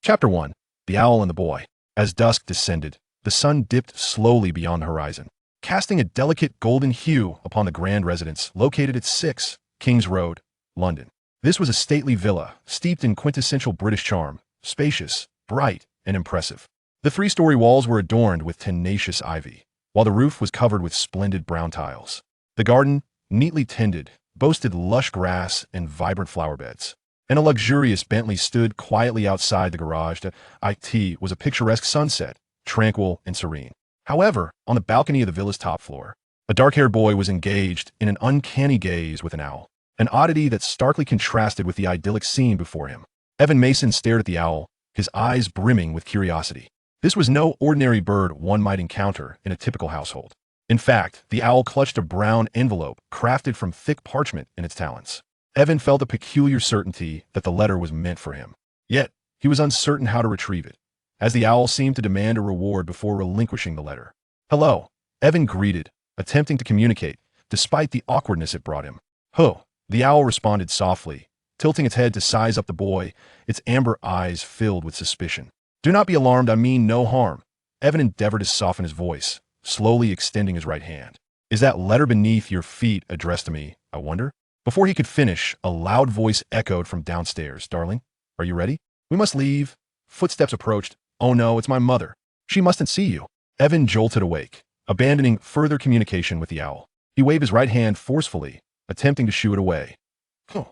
Chapter 1. The Owl and the Boy. As dusk descended, the sun dipped slowly beyond the horizon, casting a delicate golden hue upon the grand residence located at 6 King's Road, London. This was a stately villa, steeped in quintessential British charm, spacious, bright, and impressive. The 3-story walls were adorned with tenacious ivy, while the roof was covered with splendid brown tiles. The garden, neatly tended, boasted lush grass and vibrant flower beds, and a luxurious Bentley stood quietly outside the garage. It was a picturesque sunset, tranquil and serene. However, on the balcony of the villa's top floor, a dark-haired boy was engaged in an uncanny gaze with an owl, an oddity that starkly contrasted with the idyllic scene before him. Evan Mason stared at the owl, his eyes brimming with curiosity. This was no ordinary bird one might encounter in a typical household. In fact, the owl clutched a brown envelope crafted from thick parchment in its talons. Evan felt a peculiar certainty that the letter was meant for him. Yet, he was uncertain how to retrieve it, as the owl seemed to demand a reward before relinquishing the letter. "Hello," Evan greeted, attempting to communicate, despite the awkwardness it brought him. "Ho," the owl responded softly, tilting its head to size up the boy, its amber eyes filled with suspicion. "Do not be alarmed, I mean no harm." Evan endeavored to soften his voice, slowly extending his right hand. "Is that letter beneath your feet addressed to me, I wonder?" Before he could finish, a loud voice echoed from downstairs. "Darling, are you ready? We must leave." Footsteps approached. "Oh no, it's my mother. She mustn't see you." Evan jolted awake, abandoning further communication with the owl. He waved his right hand forcefully, attempting to shoo it away. "Oh."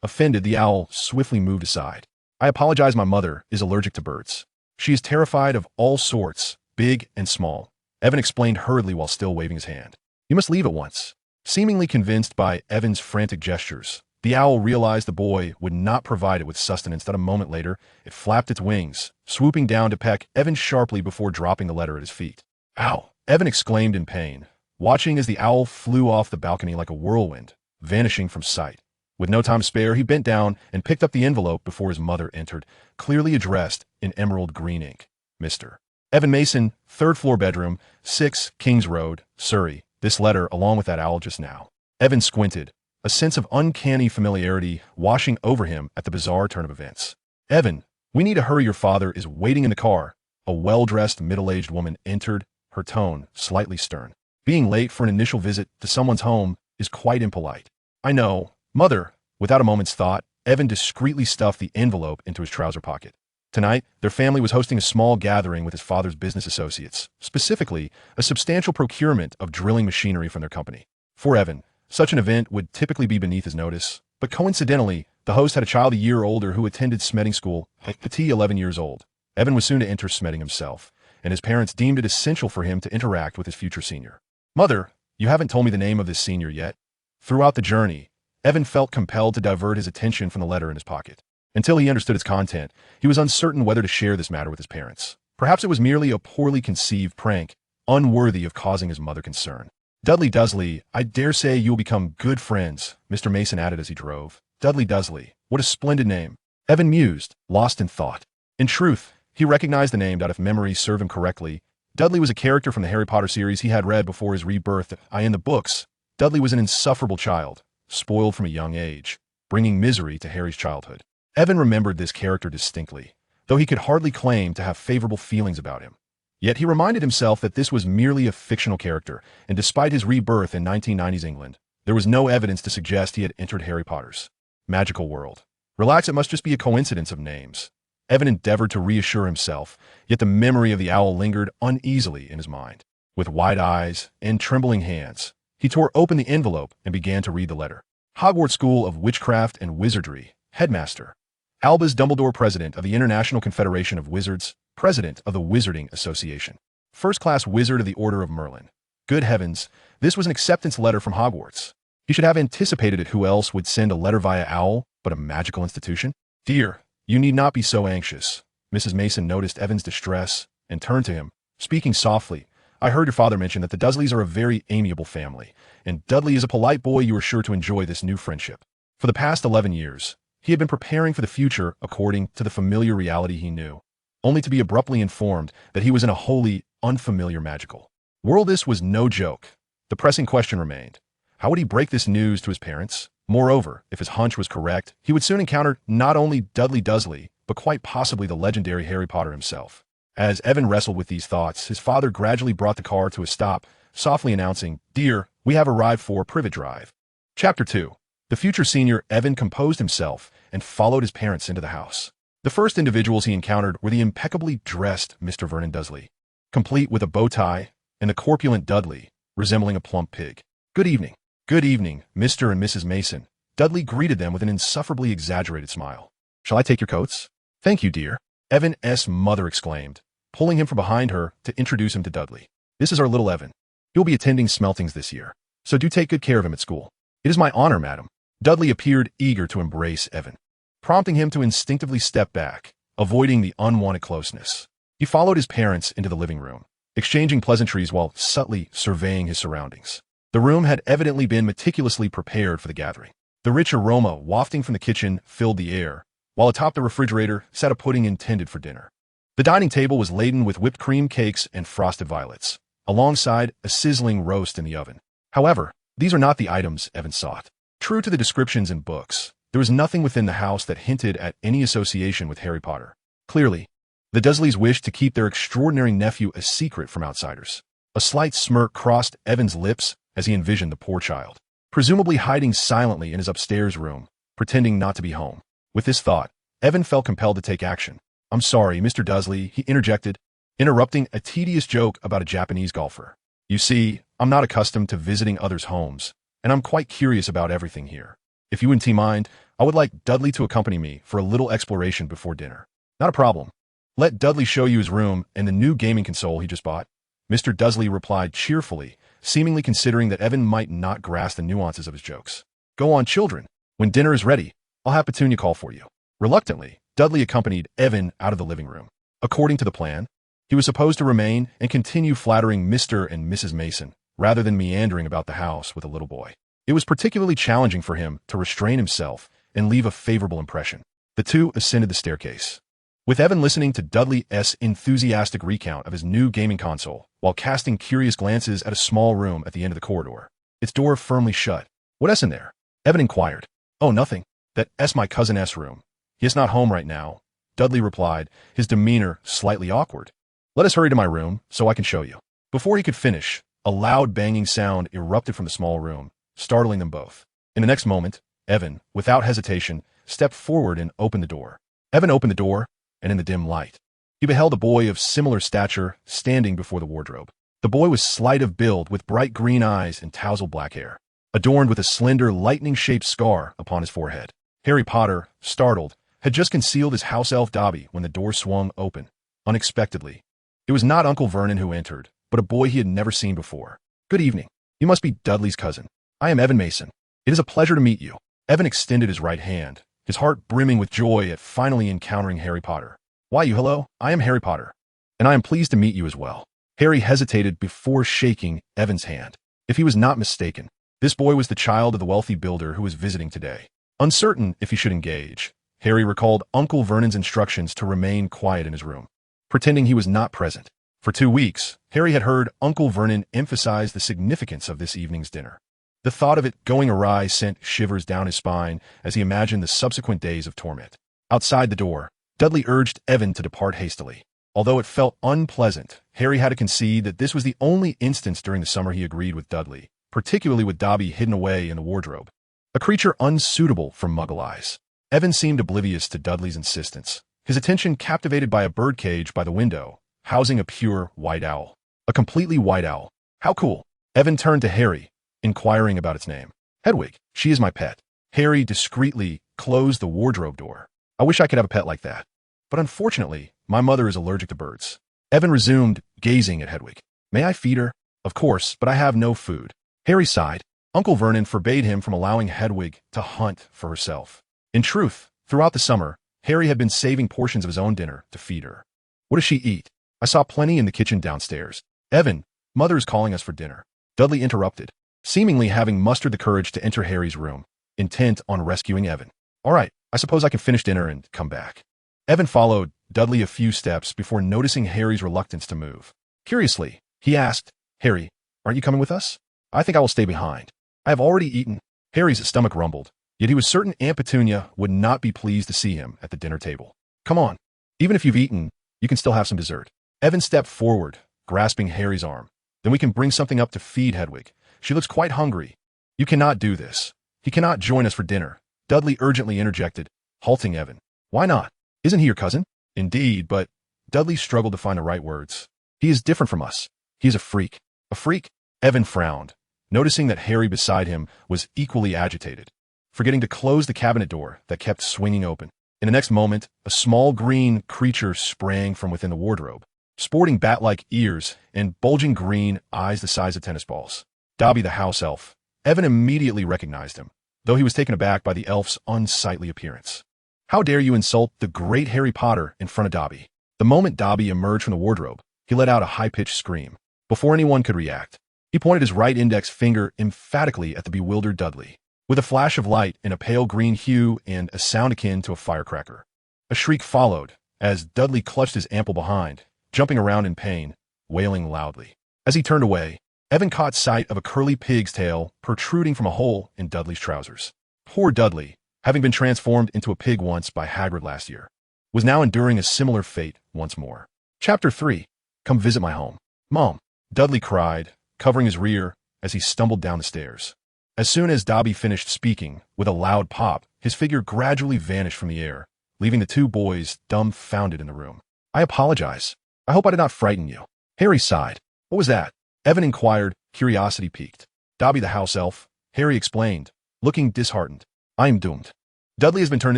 Offended, the owl swiftly moved aside. "I apologize, my mother is allergic to birds. She is terrified of all sorts, big and small," Evan explained hurriedly while still waving his hand. "You must leave at once." Seemingly convinced by Evan's frantic gestures, the owl realized the boy would not provide it with sustenance. That a moment later, it flapped its wings, swooping down to peck Evan sharply before dropping the letter at his feet. "Ow!" Evan exclaimed in pain, watching as the owl flew off the balcony like a whirlwind, vanishing from sight. With no time to spare, he bent down and picked up the envelope before his mother entered, clearly addressed in emerald green ink. "Mr. Evan Mason, 3rd floor bedroom, 6 King's Road, Surrey. This letter, along with that owl just now." Evan squinted, a sense of uncanny familiarity washing over him at the bizarre turn of events. "Evan, we need to hurry. Your father is waiting in the car." A well-dressed, middle-aged woman entered, her tone slightly stern. "Being late for an initial visit to someone's home is quite impolite." "I know, Mother." Without a moment's thought, Evan discreetly stuffed the envelope into his trouser pocket. Tonight, their family was hosting a small gathering with his father's business associates, specifically a substantial procurement of drilling machinery from their company. For Evan, such an event would typically be beneath his notice, but coincidentally, the host had a child a year older who attended smeding school, Petit 11 years old. Evan was soon to enter smeding himself, and his parents deemed it essential for him to interact with his future senior. "Mother, you haven't told me the name of this senior yet." Throughout the journey, Evan felt compelled to divert his attention from the letter in his pocket. Until he understood its content, he was uncertain whether to share this matter with his parents. Perhaps it was merely a poorly conceived prank, unworthy of causing his mother concern. "Dudley Dursley, I dare say you will become good friends," Mr. Mason added as he drove. Dudley Dursley, what a splendid name. Evan mused, lost in thought. In truth, he recognized the name. If memory served him correctly, Dudley was a character from the Harry Potter series he had read before his Rebirth. In the books, Dudley was an insufferable child, spoiled from a young age, bringing misery to Harry's childhood. Evan remembered this character distinctly, though he could hardly claim to have favorable feelings about him. Yet he reminded himself that this was merely a fictional character, and despite his rebirth in 1990s England, there was no evidence to suggest he had entered Harry Potter's magical world. Relax, it must just be a coincidence of names. Evan endeavored to reassure himself, yet the memory of the owl lingered uneasily in his mind. With wide eyes and trembling hands, he tore open the envelope and began to read the letter. "Hogwarts School of Witchcraft and Wizardry, Headmaster. Albus Dumbledore, President of the International Confederation of Wizards, President of the Wizarding Association. First-class Wizard of the Order of Merlin." Good heavens, this was an acceptance letter from Hogwarts. He should have anticipated it. Who else would send a letter via owl but a magical institution? "Dear, you need not be so anxious." Mrs. Mason noticed Evan's distress and turned to him, speaking softly. "I heard your father mention that the Dursleys are a very amiable family, and Dudley is a polite boy. You are sure to enjoy this new friendship." For the past 11 years, he had been preparing for the future according to the familiar reality he knew, only to be abruptly informed that he was in a wholly unfamiliar magical world. This was no joke. The pressing question remained: how would he break this news to his parents? Moreover, if his hunch was correct, he would soon encounter not only Dudley Dursley, but quite possibly the legendary Harry Potter himself. As Evan wrestled with these thoughts, his father gradually brought the car to a stop, softly announcing, "Dear, we have arrived for Privet Drive." Chapter 2. The future senior Evan composed himself and followed his parents into the house. The first individuals he encountered were the impeccably dressed Mr. Vernon Dursley, complete with a bow tie, and the corpulent Dudley, resembling a plump pig. "Good evening." "Good evening, Mr. and Mrs. Mason." Dudley greeted them with an insufferably exaggerated smile. "Shall I take your coats?" "Thank you, dear," Evan's mother exclaimed, pulling him from behind her to introduce him to Dudley. "This is our little Evan. He'll be attending Smeltings this year, so do take good care of him at school." "It is my honor, madam." Dudley appeared eager to embrace Evan, prompting him to instinctively step back, avoiding the unwanted closeness. He followed his parents into the living room, exchanging pleasantries while subtly surveying his surroundings. The room had evidently been meticulously prepared for the gathering. The rich aroma wafting from the kitchen filled the air, while atop the refrigerator sat a pudding intended for dinner. The dining table was laden with whipped cream cakes and frosted violets, alongside a sizzling roast in the oven. However, these are not the items Evan sought. True to the descriptions in books, there was nothing within the house that hinted at any association with Harry Potter. Clearly, the Dursleys wished to keep their extraordinary nephew a secret from outsiders. A slight smirk crossed Evan's lips as he envisioned the poor child, presumably hiding silently in his upstairs room, pretending not to be home. With this thought, Evan felt compelled to take action. "I'm sorry, Mr. Dursley," he interjected, interrupting a tedious joke about a Japanese golfer. "You see, I'm not accustomed to visiting others' homes, and I'm quite curious about everything here. If you wouldn't mind, I would like Dudley to accompany me for a little exploration before dinner." "Not a problem. Let Dudley show you his room and the new gaming console he just bought," Mr. Dursley replied cheerfully, seemingly considering that Evan might not grasp the nuances of his jokes. "Go on, children. When dinner is ready, I'll have Petunia call for you." Reluctantly, Dudley accompanied Evan out of the living room. According to the plan, he was supposed to remain and continue flattering Mr. and Mrs. Mason, rather than meandering about the house with a little boy. It was particularly challenging for him to restrain himself and leave a favorable impression. The two ascended the staircase, with Evan listening to Dudley's enthusiastic recount of his new gaming console, while casting curious glances at a small room at the end of the corridor, its door firmly shut. "What's in there?" Evan inquired. "Oh, nothing. That's my cousin's room. He is not home right now," Dudley replied, his demeanor slightly awkward. "Let us hurry to my room so I can show you." Before he could finish, a loud banging sound erupted from the small room, startling them both. In the next moment, Evan, without hesitation, stepped forward and opened the door. Evan opened the door, and in the dim light, he beheld a boy of similar stature standing before the wardrobe. The boy was slight of build with bright green eyes and tousled black hair, adorned with a slender lightning-shaped scar upon his forehead. Harry Potter, startled, had just concealed his house elf Dobby when the door swung open, unexpectedly. It was not Uncle Vernon who entered, but a boy he had never seen before. "Good evening. You must be Dudley's cousin. I am Evan Mason. It is a pleasure to meet you." Evan extended his right hand, his heart brimming with joy at finally encountering Harry Potter. "Why, you hello, I am Harry Potter, and I am pleased to meet you as well." Harry hesitated before shaking Evan's hand. If he was not mistaken, this boy was the child of the wealthy builder who was visiting today. Uncertain if he should engage, Harry recalled Uncle Vernon's instructions to remain quiet in his room, pretending he was not present. For 2 weeks, Harry had heard Uncle Vernon emphasize the significance of this evening's dinner. The thought of it going awry sent shivers down his spine as he imagined the subsequent days of torment. Outside the door, Dudley urged Evan to depart hastily. Although it felt unpleasant, Harry had to concede that this was the only instance during the summer he agreed with Dudley, particularly with Dobby hidden away in the wardrobe, a creature unsuitable for Muggle eyes. Evan seemed oblivious to Dudley's insistence, his attention captivated by a birdcage by the window, housing a pure white owl. A completely white owl. How cool. Evan turned to Harry, inquiring about its name. "Hedwig, she is my pet." Harry discreetly closed the wardrobe door. "I wish I could have a pet like that, but unfortunately, my mother is allergic to birds." Evan resumed, gazing at Hedwig. "May I feed her?" "Of course, but I have no food." Harry sighed. Uncle Vernon forbade him from allowing Hedwig to hunt for herself. In truth, throughout the summer, Harry had been saving portions of his own dinner to feed her. "What does she eat?" "I saw plenty in the kitchen downstairs." "Evan, Mother is calling us for dinner." Dudley interrupted, seemingly having mustered the courage to enter Harry's room, intent on rescuing Evan. "All right, I suppose I can finish dinner and come back." Evan followed Dudley a few steps before noticing Harry's reluctance to move. Curiously, he asked, "Harry, aren't you coming with us?" "I think I will stay behind. I have already eaten." Harry's stomach rumbled, yet he was certain Aunt Petunia would not be pleased to see him at the dinner table. Come on. Even if you've eaten, you can still have some dessert. Evan stepped forward, grasping Harry's arm. Then we can bring something up to feed Hedwig. She looks quite hungry. You cannot do this. He cannot join us for dinner. Dudley urgently interjected, halting Evan. Why not? Isn't he your cousin? Indeed, but Dudley struggled to find the right words. He is different from us. He is a freak. A freak? Evan frowned, noticing that Harry beside him was equally agitated, forgetting to close the cabinet door that kept swinging open. In the next moment, a small green creature sprang from within the wardrobe, sporting bat-like ears and bulging green eyes the size of tennis balls. Dobby the house elf. Evan immediately recognized him, though he was taken aback by the elf's unsightly appearance. How dare you insult the great Harry Potter in front of Dobby? The moment Dobby emerged from the wardrobe, he let out a high-pitched scream. Before anyone could react, he pointed his right index finger emphatically at the bewildered Dudley. With a flash of light in a pale green hue and a sound akin to a firecracker, a shriek followed as Dudley clutched his ample behind, jumping around in pain, wailing loudly. As he turned away, Evan caught sight of a curly pig's tail protruding from a hole in Dudley's trousers. Poor Dudley, having been transformed into a pig once by Hagrid last year, was now enduring a similar fate once more. Chapter 3. Come visit my home. Mom, Dudley cried, covering his rear as he stumbled down the stairs. As soon as Dobby finished speaking, with a loud pop, his figure gradually vanished from the air, leaving the two boys dumbfounded in the room. I apologize. I hope I did not frighten you. Harry sighed. What was that? Evan inquired, curiosity piqued. Dobby the house elf, Harry explained, looking disheartened. I am doomed. Dudley has been turned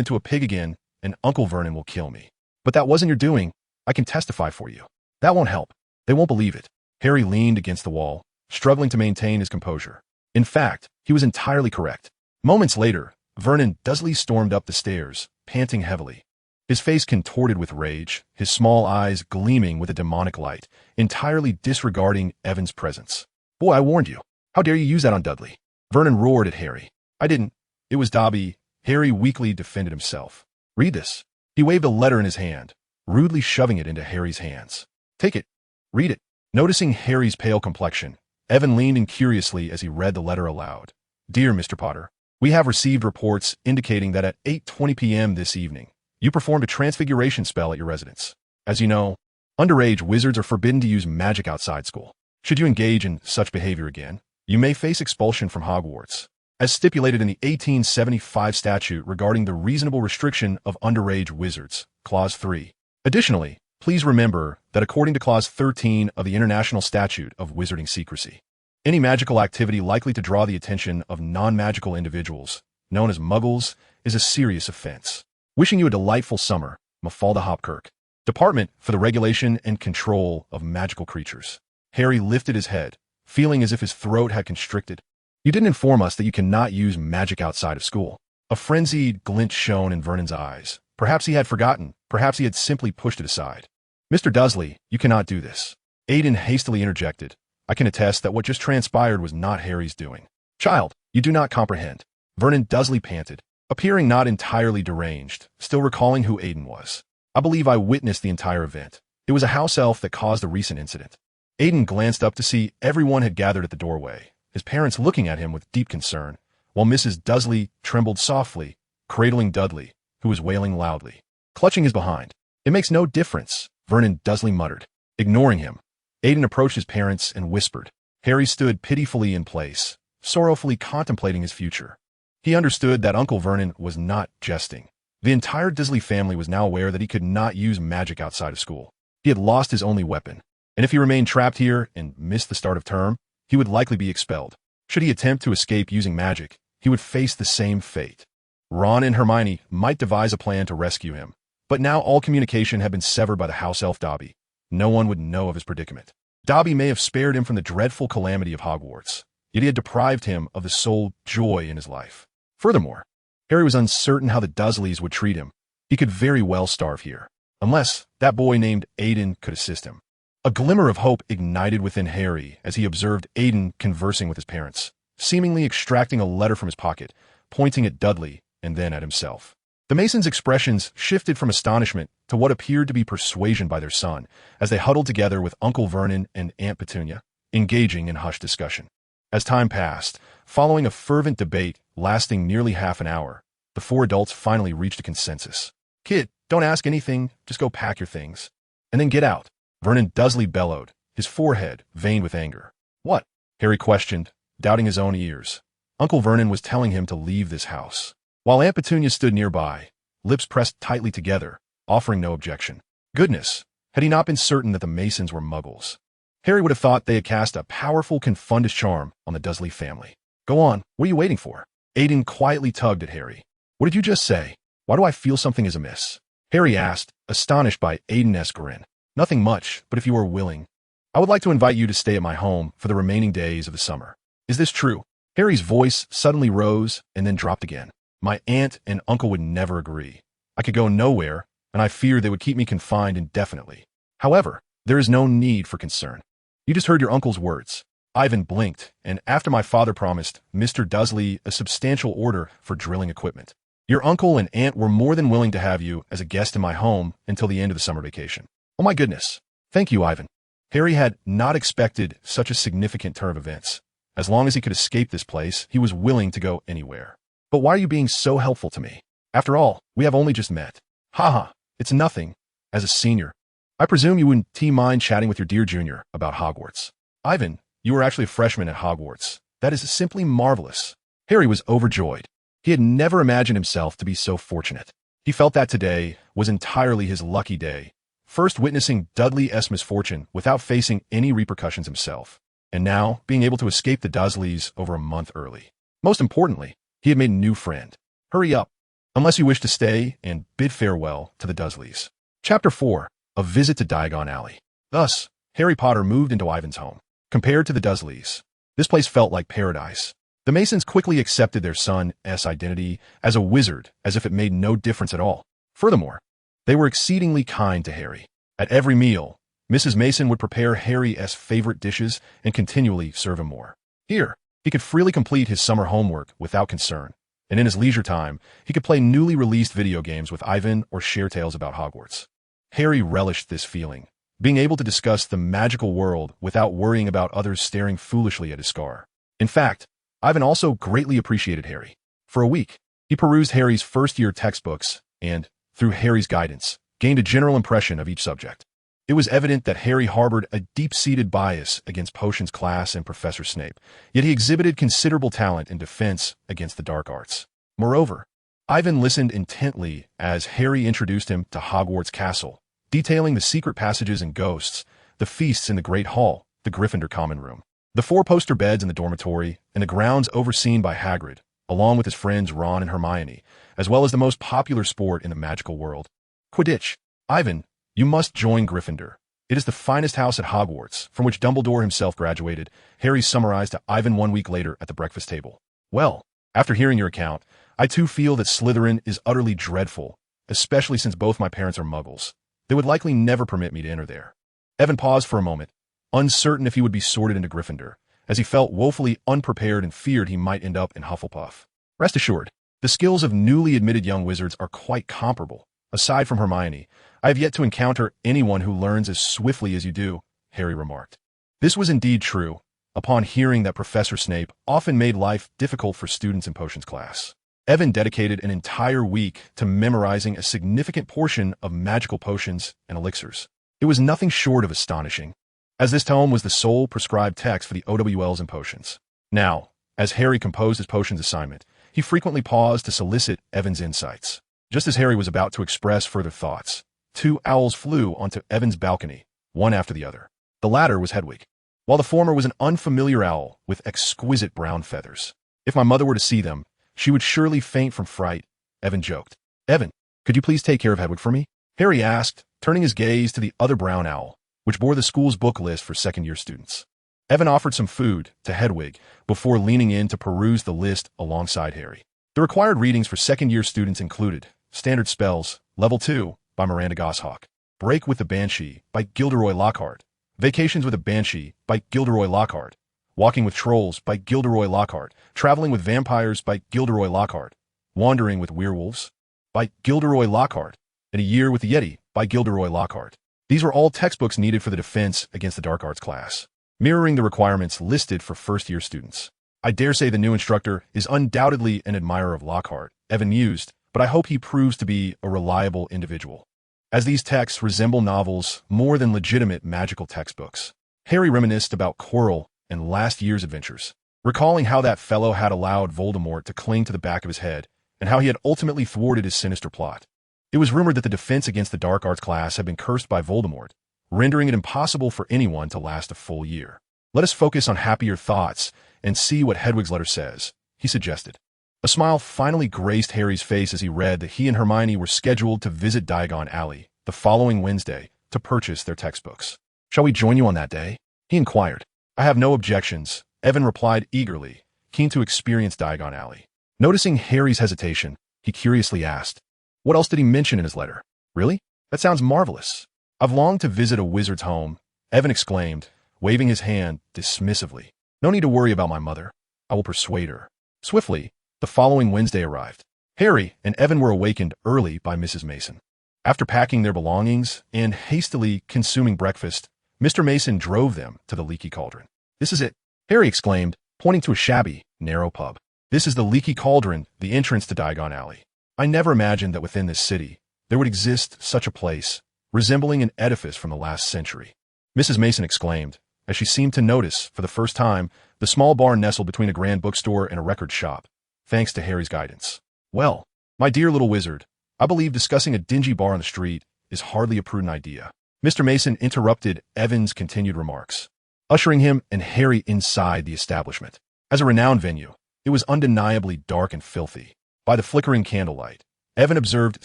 into a pig again, and Uncle Vernon will kill me. But that wasn't your doing. I can testify for you. That won't help. They won't believe it. Harry leaned against the wall, struggling to maintain his composure. In fact, he was entirely correct. Moments later, Vernon Dursley stormed up the stairs, panting heavily. His face contorted with rage, his small eyes gleaming with a demonic light, entirely disregarding Evan's presence. Boy, I warned you. How dare you use that on Dudley? Vernon roared at Harry. I didn't. It was Dobby. Harry weakly defended himself. Read this. He waved a letter in his hand, rudely shoving it into Harry's hands. Take it. Read it. Noticing Harry's pale complexion, Evan leaned in curiously as he read the letter aloud. Dear Mr. Potter, we have received reports indicating that at 8:20 p.m. this evening, you performed a transfiguration spell at your residence. As you know, underage wizards are forbidden to use magic outside school. Should you engage in such behavior again, you may face expulsion from Hogwarts, as stipulated in the 1875 statute regarding the reasonable restriction of underage wizards, Clause 3. Additionally, please remember that according to Clause 13 of the International Statute of Wizarding Secrecy, any magical activity likely to draw the attention of non-magical individuals, known as muggles, is a serious offense. Wishing you a delightful summer, Mafalda Hopkirk, Department for the Regulation and Control of Magical Creatures. Harry lifted his head, feeling as if his throat had constricted. You didn't inform us that you cannot use magic outside of school. A frenzied glint shone in Vernon's eyes. Perhaps he had forgotten. Perhaps he had simply pushed it aside. Mr. Dursley, you cannot do this. Aidan hastily interjected. I can attest that what just transpired was not Harry's doing. Child, you do not comprehend. Vernon Dursley panted, appearing not entirely deranged, still recalling who Aidan was. I believe I witnessed the entire event. It was a house elf that caused the recent incident. Aidan glanced up to see everyone had gathered at the doorway, his parents looking at him with deep concern, while Mrs. Dursley trembled softly, cradling Dudley, who was wailing loudly, clutching his behind. It makes no difference, Vernon Dursley muttered. Ignoring him, Aidan approached his parents and whispered. Harry stood pitifully in place, sorrowfully contemplating his future. He understood that Uncle Vernon was not jesting. The entire Dursley family was now aware that he could not use magic outside of school. He had lost his only weapon, and if he remained trapped here and missed the start of term, he would likely be expelled. Should he attempt to escape using magic, he would face the same fate. Ron and Hermione might devise a plan to rescue him, but now all communication had been severed by the house elf Dobby. No one would know of his predicament. Dobby may have spared him from the dreadful calamity of Hogwarts, yet he had deprived him of the sole joy in his life. Furthermore, Harry was uncertain how the Dursleys would treat him. He could very well starve here, unless that boy named Aidan could assist him. A glimmer of hope ignited within Harry as he observed Aidan conversing with his parents, seemingly extracting a letter from his pocket, pointing at Dudley and then at himself. The Masons' expressions shifted from astonishment to what appeared to be persuasion by their son, as they huddled together with Uncle Vernon and Aunt Petunia, engaging in hushed discussion. As time passed, following a fervent debate lasting nearly half an hour, the four adults finally reached a consensus. Kid, Don't ask anything, just go pack your things. And then get out. Vernon Dursley bellowed, his forehead veined with anger. What? Harry questioned, doubting his own ears. Uncle Vernon was telling him to leave this house. While Aunt Petunia stood nearby, lips pressed tightly together, offering no objection. Goodness, had he not been certain that the Masons were muggles. Harry would have thought they had cast a powerful confundus charm on the Dursley family. Go on, what are you waiting for? Aiden quietly tugged at Harry. What did you just say? Why do I feel something is amiss? Harry asked, astonished by Aiden's grin. Nothing much, but if you are willing, I would like to invite you to stay at my home for the remaining days of the summer. Is this true? Harry's voice suddenly rose and then dropped again. My aunt and uncle would never agree. I could go nowhere, and I fear they would keep me confined indefinitely. However, there is no need for concern. You just heard your uncle's words. Ivan blinked, and after my father promised Mr. Dursley a substantial order for drilling equipment. Your uncle and aunt were more than willing to have you as a guest in my home until the end of the summer vacation. Oh my goodness. Thank you, Ivan. Harry had not expected such a significant turn of events. As long as he could escape this place, he was willing to go anywhere. But why are you being so helpful to me? After all, we have only just met. Haha, it's nothing. As a senior, I presume you wouldn't mind chatting with your dear junior about Hogwarts. Ivan, you were actually a freshman at Hogwarts. That is simply marvelous. Harry was overjoyed. He had never imagined himself to be so fortunate. He felt that today was entirely his lucky day, first witnessing Dudley's misfortune without facing any repercussions himself, and now being able to escape the Dursleys over a month early. Most importantly, he had made a new friend. Hurry up, unless you wish to stay and bid farewell to the Dursleys. Chapter 4. A Visit to Diagon Alley. Thus, Harry Potter moved into Ivan's home. Compared to the Dursleys, this place felt like paradise. The Masons quickly accepted their son's identity as a wizard as if it made no difference at all. Furthermore, they were exceedingly kind to Harry. At every meal, Mrs. Mason would prepare Harry's favorite dishes and continually serve him more. Here, he could freely complete his summer homework without concern, and in his leisure time, he could play newly released video games with Ivan or share tales about Hogwarts. Harry relished this feeling, being able to discuss the magical world without worrying about others staring foolishly at his scar. In fact, Ivan also greatly appreciated Harry. For a week, he perused Harry's first-year textbooks and, through Harry's guidance, gained a general impression of each subject. It was evident that Harry harbored a deep-seated bias against Potions class and Professor Snape, yet he exhibited considerable talent in defense against the dark arts. Moreover, Ivan listened intently as Harry introduced him to Hogwarts Castle, detailing the secret passages and ghosts, the feasts in the Great Hall, the Gryffindor Common Room, the four-poster beds in the dormitory, and the grounds overseen by Hagrid, along with his friends Ron and Hermione, as well as the most popular sport in the magical world, Quidditch. Ivan, you must join Gryffindor. It is the finest house at Hogwarts, from which Dumbledore himself graduated, Harry summarized to Ivan 1 week later at the breakfast table. Well, after hearing your account, I too feel that Slytherin is utterly dreadful, especially since both my parents are muggles. They would likely never permit me to enter there. Evan paused for a moment, uncertain if he would be sorted into Gryffindor, as he felt woefully unprepared and feared he might end up in Hufflepuff. Rest assured, the skills of newly admitted young wizards are quite comparable. Aside from Hermione, I have yet to encounter anyone who learns as swiftly as you do, Harry remarked. This was indeed true, upon hearing that Professor Snape often made life difficult for students in Potions class. Evan dedicated an entire week to memorizing a significant portion of magical potions and elixirs. It was nothing short of astonishing, as this tome was the sole prescribed text for the OWLs and potions. Now, as Harry composed his potions assignment, he frequently paused to solicit Evan's insights. Just as Harry was about to express further thoughts, 2 owls flew onto Evan's balcony, one after the other. The latter was Hedwig, while the former was an unfamiliar owl with exquisite brown feathers. If my mother were to see them, she would surely faint from fright, Evan joked. Evan, could you please take care of Hedwig for me? Harry asked, turning his gaze to the other brown owl, which bore the school's book list for second-year students. Evan offered some food to Hedwig before leaning in to peruse the list alongside Harry. The required readings for second-year students included Standard Spells, Level 2, by Miranda Goshawk, Break with the Banshee, by Gilderoy Lockhart, Vacations with a Banshee, by Gilderoy Lockhart, Walking with Trolls, by Gilderoy Lockhart, Traveling with Vampires, by Gilderoy Lockhart, Wandering with Werewolves, by Gilderoy Lockhart, and A Year with the Yeti, by Gilderoy Lockhart. These were all textbooks needed for the defense against the dark arts class, mirroring the requirements listed for first-year students. I dare say the new instructor is undoubtedly an admirer of Lockhart, Evan mused, but I hope he proves to be a reliable individual. As these texts resemble novels more than legitimate magical textbooks, Harry reminisced about Quirrell and last year's adventures, recalling how that fellow had allowed Voldemort to cling to the back of his head and how he had ultimately thwarted his sinister plot. It was rumored that the defense against the Dark Arts class had been cursed by Voldemort, rendering it impossible for anyone to last a full year. Let us focus on happier thoughts and see what Hedwig's letter says, he suggested. A smile finally graced Harry's face as he read that he and Hermione were scheduled to visit Diagon Alley the following Wednesday to purchase their textbooks. Shall we join you on that day? He inquired. I have no objections, Evan replied eagerly, keen to experience Diagon Alley. Noticing Harry's hesitation, he curiously asked, what else did he mention in his letter? Really? That sounds marvelous. I've longed to visit a wizard's home, Evan exclaimed, waving his hand dismissively. No need to worry about my mother. I will persuade her. Swiftly, the following Wednesday arrived. Harry and Evan were awakened early by Mrs. Mason. After packing their belongings and hastily consuming breakfast, Mr. Mason drove them to the Leaky Cauldron. This is it, Harry exclaimed, pointing to a shabby, narrow pub. This is the Leaky Cauldron, the entrance to Diagon Alley. I never imagined that within this city there would exist such a place, resembling an edifice from the last century. Mrs. Mason exclaimed, as she seemed to notice, for the first time, the small bar nestled between a grand bookstore and a record shop, thanks to Harry's guidance. Well, my dear little wizard, I believe discussing a dingy bar on the street is hardly a prudent idea. Mr. Mason interrupted Evan's continued remarks, ushering him and Harry inside the establishment. As a renowned venue, it was undeniably dark and filthy. By the flickering candlelight, Evan observed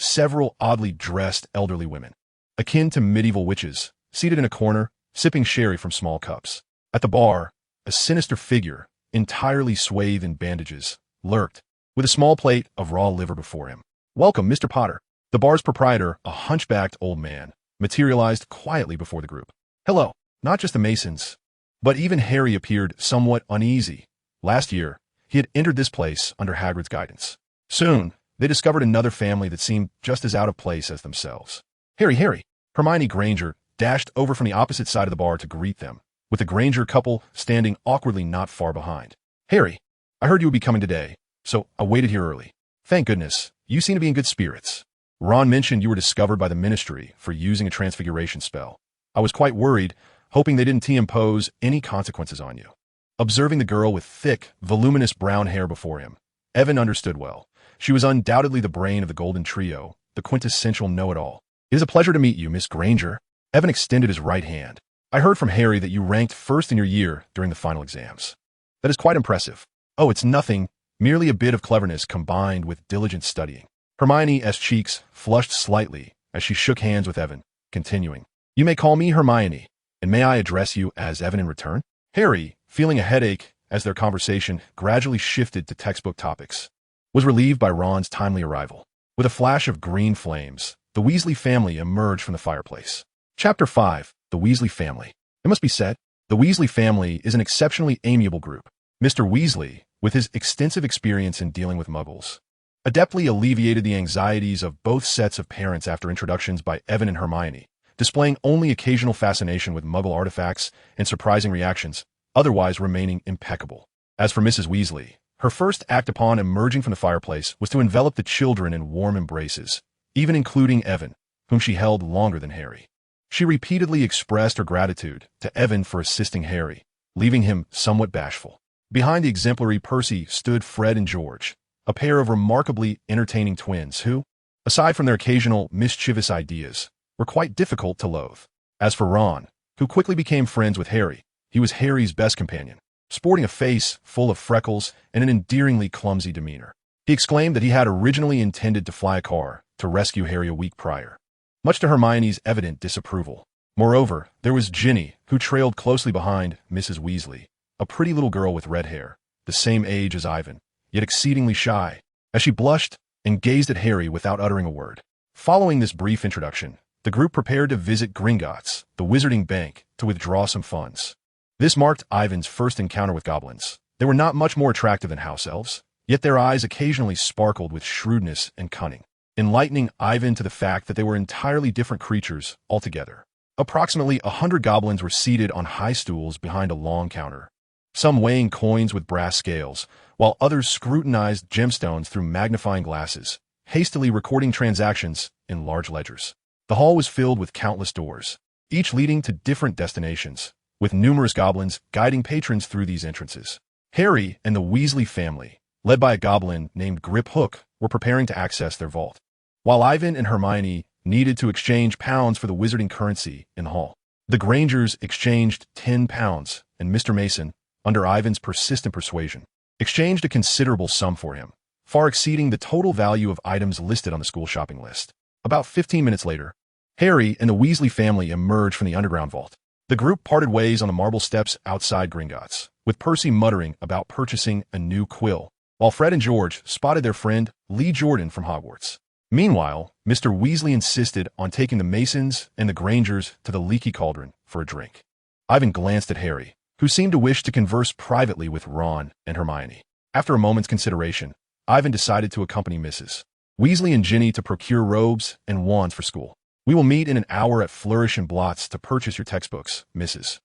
several oddly dressed elderly women, akin to medieval witches, seated in a corner, sipping sherry from small cups. At the bar, a sinister figure, entirely swathed in bandages, lurked, with a small plate of raw liver before him. Welcome, Mr. Potter. The bar's proprietor, a hunchbacked old man, materialized quietly before the group. Hello. Not just the Masons, but even Harry appeared somewhat uneasy. Last year, he had entered this place under Hagrid's guidance. Soon, they discovered another family that seemed just as out of place as themselves. Harry! Hermione Granger dashed over from the opposite side of the bar to greet them, with the Granger couple standing awkwardly not far behind. Harry, I heard you would be coming today, so I waited here early. Thank goodness, you seem to be in good spirits. Ron mentioned you were discovered by the Ministry for using a transfiguration spell. I was quite worried, hoping they didn't impose any consequences on you. Observing the girl with thick, voluminous brown hair before him, Evan understood well. She was undoubtedly the brain of the Golden Trio, the quintessential know-it-all. It is a pleasure to meet you, Miss Granger. Evan extended his right hand. I heard from Harry that you ranked first in your year during the final exams. That is quite impressive. Oh, it's nothing, merely a bit of cleverness combined with diligent studying. Hermione's cheeks flushed slightly as she shook hands with Evan, continuing, You may call me Hermione, and may I address you as Evan in return? Harry, feeling a headache as their conversation gradually shifted to textbook topics, was relieved by Ron's timely arrival. With a flash of green flames, the Weasley family emerged from the fireplace. Chapter 5, The Weasley Family. It must be said, the Weasley family is an exceptionally amiable group. Mr. Weasley, with his extensive experience in dealing with muggles, adeptly alleviated the anxieties of both sets of parents after introductions by Evan and Hermione, displaying only occasional fascination with muggle artifacts and surprising reactions, otherwise remaining impeccable. As for Mrs. Weasley, her first act upon emerging from the fireplace was to envelop the children in warm embraces, even including Evan, whom she held longer than Harry. She repeatedly expressed her gratitude to Evan for assisting Harry, leaving him somewhat bashful. Behind the exemplary Percy stood Fred and George, a pair of remarkably entertaining twins who, aside from their occasional mischievous ideas, were quite difficult to loathe. As for Ron, who quickly became friends with Harry, he was Harry's best companion, sporting a face full of freckles and an endearingly clumsy demeanor. He exclaimed that he had originally intended to fly a car to rescue Harry a week prior, much to Hermione's evident disapproval. Moreover, there was Ginny, who trailed closely behind Mrs. Weasley, a pretty little girl with red hair, the same age as Ivan, yet exceedingly shy, as she blushed and gazed at Harry without uttering a word. Following this brief introduction, the group prepared to visit Gringotts, the wizarding bank, to withdraw some funds. This marked Ivan's first encounter with goblins. They were not much more attractive than house elves, yet their eyes occasionally sparkled with shrewdness and cunning, enlightening Ivan to the fact that they were entirely different creatures altogether. Approximately 100 goblins were seated on high stools behind a long counter, some weighing coins with brass scales, while others scrutinized gemstones through magnifying glasses, hastily recording transactions in large ledgers. The hall was filled with countless doors, each leading to different destinations, with numerous goblins guiding patrons through these entrances. Harry and the Weasley family, led by a goblin named Grip Hook, were preparing to access their vault, while Ivan and Hermione needed to exchange pounds for the wizarding currency in the hall. The Grangers exchanged 10 pounds, and Mr. Mason, under Ivan's persistent persuasion, exchanged a considerable sum for him, far exceeding the total value of items listed on the school shopping list. About 15 minutes later, Harry and the Weasley family emerged from the underground vault. The group parted ways on the marble steps outside Gringotts, with Percy muttering about purchasing a new quill, while Fred and George spotted their friend Lee Jordan from Hogwarts. Meanwhile, Mr. Weasley insisted on taking the Masons and the Grangers to the Leaky Cauldron for a drink. Ivan glanced at Harry, who seemed to wish to converse privately with Ron and Hermione. After a moment's consideration, Ivan decided to accompany Mrs. Weasley and Ginny to procure robes and wands for school. "We will meet in an hour at Flourish and Blott's to purchase your textbooks," Mrs.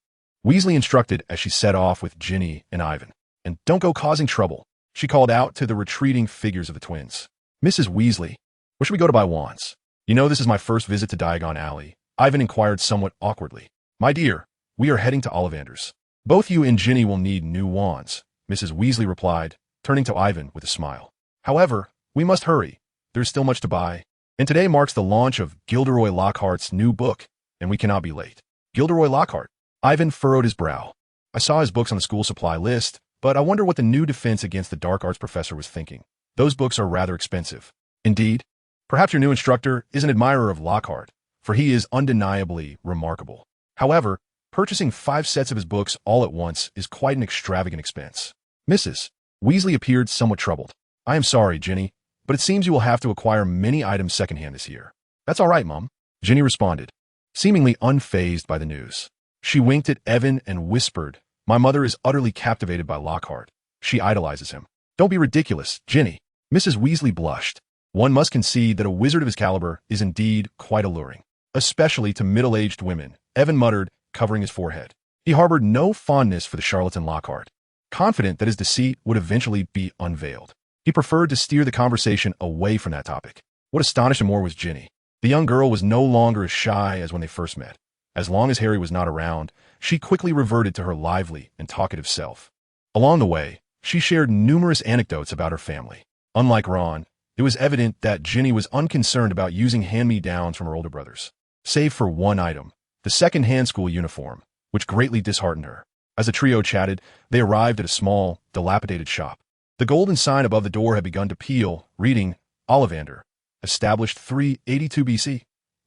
Weasley instructed as she set off with Ginny and Ivan. "And don't go causing trouble," she called out to the retreating figures of the twins. "Mrs. Weasley, where should we go to buy wands?" "You know this is my first visit to Diagon Alley," Ivan inquired somewhat awkwardly. "My dear, we are heading to Ollivander's. Both you and Ginny will need new wands," Mrs. Weasley replied, turning to Ivan with a smile. "However, we must hurry. There's still much to buy. And today marks the launch of Gilderoy Lockhart's new book, and we cannot be late." "Gilderoy Lockhart?" Ivan furrowed his brow. "I saw his books on the school supply list, but I wonder what the new defense against the dark arts professor was thinking. Those books are rather expensive." "Indeed. Perhaps your new instructor is an admirer of Lockhart, for he is undeniably remarkable. However, purchasing 5 sets of his books all at once is quite an extravagant expense." Mrs. Weasley appeared somewhat troubled. "I am sorry, Ginny, but it seems you will have to acquire many items secondhand this year." "That's all right, Mum," Ginny responded, seemingly unfazed by the news. She winked at Evan and whispered, "My mother is utterly captivated by Lockhart. She idolizes him." "Don't be ridiculous, Ginny." Mrs. Weasley blushed. "One must concede that a wizard of his caliber is indeed quite alluring, especially to middle-aged women," Evan muttered, covering his forehead. He harbored no fondness for the charlatan Lockhart, confident that his deceit would eventually be unveiled. He preferred to steer the conversation away from that topic. What astonished him more was Ginny. The young girl was no longer as shy as when they first met. As long as Harry was not around, she quickly reverted to her lively and talkative self. Along the way, she shared numerous anecdotes about her family. Unlike Ron, it was evident that Ginny was unconcerned about using hand-me-downs from her older brothers, save for one item, the second-hand school uniform, which greatly disheartened her. As the trio chatted, they arrived at a small, dilapidated shop. The golden sign above the door had begun to peel, reading, "Ollivander, established 382 BC,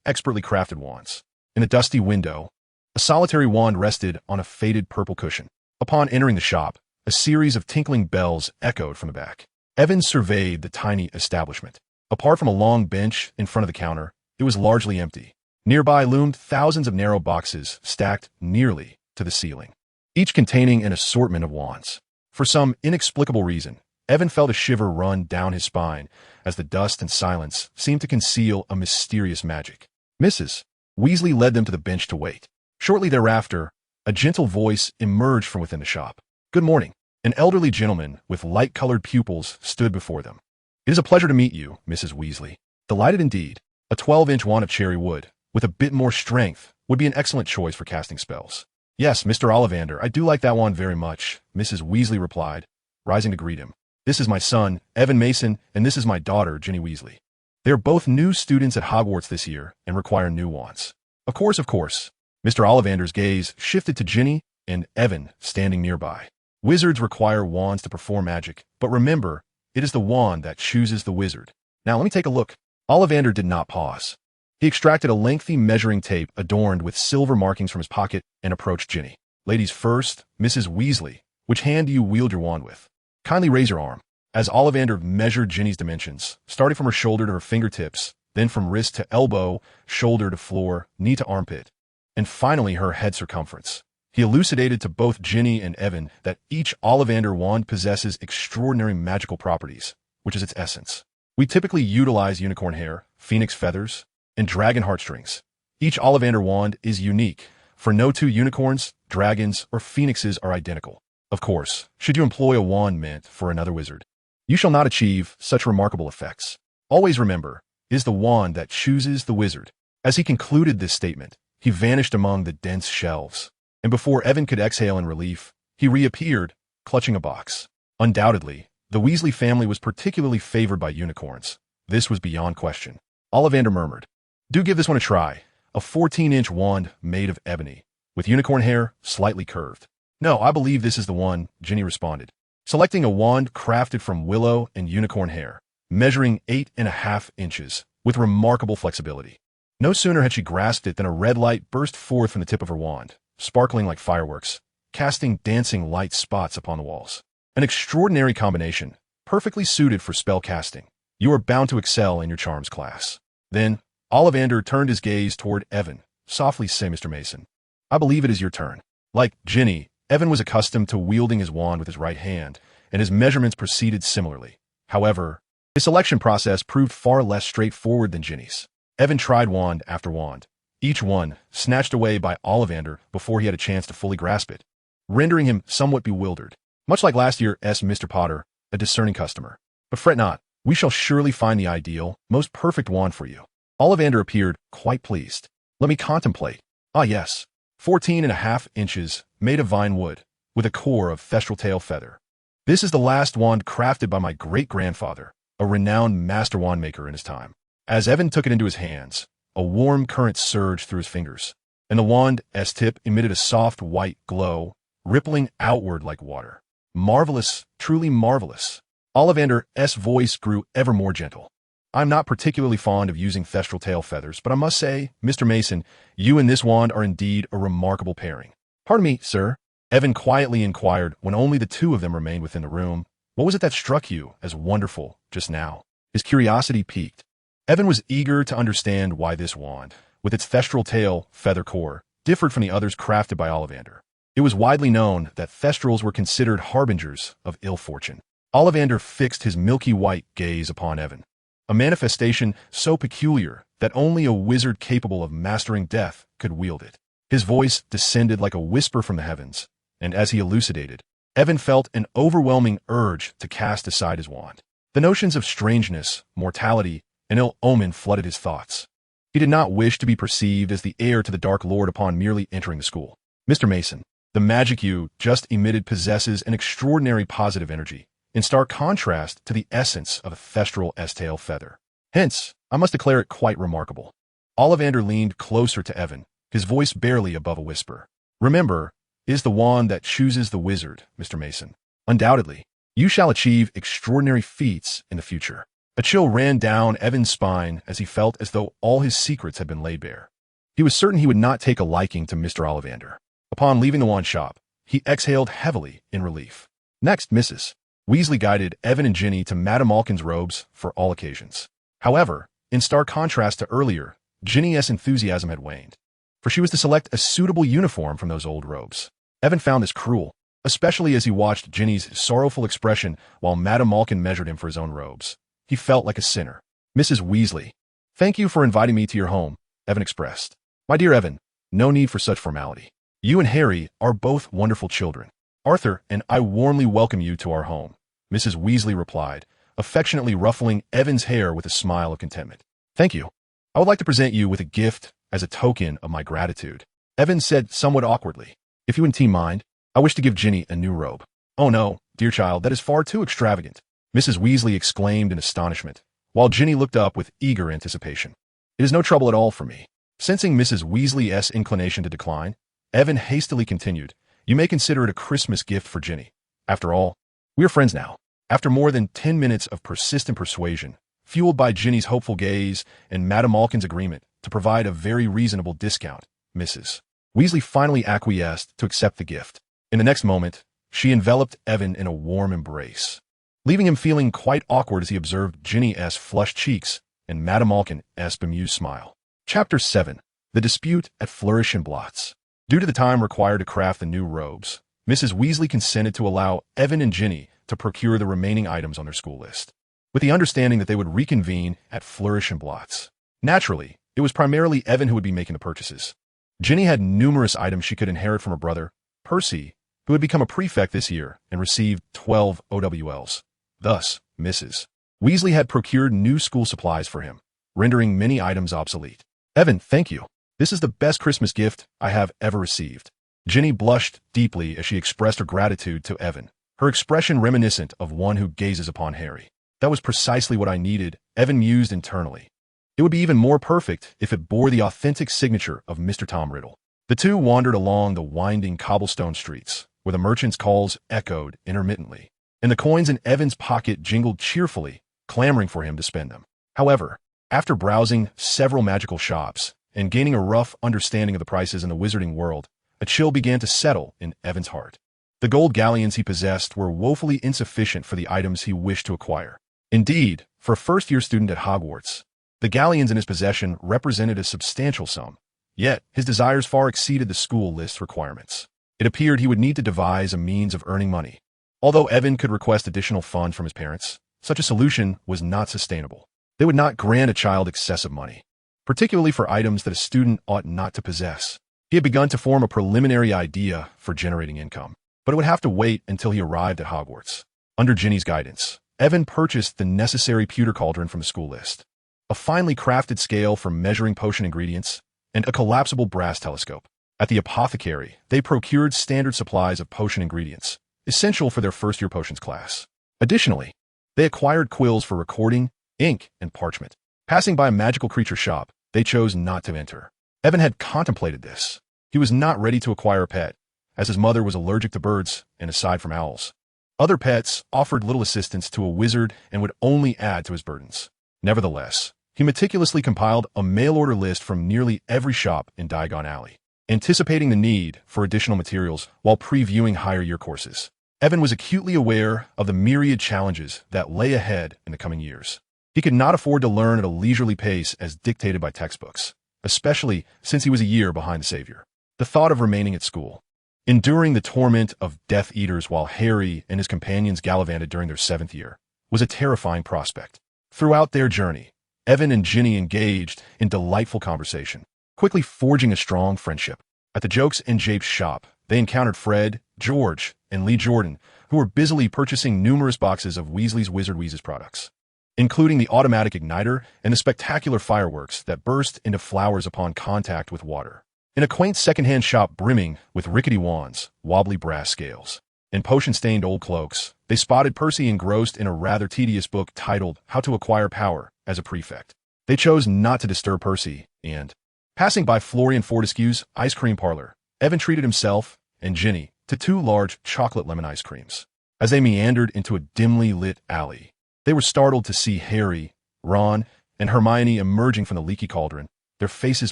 expertly crafted wands." In the dusty window, a solitary wand rested on a faded purple cushion. Upon entering the shop, a series of tinkling bells echoed from the back. Evan surveyed the tiny establishment. Apart from a long bench in front of the counter, it was largely empty. Nearby loomed thousands of narrow boxes stacked nearly to the ceiling, each containing an assortment of wands. For some inexplicable reason, Evan felt a shiver run down his spine as the dust and silence seemed to conceal a mysterious magic. Mrs. Weasley led them to the bench to wait. Shortly thereafter, a gentle voice emerged from within the shop. "Good morning." An elderly gentleman with light-colored pupils stood before them. "It is a pleasure to meet you, Mrs. Weasley." "Delighted indeed." A 12-inch wand of cherry wood, with a bit more strength, would be an excellent choice for casting spells. "Yes, Mr. Ollivander, I do like that wand very much," Mrs. Weasley replied, rising to greet him. "This is my son, Evan Mason, and this is my daughter, Ginny Weasley. They are both new students at Hogwarts this year and require new wands." Of course. Mr. Ollivander's gaze shifted to Ginny and Evan standing nearby. "Wizards require wands to perform magic, but remember, it is the wand that chooses the wizard. Now let me take a look." Ollivander did not pause. He extracted a lengthy measuring tape adorned with silver markings from his pocket and approached Ginny. "Ladies first, Mrs. Weasley, which hand do you wield your wand with? Kindly raise your arm." As Ollivander measured Ginny's dimensions, starting from her shoulder to her fingertips, then from wrist to elbow, shoulder to floor, knee to armpit, and finally her head circumference, he elucidated to both Ginny and Evan that each Ollivander wand possesses extraordinary magical properties, which is its essence. "We typically utilize unicorn hair, phoenix feathers, and dragon heartstrings. Each Ollivander wand is unique, for no two unicorns, dragons, or phoenixes are identical. Of course, should you employ a wand meant for another wizard, you shall not achieve such remarkable effects." Always remember, is the wand that chooses the wizard. As he concluded this statement, he vanished among the dense shelves. And before Evan could exhale in relief, he reappeared, clutching a box. Undoubtedly, the Weasley family was particularly favored by unicorns. This was beyond question. Ollivander murmured, "Do give this one a try. A 14-inch wand made of ebony, with unicorn hair slightly curved." "No, I believe this is the one," Ginny responded, selecting a wand crafted from willow and unicorn hair, measuring 8.5 inches, with remarkable flexibility. No sooner had she grasped it than a red light burst forth from the tip of her wand, sparkling like fireworks, casting dancing light spots upon the walls. An extraordinary combination, perfectly suited for spell casting. You are bound to excel in your charms class. Then, Ollivander turned his gaze toward Evan. "Softly say, Mr. Mason. I believe it is your turn." Like Ginny, Evan was accustomed to wielding his wand with his right hand, and his measurements proceeded similarly. However, his selection process proved far less straightforward than Ginny's. Evan tried wand after wand, each one snatched away by Ollivander before he had a chance to fully grasp it, rendering him somewhat bewildered. Much like last year's Mr. Potter, a discerning customer. "But fret not, we shall surely find the ideal, most perfect wand for you." Ollivander appeared quite pleased. "Let me contemplate. Ah yes, 14.5 inches, made of vine wood, with a core of thestral tail feather. This is the last wand crafted by my great-grandfather, a renowned master wand maker in his time." As Evan took it into his hands, a warm current surged through his fingers, and the wand's tip emitted a soft white glow, rippling outward like water. "Marvelous, truly marvelous." Ollivander's voice grew ever more gentle. "I'm not particularly fond of using thestral tail feathers, but I must say, Mr. Mason, you and this wand are indeed a remarkable pairing." "Pardon me, sir," Evan quietly inquired when only the two of them remained within the room. "What was it that struck you as wonderful just now?" His curiosity piqued. Evan was eager to understand why this wand, with its thestral tail feather core, differed from the others crafted by Ollivander. It was widely known that thestrals were considered harbingers of ill fortune. Ollivander fixed his milky white gaze upon Evan, a manifestation so peculiar that only a wizard capable of mastering death could wield it. His voice descended like a whisper from the heavens, and as he elucidated, Evan felt an overwhelming urge to cast aside his wand. The notions of strangeness, mortality, and ill omen flooded his thoughts. He did not wish to be perceived as the heir to the Dark Lord upon merely entering the school. "Mr. Mason, the magic you just emitted possesses an extraordinary positive energy, in stark contrast to the essence of a thestral tail feather. Hence, I must declare it quite remarkable." Ollivander leaned closer to Evan, his voice barely above a whisper. "Remember, is the wand that chooses the wizard, Mr. Mason. Undoubtedly, you shall achieve extraordinary feats in the future." A chill ran down Evan's spine as he felt as though all his secrets had been laid bare. He was certain he would not take a liking to Mr. Ollivander. Upon leaving the wand shop, he exhaled heavily in relief. Next, Mrs. Weasley guided Evan and Ginny to Madame Malkin's robes for all occasions. However, in stark contrast to earlier, Ginny's enthusiasm had waned, for she was to select a suitable uniform from those old robes. Evan found this cruel, especially as he watched Ginny's sorrowful expression while Madame Malkin measured him for his own robes. He felt like a sinner. "Mrs. Weasley, thank you for inviting me to your home," Evan expressed. "My dear Evan, no need for such formality. You and Harry are both wonderful children. Arthur and I warmly welcome you to our home," Mrs. Weasley replied, affectionately ruffling Evan's hair with a smile of contentment. "Thank you. I would like to present you with a gift as a token of my gratitude," Evan said somewhat awkwardly. "If you wouldn't mind, I wish to give Ginny a new robe." "Oh no, dear child, that is far too extravagant," Mrs. Weasley exclaimed in astonishment, while Ginny looked up with eager anticipation. "It is no trouble at all for me." Sensing Mrs. Weasley's inclination to decline, Evan hastily continued, "You may consider it a Christmas gift for Ginny. After all, we are friends now." After more than 10 minutes of persistent persuasion, fueled by Ginny's hopeful gaze and Madame Malkin's agreement to provide a very reasonable discount, Mrs. Weasley finally acquiesced to accept the gift. In the next moment, she enveloped Evan in a warm embrace, leaving him feeling quite awkward as he observed Ginny's flushed cheeks and Madame Malkin's bemused smile. Chapter 7. The Dispute at Flourish and Blots. Due to the time required to craft the new robes, Mrs. Weasley consented to allow Evan and Ginny to procure the remaining items on their school list, with the understanding that they would reconvene at Flourish and Blots. Naturally, it was primarily Evan who would be making the purchases. Ginny had numerous items she could inherit from her brother, Percy, who had become a prefect this year and received 12 OWLs. Thus, Mrs. Weasley had procured new school supplies for him, rendering many items obsolete. "Evan, thank you. This is the best Christmas gift I have ever received." Ginny blushed deeply as she expressed her gratitude to Evan, her expression reminiscent of one who gazes upon Harry. "That was precisely what I needed," Evan mused internally. "It would be even more perfect if it bore the authentic signature of Mr. Tom Riddle." The two wandered along the winding cobblestone streets, where the merchants' calls echoed intermittently, and the coins in Evan's pocket jingled cheerfully, clamoring for him to spend them. However, after browsing several magical shops and gaining a rough understanding of the prices in the wizarding world, a chill began to settle in Evan's heart. The gold galleons he possessed were woefully insufficient for the items he wished to acquire. Indeed, for a first-year student at Hogwarts, the galleons in his possession represented a substantial sum. Yet, his desires far exceeded the school list's requirements. It appeared he would need to devise a means of earning money. Although Evan could request additional funds from his parents, such a solution was not sustainable. They would not grant a child excessive money, particularly for items that a student ought not to possess. He had begun to form a preliminary idea for generating income, but it would have to wait until he arrived at Hogwarts. Under Ginny's guidance, Evan purchased the necessary pewter cauldron from the school list, a finely crafted scale for measuring potion ingredients, and a collapsible brass telescope. At the apothecary, they procured standard supplies of potion ingredients, essential for their first-year potions class. Additionally, they acquired quills for recording, ink, and parchment. Passing by a magical creature shop, they chose not to enter. Evan had contemplated this. He was not ready to acquire a pet, as his mother was allergic to birds and aside from owls. Other pets offered little assistance to a wizard and would only add to his burdens. Nevertheless, he meticulously compiled a mail-order list from nearly every shop in Diagon Alley, anticipating the need for additional materials while previewing higher-year courses. Evan was acutely aware of the myriad challenges that lay ahead in the coming years. He could not afford to learn at a leisurely pace as dictated by textbooks, especially since he was a year behind the Savior. The thought of remaining at school, enduring the torment of Death Eaters while Harry and his companions gallivanted during their 7th year, was a terrifying prospect. Throughout their journey, Evan and Ginny engaged in delightful conversation, quickly forging a strong friendship. At the Jokes and Japes shop, they encountered Fred, George, and Lee Jordan, who were busily purchasing numerous boxes of Weasley's Wizard Wheezes products, including the automatic igniter and the spectacular fireworks that burst into flowers upon contact with water. In a quaint second-hand shop brimming with rickety wands, wobbly brass scales, and potion-stained old cloaks, they spotted Percy engrossed in a rather tedious book titled How to Acquire Power as a Prefect. They chose not to disturb Percy, and, passing by Florian Fortescue's ice cream parlor, Evan treated himself and Ginny to 2 large chocolate lemon ice creams. As they meandered into a dimly lit alley, they were startled to see Harry, Ron, and Hermione emerging from the leaky cauldron, their faces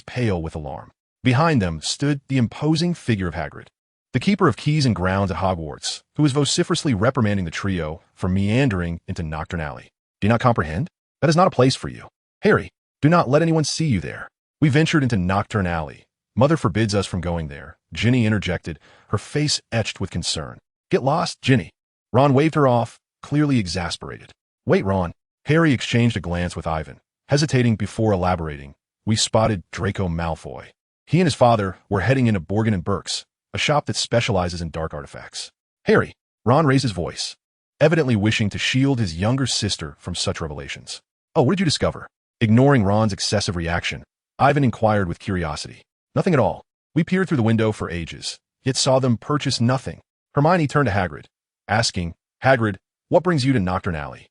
pale with alarm. Behind them stood the imposing figure of Hagrid, the keeper of keys and grounds at Hogwarts, who was vociferously reprimanding the trio for meandering into Knockturn Alley. "Do you not comprehend? That is not a place for you. Harry, do not let anyone see you there. We ventured into Knockturn Alley. Mother forbids us from going there," Ginny interjected, her face etched with concern. "Get lost, Ginny." Ron waved her off, clearly exasperated. "Wait, Ron." Harry exchanged a glance with Ivan. Hesitating before elaborating, we spotted Draco Malfoy. He and his father were heading into Borgin and Burke's, a shop that specializes in dark artifacts. "Harry," Ron raised his voice, evidently wishing to shield his younger sister from such revelations. "Oh, what did you discover?" Ignoring Ron's excessive reaction, Ivan inquired with curiosity. "Nothing at all. We peered through the window for ages, yet saw them purchase nothing." Hermione turned to Hagrid, asking, "Hagrid, what brings you to Knockturn Alley?"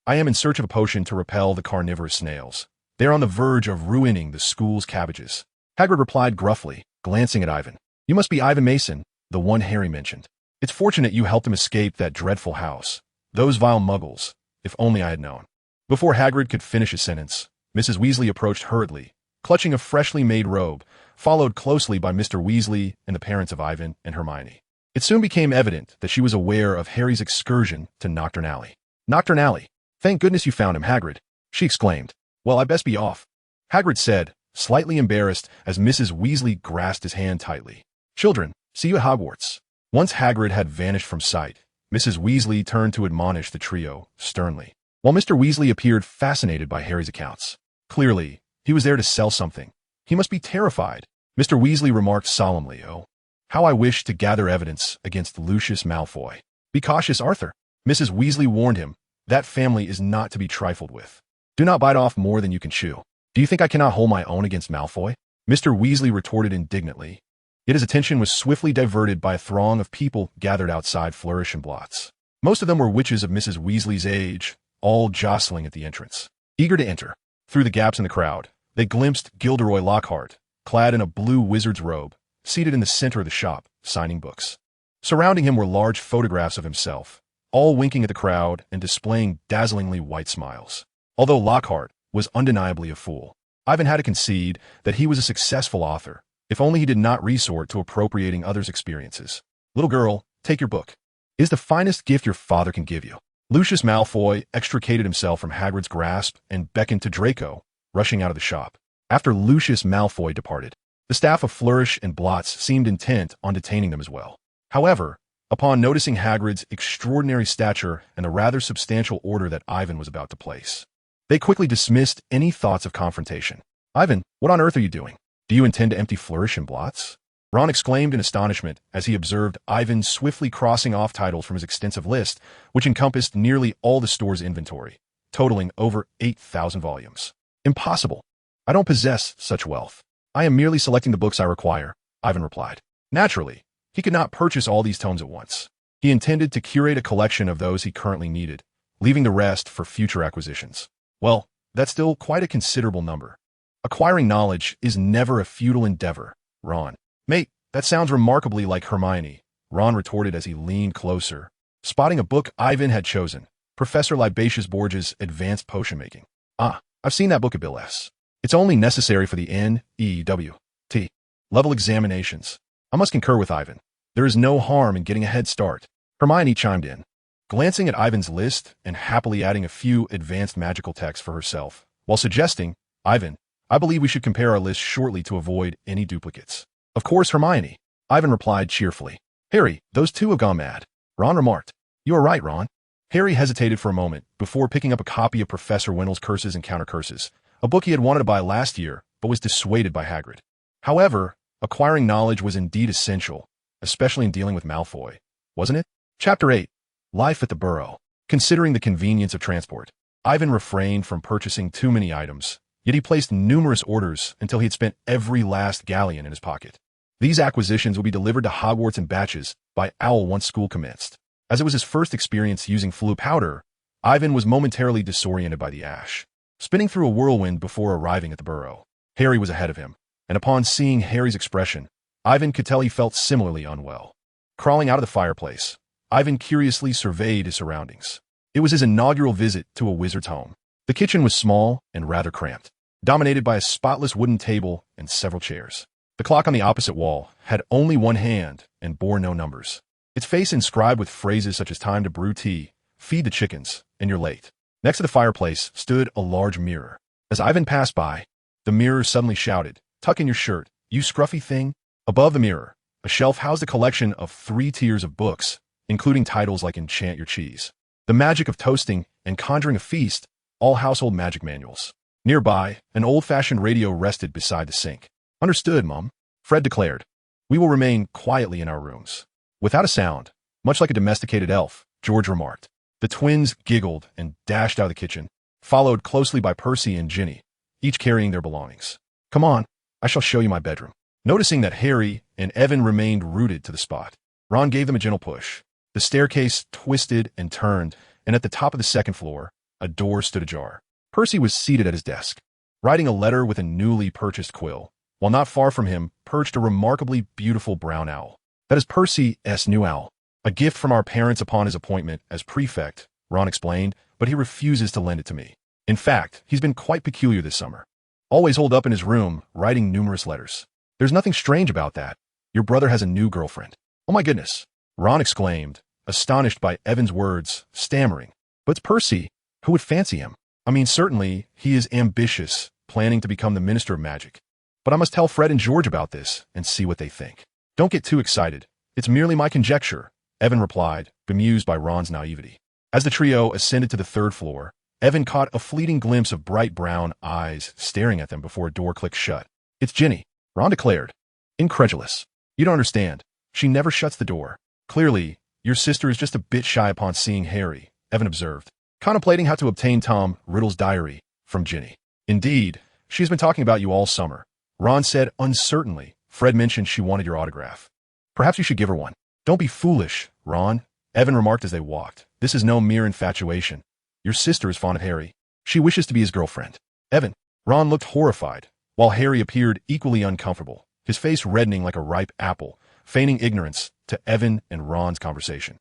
"I am in search of a potion to repel the carnivorous snails. They are on the verge of ruining the school's cabbages." Hagrid replied gruffly, glancing at Ivan. "You must be Ivan Mason, the one Harry mentioned. It's fortunate you helped him escape that dreadful house. Those vile muggles, if only I had known." Before Hagrid could finish his sentence, Mrs. Weasley approached hurriedly, clutching a freshly made robe, followed closely by Mr. Weasley and the parents of Ivan and Hermione. It soon became evident that she was aware of Harry's excursion to Knockturn Alley. "Knockturn Alley! Thank goodness you found him, Hagrid," she exclaimed. "Well, I'd best be off," Hagrid said, slightly embarrassed as Mrs. Weasley grasped his hand tightly. "Children, see you at Hogwarts." Once Hagrid had vanished from sight, Mrs. Weasley turned to admonish the trio sternly, while Mr. Weasley appeared fascinated by Harry's accounts. Clearly, he was there to sell something. He must be terrified. Mr. Weasley remarked solemnly, "Oh, how I wish to gather evidence against Lucius Malfoy." "Be cautious, Arthur," Mrs. Weasley warned him, That family is not to be trifled with. Do not bite off more than you can chew. Do you think I cannot hold my own against Malfoy? Mr. Weasley retorted indignantly. Yet his attention was swiftly diverted by a throng of people gathered outside Flourish and Blots. Most of them were witches of Mrs. Weasley's age, all jostling at the entrance. Eager to enter, through the gaps in the crowd, they glimpsed Gilderoy Lockhart, clad in a blue wizard's robe, seated in the center of the shop, signing books. Surrounding him were large photographs of himself, all winking at the crowd and displaying dazzlingly white smiles. Although Lockhart was undeniably a fool, Ivan had to concede that he was a successful author, if only he did not resort to appropriating others' experiences. Little girl, take your book. It is the finest gift your father can give you. Lucius Malfoy extricated himself from Hagrid's grasp and beckoned to Draco, rushing out of the shop. After Lucius Malfoy departed, the staff of Flourish and Blots seemed intent on detaining them as well. However, upon noticing Hagrid's extraordinary stature and the rather substantial order that Ivan was about to place, they quickly dismissed any thoughts of confrontation. Ivan, what on earth are you doing? Do you intend to empty Flourish and Blots? Ron exclaimed in astonishment as he observed Ivan swiftly crossing off titles from his extensive list, which encompassed nearly all the store's inventory, totaling over 8,000 volumes. Impossible. I don't possess such wealth. I am merely selecting the books I require, Ivan replied. Naturally, he could not purchase all these tomes at once. He intended to curate a collection of those he currently needed, leaving the rest for future acquisitions. Well, that's still quite a considerable number. Acquiring knowledge is never a futile endeavor, Ron. Mate, that sounds remarkably like Hermione, Ron retorted as he leaned closer, spotting a book Ivan had chosen, Professor Libatius Borges' Advanced Potion Making. Ah, I've seen that book at Bill S. It's only necessary for the N.E.W.T. level examinations. I must concur with Ivan. There is no harm in getting a head start. Hermione chimed in, glancing at Ivan's list and happily adding a few advanced magical texts for herself, while suggesting, Ivan, I believe we should compare our lists shortly to avoid any duplicates. Of course, Hermione, Ivan replied cheerfully. Harry, those two have gone mad, Ron remarked. You are right, Ron. Harry hesitated for a moment before picking up a copy of Professor Wendell's Curses and Counter-Curses, a book he had wanted to buy last year but was dissuaded by Hagrid. However, acquiring knowledge was indeed essential, especially in dealing with Malfoy, wasn't it? Chapter 8. Life at the Burrow. Considering the convenience of transport, Ivan refrained from purchasing too many items, yet he placed numerous orders until he had spent every last galleon in his pocket. These acquisitions would be delivered to Hogwarts in batches by Owl once school commenced. As it was his first experience using Floo powder, Ivan was momentarily disoriented by the ash, spinning through a whirlwind before arriving at the burrow. Harry was ahead of him, and upon seeing Harry's expression, Ivan could tell he felt similarly unwell. Crawling out of the fireplace, Ivan curiously surveyed his surroundings. It was his inaugural visit to a wizard's home. The kitchen was small and rather cramped, dominated by a spotless wooden table and several chairs. The clock on the opposite wall had only one hand and bore no numbers, its face inscribed with phrases such as time to brew tea, feed the chickens, and you're late. Next to the fireplace stood a large mirror. As Ivan passed by, the mirror suddenly shouted, Tuck in your shirt, you scruffy thing. Above the mirror, a shelf housed a collection of 3 tiers of books, including titles like Enchant Your Cheese, The Magic of Toasting, and Conjuring a Feast, all household magic manuals. Nearby, an old-fashioned radio rested beside the sink. Understood, Mum, Fred declared. We will remain quietly in our rooms. Without a sound, much like a domesticated elf, George remarked. The twins giggled and dashed out of the kitchen, followed closely by Percy and Ginny, each carrying their belongings. Come on, I shall show you my bedroom. Noticing that Harry and Evan remained rooted to the spot, Ron gave them a gentle push. The staircase twisted and turned, and at the top of the second floor, a door stood ajar. Percy was seated at his desk, writing a letter with a newly purchased quill, while not far from him perched a remarkably beautiful brown owl. That is Percy's new owl, a gift from our parents upon his appointment as prefect, Ron explained, but he refuses to lend it to me. In fact, he's been quite peculiar this summer. Always holed up in his room, writing numerous letters. There's nothing strange about that. Your brother has a new girlfriend. Oh my goodness, Ron exclaimed, astonished by Evan's words, stammering. But it's Percy. Who would fancy him? I mean, certainly, he is ambitious, planning to become the Minister of Magic. But I must tell Fred and George about this and see what they think. Don't get too excited. It's merely my conjecture, Evan replied, bemused by Ron's naivety. As the trio ascended to the 3rd floor, Evan caught a fleeting glimpse of bright brown eyes staring at them before a door clicked shut. It's Ginny, Ron declared, incredulous. You don't understand. She never shuts the door. Clearly, your sister is just a bit shy upon seeing Harry, Evan observed. contemplating how to obtain Tom Riddle's diary from Ginny. Indeed, she's been talking about you all summer, Ron said uncertainly. Fred mentioned she wanted your autograph. Perhaps you should give her one. Don't be foolish, Ron, Evan remarked as they walked. This is no mere infatuation. Your sister is fond of Harry. She wishes to be his girlfriend. Evan. Ron looked horrified, while Harry appeared equally uncomfortable, his face reddening like a ripe apple, feigning ignorance to Evan and Ron's conversation.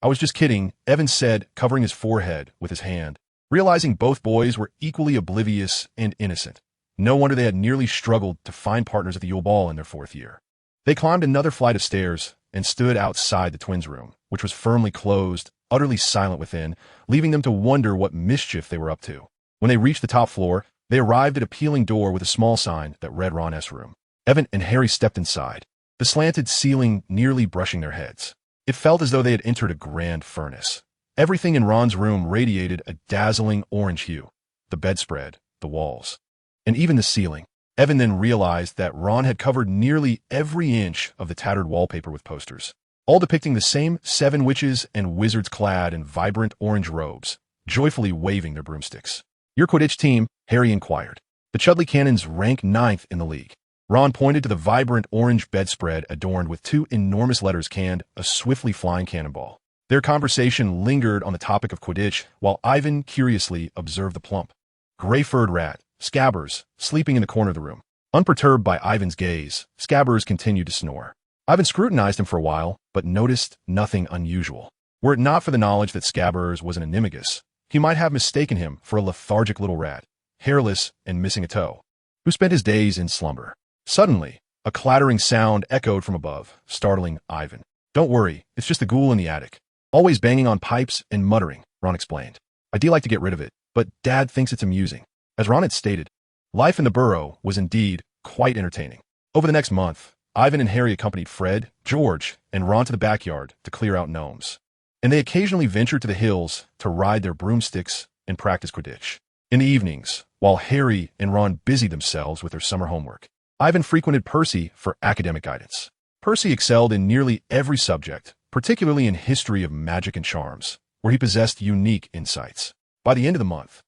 I was just kidding, Evan said, covering his forehead with his hand, realizing both boys were equally oblivious and innocent. No wonder they had nearly struggled to find partners at the Yule Ball in their 4th year. They climbed another flight of stairs and stood outside the twins' room, which was firmly closed, utterly silent within, leaving them to wonder what mischief they were up to. When they reached the top floor, they arrived at a peeling door with a small sign that read Ron S. room. Evan and Harry stepped inside, the slanted ceiling nearly brushing their heads. It felt as though they had entered a grand furnace. Everything in Ron's room radiated a dazzling orange hue. The bedspread, the walls, and even the ceiling. Evan then realized that Ron had covered nearly every inch of the tattered wallpaper with posters, all depicting the same 7 witches and wizards clad in vibrant orange robes, joyfully waving their broomsticks. Your Quidditch team? Harry inquired. The Chudley Cannons rank 9th in the league. Ron pointed to the vibrant orange bedspread adorned with 2 enormous letters canned, a swiftly flying cannonball. Their conversation lingered on the topic of Quidditch, while Ivan curiously observed the plump, gray-furred rat, Scabbers, sleeping in the corner of the room. Unperturbed by Ivan's gaze, Scabbers continued to snore. Ivan scrutinized him for a while, but noticed nothing unusual. Were it not for the knowledge that Scabbers was an animagus, he might have mistaken him for a lethargic little rat, hairless and missing a toe, who spent his days in slumber. Suddenly, a clattering sound echoed from above, startling Ivan. Don't worry, it's just the ghoul in the attic. Always banging on pipes and muttering, Ron explained. I do like to get rid of it, but Dad thinks it's amusing. As Ron had stated, life in the burrow was indeed quite entertaining. Over the next month, Ivan and Harry accompanied Fred, George, and Ron to the backyard to clear out gnomes. And they occasionally ventured to the hills to ride their broomsticks and practice Quidditch. In the evenings, while Harry and Ron busied themselves with their summer homework, Ivan frequented Percy for academic guidance. Percy excelled in nearly every subject, particularly in history of magic and charms, where he possessed unique insights. By the end of the month,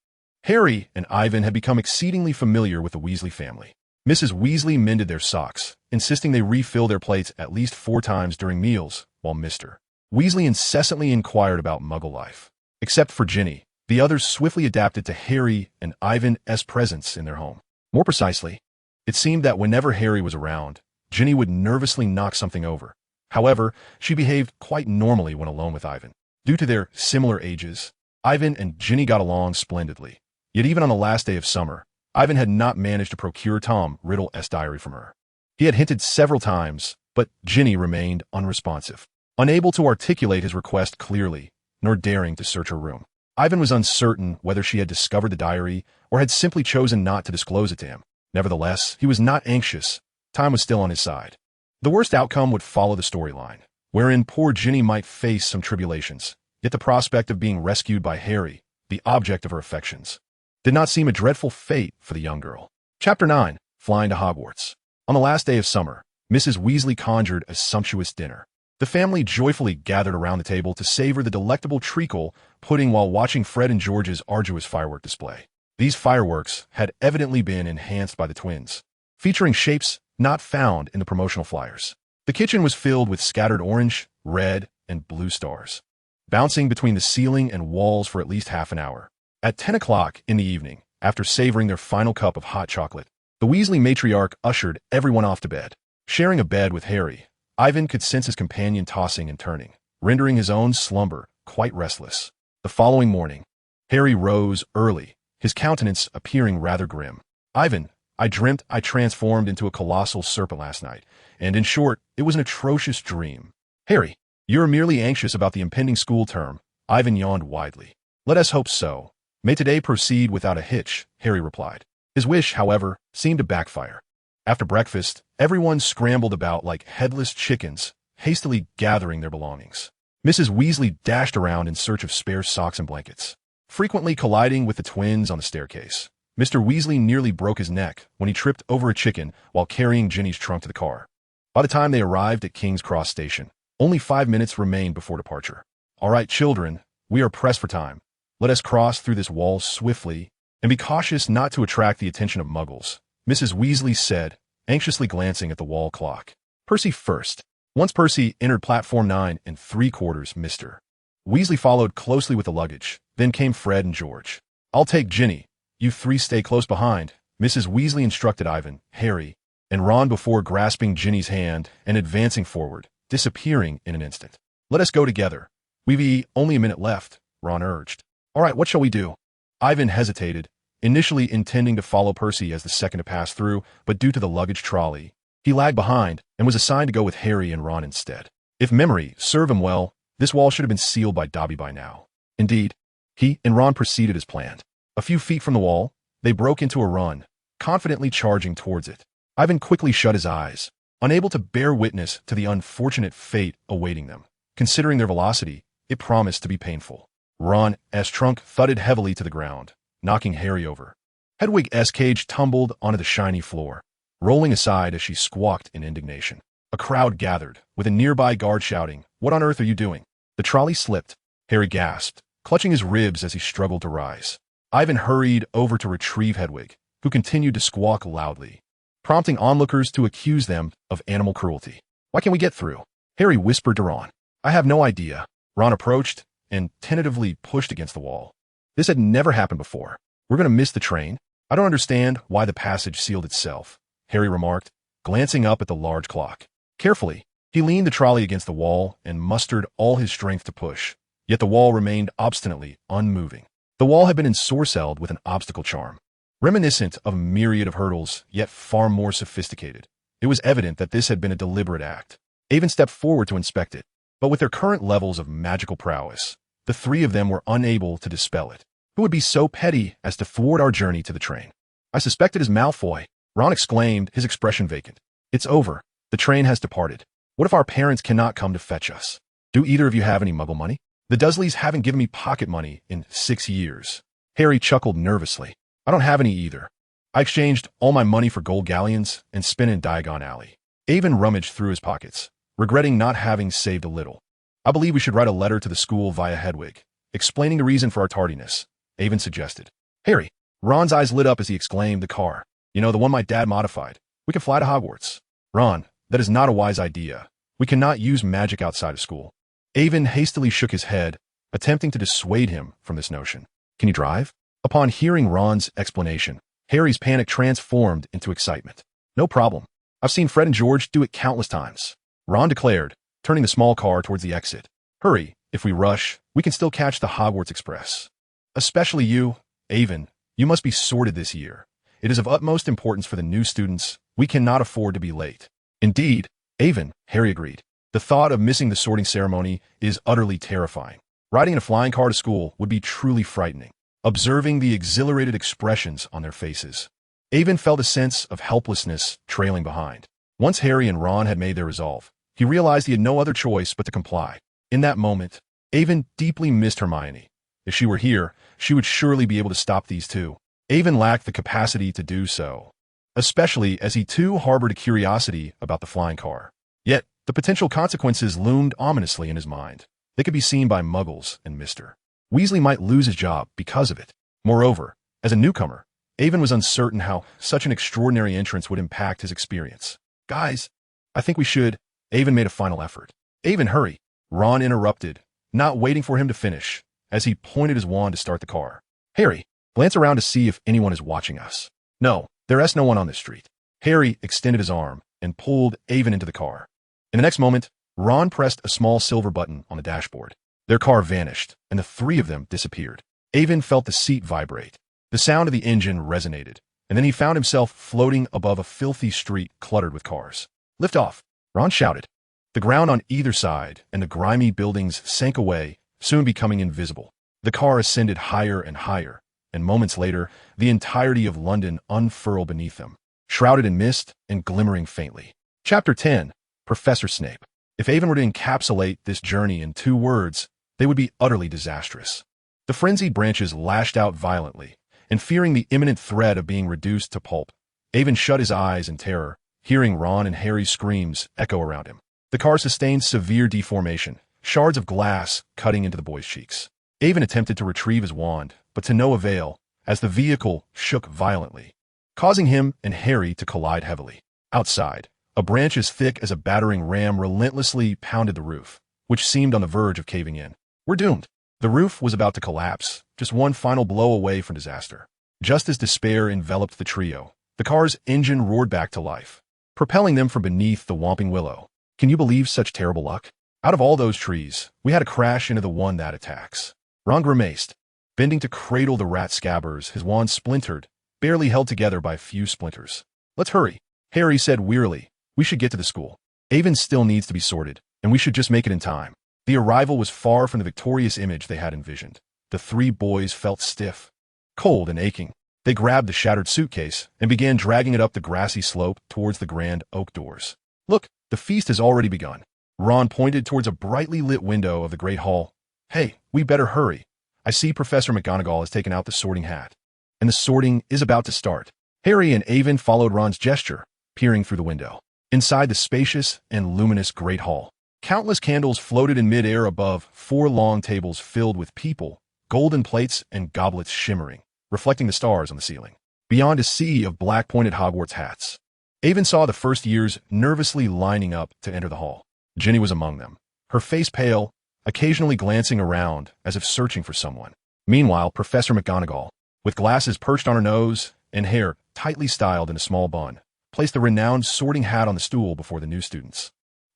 Harry and Ivan had become exceedingly familiar with the Weasley family. Mrs. Weasley mended their socks, insisting they refill their plates at least 4 times during meals, while Mr. Weasley incessantly inquired about Muggle life. Except for Ginny, the others swiftly adapted to Harry and Ivan's presence in their home. More precisely, it seemed that whenever Harry was around, Ginny would nervously knock something over. However, she behaved quite normally when alone with Ivan. Due to their similar ages, Ivan and Ginny got along splendidly. Yet even on the last day of summer, Ivan had not managed to procure Tom Riddle's diary from her. He had hinted several times, but Ginny remained unresponsive, unable to articulate his request clearly, nor daring to search her room. Ivan was uncertain whether she had discovered the diary or had simply chosen not to disclose it to him. Nevertheless, he was not anxious. Time was still on his side. The worst outcome would follow the storyline, wherein poor Ginny might face some tribulations, yet the prospect of being rescued by Harry, the object of her affections, did not seem a dreadful fate for the young girl. Chapter 9. Flying to Hogwarts. On the last day of summer, Mrs. Weasley conjured a sumptuous dinner. The family joyfully gathered around the table to savor the delectable treacle pudding while watching Fred and George's arduous firework display. These fireworks had evidently been enhanced by the twins, featuring shapes not found in the promotional flyers. The kitchen was filled with scattered orange, red, and blue stars, bouncing between the ceiling and walls for at least half an hour. At 10 o'clock in the evening, after savoring their final cup of hot chocolate, the Weasley matriarch ushered everyone off to bed. Sharing a bed with Harry, Ivan could sense his companion tossing and turning, rendering his own slumber quite restless. The following morning, Harry rose early, his countenance appearing rather grim. Ivan, I dreamt I transformed into a colossal serpent last night, and in short, it was an atrocious dream. Harry, you're merely anxious about the impending school term. Ivan yawned widely. Let us hope so. May today proceed without a hitch, Harry replied. His wish, however, seemed to backfire. After breakfast, everyone scrambled about like headless chickens, hastily gathering their belongings. Mrs. Weasley dashed around in search of spare socks and blankets, frequently colliding with the twins on the staircase. Mr. Weasley nearly broke his neck when he tripped over a chicken while carrying Ginny's trunk to the car. By the time they arrived at King's Cross Station, only 5 minutes remained before departure. All right, children, we are pressed for time. Let us cross through this wall swiftly, and be cautious not to attract the attention of muggles, Mrs. Weasley said, anxiously glancing at the wall clock. Percy first. Once Percy entered platform 9 and 3/4, Mr. Weasley followed closely with the luggage. Then came Fred and George. I'll take Ginny. You three stay close behind, Mrs. Weasley instructed Ivan, Harry, and Ron before grasping Ginny's hand and advancing forward, disappearing in an instant. Let us go together. We've only a minute left, Ron urged. All right, what shall we do? Ivan hesitated, initially intending to follow Percy as the second to pass through, but due to the luggage trolley, he lagged behind and was assigned to go with Harry and Ron instead. If memory served him well, this wall should have been sealed by Dobby by now. Indeed, he and Ron proceeded as planned. A few feet from the wall, they broke into a run, confidently charging towards it. Ivan quickly shut his eyes, unable to bear witness to the unfortunate fate awaiting them. Considering their velocity, it promised to be painful. Ron's trunk thudded heavily to the ground, knocking Harry over. Hedwig's cage tumbled onto the shiny floor, rolling aside as she squawked in indignation. A crowd gathered, with a nearby guard shouting, "What on earth are you doing?" The trolley slipped. Harry gasped, clutching his ribs as he struggled to rise. Ivan hurried over to retrieve Hedwig, who continued to squawk loudly, prompting onlookers to accuse them of animal cruelty. "Why can't we get through?" Harry whispered to Ron. "I have no idea." Ron approached and tentatively pushed against the wall. This had never happened before. "We're going to miss the train. I don't understand why the passage sealed itself," Harry remarked, glancing up at the large clock. Carefully, he leaned the trolley against the wall and mustered all his strength to push, yet the wall remained obstinately unmoving. The wall had been ensorcelled with an obstacle charm, reminiscent of a myriad of hurdles, yet far more sophisticated. It was evident that this had been a deliberate act. Avon stepped forward to inspect it, but with their current levels of magical prowess, the three of them were unable to dispel it. Who would be so petty as to thwart our journey to the train? "I suspect it is Malfoy," Ron exclaimed, his expression vacant. "It's over. The train has departed. What if our parents cannot come to fetch us? Do either of you have any muggle money? The Dursleys haven't given me pocket money in 6 years. Harry chuckled nervously. "I don't have any either. I exchanged all my money for gold galleons and spent in Diagon Alley." Avon rummaged through his pockets, regretting not having saved a little. "I believe we should write a letter to the school via Hedwig, explaining the reason for our tardiness," Avon suggested. "Harry," Ron's eyes lit up as he exclaimed, "the car. You know, the one my dad modified. We can fly to Hogwarts." "Ron, that is not a wise idea. We cannot use magic outside of school." Avon hastily shook his head, attempting to dissuade him from this notion. "Can you drive?" Upon hearing Ron's explanation, Harry's panic transformed into excitement. "No problem. I've seen Fred and George do it countless times," Ron declared, turning the small car towards the exit. "Hurry. If we rush, we can still catch the Hogwarts Express. Especially you, Avon. You must be sorted this year. It is of utmost importance for the new students. We cannot afford to be late." "Indeed, Avon," Harry agreed. "The thought of missing the sorting ceremony is utterly terrifying. Riding in a flying car to school would be truly frightening." Observing the exhilarated expressions on their faces, Avon felt a sense of helplessness trailing behind. Once Harry and Ron had made their resolve, he realized he had no other choice but to comply. In that moment, Avon deeply missed Hermione. If she were here, she would surely be able to stop these two. Avon lacked the capacity to do so, especially as he too harbored a curiosity about the flying car. Yet, the potential consequences loomed ominously in his mind. They could be seen by Muggles, and Mr. Weasley might lose his job because of it. Moreover, as a newcomer, Avon was uncertain how such an extraordinary entrance would impact his experience. "Guys, I think we should." Avon made a final effort. "Avon, hurry," Ron interrupted, not waiting for him to finish, as he pointed his wand to start the car. "Harry, glance around to see if anyone is watching us." "No, there is no one on this street." Harry extended his arm and pulled Avon into the car. In the next moment, Ron pressed a small silver button on the dashboard. Their car vanished, and the three of them disappeared. Avon felt the seat vibrate. The sound of the engine resonated, and then he found himself floating above a filthy street cluttered with cars. "Lift off," Ron shouted. The ground on either side and the grimy buildings sank away, soon becoming invisible. The car ascended higher and higher, and moments later, the entirety of London unfurled beneath them, shrouded in mist and glimmering faintly. Chapter 10. Professor Snape. If Avon were to encapsulate this journey in 2 words, they would be utterly disastrous. The frenzied branches lashed out violently, and fearing the imminent threat of being reduced to pulp, Avon shut his eyes in terror, hearing Ron and Harry's screams echo around him. The car sustained severe deformation, shards of glass cutting into the boy's cheeks. Avon attempted to retrieve his wand, but to no avail, as the vehicle shook violently, causing him and Harry to collide heavily. Outside, a branch as thick as a battering ram relentlessly pounded the roof, which seemed on the verge of caving in. We're doomed. The roof was about to collapse, just one final blow away from disaster. Just as despair enveloped the trio, the car's engine roared back to life, propelling them from beneath the whomping willow. Can you believe such terrible luck? Out of all those trees, we had to crash into the one that attacks. Ron grimaced, bending to cradle the rat scabbers, his wand splintered, barely held together by a few splinters. Let's hurry, Harry said wearily. We should get to the school. Avon still needs to be sorted, and we should just make it in time. The arrival was far from the victorious image they had envisioned. The three boys felt stiff, cold, and aching. They grabbed the shattered suitcase and began dragging it up the grassy slope towards the grand oak doors. Look, the feast has already begun. Ron pointed towards a brightly lit window of the great hall. Hey, we better hurry. I see Professor McGonagall has taken out the sorting hat, and the sorting is about to start. Harry and Avon followed Ron's gesture, peering through the window. Inside the spacious and luminous great hall, countless candles floated in midair above 4 long tables filled with people, golden plates and goblets shimmering, reflecting the stars on the ceiling. Beyond a sea of black-pointed Hogwarts hats, Avon saw the first years nervously lining up to enter the hall. Ginny was among them, her face pale, occasionally glancing around as if searching for someone. Meanwhile, Professor McGonagall, with glasses perched on her nose and hair tightly styled in a small bun, placed the renowned sorting hat on the stool before the new students.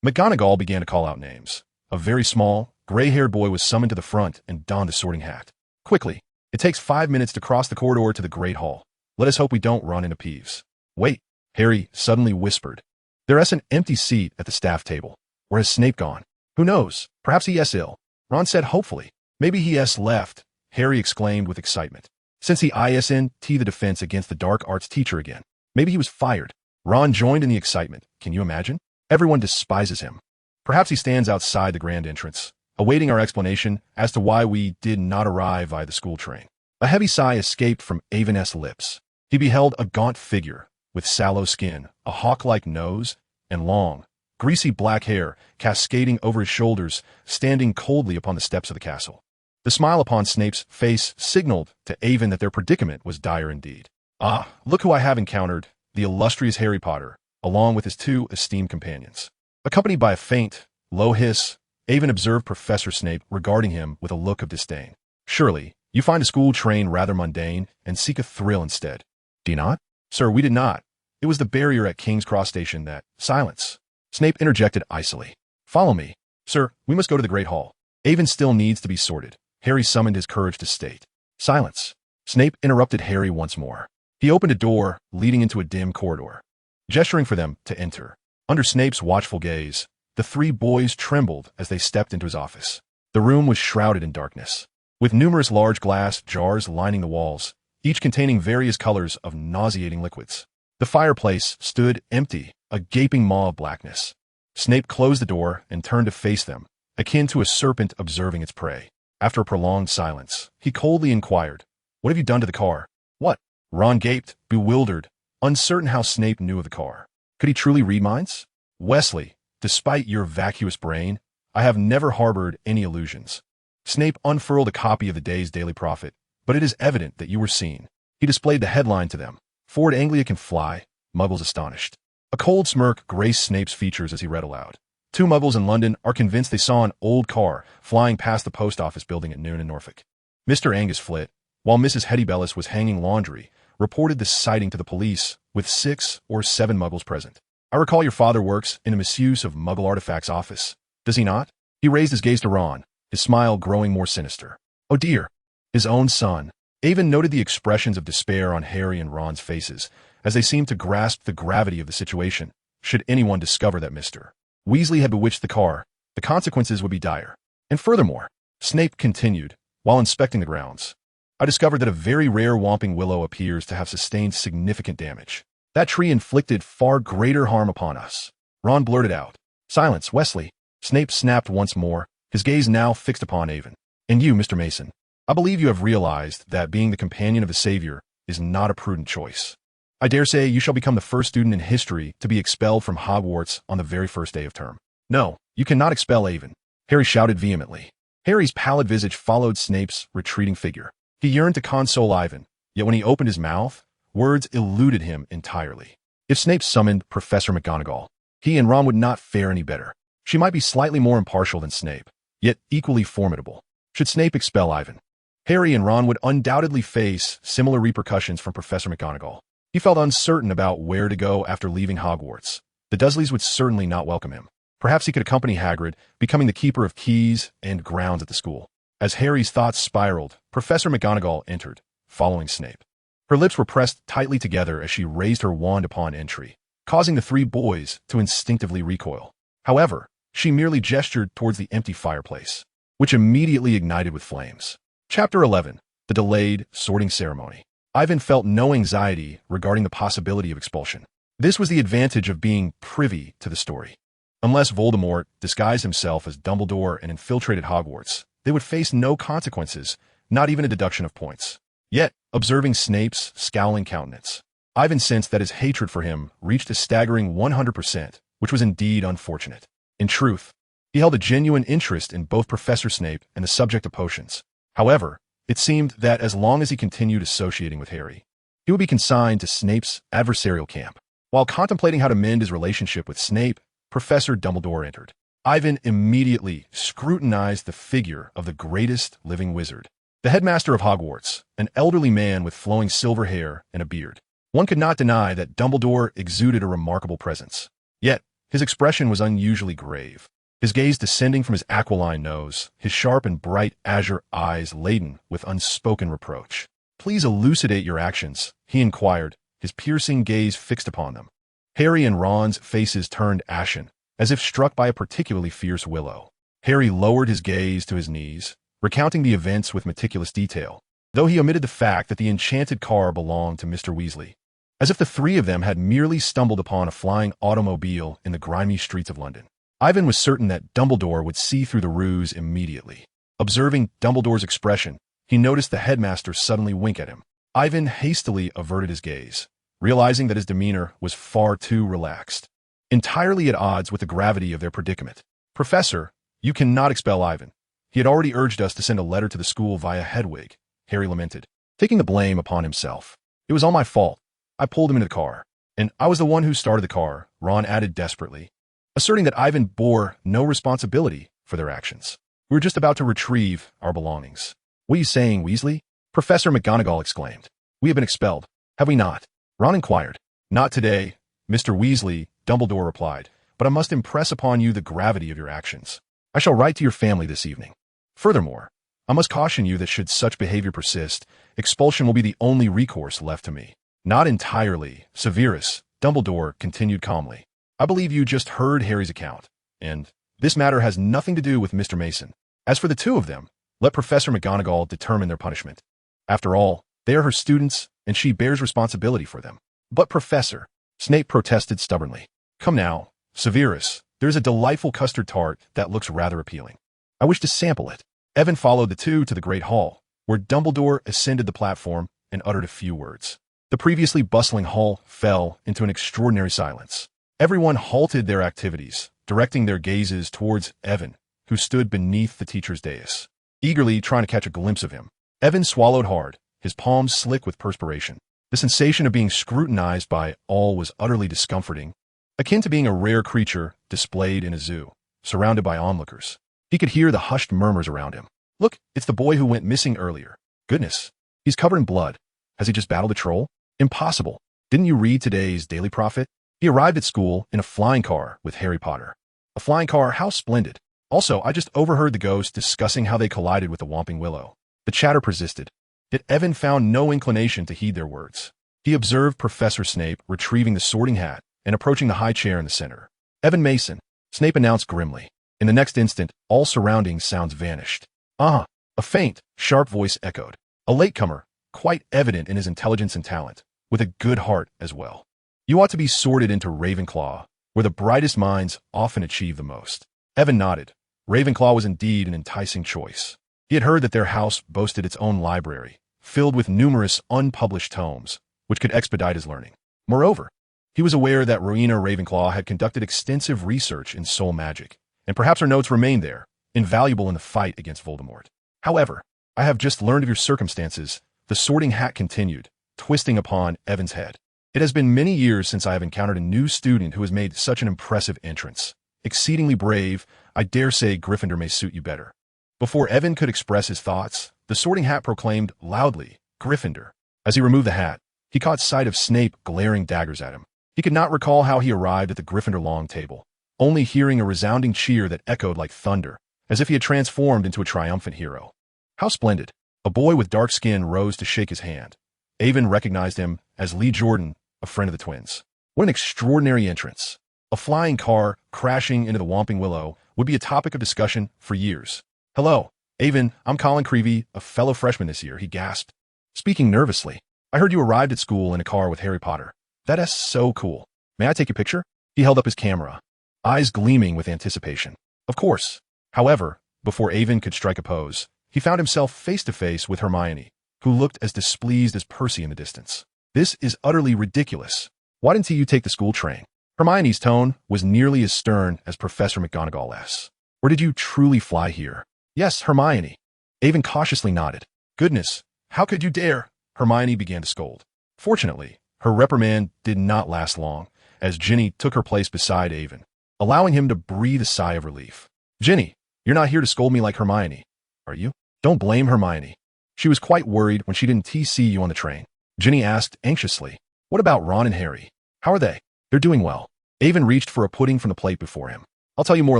McGonagall began to call out names. A very small, gray-haired boy was summoned to the front and donned the sorting hat. Quickly, it takes 5 minutes to cross the corridor to the great hall. Let us hope we don't run into Peeves. Wait, Harry suddenly whispered. There is an empty seat at the staff table. Where has Snape gone? Who knows? Perhaps he is ill. Ron said hopefully. Maybe he has left, Harry exclaimed with excitement. Since he ISNT the defense against the dark arts teacher again. Maybe he was fired. Ron joined in the excitement. Can you imagine? Everyone despises him. Perhaps he stands outside the grand entrance, awaiting our explanation as to why we did not arrive via the school train. A heavy sigh escaped from Avon's lips. He beheld a gaunt figure, with sallow skin, a hawk-like nose, and long, greasy black hair cascading over his shoulders, standing coldly upon the steps of the castle. The smile upon Snape's face signaled to Avon that their predicament was dire indeed. Ah, look who I have encountered, the illustrious Harry Potter, along with his 2 esteemed companions. Accompanied by a faint, low hiss, Avon observed Professor Snape regarding him with a look of disdain. Surely, you find a school train rather mundane and seek a thrill instead. Do you not? Sir, we did not. It was the barrier at King's Cross Station that— Silence. Snape interjected icily. Follow me. Sir, we must go to the Great Hall. Avon still needs to be sorted. Harry summoned his courage to state. Silence. Snape interrupted Harry once more. He opened a door leading into a dim corridor, gesturing for them to enter. Under Snape's watchful gaze, the 3 boys trembled as they stepped into his office. The room was shrouded in darkness, with numerous large glass jars lining the walls, each containing various colors of nauseating liquids. The fireplace stood empty, a gaping maw of blackness. Snape closed the door and turned to face them, akin to a serpent observing its prey. After a prolonged silence, he coldly inquired, What have you done to the car? What? Ron gaped, bewildered, uncertain how Snape knew of the car. Could he truly read minds? Wesley, despite your vacuous brain, I have never harbored any illusions. Snape unfurled a copy of the day's Daily Prophet, but it is evident that you were seen. He displayed the headline to them. Ford Anglia can fly, Muggles astonished. A cold smirk graced Snape's features as he read aloud. 2 Muggles in London are convinced they saw an old car flying past the post office building at noon in Norfolk. Mr. Angus Flitt, while Mrs. Hetty Bellis was hanging laundry, reported this sighting to the police with 6 or 7 Muggles present. I recall your father works in a misuse of Muggle artifacts office. Does he not? He raised his gaze to Ron, his smile growing more sinister. Oh dear. His own son. Avon noted the expressions of despair on Harry and Ron's faces, as they seemed to grasp the gravity of the situation. Should anyone discover that Mr. Weasley had bewitched the car, the consequences would be dire. And furthermore, Snape continued, while inspecting the grounds, I discovered that a very rare whomping willow appears to have sustained significant damage. That tree inflicted far greater harm upon us. Ron blurted out. Silence, Wesley. Snape snapped once more, his gaze now fixed upon Avon. And you, Mr. Mason, I believe you have realized that being the companion of a savior is not a prudent choice. I dare say you shall become the first student in history to be expelled from Hogwarts on the very first day of term. No, you cannot expel Avon, Harry shouted vehemently. Harry's pallid visage followed Snape's retreating figure. He yearned to console Ivan, yet when he opened his mouth, words eluded him entirely. If Snape summoned Professor McGonagall, he and Ron would not fare any better. She might be slightly more impartial than Snape, yet equally formidable. Should Snape expel Ivan, Harry and Ron would undoubtedly face similar repercussions from Professor McGonagall. He felt uncertain about where to go after leaving Hogwarts. The Dursleys would certainly not welcome him. Perhaps he could accompany Hagrid, becoming the keeper of keys and grounds at the school. As Harry's thoughts spiraled, Professor McGonagall entered, following Snape. Her lips were pressed tightly together as she raised her wand upon entry, causing the three boys to instinctively recoil. However, she merely gestured towards the empty fireplace, which immediately ignited with flames. Chapter 11. The Delayed Sorting Ceremony. Ivan felt no anxiety regarding the possibility of expulsion. This was the advantage of being privy to the story. Unless Voldemort disguised himself as Dumbledore and infiltrated Hogwarts, they would face no consequences, not even a deduction of points. Yet, observing Snape's scowling countenance, Ivan sensed that his hatred for him reached a staggering 100%, which was indeed unfortunate. In truth, he held a genuine interest in both Professor Snape and the subject of potions. However, it seemed that as long as he continued associating with Harry, he would be consigned to Snape's adversarial camp. While contemplating how to mend his relationship with Snape, Professor Dumbledore entered. Ivan immediately scrutinized the figure of the greatest living wizard, the headmaster of Hogwarts, an elderly man with flowing silver hair and a beard. One could not deny that Dumbledore exuded a remarkable presence. Yet, his expression was unusually grave, his gaze descending from his aquiline nose, his sharp and bright azure eyes laden with unspoken reproach. "Please elucidate your actions," he inquired, his piercing gaze fixed upon them. Harry and Ron's faces turned ashen, as if struck by a particularly fierce willow. Harry lowered his gaze to his knees, recounting the events with meticulous detail, though he omitted the fact that the enchanted car belonged to Mr. Weasley, as if the three of them had merely stumbled upon a flying automobile in the grimy streets of London. Ivan was certain that Dumbledore would see through the ruse immediately. Observing Dumbledore's expression, he noticed the headmaster suddenly wink at him. Ivan hastily averted his gaze, realizing that his demeanor was far too relaxed, entirely at odds with the gravity of their predicament. "Professor, you cannot expel Ivan. He had already urged us to send a letter to the school via Hedwig," Harry lamented, taking the blame upon himself. "It was all my fault. I pulled him into the car. And I was the one who started the car," Ron added desperately, asserting that Ivan bore no responsibility for their actions. "We were just about to retrieve our belongings." "What are you saying, Weasley?" Professor McGonagall exclaimed. "We have been expelled, have we not?" Ron inquired. "Not today, Mr. Weasley," Dumbledore replied, "but I must impress upon you the gravity of your actions. I shall write to your family this evening. Furthermore, I must caution you that should such behavior persist, expulsion will be the only recourse left to me." "Not entirely, Severus," Dumbledore continued calmly. "I believe you just heard Harry's account, and this matter has nothing to do with Mr. Mason. As for the two of them, let Professor McGonagall determine their punishment. After all, they are her students, and she bears responsibility for them." "But Professor," Snape protested stubbornly. "Come now, Severus, there is a delightful custard tart that looks rather appealing. I wish to sample it." Evan followed the two to the Great Hall, where Dumbledore ascended the platform and uttered a few words. The previously bustling hall fell into an extraordinary silence. Everyone halted their activities, directing their gazes towards Evan, who stood beneath the teacher's dais, eagerly trying to catch a glimpse of him. Evan swallowed hard, his palms slick with perspiration. The sensation of being scrutinized by all was utterly discomforting, akin to being a rare creature displayed in a zoo, surrounded by onlookers. He could hear the hushed murmurs around him. "Look, it's the boy who went missing earlier. Goodness, he's covered in blood. Has he just battled a troll? Impossible. Didn't you read today's Daily Prophet? He arrived at school in a flying car with Harry Potter. A flying car, how splendid. Also, I just overheard the ghost discussing how they collided with the Whomping Willow." The chatter persisted, yet Evan found no inclination to heed their words. He observed Professor Snape retrieving the sorting hat and approaching the high chair in the center. "Evan Mason," Snape announced grimly. In the next instant, all surrounding sounds vanished. "Ah!" A faint, sharp voice echoed. A latecomer, quite evident in his intelligence and talent, with a good heart as well. "You ought to be sorted into Ravenclaw, where the brightest minds often achieve the most." Evan nodded. Ravenclaw was indeed an enticing choice. He had heard that their house boasted its own library, filled with numerous unpublished tomes, which could expedite his learning. Moreover, he was aware that Rowena Ravenclaw had conducted extensive research in soul magic, and perhaps her notes remained there, invaluable in the fight against Voldemort. However, I have just learned of your circumstances, the Sorting Hat continued, twisting upon Evan's head. It has been many years since I have encountered a new student who has made such an impressive entrance. Exceedingly brave, I dare say Gryffindor may suit you better. Before Evan could express his thoughts, the Sorting Hat proclaimed loudly, Gryffindor. As he removed the hat, he caught sight of Snape glaring daggers at him. He could not recall how he arrived at the Gryffindor long table, only hearing a resounding cheer that echoed like thunder, as if he had transformed into a triumphant hero. How splendid! A boy with dark skin rose to shake his hand. Avon recognized him as Lee Jordan, a friend of the twins. What an extraordinary entrance. A flying car crashing into the Whomping Willow would be a topic of discussion for years. Hello, Avon, I'm Colin Creevy, a fellow freshman this year, he gasped, speaking nervously. I heard you arrived at school in a car with Harry Potter. That is so cool. May I take your picture? He held up his camera, eyes gleaming with anticipation. Of course. However, before Avon could strike a pose, he found himself face to face with Hermione, who looked as displeased as Percy in the distance. This is utterly ridiculous. Why didn't you take the school train? Hermione's tone was nearly as stern as Professor McGonagall's. Or did you truly fly here? Yes, Hermione. Avon cautiously nodded. Goodness, how could you dare? Hermione began to scold. Fortunately, her reprimand did not last long, as Ginny took her place beside Avon, allowing him to breathe a sigh of relief. Ginny, you're not here to scold me like Hermione, are you? Don't blame Hermione. She was quite worried when she didn't TC you on the train. Ginny asked anxiously, what about Ron and Harry? How are they? They're doing well. Avon reached for a pudding from the plate before him. I'll tell you more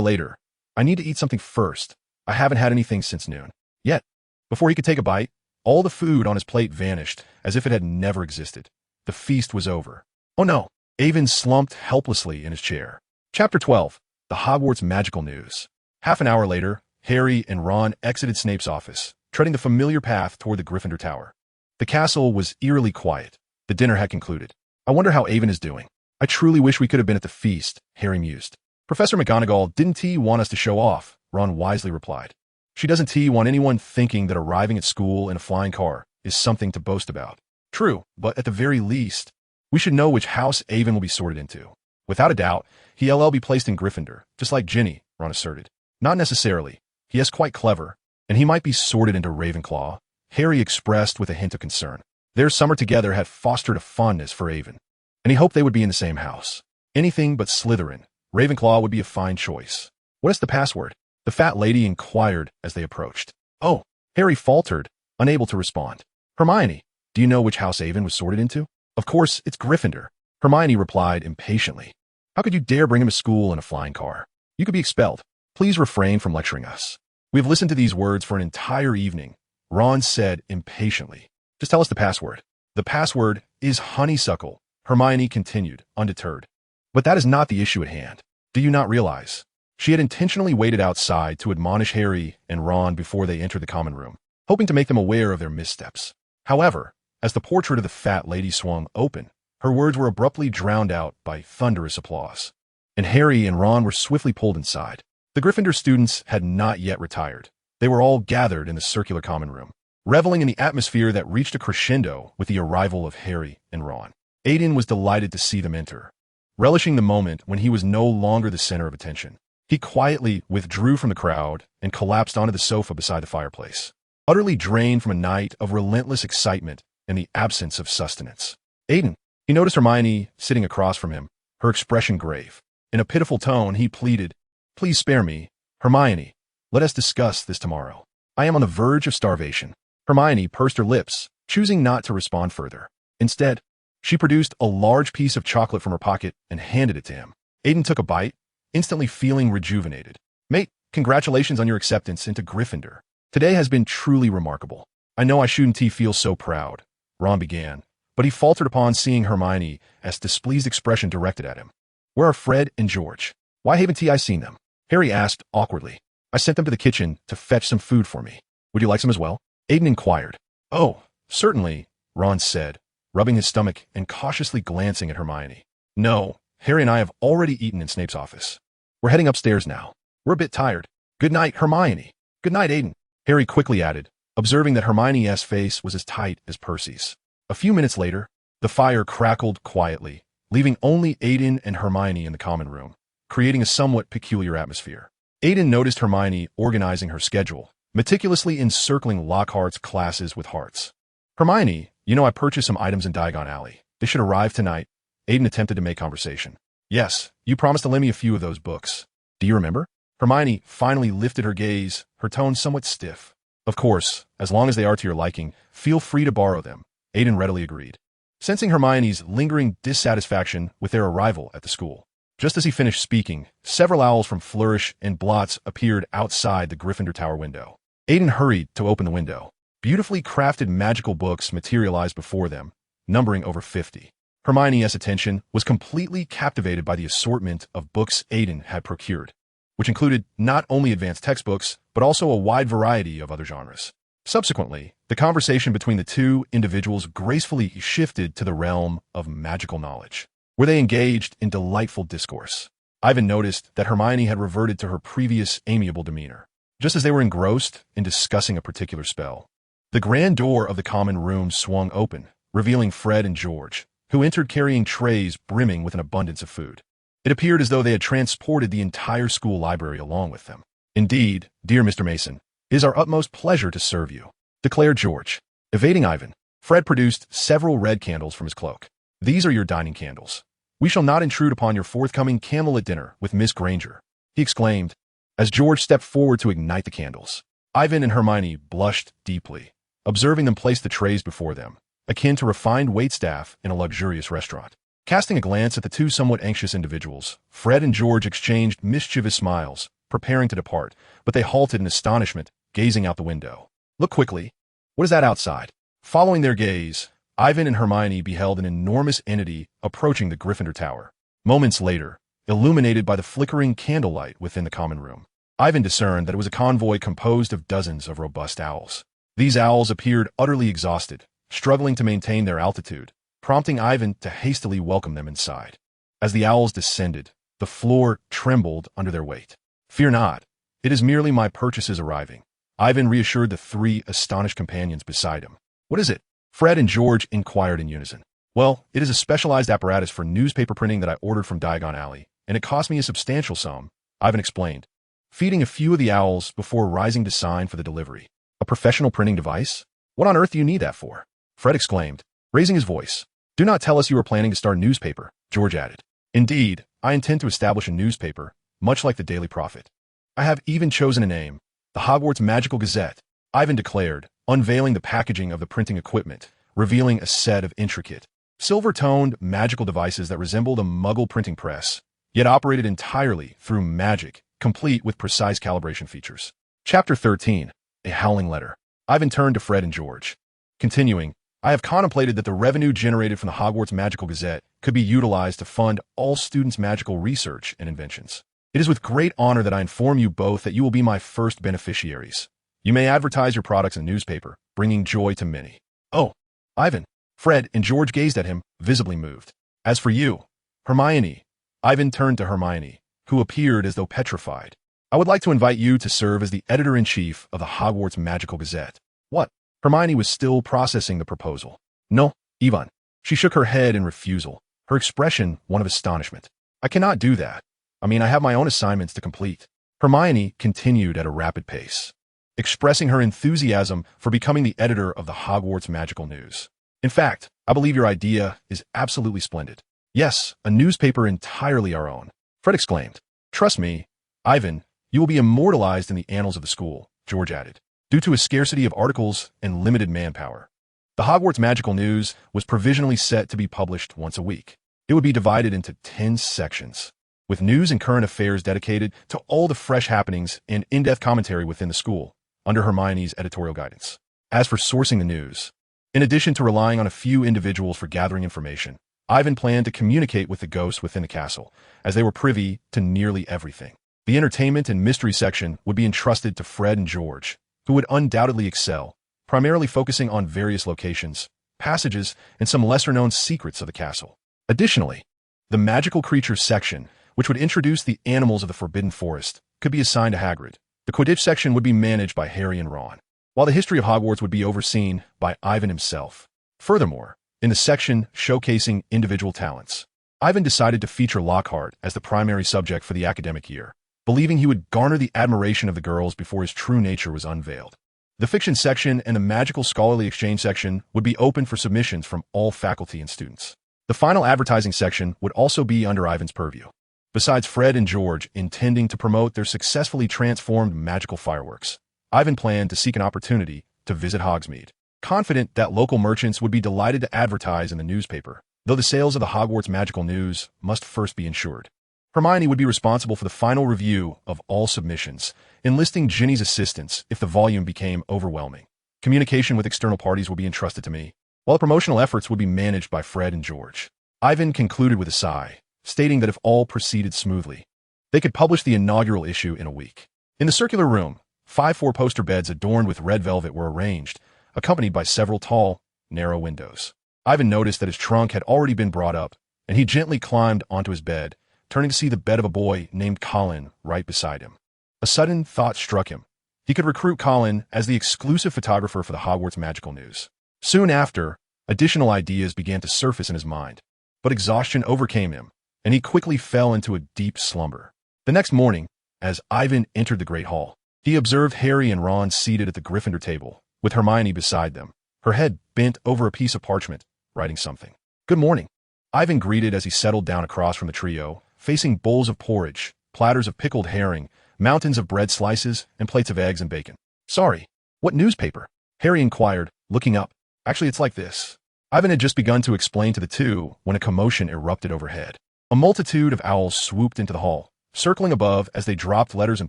later. I need to eat something first. I haven't had anything since noon. Yet. Before he could take a bite, all the food on his plate vanished as if it had never existed. The feast was over. Oh no. Avon slumped helplessly in his chair. Chapter 12. The Hogwarts Magical News. Half an hour later, Harry and Ron exited Snape's office, treading the familiar path toward the Gryffindor Tower. The castle was eerily quiet. The dinner had concluded. I wonder how Avon is doing. I truly wish we could have been at the feast, Harry mused. Professor McGonagall didn't want us to show off, Ron wisely replied. She doesn't want anyone thinking that arriving at school in a flying car is something to boast about. True, but at the very least, we should know which house Avon will be sorted into. Without a doubt, he'll be placed in Gryffindor, just like Ginny, Ron asserted. Not necessarily. He is quite clever, and he might be sorted into Ravenclaw, Harry expressed with a hint of concern. Their summer together had fostered a fondness for Avon, and he hoped they would be in the same house. Anything but Slytherin. Ravenclaw would be a fine choice. What is the password? The fat lady inquired as they approached. Oh, Harry faltered, unable to respond. Hermione, do you know which house Avon was sorted into? Of course, it's Gryffindor. Hermione replied impatiently. How could you dare bring him to school in a flying car? You could be expelled. Please refrain from lecturing us. We have listened to these words for an entire evening, Ron said impatiently. Just tell us the password. The password is honeysuckle, Hermione continued, undeterred. But that is not the issue at hand. Do you not realize? She had intentionally waited outside to admonish Harry and Ron before they entered the common room, hoping to make them aware of their missteps. However, as the portrait of the fat lady swung open, her words were abruptly drowned out by thunderous applause, and Harry and Ron were swiftly pulled inside. The Gryffindor students had not yet retired. They were all gathered in the circular common room, reveling in the atmosphere that reached a crescendo with the arrival of Harry and Ron. Aiden was delighted to see them enter. Relishing the moment when he was no longer the center of attention, he quietly withdrew from the crowd and collapsed onto the sofa beside the fireplace, utterly drained from a night of relentless excitement and the absence of sustenance. Aiden, he noticed Hermione sitting across from him, her expression grave. In a pitiful tone, he pleaded, Please spare me. Hermione, let us discuss this tomorrow. I am on the verge of starvation. Hermione pursed her lips, choosing not to respond further. Instead, she produced a large piece of chocolate from her pocket and handed it to him. Aiden took a bite, instantly feeling rejuvenated. Mate, congratulations on your acceptance into Gryffindor. Today has been truly remarkable. I know I shouldn't feel so proud, Ron began, but he faltered upon seeing Hermione as displeased expression directed at him. Where are Fred and George? Why haven't I seen them? Harry asked awkwardly. I sent them to the kitchen to fetch some food for me. Would you like some as well? Aiden inquired. Oh, certainly, Ron said, rubbing his stomach and cautiously glancing at Hermione. No, Harry and I have already eaten in Snape's office. We're heading upstairs now. We're a bit tired. Good night, Hermione. Good night, Aiden. Harry quickly added, observing that Hermione's face was as tight as Percy's. A few minutes later, the fire crackled quietly, leaving only Aiden and Hermione in the common room, creating a somewhat peculiar atmosphere. Aiden noticed Hermione organizing her schedule, meticulously encircling Lockhart's classes with hearts. Hermione, you know I purchased some items in Diagon Alley. They should arrive tonight. Aiden attempted to make conversation. Yes, you promised to lend me a few of those books. Do you remember? Hermione finally lifted her gaze, her tone somewhat stiff. Of course, as long as they are to your liking, feel free to borrow them. Aiden readily agreed, sensing Hermione's lingering dissatisfaction with their arrival at the school. Just as he finished speaking, several owls from Flourish and Blots appeared outside the Gryffindor Tower window. Aiden hurried to open the window. Beautifully crafted magical books materialized before them, numbering over 50. Hermione's attention was completely captivated by the assortment of books Aiden had procured, which included not only advanced textbooks, but also a wide variety of other genres. Subsequently, the conversation between the two individuals gracefully shifted to the realm of magical knowledge, where they engaged in delightful discourse. Ivan noticed that Hermione had reverted to her previous amiable demeanor, just as they were engrossed in discussing a particular spell. The grand door of the common room swung open, revealing Fred and George, who entered carrying trays brimming with an abundance of food. It appeared as though they had transported the entire school library along with them. Indeed, dear Mr. Mason, it is our utmost pleasure to serve you, declared George. Evading Ivan, Fred produced several red candles from his cloak. These are your dining candles. We shall not intrude upon your forthcoming candlelit dinner with Miss Granger, he exclaimed, as George stepped forward to ignite the candles. Ivan and Hermione blushed deeply, observing them place the trays before them, akin to refined waitstaff in a luxurious restaurant. Casting a glance at the two somewhat anxious individuals, Fred and George exchanged mischievous smiles, preparing to depart, but they halted in astonishment, gazing out the window. Look quickly. What is that outside? Following their gaze, Ivan and Hermione beheld an enormous entity approaching the Gryffindor Tower. Moments later, illuminated by the flickering candlelight within the common room, Ivan discerned that it was a convoy composed of dozens of robust owls. These owls appeared utterly exhausted, struggling to maintain their altitude, prompting Ivan to hastily welcome them inside. As the owls descended, the floor trembled under their weight. Fear not, it is merely my purchases arriving, Ivan reassured the three astonished companions beside him. What is it? Fred and George inquired in unison. Well, it is a specialized apparatus for newspaper printing that I ordered from Diagon Alley, and it cost me a substantial sum, Ivan explained, feeding a few of the owls before rising to sign for the delivery. A professional printing device? What on earth do you need that for? Fred exclaimed, raising his voice. Do not tell us you are planning to start a newspaper, George added. Indeed, I intend to establish a newspaper, much like the Daily Prophet. I have even chosen a name, the Hogwarts Magical Gazette, Ivan declared, unveiling the packaging of the printing equipment, revealing a set of intricate, silver-toned magical devices that resembled a Muggle printing press, yet operated entirely through magic, complete with precise calibration features. Chapter 13, A Howling Letter. Ivan turned to Fred and George, continuing, I have contemplated that the revenue generated from the Hogwarts Magical Gazette could be utilized to fund all students' magical research and inventions. It is with great honor that I inform you both that you will be my first beneficiaries. You may advertise your products in the newspaper, bringing joy to many. Oh, Ivan. Fred and George gazed at him, visibly moved. As for you, Hermione. Ivan turned to Hermione, who appeared as though petrified. I would like to invite you to serve as the editor-in-chief of the Hogwarts Magical Gazette. What? Hermione was still processing the proposal. No, Ivan. She shook her head in refusal, her expression one of astonishment. I cannot do that. I have my own assignments to complete. Hermione continued at a rapid pace, expressing her enthusiasm for becoming the editor of the Hogwarts Magical News. In fact, I believe your idea is absolutely splendid. Yes, a newspaper entirely our own, Fred exclaimed. Trust me, Ivan, you will be immortalized in the annals of the school, George added, due to a scarcity of articles and limited manpower. The Hogwarts Magical News was provisionally set to be published once a week. It would be divided into 10 sections, with news and current affairs dedicated to all the fresh happenings and in-depth commentary within the school, under Hermione's editorial guidance. As for sourcing the news, in addition to relying on a few individuals for gathering information, Ivan planned to communicate with the ghosts within the castle, as they were privy to nearly everything. The entertainment and mystery section would be entrusted to Fred and George, who would undoubtedly excel, primarily focusing on various locations, passages, and some lesser-known secrets of the castle. Additionally, the magical creatures section, which would introduce the animals of the Forbidden Forest, could be assigned to Hagrid. The Quidditch section would be managed by Harry and Ron, while the history of Hogwarts would be overseen by Ivan himself. Furthermore, in the section showcasing individual talents, Ivan decided to feature Lockhart as the primary subject for the academic year. believing he would garner the admiration of the girls before his true nature was unveiled. The fiction section and the magical scholarly exchange section would be open for submissions from all faculty and students. The final advertising section would also be under Ivan's purview. Besides Fred and George intending to promote their successfully transformed magical fireworks, Ivan planned to seek an opportunity to visit Hogsmeade, confident that local merchants would be delighted to advertise in the newspaper, though the sales of the Hogwarts magical news must first be ensured. Hermione would be responsible for the final review of all submissions, enlisting Ginny's assistance if the volume became overwhelming. Communication with external parties would be entrusted to me, while the promotional efforts would be managed by Fred and George. Ivan concluded with a sigh, stating that if all proceeded smoothly, they could publish the inaugural issue in a week. In the circular room, 5 four-poster beds adorned with red velvet were arranged, accompanied by several tall, narrow windows. Ivan noticed that his trunk had already been brought up, and he gently climbed onto his bed, turning to see the bed of a boy named Colin right beside him. A sudden thought struck him. He could recruit Colin as the exclusive photographer for the Hogwarts magical news. Soon after, additional ideas began to surface in his mind, but exhaustion overcame him, and he quickly fell into a deep slumber. The next morning, as Ivan entered the Great Hall, he observed Harry and Ron seated at the Gryffindor table, with Hermione beside them, her head bent over a piece of parchment, writing something. "Good morning," Ivan greeted as he settled down across from the trio, facing bowls of porridge, platters of pickled herring, mountains of bread slices, and plates of eggs and bacon. "Sorry, what newspaper?" Harry inquired, looking up. "Actually, it's like this." Ivan had just begun to explain to the two when a commotion erupted overhead. A multitude of owls swooped into the hall, circling above as they dropped letters and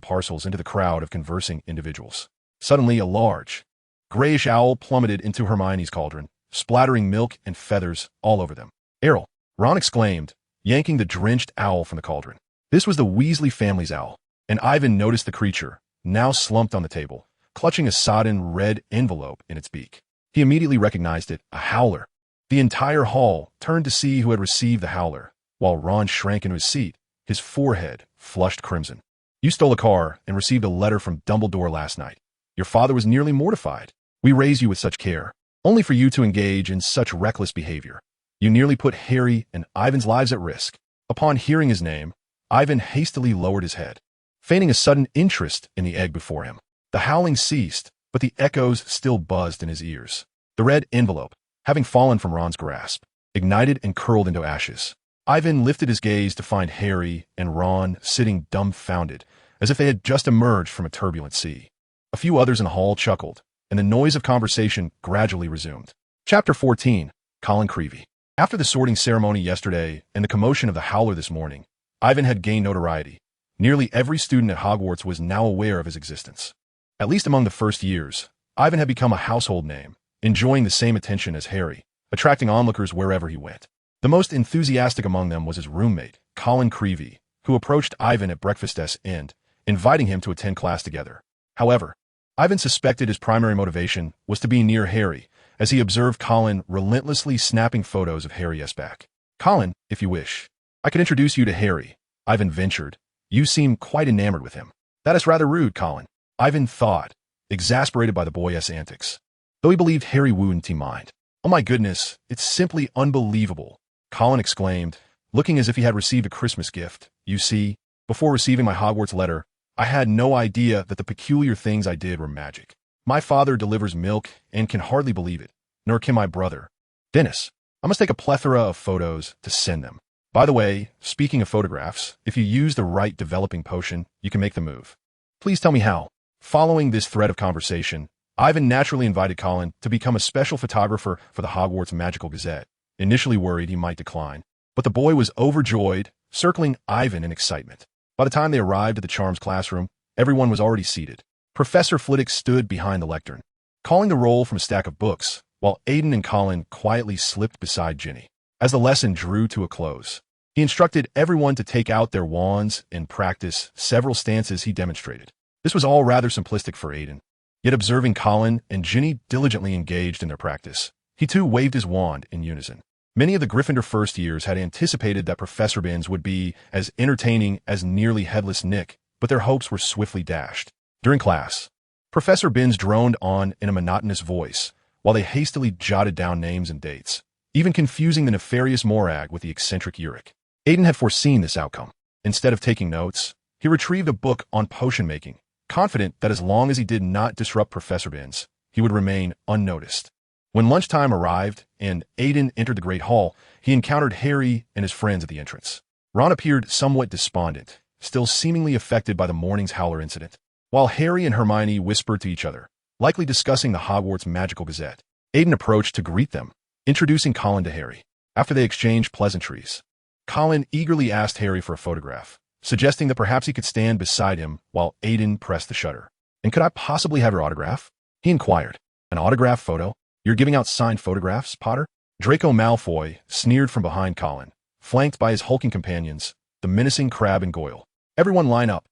parcels into the crowd of conversing individuals. Suddenly, a large, grayish owl plummeted into Hermione's cauldron, splattering milk and feathers all over them. "Errol!" Ron exclaimed, yanking the drenched owl from the cauldron. This was the Weasley family's owl, and Ivan noticed the creature, now slumped on the table, clutching a sodden red envelope in its beak. He immediately recognized it, a howler. The entire hall turned to see who had received the howler, while Ron shrank into his seat, his forehead flushed crimson. "You stole a car and received a letter from Dumbledore last night. Your father was nearly mortified. We raised you with such care, only for you to engage in such reckless behavior. You nearly put Harry and Ivan's lives at risk." Upon hearing his name, Ivan hastily lowered his head, feigning a sudden interest in the egg before him. The howling ceased, but the echoes still buzzed in his ears. The red envelope, having fallen from Ron's grasp, ignited and curled into ashes. Ivan lifted his gaze to find Harry and Ron sitting dumbfounded, as if they had just emerged from a turbulent sea. A few others in the hall chuckled, and the noise of conversation gradually resumed. Chapter 14. Colin Creevey. After the sorting ceremony yesterday and the commotion of the howler this morning, Ivan had gained notoriety. Nearly every student at Hogwarts was now aware of his existence. At least among the first years, Ivan had become a household name, enjoying the same attention as Harry, attracting onlookers wherever he went. The most enthusiastic among them was his roommate, Colin Creevey, who approached Ivan at breakfast's end, inviting him to attend class together. However, Ivan suspected his primary motivation was to be near Harry, as he observed Colin relentlessly snapping photos of Harry's back. "Colin, if you wish, I could introduce you to Harry," Ivan ventured. "You seem quite enamored with him." "That is rather rude, Colin," Ivan thought, exasperated by the boy's antics, though he believed Harry wouldn't mind. "Oh my goodness, it's simply unbelievable," Colin exclaimed, looking as if he had received a Christmas gift. "You see, before receiving my Hogwarts letter, I had no idea that the peculiar things I did were magic. My father delivers milk and can hardly believe it, nor can my brother. Dennis, I must take a plethora of photos to send them. By the way, speaking of photographs, if you use the right developing potion, you can make the move. Please tell me how." Following this thread of conversation, Ivan naturally invited Colin to become a special photographer for the Hogwarts Magical Gazette, initially worried he might decline. But the boy was overjoyed, circling Ivan in excitement. By the time they arrived at the Charms classroom, everyone was already seated. Professor Flitwick stood behind the lectern, calling the roll from a stack of books, while Aiden and Colin quietly slipped beside Ginny. As the lesson drew to a close, he instructed everyone to take out their wands and practice several stances he demonstrated. This was all rather simplistic for Aiden, yet observing Colin and Ginny diligently engaged in their practice, he too waved his wand in unison. Many of the Gryffindor first years had anticipated that Professor Binns would be as entertaining as nearly headless Nick, but their hopes were swiftly dashed. During class, Professor Binns droned on in a monotonous voice, while they hastily jotted down names and dates, even confusing the nefarious Morag with the eccentric Uric. Aiden had foreseen this outcome. Instead of taking notes, He retrieved a book on potion making, confident that as long as he did not disrupt Professor Binns, he would remain unnoticed. When lunchtime arrived and Aiden entered the Great Hall, he encountered Harry and his friends at the entrance. Ron appeared somewhat despondent, still seemingly affected by the morning's Howler incident, while Harry and Hermione whispered to each other, likely discussing the Hogwarts Magical Gazette. Aiden approached to greet them, introducing Colin to Harry. After they exchanged pleasantries, Colin eagerly asked Harry for a photograph, suggesting that perhaps he could stand beside him while Aiden pressed the shutter. "And could I possibly have your autograph?" he inquired. "An autograph photo? You're giving out signed photographs, Potter?" Draco Malfoy sneered from behind Colin, flanked by his hulking companions, the menacing Crabbe and Goyle. "Everyone line up."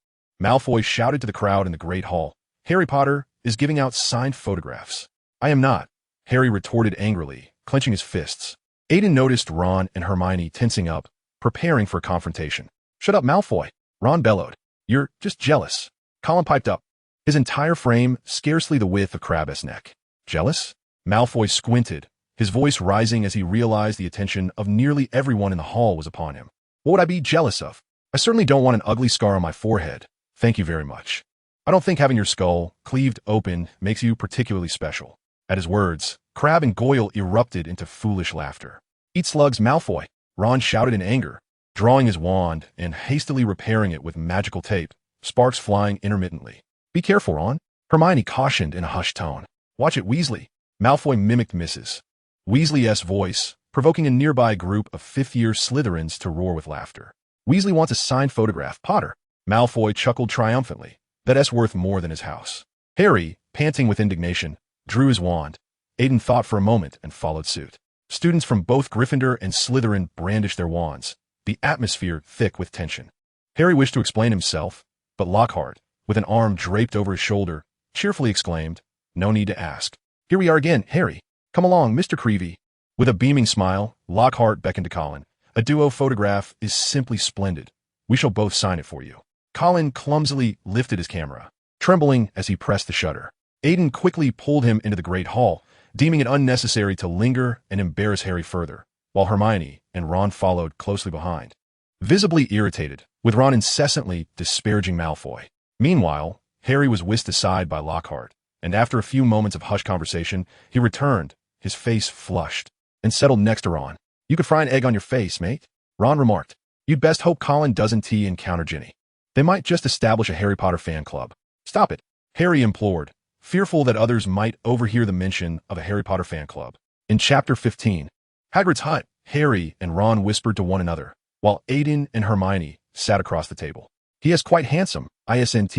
Malfoy shouted to the crowd in the Great Hall. "Harry Potter is giving out signed photographs." "I am not," Harry retorted angrily, clenching his fists. Aiden noticed Ron and Hermione tensing up, preparing for a confrontation. "Shut up, Malfoy," Ron bellowed. "You're just jealous." Colin piped up, his entire frame scarcely the width of Crabbe's neck. "Jealous?" Malfoy squinted, his voice rising as he realized the attention of nearly everyone in the hall was upon him. "What would I be jealous of? I certainly don't want an ugly scar on my forehead. Thank you very much. I don't think having your skull cleaved open makes you particularly special." At his words, Crabbe and Goyle erupted into foolish laughter. "Eat slugs, Malfoy," Ron shouted in anger, drawing his wand and hastily repairing it with magical tape, sparks flying intermittently. "Be careful, Ron," Hermione cautioned in a hushed tone. "Watch it, Weasley." Malfoy mimicked Mrs. Weasley's voice, provoking a nearby group of fifth-year Slytherins to roar with laughter. "Weasley wants a signed photograph, Potter." Malfoy chuckled triumphantly. "That's worth more than his house." Harry, panting with indignation, drew his wand. Aiden thought for a moment and followed suit. Students from both Gryffindor and Slytherin brandished their wands, the atmosphere thick with tension. Harry wished to explain himself, but Lockhart, with an arm draped over his shoulder, cheerfully exclaimed, "No need to ask. Here we are again, Harry. Come along, Mr. Creevey." With a beaming smile, Lockhart beckoned to Colin. "A duo photograph is simply splendid. We shall both sign it for you." Colin clumsily lifted his camera, trembling as he pressed the shutter. Aiden quickly pulled him into the Great Hall, deeming it unnecessary to linger and embarrass Harry further, while Hermione and Ron followed closely behind, visibly irritated, with Ron incessantly disparaging Malfoy. Meanwhile, Harry was whisked aside by Lockhart, and after a few moments of hushed conversation, he returned, his face flushed, and settled next to Ron. "You could fry an egg on your face, mate," Ron remarked. "You'd best hope Colin doesn't encounter Ginny. They might just establish a Harry Potter fan club." "Stop it," Harry implored, fearful that others might overhear the mention of a Harry Potter fan club. In Chapter 15, Hagrid's Hut, Harry and Ron whispered to one another, while Aiden and Hermione sat across the table. "He is quite handsome, isn't,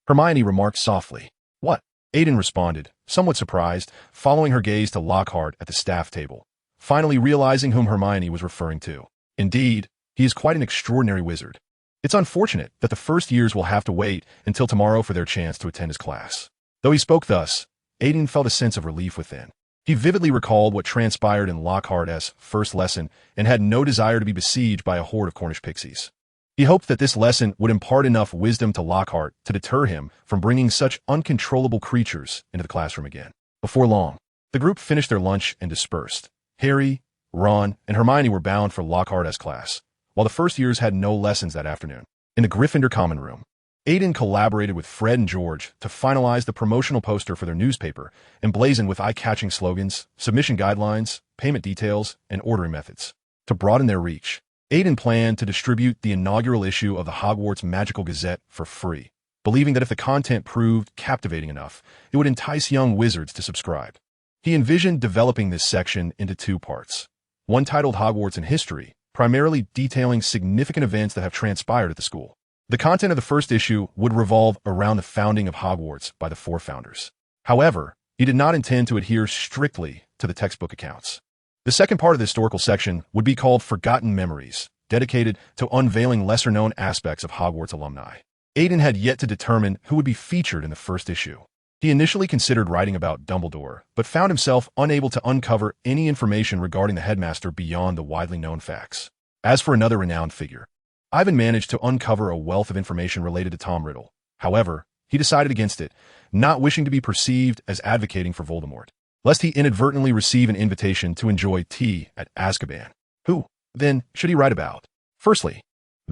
Hermione remarked softly. "What?" Aiden responded, somewhat surprised, following her gaze to Lockhart at the staff table, finally realizing whom Hermione was referring to. "Indeed, he is quite an extraordinary wizard. It's unfortunate that the first years will have to wait until tomorrow for their chance to attend his class." Though he spoke thus, Aiden felt a sense of relief within. He vividly recalled what transpired in Lockhart's first lesson and had no desire to be besieged by a horde of Cornish pixies. He hoped that this lesson would impart enough wisdom to Lockhart to deter him from bringing such uncontrollable creatures into the classroom again. Before long, the group finished their lunch and dispersed. Harry, Ron, and Hermione were bound for Lockhart's class, while the first years had no lessons that afternoon. In the Gryffindor common room, Aiden collaborated with Fred and George to finalize the promotional poster for their newspaper, emblazoned with eye-catching slogans, submission guidelines, payment details, and ordering methods. To broaden their reach, Aiden planned to distribute the inaugural issue of the Hogwarts Magical Gazette for free, believing that if the content proved captivating enough, it would entice young wizards to subscribe. He envisioned developing this section into two parts, one titled Hogwarts in History, primarily detailing significant events that have transpired at the school. The content of the first issue would revolve around the founding of Hogwarts by the four founders. However, he did not intend to adhere strictly to the textbook accounts. The second part of the historical section would be called Forgotten Memories, dedicated to unveiling lesser-known aspects of Hogwarts alumni. Aiden had yet to determine who would be featured in the first issue. He initially considered writing about Dumbledore, but found himself unable to uncover any information regarding the headmaster beyond the widely known facts. As for another renowned figure, Ivan managed to uncover a wealth of information related to Tom Riddle. However, he decided against it, not wishing to be perceived as advocating for Voldemort, lest he inadvertently receive an invitation to enjoy tea at Azkaban. Who, then, should he write about? Firstly,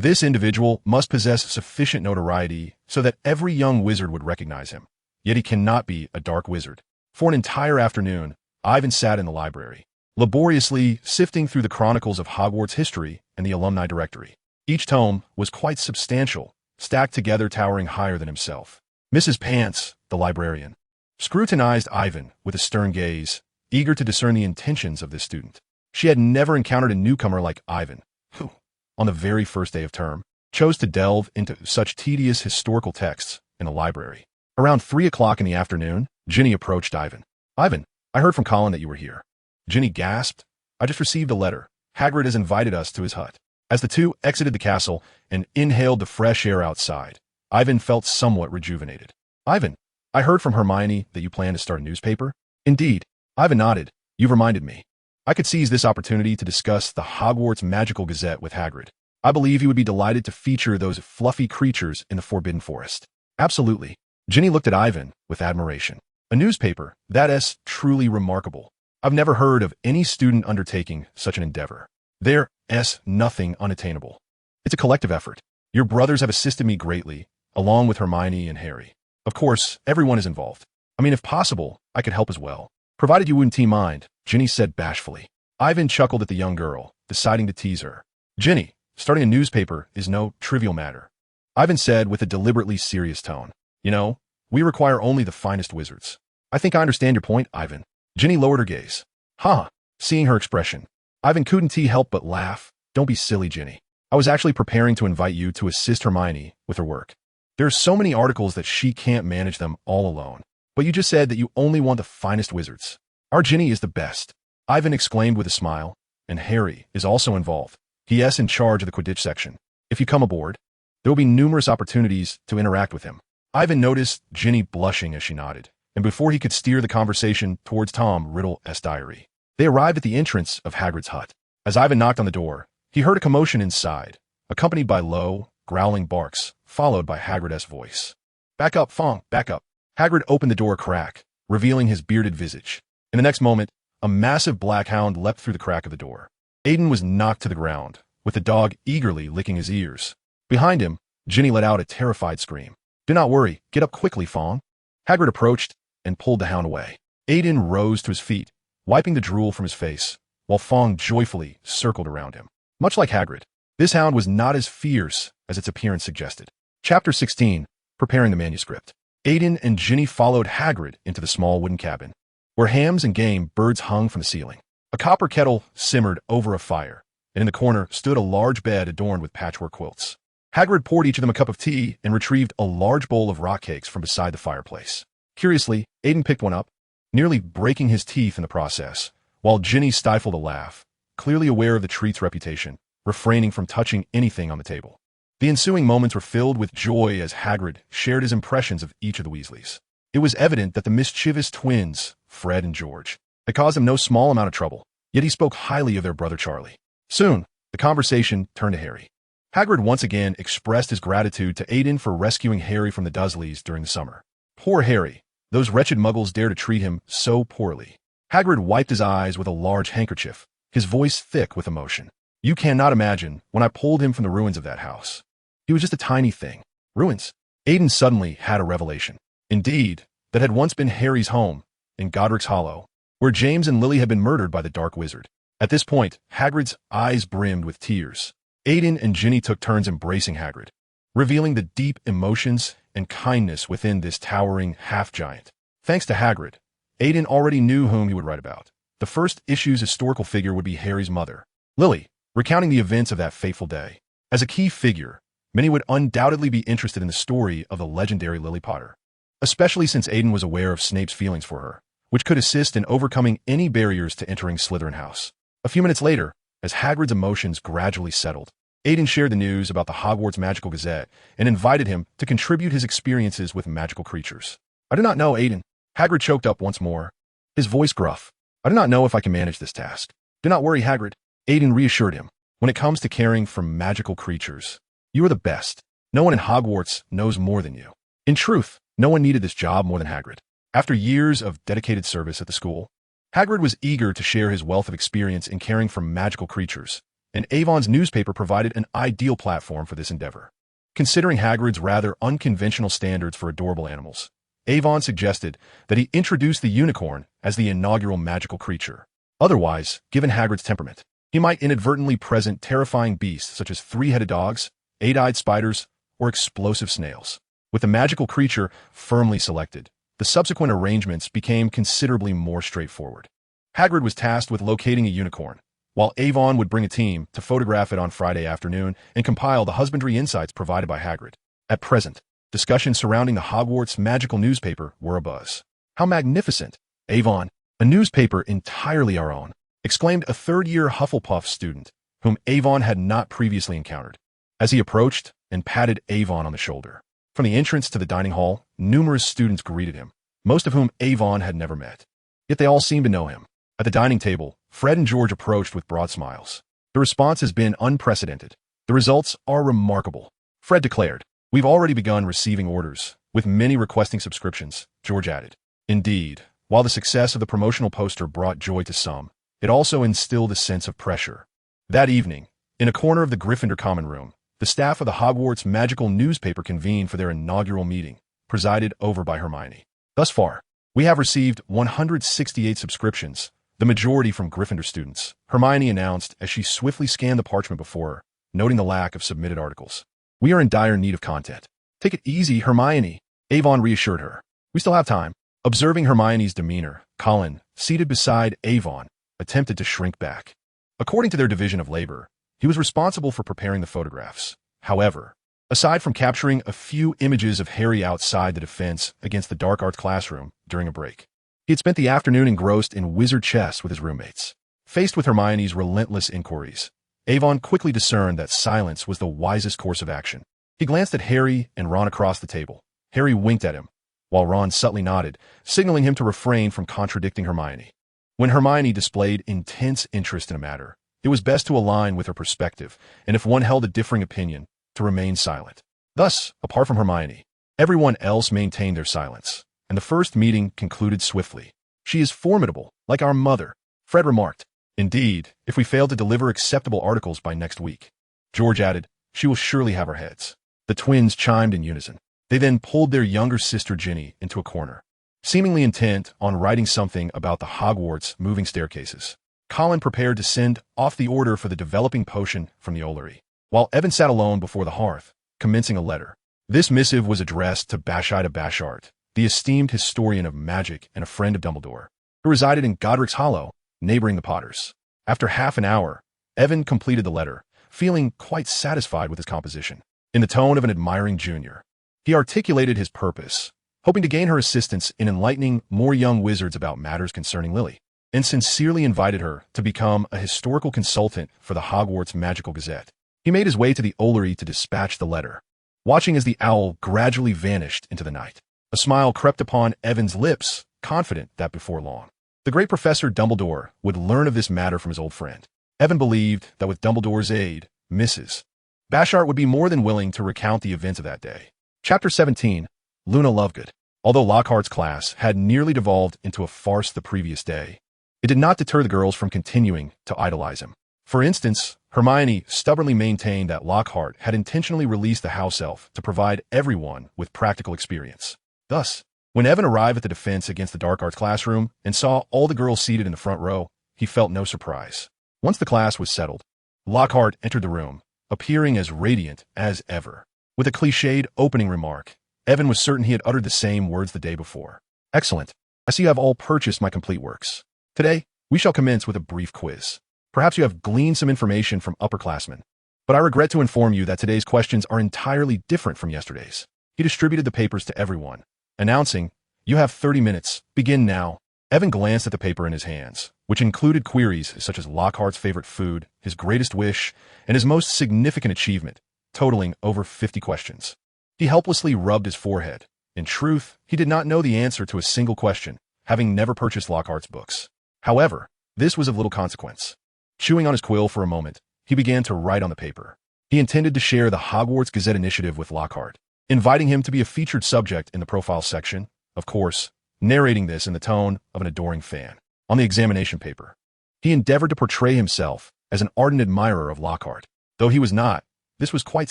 This individual must possess sufficient notoriety so that every young wizard would recognize him. Yet he cannot be a dark wizard. For an entire afternoon, Ivan sat in the library, laboriously sifting through the chronicles of Hogwarts history and the alumni directory. Each tome was quite substantial, stacked together towering higher than himself. Mrs. Pants, the librarian, scrutinized Ivan with a stern gaze, eager to discern the intentions of this student. She had never encountered a newcomer like Ivan, who, on the very first day of term, chose to delve into such tedious historical texts in a library. Around 3 o'clock in the afternoon, Ginny approached Ivan. "Ivan, I heard from Colin that you were here." Ginny gasped. "I just received a letter. Hagrid has invited us to his hut." As the two exited the castle and inhaled the fresh air outside, Ivan felt somewhat rejuvenated. "Ivan, I heard from Hermione that you plan to start a newspaper." "Indeed." Ivan nodded. "You've reminded me. I could seize this opportunity to discuss the Hogwarts Magical Gazette with Hagrid. I believe he would be delighted to feature those fluffy creatures in the Forbidden Forest." "Absolutely." Ginny looked at Ivan with admiration. "A newspaper? That's truly remarkable. I've never heard of any student undertaking such an endeavor. There's nothing unattainable. It's a collective effort. Your brothers have assisted me greatly, along with Hermione and Harry. Of course, everyone is involved. I mean, if possible, I could help as well. Provided you wouldn't mind," Ginny said bashfully. Ivan chuckled at the young girl, deciding to tease her. "Ginny, starting a newspaper is no trivial matter," Ivan said with a deliberately serious tone. "You know, we require only the finest wizards." "I think I understand your point, Ivan." Ginny lowered her gaze. "Huh." Seeing her expression, Ivan couldn't help but laugh. "Don't be silly, Ginny. I was actually preparing to invite you to assist Hermione with her work. There are so many articles that she can't manage them all alone. But you just said that you only want the finest wizards. Our Ginny is the best," Ivan exclaimed with a smile. "And Harry is also involved. He is in charge of the Quidditch section. If you come aboard, there will be numerous opportunities to interact with him." Ivan noticed Ginny blushing as she nodded, and before he could steer the conversation towards Tom Riddle's diary, they arrived at the entrance of Hagrid's hut. As Ivan knocked on the door, he heard a commotion inside, accompanied by low, growling barks, followed by Hagrid's voice. "Back up, Fong, back up." Hagrid opened the door a crack, revealing his bearded visage. In the next moment, a massive black hound leapt through the crack of the door. Aiden was knocked to the ground, with the dog eagerly licking his ears. Behind him, Ginny let out a terrified scream. "Do not worry, get up quickly, Fong." Hagrid approached and pulled the hound away. Aiden rose to his feet, wiping the drool from his face, while Fong joyfully circled around him. Much like Hagrid, this hound was not as fierce as its appearance suggested. Chapter 16, Preparing the Manuscript. Aiden and Ginny followed Hagrid into the small wooden cabin, where hams and game birds hung from the ceiling. A copper kettle simmered over a fire, and in the corner stood a large bed adorned with patchwork quilts. Hagrid poured each of them a cup of tea and retrieved a large bowl of rock cakes from beside the fireplace. Curiously, Aiden picked one up, nearly breaking his teeth in the process, while Ginny stifled a laugh, clearly aware of the treat's reputation, refraining from touching anything on the table. The ensuing moments were filled with joy as Hagrid shared his impressions of each of the Weasleys. It was evident that the mischievous twins, Fred and George, had caused him no small amount of trouble, yet he spoke highly of their brother Charlie. Soon, the conversation turned to Harry. Hagrid once again expressed his gratitude to Aiden for rescuing Harry from the Dursleys during the summer. Poor Harry, those wretched muggles dared to treat him so poorly. Hagrid wiped his eyes with a large handkerchief, his voice thick with emotion. "You cannot imagine when I pulled him from the ruins of that house. He was just a tiny thing." Ruins? Aiden suddenly had a revelation. Indeed, that had once been Harry's home, in Godric's Hollow, where James and Lily had been murdered by the Dark Wizard. At this point, Hagrid's eyes brimmed with tears. Aiden and Ginny took turns embracing Hagrid, revealing the deep emotions and kindness within this towering half-giant. Thanks to Hagrid, Aiden already knew whom he would write about. The first issue's historical figure would be Harry's mother, Lily, recounting the events of that fateful day. As a key figure, many would undoubtedly be interested in the story of the legendary Lily Potter, especially since Aiden was aware of Snape's feelings for her, which could assist in overcoming any barriers to entering Slytherin House. A few minutes later, as Hagrid's emotions gradually settled, Aiden shared the news about the Hogwarts Magical Gazette and invited him to contribute his experiences with magical creatures. "I do not know, Aiden." Hagrid choked up once more, his voice gruff. "I do not know if I can manage this task." "Do not worry, Hagrid," Aiden reassured him. "When it comes to caring for magical creatures, you are the best. No one in Hogwarts knows more than you." In truth, no one needed this job more than Hagrid. After years of dedicated service at the school, Hagrid was eager to share his wealth of experience in caring for magical creatures, and Avon's newspaper provided an ideal platform for this endeavor. Considering Hagrid's rather unconventional standards for adorable animals, Avon suggested that he introduce the unicorn as the inaugural magical creature. Otherwise, given Hagrid's temperament, he might inadvertently present terrifying beasts such as three-headed dogs, eight-eyed spiders, or explosive snails. With the magical creature firmly selected, the subsequent arrangements became considerably more straightforward. Hagrid was tasked with locating a unicorn, while Avon would bring a team to photograph it on Friday afternoon and compile the husbandry insights provided by Hagrid. At present, discussions surrounding the Hogwarts magical newspaper were abuzz. "How magnificent! Avon, a newspaper entirely our own," exclaimed a third-year Hufflepuff student, whom Avon had not previously encountered, as he approached and patted Avon on the shoulder. From the entrance to the dining hall, numerous students greeted him, most of whom Avon had never met. Yet they all seemed to know him. At the dining table, Fred and George approached with broad smiles. "The response has been unprecedented. The results are remarkable," Fred declared. "We've already begun receiving orders, with many requesting subscriptions," George added. Indeed, while the success of the promotional poster brought joy to some, it also instilled a sense of pressure. That evening, in a corner of the Gryffindor common room, the staff of the Hogwarts magical newspaper convened for their inaugural meeting, presided over by Hermione. "Thus far, we have received 168 subscriptions, the majority from Gryffindor students," Hermione announced as she swiftly scanned the parchment before her, noting the lack of submitted articles. "We are in dire need of content." "Take it easy, Hermione," Avon reassured her. "We still have time." Observing Hermione's demeanor, Colin, seated beside Avon, attempted to shrink back. According to their division of labor, he was responsible for preparing the photographs. However, aside from capturing a few images of Harry outside the defense against the dark arts classroom during a break, he had spent the afternoon engrossed in wizard chess with his roommates. Faced with Hermione's relentless inquiries, Avon quickly discerned that silence was the wisest course of action. He glanced at Harry and Ron across the table. Harry winked at him, while Ron subtly nodded, signaling him to refrain from contradicting Hermione. When Hermione displayed intense interest in a matter, it was best to align with her perspective, and if one held a differing opinion, to remain silent. Thus, apart from Hermione, everyone else maintained their silence, and the first meeting concluded swiftly. "She is formidable, like our mother," Fred remarked. "Indeed, if we fail to deliver acceptable articles by next week," George added. "She will surely have our heads." The twins chimed in unison. They then pulled their younger sister Ginny into a corner, seemingly intent on writing something about the Hogwarts moving staircases. Colin prepared to send off the order for the developing potion from the Ollery, while Evan sat alone before the hearth, commencing a letter. This missive was addressed to Bashida Bashart, the esteemed historian of magic and a friend of Dumbledore, who resided in Godric's Hollow, neighboring the Potters. After half an hour, Evan completed the letter, feeling quite satisfied with his composition. In the tone of an admiring junior, he articulated his purpose, hoping to gain her assistance in enlightening more young wizards about matters concerning Lily, and sincerely invited her to become a historical consultant for the Hogwarts Magical Gazette. He made his way to the Ollery to dispatch the letter, watching as the owl gradually vanished into the night. A smile crept upon Evan's lips, confident that before long, the great Professor Dumbledore would learn of this matter from his old friend. Evan believed that with Dumbledore's aid, Mrs. Bashart would be more than willing to recount the events of that day. Chapter 17, Luna Lovegood. Although Lockhart's class had nearly devolved into a farce the previous day, it did not deter the girls from continuing to idolize him. For instance, Hermione stubbornly maintained that Lockhart had intentionally released the house elf to provide everyone with practical experience. Thus, when Evan arrived at the defense against the dark arts classroom and saw all the girls seated in the front row, he felt no surprise. Once the class was settled, Lockhart entered the room, appearing as radiant as ever. With a cliched opening remark, Evan was certain he had uttered the same words the day before. "Excellent. I see you have all purchased my complete works. Today, we shall commence with a brief quiz. Perhaps you have gleaned some information from upperclassmen, but I regret to inform you that today's questions are entirely different from yesterday's." He distributed the papers to everyone, announcing, "You have 30 minutes. Begin now." Evan glanced at the paper in his hands, which included queries such as Lockhart's favorite food, his greatest wish, and his most significant achievement, totaling over 50 questions. He helplessly rubbed his forehead. In truth, he did not know the answer to a single question, having never purchased Lockhart's books. However, this was of little consequence. Chewing on his quill for a moment, he began to write on the paper. He intended to share the Hogwarts Gazette initiative with Lockhart, inviting him to be a featured subject in the profile section, of course, narrating this in the tone of an adoring fan. On the examination paper, he endeavored to portray himself as an ardent admirer of Lockhart. Though he was not, this was quite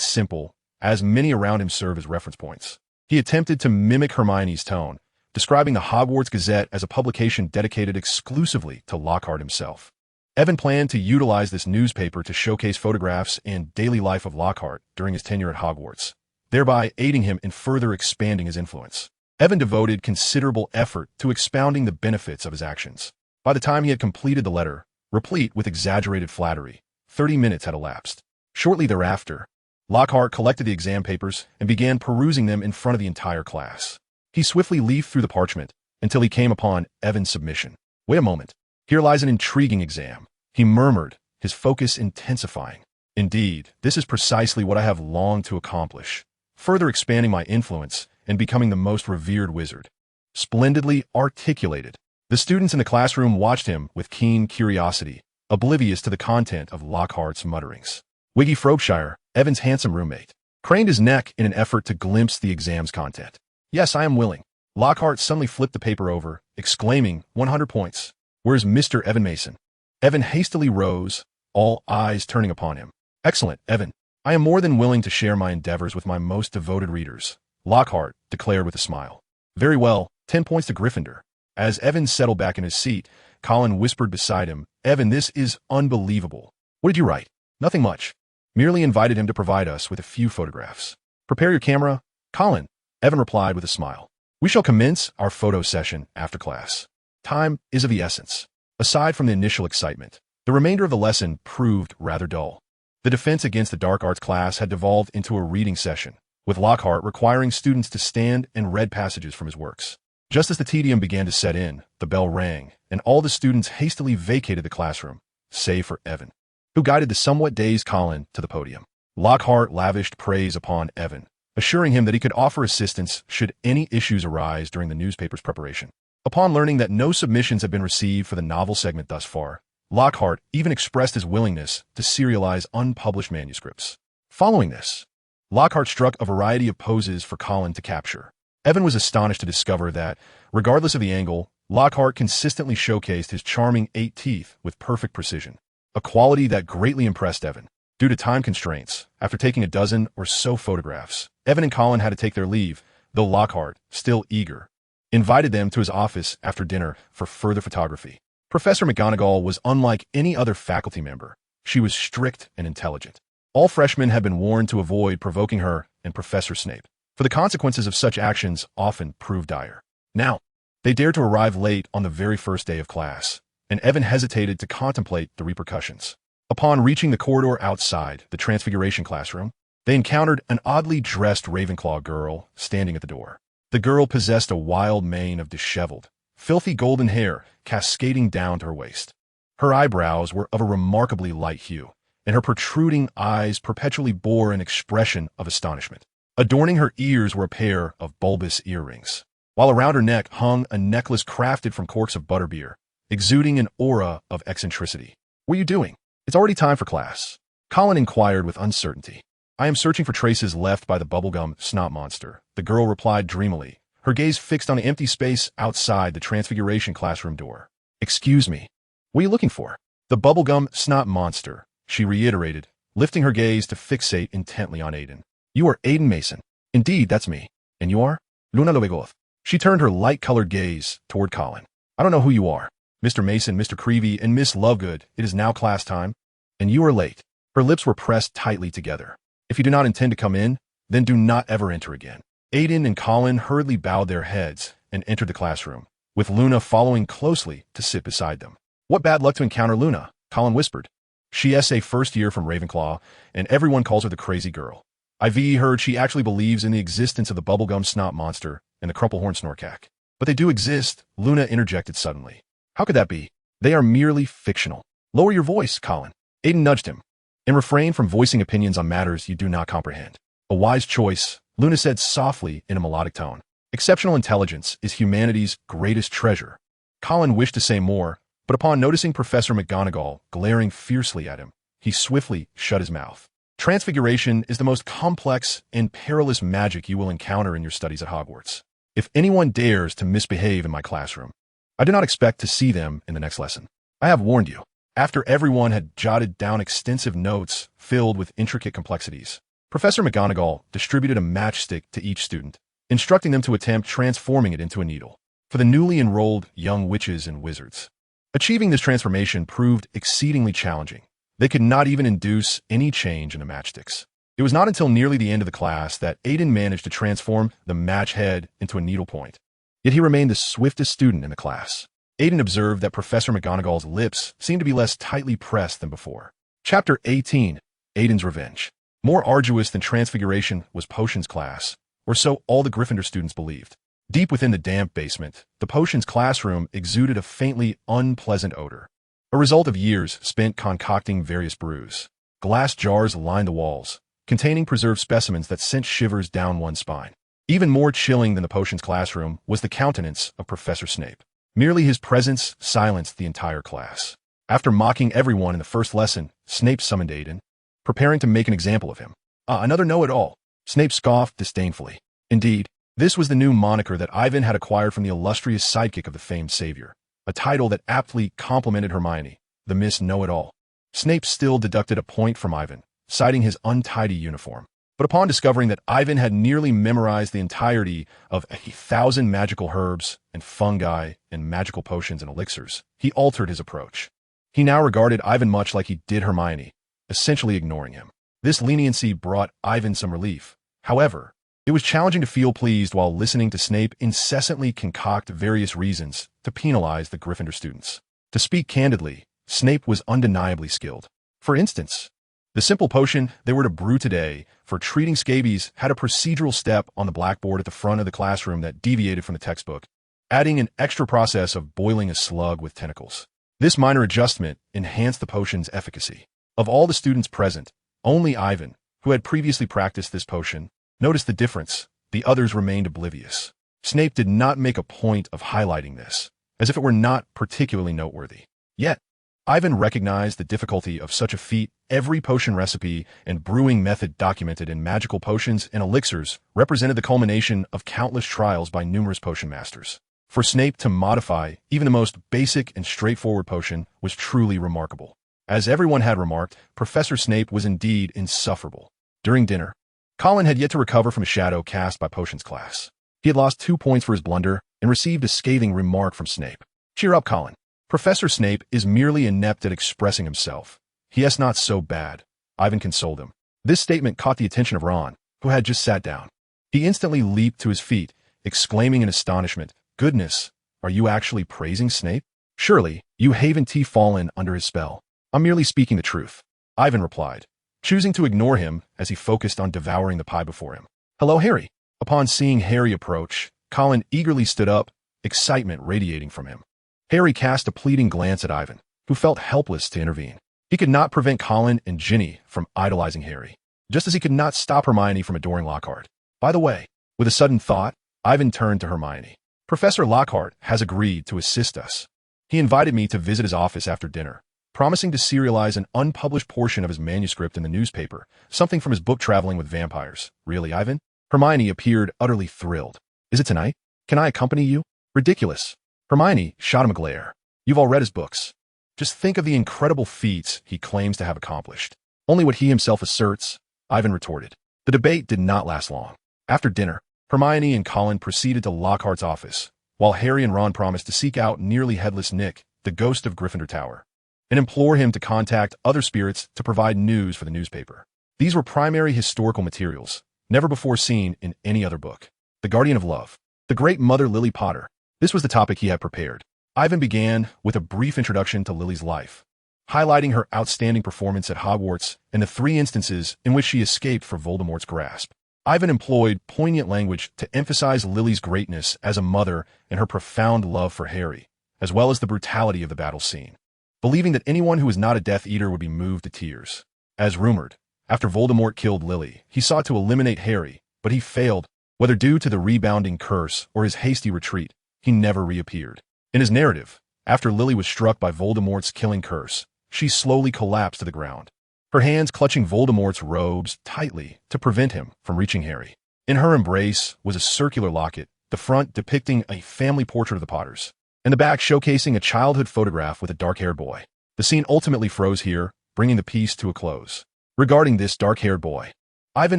simple, as many around him served as reference points. He attempted to mimic Hermione's tone, describing the Hogwarts Gazette as a publication dedicated exclusively to Lockhart himself. Evan planned to utilize this newspaper to showcase photographs and daily life of Lockhart during his tenure at Hogwarts, thereby aiding him in further expanding his influence. Evan devoted considerable effort to expounding the benefits of his actions. By the time he had completed the letter, replete with exaggerated flattery, 30 minutes had elapsed. Shortly thereafter, Lockhart collected the exam papers and began perusing them in front of the entire class. He swiftly leafed through the parchment until he came upon Evan's submission. "Wait a moment. Here lies an intriguing exam," he murmured, his focus intensifying. "Indeed, this is precisely what I have longed to accomplish, further expanding my influence and becoming the most revered wizard." Splendidly articulated. The students in the classroom watched him with keen curiosity, oblivious to the content of Lockhart's mutterings. Wiggy Frobisher, Evan's handsome roommate, craned his neck in an effort to glimpse the exam's content. "Yes, I am willing." Lockhart suddenly flipped the paper over, exclaiming, 100 points. "Where's Mr. Evan Mason?" Evan hastily rose, all eyes turning upon him. "Excellent, Evan. I am more than willing to share my endeavors with my most devoted readers," Lockhart declared with a smile. "Very well, 10 points to Gryffindor." As Evan settled back in his seat, Colin whispered beside him, "Evan, this is unbelievable." "What did you write?" "Nothing much. Merely invited him to provide us with a few photographs." "Prepare your camera, Colin," Evan replied with a smile. "We shall commence our photo session after class. Time is of the essence." Aside from the initial excitement, the remainder of the lesson proved rather dull. The defense against the dark arts class had devolved into a reading session, with Lockhart requiring students to stand and read passages from his works. Just as the tedium began to set in, the bell rang, and all the students hastily vacated the classroom, save for Evan, who guided the somewhat dazed Colin to the podium. Lockhart lavished praise upon Evan, assuring him that he could offer assistance should any issues arise during the newspaper's preparation. Upon learning that no submissions had been received for the novel segment thus far, Lockhart even expressed his willingness to serialize unpublished manuscripts. Following this, Lockhart struck a variety of poses for Colin to capture. Evan was astonished to discover that, regardless of the angle, Lockhart consistently showcased his charming 8 teeth with perfect precision, a quality that greatly impressed Evan. Due to time constraints, after taking a dozen or so photographs, Evan and Colin had to take their leave, though Lockhart, still eager, invited them to his office after dinner for further photography. Professor McGonagall was unlike any other faculty member. She was strict and intelligent. All freshmen had been warned to avoid provoking her and Professor Snape, for the consequences of such actions often proved dire. Now, they dared to arrive late on the very first day of class, and Evan hesitated to contemplate the repercussions. Upon reaching the corridor outside the Transfiguration classroom, they encountered an oddly dressed Ravenclaw girl standing at the door. The girl possessed a wild mane of disheveled, filthy golden hair cascading down to her waist. Her eyebrows were of a remarkably light hue, and her protruding eyes perpetually bore an expression of astonishment. Adorning her ears were a pair of bulbous earrings, while around her neck hung a necklace crafted from corks of butterbeer, exuding an aura of eccentricity. "What are you doing? It's already time for class," Colin inquired with uncertainty. "I am searching for traces left by the bubblegum snot monster," the girl replied dreamily, her gaze fixed on the empty space outside the Transfiguration classroom door. "Excuse me, what are you looking for?" "The bubblegum snot monster," she reiterated, lifting her gaze to fixate intently on Aiden. "You are Aiden Mason." "Indeed, that's me." "And you are?" "Luna Lovegoth." She turned her light-colored gaze toward Colin. "I don't know who you are." "Mr. Mason, Mr. Creevey, and Miss Lovegood, it is now class time, and you are late." Her lips were pressed tightly together. "If you do not intend to come in, then do not ever enter again." Aiden and Colin hurriedly bowed their heads and entered the classroom, with Luna following closely to sit beside them. "What bad luck to encounter Luna," Colin whispered. "She is a first year from Ravenclaw, and everyone calls her the crazy girl. I've heard she actually believes in the existence of the bubblegum snot monster and the crumplehorn snorkack." "But they do exist," Luna interjected suddenly. "How could that be? They are merely fictional." "Lower your voice, Colin." Aiden nudged him. "And refrain from voicing opinions on matters you do not comprehend." "A wise choice," Luna said softly in a melodic tone. "Exceptional intelligence is humanity's greatest treasure." Colin wished to say more, but upon noticing Professor McGonagall glaring fiercely at him, he swiftly shut his mouth. Transfiguration is the most complex and perilous magic you will encounter in your studies at Hogwarts. If anyone dares to misbehave in my classroom, I do not expect to see them in the next lesson. I have warned you. After everyone had jotted down extensive notes filled with intricate complexities, Professor McGonagall distributed a matchstick to each student, instructing them to attempt transforming it into a needle for the newly enrolled young witches and wizards. Achieving this transformation proved exceedingly challenging. They could not even induce any change in the matchsticks. It was not until nearly the end of the class that Aiden managed to transform the match head into a needlepoint. Yet he remained the swiftest student in the class. Aiden observed that Professor McGonagall's lips seemed to be less tightly pressed than before. Chapter 18, Aiden's Revenge. More arduous than Transfiguration was Potions class, or so all the Gryffindor students believed. Deep within the damp basement, the Potions classroom exuded a faintly unpleasant odor, a result of years spent concocting various brews. Glass jars lined the walls, containing preserved specimens that sent shivers down one's spine. Even more chilling than the Potions classroom was the countenance of Professor Snape. Merely his presence silenced the entire class. After mocking everyone in the first lesson, Snape summoned Aiden, preparing to make an example of him. Another know-it-all. Snape scoffed disdainfully. Indeed, this was the new moniker that Ivan had acquired from the illustrious sidekick of the famed savior, a title that aptly complimented Hermione, the Miss Know-It-All. Snape still deducted a point from Ivan, citing his untidy uniform. But upon discovering that Ivan had nearly memorized the entirety of 1,000 magical herbs and fungi and magical potions and elixirs, he altered his approach. He now regarded Ivan much like he did Hermione, essentially ignoring him. This leniency brought Ivan some relief. However, it was challenging to feel pleased while listening to Snape incessantly concoct various reasons to penalize the Gryffindor students. To speak candidly, Snape was undeniably skilled. For instance, the simple potion they were to brew today for treating scabies had a procedural step on the blackboard at the front of the classroom that deviated from the textbook, adding an extra process of boiling a slug with tentacles. This minor adjustment enhanced the potion's efficacy. Of all the students present, only Ivan, who had previously practiced this potion, noticed the difference. The others remained oblivious. Snape did not make a point of highlighting this, as if it were not particularly noteworthy. Yet, Ivan recognized the difficulty of such a feat. Every potion recipe and brewing method documented in magical potions and elixirs represented the culmination of countless trials by numerous potion masters. For Snape to modify even the most basic and straightforward potion was truly remarkable. As everyone had remarked, Professor Snape was indeed insufferable. During dinner, Colin had yet to recover from a shadow cast by Potions class. He had lost 2 points for his blunder and received a scathing remark from Snape. "Cheer up, Colin. Professor Snape is merely inept at expressing himself. He is not so bad," Ivan consoled him. This statement caught the attention of Ron, who had just sat down. He instantly leaped to his feet, exclaiming in astonishment, "Goodness, are you actually praising Snape? Surely, you haven't fallen under his spell." "I'm merely speaking the truth," Ivan replied, choosing to ignore him as he focused on devouring the pie before him. "Hello, Harry." Upon seeing Harry approach, Colin eagerly stood up, excitement radiating from him. Harry cast a pleading glance at Ivan, who felt helpless to intervene. He could not prevent Colin and Ginny from idolizing Harry, just as he could not stop Hermione from adoring Lockhart. By the way, with a sudden thought, Ivan turned to Hermione. "Professor Lockhart has agreed to assist us. He invited me to visit his office after dinner, promising to serialize an unpublished portion of his manuscript in the newspaper, something from his book Traveling with Vampires." "Really, Ivan?" Hermione appeared utterly thrilled. "Is it tonight? Can I accompany you?" "Ridiculous." Hermione shot him a glare. "You've all read his books. Just think of the incredible feats he claims to have accomplished." "Only what he himself asserts," Ivan retorted. The debate did not last long. After dinner, Hermione and Colin proceeded to Lockhart's office, while Harry and Ron promised to seek out nearly headless Nick, the ghost of Gryffindor Tower, and implore him to contact other spirits to provide news for the newspaper. These were primary historical materials, never before seen in any other book. The Guardian of Love. The great Mother Lily Potter. This was the topic he had prepared. Ivan began with a brief introduction to Lily's life, highlighting her outstanding performance at Hogwarts and the 3 instances in which she escaped from Voldemort's grasp. Ivan employed poignant language to emphasize Lily's greatness as a mother and her profound love for Harry, as well as the brutality of the battle scene, believing that anyone who was not a Death Eater would be moved to tears. As rumored, after Voldemort killed Lily, he sought to eliminate Harry, but he failed. Whether due to the rebounding curse or his hasty retreat, he never reappeared. In his narrative, after Lily was struck by Voldemort's killing curse, she slowly collapsed to the ground, her hands clutching Voldemort's robes tightly to prevent him from reaching Harry. In her embrace was a circular locket, the front depicting a family portrait of the Potters, and the back showcasing a childhood photograph with a dark-haired boy. The scene ultimately froze here, bringing the piece to a close. Regarding this dark-haired boy, Ivan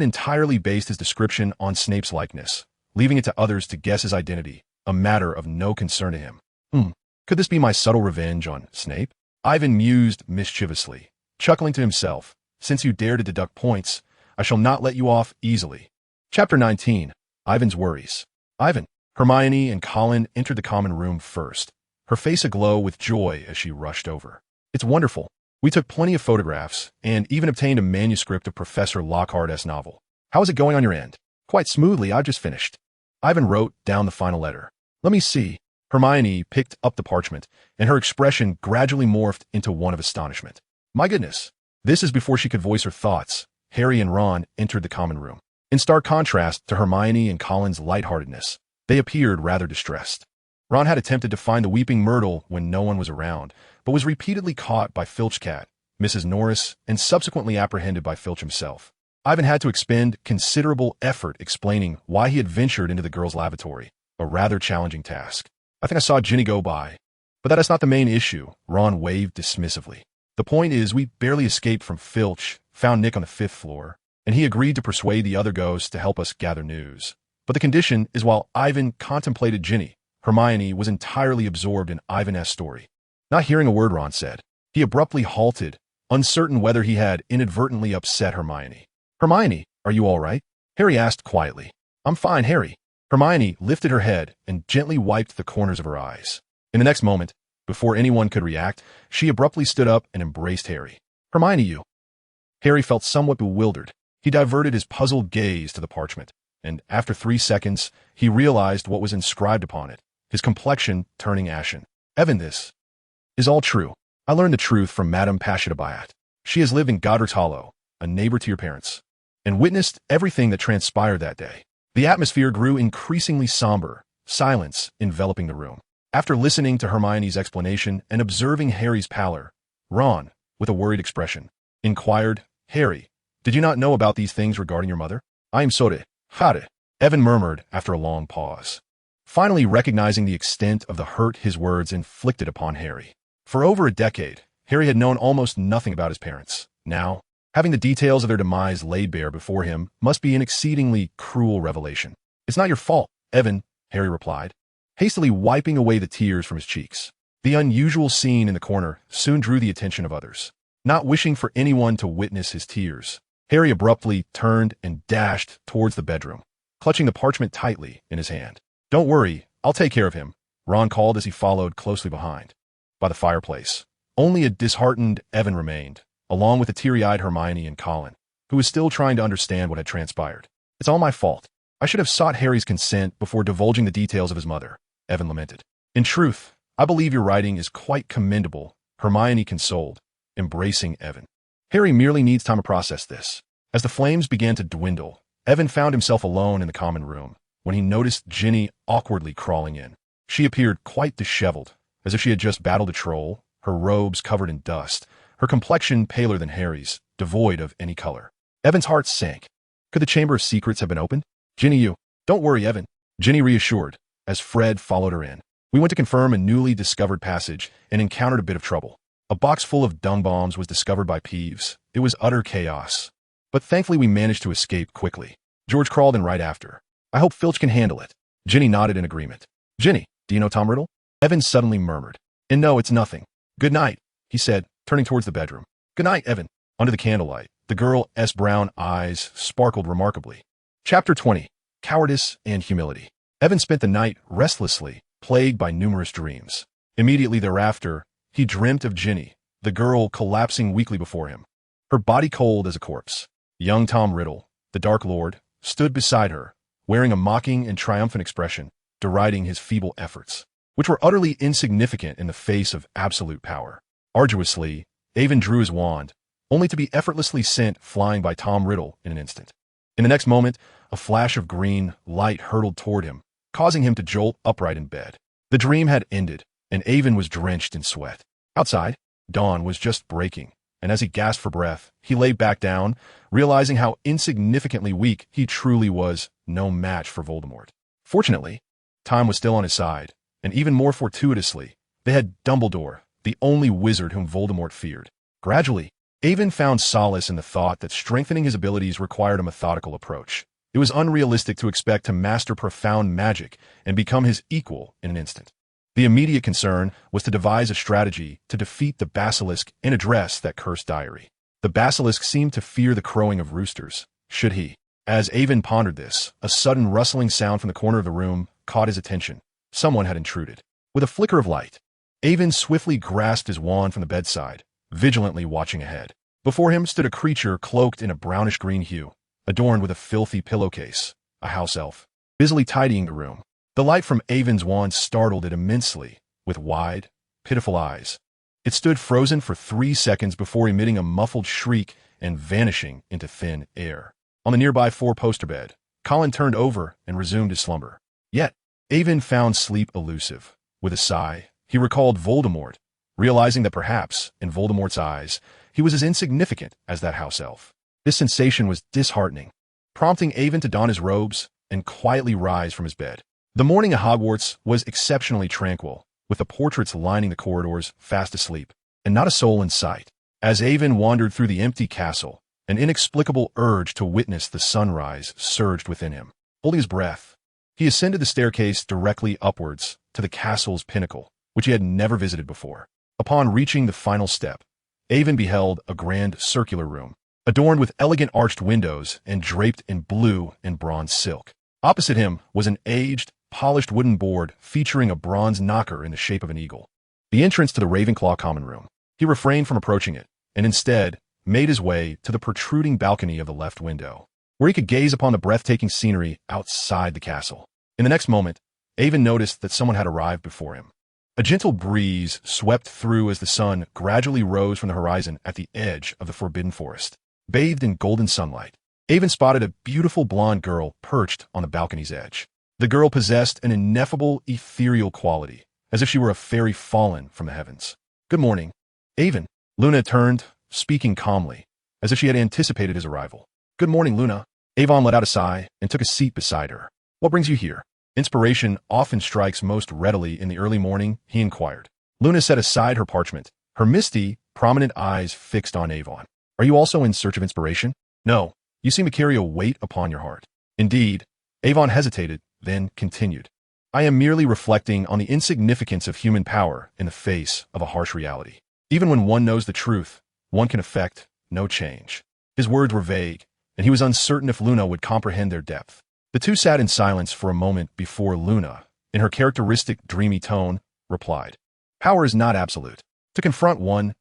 entirely based his description on Snape's likeness, leaving it to others to guess his identity, a matter of no concern to him. Could this be my subtle revenge on Snape? Ivan mused mischievously, chuckling to himself. Since you dare to deduct points, I shall not let you off easily. Chapter 19. Ivan's Worries. Ivan, Hermione, and Colin entered the common room first, her face aglow with joy as she rushed over. It's wonderful. We took plenty of photographs, and even obtained a manuscript of Professor Lockhart's novel. How is it going on your end? Quite smoothly, I've just finished. Ivan wrote down the final letter. Let me see. Hermione picked up the parchment, and her expression gradually morphed into one of astonishment. My goodness. This is before she could voice her thoughts. Harry and Ron entered the common room. In stark contrast to Hermione and Colin's lightheartedness, they appeared rather distressed. Ron had attempted to find the Weeping Myrtle when no one was around, but was repeatedly caught by Filchcat, Mrs. Norris, and subsequently apprehended by Filch himself. Ivan had to expend considerable effort explaining why he had ventured into the girls' lavatory, a rather challenging task. I think I saw Ginny go by. But that is not the main issue, Ron waved dismissively. The point is we barely escaped from Filch, found Nick on the 5th floor, and he agreed to persuade the other ghosts to help us gather news. But the condition is while Ivan contemplated Ginny, Hermione was entirely absorbed in Ivan's story. Not hearing a word Ron said, he abruptly halted, uncertain whether he had inadvertently upset Hermione. Hermione, are you all right? Harry asked quietly. I'm fine, Harry. Hermione lifted her head and gently wiped the corners of her eyes. In the next moment, before anyone could react, she abruptly stood up and embraced Harry. Hermione, you. Harry felt somewhat bewildered. He diverted his puzzled gaze to the parchment, and after 3 seconds, he realized what was inscribed upon it, his complexion turning ashen. Evan, this is all true. I learned the truth from Madame Pashadabayat. She has lived in Godric's Hollow, a neighbor to your parents, and witnessed everything that transpired that day. The atmosphere grew increasingly somber, silence enveloping the room. After listening to Hermione's explanation and observing Harry's pallor, Ron, with a worried expression, inquired, Harry, did you not know about these things regarding your mother? I am sorry. Hade, Evan murmured after a long pause, finally recognizing the extent of the hurt his words inflicted upon Harry. For over a decade, Harry had known almost nothing about his parents. Now, having the details of their demise laid bare before him must be an exceedingly cruel revelation. It's not your fault, Evan, Harry replied, hastily wiping away the tears from his cheeks. The unusual scene in the corner soon drew the attention of others. Not wishing for anyone to witness his tears, Harry abruptly turned and dashed towards the bedroom, clutching the parchment tightly in his hand. Don't worry, I'll take care of him, Ron called as he followed closely behind. By the fireplace, only a disheartened Evan remained, along with the teary-eyed Hermione and Colin, who was still trying to understand what had transpired. It's all my fault. I should have sought Harry's consent before divulging the details of his mother, Evan lamented. In truth, I believe your writing is quite commendable, Hermione consoled, embracing Evan. Harry merely needs time to process this. As the flames began to dwindle, Evan found himself alone in the common room when he noticed Ginny awkwardly crawling in. She appeared quite disheveled, as if she had just battled a troll, her robes covered in dust, her complexion paler than Harry's, devoid of any color. Evan's heart sank. Could the Chamber of Secrets have been opened? Ginny, you. Don't worry, Evan, Ginny reassured, as Fred followed her in. We went to confirm a newly discovered passage and encountered a bit of trouble. A box full of dung bombs was discovered by Peeves. It was utter chaos. But thankfully we managed to escape quickly. George crawled in right after. I hope Filch can handle it. Ginny nodded in agreement. Ginny, do you know Tom Riddle? Evan suddenly murmured. And no, it's nothing. Good night, he said, turning towards the bedroom. Good night, Evan. Under the candlelight, the girl's brown eyes sparkled remarkably. Chapter 20. Cowardice and Humility. Evan spent the night restlessly, plagued by numerous dreams. Immediately thereafter, he dreamt of Ginny, the girl collapsing weakly before him, her body cold as a corpse. Young Tom Riddle, the Dark Lord, stood beside her, wearing a mocking and triumphant expression, deriding his feeble efforts, which were utterly insignificant in the face of absolute power. Arduously, Evan drew his wand, only to be effortlessly sent flying by Tom Riddle in an instant. In the next moment, a flash of green light hurtled toward him, causing him to jolt upright in bed. The dream had ended, and Evan was drenched in sweat. Outside, dawn was just breaking, and as he gasped for breath, he lay back down, realizing how insignificantly weak he truly was, no match for Voldemort. Fortunately, time was still on his side, and even more fortuitously, they had Dumbledore, the only wizard whom Voldemort feared. Gradually, Avon found solace in the thought that strengthening his abilities required a methodical approach. It was unrealistic to expect to master profound magic and become his equal in an instant. The immediate concern was to devise a strategy to defeat the basilisk and address that cursed diary. The basilisk seemed to fear the crowing of roosters. Should he? As Avon pondered this, a sudden rustling sound from the corner of the room caught his attention. Someone had intruded. With a flicker of light, Avon swiftly grasped his wand from the bedside, vigilantly watching ahead. Before him stood a creature cloaked in a brownish-green hue, adorned with a filthy pillowcase, a house elf, busily tidying the room. The light from Avon's wand startled it immensely, with wide, pitiful eyes. It stood frozen for 3 seconds before emitting a muffled shriek and vanishing into thin air. On the nearby four-poster bed, Colin turned over and resumed his slumber. Yet, Avon found sleep elusive. With a sigh, he recalled Voldemort, realizing that perhaps, in Voldemort's eyes, he was as insignificant as that house elf. This sensation was disheartening, prompting Avon to don his robes and quietly rise from his bed. The morning at Hogwarts was exceptionally tranquil, with the portraits lining the corridors fast asleep, and not a soul in sight. As Avon wandered through the empty castle, an inexplicable urge to witness the sunrise surged within him. Holding his breath, he ascended the staircase directly upwards to the castle's pinnacle, which he had never visited before. Upon reaching the final step, Avon beheld a grand circular room, adorned with elegant arched windows and draped in blue and bronze silk. Opposite him was an aged, polished wooden board featuring a bronze knocker in the shape of an eagle. The entrance to the Ravenclaw common room. He refrained from approaching it, and instead made his way to the protruding balcony of the left window, where he could gaze upon the breathtaking scenery outside the castle. In the next moment, Avon noticed that someone had arrived before him. A gentle breeze swept through as the sun gradually rose from the horizon at the edge of the Forbidden Forest. Bathed in golden sunlight, Avon spotted a beautiful blonde girl perched on the balcony's edge. The girl possessed an ineffable, ethereal quality, as if she were a fairy fallen from the heavens. "Good morning, Avon." Luna turned, speaking calmly, as if she had anticipated his arrival. "Good morning, Luna." Avon let out a sigh and took a seat beside her. "What brings you here?" Inspiration often strikes most readily in the early morning, he inquired. Luna set aside her parchment, her misty, prominent eyes fixed on Avon. "Are you also in search of inspiration?" "No. You seem to carry a weight upon your heart." "Indeed." Avon hesitated, then continued. "I am merely reflecting on the insignificance of human power in the face of a harsh reality. Even when one knows the truth, one can effect no change." His words were vague, and he was uncertain if Luna would comprehend their depth. The two sat in silence for a moment before Luna, in her characteristic dreamy tone, replied, "Power is not absolute. To confront one's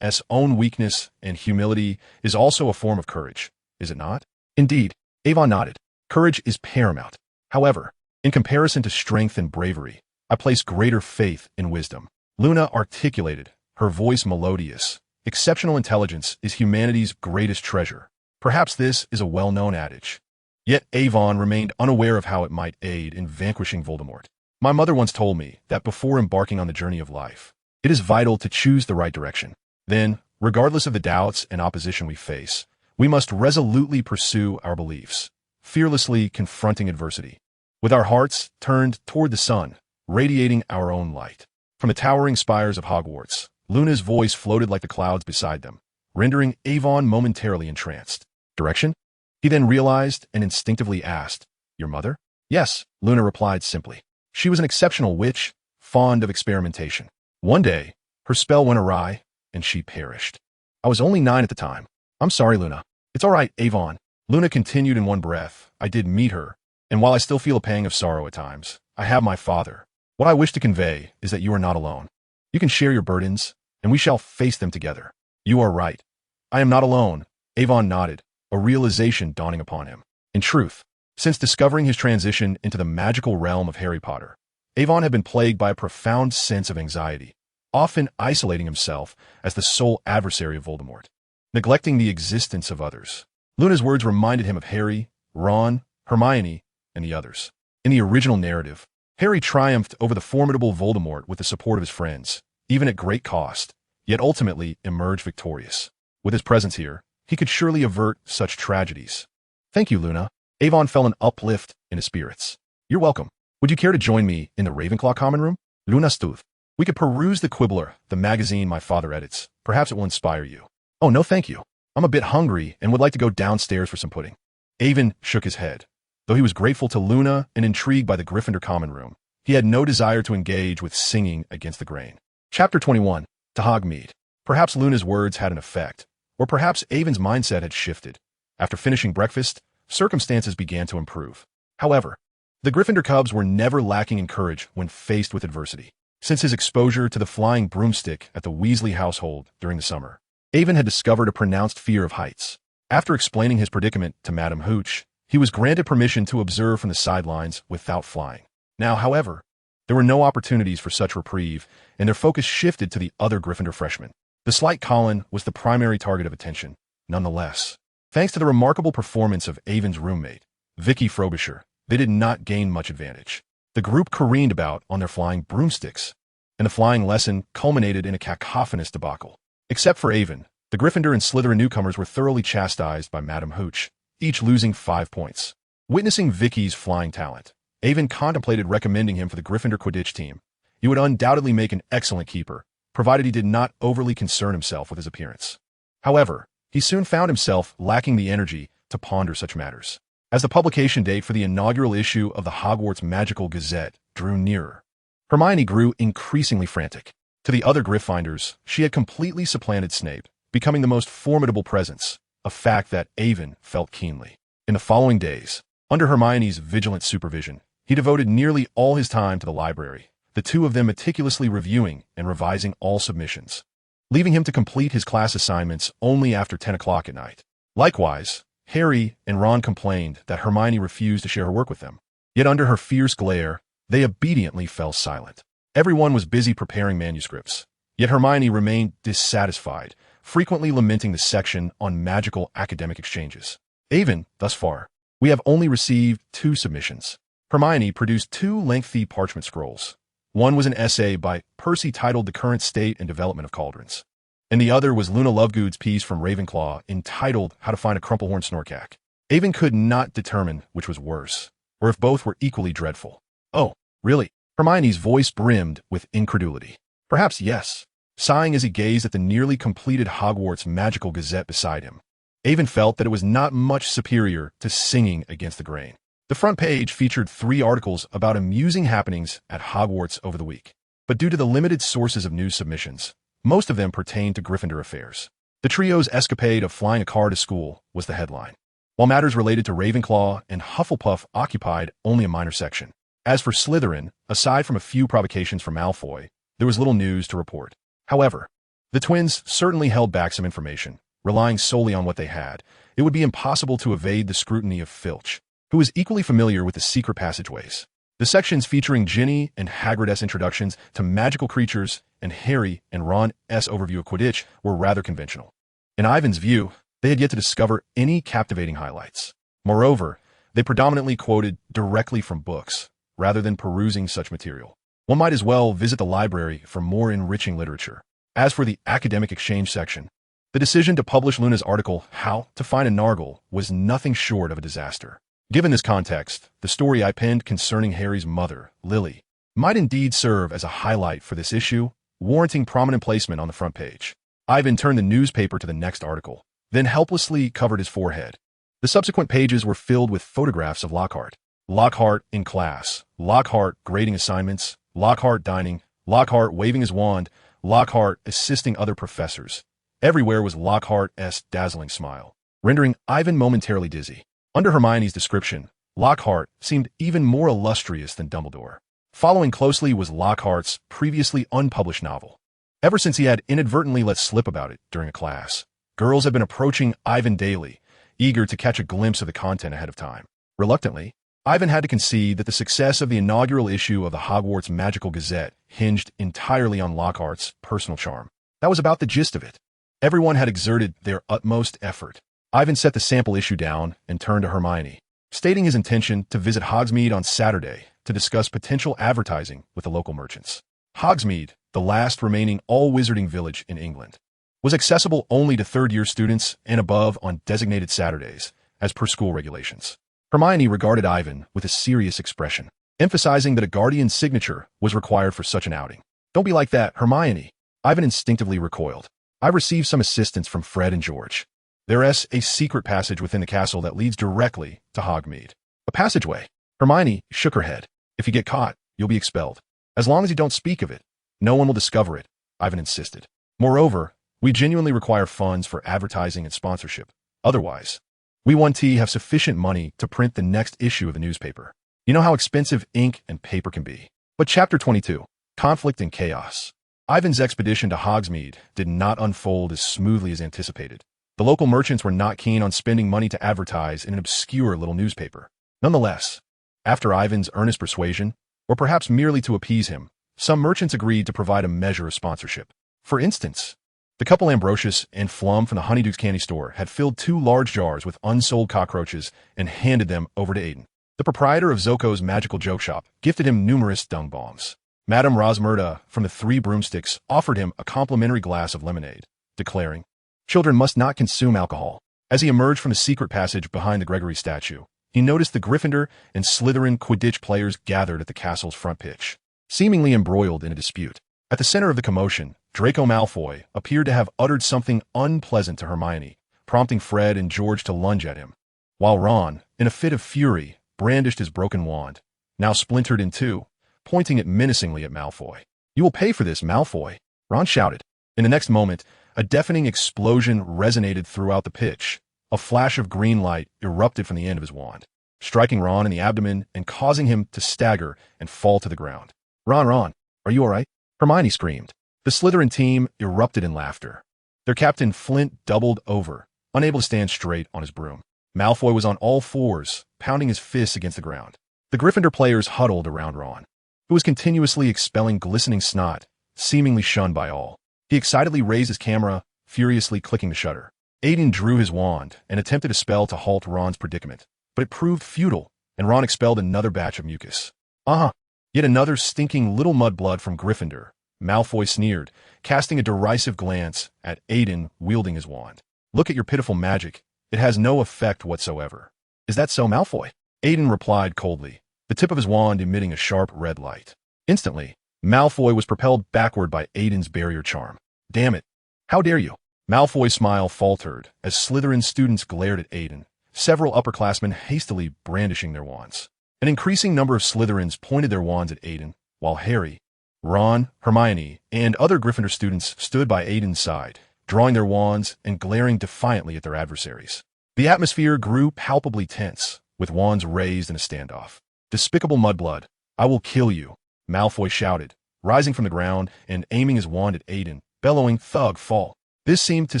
own weakness and humility is also a form of courage, is it not?" "Indeed," Avon nodded. "Courage is paramount. However, in comparison to strength and bravery, I place greater faith in wisdom." Luna articulated, her voice melodious. "Exceptional intelligence is humanity's greatest treasure. Perhaps this is a well-known adage." Yet Avon remained unaware of how it might aid in vanquishing Voldemort. "My mother once told me that before embarking on the journey of life, it is vital to choose the right direction. Then, regardless of the doubts and opposition we face, we must resolutely pursue our beliefs, fearlessly confronting adversity, with our hearts turned toward the sun, radiating our own light." From the towering spires of Hogwarts, Luna's voice floated like the clouds beside them, rendering Avon momentarily entranced. "Direction?" He then realized and instinctively asked, "Your mother?" "Yes," Luna replied simply. "She was an exceptional witch, fond of experimentation. One day, her spell went awry, and she perished. I was only 9 at the time." "I'm sorry, Luna." "It's all right, Avon." Luna continued in one breath. "I did meet her, and while I still feel a pang of sorrow at times, I have my father. What I wish to convey is that you are not alone. You can share your burdens, and we shall face them together." "You are right. I am not alone." Avon nodded, a realization dawning upon him. In truth, since discovering his transition into the magical realm of Harry Potter, Avon had been plagued by a profound sense of anxiety, often isolating himself as the sole adversary of Voldemort, neglecting the existence of others. Luna's words reminded him of Harry, Ron, Hermione, and the others. In the original narrative, Harry triumphed over the formidable Voldemort with the support of his friends, even at great cost, yet ultimately emerged victorious. With his presence here, he could surely avert such tragedies. "Thank you, Luna." Avon felt an uplift in his spirits. "You're welcome. Would you care to join me in the Ravenclaw common room?" Luna stood, We could peruse the Quibbler, the magazine my father edits. Perhaps it will inspire you. Oh, no thank you. I'm a bit hungry and would like to go downstairs for some pudding. Avon shook his head. Though he was grateful to Luna and intrigued by the Gryffindor common room, he had no desire to engage with singing against the grain. Chapter 21. To Hogsmeade. Perhaps Luna's words had an effect, or perhaps Avon's mindset had shifted. After finishing breakfast, circumstances began to improve. However, the Gryffindor cubs were never lacking in courage when faced with adversity. Since his exposure to the flying broomstick at the Weasley household during the summer, Avon had discovered a pronounced fear of heights. After explaining his predicament to Madame Hooch, he was granted permission to observe from the sidelines without flying. Now, however, there were no opportunities for such reprieve, and their focus shifted to the other Gryffindor freshmen. The slight Colin was the primary target of attention, nonetheless. Thanks to the remarkable performance of Avon's roommate, Vicky Frobisher, they did not gain much advantage. The group careened about on their flying broomsticks, and the flying lesson culminated in a cacophonous debacle. Except for Avon, the Gryffindor and Slytherin newcomers were thoroughly chastised by Madame Hooch, each losing 5 points. Witnessing Vicky's flying talent, Avon contemplated recommending him for the Gryffindor Quidditch team. He would undoubtedly make an excellent keeper, provided he did not overly concern himself with his appearance. However, he soon found himself lacking the energy to ponder such matters. As the publication date for the inaugural issue of the Hogwarts Magical Gazette drew nearer, Hermione grew increasingly frantic. To the other Gryffindors, she had completely supplanted Snape, becoming the most formidable presence, a fact that Avon felt keenly. In the following days, under Hermione's vigilant supervision, he devoted nearly all his time to the library, the two of them meticulously reviewing and revising all submissions, leaving him to complete his class assignments only after 10 o'clock at night. Likewise, Harry and Ron complained that Hermione refused to share her work with them. Yet under her fierce glare, they obediently fell silent. Everyone was busy preparing manuscripts, yet Hermione remained dissatisfied, frequently lamenting the section on magical academic exchanges. Avon, thus far, we have only received 2 submissions. Hermione produced 2 lengthy parchment scrolls. One was an essay by Percy titled The Current State and Development of Cauldrons, and the other was Luna Lovegood's piece from Ravenclaw entitled How to Find a Crumplehorn Snorkack. Avon could not determine which was worse, or if both were equally dreadful. Oh, really? Hermione's voice brimmed with incredulity. Perhaps yes, sighing as he gazed at the nearly completed Hogwarts Magical Gazette beside him. Avon felt that it was not much superior to singing against the grain. The front page featured 3 articles about amusing happenings at Hogwarts over the week, but due to the limited sources of news submissions, most of them pertained to Gryffindor affairs. The trio's escapade of flying a car to school was the headline, while matters related to Ravenclaw and Hufflepuff occupied only a minor section. As for Slytherin, aside from a few provocations from Malfoy, there was little news to report. However, the twins certainly held back some information. Relying solely on what they had, it would be impossible to evade the scrutiny of Filch, who was equally familiar with the secret passageways. The sections featuring Ginny and Hagrid's introductions to magical creatures and Harry and Ron's overview of Quidditch were rather conventional. In Ivan's view, they had yet to discover any captivating highlights. Moreover, they predominantly quoted directly from books, rather than perusing such material. One might as well visit the library for more enriching literature. As for the academic exchange section, the decision to publish Luna's article, How to Find a Nargle, was nothing short of a disaster. Given this context, the story I penned concerning Harry's mother, Lily, might indeed serve as a highlight for this issue, warranting prominent placement on the front page. Ivan turned the newspaper to the next article, then helplessly covered his forehead. The subsequent pages were filled with photographs of Lockhart. Lockhart in class, Lockhart grading assignments, Lockhart dining, Lockhart waving his wand, Lockhart assisting other professors. Everywhere was Lockhart's dazzling smile, rendering Ivan momentarily dizzy. Under Hermione's description, Lockhart seemed even more illustrious than Dumbledore. Following closely was Lockhart's previously unpublished novel. Ever since he had inadvertently let slip about it during a class, girls had been approaching Ivan daily, eager to catch a glimpse of the content ahead of time. Reluctantly, Ivan had to concede that the success of the inaugural issue of the Hogwarts Magical Gazette hinged entirely on Lockhart's personal charm. That was about the gist of it. Everyone had exerted their utmost effort. Ivan set the sample issue down and turned to Hermione, stating his intention to visit Hogsmeade on Saturday to discuss potential advertising with the local merchants. Hogsmeade, the last remaining all-wizarding village in England, was accessible only to third-year students and above on designated Saturdays, as per school regulations. Hermione regarded Ivan with a serious expression, emphasizing that a guardian's signature was required for such an outing. Don't be like that, Hermione. Ivan instinctively recoiled. I received some assistance from Fred and George. There's a secret passage within the castle that leads directly to Hogsmeade. A passageway. Hermione shook her head. If you get caught, you'll be expelled. As long as you don't speak of it, no one will discover it, Ivan insisted. Moreover, we genuinely require funds for advertising and sponsorship. Otherwise, we 1T have sufficient money to print the next issue of the newspaper. You know how expensive ink and paper can be. But Chapter 22, Conflict and Chaos. Ivan's expedition to Hogsmeade did not unfold as smoothly as anticipated. The local merchants were not keen on spending money to advertise in an obscure little newspaper. Nonetheless, after Ivan's earnest persuasion, or perhaps merely to appease him, some merchants agreed to provide a measure of sponsorship. For instance, the couple Ambrosius and Flum from the Honeydukes candy store had filled 2 large jars with unsold cockroaches and handed them over to Aiden. The proprietor of Zoko's magical joke shop gifted him numerous dung bombs. Madame Rosmerta from the 3 broomsticks offered him a complimentary glass of lemonade, declaring, "Children must not consume alcohol." As he emerged from the secret passage behind the Gregory statue, he noticed the Gryffindor and Slytherin Quidditch players gathered at the castle's front pitch, seemingly embroiled in a dispute. At the center of the commotion, Draco Malfoy appeared to have uttered something unpleasant to Hermione, prompting Fred and George to lunge at him, while Ron, in a fit of fury, brandished his broken wand, now splintered in 2, pointing it menacingly at Malfoy. "You will pay for this, Malfoy," Ron shouted. In the next moment, a deafening explosion resonated throughout the pitch. A flash of green light erupted from the end of his wand, striking Ron in the abdomen and causing him to stagger and fall to the ground. Ron, are you all right?" Hermione screamed. The Slytherin team erupted in laughter. Their captain Flint doubled over, unable to stand straight on his broom. Malfoy was on all fours, pounding his fists against the ground. The Gryffindor players huddled around Ron, who was continuously expelling glistening snot, seemingly shunned by all. He excitedly raised his camera, furiously clicking the shutter. Aiden drew his wand and attempted a spell to halt Ron's predicament, but it proved futile, and Ron expelled another batch of mucus. Yet another stinking little mudblood from Gryffindor, Malfoy sneered, casting a derisive glance at Aiden wielding his wand. "Look at your pitiful magic. It has no effect whatsoever." "Is that so, Malfoy?" Aiden replied coldly, the tip of his wand emitting a sharp red light. Instantly, Malfoy was propelled backward by Aiden's barrier charm. "Damn it. How dare you?" Malfoy's smile faltered as Slytherin students glared at Aiden, several upperclassmen hastily brandishing their wands. An increasing number of Slytherins pointed their wands at Aiden, while Harry, Ron, Hermione, and other Gryffindor students stood by Aiden's side, drawing their wands and glaring defiantly at their adversaries. The atmosphere grew palpably tense, with wands raised in a standoff. "Despicable mudblood, I will kill you," Malfoy shouted, rising from the ground and aiming his wand at Aiden, bellowing, "Thug, fall." This seemed to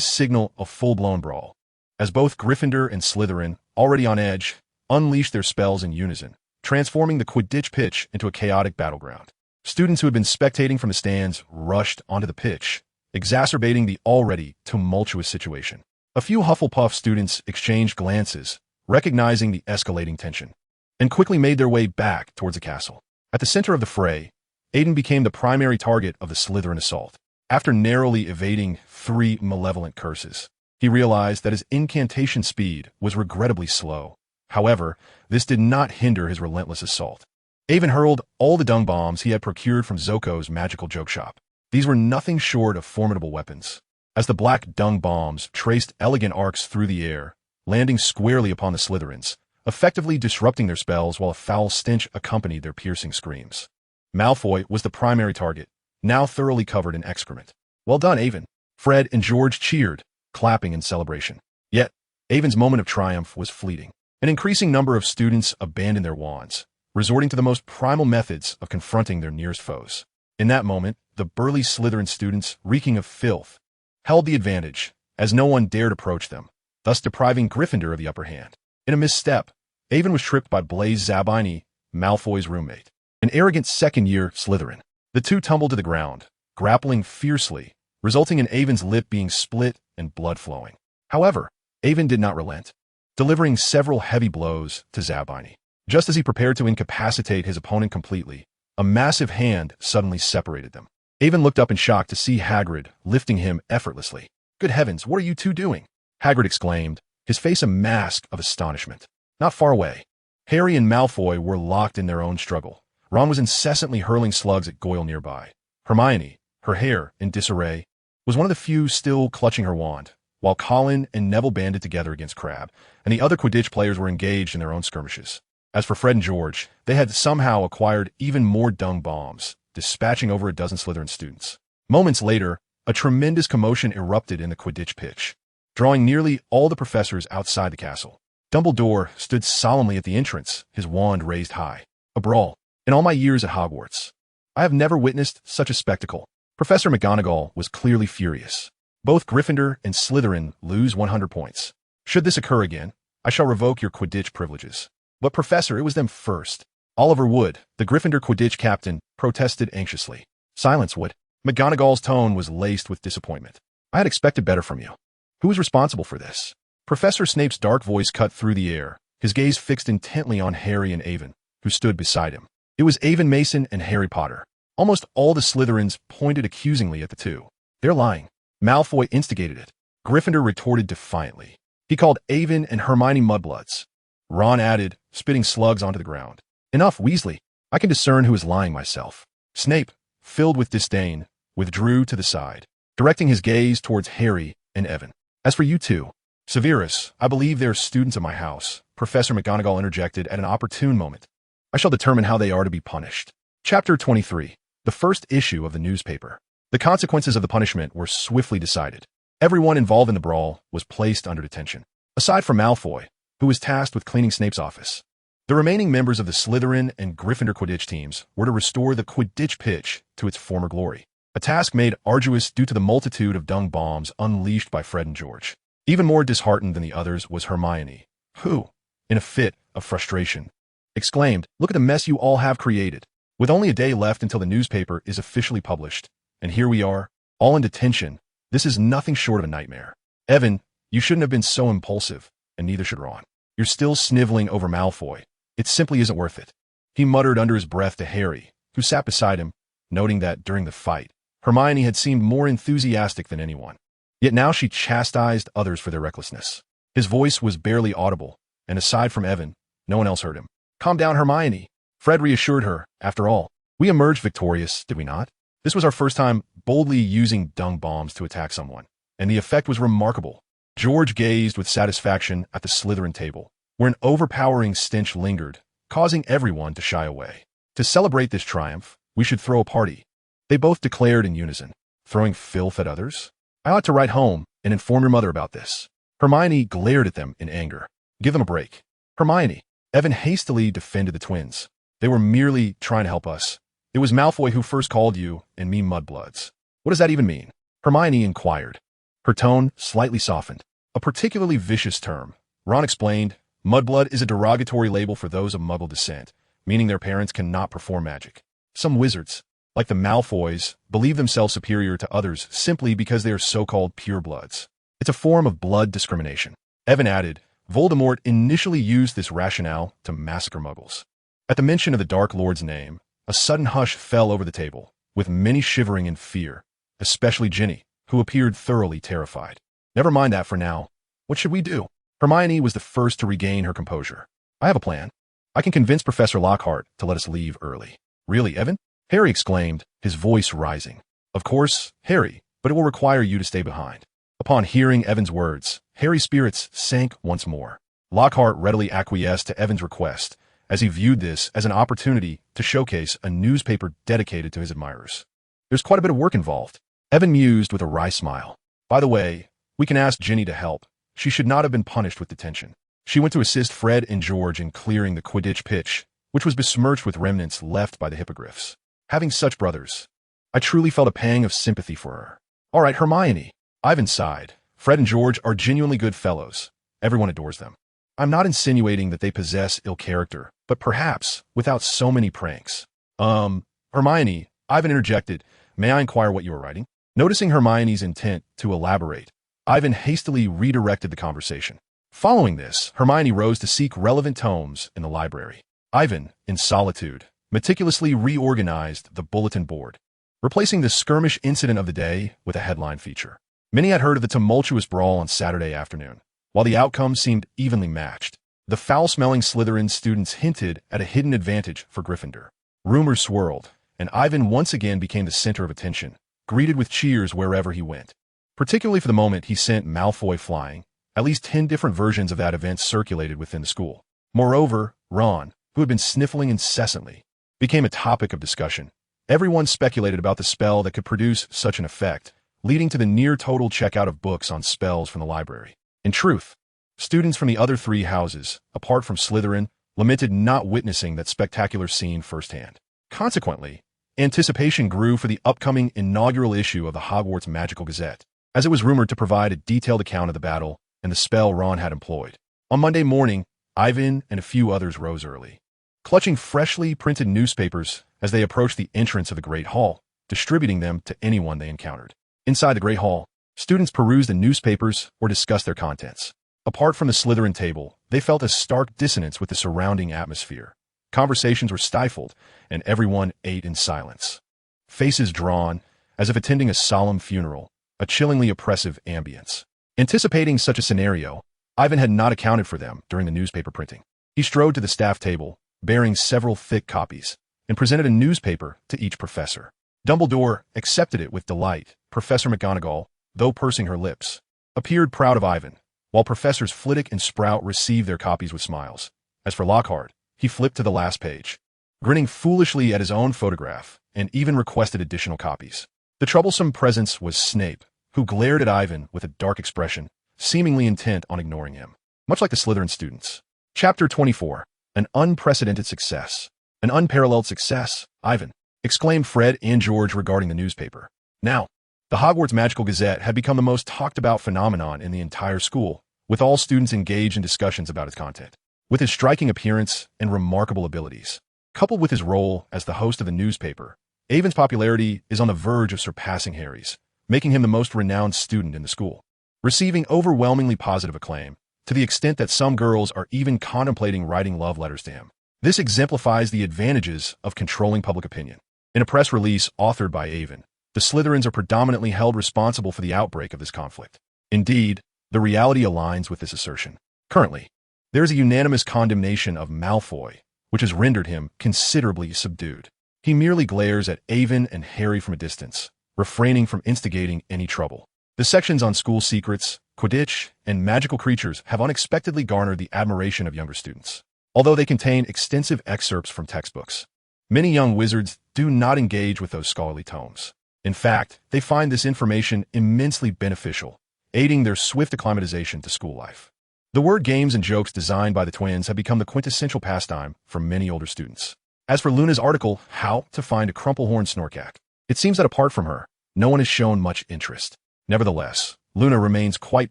signal a full-blown brawl, as both Gryffindor and Slytherin, already on edge, unleashed their spells in unison, transforming the Quidditch pitch into a chaotic battleground. Students who had been spectating from the stands rushed onto the pitch, exacerbating the already tumultuous situation. A few Hufflepuff students exchanged glances, recognizing the escalating tension, and quickly made their way back towards the castle. At the center of the fray, Aiden became the primary target of the Slytherin assault. After narrowly evading 3 malevolent curses, he realized that his incantation speed was regrettably slow. However, this did not hinder his relentless assault. Aiden hurled all the dung bombs he had procured from Zoko's magical joke shop. These were nothing short of formidable weapons, as the black dung bombs traced elegant arcs through the air, landing squarely upon the Slytherins, effectively disrupting their spells while a foul stench accompanied their piercing screams. Malfoy was the primary target, now thoroughly covered in excrement. "Well done, Aven." Fred and George cheered, clapping in celebration. Yet, Aven's moment of triumph was fleeting. An increasing number of students abandoned their wands, resorting to the most primal methods of confronting their nearest foes. In that moment, the burly Slytherin students, reeking of filth, held the advantage, as no one dared approach them, thus depriving Gryffindor of the upper hand. In a misstep, Aven was tripped by Blaise Zabini, Malfoy's roommate, an arrogant second-year Slytherin. The two tumbled to the ground, grappling fiercely, resulting in Aven's lip being split and blood flowing. However, Aven did not relent, delivering several heavy blows to Zabini. Just as he prepared to incapacitate his opponent completely, a massive hand suddenly separated them. Aven looked up in shock to see Hagrid lifting him effortlessly. "Good heavens, what are you two doing?" Hagrid exclaimed, his face a mask of astonishment. Not far away, Harry and Malfoy were locked in their own struggle. Ron was incessantly hurling slugs at Goyle nearby, Hermione, her hair in disarray, was one of the few still clutching her wand, while Colin and Neville banded together against Crabbe, and the other Quidditch players were engaged in their own skirmishes. As for Fred and George, they had somehow acquired even more dung bombs, dispatching over a dozen Slytherin students. Moments later, a tremendous commotion erupted in the Quidditch pitch, drawing nearly all the professors outside the castle. Dumbledore stood solemnly at the entrance, his wand raised high. A brawl. In all my years at Hogwarts, I have never witnessed such a spectacle. Professor McGonagall was clearly furious. Both Gryffindor and Slytherin lose 100 points. Should this occur again, I shall revoke your Quidditch privileges. But Professor, it was them first. Oliver Wood, the Gryffindor Quidditch captain, protested anxiously. Silence, Wood. McGonagall's tone was laced with disappointment. I had expected better from you. Who is responsible for this? Professor Snape's dark voice cut through the air, his gaze fixed intently on Harry and Avon, who stood beside him. It was Avon Mason and Harry Potter. Almost all the Slytherins pointed accusingly at the two. They're lying. Malfoy instigated it. Gryffindor retorted defiantly. He called Avon and Hermione mudbloods. Ron added, spitting slugs onto the ground. Enough, Weasley. I can discern who is lying myself. Snape, filled with disdain, withdrew to the side, directing his gaze towards Harry and Evan. As for you two, Severus, I believe they are students of my house, Professor McGonagall interjected at an opportune moment. I shall determine how they are to be punished. Chapter 23. The first issue of the newspaper. The consequences of the punishment were swiftly decided. Everyone involved in the brawl was placed under detention, aside from Malfoy, who was tasked with cleaning Snape's office. The remaining members of the Slytherin and Gryffindor Quidditch teams were to restore the Quidditch pitch to its former glory, a task made arduous due to the multitude of dung bombs unleashed by Fred and George. Even more disheartened than the others was Hermione, who, in a fit of frustration, exclaimed, "Look at the mess you all have created. With only a day left until the newspaper is officially published, and here we are, all in detention. This is nothing short of a nightmare. Evan, you shouldn't have been so impulsive, and neither should Ron. You're still sniveling over Malfoy. It simply isn't worth it." He muttered under his breath to Harry, who sat beside him, noting that during the fight, Hermione had seemed more enthusiastic than anyone. Yet now she chastised others for their recklessness. His voice was barely audible, and aside from Evan, no one else heard him. "Calm down, Hermione." Fred reassured her. "After all, we emerged victorious, did we not? This was our first time boldly using dung bombs to attack someone, and the effect was remarkable." George gazed with satisfaction at the Slytherin table, where an overpowering stench lingered, causing everyone to shy away. "To celebrate this triumph, we should throw a party," they both declared in unison. "Throwing filth at others? I ought to write home and inform your mother about this." Hermione glared at them in anger. "Give them a break." "Hermione," Evan hastily defended the twins. "They were merely trying to help us. It was Malfoy who first called you and me mudbloods." "What does that even mean?" Hermione inquired. Her tone slightly softened. "A particularly vicious term." Ron explained, "Mudblood is a derogatory label for those of Muggle descent, meaning their parents cannot perform magic. Some wizards, like the Malfoys, believe themselves superior to others simply because they are so-called purebloods. It's a form of blood discrimination." Evan added, "Voldemort initially used this rationale to massacre Muggles." At the mention of the Dark Lord's name, a sudden hush fell over the table, with many shivering in fear, especially Ginny, who appeared thoroughly terrified. "Never mind that for now. What should we do?" Hermione was the first to regain her composure. "I have a plan. I can convince Professor Lockhart to let us leave early." "Really, Evan?" Harry exclaimed, his voice rising. "Of course, Harry, but it will require you to stay behind." Upon hearing Evan's words, Harry's spirits sank once more. Lockhart readily acquiesced to Evan's request, as he viewed this as an opportunity to showcase a newspaper dedicated to his admirers. "There's quite a bit of work involved." Evan mused with a wry smile. "By the way, we can ask Ginny to help. She should not have been punished with detention. She went to assist Fred and George in clearing the Quidditch pitch, which was besmirched with remnants left by the hippogriffs. Having such brothers, I truly felt a pang of sympathy for her." "All right, Hermione." Ivan sighed. "Fred and George are genuinely good fellows. Everyone adores them. I'm not insinuating that they possess ill character, but perhaps without so many pranks." Hermione," Ivan interjected, "may I inquire what you are writing?" Noticing Hermione's intent to elaborate, Ivan hastily redirected the conversation. Following this, Hermione rose to seek relevant tomes in the library. Ivan, in solitude, meticulously reorganized the bulletin board, replacing the skirmish incident of the day with a headline feature. Many had heard of the tumultuous brawl on Saturday afternoon, while the outcome seemed evenly matched. The foul-smelling Slytherin students hinted at a hidden advantage for Gryffindor. Rumors swirled, and Ivan once again became the center of attention, greeted with cheers wherever he went. Particularly for the moment he sent Malfoy flying, at least 10 different versions of that event circulated within the school. Moreover, Ron, who had been sniffling incessantly, became a topic of discussion. Everyone speculated about the spell that could produce such an effect, leading to the near-total checkout of books on spells from the library. In truth, students from the other 3 houses, apart from Slytherin, lamented not witnessing that spectacular scene firsthand. Consequently, anticipation grew for the upcoming inaugural issue of the Hogwarts Magical Gazette, as it was rumored to provide a detailed account of the battle and the spell Ron had employed. On Monday morning, Ivan and a few others rose early, clutching freshly printed newspapers as they approached the entrance of the Great Hall, distributing them to anyone they encountered. Inside the Great Hall, students perused the newspapers or discussed their contents. Apart from the Slytherin table, they felt a stark dissonance with the surrounding atmosphere. Conversations were stifled, and everyone ate in silence. Faces drawn, as if attending a solemn funeral, a chillingly oppressive ambience. Anticipating such a scenario, Ivan had not accounted for them during the newspaper printing. He strode to the staff table, bearing several thick copies, and presented a newspaper to each professor. Dumbledore accepted it with delight. Professor McGonagall, though pursing her lips, appeared proud of Ivan, while Professors Flitwick and Sprout received their copies with smiles. As for Lockhart, he flipped to the last page, grinning foolishly at his own photograph, and even requested additional copies. The troublesome presence was Snape, who glared at Ivan with a dark expression, seemingly intent on ignoring him, much like the Slytherin students. Chapter 24. An unprecedented success. An unparalleled success, Ivan, exclaimed Fred and George regarding the newspaper. Now, the Hogwarts Magical Gazette had become the most talked-about phenomenon in the entire school, with all students engaged in discussions about its content. With his striking appearance and remarkable abilities, coupled with his role as the host of the newspaper, Ivan's popularity is on the verge of surpassing Harry's, making him the most renowned student in the school. Receiving overwhelmingly positive acclaim, to the extent that some girls are even contemplating writing love letters to him. This exemplifies the advantages of controlling public opinion. In a press release authored by Ivan, the Slytherins are predominantly held responsible for the outbreak of this conflict. Indeed, the reality aligns with this assertion. Currently, there is a unanimous condemnation of Malfoy, which has rendered him considerably subdued. He merely glares at Ivan and Harry from a distance, refraining from instigating any trouble. The sections on school secrets, Quidditch, and magical creatures have unexpectedly garnered the admiration of younger students. Although they contain extensive excerpts from textbooks, many young wizards do not engage with those scholarly tomes. In fact, they find this information immensely beneficial, aiding their swift acclimatization to school life. The word games and jokes designed by the twins have become the quintessential pastime for many older students. As for Luna's article, How to Find a Crumplehorn Snorkack, it seems that apart from her, no one has shown much interest. Nevertheless, Luna remains quite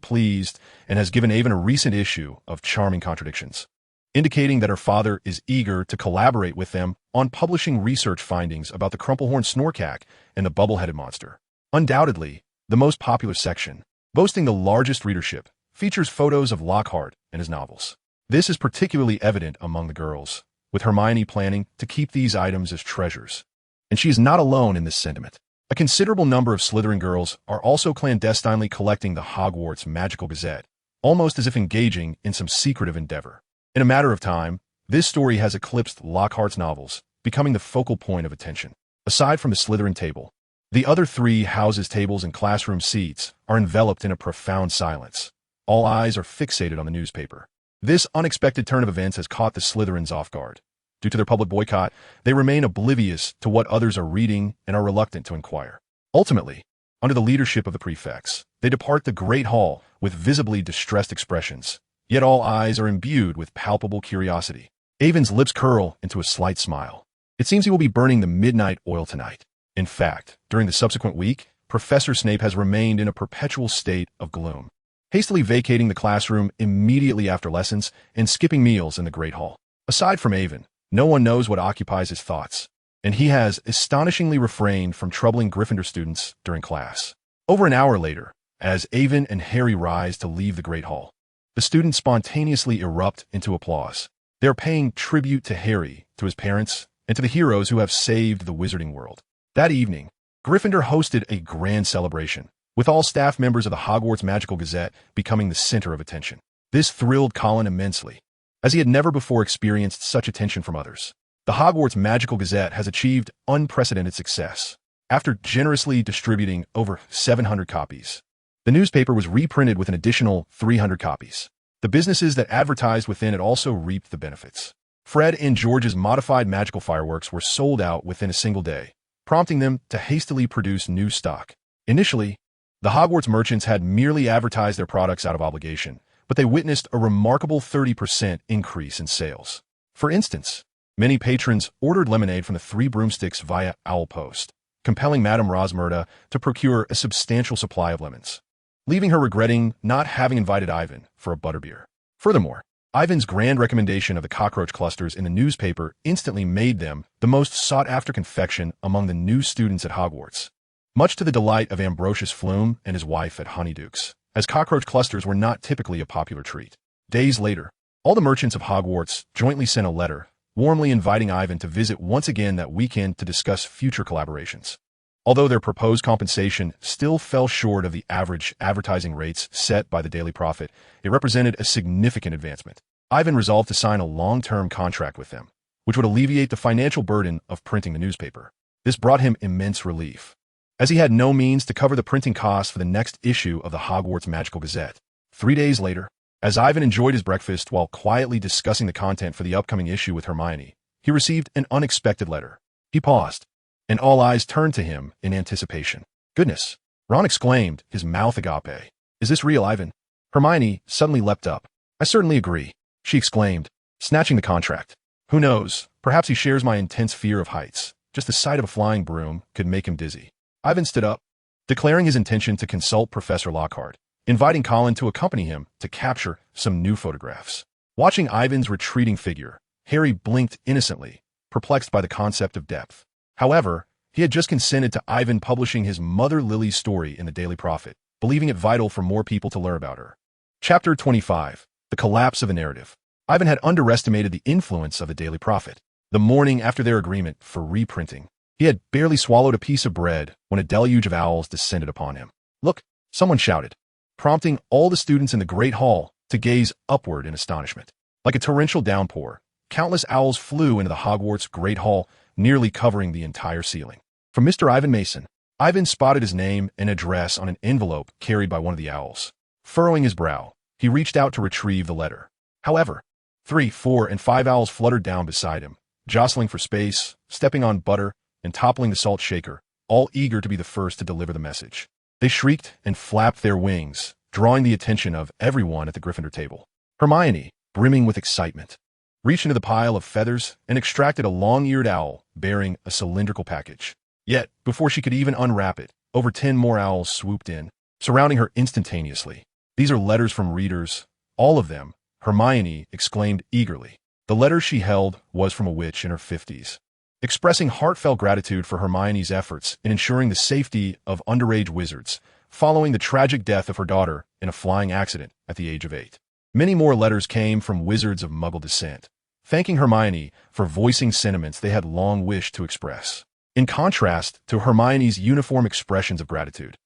pleased and has given Ivan a recent issue of Charming Contradictions, indicating that her father is eager to collaborate with them on publishing research findings about the Crumplehorn Snorkack and the bubble-headed monster. Undoubtedly, the most popular section, boasting the largest readership, features photos of Lockhart and his novels. This is particularly evident among the girls, with Hermione planning to keep these items as treasures. And she is not alone in this sentiment. A considerable number of Slytherin girls are also clandestinely collecting the Hogwarts Magical Gazette, almost as if engaging in some secretive endeavor. In a matter of time, this story has eclipsed Lockhart's novels, becoming the focal point of attention. Aside from the Slytherin table, the other 3 houses' tables and classroom seats are enveloped in a profound silence. All eyes are fixated on the newspaper. This unexpected turn of events has caught the Slytherins off guard. Due to their public boycott, they remain oblivious to what others are reading and are reluctant to inquire. Ultimately, under the leadership of the prefects, they depart the Great Hall with visibly distressed expressions, yet all eyes are imbued with palpable curiosity. Ivan's lips curl into a slight smile. It seems he will be burning the midnight oil tonight. In fact, during the subsequent week, Professor Snape has remained in a perpetual state of gloom, hastily vacating the classroom immediately after lessons and skipping meals in the Great Hall. Aside from Ivan, no one knows what occupies his thoughts, and he has astonishingly refrained from troubling Gryffindor students during class. Over an hour later, as Ivan and Harry rise to leave the Great Hall, the students spontaneously erupt into applause. They are paying tribute to Harry, to his parents, and to the heroes who have saved the wizarding world. That evening, Gryffindor hosted a grand celebration, with all staff members of the Hogwarts Magical Gazette becoming the center of attention. This thrilled Colin immensely, as he had never before experienced such attention from others. The Hogwarts Magical Gazette has achieved unprecedented success. After generously distributing over 700 copies, the newspaper was reprinted with an additional 300 copies. The businesses that advertised within it also reaped the benefits. Fred and George's modified magical fireworks were sold out within a single day, prompting them to hastily produce new stock. Initially, the Hogwarts merchants had merely advertised their products out of obligation, but they witnessed a remarkable 30% increase in sales. For instance, many patrons ordered lemonade from the Three Broomsticks via Owl Post, compelling Madame Rosmerta to procure a substantial supply of lemons, leaving her regretting not having invited Ivan for a butterbeer. Furthermore, Ivan's grand recommendation of the cockroach clusters in the newspaper instantly made them the most sought-after confection among the new students at Hogwarts, much to the delight of Ambrosius Flume and his wife at Honeydukes, as cockroach clusters were not typically a popular treat. Days later, all the merchants of Hogwarts jointly sent a letter, warmly inviting Ivan to visit once again that weekend to discuss future collaborations. Although their proposed compensation still fell short of the average advertising rates set by the Daily Prophet, it represented a significant advancement. Ivan resolved to sign a long-term contract with them, which would alleviate the financial burden of printing the newspaper. This brought him immense relief, as he had no means to cover the printing costs for the next issue of the Hogwarts Magical Gazette. 3 days later, as Ivan enjoyed his breakfast while quietly discussing the content for the upcoming issue with Hermione, he received an unexpected letter. He paused, and all eyes turned to him in anticipation. "Goodness!" Ron exclaimed, his mouth agape. "Is this real, Ivan?" Hermione suddenly leapt up. "I certainly agree," she exclaimed, snatching the contract. "Who knows, perhaps he shares my intense fear of heights. Just the sight of a flying broom could make him dizzy." Ivan stood up, declaring his intention to consult Professor Lockhart, inviting Colin to accompany him to capture some new photographs. Watching Ivan's retreating figure, Harry blinked innocently, perplexed by the concept of depth. However, he had just consented to Ivan publishing his mother Lily's story in the Daily Prophet, believing it vital for more people to learn about her. Chapter 25. The Collapse of the Narrative. Ivan had underestimated the influence of the Daily Prophet. The morning after their agreement for reprinting, he had barely swallowed a piece of bread when a deluge of owls descended upon him. "Look!" someone shouted, prompting all the students in the Great Hall to gaze upward in astonishment. Like a torrential downpour, countless owls flew into the Hogwarts Great Hall, nearly covering the entire ceiling. From Mr. Ivan Mason, Ivan spotted his name and address on an envelope carried by one of the owls. Furrowing his brow, he reached out to retrieve the letter. However, 3, 4, and 5 owls fluttered down beside him, jostling for space, stepping on butter, and toppling the salt shaker, all eager to be the first to deliver the message. They shrieked and flapped their wings, drawing the attention of everyone at the Gryffindor table. Hermione, brimming with excitement, reached into the pile of feathers and extracted a long-eared owl bearing a cylindrical package. Yet, before she could even unwrap it, over 10 more owls swooped in, surrounding her instantaneously. "These are letters from readers, all of them," Hermione exclaimed eagerly. The letter she held was from a witch in her 50s, expressing heartfelt gratitude for Hermione's efforts in ensuring the safety of underage wizards, following the tragic death of her daughter in a flying accident at the age of 8. Many more letters came from wizards of Muggle descent, thanking Hermione for voicing sentiments they had long wished to express. In contrast to Hermione's uniform expressions of gratitude,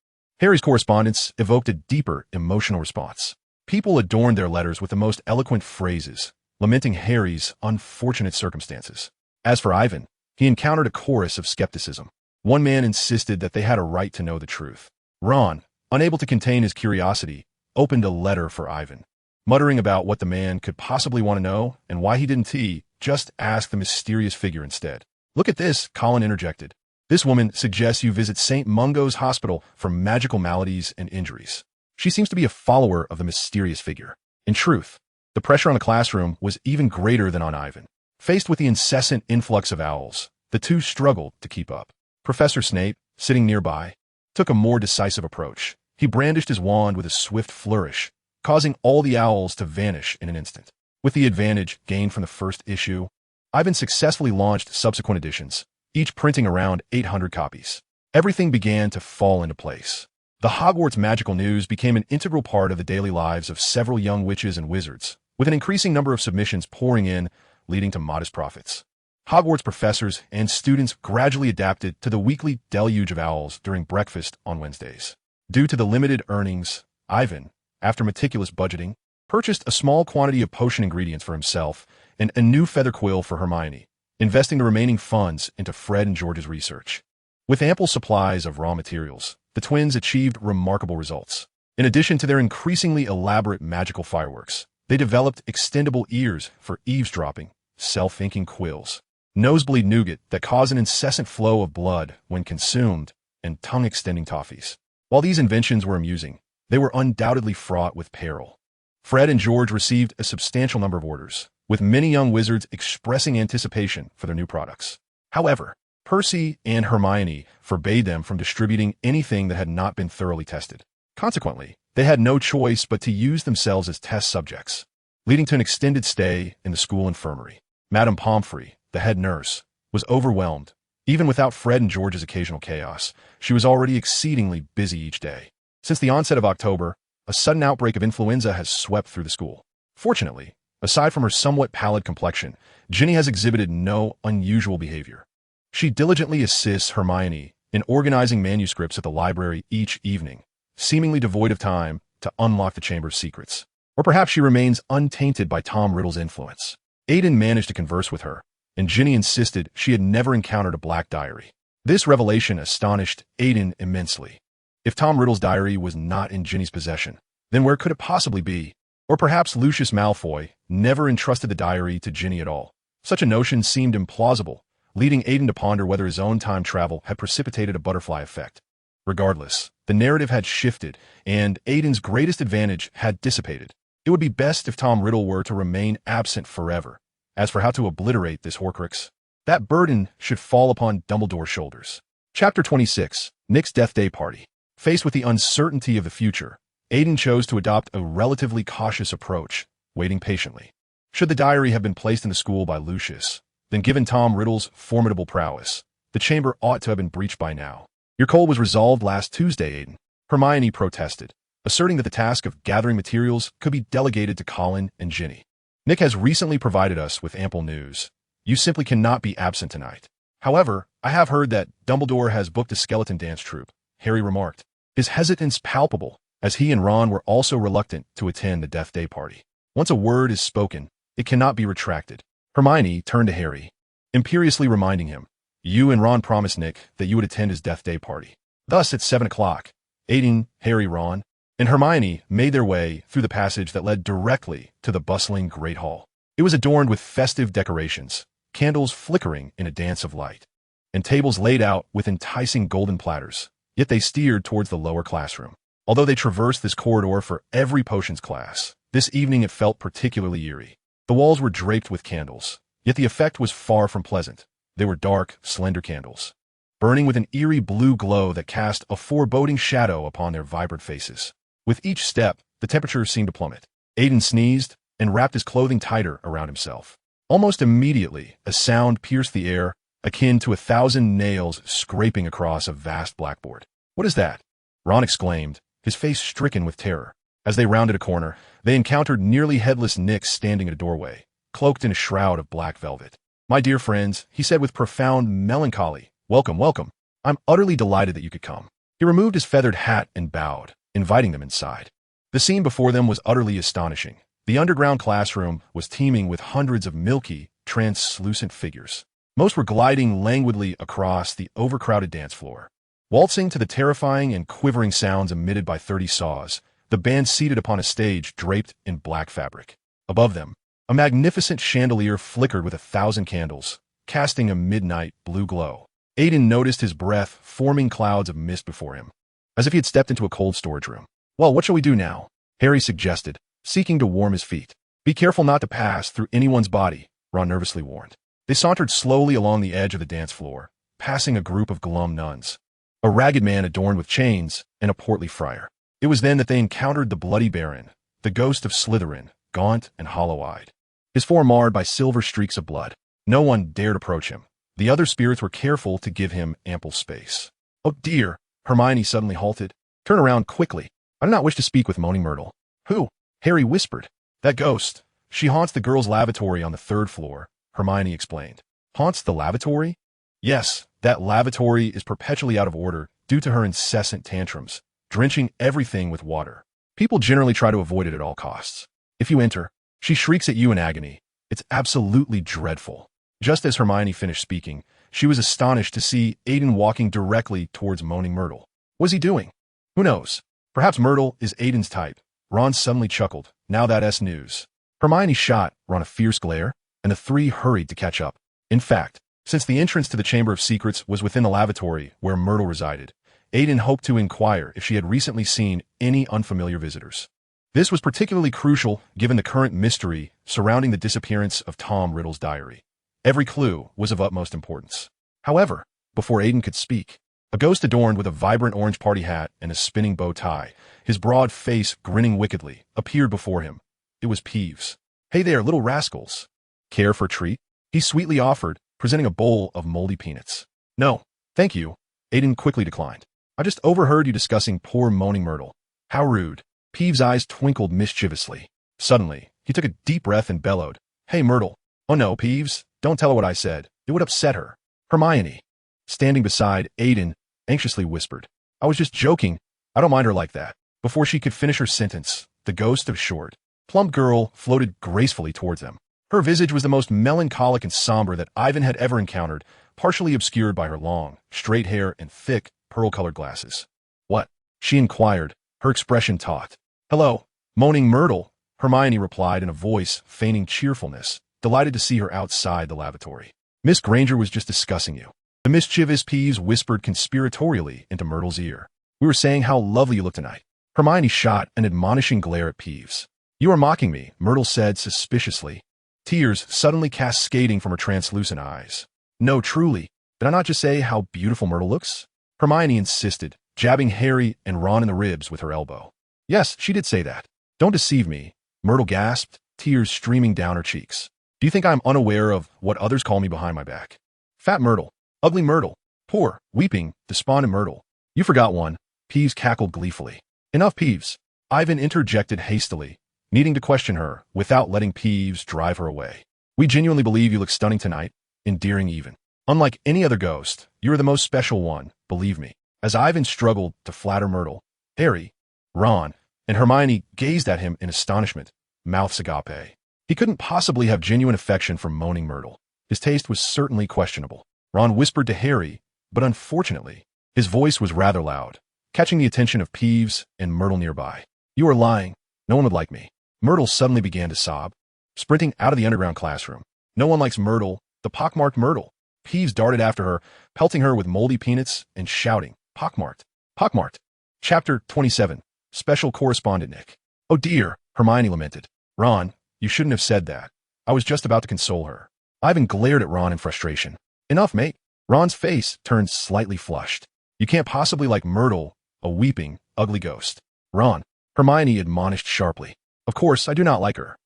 Harry's correspondence evoked a deeper emotional response. People adorned their letters with the most eloquent phrases, lamenting Harry's unfortunate circumstances. As for Ivan, he encountered a chorus of skepticism. One man insisted that they had a right to know the truth. Ron, unable to contain his curiosity, opened a letter for Ivan. Muttering about what the man could possibly want to know and why he didn't just ask the mysterious figure instead. "Look at this," Colin interjected. "This woman suggests you visit St. Mungo's Hospital for magical maladies and injuries." She seems to be a follower of the mysterious figure. In truth, the pressure on the classroom was even greater than on Ivan. Faced with the incessant influx of owls, the two struggled to keep up. Professor Snape, sitting nearby, took a more decisive approach. He brandished his wand with a swift flourish, causing all the owls to vanish in an instant. With the advantage gained from the first issue, Ivan successfully launched subsequent editions, each printing around 800 copies. Everything began to fall into place. The Hogwarts Magical News became an integral part of the daily lives of several young witches and wizards, with an increasing number of submissions pouring in, leading to modest profits. Hogwarts professors and students gradually adapted to the weekly deluge of owls during breakfast on Wednesdays. Due to the limited earnings, Ivan, after meticulous budgeting, purchased a small quantity of potion ingredients for himself and a new feather quill for Hermione, investing the remaining funds into Fred and George's research. With ample supplies of raw materials, the twins achieved remarkable results. In addition to their increasingly elaborate magical fireworks, they developed extendable ears for eavesdropping, self-inking quills, nosebleed nougat that cause an incessant flow of blood when consumed, and tongue-extending toffees. While these inventions were amusing, they were undoubtedly fraught with peril. Fred and George received a substantial number of orders, with many young wizards expressing anticipation for their new products. However, Percy and Hermione forbade them from distributing anything that had not been thoroughly tested. Consequently, they had no choice but to use themselves as test subjects, leading to an extended stay in the school infirmary. Madame Pomfrey, the head nurse, was overwhelmed. Even without Fred and George's occasional chaos, she was already exceedingly busy each day. Since the onset of October, a sudden outbreak of influenza has swept through the school. Fortunately, aside from her somewhat pallid complexion, Ginny has exhibited no unusual behavior. She diligently assists Hermione in organizing manuscripts at the library each evening, seemingly devoid of time to unlock the chamber's secrets. Or perhaps she remains untainted by Tom Riddle's influence. Aidan managed to converse with her, and Ginny insisted she had never encountered a black diary. This revelation astonished Aidan immensely. If Tom Riddle's diary was not in Ginny's possession, then where could it possibly be? Or perhaps Lucius Malfoy never entrusted the diary to Ginny at all. Such a notion seemed implausible, leading Aidan to ponder whether his own time travel had precipitated a butterfly effect. Regardless, the narrative had shifted, and Aidan's greatest advantage had dissipated. It would be best if Tom Riddle were to remain absent forever. As for how to obliterate this Horcrux, that burden should fall upon Dumbledore's shoulders. Chapter 26, Nick's Death Day Party. Faced with the uncertainty of the future, Aidan chose to adopt a relatively cautious approach, waiting patiently. Should the diary have been placed in the school by Lucius, then given Tom Riddle's formidable prowess, the chamber ought to have been breached by now. Your call was resolved last Tuesday, Aidan, Hermione protested, asserting that the task of gathering materials could be delegated to Colin and Ginny. Nick has recently provided us with ample news. You simply cannot be absent tonight. However, I have heard that Dumbledore has booked a skeleton dance troupe, Harry remarked, his hesitance palpable, as he and Ron were also reluctant to attend the Death Day party. Once a word is spoken, it cannot be retracted. Hermione turned to Harry, imperiously reminding him, you and Ron promised Nick that you would attend his Death Day party. Thus, at 7 o'clock, Aidan, Harry, Ron, and Hermione made their way through the passage that led directly to the bustling Great Hall. It was adorned with festive decorations, candles flickering in a dance of light, and tables laid out with enticing golden platters, yet they steered towards the lower classroom. Although they traversed this corridor for every potions class, this evening it felt particularly eerie. The walls were draped with candles, yet the effect was far from pleasant. They were dark, slender candles, burning with an eerie blue glow that cast a foreboding shadow upon their vibrant faces. With each step, the temperature seemed to plummet. Aidan sneezed and wrapped his clothing tighter around himself. Almost immediately, a sound pierced the air, akin to 1,000 nails scraping across a vast blackboard. What is that? Ron exclaimed, his face stricken with terror. As they rounded a corner, they encountered nearly headless Nick standing at a doorway, cloaked in a shroud of black velvet. My dear friends, he said with profound melancholy, welcome, welcome. I'm utterly delighted that you could come. He removed his feathered hat and bowed, inviting them inside. The scene before them was utterly astonishing. The underground classroom was teeming with hundreds of milky, translucent figures. Most were gliding languidly across the overcrowded dance floor. Waltzing to the terrifying and quivering sounds emitted by 30 saws, the band seated upon a stage draped in black fabric. Above them, a magnificent chandelier flickered with 1,000 candles, casting a midnight blue glow. Aidan noticed his breath forming clouds of mist before him, as if he had stepped into a cold storage room. Well, what shall we do now? Harry suggested, seeking to warm his feet. Be careful not to pass through anyone's body, Ron nervously warned. They sauntered slowly along the edge of the dance floor, passing a group of glum nuns, a ragged man adorned with chains, and a portly friar. It was then that they encountered the Bloody Baron, the ghost of Slytherin, gaunt and hollow-eyed, his form marred by silver streaks of blood. No one dared approach him. The other spirits were careful to give him ample space. Oh dear, Hermione suddenly halted. Turn around quickly. I do not wish to speak with Moaning Myrtle. Who? Harry whispered. That ghost. She haunts the girls' lavatory on the 3rd floor, Hermione explained. Haunts the lavatory? Yes, that lavatory is perpetually out of order due to her incessant tantrums, drenching everything with water. People generally try to avoid it at all costs. If you enter, she shrieks at you in agony. It's absolutely dreadful. Just as Hermione finished speaking, she was astonished to see Aiden walking directly towards moaning Myrtle. What was he doing? Who knows? Perhaps Myrtle is Aiden's type. Ron suddenly chuckled. Now that's news. Hermione shot Ron a fierce glare, and the three hurried to catch up. In fact, since the entrance to the Chamber of Secrets was within the lavatory where Myrtle resided, Aiden hoped to inquire if she had recently seen any unfamiliar visitors. This was particularly crucial given the current mystery surrounding the disappearance of Tom Riddle's diary. Every clue was of utmost importance. However, before Aiden could speak, a ghost adorned with a vibrant orange party hat and a spinning bow tie, his broad face grinning wickedly, appeared before him. It was Peeves. "Hey there, little rascals. Care for a treat?" he sweetly offered, presenting a bowl of moldy peanuts. "No, thank you," Aiden quickly declined. "I just overheard you discussing poor moaning Myrtle." "How rude." Peeves' eyes twinkled mischievously. Suddenly, he took a deep breath and bellowed, "Hey, Myrtle." "Oh no, Peeves, don't tell her what I said. It would upset her." Hermione, standing beside Aiden, anxiously whispered, "I was just joking. I don't mind her like that." Before she could finish her sentence, the ghost of short, plump girl floated gracefully towards them. Her visage was the most melancholic and somber that Ivan had ever encountered, partially obscured by her long, straight hair and thick, pearl-colored glasses. "What?" she inquired, her expression taut. "Hello, moaning Myrtle," Hermione replied in a voice feigning cheerfulness, delighted to see her outside the lavatory. "Miss Granger was just discussing you." The mischievous Peeves whispered conspiratorially into Myrtle's ear. "We were saying how lovely you look tonight." Hermione shot an admonishing glare at Peeves. "You are mocking me," Myrtle said suspiciously, tears suddenly cascading from her translucent eyes. "No, truly. Did I not just say how beautiful Myrtle looks?" Hermione insisted, jabbing Harry and Ron in the ribs with her elbow. "Yes, she did say that." "Don't deceive me," Myrtle gasped, tears streaming down her cheeks. "Do you think I am unaware of what others call me behind my back? Fat Myrtle, ugly Myrtle, poor, weeping, despondent Myrtle. You forgot one." Peeves cackled gleefully. "Enough, Peeves," Ivan interjected hastily, needing to question her without letting Peeves drive her away. "We genuinely believe you look stunning tonight, endearing even. Unlike any other ghost, you are the most special one, believe me." As Ivan struggled to flatter Myrtle, Harry, Ron, and Hermione gazed at him in astonishment, mouths agape. He couldn't possibly have genuine affection for moaning Myrtle. His taste was certainly questionable. Ron whispered to Harry, but unfortunately, his voice was rather loud, catching the attention of Peeves and Myrtle nearby. "You are lying. No one would like me." Myrtle suddenly began to sob, sprinting out of the underground classroom. "No one likes Myrtle, the pockmarked Myrtle." Peeves darted after her, pelting her with moldy peanuts and shouting, "Pockmarked! Pockmarked!" Chapter 27. Special Correspondent Nick. "Oh dear," Hermione lamented. "Ron, you shouldn't have said that. I was just about to console her." Ivan glared at Ron in frustration. "Enough, mate." Ron's face turned slightly flushed. "You can't possibly like Myrtle, a weeping, ugly ghost." "Ron," Hermione admonished sharply. "Of course, I do not like her.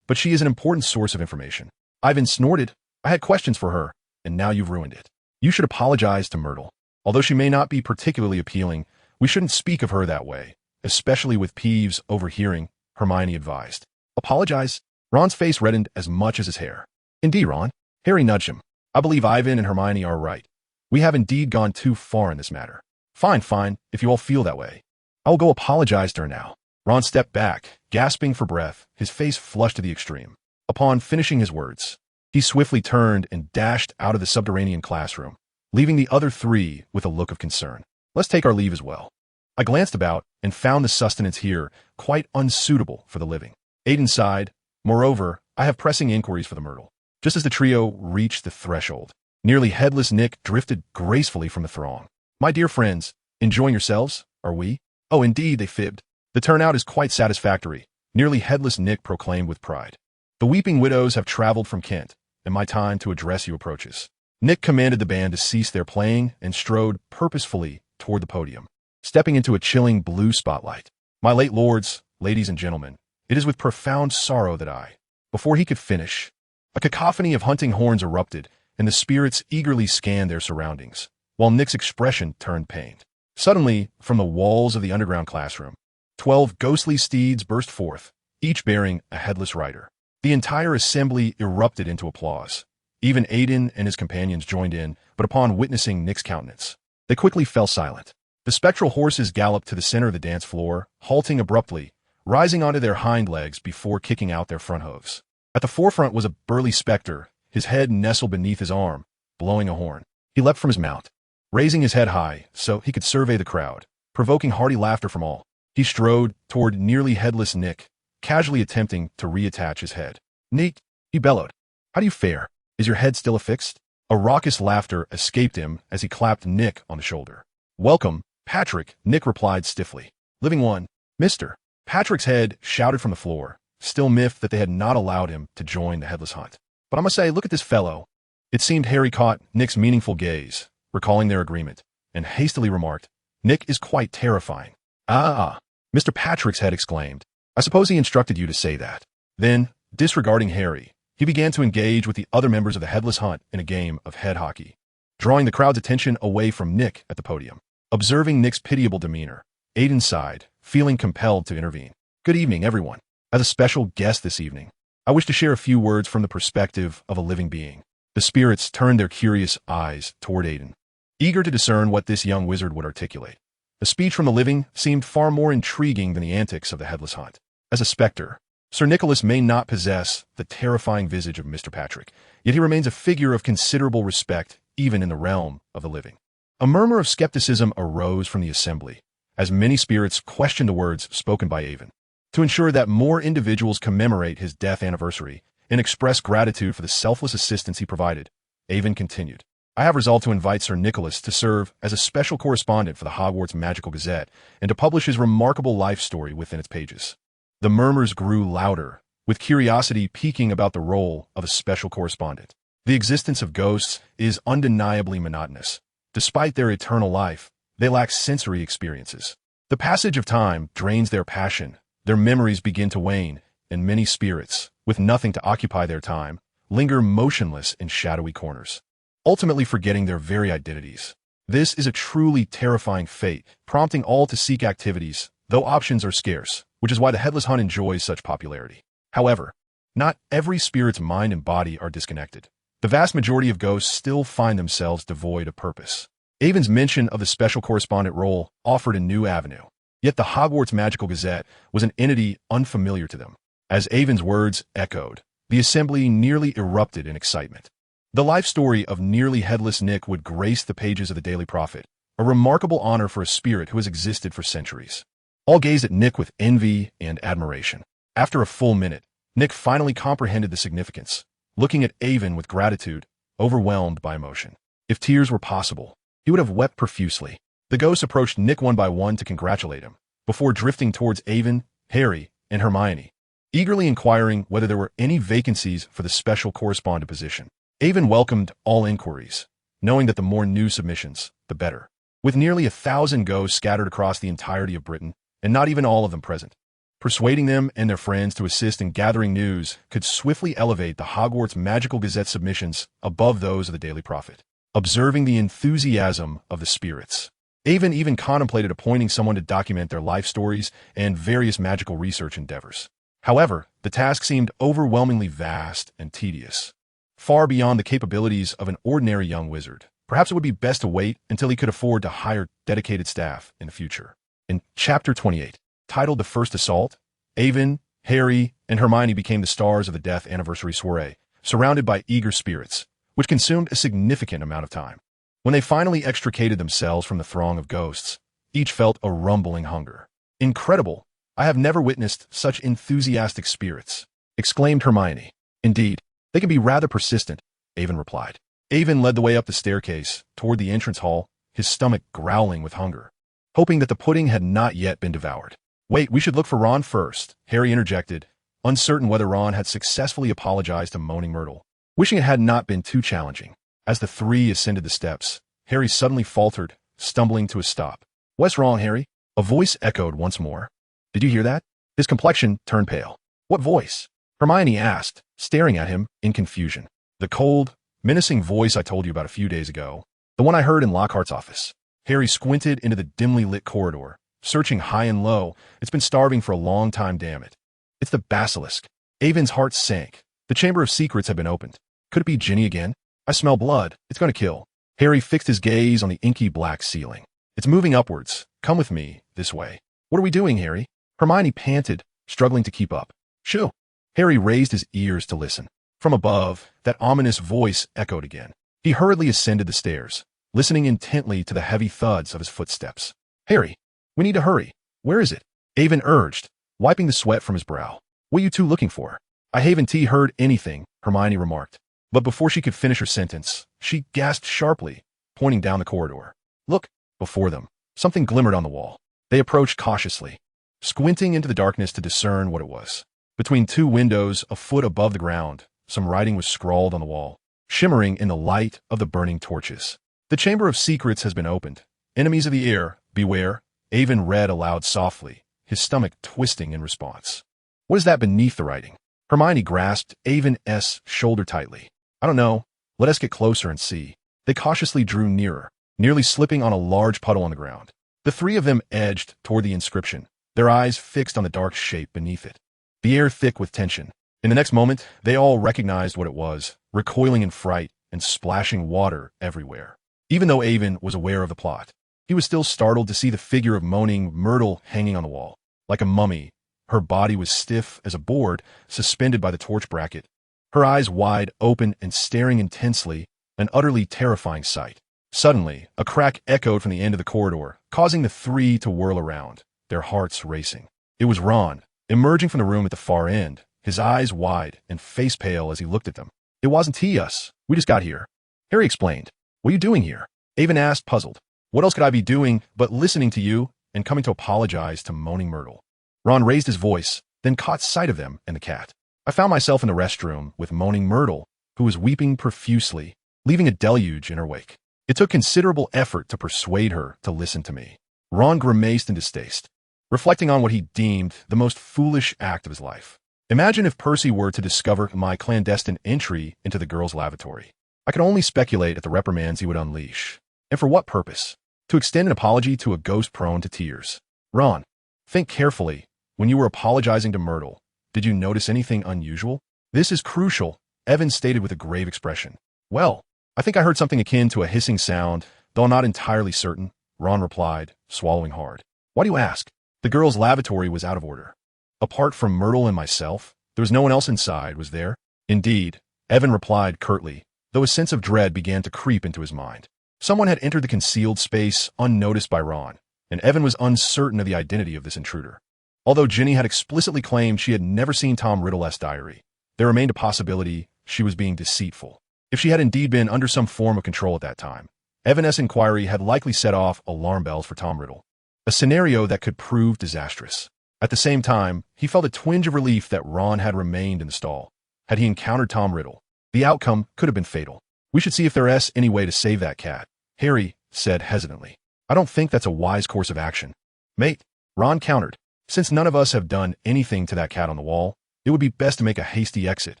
But she is an important source of information." Ivan snorted. "I had questions for her, and now you've ruined it. You should apologize to Myrtle. Although she may not be particularly appealing, we shouldn't speak of her that way, especially with Peeves overhearing," Hermione advised. "Apologize?" Ron's face reddened as much as his hair. "Indeed, Ron." Harry nudged him. "I believe Ivan and Hermione are right. We have indeed gone too far in this matter." Fine, if you all feel that way. I will go apologize to her now." Ron stepped back, gasping for breath, his face flushed to the extreme. Upon finishing his words, he swiftly turned and dashed out of the subterranean classroom, leaving the other three with a look of concern. "Let's take our leave as well. I glanced about and found the sustenance here quite unsuitable for the living." Aiden sighed. "Moreover, I have pressing inquiries for the Myrtle." Just as the trio reached the threshold, nearly headless Nick drifted gracefully from the throng. "My dear friends, enjoying yourselves, are we?" "Oh, indeed," they fibbed. "The turnout is quite satisfactory," nearly headless Nick proclaimed with pride. "The weeping widows have traveled from Kent, and my time to address you approaches." Nick commanded the band to cease their playing and strode purposefully toward the podium, stepping into a chilling blue spotlight. "My late lords, ladies and gentlemen, it is with profound sorrow that I..." Before he could finish, a cacophony of hunting horns erupted, and the spirits eagerly scanned their surroundings, while Nick's expression turned pained. Suddenly, from the walls of the underground classroom, 12 ghostly steeds burst forth, each bearing a headless rider. The entire assembly erupted into applause. Even Aiden and his companions joined in, but upon witnessing Nick's countenance, they quickly fell silent. The spectral horses galloped to the center of the dance floor, halting abruptly, rising onto their hind legs before kicking out their front hooves. At the forefront was a burly specter, his head nestled beneath his arm, blowing a horn. He leapt from his mount, raising his head high so he could survey the crowd, provoking hearty laughter from all. He strode toward nearly headless Nick, casually attempting to reattach his head. "Nick," he bellowed. "How do you fare? Is your head still affixed?" A raucous laughter escaped him as he clapped Nick on the shoulder. "Welcome, Patrick," Nick replied stiffly. "Living one, Mr." Patrick's head shouted from the floor, still miffed that they had not allowed him to join the headless hunt. "But I must say, look at this fellow." It seemed Harry caught Nick's meaningful gaze, recalling their agreement, and hastily remarked, "Nick is quite terrifying." "Ah," Mr. Patrick's head exclaimed. "I suppose he instructed you to say that." Then, disregarding Harry, he began to engage with the other members of the headless hunt in a game of head hockey, drawing the crowd's attention away from Nick at the podium. Observing Nick's pitiable demeanor, Aiden sighed, feeling compelled to intervene. "Good evening, everyone. As a special guest this evening, I wish to share a few words from the perspective of a living being." The spirits turned their curious eyes toward Aiden, eager to discern what this young wizard would articulate. A speech from the living seemed far more intriguing than the antics of the headless hunt. As a specter, Sir Nicholas may not possess the terrifying visage of Mr. Patrick, yet he remains a figure of considerable respect even in the realm of the living. A murmur of skepticism arose from the assembly, as many spirits questioned the words spoken by Avon. To ensure that more individuals commemorate his death anniversary and express gratitude for the selfless assistance he provided, Avon continued, "I have resolved to invite Sir Nicholas to serve as a special correspondent for the Hogwarts Magical Gazette and to publish his remarkable life story within its pages." The murmurs grew louder, with curiosity piquing about the role of a special correspondent. The existence of ghosts is undeniably monotonous. Despite their eternal life, they lack sensory experiences. The passage of time drains their passion, their memories begin to wane, and many spirits, with nothing to occupy their time, linger motionless in shadowy corners, ultimately forgetting their very identities. This is a truly terrifying fate, prompting all to seek activities, though options are scarce, which is why the headless hunt enjoys such popularity. However, not every spirit's mind and body are disconnected. The vast majority of ghosts still find themselves devoid of purpose. Avon's mention of the special correspondent role offered a new avenue, yet the Hogwarts Magical Gazette was an entity unfamiliar to them. As Avon's words echoed, the assembly nearly erupted in excitement. The life story of nearly headless Nick would grace the pages of the Daily Prophet, a remarkable honor for a spirit who has existed for centuries. All gazed at Nick with envy and admiration. After a full minute, Nick finally comprehended the significance, looking at Avon with gratitude, overwhelmed by emotion. If tears were possible, he would have wept profusely. The ghosts approached Nick one by one to congratulate him, before drifting towards Avon, Harry, and Hermione, eagerly inquiring whether there were any vacancies for the special correspondent position. Avon welcomed all inquiries, knowing that the more new submissions, the better. With nearly 1,000 ghosts scattered across the entirety of Britain, and not even all of them present, persuading them and their friends to assist in gathering news could swiftly elevate the Hogwarts Magical Gazette submissions above those of the Daily Prophet. Observing the enthusiasm of the spirits, Avon even contemplated appointing someone to document their life stories and various magical research endeavors. However, the task seemed overwhelmingly vast and tedious, far beyond the capabilities of an ordinary young wizard. Perhaps it would be best to wait until he could afford to hire dedicated staff in the future. In Chapter 28, titled The First Assault, Avon, Harry, and Hermione became the stars of the death anniversary soiree, surrounded by eager spirits, which consumed a significant amount of time. When they finally extricated themselves from the throng of ghosts, each felt a rumbling hunger. "Incredible! I have never witnessed such enthusiastic spirits," exclaimed Hermione. "Indeed, they can be rather persistent," Avon replied. Avon led the way up the staircase toward the entrance hall, his stomach growling with hunger, hoping that the pudding had not yet been devoured. "Wait, we should look for Ron first," Harry interjected, uncertain whether Ron had successfully apologized to Moaning Myrtle, wishing it had not been too challenging. As the three ascended the steps, Harry suddenly faltered, stumbling to a stop. "What's wrong, Harry?" A voice echoed once more. "Did you hear that?" His complexion turned pale. "What voice?" Hermione asked, staring at him in confusion. "The cold, menacing voice I told you about a few days ago. The one I heard in Lockhart's office." Harry squinted into the dimly lit corridor, searching high and low. "It's been starving for a long time, damn it. It's the basilisk." Avon's heart sank. The Chamber of Secrets had been opened. Could it be Ginny again? "I smell blood. It's going to kill." Harry fixed his gaze on the inky black ceiling. "It's moving upwards. Come with me, this way." "What are we doing, Harry?" Hermione panted, struggling to keep up. "Shoo." Harry raised his ears to listen. From above, that ominous voice echoed again. He hurriedly ascended the stairs, listening intently to the heavy thuds of his footsteps. "Harry, we need to hurry. Where is it?" Avon urged, wiping the sweat from his brow. "What are you two looking for?" "I haven't heard anything," Hermione remarked. But before she could finish her sentence, she gasped sharply, pointing down the corridor. "Look!" Before them, something glimmered on the wall. They approached cautiously, squinting into the darkness to discern what it was. Between two windows, a foot above the ground, some writing was scrawled on the wall, shimmering in the light of the burning torches. "The Chamber of Secrets has been opened. Enemies of the air, beware," Avon read aloud softly, his stomach twisting in response. "What is that beneath the writing?" Hermione grasped Avon's shoulder tightly. "I don't know. Let us get closer and see." They cautiously drew nearer, nearly slipping on a large puddle on the ground. The three of them edged toward the inscription, their eyes fixed on the dark shape beneath it, the air thick with tension. In the next moment, they all recognized what it was, recoiling in fright and splashing water everywhere. Even though Avon was aware of the plot, he was still startled to see the figure of moaning Myrtle hanging on the wall. Like a mummy, her body was stiff as a board suspended by the torch bracket, her eyes wide open and staring intensely, an utterly terrifying sight. Suddenly, a crack echoed from the end of the corridor, causing the three to whirl around, their hearts racing. It was Ron, emerging from the room at the far end, his eyes wide and face pale as he looked at them. "It wasn't us. We just got here," Harry explained. "What are you doing here?" Avon asked, puzzled. "What else could I be doing but listening to you and coming to apologize to moaning Myrtle?" Ron raised his voice, then caught sight of them and the cat. "I found myself in the restroom with moaning Myrtle, who was weeping profusely, leaving a deluge in her wake. It took considerable effort to persuade her to listen to me." Ron grimaced in distaste, reflecting on what he deemed the most foolish act of his life. "Imagine if Percy were to discover my clandestine entry into the girls' lavatory. I could only speculate at the reprimands he would unleash. And for what purpose? To extend an apology to a ghost prone to tears. Ron, think carefully. When you were apologizing to Myrtle, did you notice anything unusual?" "This is crucial," Evan stated with a grave expression. "Well, I think I heard something akin to a hissing sound, though I'm not entirely certain," Ron replied, swallowing hard. "Why do you ask?" "The girls' lavatory was out of order. Apart from Myrtle and myself, there was no one else inside, was there?" "Indeed," Evan replied curtly, though a sense of dread began to creep into his mind. Someone had entered the concealed space unnoticed by Ron, and Evan was uncertain of the identity of this intruder. Although Ginny had explicitly claimed she had never seen Tom Riddle's diary, there remained a possibility she was being deceitful. If she had indeed been under some form of control at that time, Evan's inquiry had likely set off alarm bells for Tom Riddle, a scenario that could prove disastrous. At the same time, he felt a twinge of relief that Ron had remained in the stall. Had he encountered Tom Riddle, the outcome could have been fatal. "We should see if there's any way to save that cat," Harry said hesitantly. "I don't think that's a wise course of action." "Mate," Ron countered, "since none of us have done anything to that cat on the wall, it would be best to make a hasty exit.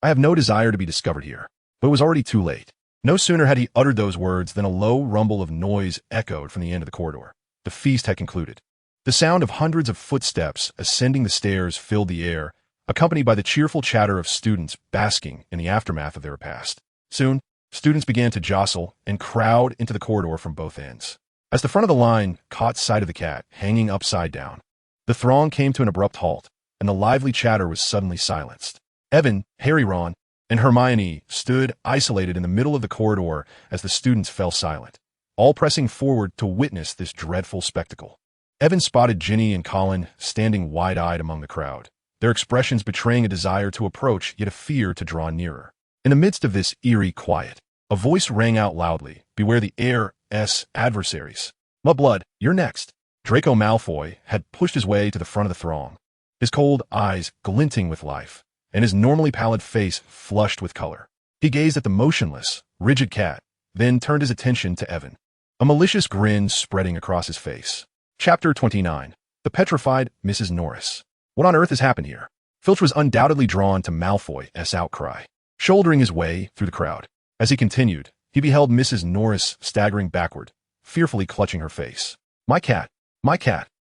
I have no desire to be discovered here." But it was already too late. No sooner had he uttered those words than a low rumble of noise echoed from the end of the corridor. The feast had concluded. The sound of hundreds of footsteps ascending the stairs filled the air, accompanied by the cheerful chatter of students basking in the aftermath of their repast. Soon, students began to jostle and crowd into the corridor from both ends. As the front of the line caught sight of the cat hanging upside down, the throng came to an abrupt halt, and the lively chatter was suddenly silenced. Evan, Harry, Ron, and Hermione stood isolated in the middle of the corridor as the students fell silent, all pressing forward to witness this dreadful spectacle. Evan spotted Ginny and Colin standing wide-eyed among the crowd, their expressions betraying a desire to approach yet a fear to draw nearer. In the midst of this eerie quiet, a voice rang out loudly, "Beware the heir's adversaries. Mudblood, you're next." Draco Malfoy had pushed his way to the front of the throng, his cold eyes glinting with life, and his normally pallid face flushed with color. He gazed at the motionless, rigid cat, then turned his attention to Evan, a malicious grin spreading across his face. Chapter 29. The Petrified Mrs. Norris. What on earth has happened here? Filch was undoubtedly drawn to Malfoy's outcry, shouldering his way through the crowd. As he continued, he beheld Mrs. Norris staggering backward, fearfully clutching her face. My cat!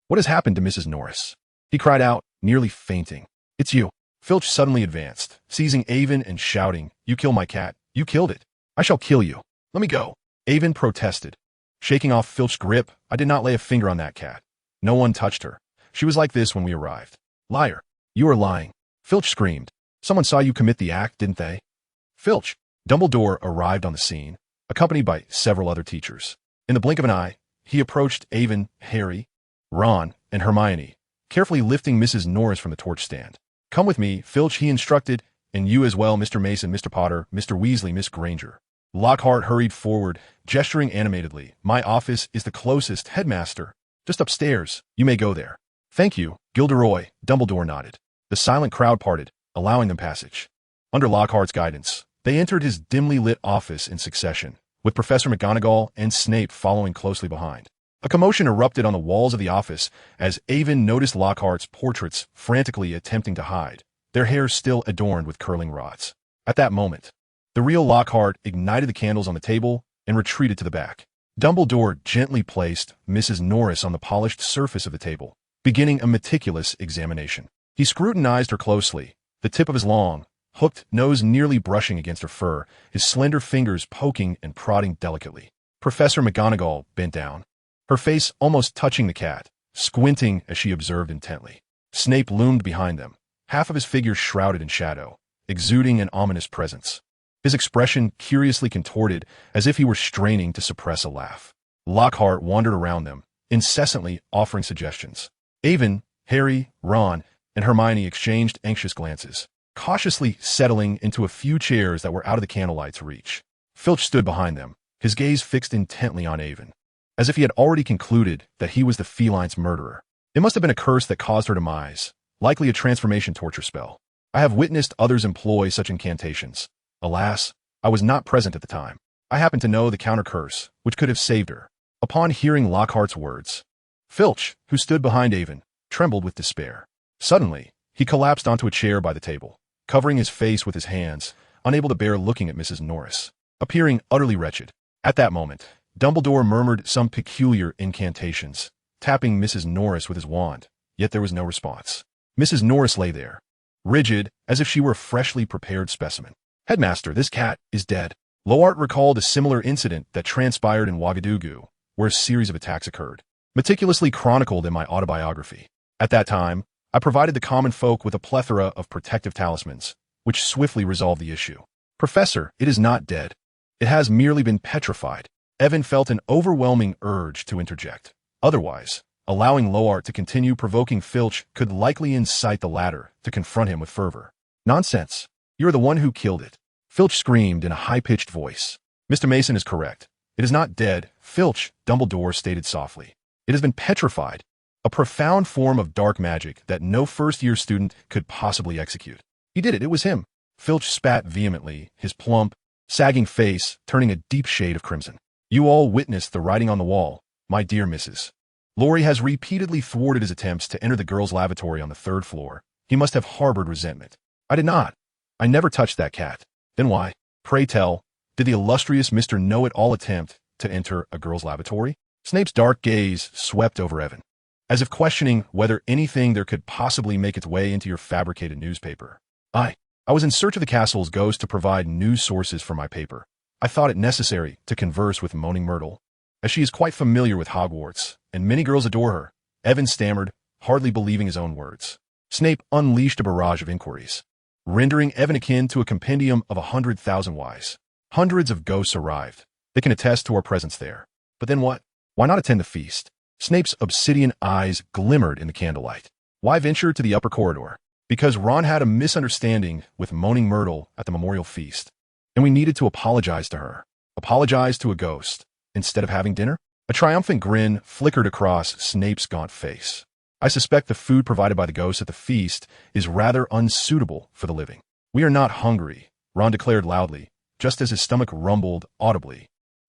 What has happened to Mrs. Norris?" he cried out, nearly fainting. "It's you." Filch suddenly advanced, seizing Avon and shouting, "You kill my cat. You killed it. I shall kill you. Let me go." Avon protested, shaking off Filch's grip. "I did not lay a finger on that cat. No one touched her. She was like this when we arrived." "Liar. You are lying," Filch screamed, Someone saw you commit the act, didn't they? Filch. Dumbledore arrived on the scene, accompanied by several other teachers. In the blink of an eye, he approached Avon, Harry, Ron, and Hermione, carefully lifting Mrs. Norris from the torch stand. Come with me, Filch, he instructed, and you as well, Mr. Mason, Mr. Potter, Mr. Weasley, Miss Granger. Lockhart hurried forward, gesturing animatedly. My office is the closest, headmaster. Just upstairs. You may go there. Thank you, Gilderoy. Dumbledore nodded. The silent crowd parted, allowing them passage. Under Lockhart's guidance, they entered his dimly lit office in succession, with Professor McGonagall and Snape following closely behind. A commotion erupted on the walls of the office as Avon noticed Lockhart's portraits frantically attempting to hide, their hair still adorned with curling rods. At that moment, the real Lockhart ignited the candles on the table and retreated to the back. Dumbledore gently placed Mrs. Norris on the polished surface of the table, beginning a meticulous examination. He scrutinized her closely, the tip of his long, hooked nose nearly brushing against her fur, his slender fingers poking and prodding delicately. Professor McGonagall bent down, her face almost touching the cat, squinting as she observed intently. Snape loomed behind them, half of his figure shrouded in shadow, exuding an ominous presence. His expression curiously contorted, as if he were straining to suppress a laugh. Lockhart wandered around them, incessantly offering suggestions. Avon, Harry, Ron, and Hermione exchanged anxious glances, cautiously settling into a few chairs that were out of the candlelight's reach. Filch stood behind them, his gaze fixed intently on Avon, as if he had already concluded that he was the feline's murderer. It must have been a curse that caused her demise, likely a transformation torture spell. I have witnessed others employ such incantations. Alas, I was not present at the time. I happen to know the counter-curse, which could have saved her. Upon hearing Lockhart's words, Filch, who stood behind Avon, trembled with despair. Suddenly, he collapsed onto a chair by the table, covering his face with his hands, unable to bear looking at Mrs. Norris, appearing utterly wretched. At that moment, Dumbledore murmured some peculiar incantations, tapping Mrs. Norris with his wand, yet there was no response. Mrs. Norris lay there, rigid, as if she were a freshly prepared specimen. Headmaster, this cat is dead. Lowart recalled a similar incident that transpired in Ouagadougou, where a series of attacks occurred, meticulously chronicled in my autobiography. At that time, I provided the common folk with a plethora of protective talismans, which swiftly resolved the issue. Professor, it is not dead. It has merely been petrified. Evan felt an overwhelming urge to interject. Otherwise, allowing Lowart to continue provoking Filch could likely incite the latter to confront him with fervor. Nonsense. You're the one who killed it. Filch screamed in a high-pitched voice. Mr. Mason is correct. It is not dead. Filch, Dumbledore stated softly. It has been petrified. A profound form of dark magic that no first-year student could possibly execute. He did it. It was him. Filch spat vehemently, his plump, sagging face turning a deep shade of crimson. You all witnessed the writing on the wall, my dear Mrs. Laurie has repeatedly thwarted his attempts to enter the girls' lavatory on the 3rd floor. He must have harbored resentment. I did not. I never touched that cat. Then why, pray tell, did the illustrious Mr. Know-It-All attempt to enter a girl's lavatory? Snape's dark gaze swept over Evan, as if questioning whether anything there could possibly make its way into your fabricated newspaper. I was in search of the castle's ghost to provide news sources for my paper. I thought it necessary to converse with Moaning Myrtle, as she is quite familiar with Hogwarts, and many girls adore her. Evan stammered, hardly believing his own words. Snape unleashed a barrage of inquiries, rendering Evan akin to a compendium of 100,000 whys. Hundreds of ghosts arrived. They can attest to our presence there. But then what? Why not attend the feast? Snape's obsidian eyes glimmered in the candlelight. Why venture to the upper corridor? Because Ron had a misunderstanding with Moaning Myrtle at the memorial feast, and we needed to apologize to her. Apologize to a ghost, instead of having dinner? A triumphant grin flickered across Snape's gaunt face. I suspect the food provided by the ghosts at the feast is rather unsuitable for the living. We are not hungry, Ron declared loudly, just as his stomach rumbled audibly,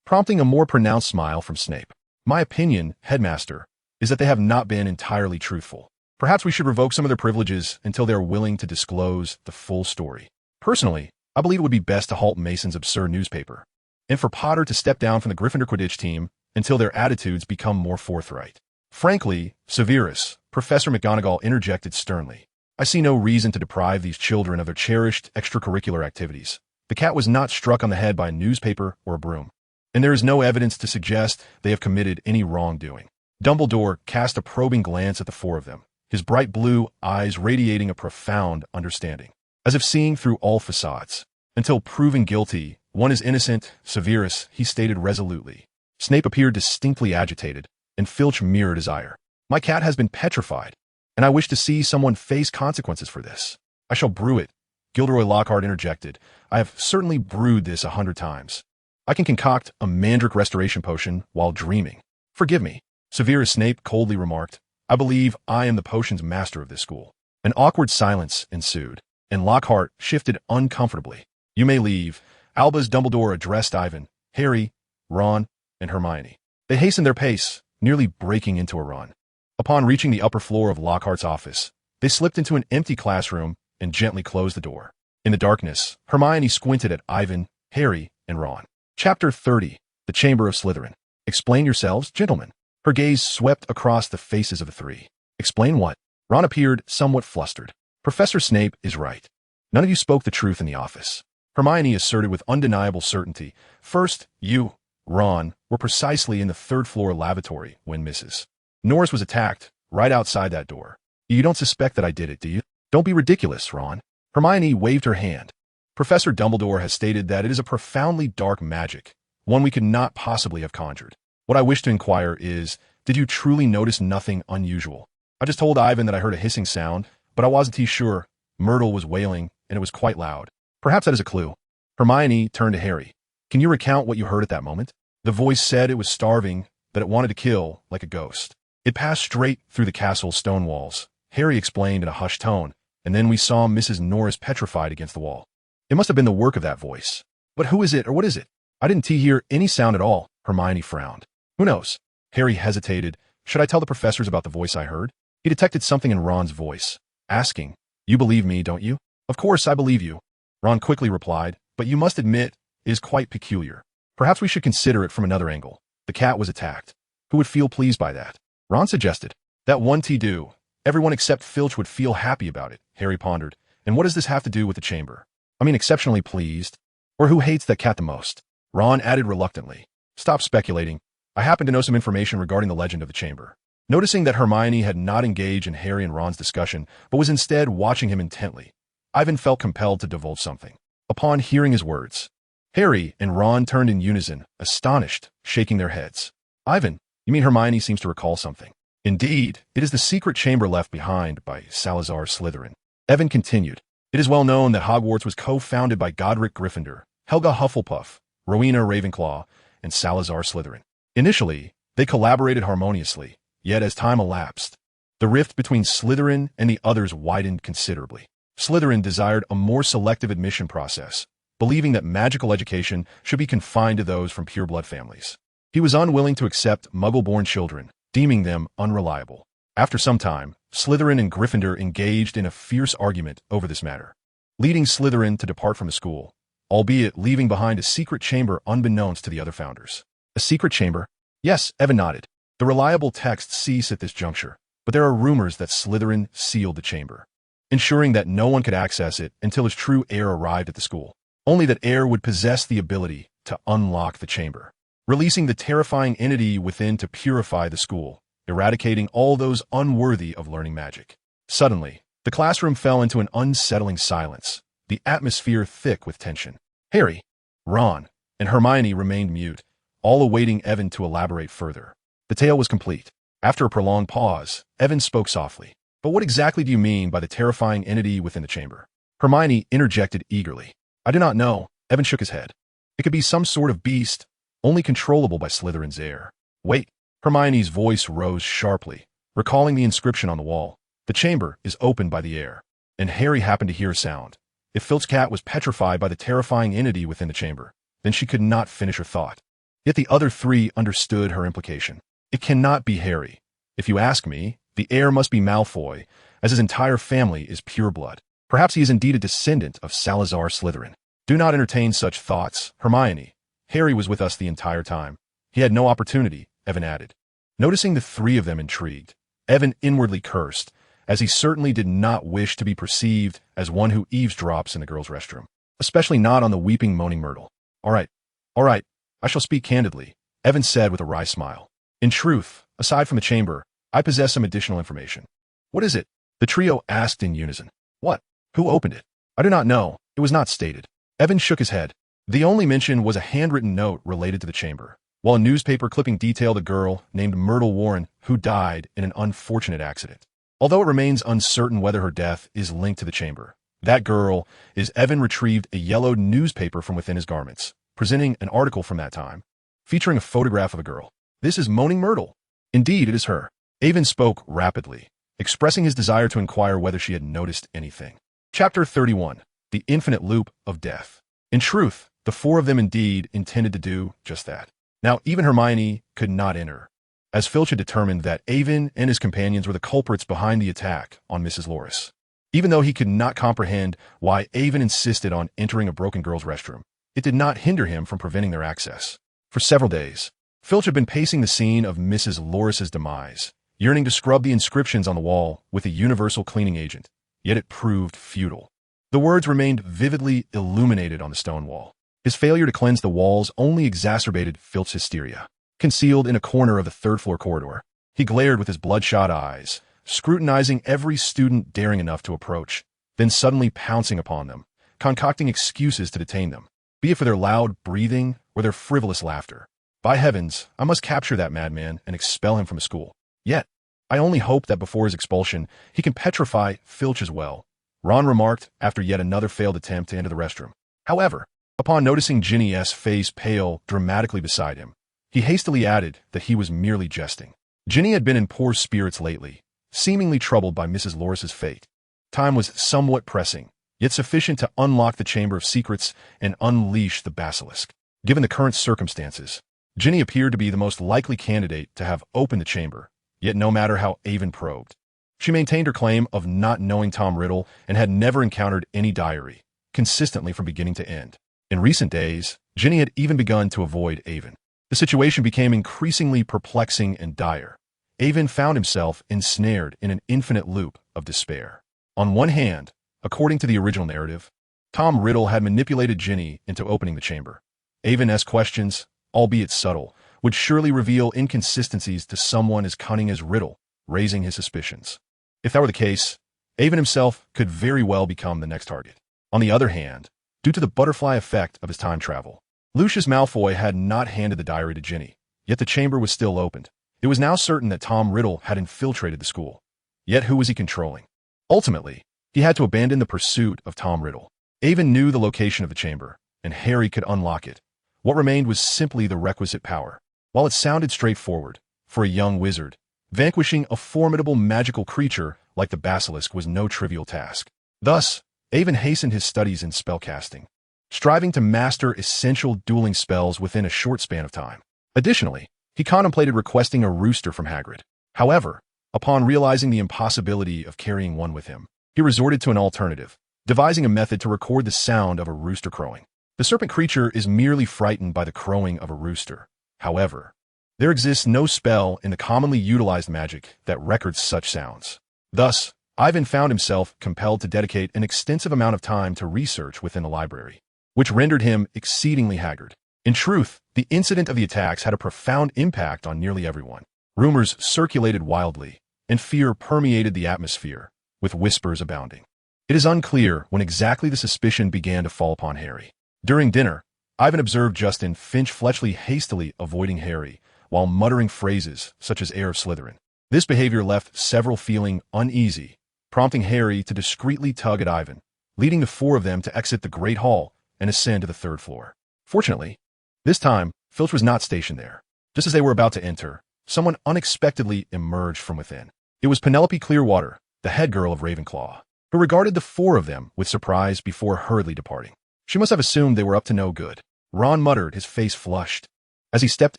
prompting a more pronounced smile from Snape. My opinion, Headmaster, is that they have not been entirely truthful. Perhaps we should revoke some of their privileges until they are willing to disclose the full story. Personally, I believe it would be best to halt Mason's absurd newspaper, and for Potter to step down from the Gryffindor Quidditch team until their attitudes become more forthright. Frankly, Severus, Professor McGonagall interjected sternly, I see no reason to deprive these children of their cherished extracurricular activities. The cat was not struck on the head by a newspaper or a broom, and there is no evidence to suggest they have committed any wrongdoing. Dumbledore cast a probing glance at the four of them, his bright blue eyes radiating a profound understanding. as if seeing through all facades. Until proven guilty, one is innocent, Severus, he stated resolutely. Snape appeared distinctly agitated, and Filch mirrored his ire. My cat has been petrified, and I wish to see someone face consequences for this. I shall brew it. Gilderoy Lockhart interjected. I have certainly brewed this 100 times. I can concoct a mandrake restoration potion while dreaming. Forgive me, Severus Snape coldly remarked. I believe I am the potion's master of this school. An awkward silence ensued, and Lockhart shifted uncomfortably. You may leave. Albus Dumbledore addressed Ivan, Harry, Ron, and Hermione. They hastened their pace, nearly breaking into a run. Upon reaching the upper floor of Lockhart's office, they slipped into an empty classroom and gently closed the door. In the darkness, Hermione squinted at Ivan, Harry, and Ron. Chapter 30. The Chamber of Slytherin. Explain yourselves, gentlemen. Her gaze swept across the faces of the three. Explain what? Ron appeared somewhat flustered. Professor Snape is right. None of you spoke the truth in the office. Hermione asserted with undeniable certainty. First, you, Ron, were precisely in the third-floor lavatory when Mrs. Norris was attacked, right outside that door. You don't suspect that I did it, do you? Don't be ridiculous, Ron. Hermione waved her hand. Professor Dumbledore has stated that it is a profoundly dark magic, one we could not possibly have conjured. What I wish to inquire is, did you truly notice nothing unusual? I just told Ivan that I heard a hissing sound, but I wasn't too sure. Myrtle was wailing, and it was quite loud. Perhaps that is a clue. Hermione turned to Harry. Can you recount what you heard at that moment? The voice said it was starving, that it wanted to kill, like a ghost. It passed straight through the castle's stone walls. Harry explained in a hushed tone, and then we saw Mrs. Norris petrified against the wall. It must have been the work of that voice. But who is it, or what is it? I didn't hear any sound at all. Hermione frowned. Who knows? Harry hesitated. Should I tell the professors about the voice I heard? He detected something in Ron's voice, asking, You believe me, don't you? Of course I believe you. Ron quickly replied, but you must admit, it is quite peculiar. Perhaps we should consider it from another angle. The cat was attacked. Who would feel pleased by that? Ron suggested. That won't do. Everyone except Filch would feel happy about it, Harry pondered. And what does this have to do with the chamber? I mean, exceptionally pleased. Or who hates that cat the most? Ron added reluctantly. Stop speculating. I happen to know some information regarding the legend of the chamber. Noticing that Hermione had not engaged in Harry and Ron's discussion, but was instead watching him intently, Ivan felt compelled to divulge something. Upon hearing his words, Harry and Ron turned in unison, astonished, shaking their heads. Ivan, you mean Hermione seems to recall something? Indeed, it is the secret chamber left behind by Salazar Slytherin. Evan continued. It is well known that Hogwarts was co-founded by Godric Gryffindor, Helga Hufflepuff, Rowena Ravenclaw, and Salazar Slytherin. Initially, they collaborated harmoniously, yet as time elapsed, the rift between Slytherin and the others widened considerably. Slytherin desired a more selective admission process, believing that magical education should be confined to those from pureblood families. He was unwilling to accept Muggle-born children, deeming them unreliable. After some time, Slytherin and Gryffindor engaged in a fierce argument over this matter, leading Slytherin to depart from the school, albeit leaving behind a secret chamber unbeknownst to the other founders. A secret chamber? Yes, Evan nodded. The reliable texts cease at this juncture, but there are rumors that Slytherin sealed the chamber, ensuring that no one could access it until his true heir arrived at the school. Only that heir would possess the ability to unlock the chamber, releasing the terrifying entity within to purify the school, eradicating all those unworthy of learning magic. Suddenly, the classroom fell into an unsettling silence, the atmosphere thick with tension. Harry, Ron, and Hermione remained mute, all awaiting Evan to elaborate further. The tale was complete. After a prolonged pause, Evan spoke softly. But what exactly do you mean by the terrifying entity within the chamber? Hermione interjected eagerly. I do not know. Evan shook his head. It could be some sort of beast, only controllable by Slytherin's heir. Wait. Hermione's voice rose sharply, recalling the inscription on the wall. The chamber is opened by the heir. And Harry happened to hear a sound. If Filch's cat was petrified by the terrifying entity within the chamber, then she could not finish her thought. Yet the other three understood her implication. It cannot be Harry. If you ask me, the heir must be Malfoy, as his entire family is pureblood. Perhaps he is indeed a descendant of Salazar Slytherin. Do not entertain such thoughts, Hermione. Harry was with us the entire time. He had no opportunity, Evan added. Noticing the three of them intrigued, Evan inwardly cursed, as he certainly did not wish to be perceived as one who eavesdrops in the girls' restroom, especially not on the weeping, moaning Myrtle. All right, I shall speak candidly, Evan said with a wry smile. In truth, aside from the chamber, I possess some additional information. What is it? The trio asked in unison. What? Who opened it? I do not know. It was not stated. Evan shook his head. The only mention was a handwritten note related to the chamber, while a newspaper clipping detailed a girl named Myrtle Warren who died in an unfortunate accident. Although it remains uncertain whether her death is linked to the chamber, that girl is Evan retrieved a yellowed newspaper from within his garments, presenting an article from that time, featuring a photograph of a girl. This is Moaning Myrtle. Indeed, it is her. Evan spoke rapidly, expressing his desire to inquire whether she had noticed anything. Chapter 31. The Infinite Loop of Death. In truth, the four of them indeed intended to do just that. Now, even Hermione could not enter, as Filch had determined that Evan and his companions were the culprits behind the attack on Mrs. Loris. Even though he could not comprehend why Evan insisted on entering a broken girl's restroom, it did not hinder him from preventing their access. For several days, Filch had been pacing the scene of Mrs. Loris's demise, yearning to scrub the inscriptions on the wall with a universal cleaning agent, yet it proved futile. The words remained vividly illuminated on the stone wall. His failure to cleanse the walls only exacerbated Filch's hysteria. Concealed in a corner of the third-floor corridor, he glared with his bloodshot eyes, scrutinizing every student daring enough to approach, then suddenly pouncing upon them, concocting excuses to detain them, be it for their loud breathing or their frivolous laughter. By heavens, I must capture that madman and expel him from school. Yet, I only hope that before his expulsion, he can petrify Filch as well, Ron remarked after yet another failed attempt to enter the restroom. However, upon noticing Ginny's face pale dramatically beside him, he hastily added that he was merely jesting. Ginny had been in poor spirits lately, seemingly troubled by Mrs. Loris's fate. Time was somewhat pressing, yet sufficient to unlock the Chamber of Secrets and unleash the basilisk. Given the current circumstances, Ginny appeared to be the most likely candidate to have opened the chamber, yet no matter how Avon probed. She maintained her claim of not knowing Tom Riddle and had never encountered any diary, consistently from beginning to end. In recent days, Ginny had even begun to avoid Avon. The situation became increasingly perplexing and dire. Avon found himself ensnared in an infinite loop of despair. On one hand, according to the original narrative, Tom Riddle had manipulated Ginny into opening the chamber. Avon's questions, albeit subtle, would surely reveal inconsistencies to someone as cunning as Riddle, raising his suspicions. If that were the case, Avon himself could very well become the next target. On the other hand, due to the butterfly effect of his time travel, Lucius Malfoy had not handed the diary to Ginny, yet the chamber was still opened. It was now certain that Tom Riddle had infiltrated the school. Yet who was he controlling? Ultimately, he had to abandon the pursuit of Tom Riddle. Avon knew the location of the chamber, and Harry could unlock it. What remained was simply the requisite power. While it sounded straightforward, for a young wizard, vanquishing a formidable magical creature like the basilisk was no trivial task. Thus, Avon hastened his studies in spellcasting, striving to master essential dueling spells within a short span of time. Additionally, he contemplated requesting a rooster from Hagrid. However, upon realizing the impossibility of carrying one with him, he resorted to an alternative, devising a method to record the sound of a rooster crowing. The serpent creature is merely frightened by the crowing of a rooster. However, there exists no spell in the commonly utilized magic that records such sounds. Thus, Ivan found himself compelled to dedicate an extensive amount of time to research within the library, which rendered him exceedingly haggard. In truth, the incident of the attacks had a profound impact on nearly everyone. Rumors circulated wildly, and fear permeated the atmosphere, with whispers abounding. It is unclear when exactly the suspicion began to fall upon Harry. During dinner, Ivan observed Justin Finch Fletchley hastily avoiding Harry, while muttering phrases such as heir of Slytherin. This behavior left several feeling uneasy, prompting Harry to discreetly tug at Ivan, leading the four of them to exit the Great Hall and ascend to the third floor. Fortunately, this time, Filch was not stationed there. Just as they were about to enter, someone unexpectedly emerged from within. It was Penelope Clearwater, the head girl of Ravenclaw, who regarded the four of them with surprise before hurriedly departing. She must have assumed they were up to no good. Ron muttered, his face flushed, as he stepped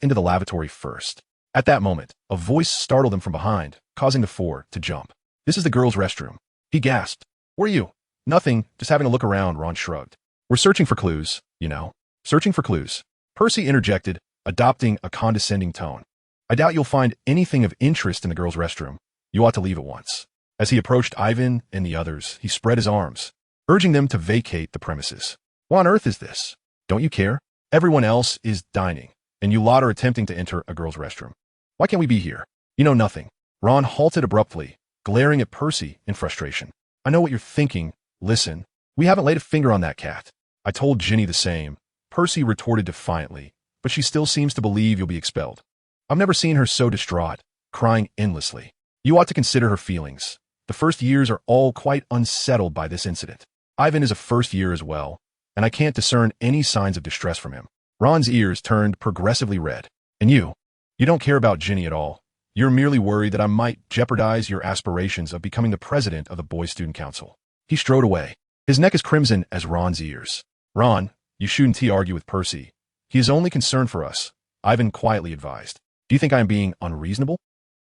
into the lavatory first. At that moment, a voice startled him from behind, causing the four to jump. "This is the girls' restroom," he gasped. "Where are you?" "Nothing, just having a look around," Ron shrugged. "We're searching for clues, you know." "Searching for clues," Percy interjected, adopting a condescending tone. "I doubt you'll find anything of interest in the girls' restroom. You ought to leave at once." As he approached Ivan and the others, he spread his arms, urging them to vacate the premises. "What on earth is this? Don't you care? Everyone else is dining, and you lot are attempting to enter a girls' restroom. Why can't we be here? You know nothing." Ron halted abruptly, glaring at Percy in frustration. "I know what you're thinking. Listen, We haven't laid a finger on that cat. I told Ginny the same, Percy retorted defiantly, but she still seems to believe you'll be expelled. I've never seen her so distraught, crying endlessly. You ought to consider her feelings. The first years are all quite unsettled by this incident. Ivan is a first year as well, and I can't discern any signs of distress from him. Ron's ears turned progressively red. And you don't care about Ginny at all. You're merely worried that I might jeopardize your aspirations of becoming the president of the Boys' Student Council. He strode away. His neck as crimson as Ron's ears. Ron, you shouldn't argue with Percy. He is only concerned for us, Ivan quietly advised. Do you think I am being unreasonable?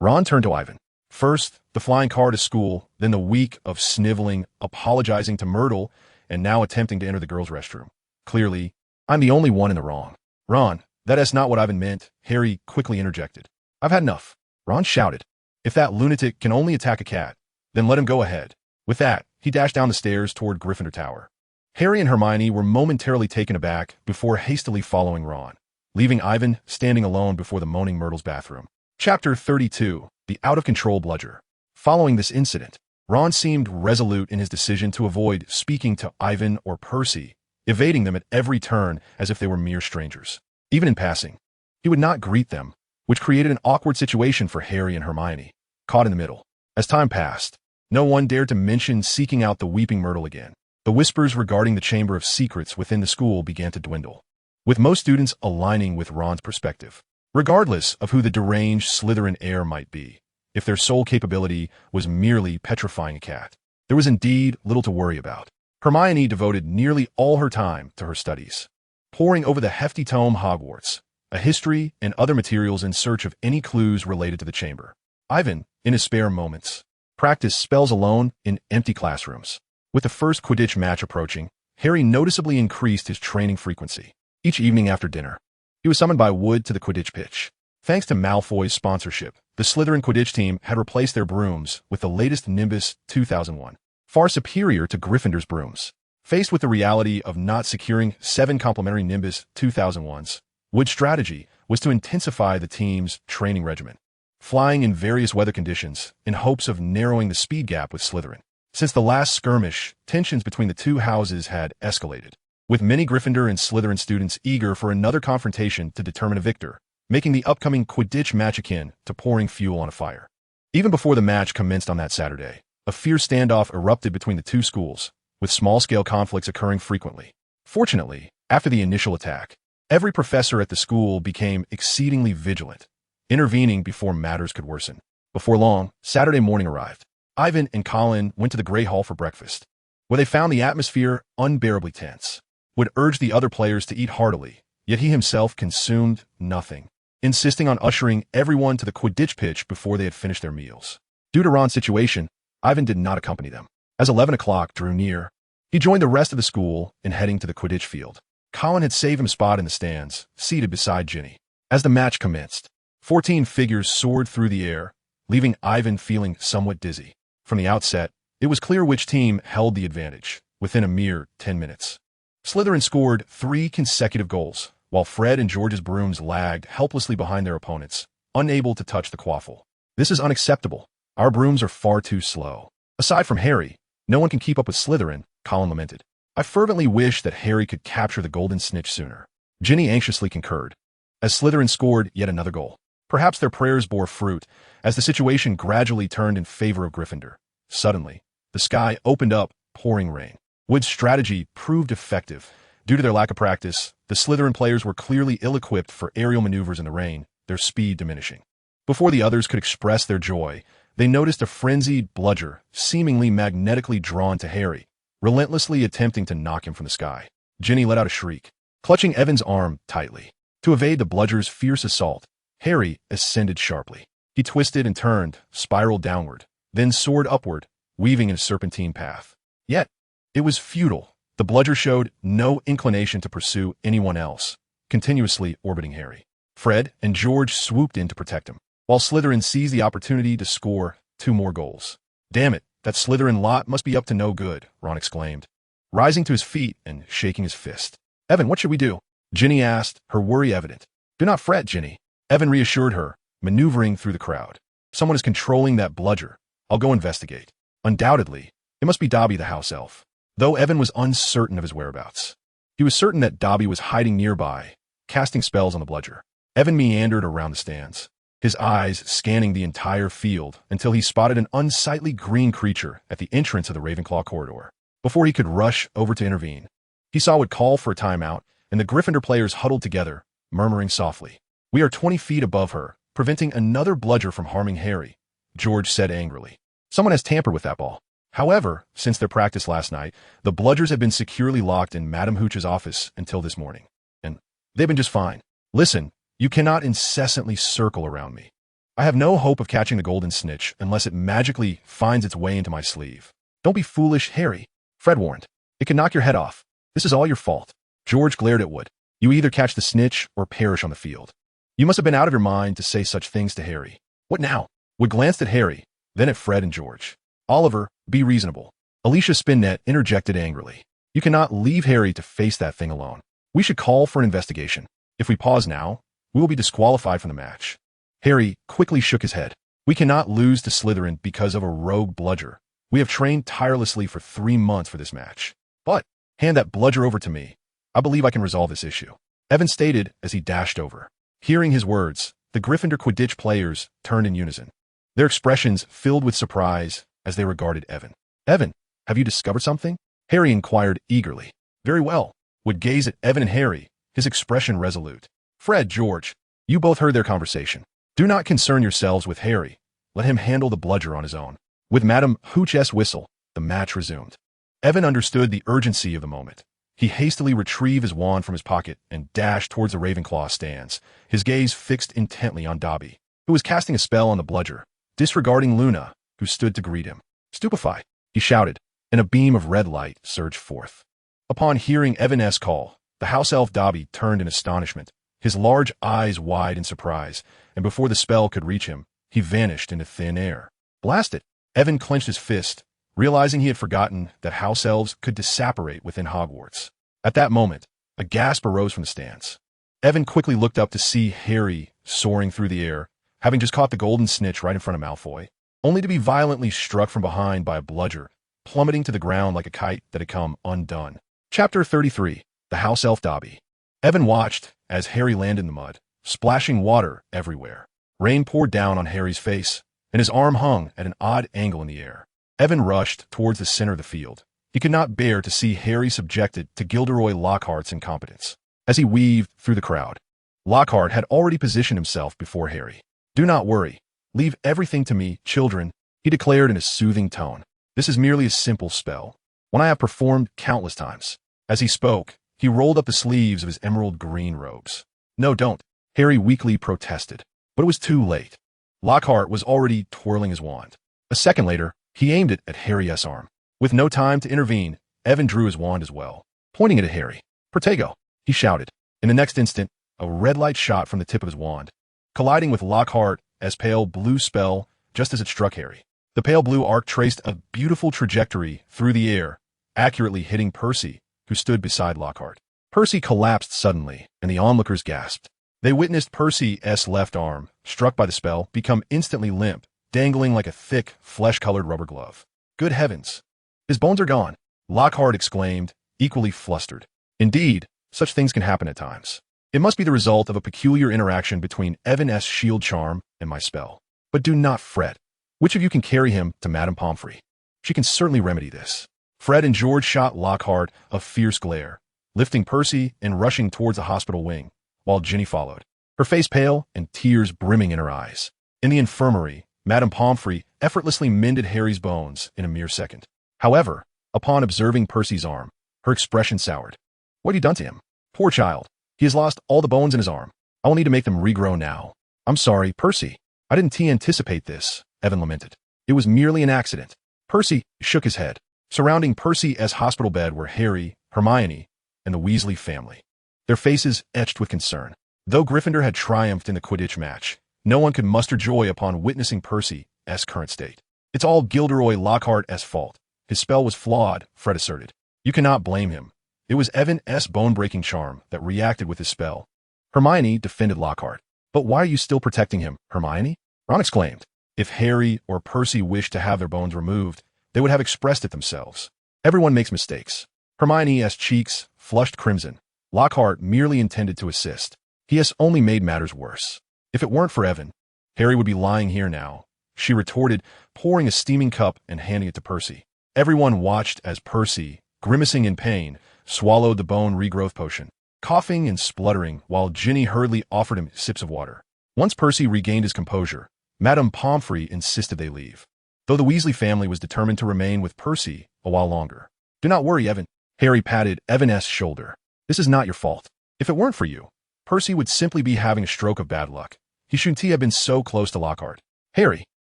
Ron turned to Ivan. First, the flying car to school, then the week of sniveling, apologizing to Myrtle, and now attempting to enter the girls' restroom. Clearly, I'm the only one in the wrong. Ron, that is not what Ivan meant, Harry quickly interjected. I've had enough. Ron shouted. If that lunatic can only attack a cat, then let him go ahead. With that, he dashed down the stairs toward Gryffindor Tower. Harry and Hermione were momentarily taken aback before hastily following Ron, leaving Ivan standing alone before the moaning Myrtle's bathroom. Chapter 32. The Out-of-Control Bludger. Following this incident, Ron seemed resolute in his decision to avoid speaking to Ivan or Percy, evading them at every turn as if they were mere strangers. Even in passing, he would not greet them, which created an awkward situation for Harry and Hermione, caught in the middle. As time passed, no one dared to mention seeking out the Weeping Myrtle again. The whispers regarding the Chamber of Secrets within the school began to dwindle, with most students aligning with Ron's perspective. Regardless of who the deranged Slytherin heir might be, if their sole capability was merely petrifying a cat, there was indeed little to worry about. Hermione devoted nearly all her time to her studies, poring over the hefty tome Hogwarts, a history, and other materials in search of any clues related to the chamber. Ivan, in his spare moments, practiced spells alone in empty classrooms. With the first Quidditch match approaching, Harry noticeably increased his training frequency. Each evening after dinner, he was summoned by Wood to the Quidditch pitch. Thanks to Malfoy's sponsorship, the Slytherin Quidditch team had replaced their brooms with the latest Nimbus 2001, far superior to Gryffindor's brooms. Faced with the reality of not securing 7 complimentary Nimbus 2001s, Wood's strategy was to intensify the team's training regimen, flying in various weather conditions in hopes of narrowing the speed gap with Slytherin. Since the last skirmish, tensions between the two houses had escalated, with many Gryffindor and Slytherin students eager for another confrontation to determine a victor, making the upcoming Quidditch match akin to pouring fuel on a fire. Even before the match commenced on that Saturday, a fierce standoff erupted between the two schools, with small-scale conflicts occurring frequently. Fortunately, after the initial attack, every professor at the school became exceedingly vigilant, intervening before matters could worsen. Before long, Saturday morning arrived. Ivan and Colin went to the Great Hall for breakfast, where they found the atmosphere unbearably tense. Wood urged the other players to eat heartily, yet he himself consumed nothing, insisting on ushering everyone to the Quidditch pitch before they had finished their meals. Due to Ron's situation, Ivan did not accompany them. As 11 o'clock drew near, he joined the rest of the school in heading to the Quidditch field. Colin had saved him a spot in the stands, seated beside Ginny. As the match commenced, 14 figures soared through the air, leaving Ivan feeling somewhat dizzy. From the outset, it was clear which team held the advantage, within a mere 10 minutes. Slytherin scored 3 consecutive goals, while Fred and George's brooms lagged helplessly behind their opponents, unable to touch the quaffle. This is unacceptable. Our brooms are far too slow. Aside from Harry, no one can keep up with Slytherin, Colin lamented. I fervently wish that Harry could capture the golden snitch sooner. Ginny anxiously concurred, as Slytherin scored yet another goal. Perhaps their prayers bore fruit, as the situation gradually turned in favor of Gryffindor. Suddenly, the sky opened up, pouring rain. Wood's strategy proved effective. Due to their lack of practice, the Slytherin players were clearly ill-equipped for aerial maneuvers in the rain, their speed diminishing. Before the others could express their joy, they noticed a frenzied bludger, seemingly magnetically drawn to Harry, relentlessly attempting to knock him from the sky. Ginny let out a shriek, clutching Evan's arm tightly. To evade the bludger's fierce assault, Harry ascended sharply. He twisted and turned, spiraled downward, then soared upward, weaving in a serpentine path. Yet, it was futile. The bludger showed no inclination to pursue anyone else, continuously orbiting Harry. Fred and George swooped in to protect him, while Slytherin seized the opportunity to score 2 more goals. Damn it, that Slytherin lot must be up to no good, Ron exclaimed, rising to his feet and shaking his fist. Evan, what should we do? Ginny asked, her worry evident. Do not fret, Ginny. Evan reassured her, maneuvering through the crowd. Someone is controlling that bludger. I'll go investigate. Undoubtedly, it must be Dobby the house elf. though Evan was uncertain of his whereabouts. He was certain that Dobby was hiding nearby, casting spells on the bludger. Evan meandered around the stands, his eyes scanning the entire field until he spotted an unsightly green creature at the entrance of the Ravenclaw corridor. Before he could rush over to intervene, he saw what called for a timeout, and the Gryffindor players huddled together, murmuring softly. "We are 20 feet above her, preventing another bludger from harming Harry," George said angrily. "Someone has tampered with that ball." However, since their practice last night, the bludgers have been securely locked in Madame Hooch's office until this morning. And they've been just fine. "Listen, you cannot incessantly circle around me. I have no hope of catching the golden snitch unless it magically finds its way into my sleeve." "Don't be foolish, Harry," Fred warned. "It can knock your head off. This is all your fault." George glared at Wood. "You either catch the snitch or perish on the field. You must have been out of your mind to say such things to Harry." "What now?" Wood glanced at Harry, then at Fred and George. "Oliver, be reasonable." Alicia Spinnet interjected angrily. "You cannot leave Harry to face that thing alone. We should call for an investigation. If we pause now, we will be disqualified from the match." Harry quickly shook his head. "We cannot lose to Slytherin because of a rogue bludger. We have trained tirelessly for 3 months for this match. But hand that bludger over to me. I believe I can resolve this issue," Evan stated as he dashed over. Hearing his words, the Gryffindor Quidditch players turned in unison, their expressions filled with surprise as they regarded Evan. "Evan, have you discovered something?" Harry inquired eagerly. "Very well." Would gaze at Evan and Harry, his expression resolute. "Fred, George, you both heard their conversation. Do not concern yourselves with Harry. Let him handle the bludger on his own." With Madame Hooch's whistle, the match resumed. Evan understood the urgency of the moment. He hastily retrieved his wand from his pocket and dashed towards the Ravenclaw stands, his gaze fixed intently on Dobby, who was casting a spell on the bludger, disregarding Luna, who stood to greet him. "Stupefy," he shouted, and a beam of red light surged forth. Upon hearing Evan's call, the house elf Dobby turned in astonishment, his large eyes wide in surprise, and before the spell could reach him, he vanished into thin air. "Blast it!" Evan clenched his fist, realizing he had forgotten that house elves could disapparate within Hogwarts. At that moment, a gasp arose from the stands. Evan quickly looked up to see Harry soaring through the air, having just caught the golden snitch right in front of Malfoy, only to be violently struck from behind by a bludger, plummeting to the ground like a kite that had come undone. Chapter 33. The House Elf Dobby. Evan watched as Harry landed in the mud, splashing water everywhere. Rain poured down on Harry's face, and his arm hung at an odd angle in the air. Evan rushed towards the center of the field. He could not bear to see Harry subjected to Gilderoy Lockhart's incompetence. As he weaved through the crowd, Lockhart had already positioned himself before Harry. "Do not worry. Leave everything to me, children," he declared in a soothing tone. "This is merely a simple spell, one I have performed countless times." As he spoke, he rolled up the sleeves of his emerald green robes. "No, don't," Harry weakly protested. But it was too late. Lockhart was already twirling his wand. A second later, he aimed it at Harry's arm. With no time to intervene, Evan drew his wand as well, pointing it at Harry. "Protego," he shouted. In the next instant, a red light shot from the tip of his wand, colliding with Lockhart's pale blue spell just as it struck Harry. The pale blue arc traced a beautiful trajectory through the air, accurately hitting Percy, who stood beside Lockhart. Percy collapsed suddenly, and the onlookers gasped. They witnessed Percy's left arm, struck by the spell, become instantly limp, dangling like a thick, flesh-colored rubber glove. "Good heavens! His bones are gone!" Lockhart exclaimed, equally flustered. "Indeed, such things can happen at times. It must be the result of a peculiar interaction between Evan's shield charm and my spell. But do not fret. Which of you can carry him to Madame Pomfrey? She can certainly remedy this." Fred and George shot Lockhart a fierce glare, lifting Percy and rushing towards the hospital wing, while Ginny followed, her face pale and tears brimming in her eyes. In the infirmary, Madame Pomfrey effortlessly mended Harry's bones in a mere second. However, upon observing Percy's arm, her expression soured. "What have you done to him? Poor child. He has lost all the bones in his arm. I will need to make them regrow now." "I'm sorry, Percy. I didn't anticipate this," Evan lamented. "It was merely an accident." Percy shook his head. Surrounding Percy's hospital bed were Harry, Hermione, and the Weasley family, their faces etched with concern. Though Gryffindor had triumphed in the Quidditch match, no one could muster joy upon witnessing Percy's current state. "It's all Gilderoy Lockhart's fault. His spell was flawed," Fred asserted. "You cannot blame him. It was Evan's bone-breaking charm that reacted with his spell." Hermione defended Lockhart. "But why are you still protecting him, Hermione?" Ron exclaimed. "If Harry or Percy wished to have their bones removed, they would have expressed it themselves. Everyone makes mistakes. Hermione's cheeks flushed crimson. Lockhart merely intended to assist. He has only made matters worse. If it weren't for Evan, Harry would be lying here now, she retorted, pouring a steaming cup and handing it to Percy. Everyone watched as Percy, grimacing in pain, swallowed the bone regrowth potion, coughing and spluttering while Ginny hurriedly offered him sips of water. Once Percy regained his composure, Madame Pomfrey insisted they leave, though the Weasley family was determined to remain with Percy a while longer. Do not worry, Evan. Harry patted Evan's shoulder. This is not your fault. If it weren't for you, Percy would simply be having a stroke of bad luck. He shouldn't have been so close to Lockhart. Harry,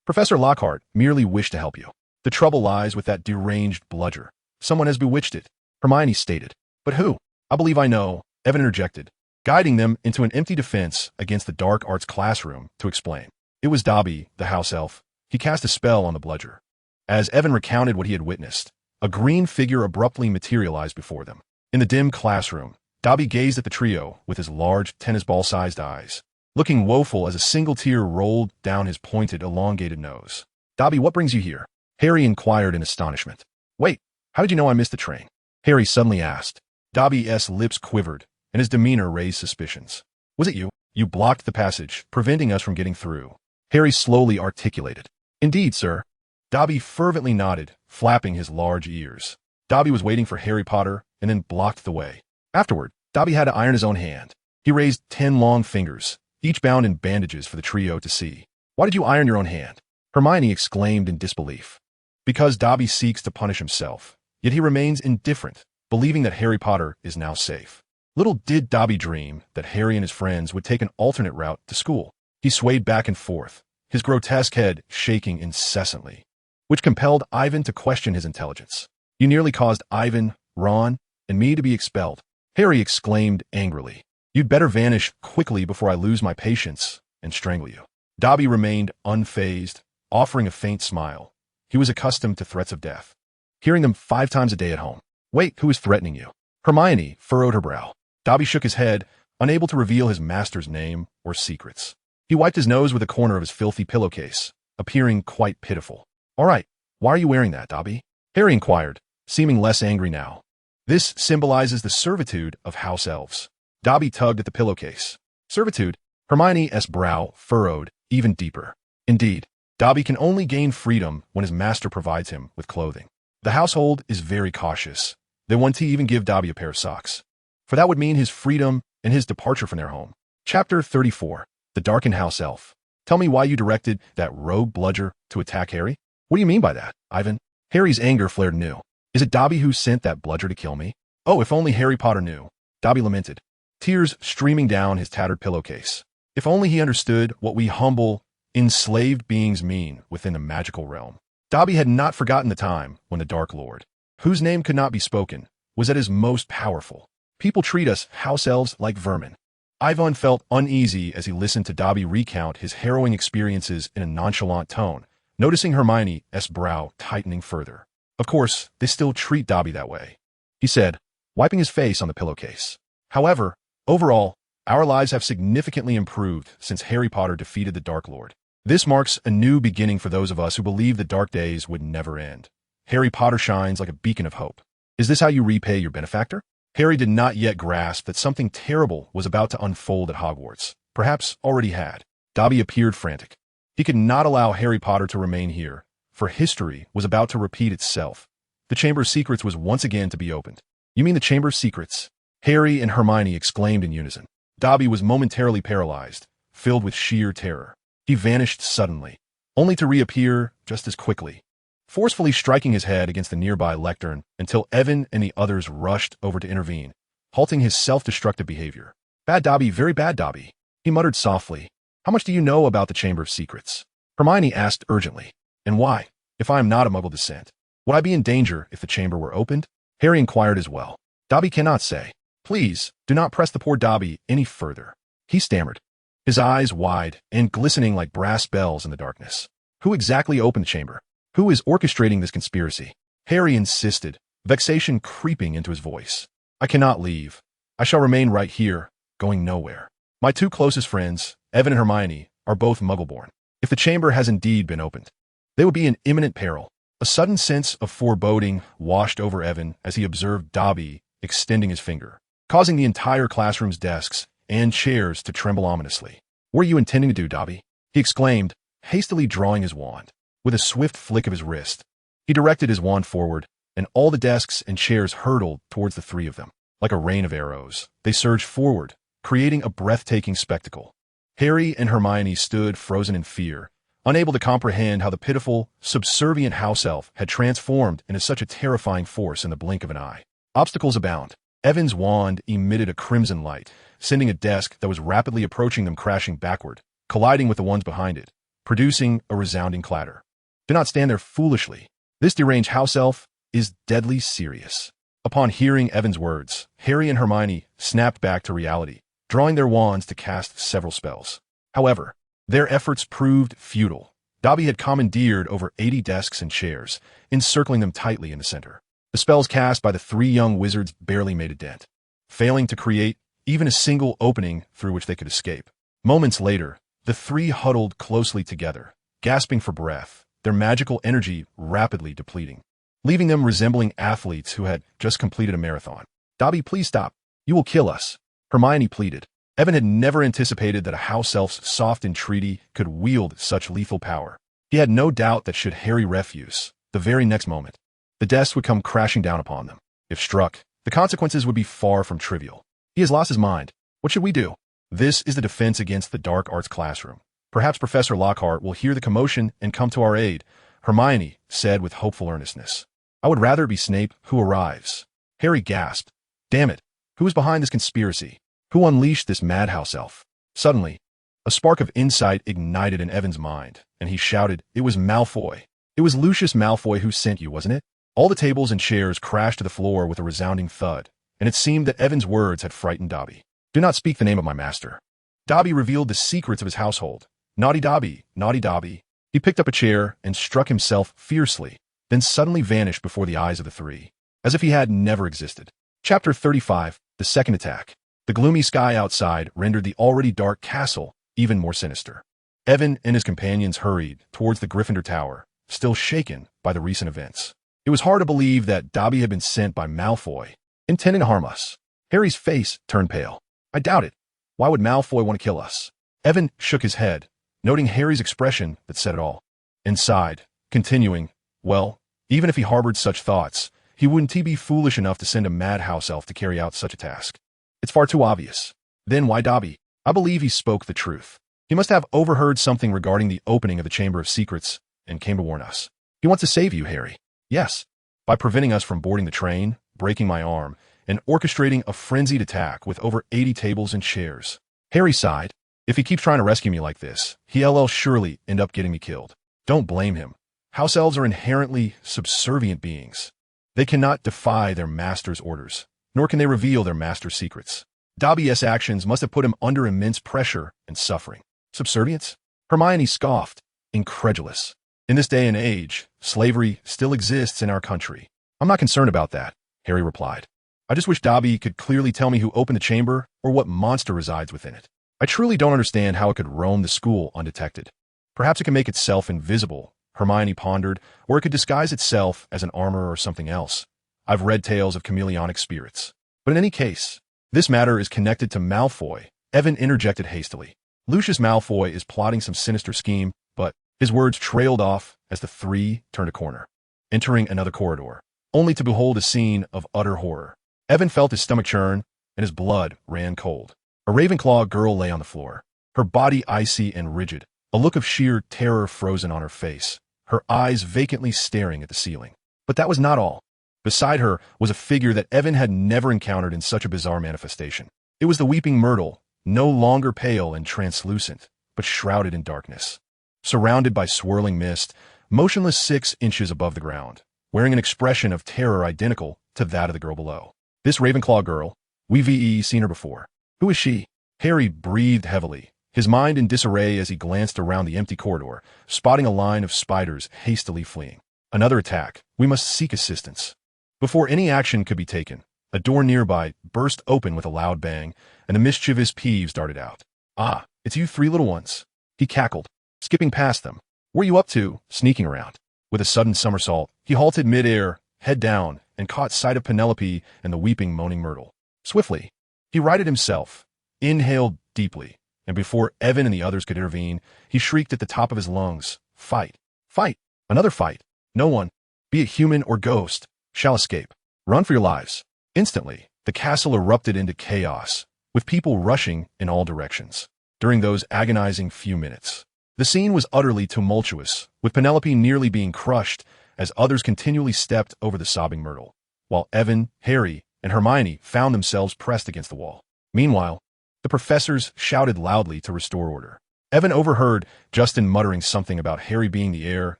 Professor Lockhart merely wished to help you. The trouble lies with that deranged bludger. Someone has bewitched it, Hermione stated. But who? I believe I know, Evan interjected, guiding them into an empty defense against the dark arts classroom to explain. It was Dobby, the house elf. He cast a spell on the bludger. As Evan recounted what he had witnessed, a green figure abruptly materialized before them. In the dim classroom, Dobby gazed at the trio with his large tennis ball-sized eyes, looking woeful as a single tear rolled down his pointed, elongated nose. Dobby, what brings you here? Harry inquired in astonishment. Wait, how did you know I missed the train? Harry suddenly asked. Dobby's lips quivered, and his demeanor raised suspicions. Was it you? You blocked the passage, preventing us from getting through. Harry slowly articulated. Indeed, sir. Dobby fervently nodded, flapping his large ears. Dobby was waiting for Harry Potter and then blocked the way. Afterward, Dobby had to iron his own hand. He raised 10 long fingers, each bound in bandages for the trio to see. Why did you iron your own hand? Hermione exclaimed in disbelief. Because Dobby seeks to punish himself, yet he remains indifferent, believing that Harry Potter is now safe. Little did Dobby dream that Harry and his friends would take an alternate route to school. He swayed back and forth, his grotesque head shaking incessantly, which compelled Ivan to question his intelligence. You nearly caused Ivan, Ron, and me to be expelled, Harry exclaimed angrily. You'd better vanish quickly before I lose my patience and strangle you. Dobby remained unfazed, offering a faint smile. He was accustomed to threats of death, hearing them 5 times a day at home. Wait, who is threatening you? Hermione furrowed her brow. Dobby shook his head, unable to reveal his master's name or secrets. He wiped his nose with a corner of his filthy pillowcase, appearing quite pitiful. All right, why are you wearing that, Dobby? Harry inquired, seeming less angry now. This symbolizes the servitude of house elves. Dobby tugged at the pillowcase. Servitude? Hermione's brow furrowed even deeper. Indeed, Dobby can only gain freedom when his master provides him with clothing. The household is very cautious. They want to even give Dobby a pair of socks, for that would mean his freedom and his departure from their home. Chapter 34. The Darkened House Elf. Tell me why you directed that rogue bludger to attack Harry? What do you mean by that, Ivan? Harry's anger flared anew. Is it Dobby who sent that bludger to kill me? Oh, if only Harry Potter knew. Dobby lamented, tears streaming down his tattered pillowcase. If only he understood what we humble, enslaved beings mean within the magical realm. Dobby had not forgotten the time when the Dark Lord, whose name could not be spoken, was at his most powerful. People treat us house elves like vermin. Ivan felt uneasy as he listened to Dobby recount his harrowing experiences in a nonchalant tone, noticing Hermione's brow tightening further. Of course, they still treat Dobby that way, he said, wiping his face on the pillowcase. However, overall, our lives have significantly improved since Harry Potter defeated the Dark Lord. This marks a new beginning for those of us who believe the dark days would never end. Harry Potter shines like a beacon of hope. Is this how you repay your benefactor? Harry did not yet grasp that something terrible was about to unfold at Hogwarts. Perhaps already had. Dobby appeared frantic. He could not allow Harry Potter to remain here, for history was about to repeat itself. The Chamber of Secrets was once again to be opened. You mean the Chamber of Secrets? Harry and Hermione exclaimed in unison. Dobby was momentarily paralyzed, filled with sheer terror. He vanished suddenly, only to reappear just as quickly, forcefully striking his head against the nearby lectern until Evan and the others rushed over to intervene, halting his self-destructive behavior. Bad Dobby, very bad Dobby, he muttered softly. How much do you know about the Chamber of Secrets? Hermione asked urgently. And why, if I am not of Muggle descent? Would I be in danger if the chamber were opened? Harry inquired as well. Dobby cannot say. Please, do not press the poor Dobby any further, he stammered, his eyes wide and glistening like brass bells in the darkness. Who exactly opened the chamber? Who is orchestrating this conspiracy? Harry insisted, vexation creeping into his voice. I cannot leave. I shall remain right here, going nowhere. My 2 closest friends, Evan and Hermione, are both Muggle-born. If the chamber has indeed been opened, they would be in imminent peril. A sudden sense of foreboding washed over Evan as he observed Dobby extending his finger, causing the entire classroom's desks and chairs to tremble ominously. "What are you intending to do, Dobby?" he exclaimed, hastily drawing his wand. With a swift flick of his wrist, he directed his wand forward, and all the desks and chairs hurtled towards the three of them. Like a rain of arrows, they surged forward, creating a breathtaking spectacle. Harry and Hermione stood frozen in fear, unable to comprehend how the pitiful, subservient house elf had transformed into such a terrifying force in the blink of an eye. Obstacles abound. Evan's wand emitted a crimson light, sending a desk that was rapidly approaching them crashing backward, colliding with the ones behind it, producing a resounding clatter. Do not stand there foolishly. This deranged house elf is deadly serious. Upon hearing Evan's words, Harry and Hermione snapped back to reality, drawing their wands to cast several spells. However, their efforts proved futile. Dobby had commandeered over 80 desks and chairs, encircling them tightly in the center. The spells cast by the three young wizards barely made a dent, failing to create even a single opening through which they could escape. Moments later, the three huddled closely together, gasping for breath, their magical energy rapidly depleting, leaving them resembling athletes who had just completed a marathon. "Dobby, please stop. You will kill us," Hermione pleaded. Evan had never anticipated that a house elf's soft entreaty could wield such lethal power. He had no doubt that should Harry refuse, the very next moment, the desks would come crashing down upon them. If struck, the consequences would be far from trivial. "He has lost his mind. What should we do?" "This is the defense against the dark arts classroom. Perhaps Professor Lockhart will hear the commotion and come to our aid," Hermione said with hopeful earnestness. "I would rather it be Snape who arrives." Harry gasped. "Damn it! Who is behind this conspiracy? Who unleashed this madhouse elf?" Suddenly, a spark of insight ignited in Evan's mind, and he shouted, "It was Malfoy. It was Lucius Malfoy who sent you, wasn't it?" All the tables and chairs crashed to the floor with a resounding thud, and it seemed that Evan's words had frightened Dobby. "Do not speak the name of my master." Dobby revealed the secrets of his household. Naughty Dobby, naughty Dobby. He picked up a chair and struck himself fiercely, then suddenly vanished before the eyes of the three, as if he had never existed. Chapter 35, The Second Attack. The gloomy sky outside rendered the already dark castle even more sinister. Evan and his companions hurried towards the Gryffindor Tower, still shaken by the recent events. It was hard to believe that Dobby had been sent by Malfoy, intending to harm us. Harry's face turned pale. "I doubt it. Why would Malfoy want to kill us?" Evan shook his head, noting Harry's expression that said it all, and sighed, continuing, "Well, even if he harbored such thoughts, he wouldn't be foolish enough to send a mad house elf to carry out such a task. It's far too obvious. Then why Dobby? I believe he spoke the truth. He must have overheard something regarding the opening of the Chamber of Secrets and came to warn us. He wants to save you, Harry. Yes, by preventing us from boarding the train, breaking my arm, and orchestrating a frenzied attack with over 80 tables and chairs." Harry sighed. "If he keeps trying to rescue me like this, he'll surely end up getting me killed." Don't blame him. House elves are inherently subservient beings. They cannot defy their master's orders, nor can they reveal their master's secrets. Dobby's actions must have put him under immense pressure and suffering. Subservience? Hermione scoffed, incredulous. "In this day and age, slavery still exists in our country. I'm not concerned about that," Harry replied. "I just wish Dobby could clearly tell me who opened the chamber or what monster resides within it. I truly don't understand how it could roam the school undetected. Perhaps it can make itself invisible," Hermione pondered, "or it could disguise itself as an armor or something else. I've read tales of chameleonic spirits. But in any case, this matter is connected to Malfoy," Evan interjected hastily. "Lucius Malfoy is plotting some sinister scheme," but his words trailed off as the three turned a corner, entering another corridor, only to behold a scene of utter horror. Evan felt his stomach churn, and his blood ran cold. A Ravenclaw girl lay on the floor, her body icy and rigid, a look of sheer terror frozen on her face, her eyes vacantly staring at the ceiling. But that was not all. Beside her was a figure that Evan had never encountered in such a bizarre manifestation. It was the Weeping Myrtle, no longer pale and translucent, but shrouded in darkness. Surrounded by swirling mist, motionless 6 inches above the ground, wearing an expression of terror identical to that of the girl below. This Ravenclaw girl, we've seen her before. Who is she? Harry breathed heavily, his mind in disarray as he glanced around the empty corridor, spotting a line of spiders hastily fleeing. Another attack. We must seek assistance. Before any action could be taken, a door nearby burst open with a loud bang, and a mischievous Peeves darted out. "Ah, it's you 3 little ones," he cackled, skipping past them. "What are you up to, sneaking around?" With a sudden somersault, he halted mid-air, head down, and caught sight of Penelope and the weeping, moaning Myrtle. Swiftly, he righted himself, inhaled deeply, and before Evan and the others could intervene, he shrieked at the top of his lungs, "Fight! Fight! Another fight! No one, be it human or ghost, shall escape. Run for your lives." Instantly, the castle erupted into chaos, with people rushing in all directions. During those agonizing few minutes, the scene was utterly tumultuous, with Penelope nearly being crushed as others continually stepped over the sobbing Myrtle, while Evan, Harry, and Hermione found themselves pressed against the wall. Meanwhile, the professors shouted loudly to restore order. Evan overheard Justin muttering something about Harry being the heir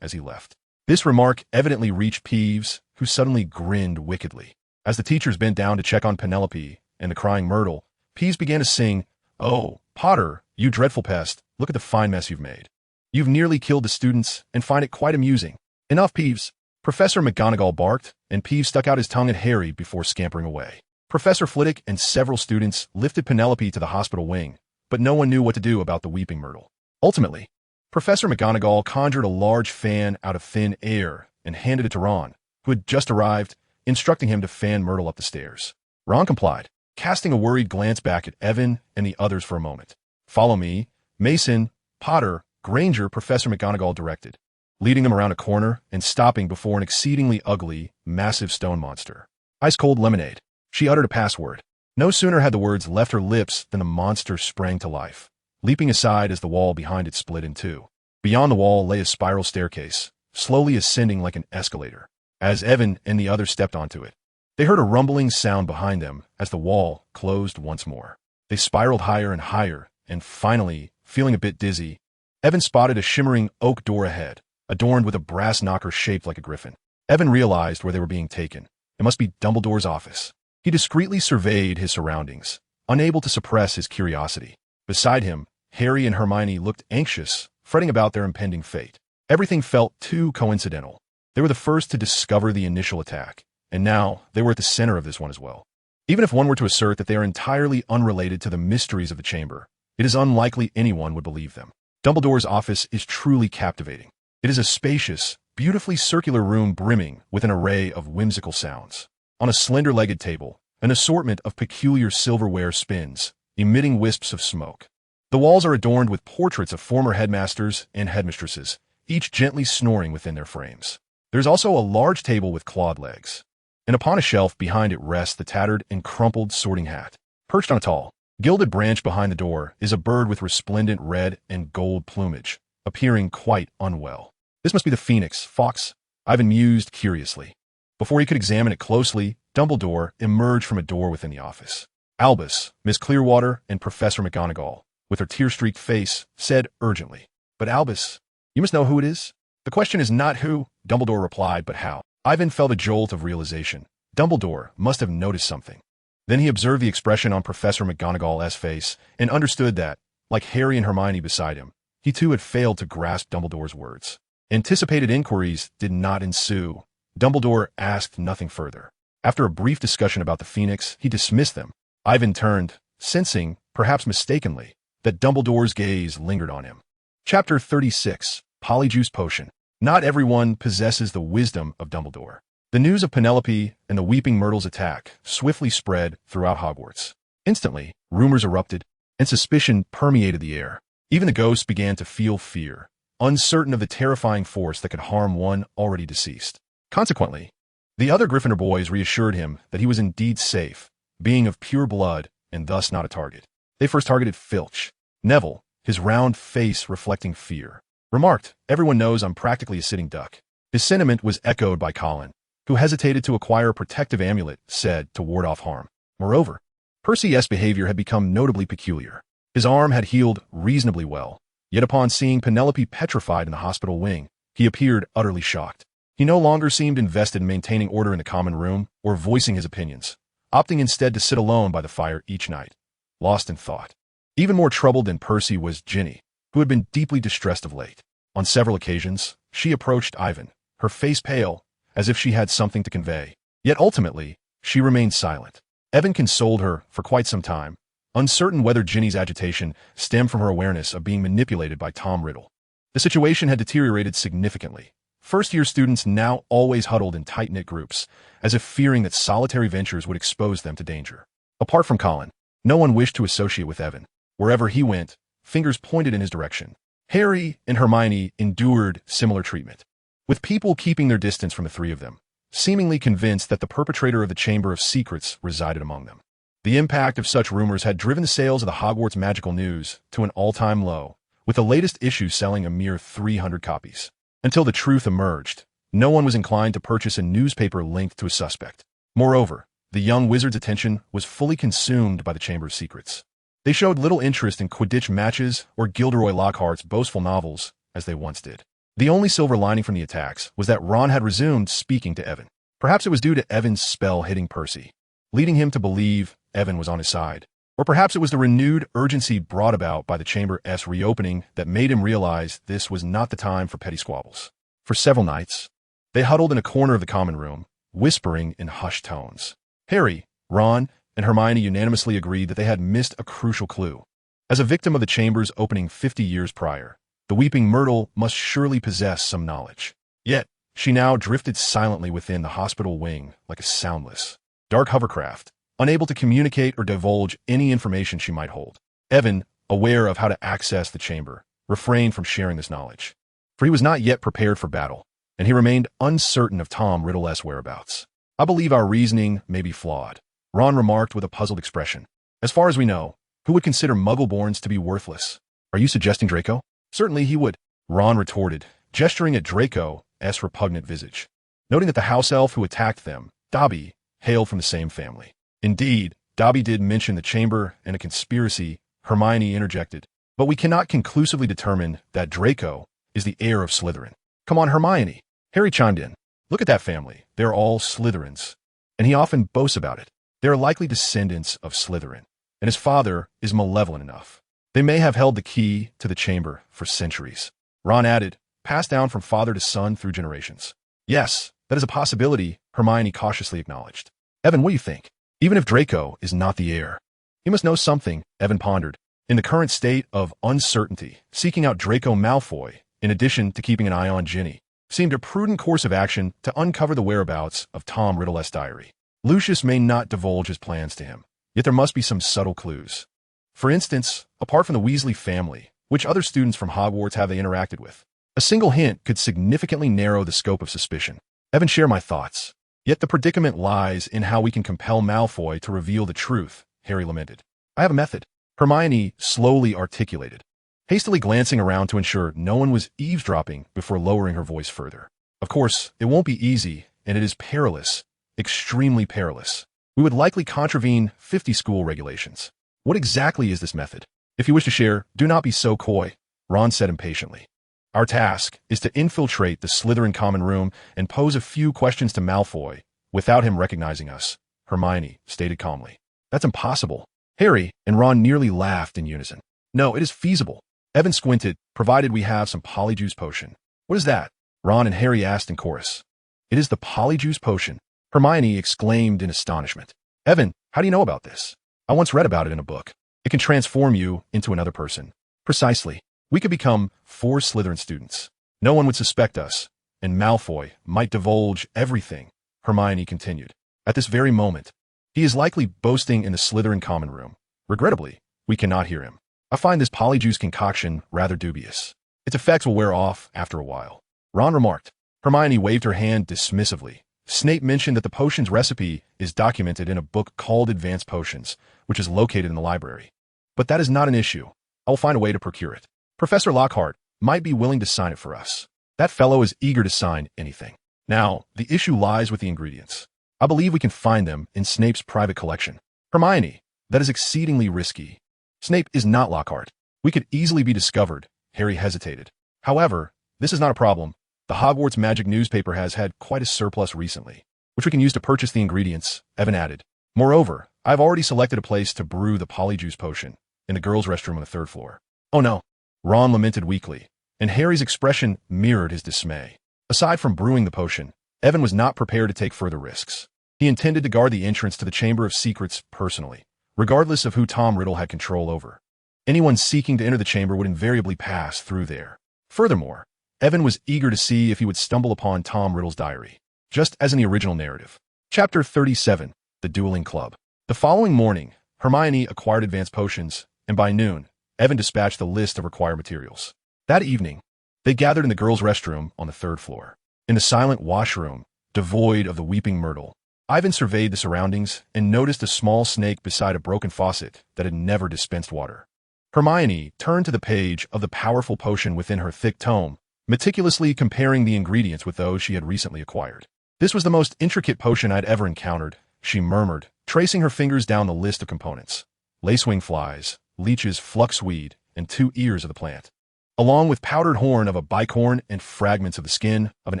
as he left. This remark evidently reached Peeves, who suddenly grinned wickedly. As the teachers bent down to check on Penelope and the crying Myrtle, Peeves began to sing, "Oh, Potter, you dreadful pest, look at the fine mess you've made. You've nearly killed the students and find it quite amusing." "Enough, Peeves," Professor McGonagall barked, and Peeves stuck out his tongue at Harry before scampering away. Professor Flitwick and several students lifted Penelope to the hospital wing, but no one knew what to do about the weeping Myrtle. Ultimately, Professor McGonagall conjured a large fan out of thin air and handed it to Ron, who had just arrived, instructing him to fan Myrtle up the stairs. Ron complied, casting a worried glance back at Evan and the others for a moment. "Follow me, Mason, Potter, Granger," Professor McGonagall directed, leading them around a corner and stopping before an exceedingly ugly, massive stone monster. "Ice-cold lemonade." She uttered a password. No sooner had the words left her lips than the monster sprang to life, leaping aside as the wall behind it split in two. Beyond the wall lay a spiral staircase, slowly ascending like an escalator. As Evan and the others stepped onto it, they heard a rumbling sound behind them as the wall closed once more. They spiraled higher and higher, and finally, feeling a bit dizzy, Evan spotted a shimmering oak door ahead, adorned with a brass knocker shaped like a griffin. Evan realized where they were being taken. It must be Dumbledore's office. He discreetly surveyed his surroundings, unable to suppress his curiosity. Beside him, Harry and Hermione looked anxious, fretting about their impending fate. Everything felt too coincidental. They were the first to discover the initial attack, and now they were at the center of this one as well. Even if one were to assert that they are entirely unrelated to the mysteries of the chamber, it is unlikely anyone would believe them. Dumbledore's office is truly captivating. It is a spacious, beautifully circular room brimming with an array of whimsical sounds. On a slender-legged table, an assortment of peculiar silverware spins, emitting wisps of smoke. The walls are adorned with portraits of former headmasters and headmistresses, each gently snoring within their frames. There's also a large table with clawed legs, and upon a shelf behind it rests the tattered and crumpled sorting hat. Perched on a tall, gilded branch behind the door is a bird with resplendent red and gold plumage, appearing quite unwell. "This must be the phoenix, Fawkes," Ivan mused curiously. Before he could examine it closely, Dumbledore emerged from a door within the office. Albus, Miss Clearwater, and Professor McGonagall, with her tear-streaked face, said urgently, "But Albus, you must know who it is." "The question is not who," Dumbledore replied, "but how." Ivan felt a jolt of realization. Dumbledore must have noticed something. Then he observed the expression on Professor McGonagall's face and understood that, like Harry and Hermione beside him, he too had failed to grasp Dumbledore's words. Anticipated inquiries did not ensue. Dumbledore asked nothing further. After a brief discussion about the Phoenix, he dismissed them. Ivan turned, sensing, perhaps mistakenly, that Dumbledore's gaze lingered on him. Chapter 36, Polyjuice Potion. Not everyone possesses the wisdom of Dumbledore. The news of Penelope and the Weeping Myrtle's attack swiftly spread throughout Hogwarts. Instantly, rumors erupted, and suspicion permeated the air. Even the ghosts began to feel fear, uncertain of the terrifying force that could harm one already deceased. Consequently, the other Gryffindor boys reassured him that he was indeed safe, being of pure blood and thus not a target. They first targeted Filch. Neville, his round face reflecting fear, remarked, "Everyone knows I'm practically a sitting duck." His sentiment was echoed by Colin, who hesitated to acquire a protective amulet, said to ward off harm. Moreover, Percy's behavior had become notably peculiar. His arm had healed reasonably well, yet upon seeing Penelope petrified in the hospital wing, he appeared utterly shocked. He no longer seemed invested in maintaining order in the common room or voicing his opinions, opting instead to sit alone by the fire each night, lost in thought. Even more troubled than Percy was Ginny, who had been deeply distressed of late. On several occasions, she approached Ivan, her face pale, as if she had something to convey. Yet ultimately, she remained silent. Evan consoled her for quite some time, uncertain whether Ginny's agitation stemmed from her awareness of being manipulated by Tom Riddle. The situation had deteriorated significantly, First-year students now always huddled in tight-knit groups, as if fearing that solitary ventures would expose them to danger. Apart from Colin, no one wished to associate with Evan. Wherever he went, fingers pointed in his direction. Harry and Hermione endured similar treatment, with people keeping their distance from the three of them, seemingly convinced that the perpetrator of the Chamber of Secrets resided among them. The impact of such rumors had driven the sales of the Hogwarts Magical News to an all-time low, with the latest issue selling a mere 300 copies. Until the truth emerged, no one was inclined to purchase a newspaper linked to a suspect. Moreover, the young wizard's attention was fully consumed by the Chamber of Secrets. They showed little interest in Quidditch matches or Gilderoy Lockhart's boastful novels as they once did. The only silver lining from the attacks was that Ron had resumed speaking to Evan. Perhaps it was due to Evan's spell hitting Percy, leading him to believe Evan was on his side. Or perhaps it was the renewed urgency brought about by the Chamber's reopening that made him realize this was not the time for petty squabbles. For several nights, they huddled in a corner of the common room, whispering in hushed tones. Harry, Ron, and Hermione unanimously agreed that they had missed a crucial clue. As a victim of the Chamber's opening 50 years prior, the Weeping Myrtle must surely possess some knowledge. Yet, she now drifted silently within the hospital wing like a soundless, dark hovercraft, unable to communicate or divulge any information she might hold. Evan, aware of how to access the chamber, refrained from sharing this knowledge, for he was not yet prepared for battle, and he remained uncertain of Tom Riddle's whereabouts. I believe our reasoning may be flawed, Ron remarked with a puzzled expression. As far as we know, who would consider Muggleborns to be worthless? Are you suggesting Draco? Certainly he would, Ron retorted, gesturing at Draco's repugnant visage, noting that the house elf who attacked them, Dobby, hailed from the same family. Indeed, Dobby did mention the chamber and a conspiracy, Hermione interjected, but we cannot conclusively determine that Draco is the heir of Slytherin. Come on, Hermione, Harry chimed in. Look at that family. They're all Slytherins, and he often boasts about it. They are likely descendants of Slytherin, and his father is malevolent enough. They may have held the key to the chamber for centuries. Ron added, passed down from father to son through generations. Yes, that is a possibility, Hermione cautiously acknowledged. Evan, what do you think? Even if Draco is not the heir, he must know something, Evan pondered. In the current state of uncertainty, seeking out Draco Malfoy, in addition to keeping an eye on Ginny, seemed a prudent course of action to uncover the whereabouts of Tom Riddle's diary. Lucius may not divulge his plans to him, yet there must be some subtle clues. For instance, apart from the Weasley family, which other students from Hogwarts have they interacted with? A single hint could significantly narrow the scope of suspicion. Evan shared my thoughts. Yet the predicament lies in how we can compel Malfoy to reveal the truth, Harry lamented. I have a method, Hermione slowly articulated, hastily glancing around to ensure no one was eavesdropping before lowering her voice further. Of course, it won't be easy, and it is perilous, extremely perilous. We would likely contravene 50 school regulations. What exactly is this method? If you wish to share, do not be so coy, Ron said impatiently. Our task is to infiltrate the Slytherin common room and pose a few questions to Malfoy without him recognizing us, Hermione stated calmly. That's impossible. Harry and Ron nearly laughed in unison. No, it is feasible. Evan squinted, provided we have some Polyjuice potion. What is that? Ron and Harry asked in chorus. It is the Polyjuice potion, Hermione exclaimed in astonishment. Evan, how do you know about this? I once read about it in a book. It can transform you into another person. Precisely. We could become 4 Slytherin students. No one would suspect us, and Malfoy might divulge everything, Hermione continued. At this very moment, he is likely boasting in the Slytherin common room. Regrettably, we cannot hear him. I find this Polyjuice concoction rather dubious. Its effects will wear off after a while, Ron remarked. Hermione waved her hand dismissively. Snape mentioned that the potion's recipe is documented in a book called Advanced Potions, which is located in the library. But that is not an issue. I will find a way to procure it. Professor Lockhart might be willing to sign it for us. That fellow is eager to sign anything. Now, the issue lies with the ingredients. I believe we can find them in Snape's private collection. Hermione, that is exceedingly risky. Snape is not Lockhart. We could easily be discovered, Harry hesitated. However, this is not a problem. The Hogwarts Magic newspaper has had quite a surplus recently, which we can use to purchase the ingredients, Evan added. Moreover, I've already selected a place to brew the Polyjuice potion, in the girls' restroom on the 3rd floor. Oh no, Ron lamented weakly, and Harry's expression mirrored his dismay. Aside from brewing the potion, Evan was not prepared to take further risks. He intended to guard the entrance to the Chamber of Secrets personally, regardless of who Tom Riddle had control over. Anyone seeking to enter the chamber would invariably pass through there. Furthermore, Evan was eager to see if he would stumble upon Tom Riddle's diary, just as in the original narrative. Chapter 37, The Dueling Club. The following morning, Hermione acquired advanced potions, and by noon, Evan dispatched the list of required materials. That evening, they gathered in the girls' restroom on the 3rd floor. In the silent washroom, devoid of the weeping myrtle, Ivan surveyed the surroundings and noticed a small snake beside a broken faucet that had never dispensed water. Hermione turned to the page of the powerful potion within her thick tome, meticulously comparing the ingredients with those she had recently acquired. This was the most intricate potion I'd ever encountered, she murmured, tracing her fingers down the list of components. Lacewing flies, leeches, fluxweed, and 2 ears of the plant, along with powdered horn of a bicorn and fragments of the skin of an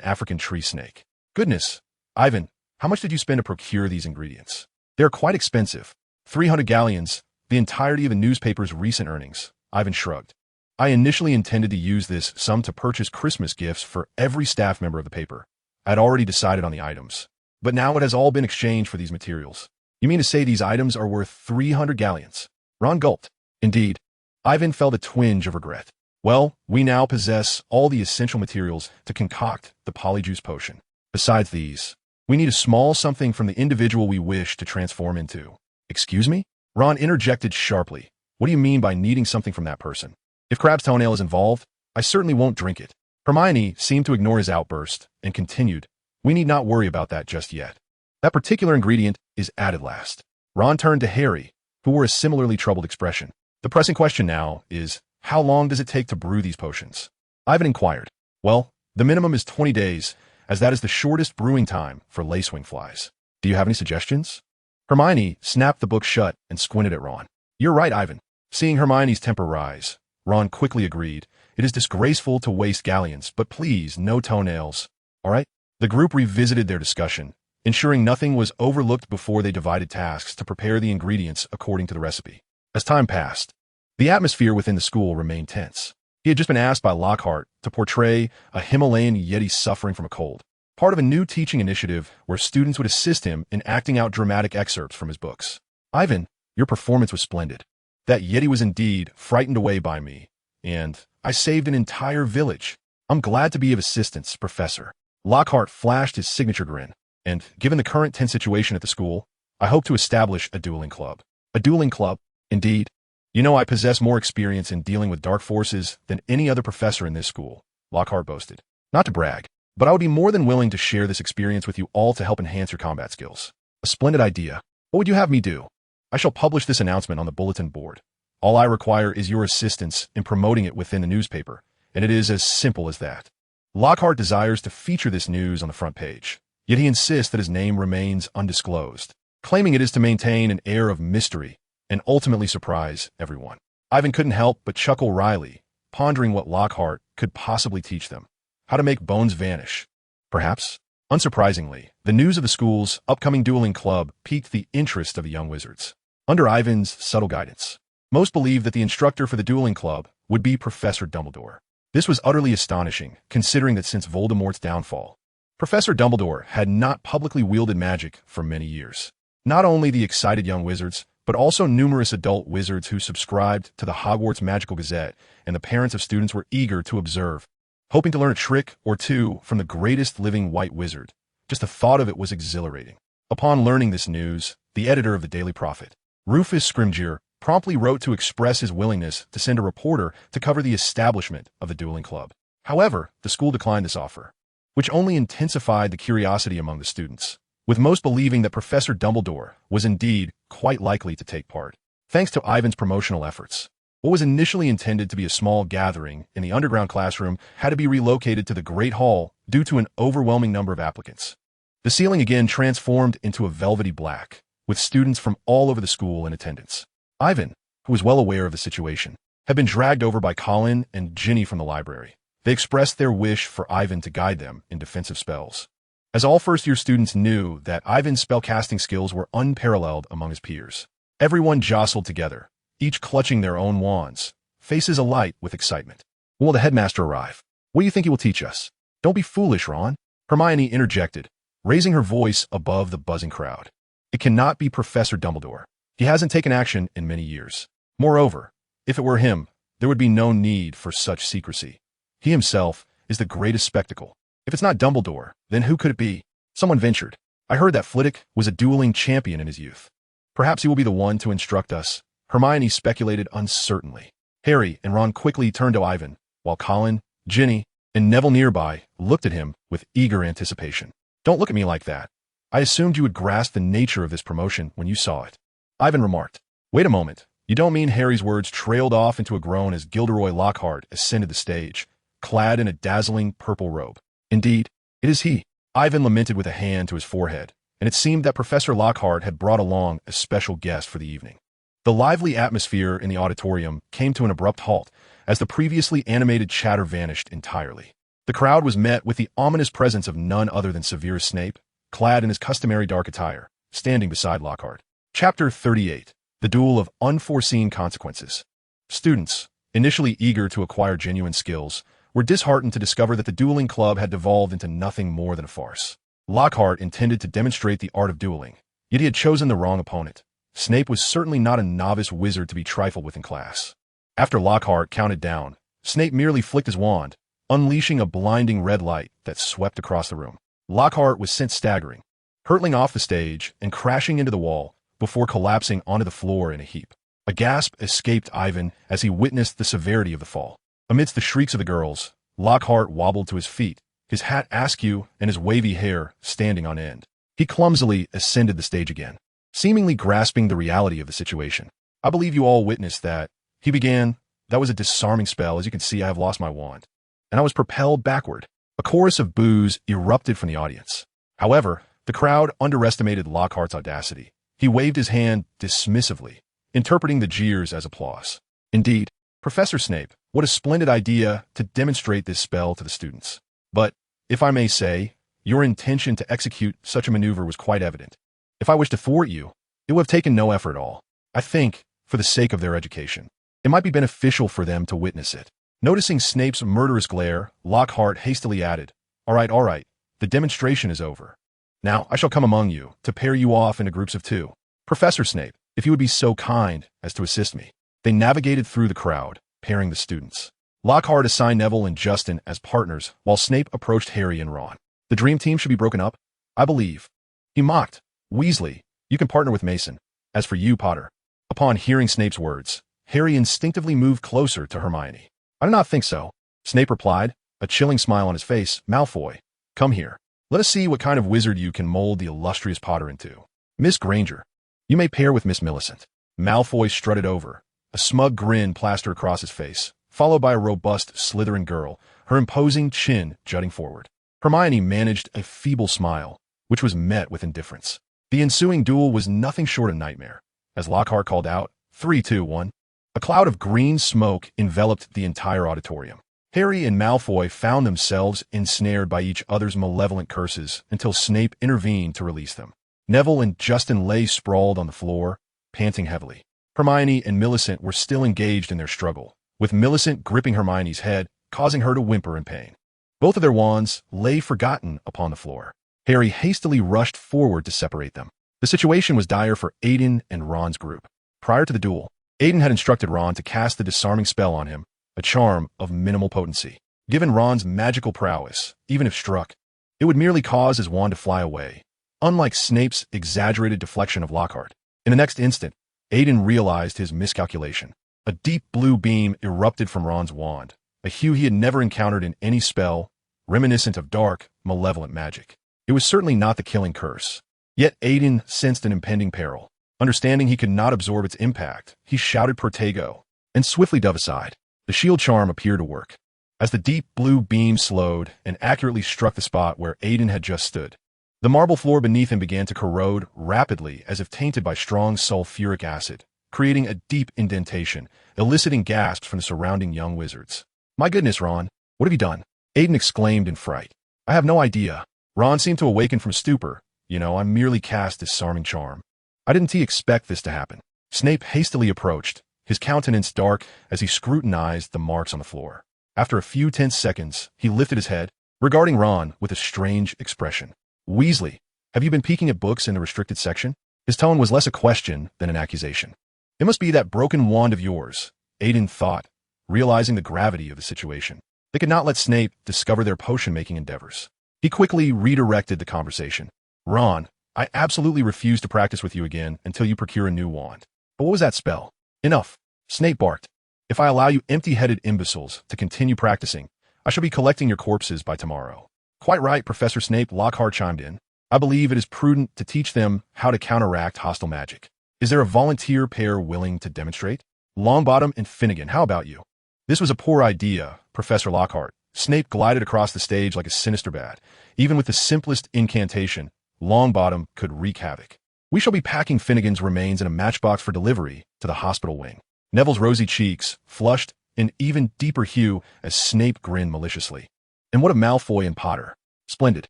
African tree snake. Goodness, Ivan, how much did you spend to procure these ingredients? They're quite expensive. 300 galleons, the entirety of the newspaper's recent earnings. Ivan shrugged. I initially intended to use this sum to purchase Christmas gifts for every staff member of the paper. I had already decided on the items. But now it has all been exchanged for these materials. You mean to say these items are worth 300 galleons? Ron gulped. Indeed. Ivan felt a twinge of regret. Well, we now possess all the essential materials to concoct the polyjuice potion. Besides these, we need a small something from the individual we wish to transform into. Excuse me? Ron interjected sharply. What do you mean by needing something from that person? If crab's toenail is involved, I certainly won't drink it. Hermione seemed to ignore his outburst and continued, we need not worry about that just yet. That particular ingredient is added last. Ron turned to Harry, who wore a similarly troubled expression. The pressing question now is, how long does it take to brew these potions? Ivan inquired. Well, the minimum is 20 days, as that is the shortest brewing time for lacewing flies. Do you have any suggestions? Hermione snapped the book shut and squinted at Ron. You're right, Ivan. Seeing Hermione's temper rise, Ron quickly agreed. It is disgraceful to waste galleons, but please, no toenails. All right? The group revisited their discussion, ensuring nothing was overlooked before they divided tasks to prepare the ingredients according to the recipe. As time passed, the atmosphere within the school remained tense. He had just been asked by Lockhart to portray a Himalayan yeti suffering from a cold, part of a new teaching initiative where students would assist him in acting out dramatic excerpts from his books. Ivan, your performance was splendid. That yeti was indeed frightened away by me, and I saved an entire village. I'm glad to be of assistance, Professor. Lockhart flashed his signature grin, and given the current tense situation at the school, I hope to establish a dueling club. A dueling club? Indeed. You know, I possess more experience in dealing with dark forces than any other professor in this school, Lockhart boasted. Not to brag, but I would be more than willing to share this experience with you all to help enhance your combat skills. A splendid idea. What would you have me do? I shall publish this announcement on the bulletin board. All I require is your assistance in promoting it within the newspaper, and it is as simple as that. Lockhart desires to feature this news on the front page, yet he insists that his name remains undisclosed, claiming it is to maintain an air of mystery and ultimately surprise everyone. Ivan couldn't help but chuckle wryly, pondering what Lockhart could possibly teach them. How to make bones vanish. Perhaps, unsurprisingly, the news of the school's upcoming dueling club piqued the interest of the young wizards. Under Ivan's subtle guidance, most believed that the instructor for the dueling club would be Professor Dumbledore. This was utterly astonishing, considering that since Voldemort's downfall, Professor Dumbledore had not publicly wielded magic for many years. Not only the excited young wizards, but also numerous adult wizards who subscribed to the Hogwarts Magical Gazette, and the parents of students were eager to observe, hoping to learn a trick or two from the greatest living white wizard. Just the thought of it was exhilarating. Upon learning this news, the editor of the Daily Prophet, Rufus Scrimgeour, promptly wrote to express his willingness to send a reporter to cover the establishment of the dueling club. However, the school declined this offer, which only intensified the curiosity among the students, with most believing that Professor Dumbledore was indeed quite likely to take part. Thanks to Ivan's promotional efforts, what was initially intended to be a small gathering in the underground classroom had to be relocated to the Great Hall due to an overwhelming number of applicants. The ceiling again transformed into a velvety black, with students from all over the school in attendance. Ivan, who was well aware of the situation, had been dragged over by Colin and Ginny from the library. They expressed their wish for Ivan to guide them in defensive spells, as all first-year students knew that Ivan's spellcasting skills were unparalleled among his peers. Everyone jostled together, each clutching their own wands, faces alight with excitement. When will the headmaster arrive? What do you think he will teach us? Don't be foolish, Ron. Hermione interjected, raising her voice above the buzzing crowd. It cannot be Professor Dumbledore. He hasn't taken action in many years. Moreover, if it were him, there would be no need for such secrecy. He himself, is the greatest spectacle. If it's not Dumbledore, then who could it be? Someone ventured. I heard that Flitwick was a dueling champion in his youth. Perhaps he will be the one to instruct us. Hermione speculated uncertainly. Harry and Ron quickly turned to Ivan, while Colin, Ginny, and Neville nearby looked at him with eager anticipation. Don't look at me like that. I assumed you would grasp the nature of this promotion when you saw it. Ivan remarked. Wait a moment. You don't mean Harry's words trailed off into a groan as Gilderoy Lockhart ascended the stage, clad in a dazzling purple robe. Indeed, it is he. Ivan lamented with a hand to his forehead, and it seemed that Professor Lockhart had brought along a special guest for the evening. The lively atmosphere in the auditorium came to an abrupt halt as the previously animated chatter vanished entirely. The crowd was met with the ominous presence of none other than Severus Snape, clad in his customary dark attire, standing beside Lockhart. Chapter 38. The Duel of Unforeseen Consequences. Students, initially eager to acquire genuine skills, were disheartened to discover that the dueling club had devolved into nothing more than a farce. Lockhart intended to demonstrate the art of dueling, yet he had chosen the wrong opponent. Snape was certainly not a novice wizard to be trifled with in class. After Lockhart counted down, Snape merely flicked his wand, unleashing a blinding red light that swept across the room. Lockhart was sent staggering, hurtling off the stage and crashing into the wall before collapsing onto the floor in a heap. A gasp escaped Ivan as he witnessed the severity of the fall. Amidst the shrieks of the girls, Lockhart wobbled to his feet, his hat askew and his wavy hair standing on end. He clumsily ascended the stage again, seemingly grasping the reality of the situation. I believe you all witnessed that. He began. That was a disarming spell. As you can see, I have lost my wand. And I was propelled backward. A chorus of boos erupted from the audience. However, the crowd underestimated Lockhart's audacity. He waved his hand dismissively, interpreting the jeers as applause. Indeed, Professor Snape, what a splendid idea to demonstrate this spell to the students. But, if I may say, your intention to execute such a maneuver was quite evident. If I wished to thwart you, it would have taken no effort at all. I think, for the sake of their education, it might be beneficial for them to witness it. Noticing Snape's murderous glare, Lockhart hastily added, all right, the demonstration is over. Now I shall come among you to pair you off into groups of two. Professor Snape, if you would be so kind as to assist me. They navigated through the crowd, pairing the students. Lockhart assigned Neville and Justin as partners, while Snape approached Harry and Ron. The dream team should be broken up, I believe. He mocked. Weasley, you can partner with Mason. As for you, Potter. Upon hearing Snape's words, Harry instinctively moved closer to Hermione. I do not think so. Snape replied, a chilling smile on his face. Malfoy, come here. Let us see what kind of wizard you can mold the illustrious Potter into. Miss Granger, you may pair with Miss Millicent. Malfoy strutted over, a smug grin plastered across his face, followed by a robust Slytherin girl, her imposing chin jutting forward. Hermione managed a feeble smile, which was met with indifference. The ensuing duel was nothing short of nightmare. As Lockhart called out, 3, 2, 1. A cloud of green smoke enveloped the entire auditorium. Harry and Malfoy found themselves ensnared by each other's malevolent curses until Snape intervened to release them. Neville and Justin lay sprawled on the floor, panting heavily. Hermione and Millicent were still engaged in their struggle, with Millicent gripping Hermione's head, causing her to whimper in pain. Both of their wands lay forgotten upon the floor. Harry hastily rushed forward to separate them. The situation was dire for Aiden and Ron's group. Prior to the duel, Aiden had instructed Ron to cast the disarming spell on him, a charm of minimal potency. Given Ron's magical prowess, even if struck, it would merely cause his wand to fly away, unlike Snape's exaggerated deflection of Lockhart. In the next instant, Aiden realized his miscalculation. A deep blue beam erupted from Ron's wand, a hue he had never encountered in any spell, reminiscent of dark, malevolent magic. It was certainly not the killing curse. Yet Aiden sensed an impending peril. Understanding he could not absorb its impact, he shouted Protego, and swiftly dove aside. The shield charm appeared to work. As the deep blue beam slowed and accurately struck the spot where Aiden had just stood, the marble floor beneath him began to corrode rapidly as if tainted by strong sulfuric acid, creating a deep indentation, eliciting gasps from the surrounding young wizards. My goodness, Ron, what have you done? Aiden exclaimed in fright. I have no idea. Ron seemed to awaken from stupor. I merely cast disarming charm. I didn't expect this to happen. Snape hastily approached, his countenance dark as he scrutinized the marks on the floor. After a few tense seconds, he lifted his head, regarding Ron with a strange expression. Weasley, have you been peeking at books in the restricted section? His tone was less a question than an accusation. It must be that broken wand of yours, Aiden thought, realizing the gravity of the situation. They could not let Snape discover their potion-making endeavors. He quickly redirected the conversation. Ron, I absolutely refuse to practice with you again until you procure a new wand. But what was that spell? Enough. Snape barked. If I allow you empty-headed imbeciles to continue practicing, I shall be collecting your corpses by tomorrow. Quite right, Professor Snape, Lockhart chimed in. I believe it is prudent to teach them how to counteract hostile magic. Is there a volunteer pair willing to demonstrate? Longbottom and Finnegan, how about you? This was a poor idea, Professor Lockhart. Snape glided across the stage like a sinister bat. Even with the simplest incantation, Longbottom could wreak havoc. We shall be packing Finnegan's remains in a matchbox for delivery to the hospital wing. Neville's rosy cheeks flushed an even deeper hue as Snape grinned maliciously. And what of Malfoy and Potter? Splendid.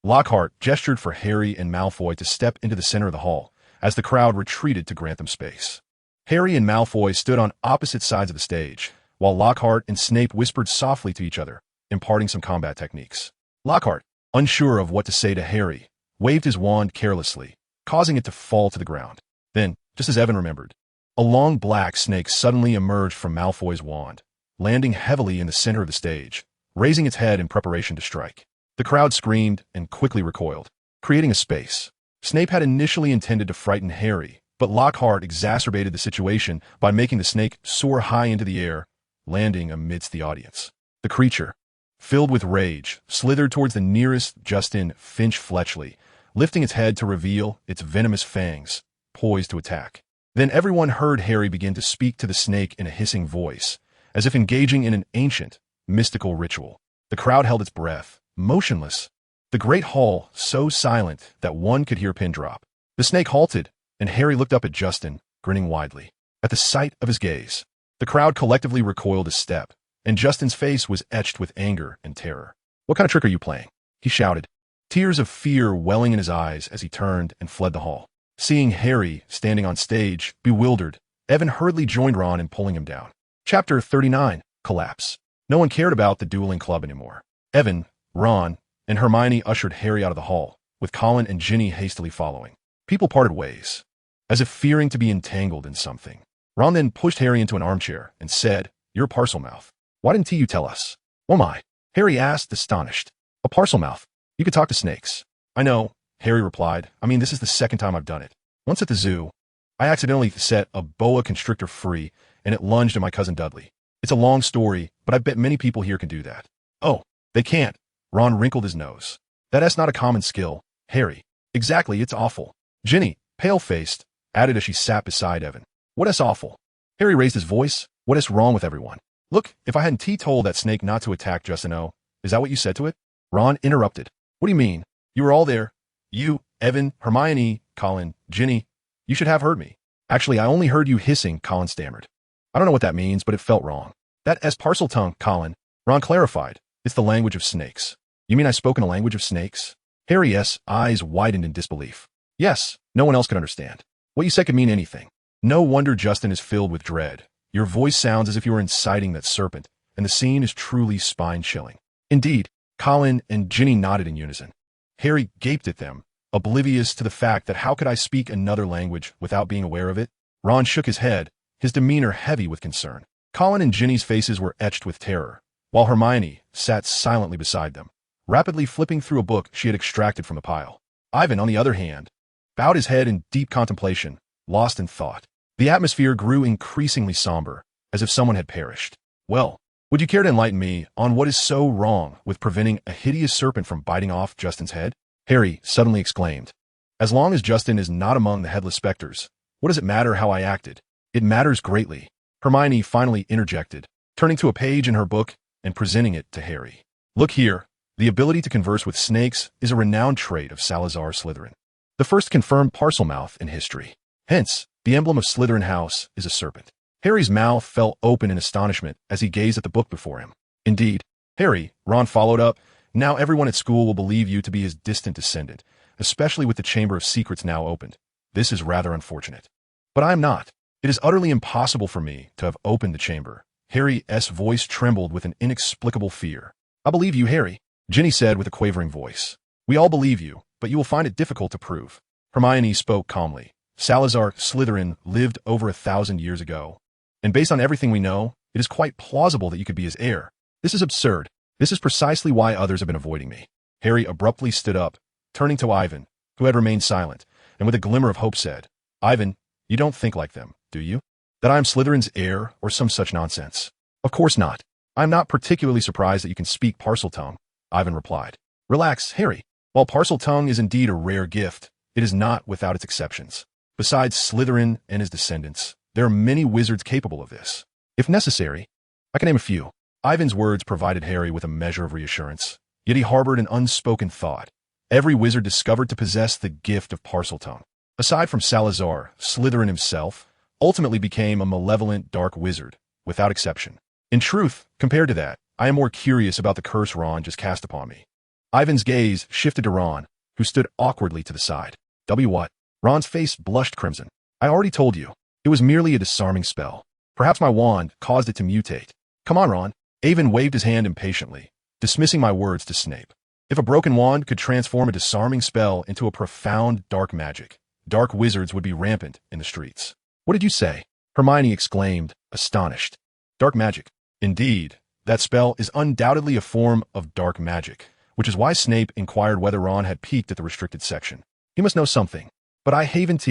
Lockhart gestured for Harry and Malfoy to step into the center of the hall, as the crowd retreated to grant them space. Harry and Malfoy stood on opposite sides of the stage, while Lockhart and Snape whispered softly to each other, imparting some combat techniques. Lockhart, unsure of what to say to Harry, waved his wand carelessly, causing it to fall to the ground. Then, just as Evan remembered, a long black snake suddenly emerged from Malfoy's wand, landing heavily in the center of the stage, raising its head in preparation to strike. The crowd screamed and quickly recoiled, creating a space. Snape had initially intended to frighten Harry, but Lockhart exacerbated the situation by making the snake soar high into the air, landing amidst the audience. The creature, filled with rage, slithered towards the nearest Justin Finch Fletchley, lifting its head to reveal its venomous fangs, poised to attack. Then everyone heard Harry begin to speak to the snake in a hissing voice, as if engaging in an ancient, mystical ritual. The crowd held its breath, motionless. The great hall so silent that one could hear a pin drop. The snake halted, and Harry looked up at Justin, grinning widely. At the sight of his gaze, the crowd collectively recoiled a step, and Justin's face was etched with anger and terror. What kind of trick are you playing? He shouted, tears of fear welling in his eyes as he turned and fled the hall. Seeing Harry standing on stage, bewildered, Evan hurriedly joined Ron in pulling him down. Chapter 39, Collapse. No one cared about the dueling club anymore. Evan, Ron, and Hermione ushered Harry out of the hall, with Colin and Ginny hastily following. People parted ways, as if fearing to be entangled in something. Ron then pushed Harry into an armchair and said, You're a Parselmouth. Why didn't you tell us? Oh my, Harry asked, astonished. A Parselmouth? You could talk to snakes. I know, Harry replied. I mean, this is the second time I've done it. Once at the zoo, I accidentally set a boa constrictor free, and it lunged at my cousin Dudley. It's a long story, but I bet many people here can do that. Oh, they can't. Ron wrinkled his nose. That's not a common skill, Harry. Exactly, it's awful. Ginny, pale-faced, added as she sat beside Evan. What is awful? Harry raised his voice. What is wrong with everyone? Look, if I hadn't told that snake not to attack Justino, is that what you said to it? Ron interrupted. What do you mean? You were all there. You, Evan, Hermione, Colin, Ginny. You should have heard me. Actually, I only heard you hissing, Colin stammered. I don't know what that means, but it felt wrong. That is parcel tongue, Colin. Ron clarified. It's the language of snakes. You mean I spoke in a language of snakes? Harry's eyes widened in disbelief. Yes, no one else could understand. What you said could mean anything. No wonder Justin is filled with dread. Your voice sounds as if you were inciting that serpent, and the scene is truly spine-chilling. Indeed, Colin and Ginny nodded in unison. Harry gaped at them, oblivious to the fact that how could I speak another language without being aware of it? Ron shook his head, his demeanor heavy with concern. Colin and Ginny's faces were etched with terror, while Hermione sat silently beside them, rapidly flipping through a book she had extracted from the pile. Ivan, on the other hand, bowed his head in deep contemplation, lost in thought. The atmosphere grew increasingly somber, as if someone had perished. Well, would you care to enlighten me on what is so wrong with preventing a hideous serpent from biting off Justin's head? Harry suddenly exclaimed. As long as Justin is not among the headless specters, what does it matter how I acted? It matters greatly. Hermione finally interjected, turning to a page in her book and presenting it to Harry. Look here, the ability to converse with snakes is a renowned trait of Salazar Slytherin, the first confirmed Parselmouth in history. Hence, the emblem of Slytherin House is a serpent. Harry's mouth fell open in astonishment as he gazed at the book before him. Indeed, Harry, Ron followed up, now everyone at school will believe you to be his distant descendant, especially with the Chamber of Secrets now opened. This is rather unfortunate. But I am not. It is utterly impossible for me to have opened the chamber. Harry's voice trembled with an inexplicable fear. I believe you, Harry, Ginny said with a quavering voice. We all believe you, but you will find it difficult to prove. Hermione spoke calmly. Salazar Slytherin lived over 1,000 years ago, and based on everything we know, it is quite plausible that you could be his heir. This is absurd. This is precisely why others have been avoiding me. Harry abruptly stood up, turning to Ivan, who had remained silent, and with a glimmer of hope said, Ivan, you don't think like them, do you? That I am Slytherin's heir or some such nonsense? Of course not. I am not particularly surprised that you can speak Parseltongue, Ivan replied. Relax, Harry. While Parseltongue is indeed a rare gift, it is not without its exceptions. Besides Slytherin and his descendants, there are many wizards capable of this. If necessary, I can name a few. Ivan's words provided Harry with a measure of reassurance, yet he harbored an unspoken thought. Every wizard discovered to possess the gift of Parseltongue. Aside from Salazar, Slytherin himself ultimately became a malevolent dark wizard, without exception. In truth, compared to that, I am more curious about the curse Ron just cast upon me. Ivan's gaze shifted to Ron, who stood awkwardly to the side. What? Ron's face blushed crimson. I already told you. It was merely a disarming spell. Perhaps my wand caused it to mutate. Come on, Ron. Ivan waved his hand impatiently, dismissing my words to Snape. If a broken wand could transform a disarming spell into a profound dark magic, dark wizards would be rampant in the streets. What did you say? Hermione exclaimed, astonished. Dark magic. Indeed, that spell is undoubtedly a form of dark magic, which is why Snape inquired whether Ron had peeked at the restricted section. He must know something. But I haven't.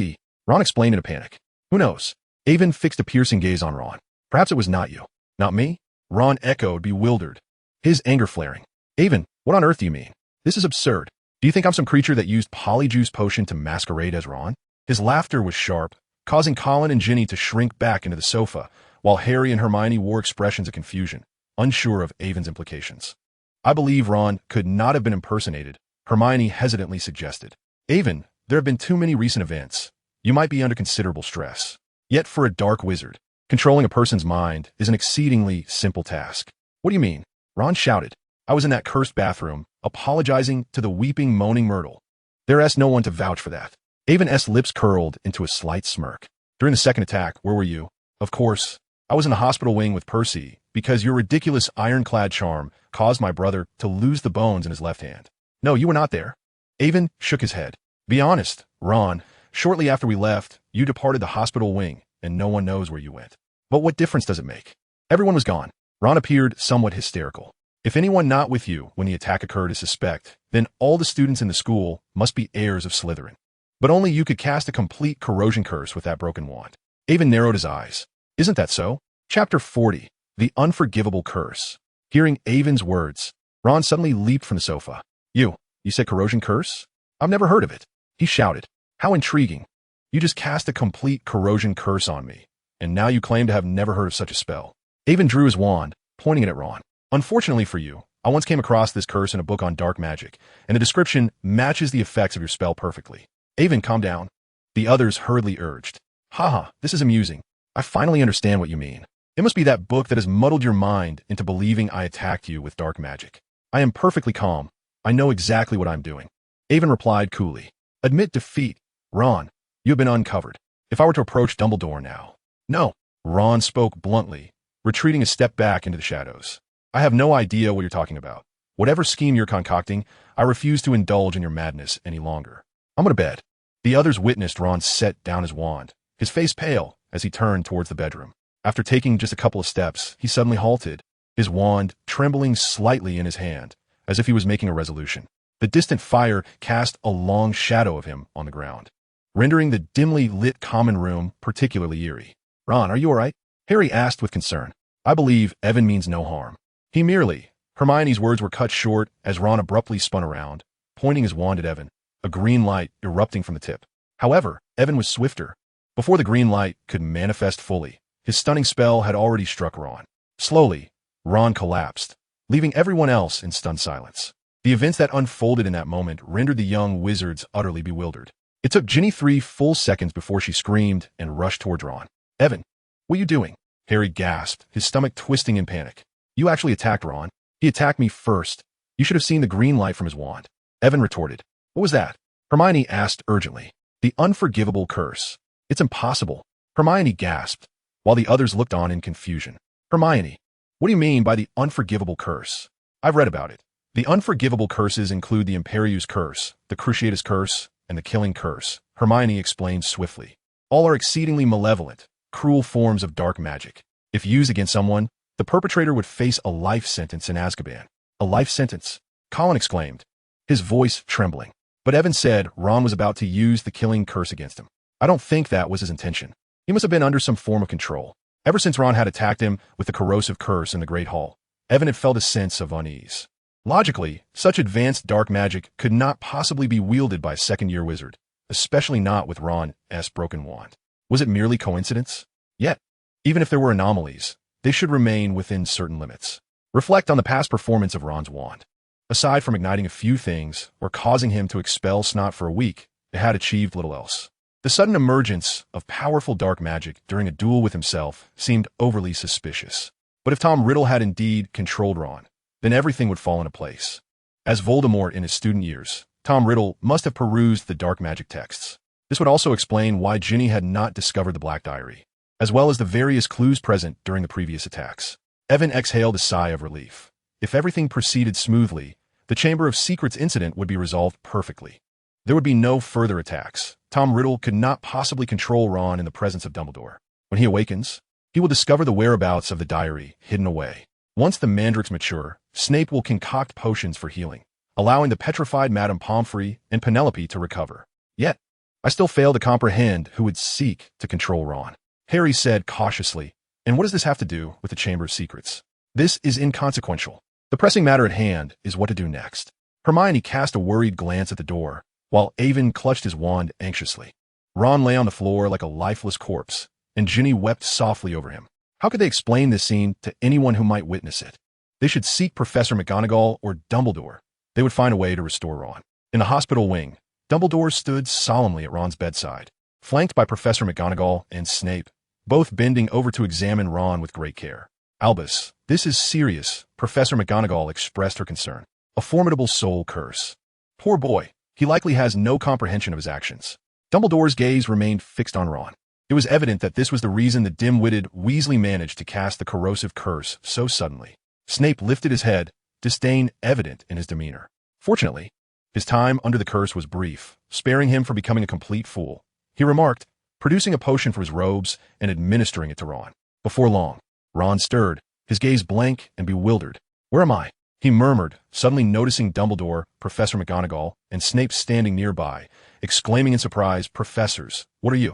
Ron explained in a panic. Who knows? Ivan fixed a piercing gaze on Ron. Perhaps it was not you. Not me? Ron echoed, bewildered, his anger flaring. Ivan, what on earth do you mean? This is absurd. Do you think I'm some creature that used Polyjuice Potion to masquerade as Ron? His laughter was sharp, causing Colin and Ginny to shrink back into the sofa, while Harry and Hermione wore expressions of confusion, unsure of Ivan's implications. I believe Ron could not have been impersonated, Hermione hesitantly suggested. Ivan, there have been too many recent events. You might be under considerable stress. Yet for a dark wizard, controlling a person's mind is an exceedingly simple task. What do you mean? Ron shouted. I was in that cursed bathroom, apologizing to the weeping, moaning Myrtle. There's no one to vouch for that. Ivan's lips curled into a slight smirk. During the second attack, where were you? Of course, I was in the hospital wing with Percy, because your ridiculous ironclad charm caused my brother to lose the bones in his left hand. No, you were not there. Ivan shook his head. Be honest, Ron. Shortly after we left, you departed the hospital wing, and no one knows where you went. But what difference does it make? Everyone was gone. Ron appeared somewhat hysterical. If anyone not with you when the attack occurred is suspect, then all the students in the school must be heirs of Slytherin. But only you could cast a complete corrosion curse with that broken wand. Ivan narrowed his eyes. Isn't that so? Chapter 40, The Unforgivable Curse. Hearing Ivan's words, Ron suddenly leaped from the sofa. You said corrosion curse? I've never heard of it. He shouted. How intriguing. You just cast a complete corrosion curse on me, and now you claim to have never heard of such a spell. Ivan drew his wand, pointing it at Ron. Unfortunately for you, I once came across this curse in a book on dark magic, and the description matches the effects of your spell perfectly. Ivan, calm down. The others hurriedly urged. Haha, this is amusing. I finally understand what you mean. It must be that book that has muddled your mind into believing I attacked you with dark magic. I am perfectly calm. I know exactly what I'm doing. Ivan replied coolly. Admit defeat. Ron, you have been uncovered. If I were to approach Dumbledore now. No. Ron spoke bluntly, retreating a step back into the shadows. I have no idea what you're talking about. Whatever scheme you're concocting, I refuse to indulge in your madness any longer. I'm going to bed. The others witnessed Ron set down his wand, his face pale as he turned towards the bedroom. After taking just a couple of steps, he suddenly halted, his wand trembling slightly in his hand, as if he was making a resolution. The distant fire cast a long shadow of him on the ground, rendering the dimly lit common room particularly eerie. Ron, are you all right? Harry asked with concern. I believe Evan means no harm. He merely... Hermione's words were cut short as Ron abruptly spun around, pointing his wand at Evan, a green light erupting from the tip. However, Evan was swifter. Before the green light could manifest fully, his stunning spell had already struck Ron. Slowly, Ron collapsed, leaving everyone else in stunned silence. The events that unfolded in that moment rendered the young wizards utterly bewildered. It took Ginny 3 full seconds before she screamed and rushed towards Ron. Evan, what are you doing? Harry gasped, his stomach twisting in panic. You actually attacked Ron. He attacked me first. You should have seen the green light from his wand. Evan retorted. What was that? Hermione asked urgently. The unforgivable curse. It's impossible. Hermione gasped, while the others looked on in confusion. Hermione, what do you mean by the unforgivable curse? I've read about it. The unforgivable curses include the Imperius curse, the Cruciatus curse, and the killing curse, Hermione explained swiftly. All are exceedingly malevolent, cruel forms of dark magic. If used against someone, the perpetrator would face a life sentence in Azkaban. A life sentence, Colin exclaimed, his voice trembling. But Evan said Ron was about to use the killing curse against him. I don't think that was his intention. He must have been under some form of control. Ever since Ron had attacked him with the corrosive curse in the Great Hall, Evan had felt a sense of unease. Logically, such advanced dark magic could not possibly be wielded by a second-year wizard, especially not with Ron's broken wand. Was it merely coincidence? Yet, even if there were anomalies, they should remain within certain limits. Reflect on the past performance of Ron's wand. Aside from igniting a few things or causing him to expel snot for a week, it had achieved little else. The sudden emergence of powerful dark magic during a duel with himself seemed overly suspicious. But if Tom Riddle had indeed controlled Ron, then everything would fall into place. As Voldemort in his student years, Tom Riddle must have perused the dark magic texts. This would also explain why Ginny had not discovered the Black Diary, as well as the various clues present during the previous attacks. Evan exhaled a sigh of relief. If everything proceeded smoothly, the Chamber of Secrets incident would be resolved perfectly. There would be no further attacks. Tom Riddle could not possibly control Ron in the presence of Dumbledore. When he awakens, he will discover the whereabouts of the diary hidden away. Once the mandrakes mature, Snape will concoct potions for healing, allowing the petrified Madame Pomfrey and Penelope to recover. Yet, I still fail to comprehend who would seek to control Ron. Harry said cautiously, and what does this have to do with the Chamber of Secrets? This is inconsequential. The pressing matter at hand is what to do next. Hermione cast a worried glance at the door, while Avon clutched his wand anxiously. Ron lay on the floor like a lifeless corpse, and Ginny wept softly over him. How could they explain this scene to anyone who might witness it? They should seek Professor McGonagall or Dumbledore. They would find a way to restore Ron. In the hospital wing, Dumbledore stood solemnly at Ron's bedside, flanked by Professor McGonagall and Snape, both bending over to examine Ron with great care. Albus, this is serious, Professor McGonagall expressed her concern. A formidable soul curse. Poor boy, he likely has no comprehension of his actions. Dumbledore's gaze remained fixed on Ron. It was evident that this was the reason the dim-witted Weasley managed to cast the corrosive curse so suddenly. Snape lifted his head, disdain evident in his demeanor. Fortunately, his time under the curse was brief, sparing him from becoming a complete fool. He remarked, producing a potion from his robes and administering it to Ron. Before long, Ron stirred, his gaze blank and bewildered. Where am I? He murmured, suddenly noticing Dumbledore, Professor McGonagall, and Snape standing nearby, exclaiming in surprise, Professors, what are you?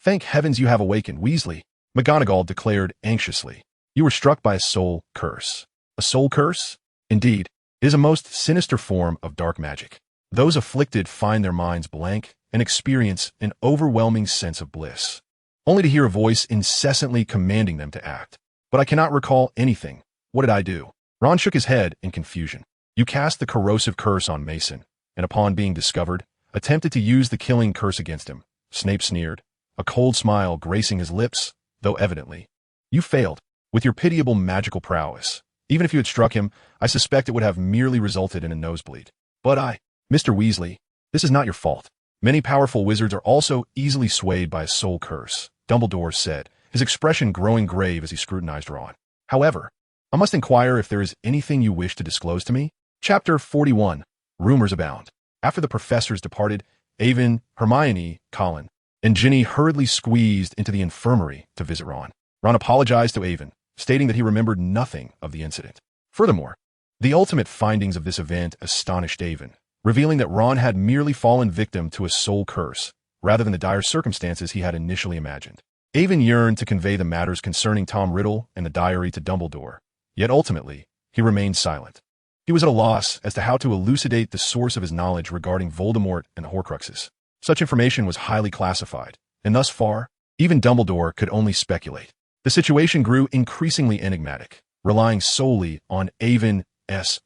Thank heavens you have awakened, Weasley, McGonagall declared anxiously. You were struck by a soul curse. A soul curse? Indeed, it is a most sinister form of dark magic. Those afflicted find their minds blank and experience an overwhelming sense of bliss, only to hear a voice incessantly commanding them to act. But I cannot recall anything. What did I do? Ron shook his head in confusion. You cast the corrosive curse on Mason, and upon being discovered, attempted to use the killing curse against him. Snape sneered, a cold smile gracing his lips, though evidently. You failed, with your pitiable magical prowess. Even if you had struck him, I suspect it would have merely resulted in a nosebleed. But Mr. Weasley, this is not your fault. Many powerful wizards are also easily swayed by a soul curse, Dumbledore said, his expression growing grave as he scrutinized Ron. However, I must inquire if there is anything you wish to disclose to me. Chapter 41. Rumors abound. After the professors departed, Avon, Hermione, Colin, and Ginny hurriedly squeezed into the infirmary to visit Ron. Ron apologized to Avon, stating that he remembered nothing of the incident. Furthermore, the ultimate findings of this event astonished Avon, revealing that Ron had merely fallen victim to a soul curse, rather than the dire circumstances he had initially imagined. Avon yearned to convey the matters concerning Tom Riddle and the diary to Dumbledore, yet ultimately, he remained silent. He was at a loss as to how to elucidate the source of his knowledge regarding Voldemort and the Horcruxes. Such information was highly classified, and thus far, even Dumbledore could only speculate. The situation grew increasingly enigmatic, relying solely on Avon's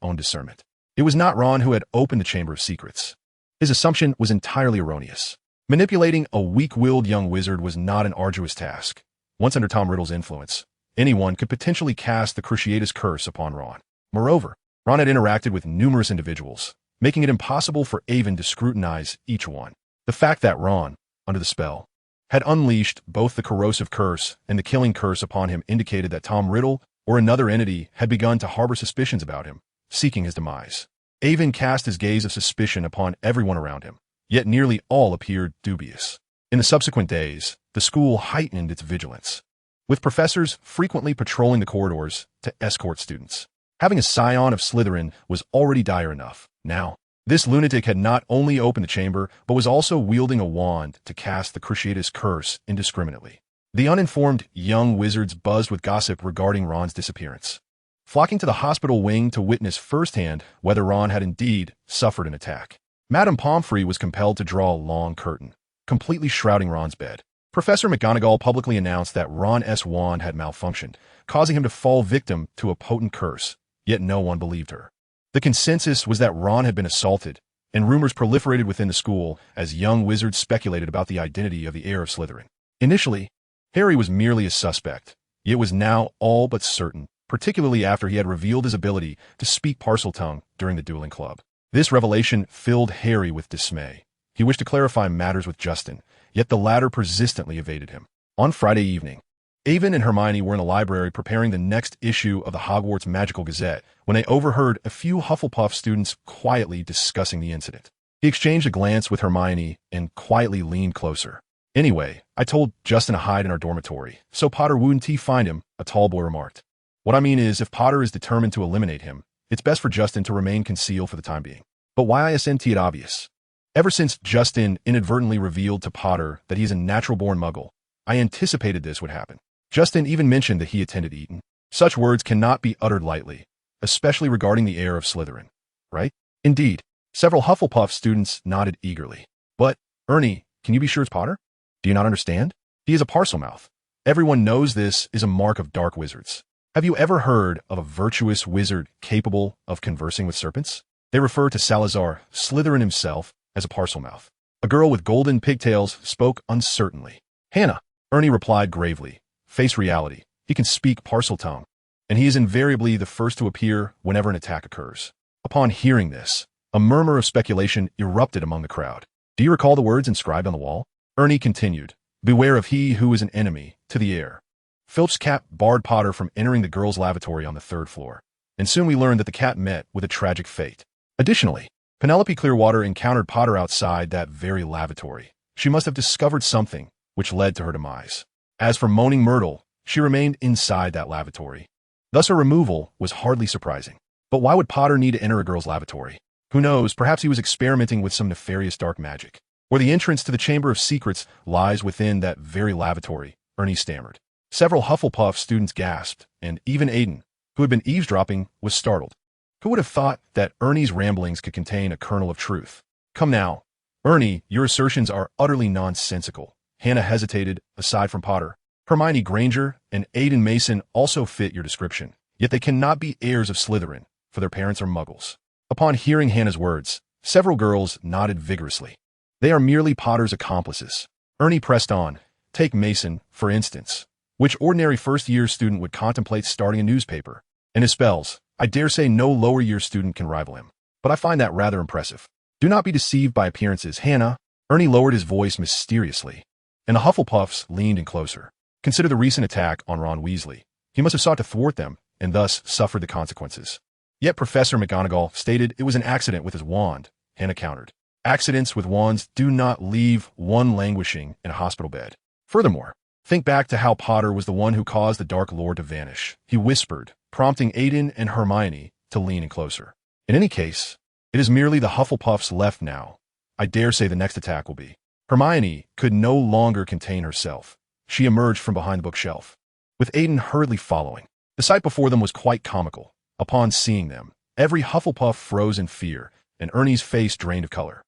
own discernment. It was not Ron who had opened the Chamber of Secrets. His assumption was entirely erroneous. Manipulating a weak-willed young wizard was not an arduous task. Once under Tom Riddle's influence, anyone could potentially cast the Cruciatus Curse upon Ron. Moreover, Ron had interacted with numerous individuals, making it impossible for Avon to scrutinize each one. The fact that Ron, under the spell, had unleashed both the corrosive curse and the killing curse upon him indicated that Tom Riddle or another entity had begun to harbor suspicions about him, seeking his demise. Avon cast his gaze of suspicion upon everyone around him, yet nearly all appeared dubious. In the subsequent days, the school heightened its vigilance, with professors frequently patrolling the corridors to escort students. Having a scion of Slytherin was already dire enough. Now, this lunatic had not only opened the chamber, but was also wielding a wand to cast the Cruciatus curse indiscriminately. The uninformed young wizards buzzed with gossip regarding Ron's disappearance, flocking to the hospital wing to witness firsthand whether Ron had indeed suffered an attack. Madame Pomfrey was compelled to draw a long curtain, completely shrouding Ron's bed. Professor McGonagall publicly announced that Ron's wand had malfunctioned, causing him to fall victim to a potent curse, yet no one believed her. The consensus was that Ron had been assaulted, and rumors proliferated within the school as young wizards speculated about the identity of the heir of Slytherin. Initially, Harry was merely a suspect, yet was now all but certain, particularly after he had revealed his ability to speak Parseltongue during the dueling club. This revelation filled Harry with dismay. He wished to clarify matters with Justin, yet the latter persistently evaded him. On Friday evening, Avon and Hermione were in the library preparing the next issue of the Hogwarts Magical Gazette when they overheard a few Hufflepuff students quietly discussing the incident. He exchanged a glance with Hermione and quietly leaned closer. "Anyway, I told Justin to hide in our dormitory, so Potter wouldn't find him," a tall boy remarked. "What I mean is, if Potter is determined to eliminate him, it's best for Justin to remain concealed for the time being." But why isn't it obvious? Ever since Justin inadvertently revealed to Potter that he is a natural-born muggle, I anticipated this would happen. Justin even mentioned that he attended Eton. Such words cannot be uttered lightly, especially regarding the heir of Slytherin, right? Indeed, several Hufflepuff students nodded eagerly. But, Ernie, can you be sure it's Potter? Do you not understand? He is a Parselmouth. Everyone knows this is a mark of dark wizards. Have you ever heard of a virtuous wizard capable of conversing with serpents? They refer to Salazar Slytherin himself as a Parselmouth. A girl with golden pigtails spoke uncertainly. "Hannah," Ernie replied gravely. "Face reality. He can speak Parseltongue, and he is invariably the first to appear whenever an attack occurs." Upon hearing this, a murmur of speculation erupted among the crowd. "Do you recall the words inscribed on the wall?" Ernie continued. "Beware of he who is an enemy to the heir." Philip's cat barred Potter from entering the girls' lavatory on the 3rd floor, and soon we learned that the cat met with a tragic fate. Additionally, Penelope Clearwater encountered Potter outside that very lavatory. She must have discovered something which led to her demise. As for Moaning Myrtle, she remained inside that lavatory. Thus her removal was hardly surprising. But why would Potter need to enter a girl's lavatory? Who knows, perhaps he was experimenting with some nefarious dark magic. Or the entrance to the Chamber of Secrets lies within that very lavatory, Ernie stammered. Several Hufflepuff students gasped, and even Aiden, who had been eavesdropping, was startled. Who would have thought that Ernie's ramblings could contain a kernel of truth? "Come now, Ernie, your assertions are utterly nonsensical." Hannah hesitated. "Aside from Potter, Hermione Granger and Aiden Mason also fit your description, yet they cannot be heirs of Slytherin, for their parents are muggles." Upon hearing Hannah's words, several girls nodded vigorously. "They are merely Potter's accomplices." Ernie pressed on. "Take Mason, for instance. Which ordinary first-year student would contemplate starting a newspaper? And his spells, I dare say no lower-year student can rival him. But I find that rather impressive. Do not be deceived by appearances, Hannah." Ernie lowered his voice mysteriously, and the Hufflepuffs leaned in closer. "Consider the recent attack on Ron Weasley. He must have sought to thwart them, and thus suffered the consequences." Yet Professor McGonagall stated it was an accident with his wand, Hannah countered. "Accidents with wands do not leave one languishing in a hospital bed. Furthermore, think back to how Potter was the one who caused the Dark Lord to vanish," he whispered, prompting Aiden and Hermione to lean in closer. "In any case, it is merely the Hufflepuffs left now. I dare say the next attack will be." Hermione could no longer contain herself. She emerged from behind the bookshelf, with Aiden hurriedly following. The sight before them was quite comical. Upon seeing them, every Hufflepuff froze in fear, and Ernie's face drained of color.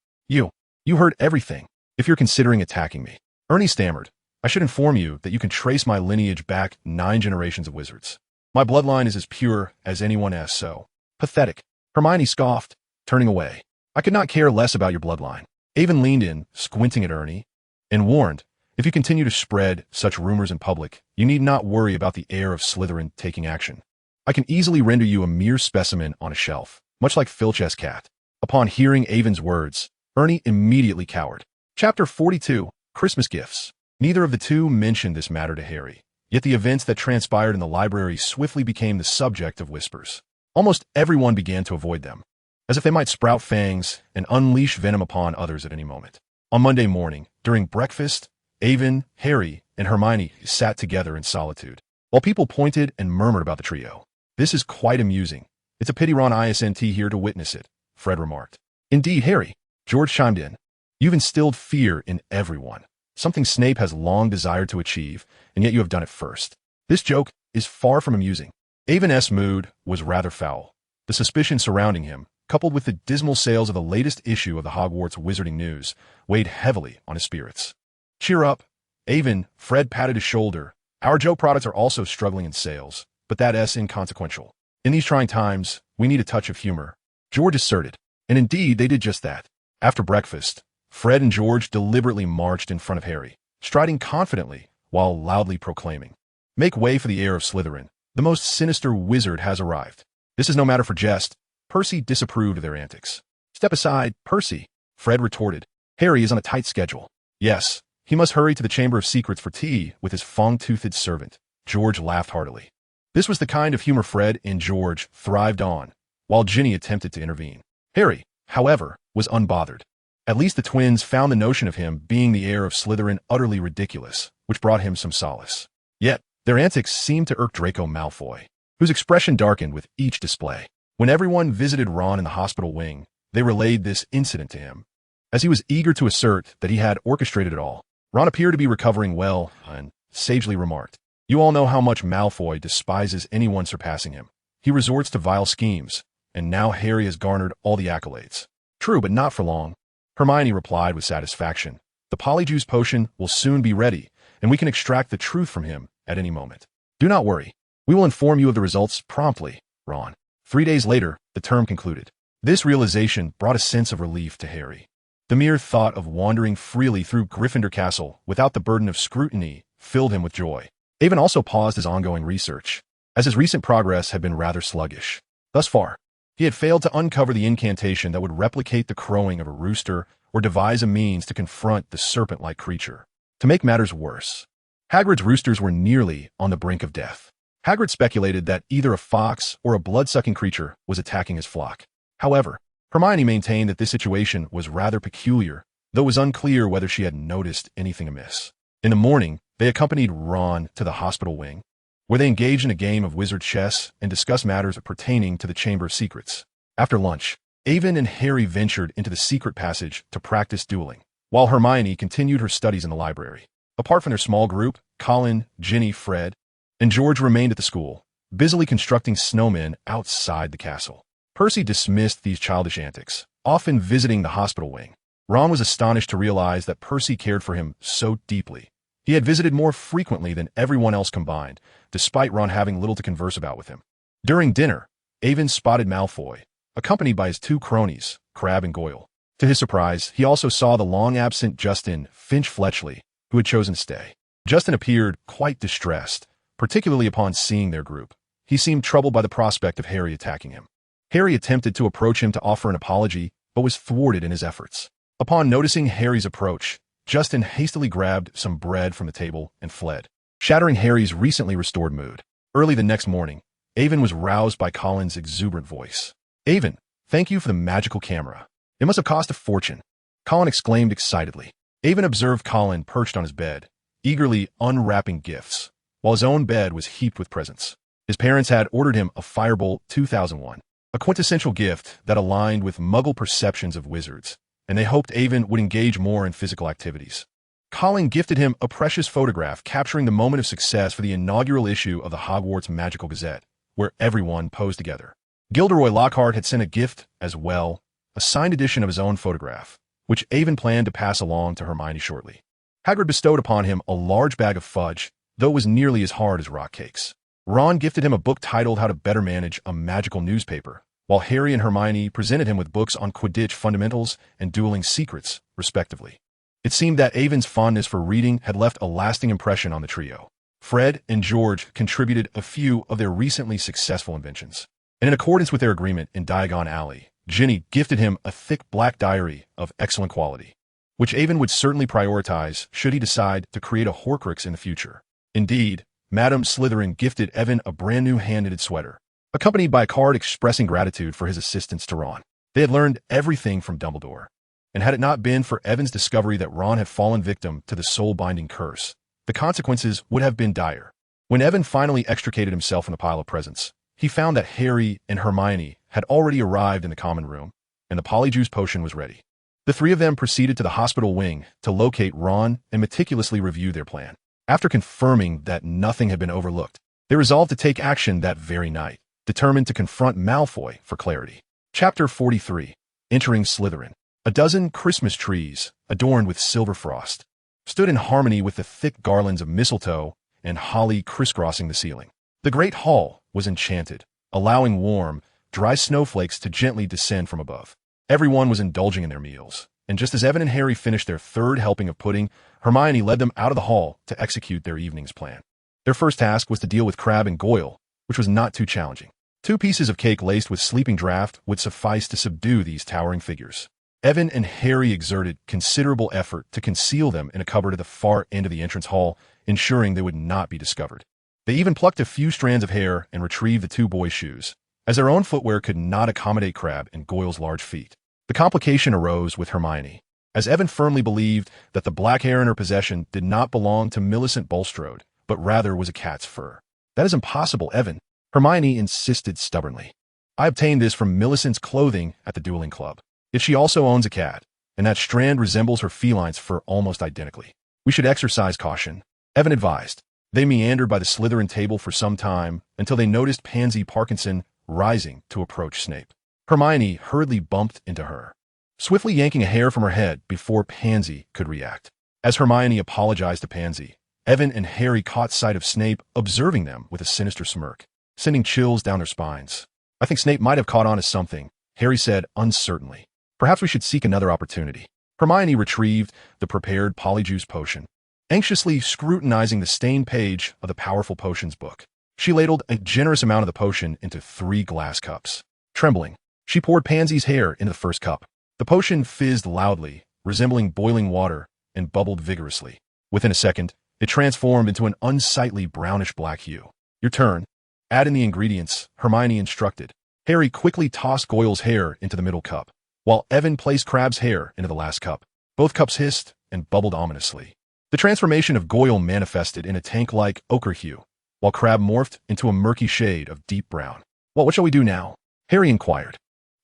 You heard everything. If you're considering attacking me," Ernie stammered, "I should inform you that you can trace my lineage back 9 generations of wizards. My bloodline is as pure as anyone else, so." "Pathetic," Hermione scoffed, turning away. "I could not care less about your bloodline." Avon leaned in, squinting at Ernie, and warned, "If you continue to spread such rumors in public, you need not worry about the heir of Slytherin taking action. I can easily render you a mere specimen on a shelf, much like Filch's cat." Upon hearing Avon's words, Ernie immediately cowered. Chapter 42, Christmas Gifts. Neither of the two mentioned this matter to Harry, yet the events that transpired in the library swiftly became the subject of whispers. Almost everyone began to avoid them, as if they might sprout fangs and unleash venom upon others at any moment. On Monday morning, during breakfast, Avon, Harry, and Hermione sat together in solitude, while people pointed and murmured about the trio. "This is quite amusing," It's a pity Ron isn't here to witness it, Fred remarked. Indeed, Harry, George chimed in. You've instilled fear in everyone, something Snape has long desired to achieve, and yet you have done it first. This joke is far from amusing. Avon's mood was rather foul. The suspicion surrounding him, coupled with the dismal sales of the latest issue of the Hogwarts Wizarding News, weighed heavily on his spirits. Cheer up, Avon, Fred patted his shoulder. Our joke products are also struggling in sales, but that's inconsequential. In these trying times, we need a touch of humor, George asserted, and indeed they did just that. After breakfast, Fred and George deliberately marched in front of Harry, striding confidently while loudly proclaiming, "Make way for the heir of Slytherin. The most sinister wizard has arrived." This is no matter for jest. Percy disapproved of their antics. "Step aside, Percy," Fred retorted. "Harry is on a tight schedule." "Yes, he must hurry to the Chamber of Secrets for tea with his fong-toothed servant." George laughed heartily. This was the kind of humor Fred and George thrived on, while Ginny attempted to intervene. Harry, however, was unbothered. At least the twins found the notion of him being the heir of Slytherin utterly ridiculous, which brought him some solace. Yet, their antics seemed to irk Draco Malfoy, whose expression darkened with each display. When everyone visited Ron in the hospital wing, they relayed this incident to him. As he was eager to assert that he had orchestrated it all, Ron appeared to be recovering well and sagely remarked, "You all know how much Malfoy despises anyone surpassing him. He resorts to vile schemes, and now Harry has garnered all the accolades." "True, but not for long," Hermione replied with satisfaction. "The Polyjuice potion will soon be ready, and we can extract the truth from him at any moment. Do not worry. We will inform you of the results promptly, Ron." 3 days later, the term concluded. This realization brought a sense of relief to Harry. The mere thought of wandering freely through Gryffindor Castle without the burden of scrutiny filled him with joy. Avon also paused his ongoing research, as his recent progress had been rather sluggish. Thus far, he had failed to uncover the incantation that would replicate the crowing of a rooster or devise a means to confront the serpent-like creature. To make matters worse, Hagrid's roosters were nearly on the brink of death. Hagrid speculated that either a fox or a blood-sucking creature was attacking his flock. However, Hermione maintained that this situation was rather peculiar, though it was unclear whether she had noticed anything amiss. In the morning, they accompanied Ron to the hospital wing, where they engaged in a game of wizard chess and discussed matters pertaining to the Chamber of Secrets. After lunch, Avon and Harry ventured into the secret passage to practice dueling, while Hermione continued her studies in the library. Apart from their small group, Colin, Ginny, Fred, and George remained at the school, busily constructing snowmen outside the castle. Percy dismissed these childish antics, often visiting the hospital wing. Ron was astonished to realize that Percy cared for him so deeply. He had visited more frequently than everyone else combined, despite Ron having little to converse about with him. During dinner, Avon spotted Malfoy, accompanied by his two cronies, Crabbe and Goyle. To his surprise, he also saw the long-absent Justin Finch-Fletchley, who had chosen to stay. Justin appeared quite distressed, particularly upon seeing their group. He seemed troubled by the prospect of Harry attacking him. Harry attempted to approach him to offer an apology, but was thwarted in his efforts. Upon noticing Harry's approach, Justin hastily grabbed some bread from the table and fled, shattering Harry's recently restored mood. Early the next morning, Avon was roused by Colin's exuberant voice. "Avon, thank you for the magical camera. It must have cost a fortune," Colin exclaimed excitedly. Avon observed Colin perched on his bed, eagerly unwrapping gifts, while his own bed was heaped with presents. His parents had ordered him a Firebolt 2001, a quintessential gift that aligned with Muggle perceptions of wizards, and they hoped Avon would engage more in physical activities. Colin gifted him a precious photograph capturing the moment of success for the inaugural issue of the Hogwarts Magical Gazette, where everyone posed together. Gilderoy Lockhart had sent a gift as well, a signed edition of his own photograph, which Avon planned to pass along to Hermione shortly. Hagrid bestowed upon him a large bag of fudge, though it was nearly as hard as rock cakes. Ron gifted him a book titled How to Better Manage a Magical Newspaper, while Harry and Hermione presented him with books on Quidditch fundamentals and dueling secrets, respectively. It seemed that Avon's fondness for reading had left a lasting impression on the trio. Fred and George contributed a few of their recently successful inventions. And in accordance with their agreement in Diagon Alley, Ginny gifted him a thick black diary of excellent quality, which Avon would certainly prioritize should he decide to create a Horcrux in the future. Indeed, Madame Slytherin gifted Evan a brand new hand-knitted sweater, accompanied by a card expressing gratitude for his assistance to Ron. They had learned everything from Dumbledore, and had it not been for Evan's discovery that Ron had fallen victim to the soul-binding curse, the consequences would have been dire. When Evan finally extricated himself from the pile of presents, he found that Harry and Hermione had already arrived in the common room, and the polyjuice potion was ready. The three of them proceeded to the hospital wing to locate Ron and meticulously review their plan. After confirming that nothing had been overlooked, they resolved to take action that very night, determined to confront Malfoy for clarity. Chapter 43. Entering Slytherin. A dozen Christmas trees, adorned with silver frost, stood in harmony with the thick garlands of mistletoe and holly crisscrossing the ceiling. The great hall was enchanted, allowing warm, dry snowflakes to gently descend from above. Everyone was indulging in their meals, and just as Evan and Harry finished their third helping of pudding, Hermione led them out of the hall to execute their evening's plan. Their first task was to deal with Crabbe and Goyle, which was not too challenging. 2 pieces of cake laced with sleeping draught would suffice to subdue these towering figures. Evan and Harry exerted considerable effort to conceal them in a cupboard at the far end of the entrance hall, ensuring they would not be discovered. They even plucked a few strands of hair and retrieved the 2 boys' shoes, as their own footwear could not accommodate Crabbe and Goyle's large feet. The complication arose with Hermione, as Evan firmly believed that the black hair in her possession did not belong to Millicent Bulstrode, but rather was a cat's fur. "That is impossible, Evan," Hermione insisted stubbornly. "I obtained this from Millicent's clothing at the dueling club. Yet she also owns a cat, and that strand resembles her feline's fur almost identically. We should exercise caution," Evan advised. They meandered by the Slytherin table for some time until they noticed Pansy Parkinson rising to approach Snape. Hermione hurriedly bumped into her, swiftly yanking a hair from her head before Pansy could react. As Hermione apologized to Pansy, Evan and Harry caught sight of Snape observing them with a sinister smirk, sending chills down their spines. "I think Snape might have caught on to something," Harry said uncertainly. "Perhaps we should seek another opportunity." Hermione retrieved the prepared polyjuice potion, anxiously scrutinizing the stained page of the powerful potions book. She ladled a generous amount of the potion into 3 glass cups. Trembling, she poured Pansy's hair into the first cup. The potion fizzed loudly, resembling boiling water, and bubbled vigorously. Within a second, it transformed into an unsightly brownish-black hue. "Your turn. Add in the ingredients," Hermione instructed. Harry quickly tossed Goyle's hair into the middle cup, while Evan placed Crabbe's hair into the last cup. Both cups hissed and bubbled ominously. The transformation of Goyle manifested in a tank-like ochre hue, while Crabbe morphed into a murky shade of deep brown. "Well, what shall we do now?" Harry inquired.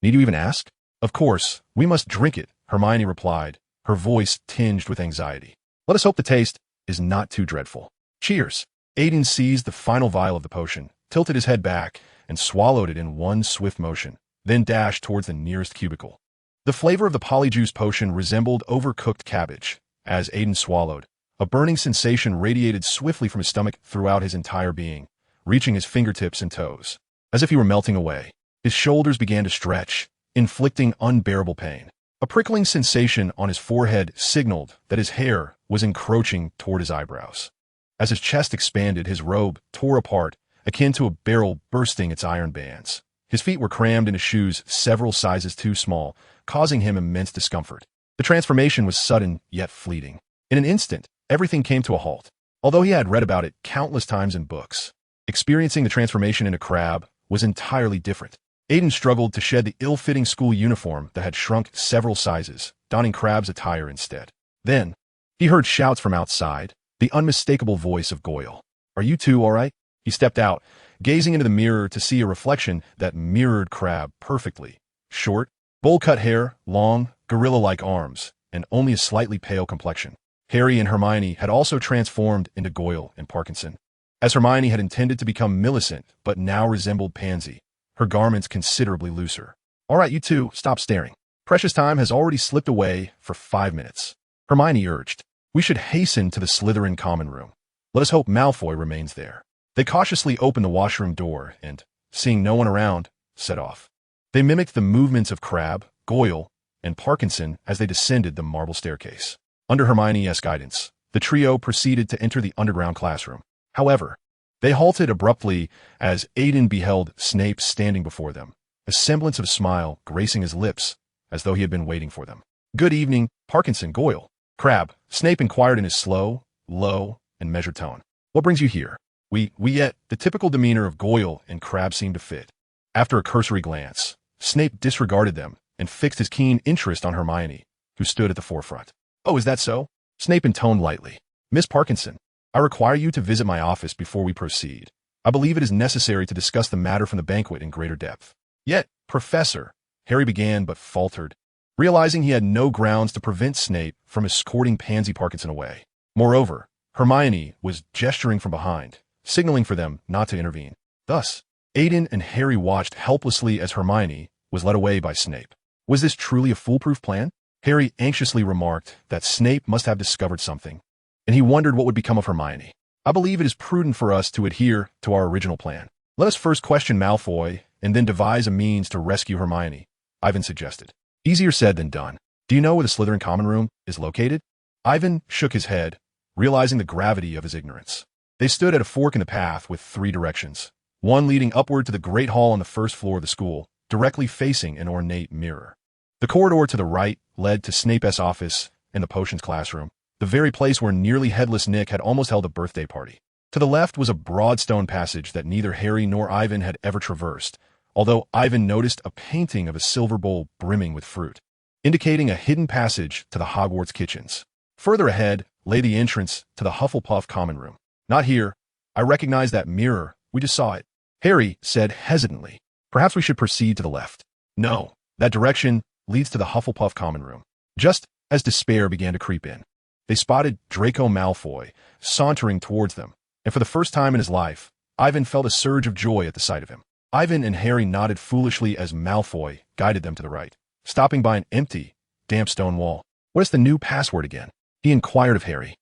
"Need you even ask?" "Of course, we must drink it," Hermione replied, her voice tinged with anxiety. "Let us hope the taste is not too dreadful." "Cheers." Aiden seized the final vial of the potion, tilted his head back, and swallowed it in one swift motion, then dashed towards the nearest cubicle. The flavor of the polyjuice potion resembled overcooked cabbage. As Aiden swallowed, a burning sensation radiated swiftly from his stomach throughout his entire being, reaching his fingertips and toes. As if he were melting away, his shoulders began to stretch, inflicting unbearable pain. A prickling sensation on his forehead signaled that his hair was encroaching toward his eyebrows. As his chest expanded, his robe tore apart, akin to a barrel bursting its iron bands. His feet were crammed into shoes several sizes too small, causing him immense discomfort. The transformation was sudden yet fleeting. In an instant, everything came to a halt, although he had read about it countless times in books. Experiencing the transformation into Crabbe was entirely different. Aiden struggled to shed the ill-fitting school uniform that had shrunk several sizes, donning Crabbe's attire instead. Then, he heard shouts from outside, the unmistakable voice of Goyle. "Are you two all right?" He stepped out, gazing into the mirror to see a reflection that mirrored Crabbe perfectly. Short, bowl-cut hair, long, gorilla-like arms, and only a slightly pale complexion. Harry and Hermione had also transformed into Goyle and Parkinson. As Hermione had intended to become Millicent, but now resembled Pansy, her garments considerably looser. "All right, you two, stop staring. Precious time has already slipped away for 5 minutes." Hermione urged. "We should hasten to the Slytherin common room. Let us hope Malfoy remains there." They cautiously opened the washroom door and, seeing no one around, set off. They mimicked the movements of Crabbe, Goyle, and Parkinson as they descended the marble staircase. Under Hermione's guidance, the trio proceeded to enter the underground classroom. However, they halted abruptly as Aiden beheld Snape standing before them, a semblance of a smile gracing his lips as though he had been waiting for them. "Good evening, Parkinson, Goyle." "Crabbe," Snape inquired in his slow, low, and measured tone. "What brings you here?" We yet, the typical demeanor of Goyle and Crabbe seemed to fit. After a cursory glance, Snape disregarded them and fixed his keen interest on Hermione, who stood at the forefront. "Oh, is that so?" Snape intoned lightly. "Miss Parkinson, I require you to visit my office before we proceed. I believe it is necessary to discuss the matter from the banquet in greater depth. Yet, Professor, Harry began but faltered, realizing he had no grounds to prevent Snape from escorting Pansy Parkinson away. Moreover, Hermione was gesturing from behind, signaling for them not to intervene. Thus, Aiden and Harry watched helplessly as Hermione was led away by Snape. Was this truly a foolproof plan? Harry anxiously remarked that Snape must have discovered something, and he wondered what would become of Hermione. I believe it is prudent for us to adhere to our original plan. Let us first question Malfoy and then devise a means to rescue Hermione, Ivan suggested. Easier said than done. Do you know where the Slytherin common room is located? Ivan shook his head, realizing the gravity of his ignorance. They stood at a fork in the path with 3 directions, one leading upward to the great hall on the first floor of the school, directly facing an ornate mirror. The corridor to the right led to Snape's office and the potions classroom, the very place where nearly headless Nick had almost held a birthday party. To the left was a broad stone passage that neither Harry nor Ivan had ever traversed, although Ivan noticed a painting of a silver bowl brimming with fruit, indicating a hidden passage to the Hogwarts kitchens. Further ahead lay the entrance to the Hufflepuff common room. Not here. I recognize that mirror. We just saw it. Harry said hesitantly. Perhaps we should proceed to the left. No, that direction leads to the Hufflepuff common room. Just as despair began to creep in, they spotted Draco Malfoy sauntering towards them, and for the first time in his life, Ivan felt a surge of joy at the sight of him. Ivan and Harry nodded foolishly as Malfoy guided them to the right, stopping by an empty, damp stone wall. What is the new password again? He inquired of Harry.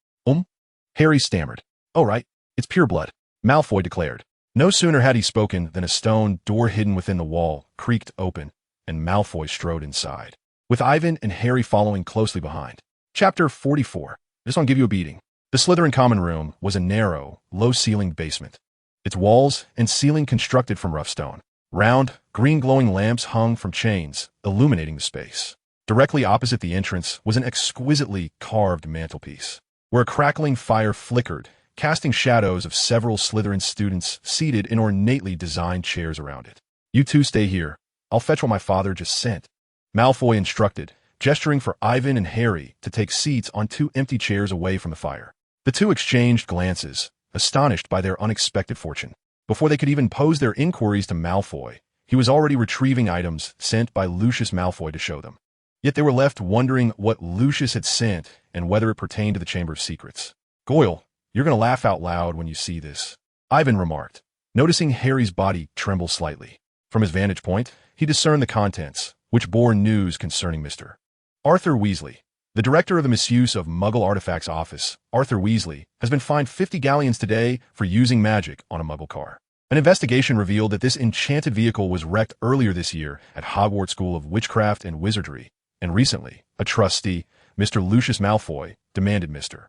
Harry stammered. Oh right, it's pure blood, Malfoy declared. No sooner had he spoken than a stone door hidden within the wall creaked open, and Malfoy strode inside, with Ivan and Harry following closely behind. Chapter 44. This won't give you a beating. The Slytherin common room was a narrow, low-ceilinged basement, its walls and ceiling constructed from rough stone. Round, green-glowing lamps hung from chains, illuminating the space. Directly opposite the entrance was an exquisitely carved mantelpiece, where a crackling fire flickered, casting shadows of several Slytherin students seated in ornately designed chairs around it. You two stay here. I'll fetch what my father just sent, Malfoy instructed, gesturing for Ivan and Harry to take seats on 2 empty chairs away from the fire. The two exchanged glances, astonished by their unexpected fortune. Before they could even pose their inquiries to Malfoy, he was already retrieving items sent by Lucius Malfoy to show them. Yet they were left wondering what Lucius had sent and whether it pertained to the Chamber of Secrets. Goyle, you're going to laugh out loud when you see this, Ivan remarked, noticing Harry's body tremble slightly. From his vantage point, he discerned the contents, which bore news concerning Mr. Arthur Weasley. The director of the Misuse of Muggle Artifacts Office, Arthur Weasley, has been fined 50 galleons today for using magic on a Muggle car. An investigation revealed that this enchanted vehicle was wrecked earlier this year at Hogwarts School of Witchcraft and Wizardry, and recently, a trustee, Mr. Lucius Malfoy, demanded Mr.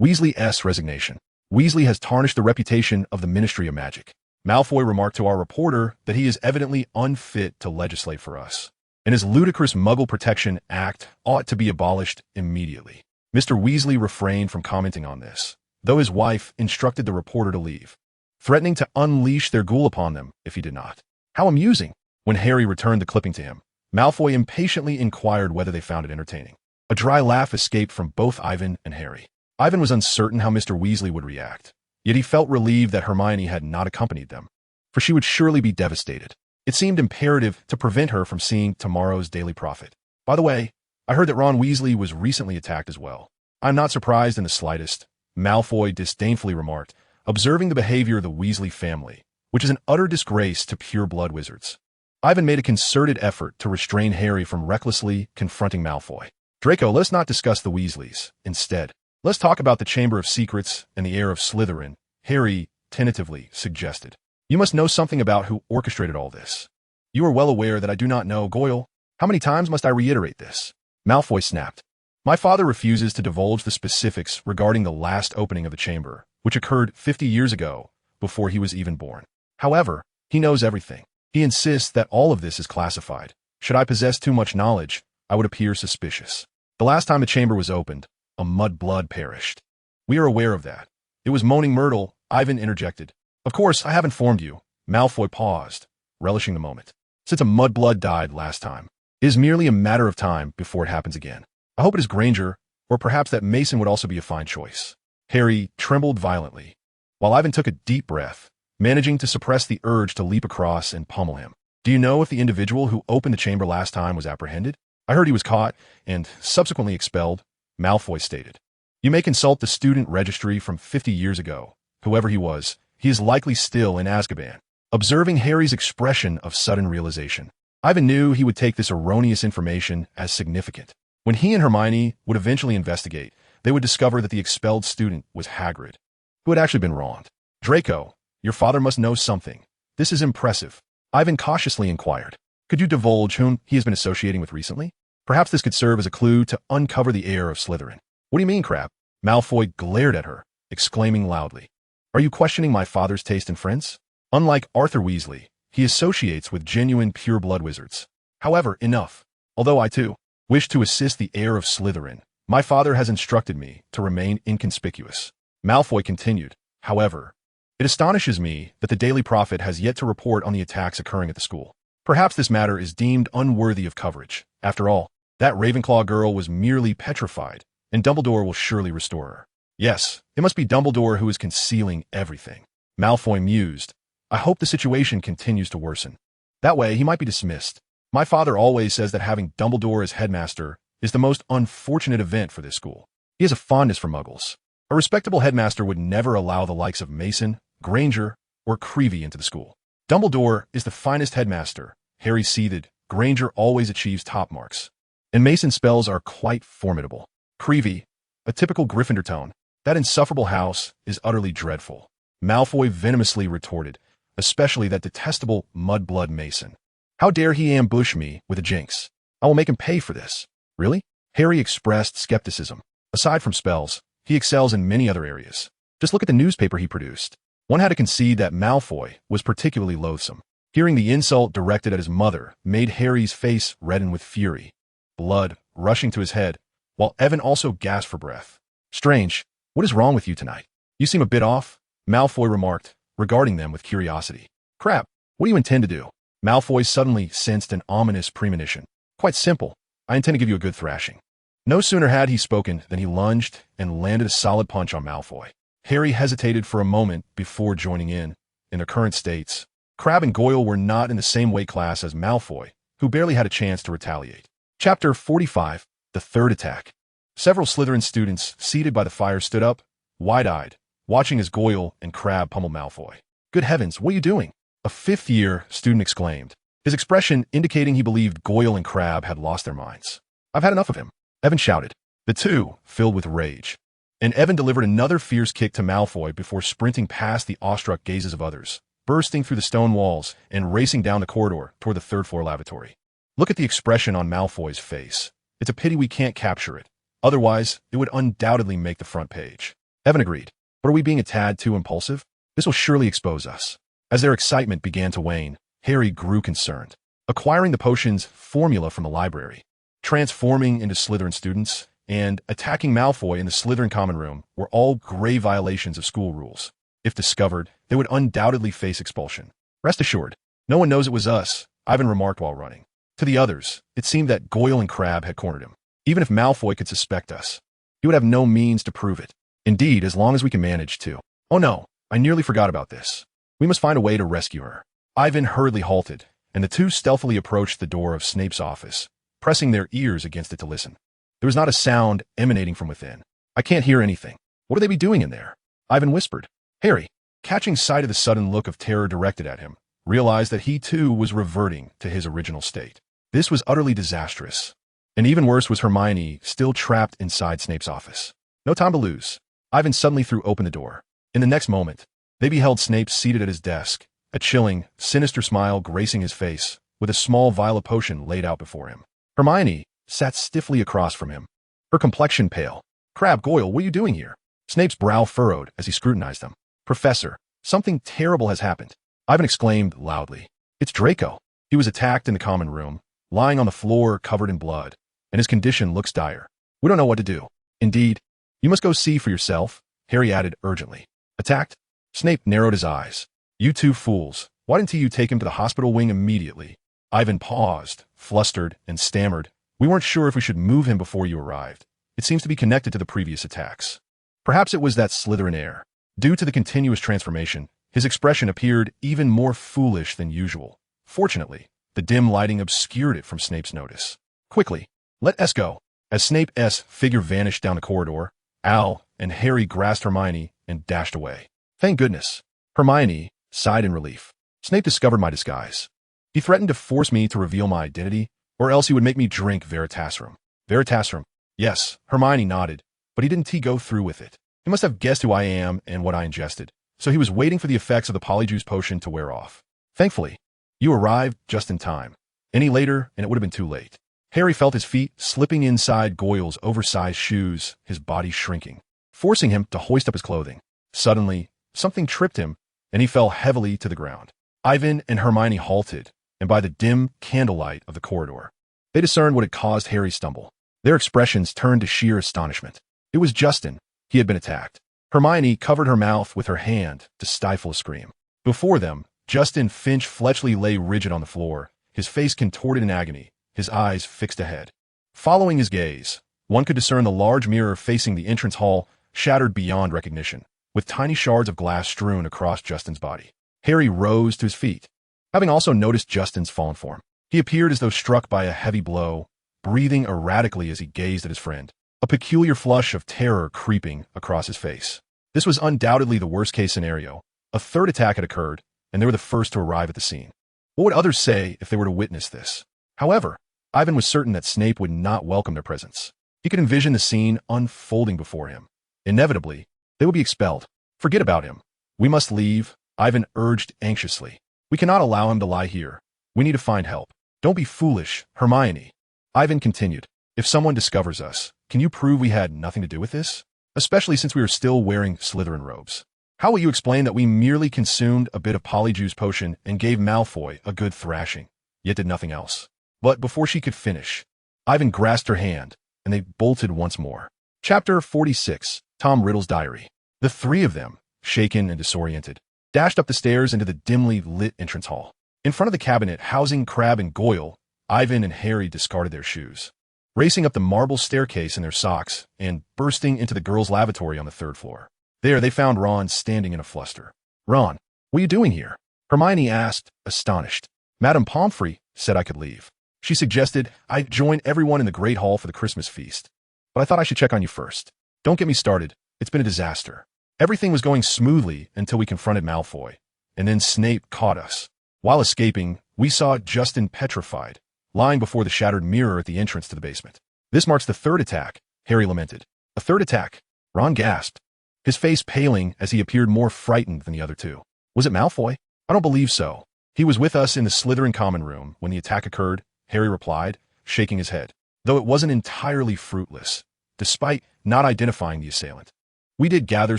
Weasley's resignation. Weasley has tarnished the reputation of the Ministry of Magic. Malfoy remarked to our reporter that he is evidently unfit to legislate for us, and his ludicrous Muggle Protection Act ought to be abolished immediately. Mr. Weasley refrained from commenting on this, though his wife instructed the reporter to leave, threatening to unleash their ghoul upon them if he did not. How amusing! When Harry returned the clipping to him, Malfoy impatiently inquired whether they found it entertaining. A dry laugh escaped from both Ivan and Harry. Ivan was uncertain how Mr. Weasley would react, yet he felt relieved that Hermione had not accompanied them, for she would surely be devastated. It seemed imperative to prevent her from seeing tomorrow's Daily Prophet. By the way, I heard that Ron Weasley was recently attacked as well. I'm not surprised in the slightest, Malfoy disdainfully remarked, observing the behavior of the Weasley family, which is an utter disgrace to pure-blood wizards. Ivan made a concerted effort to restrain Harry from recklessly confronting Malfoy. Draco, let's not discuss the Weasleys. Instead, let's talk about the Chamber of Secrets and the heir of Slytherin, Harry tentatively suggested. You must know something about who orchestrated all this. You are well aware that I do not know, Goyle. How many times must I reiterate this? Malfoy snapped. My father refuses to divulge the specifics regarding the last opening of the chamber, which occurred 50 years ago, before he was even born. However, he knows everything. He insists that all of this is classified. Should I possess too much knowledge, I would appear suspicious. The last time the chamber was opened, a mudblood perished. We are aware of that. It was Moaning Myrtle, Ivan interjected. Of course, I have informed you. Malfoy paused, relishing the moment. Since a mudblood died last time, it is merely a matter of time before it happens again. I hope it is Granger, or perhaps that Mason would also be a fine choice. Harry trembled violently. While Ivan took a deep breath, managing to suppress the urge to leap across and pummel him. Do you know if the individual who opened the chamber last time was apprehended? I heard he was caught and subsequently expelled, Malfoy stated. You may consult the student registry from 50 years ago. Whoever he was, he is likely still in Azkaban. Observing Harry's expression of sudden realization, Ivan knew he would take this erroneous information as significant. When he and Hermione would eventually investigate, they would discover that the expelled student was Hagrid, who had actually been wronged. Draco, your father must know something. This is impressive. Ivan cautiously inquired. Could you divulge whom he has been associating with recently? Perhaps this could serve as a clue to uncover the heir of Slytherin. What do you mean, Crabbe? Malfoy glared at her, exclaiming loudly. Are you questioning my father's taste in friends? Unlike Arthur Weasley, he associates with genuine pure-blood wizards. However, enough. Although I, too, wish to assist the heir of Slytherin, my father has instructed me to remain inconspicuous. Malfoy continued. However, it astonishes me that the Daily Prophet has yet to report on the attacks occurring at the school. Perhaps this matter is deemed unworthy of coverage. After all, that Ravenclaw girl was merely petrified, and Dumbledore will surely restore her. Yes, it must be Dumbledore who is concealing everything. Malfoy mused. I hope the situation continues to worsen. That way, he might be dismissed. My father always says that having Dumbledore as headmaster is the most unfortunate event for this school. He has a fondness for muggles. A respectable headmaster would never allow the likes of Mason, Granger, or Creevey into the school. Dumbledore is the finest headmaster. Harry seethed. Granger always achieves top marks. And Mason's spells are quite formidable. Creevey, a typical Gryffindor tone. That insufferable house is utterly dreadful. Malfoy venomously retorted, especially that detestable mudblood Mason. How dare he ambush me with a jinx? I will make him pay for this. Really? Harry expressed skepticism. Aside from spells, he excels in many other areas. Just look at the newspaper he produced. One had to concede that Malfoy was particularly loathsome. Hearing the insult directed at his mother made Harry's face redden with fury, blood rushing to his head, while Evan also gasped for breath. Strange, what is wrong with you tonight? You seem a bit off, Malfoy remarked, regarding them with curiosity. Crap, what do you intend to do? Malfoy suddenly sensed an ominous premonition. Quite simple. I intend to give you a good thrashing. No sooner had he spoken than he lunged and landed a solid punch on Malfoy. Harry hesitated for a moment before joining in. In their current states, Crabbe and Goyle were not in the same weight class as Malfoy, who barely had a chance to retaliate. Chapter 45, The Third Attack. Several Slytherin students seated by the fire stood up, wide-eyed, watching as Goyle and Crabbe pummeled Malfoy. Good heavens, what are you doing? A fifth-year student exclaimed, his expression indicating he believed Goyle and Crabbe had lost their minds. I've had enough of him, Evan shouted. The two filled with rage. And Evan delivered another fierce kick to Malfoy before sprinting past the awestruck gazes of others, bursting through the stone walls and racing down the corridor toward the third-floor lavatory. Look at the expression on Malfoy's face. It's a pity we can't capture it. Otherwise, it would undoubtedly make the front page. Evan agreed. But are we being a tad too impulsive? This will surely expose us. As their excitement began to wane, Harry grew concerned. Acquiring the potion's formula from the library, transforming into Slytherin students, and attacking Malfoy in the Slytherin common room were all grave violations of school rules. If discovered, they would undoubtedly face expulsion. Rest assured, no one knows it was us, Ivan remarked while running. To the others, it seemed that Goyle and Crabbe had cornered him. Even if Malfoy could suspect us, he would have no means to prove it. Indeed, as long as we can manage to. Oh no, I nearly forgot about this. We must find a way to rescue her. Ivan hurriedly halted, and the two stealthily approached the door of Snape's office, pressing their ears against it to listen. There was not a sound emanating from within. I can't hear anything. What would they be doing in there? Ivan whispered. Harry, catching sight of the sudden look of terror directed at him, realized that he too was reverting to his original state. This was utterly disastrous. And even worse was Hermione still trapped inside Snape's office. No time to lose. Ivan suddenly threw open the door. In the next moment, they beheld Snape seated at his desk, a chilling, sinister smile gracing his face, with a small vial of potion laid out before him. Hermione sat stiffly across from him, her complexion pale. Crabbe, Goyle, what are you doing here? Snape's brow furrowed as he scrutinized them. Professor, something terrible has happened. Ivan exclaimed loudly. It's Draco. He was attacked in the common room, lying on the floor covered in blood, and his condition looks dire. We don't know what to do. Indeed, you must go see for yourself, Harry added urgently. Attacked? Snape narrowed his eyes. You two fools, why didn't you take him to the hospital wing immediately? Ivan paused, flustered, and stammered. We weren't sure if we should move him before you arrived. It seems to be connected to the previous attacks. Perhaps it was that Slytherin air. Due to the continuous transformation, His expression appeared even more foolish than usual. Fortunately, the dim lighting obscured it from Snape's notice. Quickly, let us go. As Snape's figure vanished down the corridor, Al and Harry grasped Hermione and dashed away. Thank goodness. Hermione sighed in relief. Snape discovered my disguise. He threatened to force me to reveal my identity, or else he would make me drink Veritasrum. Veritasrum? Yes, Hermione nodded, but he didn't go through with it. He must have guessed who I am and what I ingested, so he was waiting for the effects of the Polyjuice potion to wear off. Thankfully, you arrived just in time. Any later, and it would have been too late. Harry felt his feet slipping inside Goyle's oversized shoes, his body shrinking, forcing him to hoist up his clothing. Suddenly, something tripped him, and he fell heavily to the ground. Ivan and Hermione halted, and by the dim candlelight of the corridor, they discerned what had caused Harry's stumble. Their expressions turned to sheer astonishment. It was Justin. He had been attacked. Hermione covered her mouth with her hand to stifle a scream. Before them, Justin Finch Fletchley lay rigid on the floor, his face contorted in agony, his eyes fixed ahead. Following his gaze, one could discern the large mirror facing the entrance hall shattered beyond recognition, with tiny shards of glass strewn across Justin's body. Harry rose to his feet, having also noticed Justin's fallen form. He appeared as though struck by a heavy blow, breathing erratically as he gazed at his friend, a peculiar flush of terror creeping across his face. This was undoubtedly the worst-case scenario. A third attack had occurred, and they were the first to arrive at the scene. What would others say if they were to witness this? However, Ivan was certain that Snape would not welcome their presence. He could envision the scene unfolding before him. Inevitably, they would be expelled. Forget about him. We must leave, Ivan urged anxiously. We cannot allow him to lie here. We need to find help. Don't be foolish, Hermione. Ivan continued. If someone discovers us, can you prove we had nothing to do with this? Especially since we are still wearing Slytherin robes. How will you explain that we merely consumed a bit of Polyjuice potion and gave Malfoy a good thrashing, yet did nothing else? But before she could finish, Ivan grasped her hand, and they bolted once more. Chapter 46, Tom Riddle's Diary. The three of them, shaken and disoriented, dashed up the stairs into the dimly lit entrance hall. In front of the cabinet housing Crabbe and Goyle, Ivan and Harry discarded their shoes, racing up the marble staircase in their socks and bursting into the girls' lavatory on the third floor. There they found Ron standing in a fluster. Ron, what are you doing here? Hermione asked, astonished. Madame Pomfrey said I could leave. She suggested I join everyone in the Great Hall for the Christmas feast. But I thought I should check on you first. Don't get me started. It's been a disaster. Everything was going smoothly until we confronted Malfoy, and then Snape caught us. While escaping, we saw Justin petrified, lying before the shattered mirror at the entrance to the basement. This marks the third attack, Harry lamented. A third attack? Ron gasped, his face paling as he appeared more frightened than the other two. Was it Malfoy? I don't believe so. He was with us in the Slytherin common room when the attack occurred, Harry replied, shaking his head, though it wasn't entirely fruitless, despite not identifying the assailant. We did gather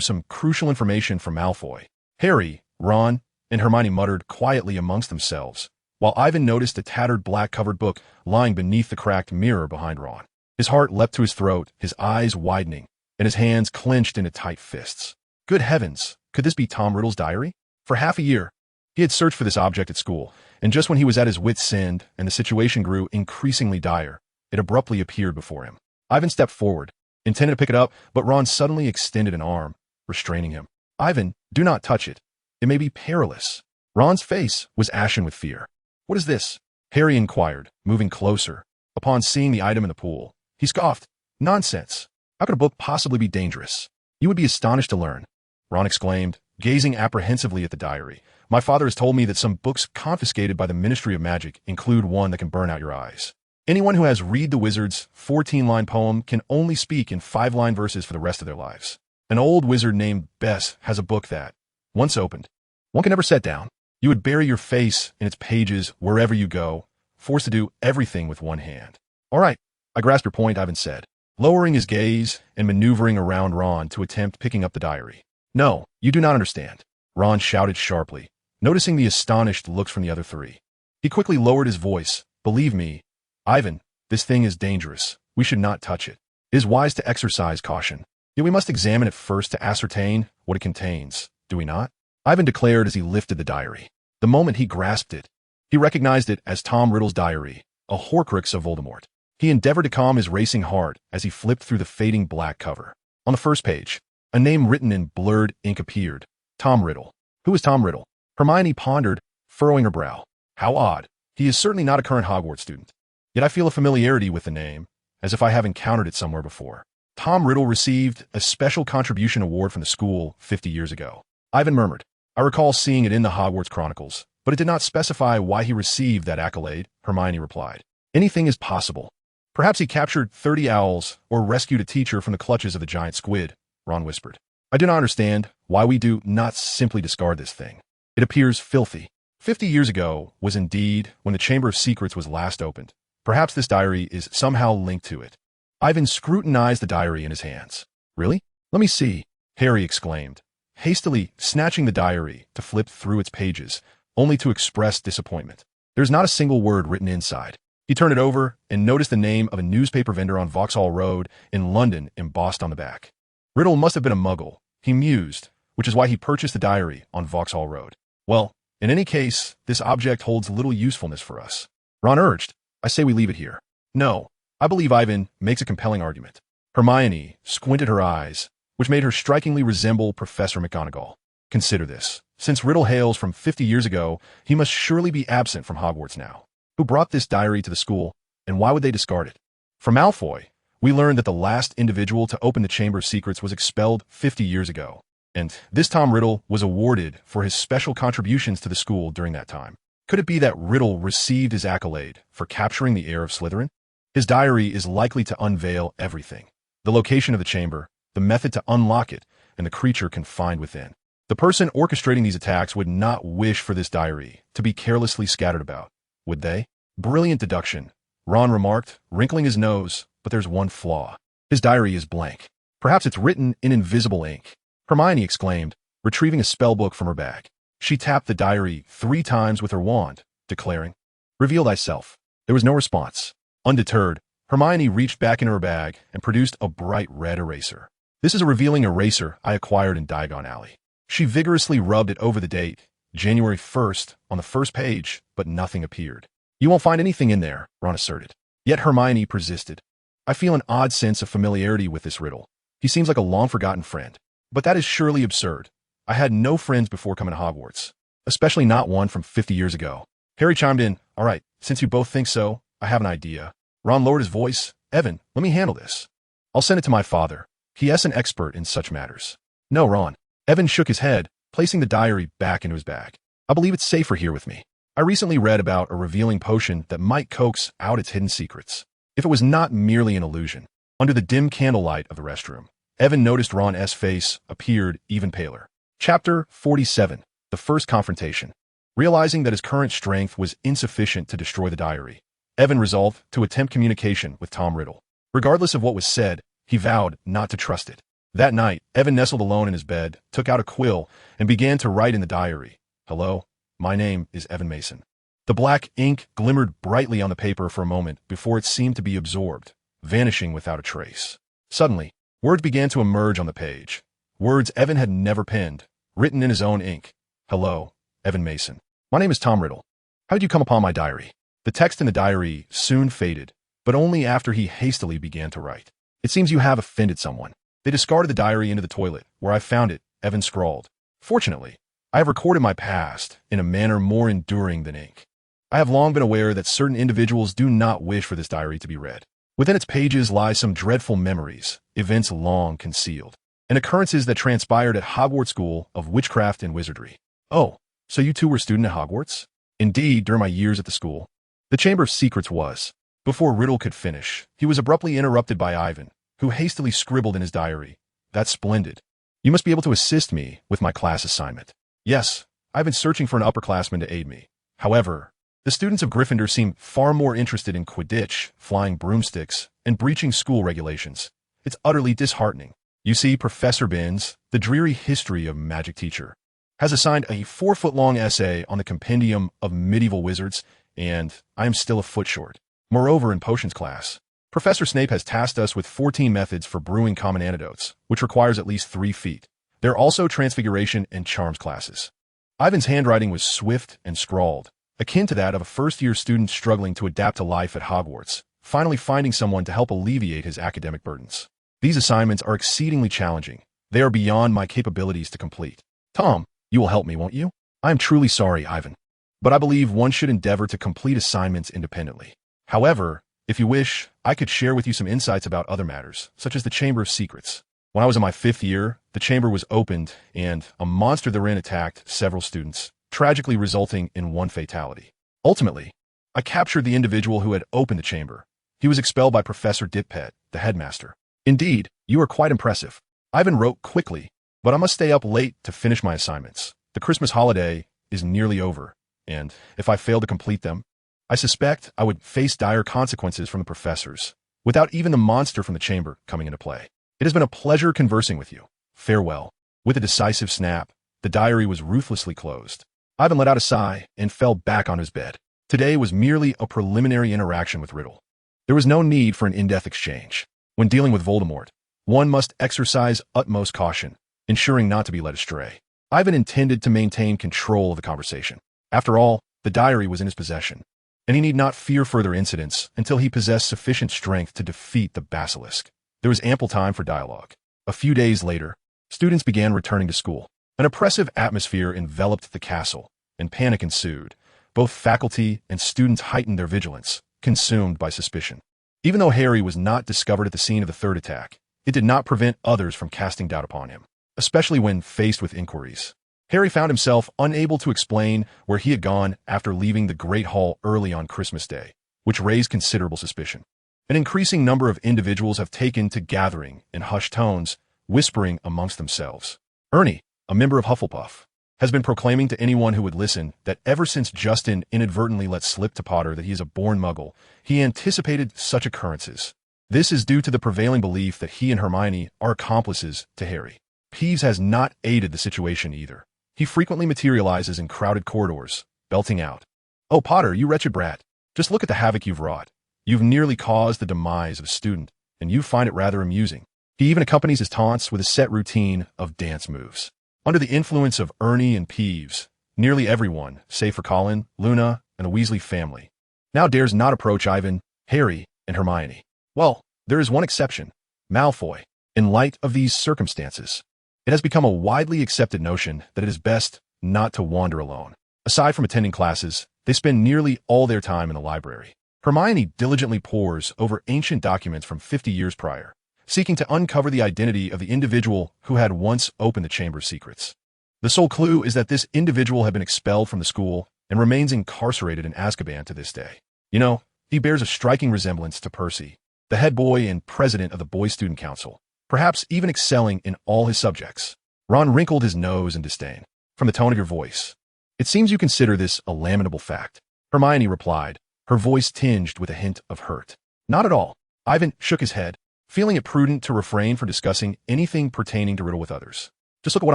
some crucial information from Malfoy. Harry, Ron, and Hermione muttered quietly amongst themselves, while Ivan noticed a tattered black-covered book lying beneath the cracked mirror behind Ron. His heart leapt to his throat, his eyes widening, and his hands clenched into tight fists. Good heavens, could this be Tom Riddle's diary? For half a year, he had searched for this object at school, and just when he was at his wit's end and the situation grew increasingly dire, it abruptly appeared before him. Ivan stepped forward, intended to pick it up, but Ron suddenly extended an arm, restraining him. Ivan, do not touch it. It may be perilous. Ron's face was ashen with fear. What is this? Harry inquired, moving closer. Upon seeing the item in the pool, he scoffed. Nonsense. How could a book possibly be dangerous? You would be astonished to learn, Ron exclaimed, gazing apprehensively at the diary. My father has told me that some books confiscated by the Ministry of Magic include one that can burn out your eyes. Anyone who has read the wizard's 14-line poem can only speak in 5-line verses for the rest of their lives. An old wizard named Bess has a book that, once opened, one can never set down. You would bury your face in its pages wherever you go, forced to do everything with one hand. All right, I grasp your point, Ivan said, lowering his gaze and maneuvering around Ron to attempt picking up the diary. No, you do not understand, Ron shouted sharply, noticing the astonished looks from the other three. He quickly lowered his voice. Believe me, Ivan, this thing is dangerous. We should not touch it. It is wise to exercise caution. Yet we must examine it first to ascertain what it contains, do we not? Ivan declared as he lifted the diary. The moment he grasped it, he recognized it as Tom Riddle's diary, a Horcrux of Voldemort. He endeavored to calm his racing heart as he flipped through the fading black cover. On the first page, a name written in blurred ink appeared, Tom Riddle. Who is Tom Riddle? Hermione pondered, furrowing her brow. How odd. He is certainly not a current Hogwarts student. Yet I feel a familiarity with the name, as if I have encountered it somewhere before. Tom Riddle received a special contribution award from the school 50 years ago. Ivan murmured. I recall seeing it in the Hogwarts Chronicles, but it did not specify why he received that accolade, Hermione replied. Anything is possible. Perhaps he captured 30 owls or rescued a teacher from the clutches of the giant squid, Ron whispered. I do not understand why we do not simply discard this thing. It appears filthy. 50 years ago was indeed when the Chamber of Secrets was last opened. Perhaps this diary is somehow linked to it. Ivan scrutinized the diary in his hands. Really? Let me see, Harry exclaimed, hastily snatching the diary to flip through its pages, only to express disappointment. There's not a single word written inside. He turned it over and noticed the name of a newspaper vendor on Vauxhall Road in London embossed on the back. Riddle must have been a muggle, he mused, which is why he purchased the diary on Vauxhall Road. Well, in any case, this object holds little usefulness for us. Ron urged. I say we leave it here. No, I believe Ivan makes a compelling argument. Hermione squinted her eyes, which made her strikingly resemble Professor McGonagall. Consider this. Since Riddle hails from 50 years ago, he must surely be absent from Hogwarts now. Who brought this diary to the school, and why would they discard it? From Malfoy, we learned that the last individual to open the Chamber of Secrets was expelled 50 years ago, and this Tom Riddle was awarded for his special contributions to the school during that time. Could it be that Riddle received his accolade for capturing the heir of Slytherin? His diary is likely to unveil everything. The location of the chamber, the method to unlock it, and the creature confined within. The person orchestrating these attacks would not wish for this diary to be carelessly scattered about, would they? Brilliant deduction, Ron remarked, wrinkling his nose, but there's one flaw. His diary is blank. Perhaps it's written in invisible ink. Hermione exclaimed, retrieving a spellbook from her bag. She tapped the diary 3 times with her wand, declaring, Reveal thyself. There was no response. Undeterred, Hermione reached back into her bag and produced a bright red eraser. This is a revealing eraser I acquired in Diagon Alley. She vigorously rubbed it over the date, January 1st, on the first page, but nothing appeared. You won't find anything in there, Ron asserted. Yet Hermione persisted. I feel an odd sense of familiarity with this Riddle. He seems like a long-forgotten friend. But that is surely absurd. I had no friends before coming to Hogwarts, especially not one from 50 years ago. Harry chimed in, all right, since you both think so, I have an idea. Ron lowered his voice. Evan, let me handle this. I'll send it to my father. He is an expert in such matters. No, Ron. Evan shook his head, placing the diary back into his bag. I believe it's safer here with me. I recently read about a revealing potion that might coax out its hidden secrets. If it was not merely an illusion. Under the dim candlelight of the restroom, Evan noticed Ron's face appeared even paler. Chapter 47. The First Confrontation. Realizing that his current strength was insufficient to destroy the diary, Evan resolved to attempt communication with Tom Riddle. Regardless of what was said, he vowed not to trust it. That night, Evan nestled alone in his bed, took out a quill, and began to write in the diary. Hello, my name is Evan Mason. The black ink glimmered brightly on the paper for a moment before it seemed to be absorbed, vanishing without a trace. Suddenly, words began to emerge on the page. Words Evan had never penned, written in his own ink. Hello, Evan Mason. My name is Tom Riddle. How did you come upon my diary? The text in the diary soon faded, but only after he hastily began to write. It seems you have offended someone. They discarded the diary into the toilet, where I found it, Evan scrawled. Fortunately, I have recorded my past in a manner more enduring than ink. I have long been aware that certain individuals do not wish for this diary to be read. Within its pages lie some dreadful memories, events long concealed, and occurrences that transpired at Hogwarts School of Witchcraft and Wizardry. Oh, so you two were a student at Hogwarts? Indeed, during my years at the school. The Chamber of Secrets was. Before Riddle could finish, he was abruptly interrupted by Ivan, who hastily scribbled in his diary. That's splendid. You must be able to assist me with my class assignment. Yes, I've been searching for an upperclassman to aid me. However, the students of Gryffindor seem far more interested in Quidditch, flying broomsticks, and breaching school regulations. It's utterly disheartening. You see, Professor Binns, the dreary history of magic teacher, has assigned a 4-foot-long essay on the compendium of medieval wizards, and I am still a foot short. Moreover, in potions class, Professor Snape has tasked us with 14 methods for brewing common antidotes, which requires at least 3 feet. There are also transfiguration and charms classes. Ivan's handwriting was swift and scrawled, akin to that of a first-year student struggling to adapt to life at Hogwarts, finally finding someone to help alleviate his academic burdens. These assignments are exceedingly challenging. They are beyond my capabilities to complete. Tom, You will help me, won't you? I am truly sorry, Ivan. But I believe one should endeavor to complete assignments independently. However, if you wish, I could share with you some insights about other matters, such as the Chamber of Secrets. When I was in my 5th year, the chamber was opened, and a monster therein attacked several students, tragically resulting in one fatality. Ultimately, I captured the individual who had opened the chamber. He was expelled by Professor Ditpet, the headmaster. Indeed, you are quite impressive. Ivan wrote quickly, but I must stay up late to finish my assignments. The Christmas holiday is nearly over, and if I fail to complete them, I suspect I would face dire consequences from the professors, without even the monster from the chamber coming into play. It has been a pleasure conversing with you. Farewell. With a decisive snap, the diary was ruthlessly closed. Ivan let out a sigh and fell back on his bed. Today was merely a preliminary interaction with Riddle. There was no need for an in-depth exchange. When dealing with Voldemort, one must exercise utmost caution, ensuring not to be led astray. Ivan intended to maintain control of the conversation. After all, the diary was in his possession, and he need not fear further incidents until he possessed sufficient strength to defeat the basilisk. There was ample time for dialogue. A few days later, students began returning to school. An oppressive atmosphere enveloped the castle, and panic ensued. Both faculty and students heightened their vigilance, consumed by suspicion. Even though Harry was not discovered at the scene of the third attack, it did not prevent others from casting doubt upon him, especially when faced with inquiries. Harry found himself unable to explain where he had gone after leaving the Great Hall early on Christmas Day, which raised considerable suspicion. An increasing number of individuals have taken to gathering in hushed tones, whispering amongst themselves. Ernie, a member of Hufflepuff, has been proclaiming to anyone who would listen that ever since Justin inadvertently let slip to Potter that he is a born muggle, he anticipated such occurrences. This is due to the prevailing belief that he and Hermione are accomplices to Harry. Peeves has not aided the situation either. He frequently materializes in crowded corridors, belting out, "Oh, Potter, you wretched brat. Just look at the havoc you've wrought. You've nearly caused the demise of a student, and you find it rather amusing." He even accompanies his taunts with a set routine of dance moves. Under the influence of Ernie and Peeves, nearly everyone, save for Colin, Luna, and the Weasley family, now dares not approach Ivan, Harry, and Hermione. Well, there is one exception, Malfoy. In light of these circumstances, it has become a widely accepted notion that it is best not to wander alone. Aside from attending classes, they spend nearly all their time in the library. Hermione diligently pores over ancient documents from 50 years prior, seeking to uncover the identity of the individual who had once opened the Chamber of Secrets. The sole clue is that this individual had been expelled from the school and remains incarcerated in Azkaban to this day. You know, he bears a striking resemblance to Percy, the head boy and president of the Boy Student Council, perhaps even excelling in all his subjects. Ron wrinkled his nose in disdain. "From the tone of your voice, it seems you consider this a lamentable fact." Hermione replied, her voice tinged with a hint of hurt. "Not at all." Ivan shook his head, feeling it prudent to refrain from discussing anything pertaining to Riddle with others. "Just look at what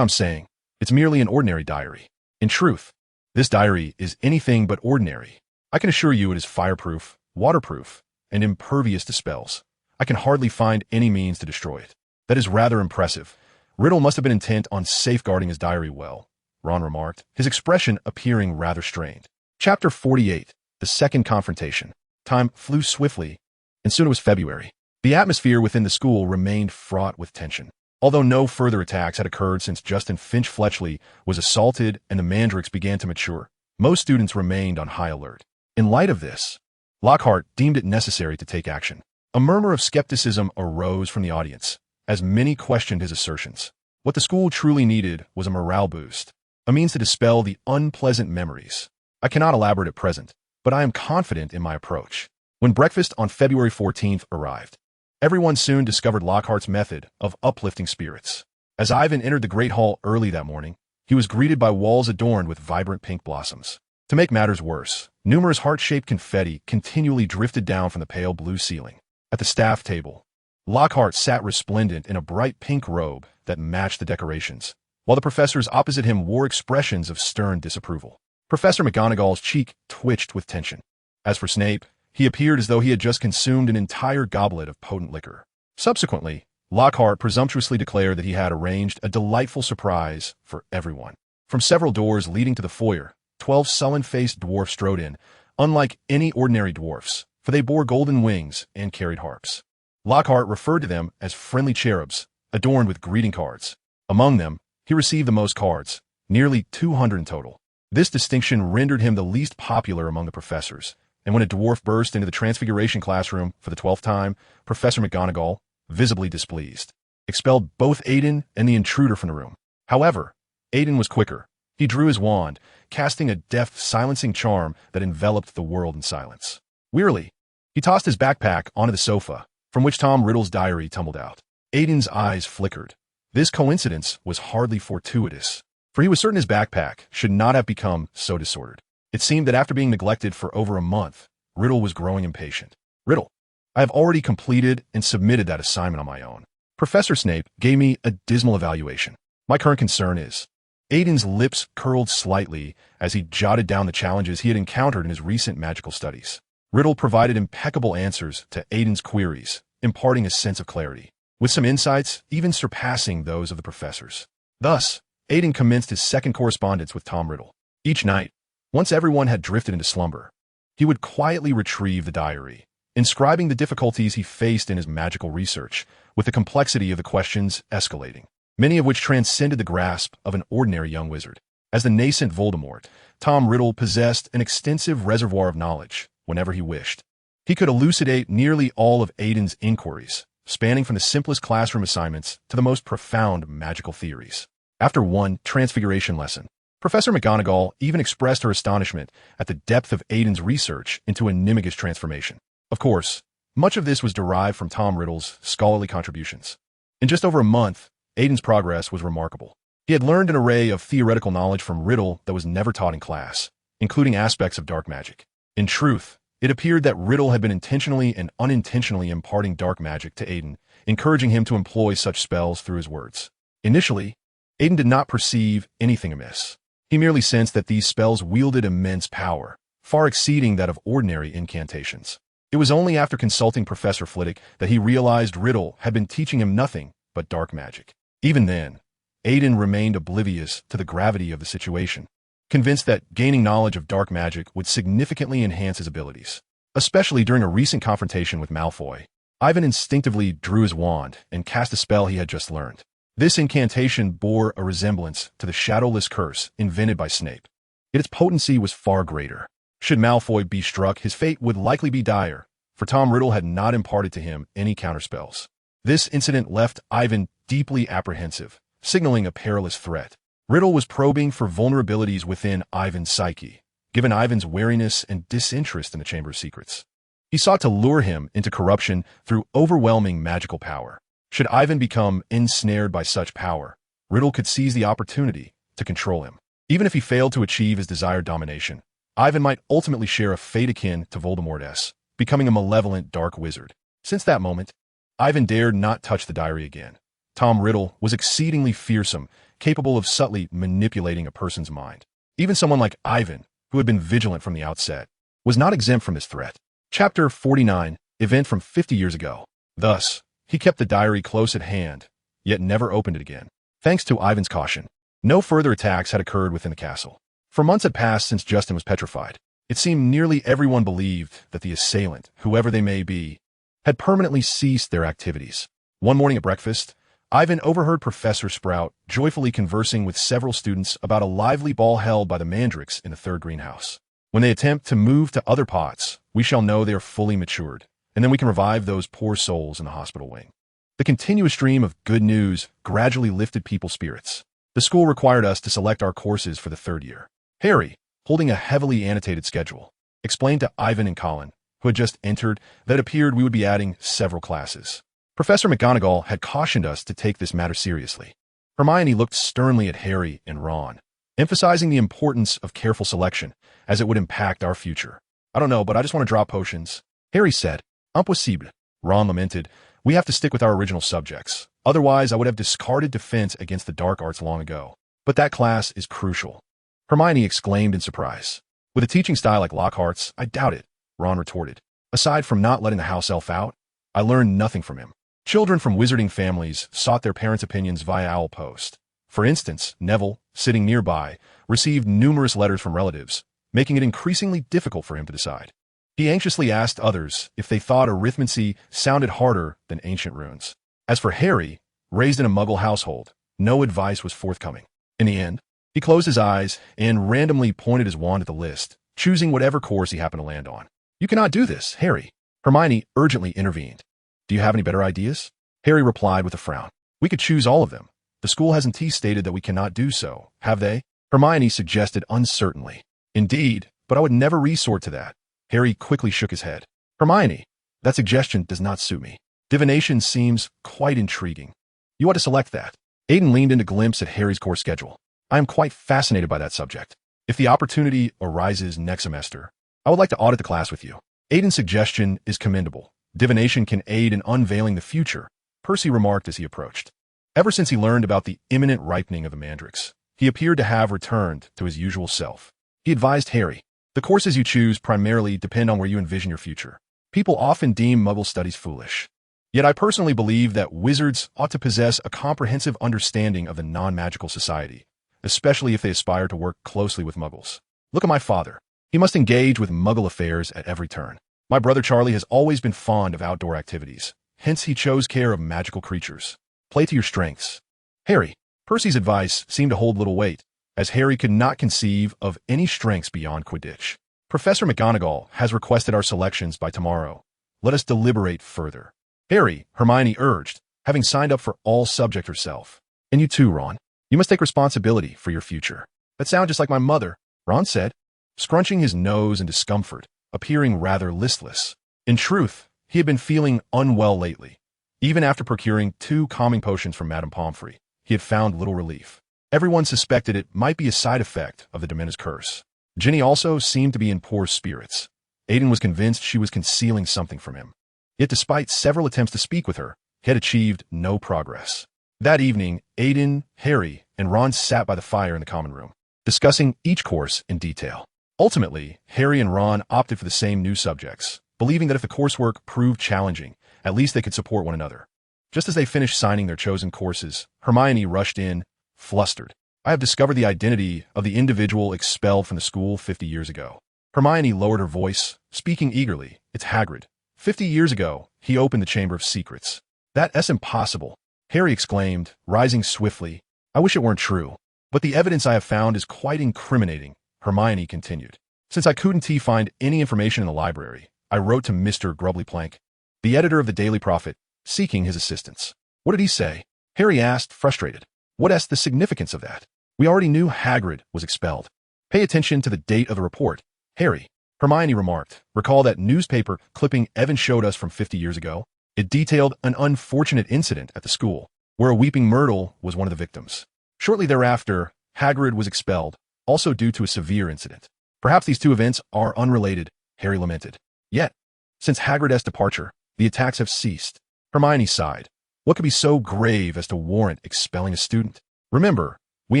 I'm saying. It's merely an ordinary diary. In truth, this diary is anything but ordinary. I can assure you it is fireproof, waterproof, and impervious to spells. I can hardly find any means to destroy it." "That is rather impressive. Riddle must have been intent on safeguarding his diary well," Ron remarked, his expression appearing rather strained. Chapter 48. The Second Confrontation. Time flew swiftly, and soon it was February. The atmosphere within the school remained fraught with tension. Although no further attacks had occurred since Justin Finch-Fletchley was assaulted and the Mandrakes began to mature, most students remained on high alert. In light of this, Lockhart deemed it necessary to take action. A murmur of skepticism arose from the audience, as many questioned his assertions. What the school truly needed was a morale boost, a means to dispel the unpleasant memories. I cannot elaborate at present, but I am confident in my approach. When breakfast on February 14th arrived, everyone soon discovered Lockhart's method of uplifting spirits. As Ivan entered the Great Hall early that morning, he was greeted by walls adorned with vibrant pink blossoms. To make matters worse, numerous heart-shaped confetti continually drifted down from the pale blue ceiling. At the staff table, Lockhart sat resplendent in a bright pink robe that matched the decorations, while the professors opposite him wore expressions of stern disapproval. Professor McGonagall's cheek twitched with tension. As for Snape, he appeared as though he had just consumed an entire goblet of potent liquor. Subsequently, Lockhart presumptuously declared that he had arranged a delightful surprise for everyone. From several doors leading to the foyer, 12 sullen-faced dwarfs strode in, unlike any ordinary dwarfs, for they bore golden wings and carried harps. Lockhart referred to them as friendly cherubs, adorned with greeting cards. Among them, he received the most cards, nearly 200 in total. This distinction rendered him the least popular among the professors, and when a dwarf burst into the Transfiguration classroom for the 12th time, Professor McGonagall, visibly displeased, expelled both Aiden and the intruder from the room. However, Aiden was quicker. He drew his wand, casting a deft, silencing charm that enveloped the world in silence. Wearily, he tossed his backpack onto the sofa, from which Tom Riddle's diary tumbled out. Aiden's eyes flickered. This coincidence was hardly fortuitous, for he was certain his backpack should not have become so disordered. It seemed that after being neglected for over a month, Riddle was growing impatient. Riddle, I have already completed and submitted that assignment on my own. Professor Snape gave me a dismal evaluation. My current concern is... Aiden's lips curled slightly as he jotted down the challenges he had encountered in his recent magical studies. Riddle provided impeccable answers to Aiden's queries, imparting a sense of clarity, with some insights even surpassing those of the professors. Thus, Aiden commenced his second correspondence with Tom Riddle. Each night, once everyone had drifted into slumber, he would quietly retrieve the diary, inscribing the difficulties he faced in his magical research, with the complexity of the questions escalating, many of which transcended the grasp of an ordinary young wizard. As the nascent Voldemort, Tom Riddle possessed an extensive reservoir of knowledge whenever he wished. He could elucidate nearly all of Aiden's inquiries, spanning from the simplest classroom assignments to the most profound magical theories. After one Transfiguration lesson, Professor McGonagall even expressed her astonishment at the depth of Aiden's research into a Nimigus transformation. Of course, much of this was derived from Tom Riddle's scholarly contributions. In just over a month, Aiden's progress was remarkable. He had learned an array of theoretical knowledge from Riddle that was never taught in class, including aspects of dark magic. In truth, it appeared that Riddle had been intentionally and unintentionally imparting dark magic to Aiden, encouraging him to employ such spells through his words. Initially, Aiden did not perceive anything amiss. He merely sensed that these spells wielded immense power, far exceeding that of ordinary incantations. It was only after consulting Professor Flitwick that he realized Riddle had been teaching him nothing but dark magic. Even then, Aiden remained oblivious to the gravity of the situation, convinced that gaining knowledge of dark magic would significantly enhance his abilities. Especially during a recent confrontation with Malfoy, Ivan instinctively drew his wand and cast a spell he had just learned. This incantation bore a resemblance to the shadowless curse invented by Snape, yet its potency was far greater. Should Malfoy be struck, his fate would likely be dire, for Tom Riddle had not imparted to him any counterspells. This incident left Ivan deeply apprehensive, signaling a perilous threat. Riddle was probing for vulnerabilities within Ivan's psyche, given Ivan's wariness and disinterest in the Chamber of Secrets. He sought to lure him into corruption through overwhelming magical power. Should Ivan become ensnared by such power, Riddle could seize the opportunity to control him. Even if he failed to achieve his desired domination, Ivan might ultimately share a fate akin to Voldemort's, becoming a malevolent dark wizard. Since that moment, Ivan dared not touch the diary again. Tom Riddle was exceedingly fearsome, capable of subtly manipulating a person's mind. Even someone like Ivan, who had been vigilant from the outset, was not exempt from this threat. Chapter 49, Event from 50 years ago. Thus, he kept the diary close at hand, yet never opened it again. Thanks to Ivan's caution, no further attacks had occurred within the castle. For months had passed since Justin was petrified. It seemed nearly everyone believed that the assailant, whoever they may be, had permanently ceased their activities. One morning at breakfast, Ivan overheard Professor Sprout joyfully conversing with several students about a lively ball held by the mandrakes in the third greenhouse. When they attempt to move to other pots, we shall know they are fully matured, and then we can revive those poor souls in the hospital wing. The continuous stream of good news gradually lifted people's spirits. The school required us to select our courses for the third year. Harry, holding a heavily annotated schedule, explained to Ivan and Colin, who had just entered, that it appeared we would be adding several classes. Professor McGonagall had cautioned us to take this matter seriously. Hermione looked sternly at Harry and Ron, emphasizing the importance of careful selection, as it would impact our future. I don't know, but I just want to draw potions. Harry said, Impossible. Ron lamented, we have to stick with our original subjects. Otherwise, I would have discarded defense against the dark arts long ago. But that class is crucial. Hermione exclaimed in surprise. With a teaching style like Lockhart's, I doubt it, Ron retorted. Aside from not letting the house elf out, I learned nothing from him. Children from wizarding families sought their parents' opinions via owl post. For instance, Neville, sitting nearby, received numerous letters from relatives, making it increasingly difficult for him to decide. He anxiously asked others if they thought arithmancy sounded harder than ancient runes. As for Harry, raised in a muggle household, no advice was forthcoming. In the end, He closed his eyes and randomly pointed his wand at the list, choosing whatever course he happened to land on. "You cannot do this, Harry." Hermione urgently intervened. "Do you have any better ideas?" Harry replied with a frown. "We could choose all of them. The school hasn't stated that we cannot do so, have they?" Hermione suggested uncertainly. "Indeed, but I would never resort to that." Harry quickly shook his head. "Hermione, that suggestion does not suit me. Divination seems quite intriguing. You ought to select that." Aiden leaned in to glimpse at Harry's course schedule. "I am quite fascinated by that subject. If the opportunity arises next semester, I would like to audit the class with you." Aiden's suggestion is commendable. Divination can aid in unveiling the future, Percy remarked as he approached. Ever since he learned about the imminent ripening of the mandrakes, he appeared to have returned to his usual self. He advised Harry, "The courses you choose primarily depend on where you envision your future. People often deem Muggle studies foolish. Yet I personally believe that wizards ought to possess a comprehensive understanding of the non-magical society, especially if they aspire to work closely with Muggles. Look at my father. He must engage with Muggle affairs at every turn. My brother Charlie has always been fond of outdoor activities, hence he chose care of magical creatures. Play to your strengths." Harry. Percy's advice seemed to hold little weight, as Harry could not conceive of any strengths beyond Quidditch. "Professor McGonagall has requested our selections by tomorrow. Let us deliberate further." "Harry," Hermione urged, having signed up for all subject herself. "And you too, Ron. You must take responsibility for your future." "That sounds just like my mother," Ron said, scrunching his nose in discomfort, appearing rather listless. In truth, he had been feeling unwell lately. Even after procuring 2 calming potions from Madame Pomfrey, he had found little relief. Everyone suspected it might be a side effect of the Dementor's curse. Ginny also seemed to be in poor spirits. Aiden was convinced she was concealing something from him. Yet despite several attempts to speak with her, he had achieved no progress. That evening, Aiden, Harry, and Ron sat by the fire in the common room, discussing each course in detail. Ultimately, Harry and Ron opted for the same new subjects, believing that if the coursework proved challenging, at least they could support one another. Just as they finished signing their chosen courses, Hermione rushed in, flustered. "I have discovered the identity of the individual expelled from the school 50 years ago." Hermione lowered her voice, speaking eagerly. "It's Hagrid. 50 years ago, he opened the Chamber of Secrets." That's impossible," Harry exclaimed, rising swiftly. "I wish it weren't true. But the evidence I have found is quite incriminating," Hermione continued. "Since I couldn't find any information in the library, I wrote to Mr. Grubbly-Plank, the editor of the Daily Prophet, seeking his assistance." "What did he say?" Harry asked, frustrated. "What's the significance of that? We already knew Hagrid was expelled." "Pay attention to the date of the report, Harry," Hermione remarked. "Recall that newspaper clipping Evan showed us from 50 years ago? It detailed an unfortunate incident at the school, where a weeping Myrtle was one of the victims. Shortly thereafter, Hagrid was expelled, also due to a severe incident. Perhaps these 2 events are unrelated," Harry lamented. "Yet, since Hagrid's departure, the attacks have ceased." Hermione sighed. "What could be so grave as to warrant expelling a student? Remember, we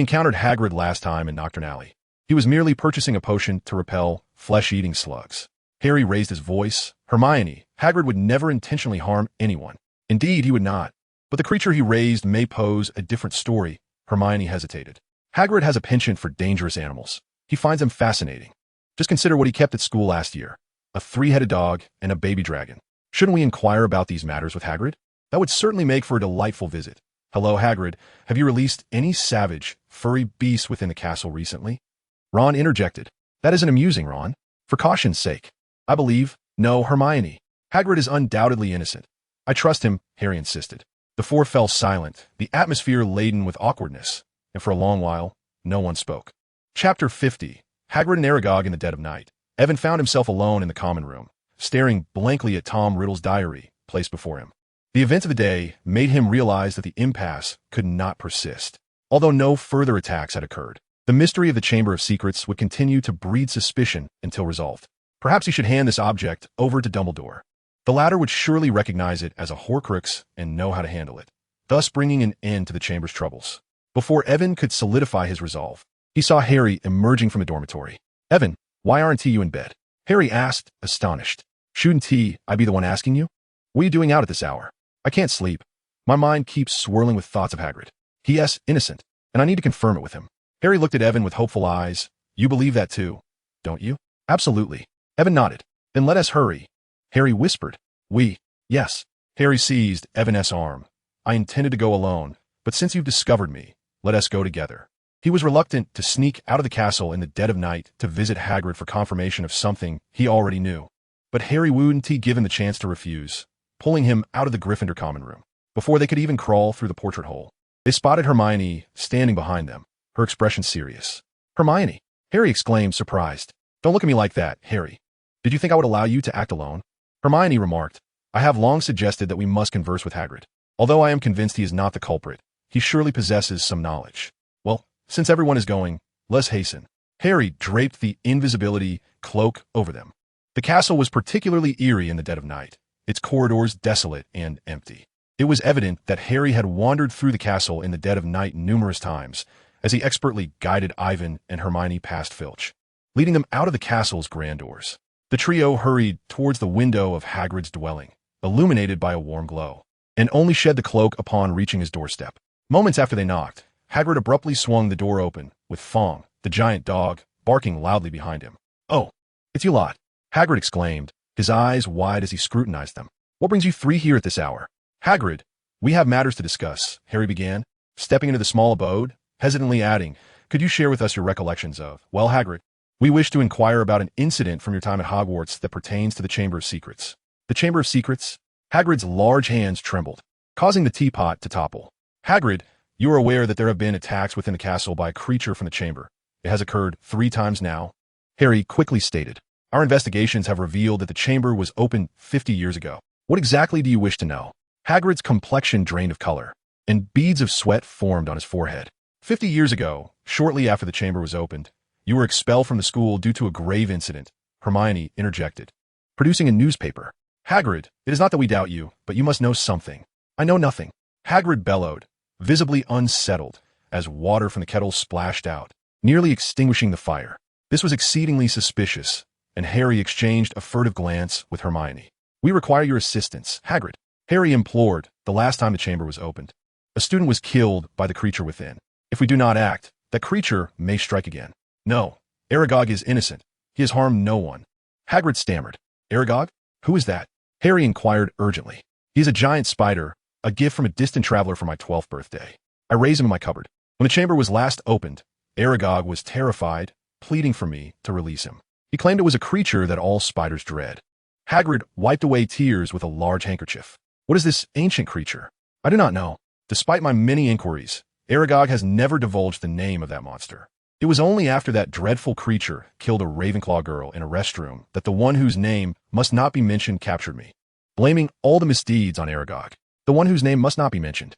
encountered Hagrid last time in Nocturne Alley. He was merely purchasing a potion to repel flesh-eating slugs." Harry raised his voice. "Hermione, Hagrid would never intentionally harm anyone. Indeed, he would not. But the creature he raised may pose a different story." Hermione hesitated. "Hagrid has a penchant for dangerous animals. He finds them fascinating. Just consider what he kept at school last year. A 3-headed dog and a baby dragon. Shouldn't we inquire about these matters with Hagrid? That would certainly make for a delightful visit. Hello, Hagrid. Have you released any savage, furry beasts within the castle recently?" Ron interjected. "That isn't amusing, Ron. For caution's sake. I believe." "No, Hermione. Hagrid is undoubtedly innocent. I trust him," Harry insisted. The 4 fell silent, the atmosphere laden with awkwardness, and for a long while, no one spoke. Chapter 50. Hagrid and Aragog in the Dead of Night. Evan found himself alone in the common room, staring blankly at Tom Riddle's diary placed before him. The events of the day made him realize that the impasse could not persist. Although no further attacks had occurred, the mystery of the Chamber of Secrets would continue to breed suspicion until resolved. Perhaps he should hand this object over to Dumbledore. The latter would surely recognize it as a Horcrux and know how to handle it, thus bringing an end to the Chamber's troubles. Before Evan could solidify his resolve, he saw Harry emerging from the dormitory. "Evan, why aren't you in bed?" Harry asked, astonished. "Shouldn't I be the one asking you? What are you doing out at this hour?" "I can't sleep. My mind keeps swirling with thoughts of Hagrid. He is innocent, and I need to confirm it with him." Harry looked at Evan with hopeful eyes. "You believe that too, don't you?" "Absolutely." Evan nodded. "Then let us hurry." Harry whispered. Yes." Harry seized Evan's arm. "I intended to go alone, but since you've discovered me, let us go together." He was reluctant to sneak out of the castle in the dead of night to visit Hagrid for confirmation of something he already knew. But Harry wouldn't be given the chance to refuse, pulling him out of the Gryffindor common room. Before they could even crawl through the portrait hole, they spotted Hermione standing behind them, her expression serious. "Hermione!" Harry exclaimed, surprised. "Don't look at me like that, Harry. Did you think I would allow you to act alone?" Hermione remarked, "I have long suggested that we must converse with Hagrid. Although I am convinced he is not the culprit, he surely possesses some knowledge. Well, since everyone is going, let's hasten." Harry draped the invisibility cloak over them. The castle was particularly eerie in the dead of night, its corridors desolate and empty. It was evident that Harry had wandered through the castle in the dead of night numerous times, as he expertly guided Ivan and Hermione past Filch, leading them out of the castle's grand doors. The trio hurried towards the window of Hagrid's dwelling, illuminated by a warm glow, and only shed the cloak upon reaching his doorstep. Moments after they knocked, Hagrid abruptly swung the door open, with Fong, the giant dog, barking loudly behind him. "Oh, it's you lot," Hagrid exclaimed, his eyes wide as he scrutinized them. "What brings you three here at this hour?" "Hagrid, we have matters to discuss," Harry began, stepping into the small abode, hesitantly adding, "Could you share with us your recollections of—" "Well, Hagrid, we wish to inquire about an incident from your time at Hogwarts that pertains to the Chamber of Secrets." "The Chamber of Secrets?" Hagrid's large hands trembled, causing the teapot to topple. "Hagrid, you are aware that there have been attacks within the castle by a creature from the chamber. It has occurred 3 times now," Harry quickly stated. "Our investigations have revealed that the chamber was opened 50 years ago. What exactly do you wish to know?" Hagrid's complexion drained of color, and beads of sweat formed on his forehead. 50 years ago, shortly after the chamber was opened, you were expelled from the school due to a grave incident," Hermione interjected, producing a newspaper. "Hagrid, it is not that we doubt you, but you must know something." "I know nothing," Hagrid bellowed, visibly unsettled, as water from the kettle splashed out, nearly extinguishing the fire. This was exceedingly suspicious, and Harry exchanged a furtive glance with Hermione. "We require your assistance, Hagrid," Harry implored the last time the chamber was opened. "A student was killed by the creature within. If we do not act, that creature may strike again." "No, Aragog is innocent. He has harmed no one," Hagrid stammered. "Aragog? Who is that?" Harry inquired urgently. "He is a giant spider, a gift from a distant traveler for my 12th birthday. I raised him in my cupboard. When the chamber was last opened, Aragog was terrified, pleading for me to release him. He claimed it was a creature that all spiders dread." Hagrid wiped away tears with a large handkerchief. "What is this ancient creature?" "I do not know. Despite my many inquiries, Aragog has never divulged the name of that monster. It was only after that dreadful creature killed a Ravenclaw girl in a restroom that the one whose name must not be mentioned captured me, blaming all the misdeeds on Aragog. The one whose name must not be mentioned."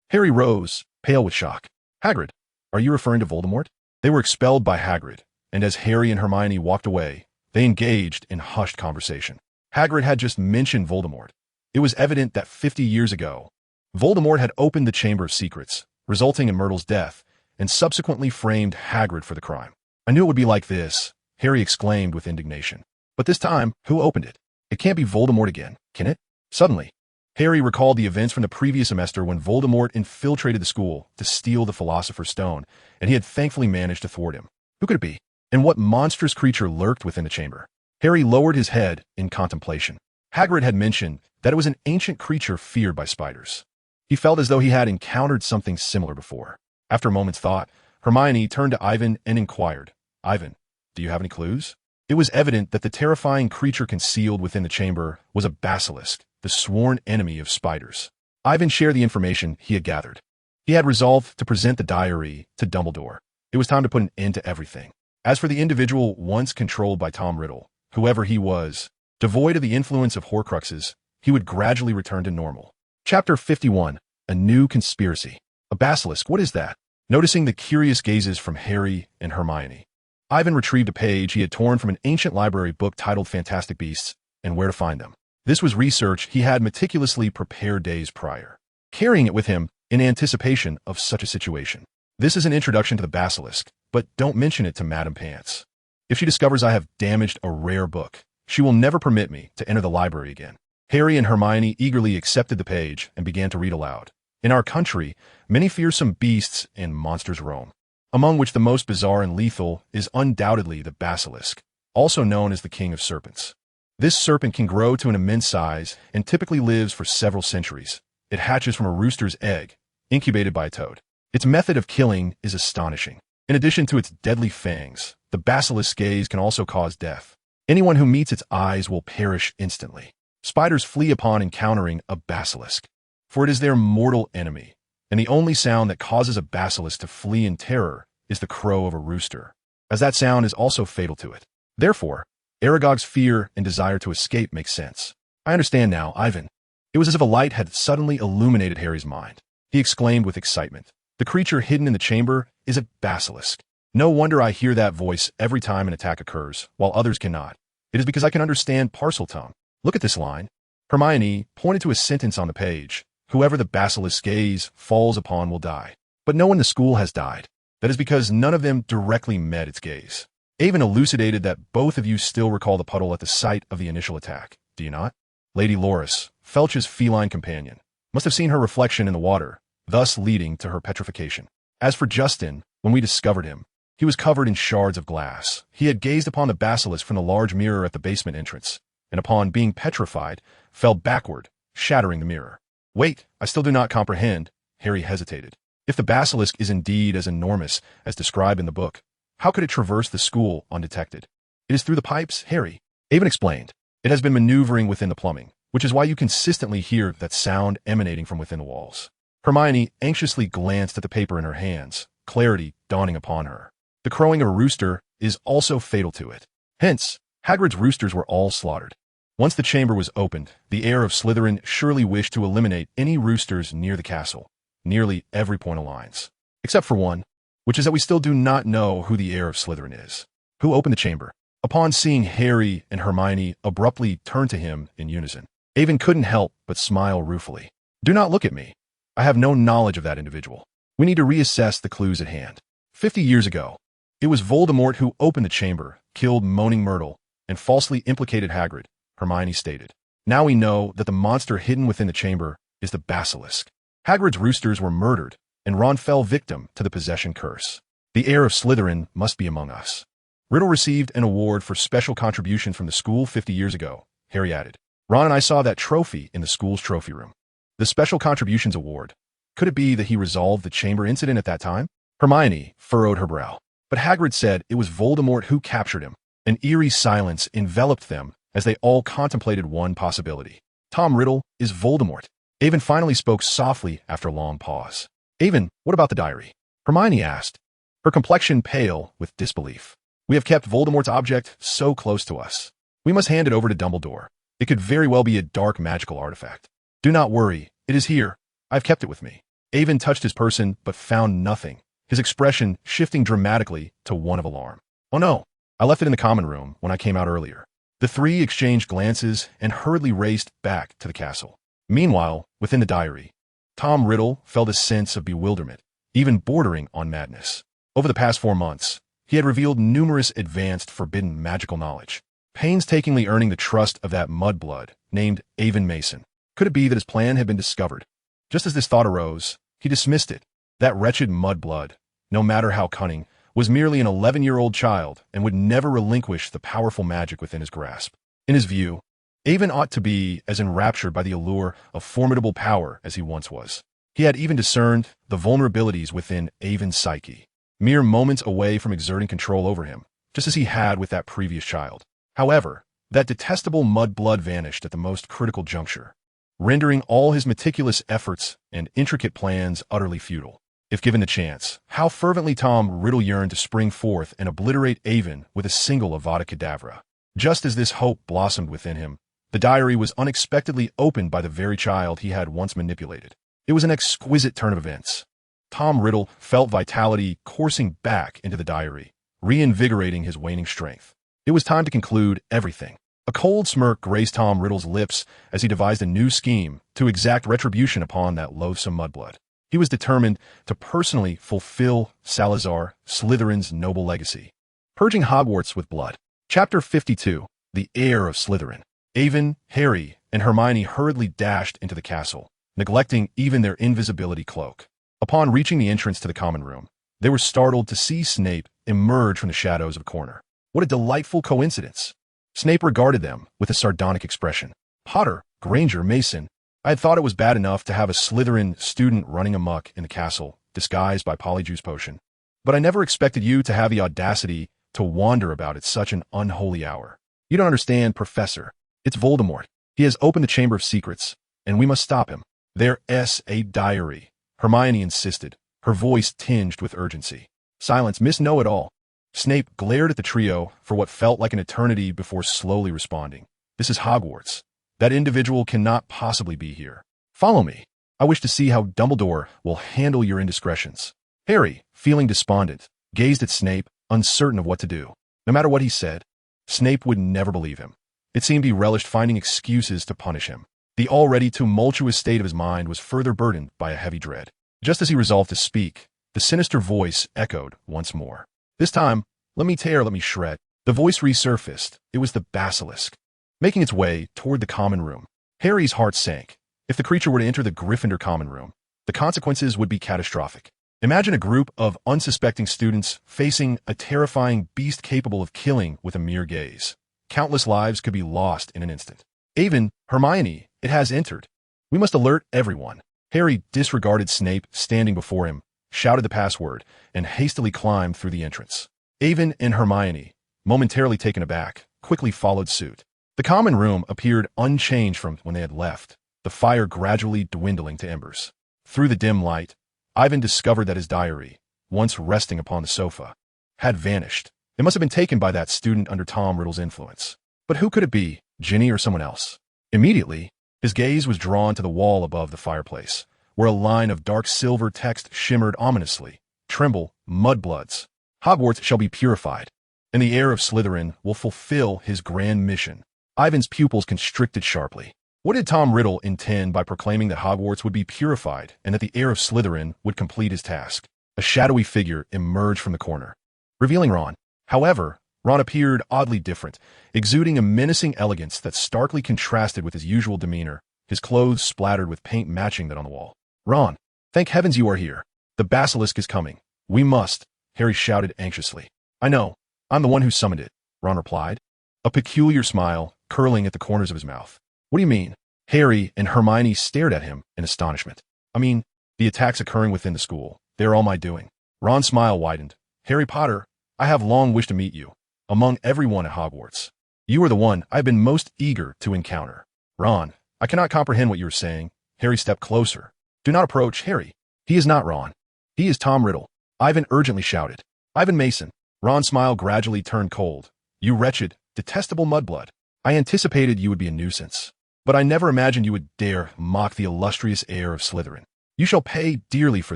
Harry rose, pale with shock. "Hagrid, are you referring to Voldemort?" They were expelled by Hagrid, and as Harry and Hermione walked away, they engaged in hushed conversation. Hagrid had just mentioned Voldemort. It was evident that 50 years ago, Voldemort had opened the Chamber of Secrets, resulting in Myrtle's death, and subsequently framed Hagrid for the crime. "I knew it would be like this," Harry exclaimed with indignation. "But this time, who opened it? It can't be Voldemort again, can it?" Suddenly, Harry recalled the events from the previous semester when Voldemort infiltrated the school to steal the Philosopher's Stone, and he had thankfully managed to thwart him. Who could it be? And what monstrous creature lurked within the chamber? Harry lowered his head in contemplation. Hagrid had mentioned that it was an ancient creature feared by spiders. He felt as though he had encountered something similar before. After a moment's thought, Hermione turned to Ivan and inquired, "Ivan, do you have any clues?" It was evident that the terrifying creature concealed within the chamber was a basilisk, the sworn enemy of spiders. Ivan shared the information he had gathered. He had resolved to present the diary to Dumbledore. It was time to put an end to everything. As for the individual once controlled by Tom Riddle, whoever he was, devoid of the influence of Horcruxes, he would gradually return to normal. Chapter 51. A New Conspiracy. A basilisk, what is that? Noticing the curious gazes from Harry and Hermione, Ivan retrieved a page he had torn from an ancient library book titled Fantastic Beasts and Where to Find Them. This was research he had meticulously prepared days prior, carrying it with him in anticipation of such a situation. "This is an introduction to the basilisk, but don't mention it to Madame Pants. If she discovers I have damaged a rare book, she will never permit me to enter the library again." Harry and Hermione eagerly accepted the page and began to read aloud. "In our country, many fearsome beasts and monsters roam, among which the most bizarre and lethal is undoubtedly the basilisk, also known as the king of serpents. This serpent can grow to an immense size and typically lives for several centuries. It hatches from a rooster's egg, incubated by a toad. Its method of killing is astonishing. In addition to its deadly fangs, the basilisk's gaze can also cause death. Anyone who meets its eyes will perish instantly. Spiders flee upon encountering a basilisk, for it is their mortal enemy, and the only sound that causes a basilisk to flee in terror is the crow of a rooster, as that sound is also fatal to it. Therefore, Aragog's fear and desire to escape makes sense. I understand now, Ivan. It was as if a light had suddenly illuminated Harry's mind. He exclaimed with excitement. The creature hidden in the chamber is a basilisk. No wonder I hear that voice every time an attack occurs, while others cannot. It is because I can understand Parseltongue. Look at this line. Hermione pointed to a sentence on the page. Whoever the basilisk's gaze falls upon will die. But no one in the school has died. That is because none of them directly met its gaze. Avon elucidated that both of you still recall the puddle at the site of the initial attack, do you not? Lady Loris, Felch's feline companion, must have seen her reflection in the water, thus leading to her petrification. As for Justin, when we discovered him, he was covered in shards of glass. He had gazed upon the basilisk from the large mirror at the basement entrance, and upon being petrified, fell backward, shattering the mirror. Wait, I still do not comprehend. Harry hesitated. If the basilisk is indeed as enormous as described in the book, how could it traverse the school undetected? It is through the pipes, Harry. Avon explained. It has been maneuvering within the plumbing, which is why you consistently hear that sound emanating from within the walls. Hermione anxiously glanced at the paper in her hands, clarity dawning upon her. The crowing of a rooster is also fatal to it. Hence, Hagrid's roosters were all slaughtered. Once the chamber was opened, the heir of Slytherin surely wished to eliminate any roosters near the castle, nearly every point of lines. Except for one, which is that we still do not know who the heir of Slytherin is. Who opened the chamber? Upon seeing Harry and Hermione abruptly turn to him in unison, Avon couldn't help but smile ruefully. Do not look at me. I have no knowledge of that individual. We need to reassess the clues at hand. 50 years ago, it was Voldemort who opened the chamber, killed Moaning Myrtle, and falsely implicated Hagrid, Hermione stated. Now we know that the monster hidden within the chamber is the basilisk. Hagrid's roosters were murdered, and Ron fell victim to the possession curse. The heir of Slytherin must be among us. Riddle received an award for special contribution from the school 50 years ago, Harry added. Ron and I saw that trophy in the school's trophy room. The Special Contributions Award. Could it be that he resolved the chamber incident at that time? Hermione furrowed her brow. But Hagrid said it was Voldemort who captured him. An eerie silence enveloped them as they all contemplated one possibility. Tom Riddle is Voldemort. Avon finally spoke softly after a long pause. Avon, what about the diary? Hermione asked, her complexion pale with disbelief. We have kept Voldemort's object so close to us. We must hand it over to Dumbledore. It could very well be a dark magical artifact. Do not worry, it is here. I've kept it with me. Avon touched his person but found nothing, his expression shifting dramatically to one of alarm. Oh no, I left it in the common room when I came out earlier. The three exchanged glances and hurriedly raced back to the castle. Meanwhile, within the diary, Tom Riddle felt a sense of bewilderment, even bordering on madness. Over the past 4 months, he had revealed numerous advanced forbidden magical knowledge, painstakingly earning the trust of that mudblood named Avon Mason. Could it be that his plan had been discovered? Just as this thought arose, he dismissed it. That wretched mudblood, no matter how cunning, was merely an 11-year-old child and would never relinquish the powerful magic within his grasp. In his view, Avon ought to be as enraptured by the allure of formidable power as he once was. He had even discerned the vulnerabilities within Avon's psyche, mere moments away from exerting control over him, just as he had with that previous child. However, that detestable mudblood vanished at the most critical juncture, rendering all his meticulous efforts and intricate plans utterly futile. If given the chance, how fervently Tom Riddle yearned to spring forth and obliterate Avon with a single Avada Kedavra. Just as this hope blossomed within him, the diary was unexpectedly opened by the very child he had once manipulated. It was an exquisite turn of events. Tom Riddle felt vitality coursing back into the diary, reinvigorating his waning strength. It was time to conclude everything. A cold smirk graced Tom Riddle's lips as he devised a new scheme to exact retribution upon that loathsome mudblood. He was determined to personally fulfill Salazar Slytherin's noble legacy. Purging Hogwarts with blood. Chapter 52. The Heir of Slytherin. Avon, Harry, and Hermione hurriedly dashed into the castle, neglecting even their invisibility cloak. Upon reaching the entrance to the common room, they were startled to see Snape emerge from the shadows of a corner. What a delightful coincidence! Snape regarded them with a sardonic expression. Potter, Granger, Mason, I had thought it was bad enough to have a Slytherin student running amok in the castle, disguised by Polyjuice Potion. But I never expected you to have the audacity to wander about at such an unholy hour. You don't understand, Professor. It's Voldemort. He has opened the Chamber of Secrets, and we must stop him. There's a diary, Hermione insisted, her voice tinged with urgency. Silence, Miss Know-It-All. Snape glared at the trio for what felt like an eternity before slowly responding. This is Hogwarts. That individual cannot possibly be here. Follow me. I wish to see how Dumbledore will handle your indiscretions. Harry, feeling despondent, gazed at Snape, uncertain of what to do. No matter what he said, Snape would never believe him. It seemed he relished finding excuses to punish him. The already tumultuous state of his mind was further burdened by a heavy dread. Just as he resolved to speak, the sinister voice echoed once more. This time, let me tear, let me shred. The voice resurfaced. It was the basilisk. Making its way toward the common room, Harry's heart sank. If the creature were to enter the Gryffindor common room, the consequences would be catastrophic. Imagine a group of unsuspecting students facing a terrifying beast capable of killing with a mere gaze. Countless lives could be lost in an instant. Even Hermione, it has entered. We must alert everyone. Harry disregarded Snape standing before him, shouted the password, and hastily climbed through the entrance. Avon and Hermione, momentarily taken aback, quickly followed suit. The common room appeared unchanged from when they had left, the fire gradually dwindling to embers. Through the dim light, Ivan discovered that his diary, once resting upon the sofa, had vanished. It must have been taken by that student under Tom Riddle's influence. But who could it be, Ginny or someone else? Immediately, his gaze was drawn to the wall above the fireplace, where a line of dark silver text shimmered ominously. Tremble, mudbloods. Hogwarts shall be purified, and the heir of Slytherin will fulfill his grand mission. Ivan's pupils constricted sharply. What did Tom Riddle intend by proclaiming that Hogwarts would be purified and that the heir of Slytherin would complete his task? A shadowy figure emerged from the corner, revealing Ron. However, Ron appeared oddly different, exuding a menacing elegance that starkly contrasted with his usual demeanor, his clothes splattered with paint matching that on the wall. Ron, thank heavens you are here. The basilisk is coming. We must, Harry shouted anxiously. I know. I'm the one who summoned it, Ron replied, a peculiar smile curling at the corners of his mouth. What do you mean? Harry and Hermione stared at him in astonishment. I mean, the attacks occurring within the school. They're all my doing. Ron's smile widened. Harry Potter, I have long wished to meet you. Among everyone at Hogwarts, you are the one I've been most eager to encounter. Ron, I cannot comprehend what you are saying. Harry stepped closer. Do not approach, Harry. He is not Ron. He is Tom Riddle. Ivan urgently shouted. Ivan Mason. Ron's smile gradually turned cold. You wretched, detestable mudblood. I anticipated you would be a nuisance, but I never imagined you would dare mock the illustrious heir of Slytherin. You shall pay dearly for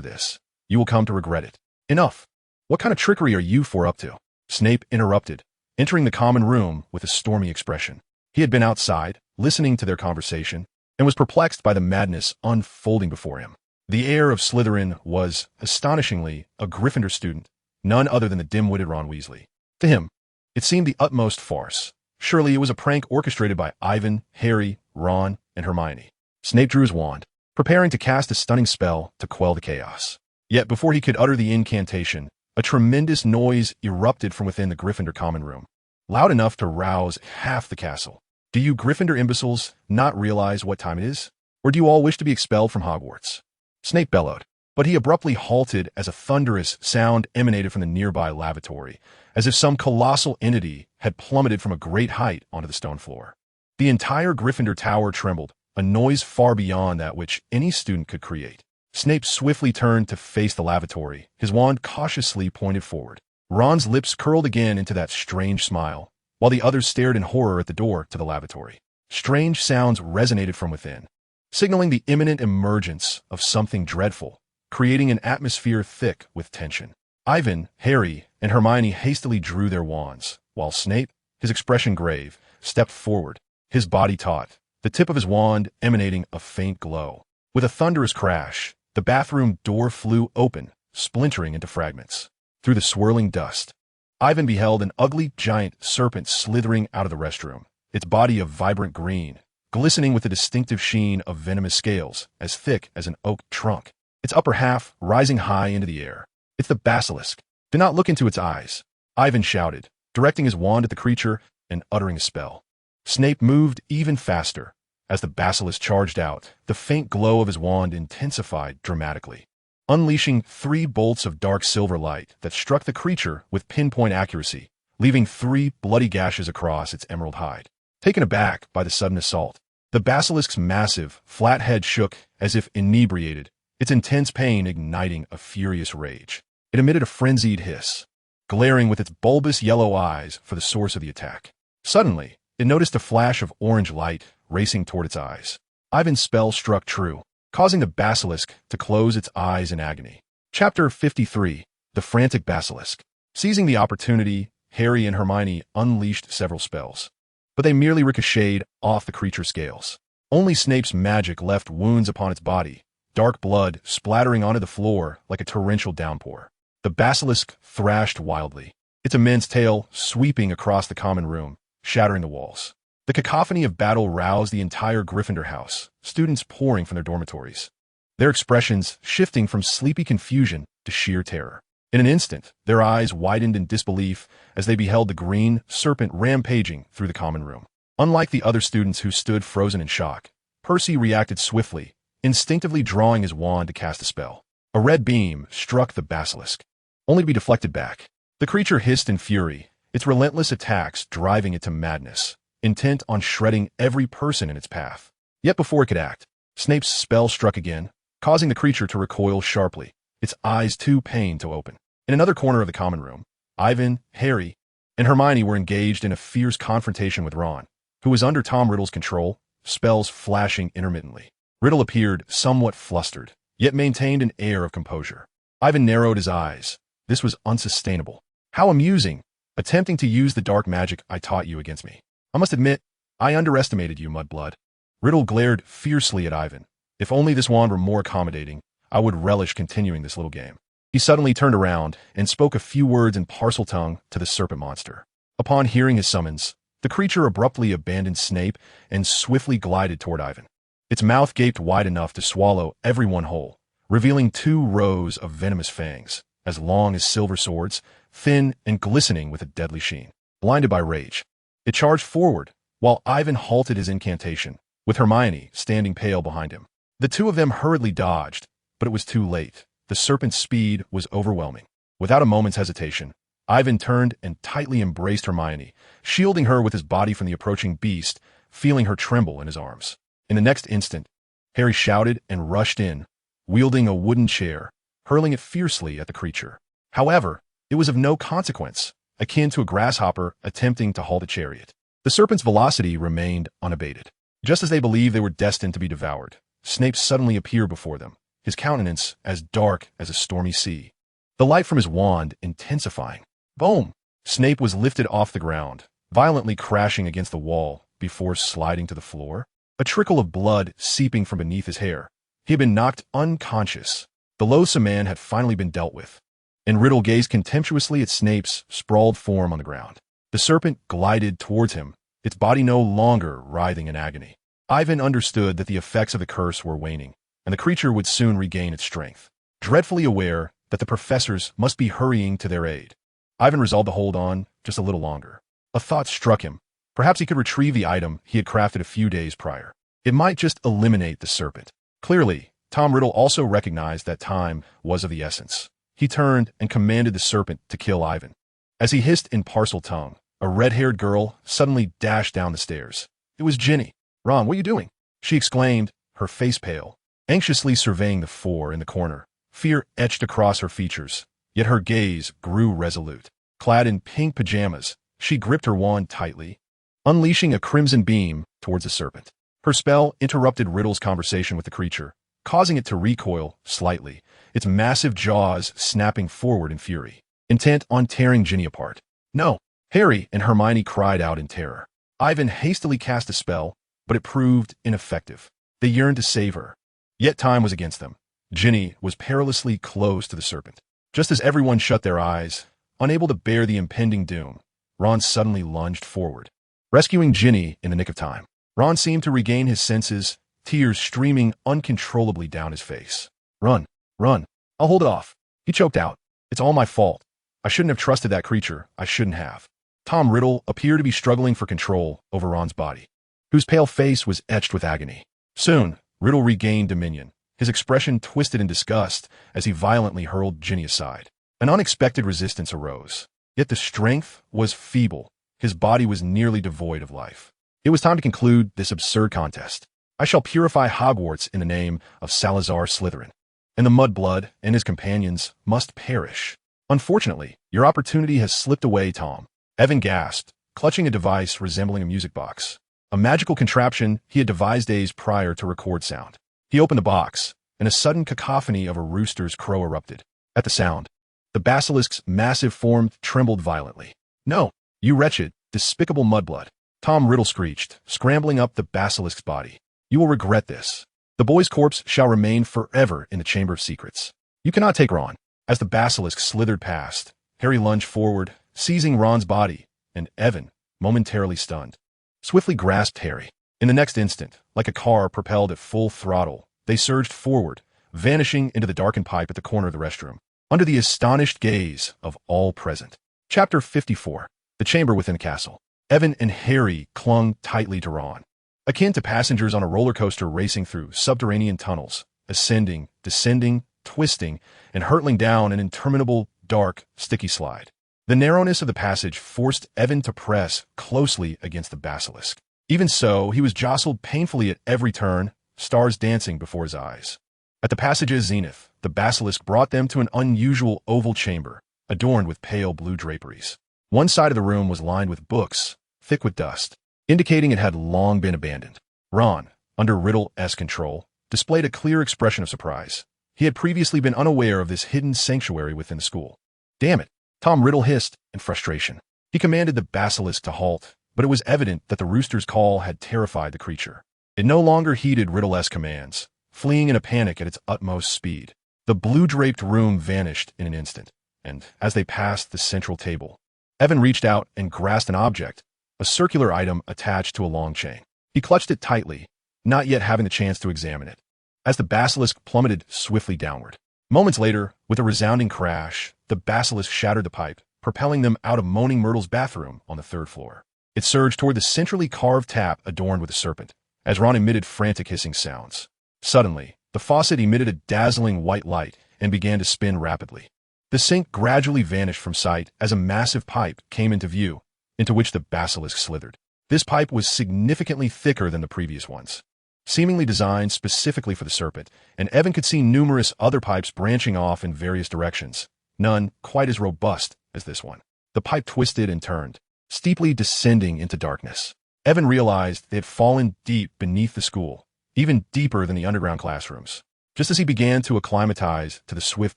this. You will come to regret it. Enough. What kind of trickery are you four up to? Snape interrupted, entering the common room with a stormy expression. He had been outside, listening to their conversation, and was perplexed by the madness unfolding before him. The heir of Slytherin was, astonishingly, a Gryffindor student, none other than the dim-witted Ron Weasley. To him, it seemed the utmost farce. Surely it was a prank orchestrated by Ivan, Harry, Ron, and Hermione. Snape drew his wand, preparing to cast a stunning spell to quell the chaos. Yet before he could utter the incantation, a tremendous noise erupted from within the Gryffindor common room, loud enough to rouse half the castle. Do you Gryffindor imbeciles not realize what time it is? Or do you all wish to be expelled from Hogwarts? Snape bellowed, but he abruptly halted as a thunderous sound emanated from the nearby lavatory, as if some colossal entity had plummeted from a great height onto the stone floor. The entire Gryffindor tower trembled, a noise far beyond that which any student could create. Snape swiftly turned to face the lavatory, his wand cautiously pointed forward. Ron's lips curled again into that strange smile, while the others stared in horror at the door to the lavatory. Strange sounds resonated from within, signaling the imminent emergence of something dreadful, creating an atmosphere thick with tension. Ivan, Harry, and Hermione hastily drew their wands, while Snape, his expression grave, stepped forward, his body taut, the tip of his wand emanating a faint glow. With a thunderous crash, the bathroom door flew open, splintering into fragments. Through the swirling dust, Ivan beheld an ugly giant serpent slithering out of the restroom, its body of vibrant green, glistening with the distinctive sheen of venomous scales, as thick as an oak trunk, its upper half rising high into the air. It's the basilisk. Do not look into its eyes, Ivan shouted, directing his wand at the creature and uttering a spell. Snape moved even faster. As the basilisk charged out, the faint glow of his wand intensified dramatically. unleashing 3 bolts of dark silver light that struck the creature with pinpoint accuracy, leaving 3 bloody gashes across its emerald hide. Taken aback by the sudden assault, the basilisk's massive, flat head shook as if inebriated, its intense pain igniting a furious rage. It emitted a frenzied hiss, glaring with its bulbous yellow eyes for the source of the attack. Suddenly, it noticed a flash of orange light racing toward its eyes. Ivan's spell struck true, causing the basilisk to close its eyes in agony. Chapter 53. The Frantic Basilisk. Seizing the opportunity, Harry and Hermione unleashed several spells, but they merely ricocheted off the creature's scales. Only Snape's magic left wounds upon its body, dark blood splattering onto the floor like a torrential downpour. The basilisk thrashed wildly, its immense tail sweeping across the common room, shattering the walls. The cacophony of battle roused the entire Gryffindor house, students pouring from their dormitories, their expressions shifting from sleepy confusion to sheer terror. In an instant, their eyes widened in disbelief as they beheld the green serpent rampaging through the common room. Unlike the other students who stood frozen in shock, Percy reacted swiftly, instinctively drawing his wand to cast a spell. A red beam struck the basilisk, only to be deflected back. The creature hissed in fury, its relentless attacks driving it to madness, intent on shredding every person in its path. Yet before it could act, Snape's spell struck again, causing the creature to recoil sharply, its eyes too pained to open. In another corner of the common room, Ivan, Harry, and Hermione were engaged in a fierce confrontation with Ron, who was under Tom Riddle's control, spells flashing intermittently. Riddle appeared somewhat flustered, yet maintained an air of composure. Ivan narrowed his eyes. This was unsustainable. How amusing, attempting to use the dark magic I taught you against me. I must admit, I underestimated you, Mudblood. Riddle glared fiercely at Ivan. If only this wand were more accommodating, I would relish continuing this little game. He suddenly turned around and spoke a few words in Parseltongue to the serpent monster. Upon hearing his summons, the creature abruptly abandoned Snape and swiftly glided toward Ivan. Its mouth gaped wide enough to swallow everyone whole, revealing 2 rows of venomous fangs, as long as silver swords, thin and glistening with a deadly sheen. Blinded by rage, it charged forward, while Ivan halted his incantation, with Hermione standing pale behind him. The 2 of them hurriedly dodged, but it was too late. The serpent's speed was overwhelming. Without a moment's hesitation, Ivan turned and tightly embraced Hermione, shielding her with his body from the approaching beast, feeling her tremble in his arms. In the next instant, Harry shouted and rushed in, wielding a wooden chair, hurling it fiercely at the creature. However, it was of no consequence, akin to a grasshopper attempting to halt a chariot. The serpent's velocity remained unabated. Just as they believed they were destined to be devoured, Snape suddenly appeared before them, his countenance as dark as a stormy sea, the light from his wand intensifying. Boom! Snape was lifted off the ground, violently crashing against the wall before sliding to the floor, a trickle of blood seeping from beneath his hair. He had been knocked unconscious. The loathsome man had finally been dealt with, and Riddle gazed contemptuously at Snape's sprawled form on the ground. The serpent glided towards him, its body no longer writhing in agony. Ivan understood that the effects of the curse were waning, and the creature would soon regain its strength. Dreadfully aware that the professors must be hurrying to their aid, Ivan resolved to hold on just a little longer. A thought struck him. Perhaps he could retrieve the item he had crafted a few days prior. It might just eliminate the serpent. Clearly, Tom Riddle also recognized that time was of the essence. He turned and commanded the serpent to kill Ivan. As he hissed in Parseltongue, a red-haired girl suddenly dashed down the stairs. It was Ginny. "Ron, what are you doing?" she exclaimed, her face pale, anxiously surveying the 4 in the corner. Fear etched across her features, yet her gaze grew resolute. Clad in pink pajamas, she gripped her wand tightly, unleashing a crimson beam towards the serpent. Her spell interrupted Riddle's conversation with the creature, causing it to recoil slightly, its massive jaws snapping forward in fury, intent on tearing Ginny apart. "No!" Harry and Hermione cried out in terror. Ivan hastily cast a spell, but it proved ineffective. They yearned to save her, yet time was against them. Ginny was perilously close to the serpent. Just as everyone shut their eyes, unable to bear the impending doom, Ron suddenly lunged forward, rescuing Ginny in the nick of time. Ron seemed to regain his senses, tears streaming uncontrollably down his face. "Run, run, I'll hold it off," he choked out. "It's all my fault. I shouldn't have trusted that creature. I shouldn't have." Tom Riddle appeared to be struggling for control over Ron's body, whose pale face was etched with agony. Soon, Riddle regained dominion, his expression twisted in disgust as he violently hurled Ginny aside. An unexpected resistance arose. Yet the strength was feeble. His body was nearly devoid of life. It was time to conclude this absurd contest. I shall purify Hogwarts in the name of Salazar Slytherin, and the Mudblood and his companions must perish. Unfortunately, your opportunity has slipped away, Tom. Evan gasped, clutching a device resembling a music box. A magical contraption he had devised days prior to record sound. He opened the box, and a sudden cacophony of a rooster's crow erupted. At the sound, the basilisk's massive form trembled violently. "No, you wretched, despicable Mudblood," Tom Riddle screeched, scrambling up the basilisk's body. "You will regret this. The boy's corpse shall remain forever in the Chamber of Secrets. You cannot take Ron." As the basilisk slithered past, Harry lunged forward, seizing Ron's body, and Evan, momentarily stunned, swiftly grasped Harry. In the next instant, like a car propelled at full throttle, they surged forward, vanishing into the darkened pipe at the corner of the restroom, under the astonished gaze of all present. Chapter 54. The Chamber Within the Castle. Evan and Harry clung tightly to Ron, akin to passengers on a roller coaster racing through subterranean tunnels, ascending, descending, twisting, and hurtling down an interminable, dark, sticky slide. The narrowness of the passage forced Evan to press closely against the basilisk. Even so, he was jostled painfully at every turn, stars dancing before his eyes. At the passage's zenith, the basilisk brought them to an unusual oval chamber, adorned with pale blue draperies. One side of the room was lined with books, thick with dust, indicating it had long been abandoned. Ron, under Riddle's control, displayed a clear expression of surprise. He had previously been unaware of this hidden sanctuary within the school. "Damn it," Tom Riddle hissed in frustration. He commanded the basilisk to halt, but it was evident that the rooster's call had terrified the creature. It no longer heeded Riddle's commands, fleeing in a panic at its utmost speed. The blue-draped room vanished in an instant, and as they passed the central table, Evan reached out and grasped an object, a circular item attached to a long chain. He clutched it tightly, not yet having the chance to examine it, as the basilisk plummeted swiftly downward. Moments later, with a resounding crash, the basilisk shattered the pipe, propelling them out of Moaning Myrtle's bathroom on the 3rd floor. It surged toward the centrally carved tap adorned with a serpent, as Ron emitted frantic hissing sounds. Suddenly, the faucet emitted a dazzling white light and began to spin rapidly. The sink gradually vanished from sight as a massive pipe came into view, into which the basilisk slithered. This pipe was significantly thicker than the previous ones, seemingly designed specifically for the serpent, and Evan could see numerous other pipes branching off in various directions, none quite as robust as this one. The pipe twisted and turned, steeply descending into darkness. Evan realized they had fallen deep beneath the school, even deeper than the underground classrooms. Just as he began to acclimatize to the swift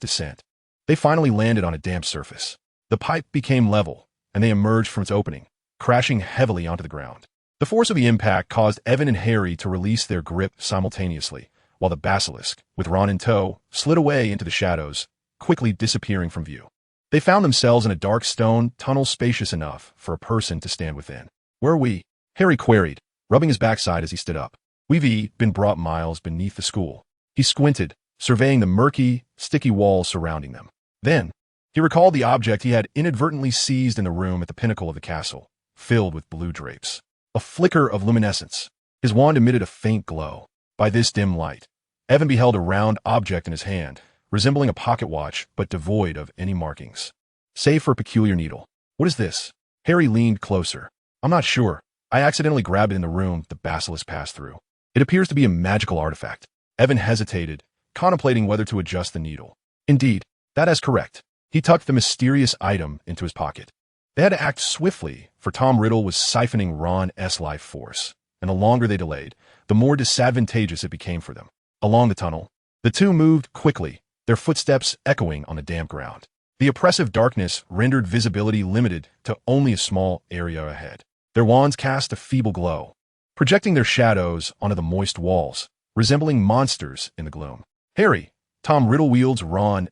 descent, they finally landed on a damp surface. The pipe became level, and they emerged from its opening, crashing heavily onto the ground. The force of the impact caused Evan and Harry to release their grip simultaneously, while the basilisk, with Ron in tow, slid away into the shadows, quickly disappearing from view. They found themselves in a dark stone tunnel spacious enough for a person to stand within. "Where are we?" Harry queried, rubbing his backside as he stood up. "We've been brought miles beneath the school." He squinted, surveying the murky, sticky walls surrounding them. Then, he recalled the object he had inadvertently seized in the room at the pinnacle of the castle, filled with blue drapes. A flicker of luminescence. His wand emitted a faint glow. By this dim light, Evan beheld a round object in his hand, resembling a pocket watch but devoid of any markings, save for a peculiar needle. "What is this?" Harry leaned closer. "I'm not sure. I accidentally grabbed it in the room the basilisk passed through. It appears to be a magical artifact." Evan hesitated, contemplating whether to adjust the needle. Indeed, that is correct. He tucked the mysterious item into his pocket. They had to act swiftly, for Tom Riddle was siphoning Ron's life force, and the longer they delayed, the more disadvantageous it became for them. Along the tunnel, the two moved quickly, their footsteps echoing on the damp ground. The oppressive darkness rendered visibility limited to only a small area ahead. Their wands cast a feeble glow, projecting their shadows onto the moist walls, resembling monsters in the gloom. "Harry," Tom Riddle wields Ron's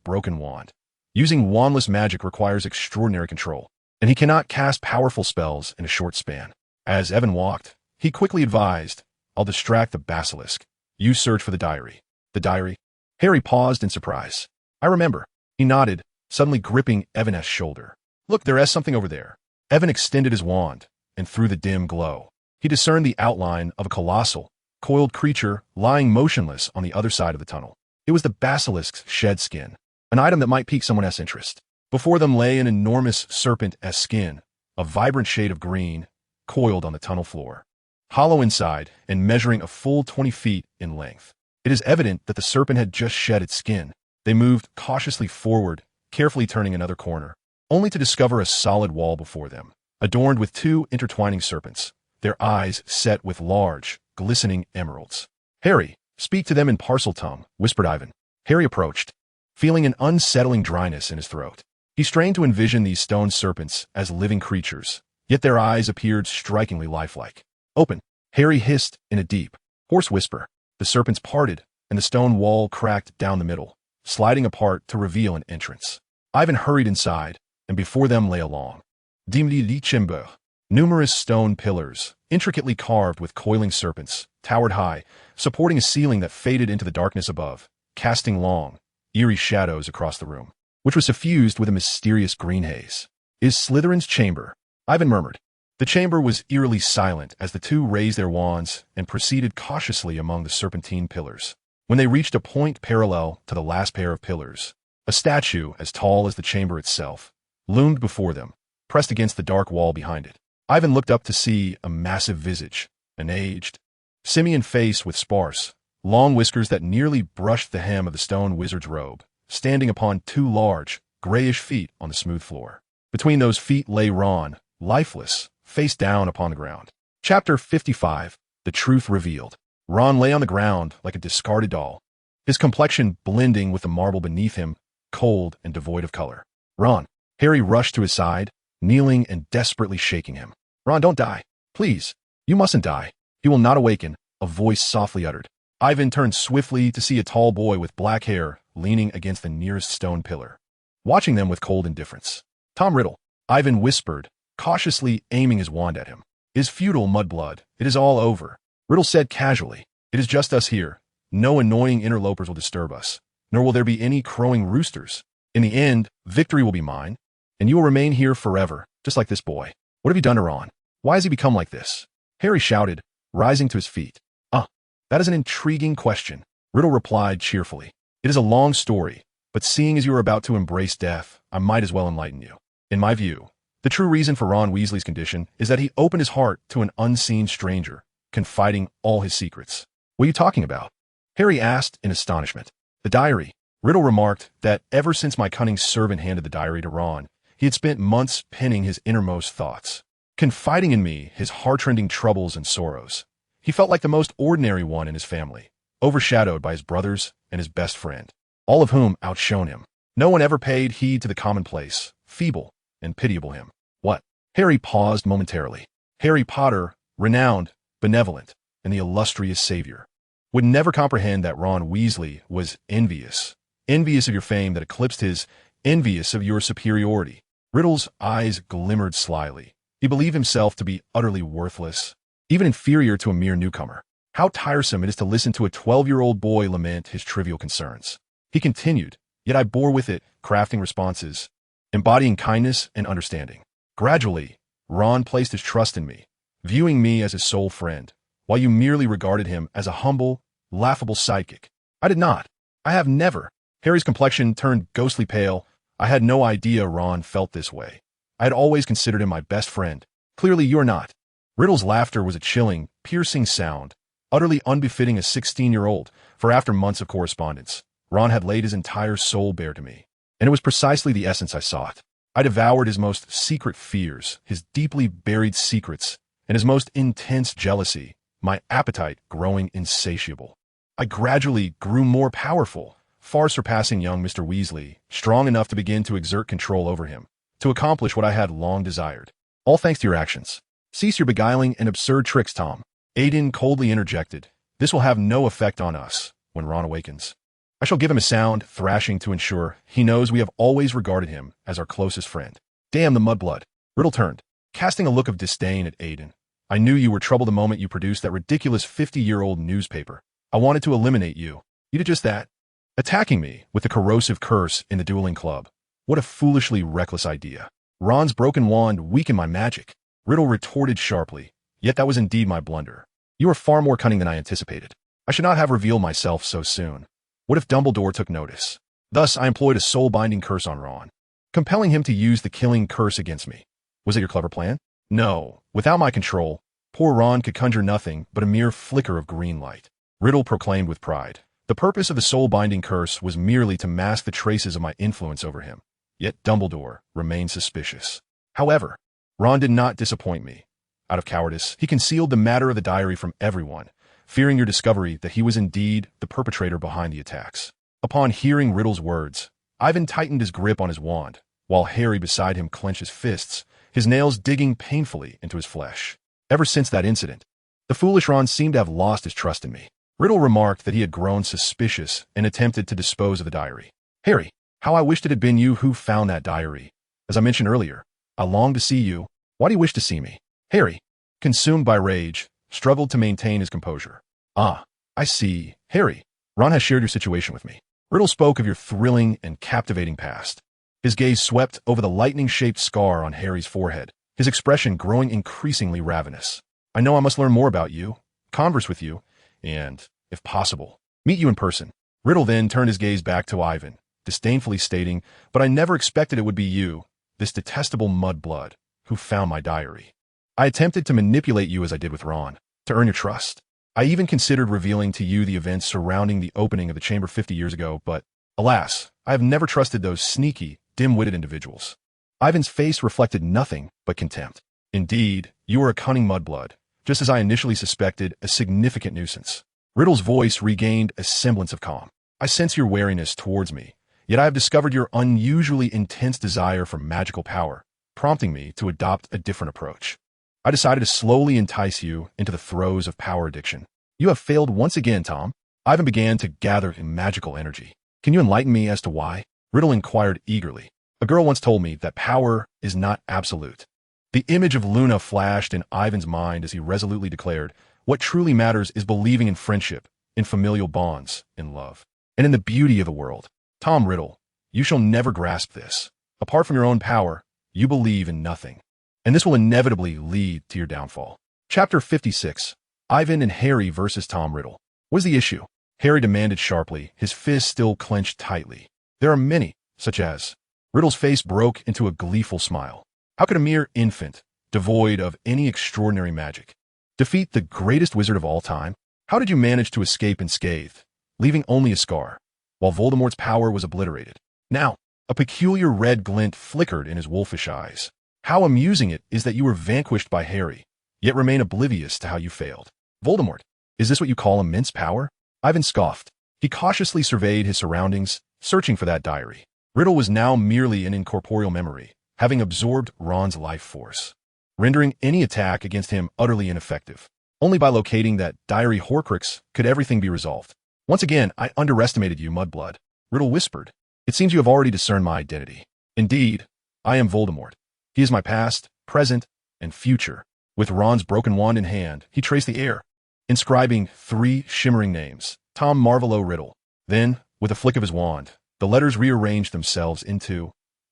broken wand. Using wandless magic requires extraordinary control, and he cannot cast powerful spells in a short span. As Evan walked, he quickly advised, "I'll distract the basilisk. You search for the diary." "The diary?" Harry paused in surprise. "I remember." He nodded, suddenly gripping Evan's shoulder. "Look, there is something over there." Evan extended his wand, and through the dim glow, he discerned the outline of a colossal, coiled creature lying motionless on the other side of the tunnel. It was the basilisk's shed skin, an item that might pique someone's interest. Before them lay an enormous serpent-esque skin, a vibrant shade of green, coiled on the tunnel floor, hollow inside and measuring a full 20 feet in length. It is evident that the serpent had just shed its skin. They moved cautiously forward, carefully turning another corner, only to discover a solid wall before them, adorned with two intertwining serpents, their eyes set with large, glistening emeralds. "Harry, speak to them in parcel tongue," whispered Ivan. Harry approached, feeling an unsettling dryness in his throat. He strained to envision these stone serpents as living creatures, yet their eyes appeared strikingly lifelike. "Open," Harry hissed in a deep, hoarse whisper. The serpents parted, and the stone wall cracked down the middle, sliding apart to reveal an entrance. Ivan hurried inside, and before them lay a long, dimly chamber. Numerous stone pillars, intricately carved with coiling serpents, towered high, supporting a ceiling that faded into the darkness above, casting long, eerie shadows across the room, which was suffused with a mysterious green haze. "Is Slytherin's chamber," Ivan murmured. The chamber was eerily silent as the two raised their wands and proceeded cautiously among the serpentine pillars. When they reached a point parallel to the last pair of pillars, a statue as tall as the chamber itself loomed before them, pressed against the dark wall behind it. Ivan looked up to see a massive visage, an aged, simian face with sparse, long whiskers that nearly brushed the hem of the stone wizard's robe, standing upon two large, grayish feet on the smooth floor. Between those feet lay Ron, lifeless, face down upon the ground. Chapter 55, The Truth Revealed. Ron lay on the ground like a discarded doll, his complexion blending with the marble beneath him, cold and devoid of color. "Ron!" Harry rushed to his side, kneeling and desperately shaking him. "Ron, don't die. Please. You mustn't die. He will not awaken," a voice softly uttered. Ivan turned swiftly to see a tall boy with black hair leaning against the nearest stone pillar, watching them with cold indifference. "Tom Riddle," Ivan whispered, cautiously aiming his wand at him. "It is futile, mudblood. It is all over." Riddle said casually, "It is just us here. No annoying interlopers will disturb us, nor will there be any crowing roosters. In the end, victory will be mine, and you will remain here forever, just like this boy. What have you done to Ron? Why has he become like this?" Harry shouted, rising to his feet. That is an intriguing question," Riddle replied cheerfully. "It is a long story, but seeing as you are about to embrace death, I might as well enlighten you. In my view, the true reason for Ron Weasley's condition is that he opened his heart to an unseen stranger, confiding all his secrets." "What are you talking about?" Harry asked in astonishment. "The diary." Riddle remarked that ever since my cunning servant handed the diary to Ron, he had spent months penning his innermost thoughts, confiding in me his heart-rending troubles and sorrows. He felt like the most ordinary one in his family, overshadowed by his brothers and his best friend, all of whom outshone him. No one ever paid heed to the commonplace, feeble, and pitiable him. What? Harry paused momentarily. Harry Potter, renowned, benevolent, and the illustrious savior, would never comprehend that Ron Weasley was envious of your fame that eclipsed his, envious of your superiority. Riddle's eyes glimmered slyly. He believed himself to be utterly worthless, even inferior to a mere newcomer. How tiresome it is to listen to a 12-year-old boy lament his trivial concerns. He continued, yet I bore with it, crafting responses, embodying kindness and understanding. Gradually, Ron placed his trust in me, viewing me as his sole friend, while you merely regarded him as a humble, laughable sidekick. I did not. I have never. Harry's complexion turned ghostly pale. I had no idea Ron felt this way. I had always considered him my best friend. Clearly you're not. Riddle's laughter was a chilling, piercing sound, utterly unbefitting a 16-year-old, for after months of correspondence, Ron had laid his entire soul bare to me, and it was precisely the essence I sought. I devoured his most secret fears, his deeply buried secrets, and his most intense jealousy, my appetite growing insatiable. I gradually grew more powerful, far surpassing young Mr. Weasley, strong enough to begin to exert control over him, to accomplish what I had long desired. All thanks to your actions. Cease your beguiling and absurd tricks, Tom. Aiden coldly interjected. This will have no effect on us when Ron awakens. I shall give him a sound thrashing to ensure he knows we have always regarded him as our closest friend. Damn the mudblood. Riddle turned, casting a look of disdain at Aiden. I knew you were troubled the moment you produced that ridiculous 50-year-old newspaper. I wanted to eliminate you. You did just that. Attacking me with the corrosive curse in the dueling club. What a foolishly reckless idea. Ron's broken wand weakened my magic. Riddle retorted sharply, yet that was indeed my blunder. You are far more cunning than I anticipated. I should not have revealed myself so soon. What if Dumbledore took notice? Thus, I employed a soul-binding curse on Ron, compelling him to use the killing curse against me. Was it your clever plan? No. Without my control, poor Ron could conjure nothing but a mere flicker of green light. Riddle proclaimed with pride. The purpose of the soul-binding curse was merely to mask the traces of my influence over him. Yet Dumbledore remained suspicious. However, Ron did not disappoint me. Out of cowardice, he concealed the matter of the diary from everyone, fearing your discovery that he was indeed the perpetrator behind the attacks. Upon hearing Riddle's words, Ivan tightened his grip on his wand, while Harry beside him clenched his fists, his nails digging painfully into his flesh. Ever since that incident, the foolish Ron seemed to have lost his trust in me. Riddle remarked that he had grown suspicious and attempted to dispose of the diary. Harry, how I wished it had been you who found that diary. As I mentioned earlier, I long to see you. Why do you wish to see me? Harry, consumed by rage, struggled to maintain his composure. Ah, I see. Harry, Ron has shared your situation with me. Riddle spoke of your thrilling and captivating past. His gaze swept over the lightning-shaped scar on Harry's forehead, his expression growing increasingly ravenous. I know I must learn more about you, converse with you, and, if possible, meet you in person. Riddle then turned his gaze back to Ivan, disdainfully stating, but I never expected it would be you, this detestable mudblood, who found my diary. I attempted to manipulate you as I did with Ron, to earn your trust. I even considered revealing to you the events surrounding the opening of the chamber 50 years ago, but, alas, I have never trusted those sneaky, dim-witted individuals. Ivan's face reflected nothing but contempt. Indeed, you are a cunning mudblood, just as I initially suspected, a significant nuisance. Riddle's voice regained a semblance of calm. I sense your wariness towards me, yet I have discovered your unusually intense desire for magical power, prompting me to adopt a different approach. I decided to slowly entice you into the throes of power addiction. You have failed once again, Tom. Ivan began to gather magical energy. Can you enlighten me as to why? Riddle inquired eagerly. A girl once told me that power is not absolute. The image of Luna flashed in Ivan's mind as he resolutely declared, what truly matters is believing in friendship, in familial bonds, in love, and in the beauty of the world. Tom Riddle, you shall never grasp this. Apart from your own power, you believe in nothing. And this will inevitably lead to your downfall. Chapter 56. Ivan and Harry versus Tom Riddle. What is the issue? Harry demanded sharply, his fist still clenched tightly. There are many, such as... Riddle's face broke into a gleeful smile. How could a mere infant, devoid of any extraordinary magic, defeat the greatest wizard of all time? How did you manage to escape unscathed, leaving only a scar, while Voldemort's power was obliterated? Now, a peculiar red glint flickered in his wolfish eyes. How amusing it is that you were vanquished by Harry, yet remain oblivious to how you failed. Voldemort, is this what you call immense power? Ivan scoffed. He cautiously surveyed his surroundings, searching for that diary. Riddle was now merely an incorporeal memory, having absorbed Ron's life force, rendering any attack against him utterly ineffective. Only by locating that diary Horcrux could everything be resolved. Once again, I underestimated you, Mudblood. Riddle whispered. It seems you have already discerned my identity. Indeed, I am Voldemort. He is my past, present, and future. With Ron's broken wand in hand, he traced the air, inscribing 3 shimmering names, Tom Marvolo Riddle. Then, with a flick of his wand, the letters rearranged themselves into,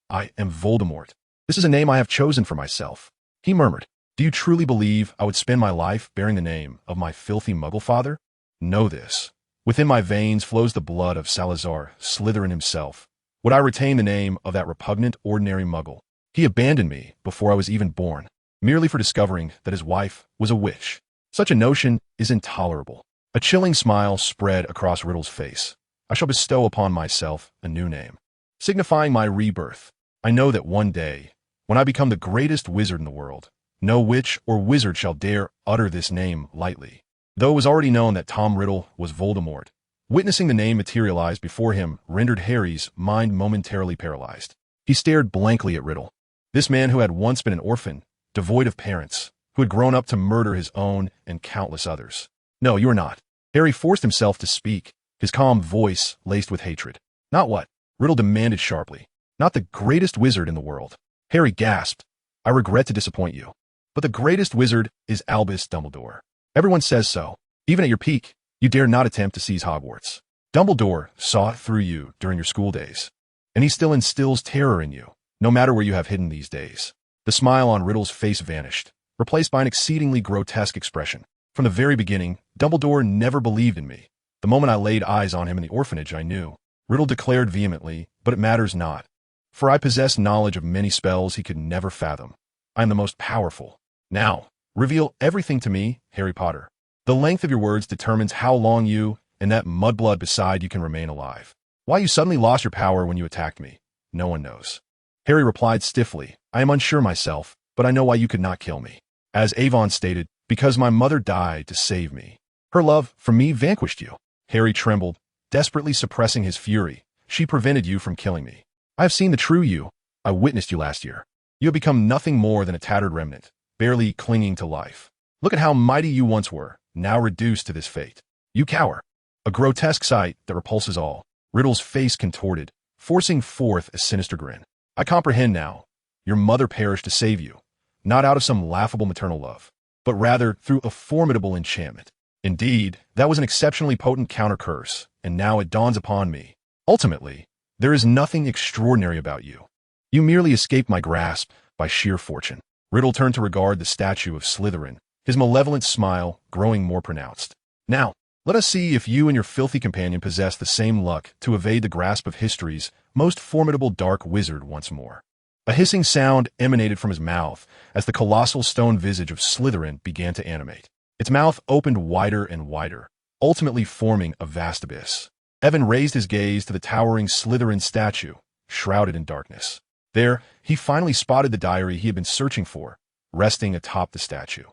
I am Voldemort. This is a name I have chosen for myself. He murmured, do you truly believe I would spend my life bearing the name of my filthy muggle father? Know this. Within my veins flows the blood of Salazar Slytherin himself. Would I retain the name of that repugnant ordinary muggle? He abandoned me before I was even born, merely for discovering that his wife was a witch. Such a notion is intolerable. A chilling smile spread across Riddle's face. I shall bestow upon myself a new name, signifying my rebirth. I know that one day, when I become the greatest wizard in the world, no witch or wizard shall dare utter this name lightly. Though it was already known that Tom Riddle was Voldemort, witnessing the name materialize before him rendered Harry's mind momentarily paralyzed. He stared blankly at Riddle. This man who had once been an orphan, devoid of parents, who had grown up to murder his own and countless others. No, you are not. Harry forced himself to speak, his calm voice laced with hatred. Not what? Riddle demanded sharply. Not the greatest wizard in the world. Harry gasped. I regret to disappoint you, but the greatest wizard is Albus Dumbledore. Everyone says so. Even at your peak, you dare not attempt to seize Hogwarts. Dumbledore saw it through you during your school days, and he still instills terror in you, no matter where you have hidden these days. The smile on Riddle's face vanished, replaced by an exceedingly grotesque expression. From the very beginning, Dumbledore never believed in me. The moment I laid eyes on him in the orphanage, I knew. Riddle declared vehemently, but it matters not. For I possess knowledge of many spells he could never fathom. I am the most powerful. Now, reveal everything to me, Harry Potter. The length of your words determines how long you and that mudblood beside you can remain alive. Why you suddenly lost your power when you attacked me, no one knows. Harry replied stiffly, I am unsure myself, but I know why you could not kill me. As Avon stated, because my mother died to save me. Her love for me vanquished you. Harry trembled, desperately suppressing his fury. She prevented you from killing me. I have seen the true you. I witnessed you last year. You have become nothing more than a tattered remnant, barely clinging to life. Look at how mighty you once were, now reduced to this fate. You cower. A grotesque sight that repulses all. Riddle's face contorted, forcing forth a sinister grin. I comprehend now. Your mother perished to save you, not out of some laughable maternal love, but rather through a formidable enchantment. Indeed, that was an exceptionally potent counter-curse, and now it dawns upon me. Ultimately, there is nothing extraordinary about you. You merely escaped my grasp by sheer fortune. Riddle turned to regard the statue of Slytherin, his malevolent smile growing more pronounced. Now, let us see if you and your filthy companion possess the same luck to evade the grasp of history's most formidable dark wizard once more. A hissing sound emanated from his mouth as the colossal stone visage of Slytherin began to animate. Its mouth opened wider and wider, ultimately forming a vast abyss. Evan raised his gaze to the towering Slytherin statue, shrouded in darkness. There, he finally spotted the diary he had been searching for, resting atop the statue.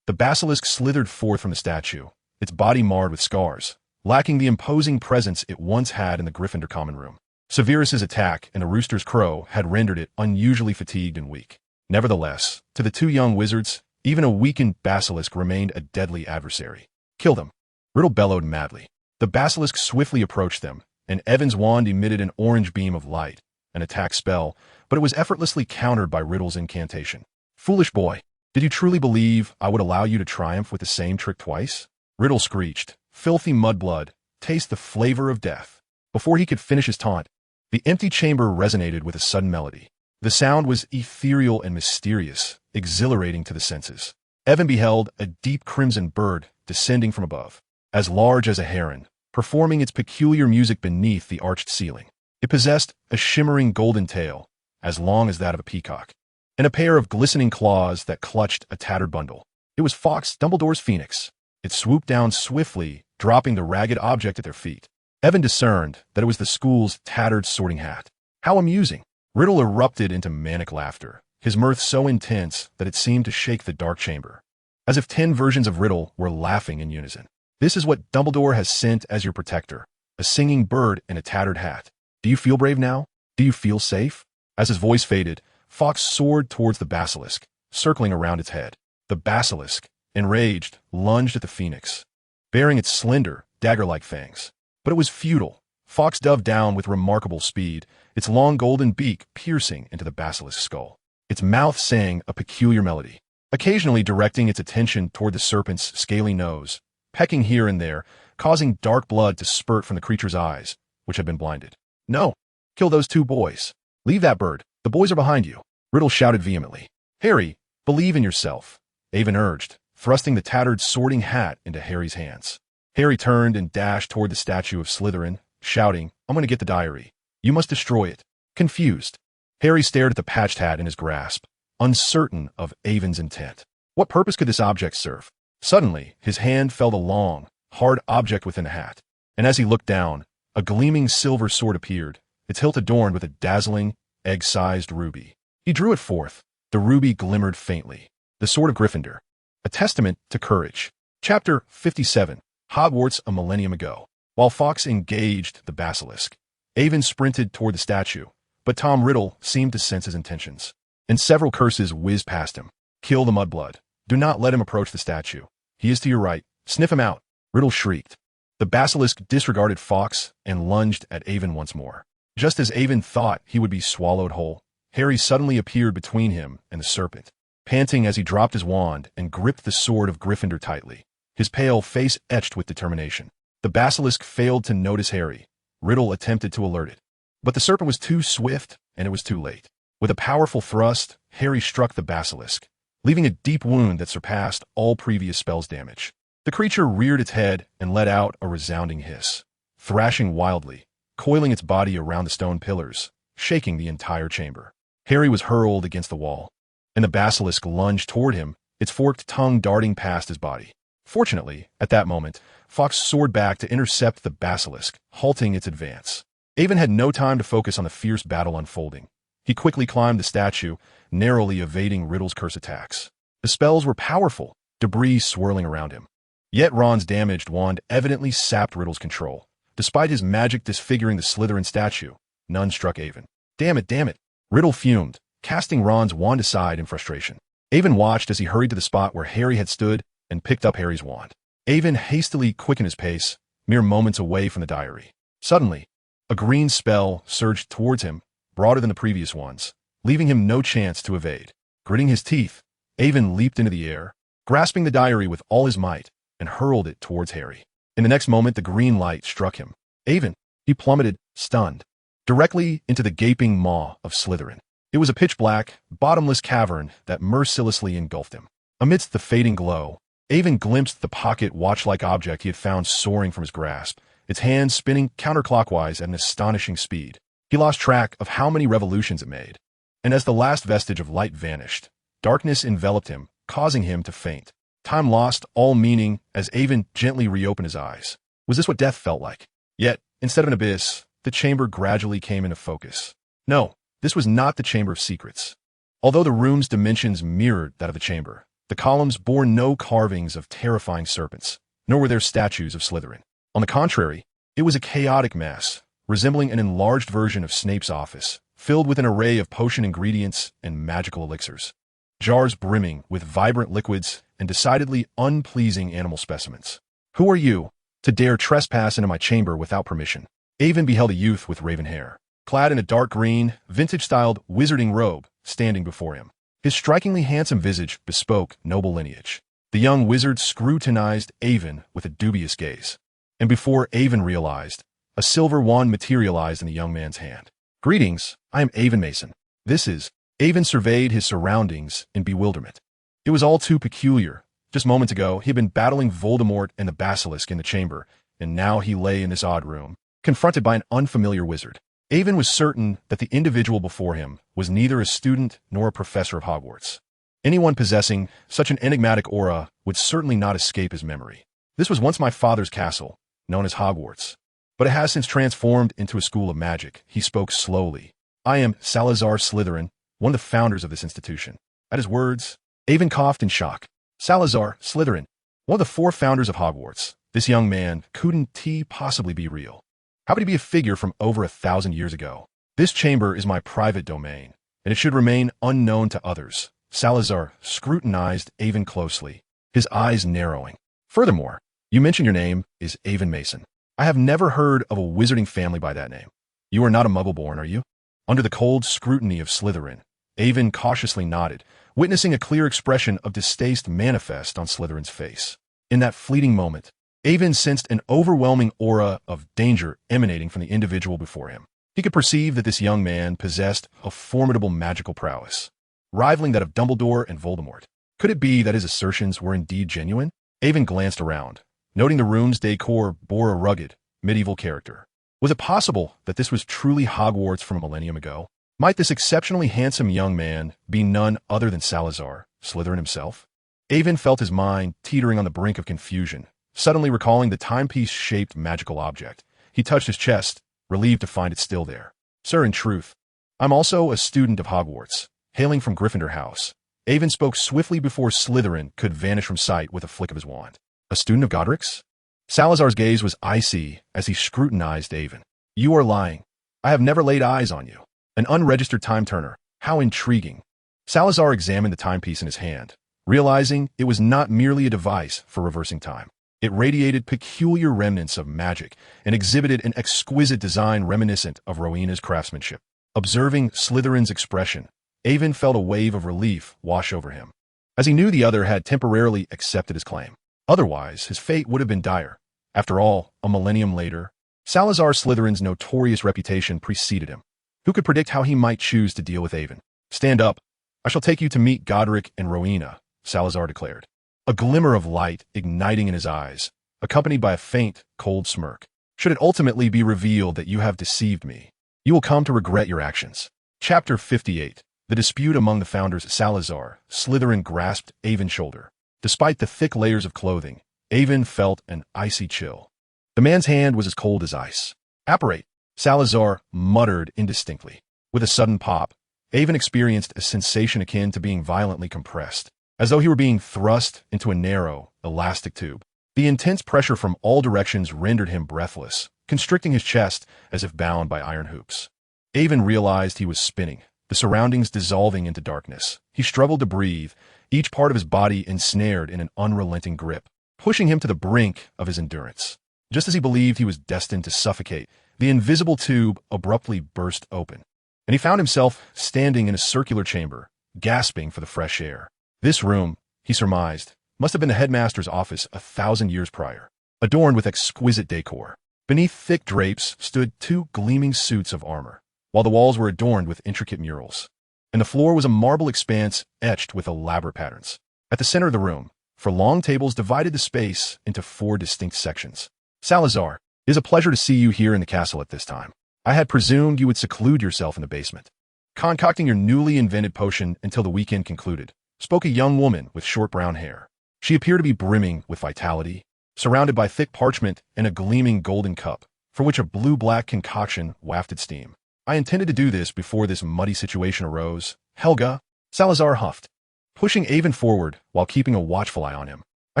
The basilisk slithered forth from the statue, its body marred with scars, lacking the imposing presence it once had in the Gryffindor common room. Severus's attack and a rooster's crow had rendered it unusually fatigued and weak. Nevertheless, to the two young wizards, even a weakened basilisk remained a deadly adversary. Kill them. Riddle bellowed madly. The basilisk swiftly approached them, and Evan's wand emitted an orange beam of light, an attack spell, but it was effortlessly countered by Riddle's incantation. Foolish boy, did you truly believe I would allow you to triumph with the same trick twice? Riddle screeched, filthy mudblood, taste the flavor of death. Before he could finish his taunt, the empty chamber resonated with a sudden melody. The sound was ethereal and mysterious, exhilarating to the senses. Evan beheld a deep crimson bird descending from above, as large as a heron, performing its peculiar music beneath the arched ceiling. It possessed a shimmering golden tail, as long as that of a peacock, and a pair of glistening claws that clutched a tattered bundle. It was Fawkes Dumbledore's phoenix. It swooped down swiftly, dropping the ragged object at their feet. Evan discerned that it was the school's tattered sorting hat. How amusing! Riddle erupted into manic laughter, his mirth so intense that it seemed to shake the dark chamber, as if 10 versions of Riddle were laughing in unison. This is what Dumbledore has sent as your protector, a singing bird in a tattered hat. Do you feel brave now? Do you feel safe? As his voice faded, Fawkes soared towards the basilisk, circling around its head. The basilisk, enraged, lunged at the phoenix, bearing its slender, dagger-like fangs. But it was futile. Fawkes dove down with remarkable speed, its long golden beak piercing into the basilisk's skull. Its mouth sang a peculiar melody, occasionally directing its attention toward the serpent's scaly nose, pecking here and there, causing dark blood to spurt from the creature's eyes, which had been blinded. No! Kill those 2 boys. Leave that bird. The boys are behind you. Riddle shouted vehemently. Harry, believe in yourself, Avon urged, thrusting the tattered sorting hat into Harry's hands. Harry turned and dashed toward the statue of Slytherin, shouting, I'm going to get the diary. You must destroy it. Confused, Harry stared at the patched hat in his grasp, uncertain of Avon's intent. What purpose could this object serve? Suddenly, his hand felt a long, hard object within the hat, and as he looked down, a gleaming silver sword appeared, its hilt adorned with a dazzling, egg-sized ruby. He drew it forth. The ruby glimmered faintly. The Sword of Gryffindor, a testament to courage. Chapter 57. Hogwarts a millennium ago. While Fawkes engaged the basilisk, Avon sprinted toward the statue, but Tom Riddle seemed to sense his intentions, and several curses whizzed past him. Kill the mudblood. Do not let him approach the statue. He is to your right. Sniff him out. Riddle shrieked. The basilisk disregarded Fawkes and lunged at Avon once more. Just as Avon thought he would be swallowed whole, Harry suddenly appeared between him and the serpent, panting as he dropped his wand and gripped the sword of Gryffindor tightly, his pale face etched with determination. The basilisk failed to notice Harry. Riddle attempted to alert it, but the serpent was too swift, and it was too late. With a powerful thrust, Harry struck the basilisk, leaving a deep wound that surpassed all previous spells' damage. The creature reared its head and let out a resounding hiss, thrashing wildly, coiling its body around the stone pillars, shaking the entire chamber. Harry was hurled against the wall, and the basilisk lunged toward him, its forked tongue darting past his body. Fortunately, at that moment, Fawkes soared back to intercept the basilisk, halting its advance. Avon had no time to focus on the fierce battle unfolding. He quickly climbed the statue, narrowly evading Riddle's curse attacks. The spells were powerful, debris swirling around him. Yet Ron's damaged wand evidently sapped Riddle's control. Despite his magic disfiguring the Slytherin statue, none struck Avon. Damn it! Riddle fumed, casting Ron's wand aside in frustration. Avon watched as he hurried to the spot where Harry had stood and picked up Harry's wand. Avon hastily quickened his pace, mere moments away from the diary. Suddenly, a green spell surged towards him, broader than the previous ones, leaving him no chance to evade. Gritting his teeth, Avon leaped into the air, grasping the diary with all his might, and hurled it towards Harry. In the next moment, the green light struck him. Avon, he plummeted, stunned, directly into the gaping maw of Slytherin. It was a pitch-black, bottomless cavern that mercilessly engulfed him. Amidst the fading glow, Avon glimpsed the pocket watch-like object he had found soaring from his grasp, its hands spinning counterclockwise at an astonishing speed. He lost track of how many revolutions it made. And as the last vestige of light vanished, darkness enveloped him, causing him to faint. Time lost all meaning as Avon gently reopened his eyes. Was this what death felt like? Yet, instead of an abyss, the chamber gradually came into focus. No, this was not the Chamber of Secrets. Although the room's dimensions mirrored that of the chamber, the columns bore no carvings of terrifying serpents, nor were there statues of Slytherin. On the contrary, it was a chaotic mess, resembling an enlarged version of Snape's office, filled with an array of potion ingredients and magical elixirs. Jars brimming with vibrant liquids and decidedly unpleasing animal specimens. Who are you, to dare trespass into my chamber without permission? Avon beheld a youth with raven hair, clad in a dark green, vintage-styled wizarding robe, standing before him. His strikingly handsome visage bespoke noble lineage. The young wizard scrutinized Avon with a dubious gaze. And before Avon realized, a silver wand materialized in the young man's hand. Greetings, I am Avon Mason. This is... Avon surveyed his surroundings in bewilderment. It was all too peculiar. Just moments ago, he had been battling Voldemort and the basilisk in the chamber, and now he lay in this odd room, confronted by an unfamiliar wizard. Avon was certain that the individual before him was neither a student nor a professor of Hogwarts. Anyone possessing such an enigmatic aura would certainly not escape his memory. This was once my father's castle, known as Hogwarts, but it has since transformed into a school of magic. He spoke slowly. I am Salazar Slytherin, one of the founders of this institution. At his words, Avon coughed in shock. Salazar Slytherin, one of the 4 founders of Hogwarts. This young man, couldn't he possibly be real? How could he be a figure from over 1,000 years ago? This chamber is my private domain, and it should remain unknown to others. Salazar scrutinized Avon closely, his eyes narrowing. Furthermore, you mentioned your name is Avon Mason. I have never heard of a wizarding family by that name. You are not a muggle-born, are you? Under the cold scrutiny of Slytherin, Avon cautiously nodded, witnessing a clear expression of distaste manifest on Slytherin's face. In that fleeting moment, Avon sensed an overwhelming aura of danger emanating from the individual before him. He could perceive that this young man possessed a formidable magical prowess, rivaling that of Dumbledore and Voldemort. Could it be that his assertions were indeed genuine? Avon glanced around, noting the room's decor bore a rugged, medieval character. Was it possible that this was truly Hogwarts from a millennium ago? Might this exceptionally handsome young man be none other than Salazar, Slytherin himself? Avon felt his mind teetering on the brink of confusion, suddenly recalling the timepiece-shaped magical object. He touched his chest, relieved to find it still there. Sir, in truth, I'm also a student of Hogwarts, hailing from Gryffindor House. Avon spoke swiftly before Slytherin could vanish from sight with a flick of his wand. A student of Godric's? Salazar's gaze was icy as he scrutinized Avon. You are lying. I have never laid eyes on you. An unregistered time-turner. How intriguing. Salazar examined the timepiece in his hand, realizing it was not merely a device for reversing time. It radiated peculiar remnants of magic and exhibited an exquisite design reminiscent of Rowena's craftsmanship. Observing Slytherin's expression, Avon felt a wave of relief wash over him, as he knew the other had temporarily accepted his claim. Otherwise, his fate would have been dire. After all, a millennium later, Salazar Slytherin's notorious reputation preceded him. Who could predict how he might choose to deal with Avon? Stand up. I shall take you to meet Godric and Rowena, Salazar declared. a glimmer of light igniting in his eyes, accompanied by a faint, cold smirk. Should it ultimately be revealed that you have deceived me, you will come to regret your actions. Chapter 58. The dispute among the founders. Salazar, Slytherin grasped Avon's shoulder. Despite the thick layers of clothing, Avon felt an icy chill. The man's hand was as cold as ice. Apparate, Salazar muttered indistinctly. With a sudden pop, Avon experienced a sensation akin to being violently compressed, as though he were being thrust into a narrow, elastic tube. The intense pressure from all directions rendered him breathless, constricting his chest as if bound by iron hoops. Avon realized he was spinning, the surroundings dissolving into darkness. He struggled to breathe, each part of his body ensnared in an unrelenting grip, pushing him to the brink of his endurance. Just as he believed he was destined to suffocate, the invisible tube abruptly burst open, and he found himself standing in a circular chamber, gasping for the fresh air. This room, he surmised, must have been the headmaster's office 1,000 years prior, adorned with exquisite decor. Beneath thick drapes stood 2 gleaming suits of armor, while the walls were adorned with intricate murals, and the floor was a marble expanse etched with elaborate patterns. At the center of the room, 4 long tables divided the space into 4 distinct sections. Salazar, it is a pleasure to see you here in the castle at this time. I had presumed you would seclude yourself in the basement, concocting your newly invented potion until the weekend concluded, spoke a young woman with short brown hair. She appeared to be brimming with vitality, surrounded by thick parchment and a gleaming golden cup, for which a blue-black concoction wafted steam. I intended to do this before this muddy situation arose. Helga, Salazar huffed, pushing Avon forward while keeping a watchful eye on him. I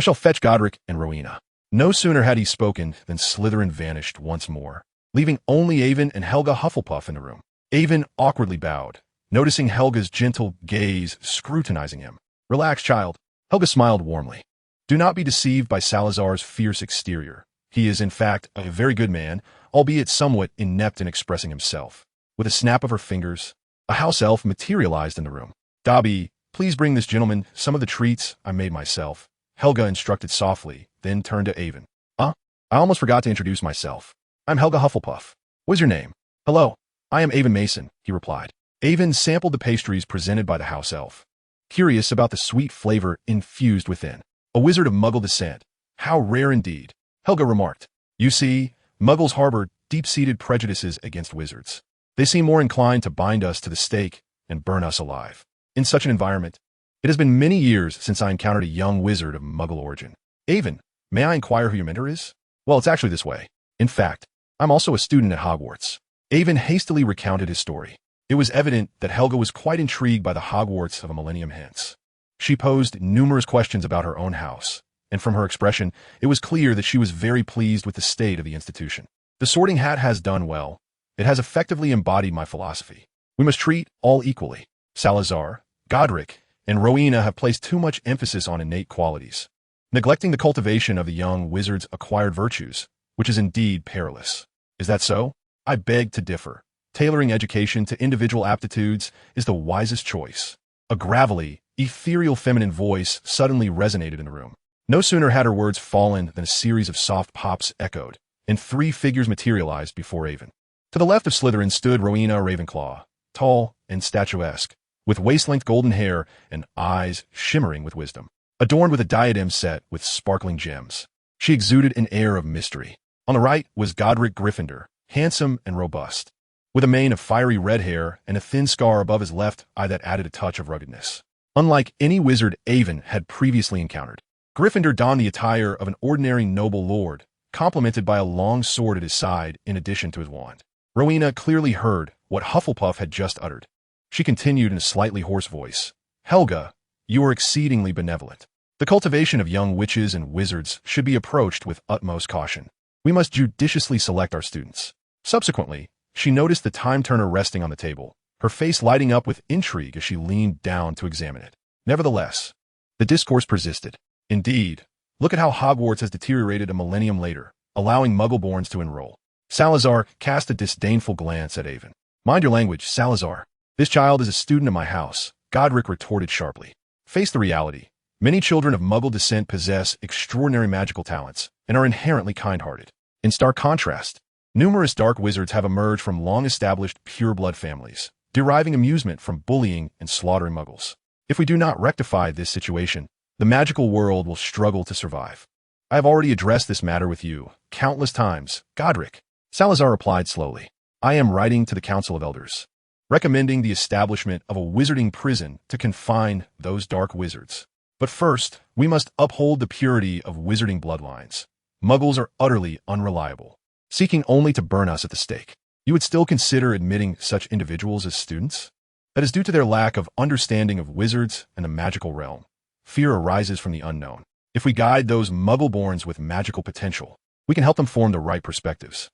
shall fetch Godric and Rowena. No sooner had he spoken than Slytherin vanished once more, leaving only Avon and Helga Hufflepuff in the room. Avon awkwardly bowed, noticing Helga's gentle gaze scrutinizing him. Relax, child. Helga smiled warmly. Do not be deceived by Salazar's fierce exterior. He is, in fact, a very good man, albeit somewhat inept in expressing himself. With a snap of her fingers, a house elf materialized in the room. Dobby, please bring this gentleman some of the treats I made myself, Helga instructed softly, then turned to Avon. I almost forgot to introduce myself. I'm Helga Hufflepuff. What's your name? Hello, I am Avon Mason, he replied. Avon sampled the pastries presented by the house elf, curious about the sweet flavor infused within. A wizard of Muggle descent. How rare indeed, Helga remarked. You see, Muggles harbor deep-seated prejudices against wizards. They seem more inclined to bind us to the stake and burn us alive. In such an environment, it has been many years since I encountered a young wizard of Muggle origin. Avon, may I inquire who your mentor is? Well, it's actually this way. In fact, I'm also a student at Hogwarts. Avon hastily recounted his story. It was evident that Helga was quite intrigued by the Hogwarts of a millennium hence. She posed numerous questions about her own house, and from her expression, it was clear that she was very pleased with the state of the institution. The Sorting Hat has done well. It has effectively embodied my philosophy. We must treat all equally. Salazar, Godric, and Rowena have placed too much emphasis on innate qualities, neglecting the cultivation of the young wizard's acquired virtues, which is indeed perilous. Is that so? I beg to differ. Tailoring education to individual aptitudes is the wisest choice. A gravelly, ethereal feminine voice suddenly resonated in the room. No sooner had her words fallen than a series of soft pops echoed, and 3 figures materialized before Avon. To the left of Slytherin stood Rowena Ravenclaw, tall and statuesque, with waist-length golden hair and eyes shimmering with wisdom, adorned with a diadem set with sparkling gems. She exuded an air of mystery. On the right was Godric Gryffindor, handsome and robust, with a mane of fiery red hair and a thin scar above his left eye that added a touch of ruggedness. Unlike any wizard Avon had previously encountered, Gryffindor donned the attire of an ordinary noble lord, complemented by a long sword at his side in addition to his wand. Rowena clearly heard what Hufflepuff had just uttered. She continued in a slightly hoarse voice. Helga, you are exceedingly benevolent. The cultivation of young witches and wizards should be approached with utmost caution. We must judiciously select our students. Subsequently, she noticed the time turner resting on the table, her face lighting up with intrigue as she leaned down to examine it. Nevertheless, the discourse persisted. Indeed, look at how Hogwarts has deteriorated a millennium later, allowing Muggleborns to enroll. Salazar cast a disdainful glance at Avon. Mind your language, Salazar. This child is a student of my house, Godric retorted sharply. Face the reality. Many children of Muggle descent possess extraordinary magical talents and are inherently kind-hearted. In stark contrast, numerous dark wizards have emerged from long-established pure-blood families, deriving amusement from bullying and slaughtering Muggles. If we do not rectify this situation, the magical world will struggle to survive. I have already addressed this matter with you countless times, Godric. Salazar replied slowly. I am writing to the Council of Elders, recommending the establishment of a wizarding prison to confine those dark wizards. But first, we must uphold the purity of wizarding bloodlines. Muggles are utterly unreliable, seeking only to burn us at the stake. You would still consider admitting such individuals as students? That is due to their lack of understanding of wizards and the magical realm. Fear arises from the unknown. If we guide those Muggle-borns with magical potential, we can help them form the right perspectives.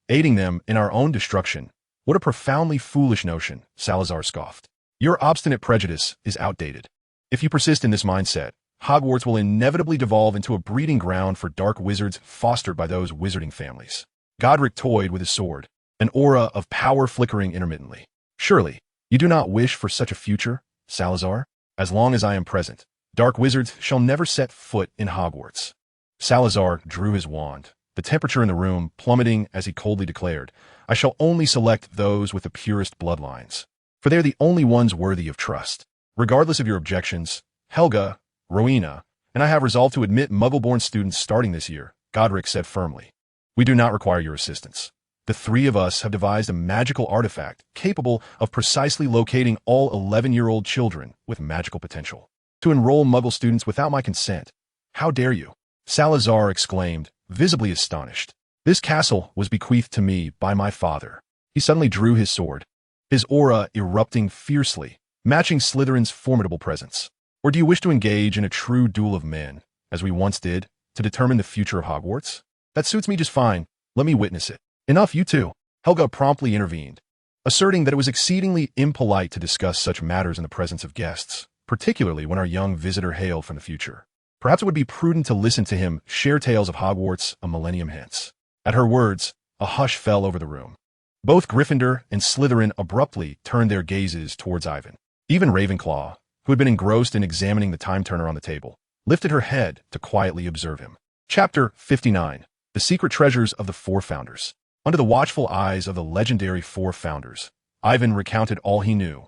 Aiding them in our own destruction. What a profoundly foolish notion, Salazar scoffed. Your obstinate prejudice is outdated. If you persist in this mindset, Hogwarts will inevitably devolve into a breeding ground for dark wizards fostered by those wizarding families. Godric toyed with his sword, an aura of power flickering intermittently. Surely, you do not wish for such a future, Salazar? As long as I am present, dark wizards shall never set foot in Hogwarts. Salazar drew his wand, the temperature in the room plummeting as he coldly declared, I shall only select those with the purest bloodlines, for they are the only ones worthy of trust. Regardless of your objections, Helga, Rowena, and I have resolved to admit Muggle-born students starting this year, Godric said firmly. We do not require your assistance. The three of us have devised a magical artifact capable of precisely locating all 11-year-old children with magical potential. To enroll Muggle students without my consent, how dare you? Salazar exclaimed, visibly astonished. This castle was bequeathed to me by my father. He suddenly drew his sword, his aura erupting fiercely, matching Slytherin's formidable presence. Or do you wish to engage in a true duel of men, as we once did, to determine the future of Hogwarts? That suits me just fine. Let me witness it. Enough, you two. Helga promptly intervened, asserting that it was exceedingly impolite to discuss such matters in the presence of guests, particularly when our young visitor hailed from the future. Perhaps it would be prudent to listen to him share tales of Hogwarts a millennium hence. At her words, a hush fell over the room. Both Gryffindor and Slytherin abruptly turned their gazes towards Ivan. Even Ravenclaw, who had been engrossed in examining the time-turner on the table, lifted her head to quietly observe him. Chapter 59. The Secret Treasures of the Four Founders. Under the watchful eyes of the legendary Four Founders, Ivan recounted all he knew,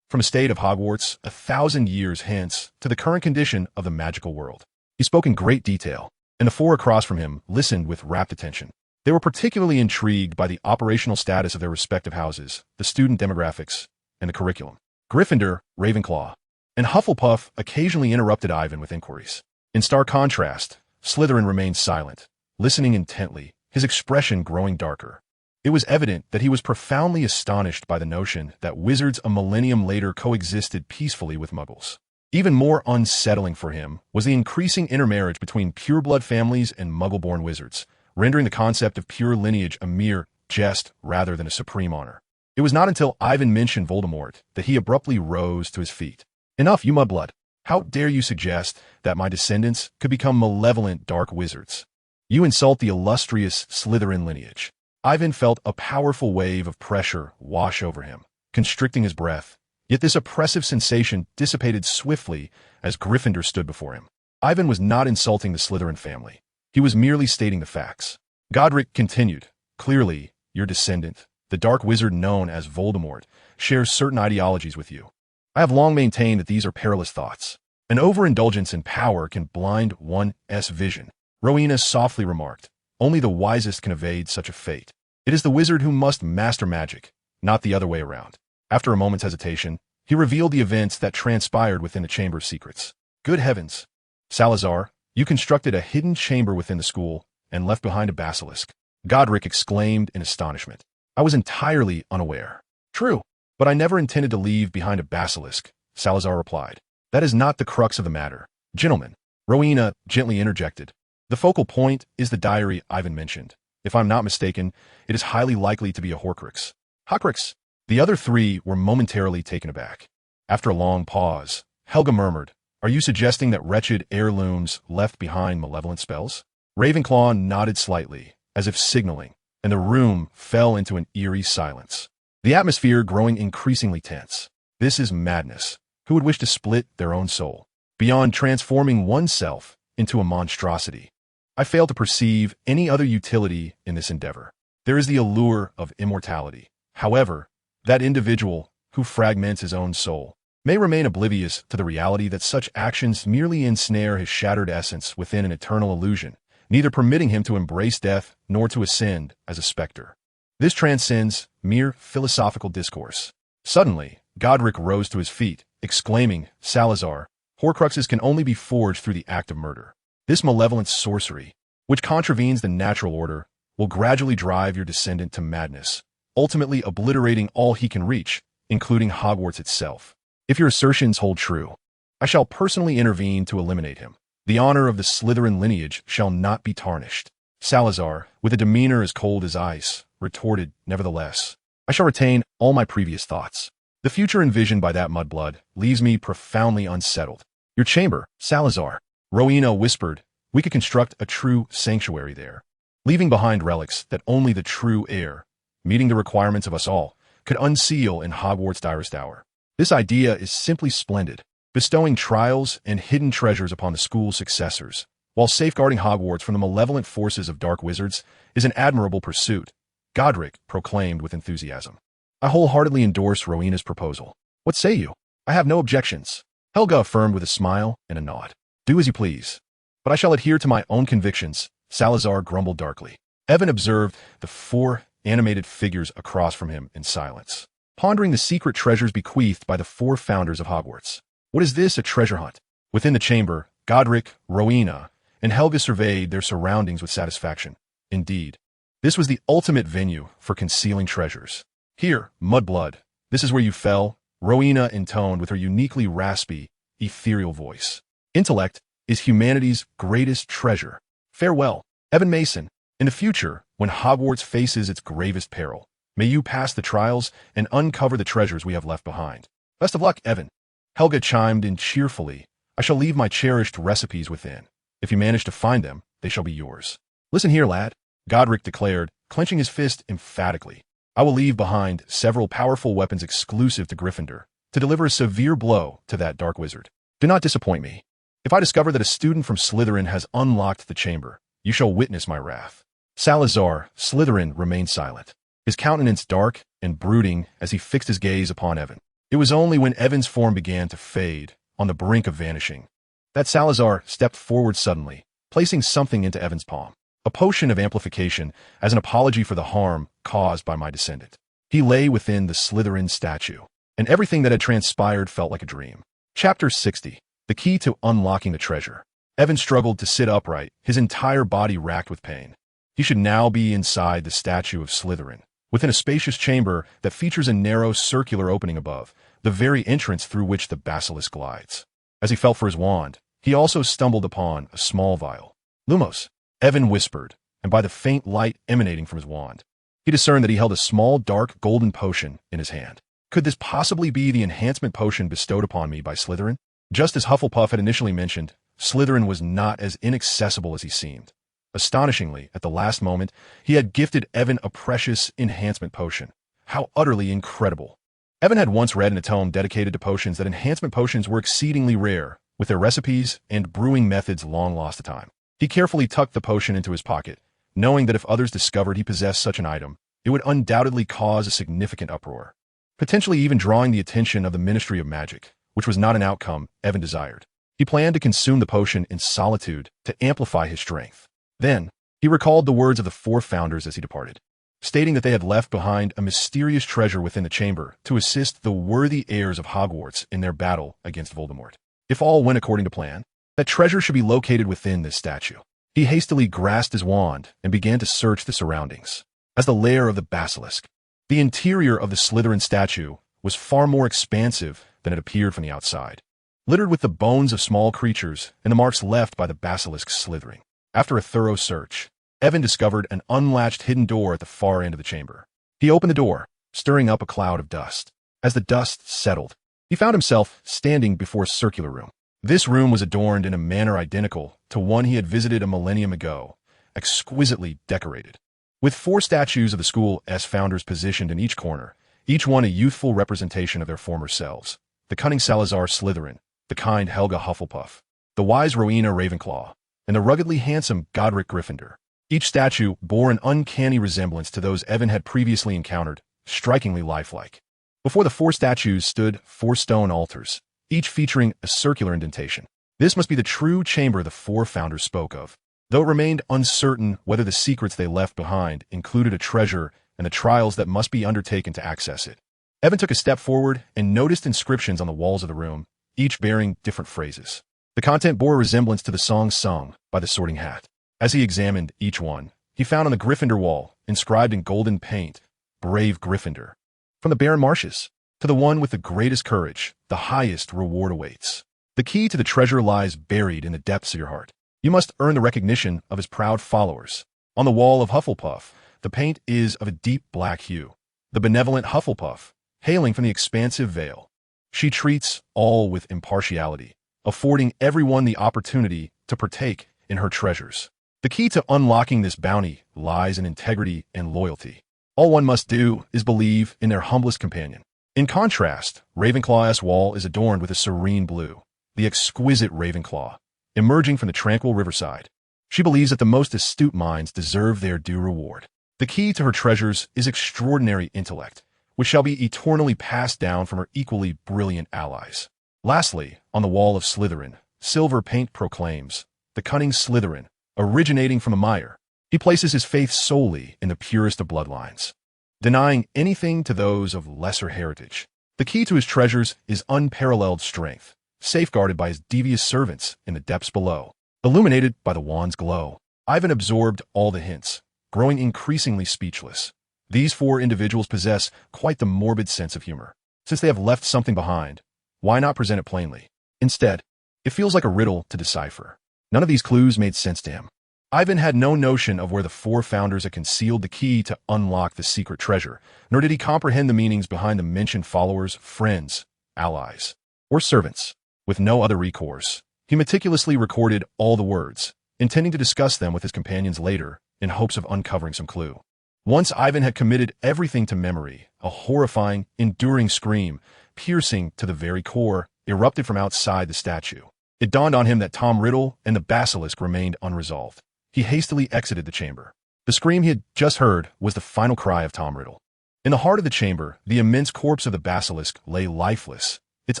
from a state of Hogwarts 1,000 years hence to the current condition of the magical world. He spoke in great detail, and the four across from him listened with rapt attention. They were particularly intrigued by the operational status of their respective houses, the student demographics, and the curriculum. Gryffindor, Ravenclaw, and Hufflepuff occasionally interrupted Ivan with inquiries. In stark contrast, Slytherin remained silent, listening intently, his expression growing darker. It was evident that he was profoundly astonished by the notion that wizards a millennium later coexisted peacefully with Muggles. Even more unsettling for him was the increasing intermarriage between pureblood families and Muggle-born wizards, rendering the concept of pure lineage a mere jest rather than a supreme honor. It was not until Ivan mentioned Voldemort that he abruptly rose to his feet. Enough, you mudblood. How dare you suggest that my descendants could become malevolent dark wizards? You insult the illustrious Slytherin lineage. Ivan felt a powerful wave of pressure wash over him, constricting his breath. Yet this oppressive sensation dissipated swiftly as Gryffindor stood before him. Ivan was not insulting the Slytherin family. He was merely stating the facts. Godric continued, clearly, your descendant, the dark wizard known as Voldemort, shares certain ideologies with you. I have long maintained that these are perilous thoughts. An overindulgence in power can blind one's vision. Rowena softly remarked, only the wisest can evade such a fate. It is the wizard who must master magic, not the other way around. After a moment's hesitation, he revealed the events that transpired within the Chamber of Secrets. Good heavens! Salazar, you constructed a hidden chamber within the school and left behind a basilisk. Godric exclaimed in astonishment. I was entirely unaware. True, but I never intended to leave behind a basilisk, Salazar replied. That is not the crux of the matter. Gentlemen, Rowena gently interjected. The focal point is the diary Ivan mentioned. If I'm not mistaken, it is highly likely to be a Horcrux. Horcrux! The other three were momentarily taken aback. After a long pause, Helga murmured, are you suggesting that wretched heirlooms left behind malevolent spells? Ravenclaw nodded slightly, as if signaling, and the room fell into an eerie silence. The atmosphere growing increasingly tense. This is madness. Who would wish to split their own soul? Beyond transforming oneself into a monstrosity, I fail to perceive any other utility in this endeavor. There is the allure of immortality. However, that individual who fragments his own soul may remain oblivious to the reality that such actions merely ensnare his shattered essence within an eternal illusion, neither permitting him to embrace death nor to ascend as a specter. This transcends mere philosophical discourse. Suddenly, Godric rose to his feet, exclaiming, "Salazar, Horcruxes can only be forged through the act of murder. This malevolent sorcery, which contravenes the natural order, will gradually drive your descendant to madness, ultimately obliterating all he can reach, including Hogwarts itself. If your assertions hold true, I shall personally intervene to eliminate him. The honor of the Slytherin lineage shall not be tarnished." Salazar, with a demeanor as cold as ice, retorted, "Nevertheless, I shall retain all my previous thoughts. The future envisioned by that mudblood leaves me profoundly unsettled. Your chamber, Salazar," Rowena whispered, "we could construct a true sanctuary there, leaving behind relics that only the true heir, meeting the requirements of us all, could unseal in Hogwarts' direst hour. This idea is simply splendid, bestowing trials and hidden treasures upon the school's successors, while safeguarding Hogwarts from the malevolent forces of dark wizards, is an admirable pursuit," Godric proclaimed with enthusiasm. "I wholeheartedly endorse Rowena's proposal. What say you?" "I have no objections," Helga affirmed with a smile and a nod. "Do as you please. But I shall adhere to my own convictions," Salazar grumbled darkly. Evan observed the four animated figures across from him in silence, pondering the secret treasures bequeathed by the four founders of Hogwarts. What is this, a treasure hunt? Within the chamber, Godric, Rowena, and Helga surveyed their surroundings with satisfaction. Indeed, this was the ultimate venue for concealing treasures. "Here, mudblood, this is where you fell," Rowena intoned with her uniquely raspy, ethereal voice. "Intellect is humanity's greatest treasure. Farewell, Evan Mason. In the future, when Hogwarts faces its gravest peril, may you pass the trials and uncover the treasures we have left behind. Best of luck, Evan." Helga chimed in cheerfully, "I shall leave my cherished recipes within. If you manage to find them, they shall be yours." "Listen here, lad," Godric declared, clenching his fist emphatically. "I will leave behind several powerful weapons exclusive to Gryffindor to deliver a severe blow to that dark wizard. Do not disappoint me. If I discover that a student from Slytherin has unlocked the chamber, you shall witness my wrath." Salazar, Slytherin, remained silent, his countenance dark and brooding as he fixed his gaze upon Evan. It was only when Evan's form began to fade, on the brink of vanishing, that Salazar stepped forward suddenly, placing something into Evan's palm. A potion of amplification as an apology for the harm caused by my descendant. He lay within the Slytherin statue, and everything that had transpired felt like a dream. Chapter 60. The Key to Unlocking the Treasure. Evan struggled to sit upright, his entire body racked with pain. He should now be inside the statue of Slytherin, within a spacious chamber that features a narrow circular opening above, the very entrance through which the basilisk glides. As he felt for his wand, he also stumbled upon a small vial. "Lumos," Evan whispered, and by the faint light emanating from his wand, he discerned that he held a small dark golden potion in his hand. Could this possibly be the enhancement potion bestowed upon me by Slytherin? Just as Hufflepuff had initially mentioned, Slytherin was not as inaccessible as he seemed. Astonishingly, at the last moment, he had gifted Evan a precious enhancement potion. How utterly incredible. Evan had once read in a tome dedicated to potions that enhancement potions were exceedingly rare, with their recipes and brewing methods long lost to time. He carefully tucked the potion into his pocket, knowing that if others discovered he possessed such an item, it would undoubtedly cause a significant uproar, potentially even drawing the attention of the Ministry of Magic, which was not an outcome Evan desired. He planned to consume the potion in solitude to amplify his strength. Then, he recalled the words of the four founders as he departed, stating that they had left behind a mysterious treasure within the chamber to assist the worthy heirs of Hogwarts in their battle against Voldemort. If all went according to plan, that treasure should be located within this statue. He hastily grasped his wand and began to search the surroundings. As the lair of the basilisk, the interior of the Slytherin statue was far more expansive than it appeared from the outside, littered with the bones of small creatures and the marks left by the basilisk's slithering. After a thorough search, Evan discovered an unlatched hidden door at the far end of the chamber. He opened the door, stirring up a cloud of dust. As the dust settled, he found himself standing before a circular room. This room was adorned in a manner identical to one he had visited a millennium ago, exquisitely decorated, with four statues of the school's founders positioned in each corner, each one a youthful representation of their former selves. The cunning Salazar Slytherin, the kind Helga Hufflepuff, the wise Rowena Ravenclaw, and the ruggedly handsome Godric Gryffindor. Each statue bore an uncanny resemblance to those Evan had previously encountered, strikingly lifelike. Before the 4 statues stood 4 stone altars, each featuring a circular indentation. This must be the true chamber the 4 founders spoke of, though it remained uncertain whether the secrets they left behind included a treasure and the trials that must be undertaken to access it. Evan took a step forward and noticed inscriptions on the walls of the room, each bearing different phrases. The content bore a resemblance to the songs sung by the Sorting Hat. As he examined each one, he found on the Gryffindor wall, inscribed in golden paint, "Brave Gryffindor." From the barren marshes to the one with the greatest courage, the highest reward awaits. The key to the treasure lies buried in the depths of your heart. You must earn the recognition of his proud followers. On the wall of Hufflepuff, the paint is of a deep black hue. The benevolent Hufflepuff, hailing from the expansive Vale. She treats all with impartiality, affording everyone the opportunity to partake in her treasures. The key to unlocking this bounty lies in integrity and loyalty. All one must do is believe in their humblest companion. In contrast, Ravenclaw's wall is adorned with a serene blue, the exquisite Ravenclaw, emerging from the tranquil riverside. She believes that the most astute minds deserve their due reward. The key to her treasures is extraordinary intellect, which shall be eternally passed down from her equally brilliant allies. Lastly, on the wall of Slytherin, silver paint proclaims, "The cunning Slytherin, originating from a mire." He places his faith solely in the purest of bloodlines, denying anything to those of lesser heritage. The key to his treasures is unparalleled strength, safeguarded by his devious servants in the depths below. Illuminated by the wand's glow, Ivan absorbed all the hints, growing increasingly speechless. These 4 individuals possess quite the morbid sense of humor. Since they have left something behind, why not present it plainly? Instead, it feels like a riddle to decipher. None of these clues made sense to him. Ivan had no notion of where the 4 founders had concealed the key to unlock the secret treasure, nor did he comprehend the meanings behind the mentioned followers, friends, allies, or servants. With no other recourse, he meticulously recorded all the words, intending to discuss them with his companions later in hopes of uncovering some clue. Once Ivan had committed everything to memory, a horrifying, enduring scream, piercing to the very core, erupted from outside the statue. It dawned on him that Tom Riddle and the basilisk remained unresolved. He hastily exited the chamber. The scream he had just heard was the final cry of Tom Riddle. In the heart of the chamber, the immense corpse of the basilisk lay lifeless, its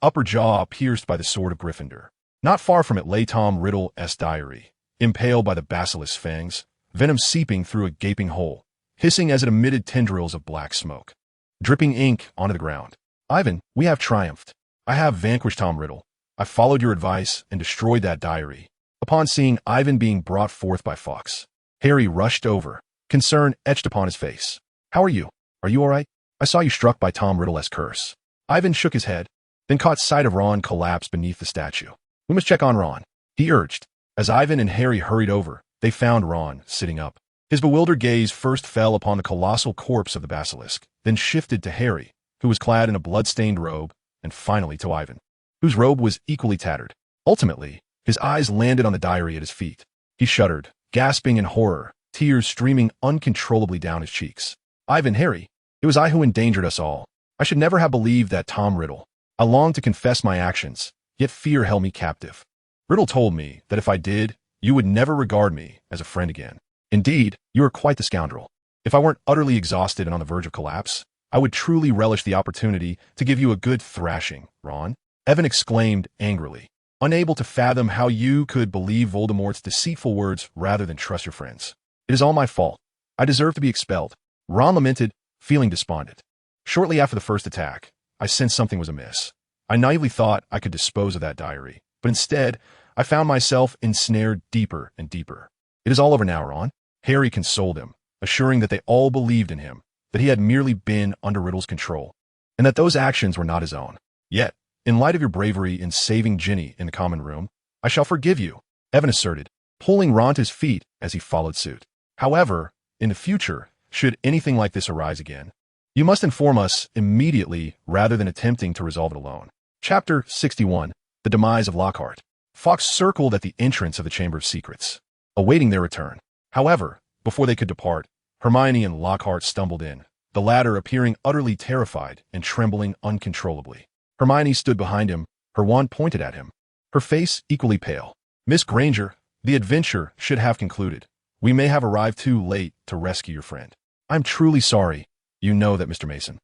upper jaw pierced by the sword of Gryffindor. Not far from it lay Tom Riddle's diary, impaled by the basilisk's fangs, venom seeping through a gaping hole, hissing as it emitted tendrils of black smoke, dripping ink onto the ground. "Ivan, we have triumphed. I have vanquished Tom Riddle. I followed your advice and destroyed that diary." Upon seeing Ivan being brought forth by Fawkes, Harry rushed over, concern etched upon his face. "How are you? Are you all right? I saw you struck by Tom Riddle's curse." Ivan shook his head, then caught sight of Ron collapsed beneath the statue. "We must check on Ron," he urged. As Ivan and Harry hurried over, they found Ron sitting up. His bewildered gaze first fell upon the colossal corpse of the basilisk, then shifted to Harry, who was clad in a blood-stained robe, and finally to Ivan, whose robe was equally tattered. Ultimately, his eyes landed on the diary at his feet. He shuddered, gasping in horror, tears streaming uncontrollably down his cheeks. "Ivan, Harry, it was I who endangered us all. I should never have believed that Tom Riddle. I longed to confess my actions, yet fear held me captive. Riddle told me that if I did, you would never regard me as a friend again. Indeed, you are quite the scoundrel. If I weren't utterly exhausted and on the verge of collapse, I would truly relish the opportunity to give you a good thrashing, Ron." Evan exclaimed angrily, unable to fathom how you could believe Voldemort's deceitful words rather than trust your friends. "It is all my fault. I deserve to be expelled," Ron lamented, feeling despondent. "Shortly after the first attack, I sensed something was amiss. I naively thought I could dispose of that diary, but instead, I found myself ensnared deeper and deeper. It is all over now, Ron." Harry consoled him, assuring that they all believed in him, that he had merely been under Riddle's control, and that those actions were not his own. "Yet, in light of your bravery in saving Ginny in the common room, I shall forgive you," Evan asserted, pulling Ron to his feet as he followed suit. "However, in the future, should anything like this arise again, you must inform us immediately rather than attempting to resolve it alone." Chapter 61, The Demise of Lockhart. Fawkes circled at the entrance of the Chamber of Secrets, awaiting their return. However, before they could depart, Hermione and Lockhart stumbled in, the latter appearing utterly terrified and trembling uncontrollably. Hermione stood behind him, her wand pointed at him, her face equally pale. "Miss Granger, the adventure should have concluded. We may have arrived too late to rescue your friend. I'm truly sorry. You know that, Mr. Mason."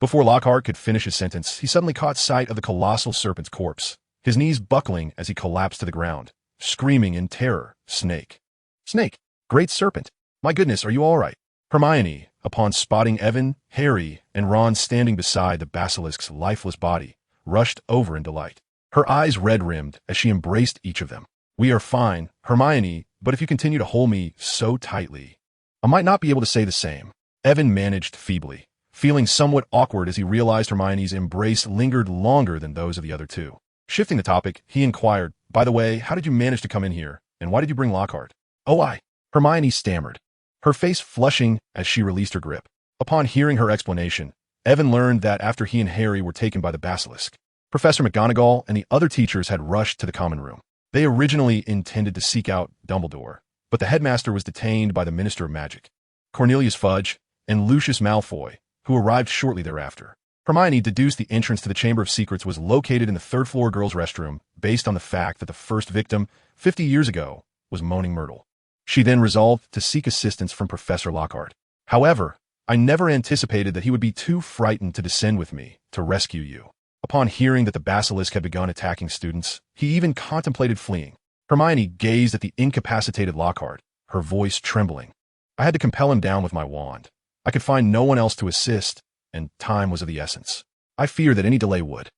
Before Lockhart could finish his sentence, he suddenly caught sight of the colossal serpent's corpse, his knees buckling as he collapsed to the ground, screaming in terror, "Snake! Snake! Great serpent! My goodness, are you all right?" Hermione, upon spotting Evan, Harry, and Ron standing beside the basilisk's lifeless body, rushed over in delight. Her eyes red-rimmed as she embraced each of them. "We are fine, Hermione, but if you continue to hold me so tightly, I might not be able to say the same." Evan managed feebly, feeling somewhat awkward as he realized Hermione's embrace lingered longer than those of the other two. Shifting the topic, he inquired, "By the way, how did you manage to come in here, and why did you bring Lockhart?" Hermione stammered, her face flushing as she released her grip. Upon hearing her explanation, Evan learned that after he and Harry were taken by the basilisk, Professor McGonagall and the other teachers had rushed to the common room. They originally intended to seek out Dumbledore, but the headmaster was detained by the Minister of Magic, Cornelius Fudge, and Lucius Malfoy, who arrived shortly thereafter. Hermione deduced the entrance to the Chamber of Secrets was located in the third-floor girls' restroom based on the fact that the first victim, 50 years ago, was Moaning Myrtle. She then resolved to seek assistance from Professor Lockhart. "However, I never anticipated that he would be too frightened to descend with me to rescue you." Upon hearing that the basilisk had begun attacking students, he even contemplated fleeing. Hermione gazed at the incapacitated Lockhart, her voice trembling. "I had to compel him down with my wand. I could find no one else to assist, and time was of the essence. I fear that any delay would."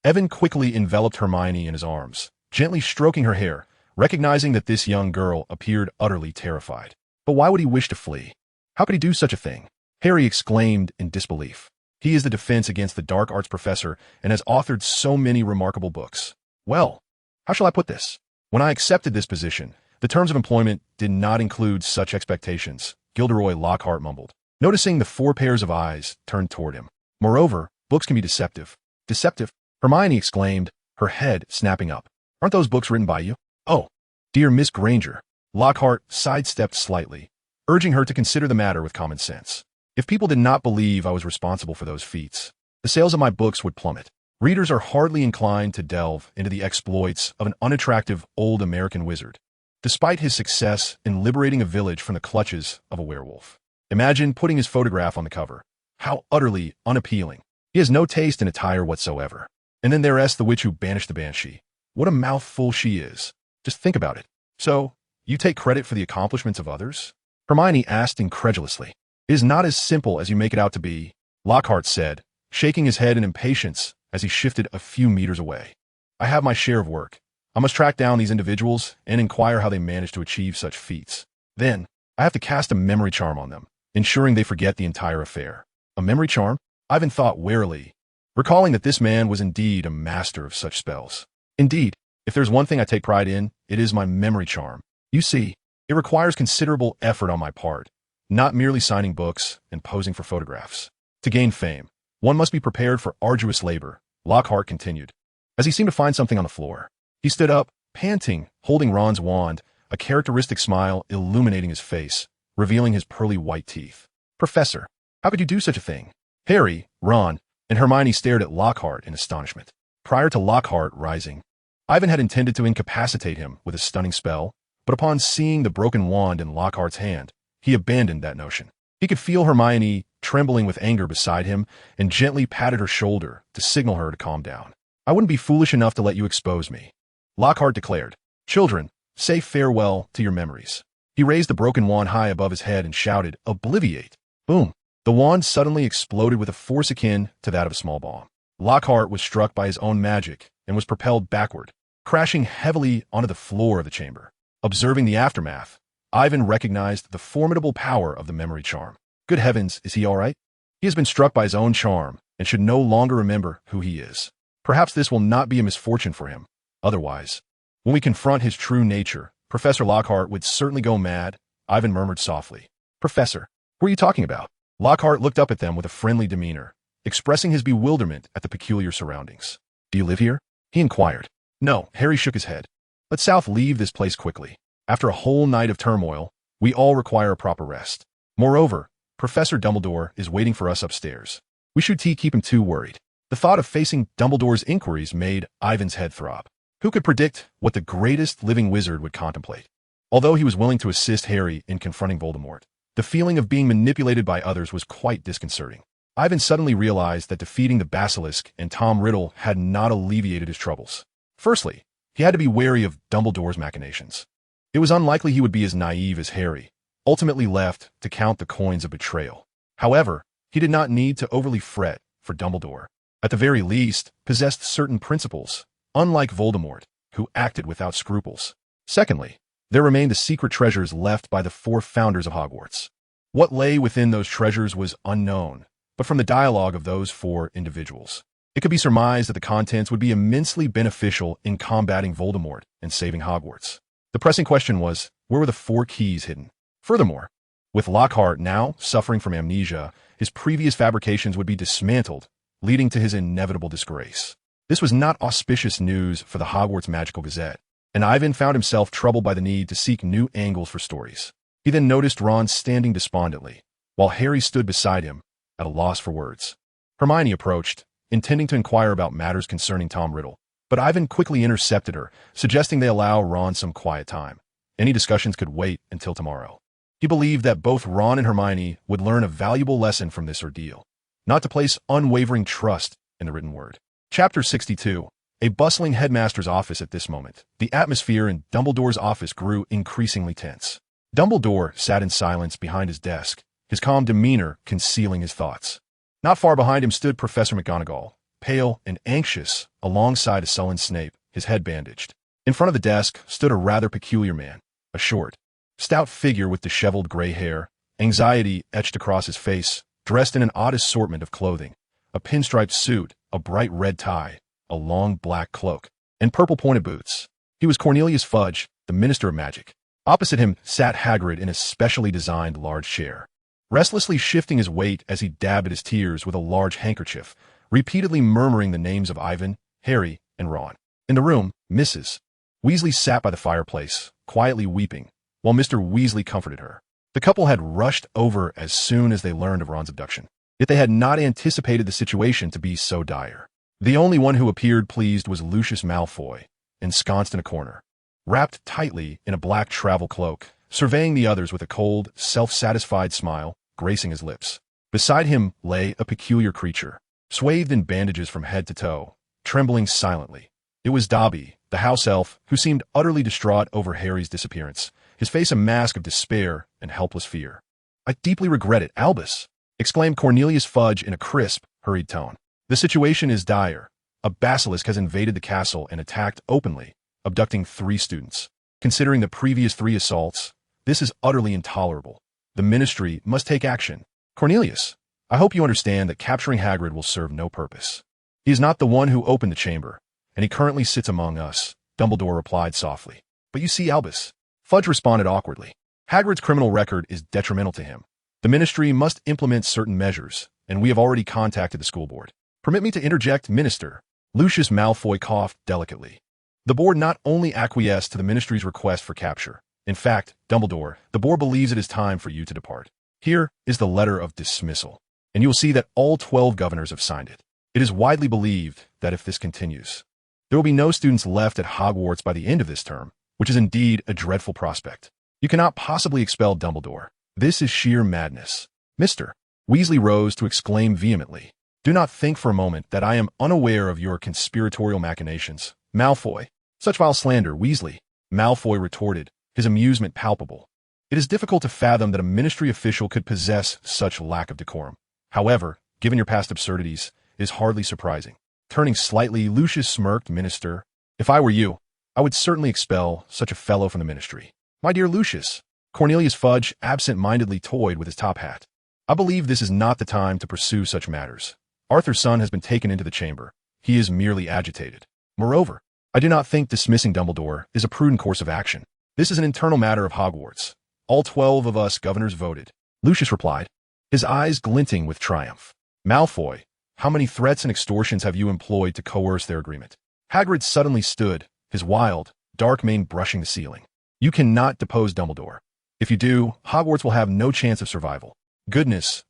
Evan quickly enveloped Hermione in his arms, gently stroking her hair, recognizing that this young girl appeared utterly terrified. But why would he wish to flee? How could he do such a thing? Harry exclaimed in disbelief. He is the defense against the dark arts professor and has authored so many remarkable books. "Well, how shall I put this? When I accepted this position, the terms of employment did not include such expectations," Gilderoy Lockhart mumbled, noticing the 4 pairs of eyes turned toward him. "Moreover, books can be deceptive." "Deceptive?" Hermione exclaimed, her head snapping up. "Aren't those books written by you?" "Oh, dear Miss Granger." Lockhart sidestepped slightly, urging her to consider the matter with common sense. "If people did not believe I was responsible for those feats, the sales of my books would plummet. Readers are hardly inclined to delve into the exploits of an unattractive old American wizard, despite his success in liberating a village from the clutches of a werewolf. Imagine putting his photograph on the cover. How utterly unappealing. He has no taste in attire whatsoever. And then there's the witch who banished the banshee. What a mouthful she is. Just think about it. So, you take credit for the accomplishments of others?" Hermione asked incredulously. "It is not as simple as you make it out to be," Lockhart said, shaking his head in impatience as he shifted a few meters away. "I have my share of work. I must track down these individuals and inquire how they managed to achieve such feats. Then, I have to cast a memory charm on them, ensuring they forget the entire affair." "A memory charm?" Ivan thought warily, recalling that this man was indeed a master of such spells. "Indeed, if there's one thing I take pride in, it is my memory charm. You see, it requires considerable effort on my part, not merely signing books and posing for photographs. To gain fame, one must be prepared for arduous labor," Lockhart continued, as he seemed to find something on the floor. He stood up, panting, holding Ron's wand, a characteristic smile illuminating his face, revealing his pearly white teeth. "Professor, how could you do such a thing?" Harry, Ron, and Hermione stared at Lockhart in astonishment. Prior to Lockhart rising, Ivan had intended to incapacitate him with a stunning spell, but upon seeing the broken wand in Lockhart's hand, he abandoned that notion. He could feel Hermione trembling with anger beside him and gently patted her shoulder to signal her to calm down. "I wouldn't be foolish enough to let you expose me," Lockhart declared. "Children, say farewell to your memories." He raised the broken wand high above his head and shouted, "Obliviate!" Boom! The wand suddenly exploded with a force akin to that of a small bomb. Lockhart was struck by his own magic and was propelled backward, crashing heavily onto the floor of the chamber. Observing the aftermath, Ivan recognized the formidable power of the memory charm. Good heavens, is he all right? He has been struck by his own charm and should no longer remember who he is. Perhaps this will not be a misfortune for him. Otherwise, when we confront his true nature, Professor Lockhart would certainly go mad, Ivan murmured softly. "Professor, who are you talking about?" Lockhart looked up at them with a friendly demeanor, expressing his bewilderment at the peculiar surroundings. "Do you live here?" he inquired. "No," Harry shook his head. "Let South leave this place quickly. After a whole night of turmoil, we all require a proper rest. Moreover, Professor Dumbledore is waiting for us upstairs. We should keep him too worried." The thought of facing Dumbledore's inquiries made Ivan's head throb. Who could predict what the greatest living wizard would contemplate? Although he was willing to assist Harry in confronting Voldemort, the feeling of being manipulated by others was quite disconcerting. Ivan suddenly realized that defeating the basilisk and Tom Riddle had not alleviated his troubles. Firstly, he had to be wary of Dumbledore's machinations. It was unlikely he would be as naive as Harry, ultimately left to count the coins of betrayal. However, he did not need to overly fret, for Dumbledore, at the very least, possessed certain principles, unlike Voldemort, who acted without scruples. Secondly, there remained the secret treasures left by the 4 founders of Hogwarts. What lay within those treasures was unknown, but from the dialogue of those 4 individuals, it could be surmised that the contents would be immensely beneficial in combating Voldemort and saving Hogwarts. The pressing question was, where were the 4 keys hidden? Furthermore, with Lockhart now suffering from amnesia, his previous fabrications would be dismantled, leading to his inevitable disgrace. This was not auspicious news for the Hogwarts Magical Gazette, and Ivan found himself troubled by the need to seek new angles for stories. He then noticed Ron standing despondently, while Harry stood beside him, at a loss for words. Hermione approached, intending to inquire about matters concerning Tom Riddle, but Ivan quickly intercepted her, suggesting they allow Ron some quiet time. Any discussions could wait until tomorrow. He believed that both Ron and Hermione would learn a valuable lesson from this ordeal, not to place unwavering trust in the written word. Chapter 62. A bustling headmaster's office at this moment. The atmosphere in Dumbledore's office grew increasingly tense. Dumbledore sat in silence behind his desk, his calm demeanor concealing his thoughts. Not far behind him stood Professor McGonagall, pale and anxious, alongside a sullen Snape, his head bandaged. In front of the desk stood a rather peculiar man, a short, stout figure with disheveled gray hair, anxiety etched across his face, dressed in an odd assortment of clothing, a pinstriped suit, a bright red tie, a long black cloak, and purple-pointed boots. He was Cornelius Fudge, the Minister of Magic. Opposite him sat Hagrid in a specially designed large chair, restlessly shifting his weight as he dabbed at his tears with a large handkerchief, repeatedly murmuring the names of Ivan, Harry, and Ron. In the room, Mrs. Weasley sat by the fireplace, quietly weeping, while Mr. Weasley comforted her. The couple had rushed over as soon as they learned of Ron's abduction, yet they had not anticipated the situation to be so dire. The only one who appeared pleased was Lucius Malfoy, ensconced in a corner, wrapped tightly in a black travel cloak, surveying the others with a cold, self-satisfied smile gracing his lips. Beside him lay a peculiar creature, swathed in bandages from head to toe, trembling silently. It was Dobby, the house elf, who seemed utterly distraught over Harry's disappearance, his face a mask of despair and helpless fear. "I deeply regret it, Albus," exclaimed Cornelius Fudge in a crisp, hurried tone. "The situation is dire. A basilisk has invaded the castle and attacked openly, abducting 3 students. Considering the previous 3 assaults, this is utterly intolerable. The Ministry must take action. Cornelius, I hope you understand that capturing Hagrid will serve no purpose. He is not the one who opened the chamber, and he currently sits among us," Dumbledore replied softly. "But you see, Albus," Fudge responded awkwardly, "Hagrid's criminal record is detrimental to him. The Ministry must implement certain measures, and we have already contacted the school board." "Permit me to interject, Minister." Lucius Malfoy coughed delicately. "The board not only acquiesced to the Ministry's request for capture. In fact, Dumbledore, the board believes it is time for you to depart. Here is the letter of dismissal, and you will see that all 12 governors have signed it. It is widely believed that if this continues, there will be no students left at Hogwarts by the end of this term, which is indeed a dreadful prospect. You cannot possibly expel Dumbledore. This is sheer madness." "Mr. Weasley rose to exclaim vehemently, "Do not think for a moment that I am unaware of your conspiratorial machinations, Malfoy." "Such vile slander, Weasley," Malfoy retorted, his amusement palpable. "It is difficult to fathom that a Ministry official could possess such lack of decorum. However, given your past absurdities, it is hardly surprising." Turning slightly, Lucius smirked. "Minister, if I were you, I would certainly expel such a fellow from the Ministry." "My dear Lucius," Cornelius Fudge absent-mindedly toyed with his top hat, "I believe this is not the time to pursue such matters. Arthur's son has been taken into the chamber. He is merely agitated. Moreover, I do not think dismissing Dumbledore is a prudent course of action. This is an internal matter of Hogwarts. All 12 of us governors voted," Lucius replied, his eyes glinting with triumph. "Malfoy, how many threats and extortions have you employed to coerce their agreement?" Hagrid suddenly stood, his wild, dark mane brushing the ceiling. "You cannot depose Dumbledore. If you do, Hogwarts will have no chance of survival." Goodness,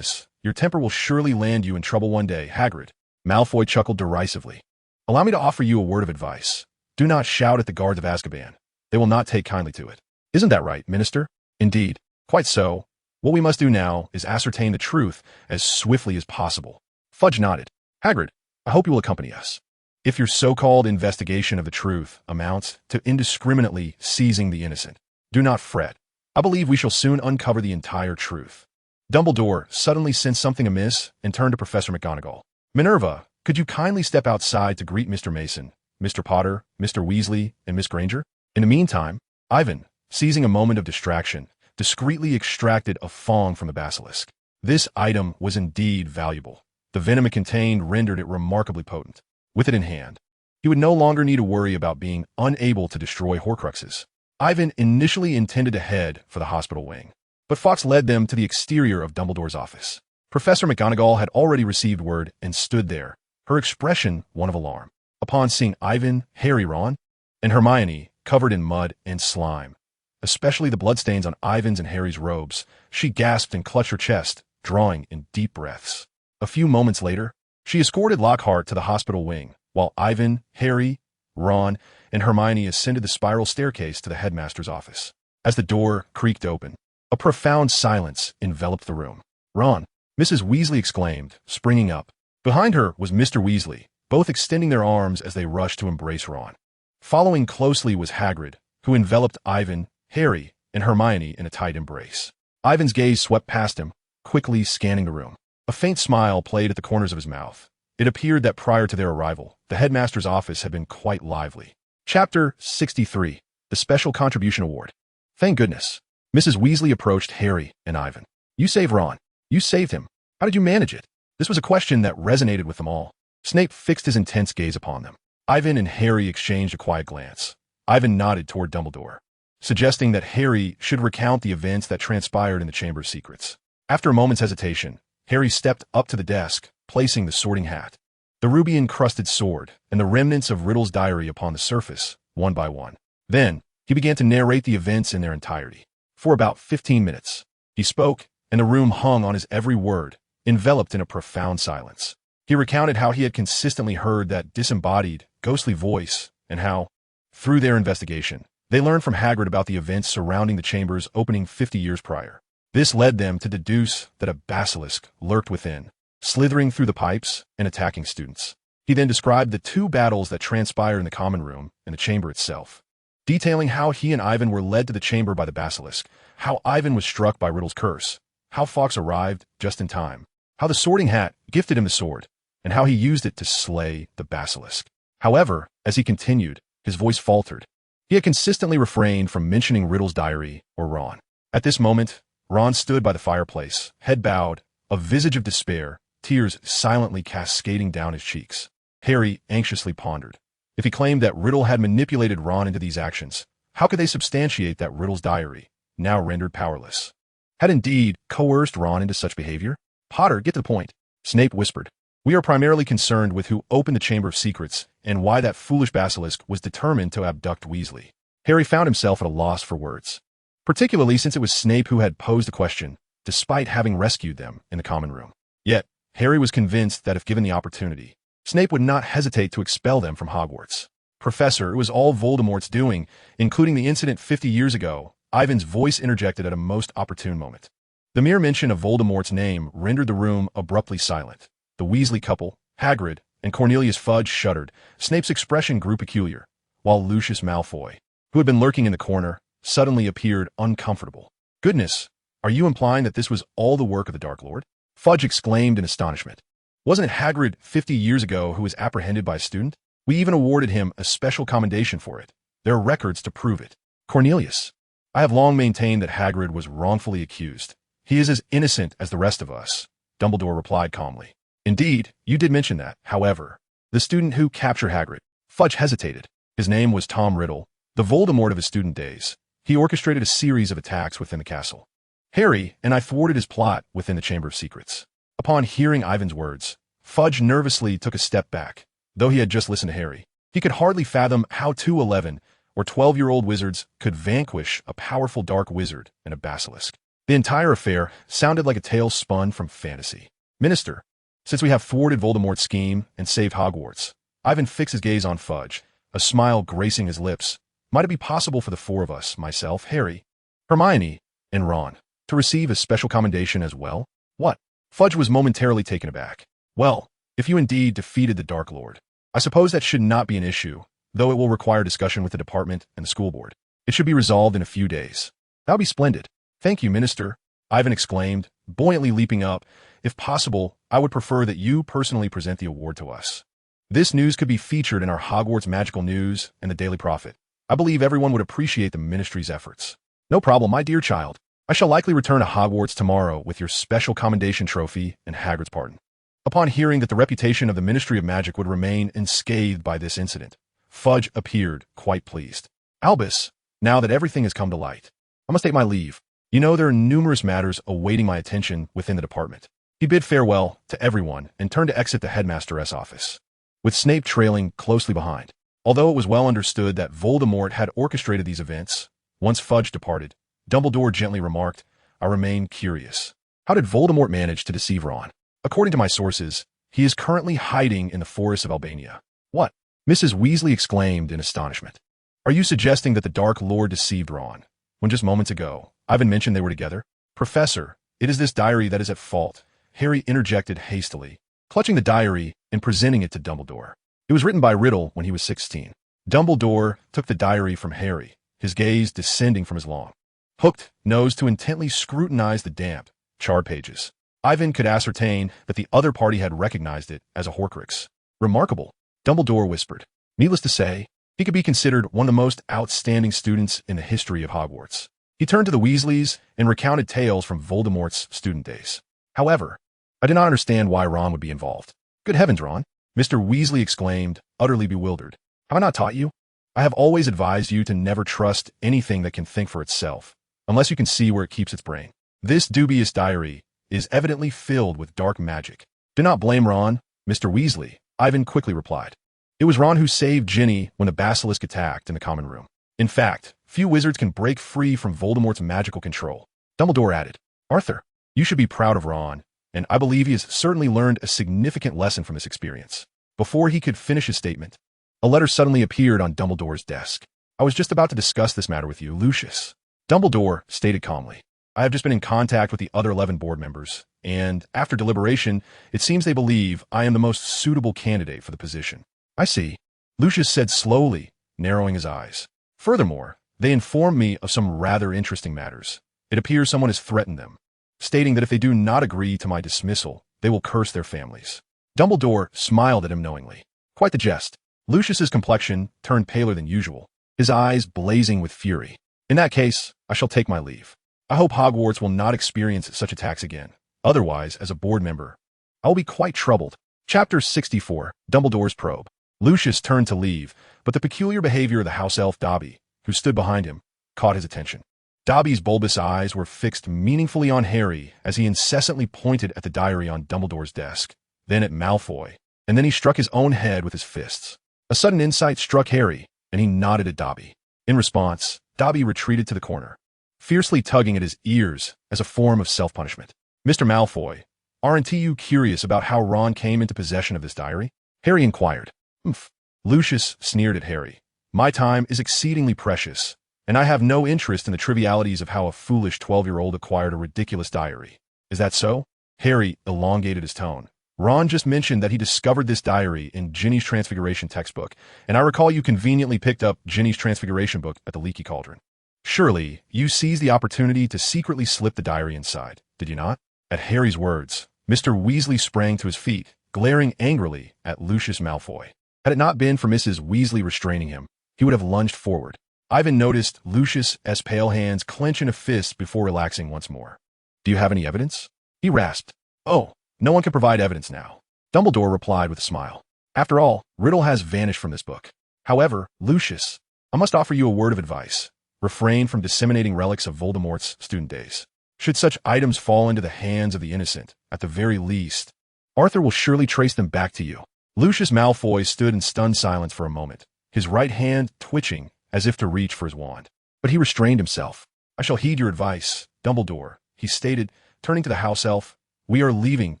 your temper will surely land you in trouble one day, Hagrid." Malfoy chuckled derisively. "Allow me to offer you a word of advice. Do not shout at the guards of Azkaban. They will not take kindly to it." "Isn't that right, Minister?" "Indeed, quite so. What we must do now is ascertain the truth as swiftly as possible. Fudge nodded. Hagrid, I hope you will accompany us. If your so-called investigation of the truth amounts to indiscriminately seizing the innocent, do not fret. I believe we shall soon uncover the entire truth. Dumbledore suddenly sensed something amiss and turned to Professor McGonagall. Minerva, could you kindly step outside to greet Mr. Mason, Mr. Potter, Mr. Weasley, and Miss Granger? In the meantime, Ivan, seizing a moment of distraction, discreetly extracted a fong from the basilisk. This item was indeed valuable. The venom it contained rendered it remarkably potent. With it in hand, he would no longer need to worry about being unable to destroy Horcruxes. Ivan initially intended to head for the hospital wing, but Fawkes led them to the exterior of Dumbledore's office. Professor McGonagall had already received word and stood there, her expression one of alarm. Upon seeing Ivan, Harry, Ron, and Hermione covered in mud and slime, especially the bloodstains on Ivan's and Harry's robes, she gasped and clutched her chest, drawing in deep breaths. A few moments later, she escorted Lockhart to the hospital wing, while Ivan, Harry, Ron, and Hermione ascended the spiral staircase to the headmaster's office. As the door creaked open, a profound silence enveloped the room. Ron, Mrs. Weasley exclaimed, springing up. Behind her was Mr. Weasley, both extending their arms as they rushed to embrace Ron. Following closely was Hagrid, who enveloped Ivan, Harry, and Hermione in a tight embrace. Ivan's gaze swept past him, quickly scanning the room. A faint smile played at the corners of his mouth. It appeared that prior to their arrival, the headmaster's office had been quite lively. Chapter 63. The Special Contribution Award. Thank goodness. Mrs. Weasley approached Harry and Ivan. You saved Ron. You saved him. How did you manage it? This was a question that resonated with them all. Snape fixed his intense gaze upon them. Ivan and Harry exchanged a quiet glance. Ivan nodded toward Dumbledore, suggesting that Harry should recount the events that transpired in the Chamber of Secrets. After a moment's hesitation, Harry stepped up to the desk, placing the sorting hat, the ruby-encrusted sword, and the remnants of Riddle's diary upon the surface, one by one. Then, he began to narrate the events in their entirety. For about 15 minutes, he spoke, and the room hung on his every word, enveloped in a profound silence. He recounted how he had consistently heard that disembodied, ghostly voice, and how, through their investigation, they learned from Hagrid about the events surrounding the chamber's opening 50 years prior. This led them to deduce that a basilisk lurked within, slithering through the pipes and attacking students. He then described the two battles that transpired in the common room and the chamber itself, detailing how he and Ivan were led to the chamber by the basilisk, how Ivan was struck by Riddle's curse, how Fawkes arrived just in time, how the sorting hat gifted him the sword, and how he used it to slay the basilisk. However, as he continued, his voice faltered. He had consistently refrained from mentioning Riddle's diary or Ron. At this moment, Ron stood by the fireplace, head bowed, a visage of despair, tears silently cascading down his cheeks. Harry anxiously pondered. If he claimed that Riddle had manipulated Ron into these actions, how could they substantiate that Riddle's diary, now rendered powerless, had indeed coerced Ron into such behavior? Potter, get to the point. Snape whispered. We are primarily concerned with who opened the Chamber of Secrets and why that foolish basilisk was determined to abduct Weasley. Harry found himself at a loss for words, particularly since it was Snape who had posed the question, despite having rescued them in the common room. Yet, Harry was convinced that if given the opportunity, Snape would not hesitate to expel them from Hogwarts. Professor, it was all Voldemort's doing, including the incident 50 years ago. Ivan's voice interjected at a most opportune moment. The mere mention of Voldemort's name rendered the room abruptly silent. The Weasley couple, Hagrid, and Cornelius Fudge shuddered. Snape's expression grew peculiar, while Lucius Malfoy, who had been lurking in the corner, suddenly appeared uncomfortable. Goodness, are you implying that this was all the work of the Dark Lord? Fudge exclaimed in astonishment. Wasn't it Hagrid 50 years ago who was apprehended by a student? We even awarded him a special commendation for it. There are records to prove it. Cornelius, I have long maintained that Hagrid was wrongfully accused. He is as innocent as the rest of us, Dumbledore replied calmly. Indeed, you did mention that. However, the student who captured Hagrid, Fudge hesitated. His name was Tom Riddle, the Voldemort of his student days. He orchestrated a series of attacks within the castle. Harry and I thwarted his plot within the Chamber of Secrets. Upon hearing Ivan's words, Fudge nervously took a step back. Though he had just listened to Harry, he could hardly fathom how two 11 or 12-year-old wizards could vanquish a powerful dark wizard and a basilisk. The entire affair sounded like a tale spun from fantasy. Minister, since we have thwarted Voldemort's scheme and saved Hogwarts, Ivan fixed his gaze on Fudge, a smile gracing his lips. Might it be possible for the four of us, myself, Harry, Hermione, and Ron, To receive a special commendation as well? What? Fudge was momentarily taken aback. Well, if you indeed defeated the Dark Lord, I suppose that should not be an issue, though it will require discussion with the department and the school board. It should be resolved in a few days. That would be splendid. Thank you, Minister, Ivan exclaimed, buoyantly leaping up. If possible, I would prefer that you personally present the award to us. This news could be featured in our Hogwarts Magical News and the Daily Prophet. I believe everyone would appreciate the ministry's efforts. No problem, my dear child. I shall likely return to Hogwarts tomorrow with your special commendation trophy and Hagrid's pardon. Upon hearing that the reputation of the Ministry of Magic would remain unscathed by this incident, Fudge appeared quite pleased. Albus, now that everything has come to light, I must take my leave. You know there are numerous matters awaiting my attention within the department. He bid farewell to everyone and turned to exit the headmaster's office, with Snape trailing closely behind. Although it was well understood that Voldemort had orchestrated these events, once Fudge departed, Dumbledore gently remarked, I remain curious. How did Voldemort manage to deceive Ron? According to my sources, he is currently hiding in the forests of Albania. What? Mrs. Weasley exclaimed in astonishment. Are you suggesting that the Dark Lord deceived Ron, when just moments ago, Ivan mentioned they were together? Professor, it is this diary that is at fault, Harry interjected hastily, clutching the diary and presenting it to Dumbledore. It was written by Riddle when he was 16. Dumbledore took the diary from Harry, his gaze descending from his long, hooked nose to intently scrutinize the damp, charred pages. Ivan could ascertain that the other party had recognized it as a Horcrux. Remarkable, Dumbledore whispered. Needless to say, he could be considered one of the most outstanding students in the history of Hogwarts. He turned to the Weasleys and recounted tales from Voldemort's student days. However, I did not understand why Ron would be involved. Good heavens, Ron, Mr. Weasley exclaimed, utterly bewildered. Have I not taught you? I have always advised you to never trust anything that can think for itself, unless you can see where it keeps its brain. This dubious diary is evidently filled with dark magic. Do not blame Ron, Mr. Weasley, Ivan quickly replied. It was Ron who saved Ginny when the basilisk attacked in the common room. In fact, few wizards can break free from Voldemort's magical control. Dumbledore added, Arthur, you should be proud of Ron, and I believe he has certainly learned a significant lesson from this experience. Before he could finish his statement, a letter suddenly appeared on Dumbledore's desk. I was just about to discuss this matter with you, Lucius. Dumbledore stated calmly. I have just been in contact with the other 11 board members, and after deliberation, it seems they believe I am the most suitable candidate for the position. I see, Lucius said slowly, narrowing his eyes. Furthermore, they informed me of some rather interesting matters. It appears someone has threatened them, stating that if they do not agree to my dismissal, they will curse their families. Dumbledore smiled at him knowingly. Quite the jest. Lucius's complexion turned paler than usual, his eyes blazing with fury. In that case, I shall take my leave. I hope Hogwarts will not experience such attacks again. Otherwise, as a board member, I will be quite troubled. Chapter 64, Dumbledore's Probe. Lucius turned to leave, but the peculiar behavior of the house elf Dobby, who stood behind him, caught his attention. Dobby's bulbous eyes were fixed meaningfully on Harry as he incessantly pointed at the diary on Dumbledore's desk, then at Malfoy, and then he struck his own head with his fists. A sudden insight struck Harry, and he nodded at Dobby. In response, Dobby retreated to the corner, fiercely tugging at his ears as a form of self-punishment. Mr. Malfoy, aren't you curious about how Ron came into possession of this diary? Harry inquired. Humph. Lucius sneered at Harry. My time is exceedingly precious, and I have no interest in the trivialities of how a foolish 12-year-old acquired a ridiculous diary. Is that so? Harry elongated his tone. Ron just mentioned that he discovered this diary in Ginny's Transfiguration textbook, and I recall you conveniently picked up Ginny's Transfiguration book at the Leaky Cauldron. Surely, you seized the opportunity to secretly slip the diary inside, did you not? At Harry's words, Mr. Weasley sprang to his feet, glaring angrily at Lucius Malfoy. Had it not been for Mrs. Weasley restraining him, he would have lunged forward. Ivan noticed Lucius's pale hands clench in a fist before relaxing once more. Do you have any evidence? He rasped. Oh, no one can provide evidence now. Dumbledore replied with a smile. After all, Riddle has vanished from this book. However, Lucius, I must offer you a word of advice. Refrain from disseminating relics of Voldemort's student days. Should such items fall into the hands of the innocent, at the very least, Arthur will surely trace them back to you. Lucius Malfoy stood in stunned silence for a moment, his right hand twitching as if to reach for his wand. But he restrained himself. I shall heed your advice, Dumbledore, he stated, turning to the house elf. We are leaving,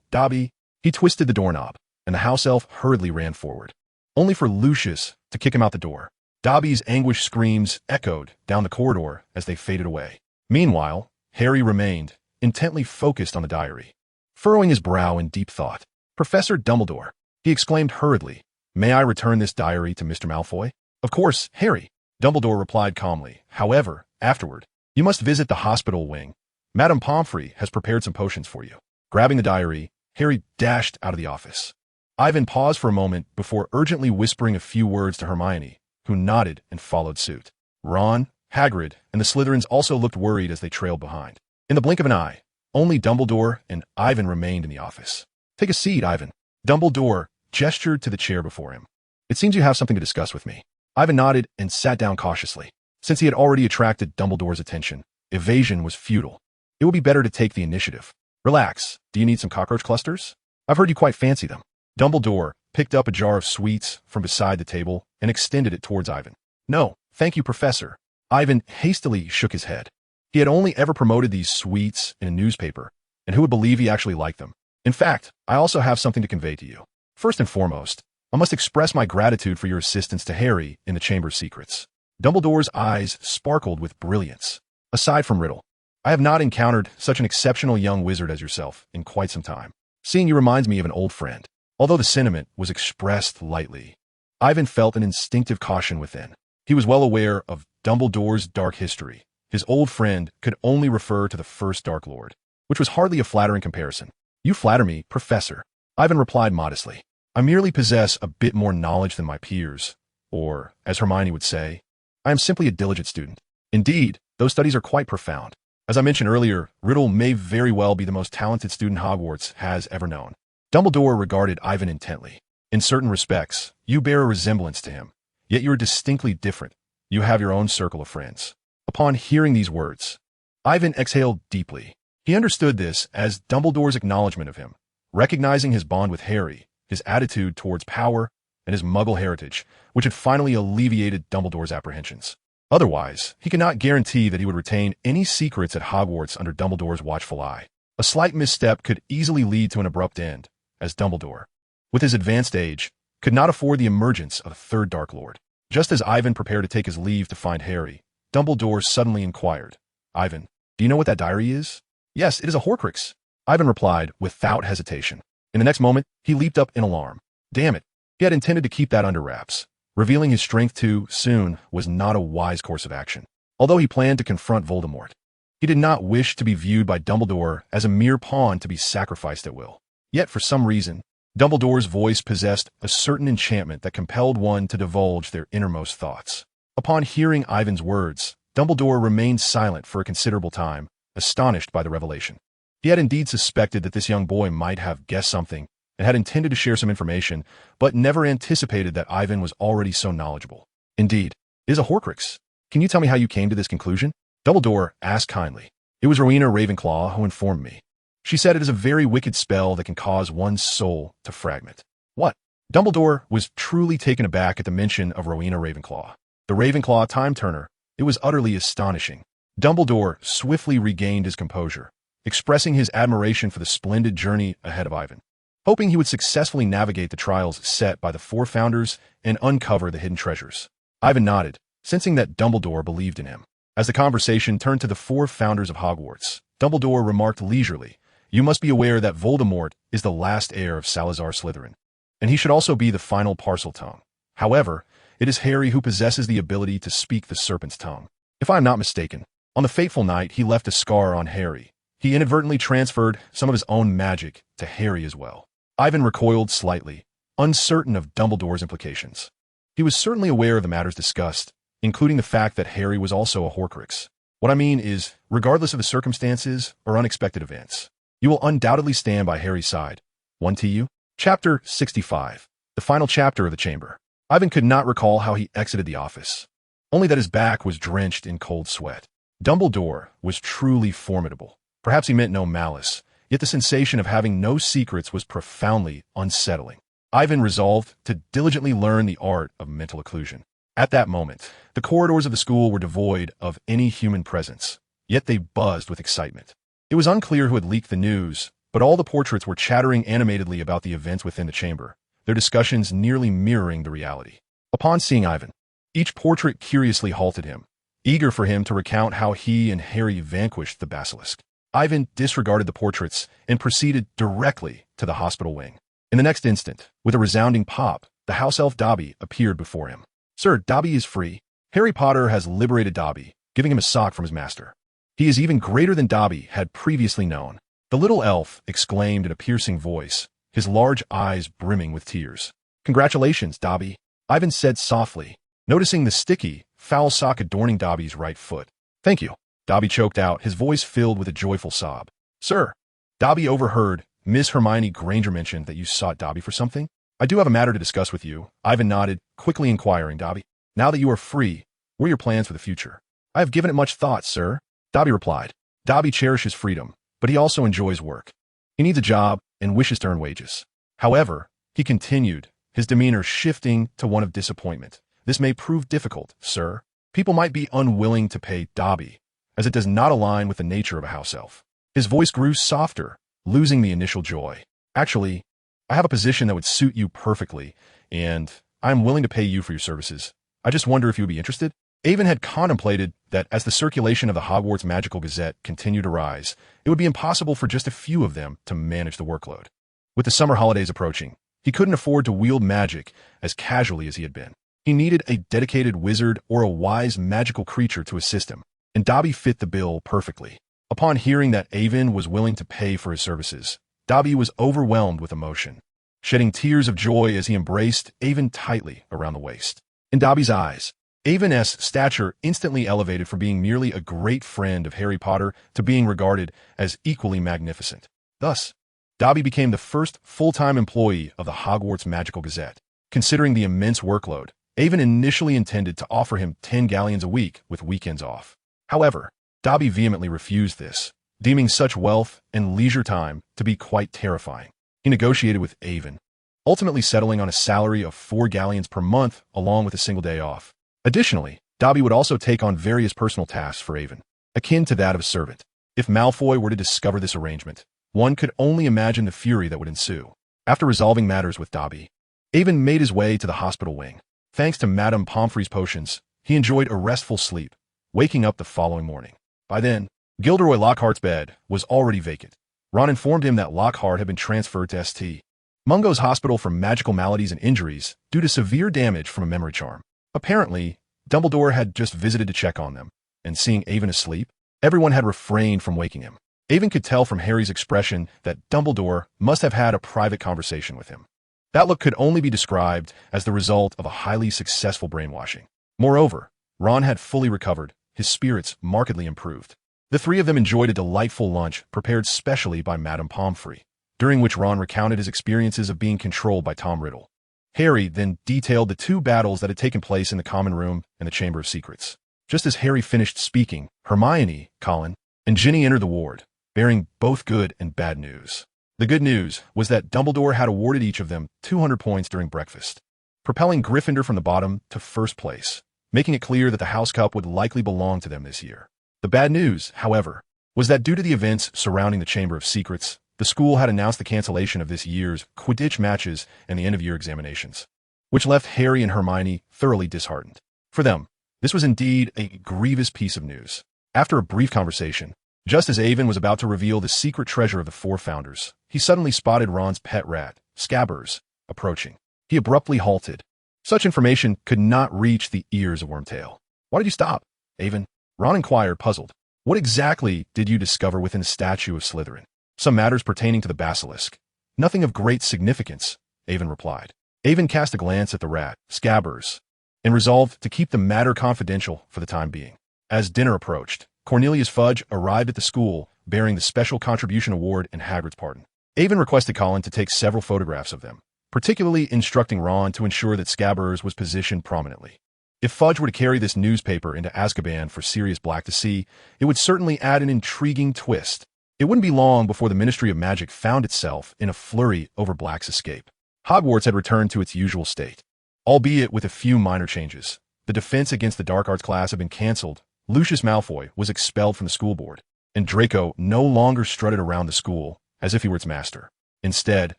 Dobby. He twisted the doorknob, and the house elf hurriedly ran forward, only for Lucius to kick him out the door. Dobby's anguished screams echoed down the corridor as they faded away. Meanwhile, Harry remained, intently focused on the diary, furrowing his brow in deep thought. "Professor Dumbledore," he exclaimed hurriedly, "may I return this diary to Mr. Malfoy?" "Of course, Harry," Dumbledore replied calmly. "However, afterward, you must visit the hospital wing. Madame Pomfrey has prepared some potions for you." Grabbing the diary, Harry dashed out of the office. Ivan paused for a moment before urgently whispering a few words to Hermione, who nodded and followed suit. Ron, Hagrid, and the Slytherins also looked worried as they trailed behind. In the blink of an eye, only Dumbledore and Ivan remained in the office. "Take a seat, Ivan." Dumbledore gestured to the chair before him. "It seems you have something to discuss with me." Ivan nodded and sat down cautiously. Since he had already attracted Dumbledore's attention, evasion was futile. It would be better to take the initiative. "Relax. Do you need some cockroach clusters? I've heard you quite fancy them." Dumbledore picked up a jar of sweets from beside the table and extended it towards Ivan. "No, thank you, Professor." Ivan hastily shook his head. He had only ever promoted these sweets in a newspaper, and who would believe he actually liked them? "In fact, I also have something to convey to you. First and foremost, I must express my gratitude for your assistance to Harry in the Chamber's secrets." Dumbledore's eyes sparkled with brilliance. "Aside from Riddle, I have not encountered such an exceptional young wizard as yourself in quite some time. Seeing you reminds me of an old friend." Although the sentiment was expressed lightly, Ivan felt an instinctive caution within. He was well aware of Dumbledore's dark history. His old friend could only refer to the first Dark Lord, which was hardly a flattering comparison. "You flatter me, Professor," Ivan replied modestly. "I merely possess a bit more knowledge than my peers, or, as Hermione would say, I am simply a diligent student. Indeed, those studies are quite profound. As I mentioned earlier, Riddle may very well be the most talented student Hogwarts has ever known." Dumbledore regarded Ivan intently. "In certain respects, you bear a resemblance to him, yet you are distinctly different. You have your own circle of friends." Upon hearing these words, Ivan exhaled deeply. He understood this as Dumbledore's acknowledgement of him, recognizing his bond with Harry, his attitude towards power, and his Muggle heritage, which had finally alleviated Dumbledore's apprehensions. Otherwise, he could not guarantee that he would retain any secrets at Hogwarts under Dumbledore's watchful eye. A slight misstep could easily lead to an abrupt end, as Dumbledore, with his advanced age, could not afford the emergence of a third Dark Lord. Just as Ivan prepared to take his leave to find Harry, Dumbledore suddenly inquired, "Ivan, do you know what that diary is?" "Yes, it is a Horcrux," Ivan replied without hesitation. In the next moment, he leaped up in alarm. Damn it, he had intended to keep that under wraps. Revealing his strength too soon was not a wise course of action. Although he planned to confront Voldemort, he did not wish to be viewed by Dumbledore as a mere pawn to be sacrificed at will. Yet, for some reason, Dumbledore's voice possessed a certain enchantment that compelled one to divulge their innermost thoughts. Upon hearing Ivan's words, Dumbledore remained silent for a considerable time, astonished by the revelation. He had indeed suspected that this young boy might have guessed something and had intended to share some information, but never anticipated that Ivan was already so knowledgeable. "Indeed, it is a Horcrux. Can you tell me how you came to this conclusion?" Dumbledore asked kindly. "It was Rowena Ravenclaw who informed me. She said it is a very wicked spell that can cause one's soul to fragment." "What?" Dumbledore was truly taken aback at the mention of Rowena Ravenclaw. The Ravenclaw time-turner. It was utterly astonishing. Dumbledore swiftly regained his composure, expressing his admiration for the splendid journey ahead of Ivan, hoping he would successfully navigate the trials set by the four founders and uncover the hidden treasures. Ivan nodded, sensing that Dumbledore believed in him. As the conversation turned to the four founders of Hogwarts, Dumbledore remarked leisurely, "You must be aware that Voldemort is the last heir of Salazar Slytherin, and he should also be the final Parseltongue. However, it is Harry who possesses the ability to speak the serpent's tongue. If I am not mistaken, on the fateful night he left a scar on Harry. He inadvertently transferred some of his own magic to Harry as well." Ivan recoiled slightly, uncertain of Dumbledore's implications. He was certainly aware of the matters discussed, including the fact that Harry was also a Horcrux. "What I mean is, regardless of the circumstances or unexpected events, you will undoubtedly stand by Harry's side. One to you?" Chapter 65. The final chapter of the chamber. Ivan could not recall how he exited the office, only that his back was drenched in cold sweat. Dumbledore was truly formidable. Perhaps he meant no malice, yet the sensation of having no secrets was profoundly unsettling. Ivan resolved to diligently learn the art of mental occlusion. At that moment, the corridors of the school were devoid of any human presence, yet they buzzed with excitement. It was unclear who had leaked the news, but all the portraits were chattering animatedly about the events within the chamber, their discussions nearly mirroring the reality. Upon seeing Ivan, each portrait curiously halted him, eager for him to recount how he and Harry vanquished the basilisk. Ivan disregarded the portraits and proceeded directly to the hospital wing. In the next instant, with a resounding pop, the house elf Dobby appeared before him. "Sir, Dobby is free. Harry Potter has liberated Dobby, giving him a sock from his master. He is even greater than Dobby had previously known." The little elf exclaimed in a piercing voice, his large eyes brimming with tears. "Congratulations, Dobby," Ivan said softly, noticing the sticky, foul sock adorning Dobby's right foot. "Thank you," Dobby choked out, his voice filled with a joyful sob. "Sir," Dobby overheard Miss Hermione Granger mention that you sought Dobby for something. "I do have a matter to discuss with you," Ivan nodded, quickly inquiring, "Dobby, now that you are free, what are your plans for the future?" "I have given it much thought, sir," Dobby replied. Dobby cherishes freedom, but he also enjoys work. He needs a job and wishes to earn wages. However, he continued, his demeanor shifting to one of disappointment. "This may prove difficult, sir. People might be unwilling to pay Dobby, as it does not align with the nature of a house elf." His voice grew softer, losing the initial joy. "Actually, I have a position that would suit you perfectly, and I am willing to pay you for your services. I just wonder if you would be interested." Avon had contemplated that as the circulation of the Hogwarts Magical Gazette continued to rise, it would be impossible for just a few of them to manage the workload. With the summer holidays approaching, he couldn't afford to wield magic as casually as he had been. He needed a dedicated wizard or a wise magical creature to assist him, and Dobby fit the bill perfectly. Upon hearing that Avon was willing to pay for his services, Dobby was overwhelmed with emotion, shedding tears of joy as he embraced Avon tightly around the waist. In Dobby's eyes, Avon's stature instantly elevated from being merely a great friend of Harry Potter to being regarded as equally magnificent. Thus, Dobby became the first full-time employee of the Hogwarts Magical Gazette. Considering the immense workload, Avon initially intended to offer him 10 galleons a week with weekends off. However, Dobby vehemently refused this, deeming such wealth and leisure time to be quite terrifying. He negotiated with Avon, ultimately settling on a salary of 4 galleons per month along with a single day off. Additionally, Dobby would also take on various personal tasks for Avon, akin to that of a servant. If Malfoy were to discover this arrangement, one could only imagine the fury that would ensue. After resolving matters with Dobby, Avon made his way to the hospital wing. Thanks to Madame Pomfrey's potions, he enjoyed a restful sleep, waking up the following morning. By then, Gilderoy Lockhart's bed was already vacant. Ron informed him that Lockhart had been transferred to St. Mungo's Hospital for Magical Maladies and Injuries due to severe damage from a memory charm. Apparently, Dumbledore had just visited to check on them, and seeing Avon asleep, everyone had refrained from waking him. Avon could tell from Harry's expression that Dumbledore must have had a private conversation with him. That look could only be described as the result of a highly successful brainwashing. Moreover, Ron had fully recovered, his spirits markedly improved. The three of them enjoyed a delightful lunch prepared specially by Madame Pomfrey, during which Ron recounted his experiences of being controlled by Tom Riddle. Harry then detailed the 2 battles that had taken place in the Common Room and the Chamber of Secrets. Just as Harry finished speaking, Hermione, Colin, and Ginny entered the ward, bearing both good and bad news. The good news was that Dumbledore had awarded each of them 200 points during breakfast, propelling Gryffindor from the bottom to first place, making it clear that the House Cup would likely belong to them this year. The bad news, however, was that due to the events surrounding the Chamber of Secrets, the school had announced the cancellation of this year's Quidditch matches and the end-of-year examinations, which left Harry and Hermione thoroughly disheartened. For them, this was indeed a grievous piece of news. After a brief conversation, just as Avon was about to reveal the secret treasure of the 4 founders, he suddenly spotted Ron's pet rat, Scabbers, approaching. He abruptly halted. Such information could not reach the ears of Wormtail. "Why did you stop, Avon?" Ron inquired, puzzled. "What exactly did you discover within the statue of Slytherin?" "Some matters pertaining to the basilisk. Nothing of great significance," Avon replied. Avon cast a glance at the rat, Scabbers, and resolved to keep the matter confidential for the time being. As dinner approached, Cornelius Fudge arrived at the school bearing the Special Contribution Award and Hagrid's pardon. Avon requested Colin to take several photographs of them, particularly instructing Ron to ensure that Scabbers was positioned prominently. If Fudge were to carry this newspaper into Azkaban for Sirius Black to see, it would certainly add an intriguing twist. It wouldn't be long before the Ministry of Magic found itself in a flurry over Black's escape. Hogwarts had returned to its usual state, albeit with a few minor changes. The defense against the Dark Arts class had been cancelled, Lucius Malfoy was expelled from the school board, and Draco no longer strutted around the school as if he were its master. Instead,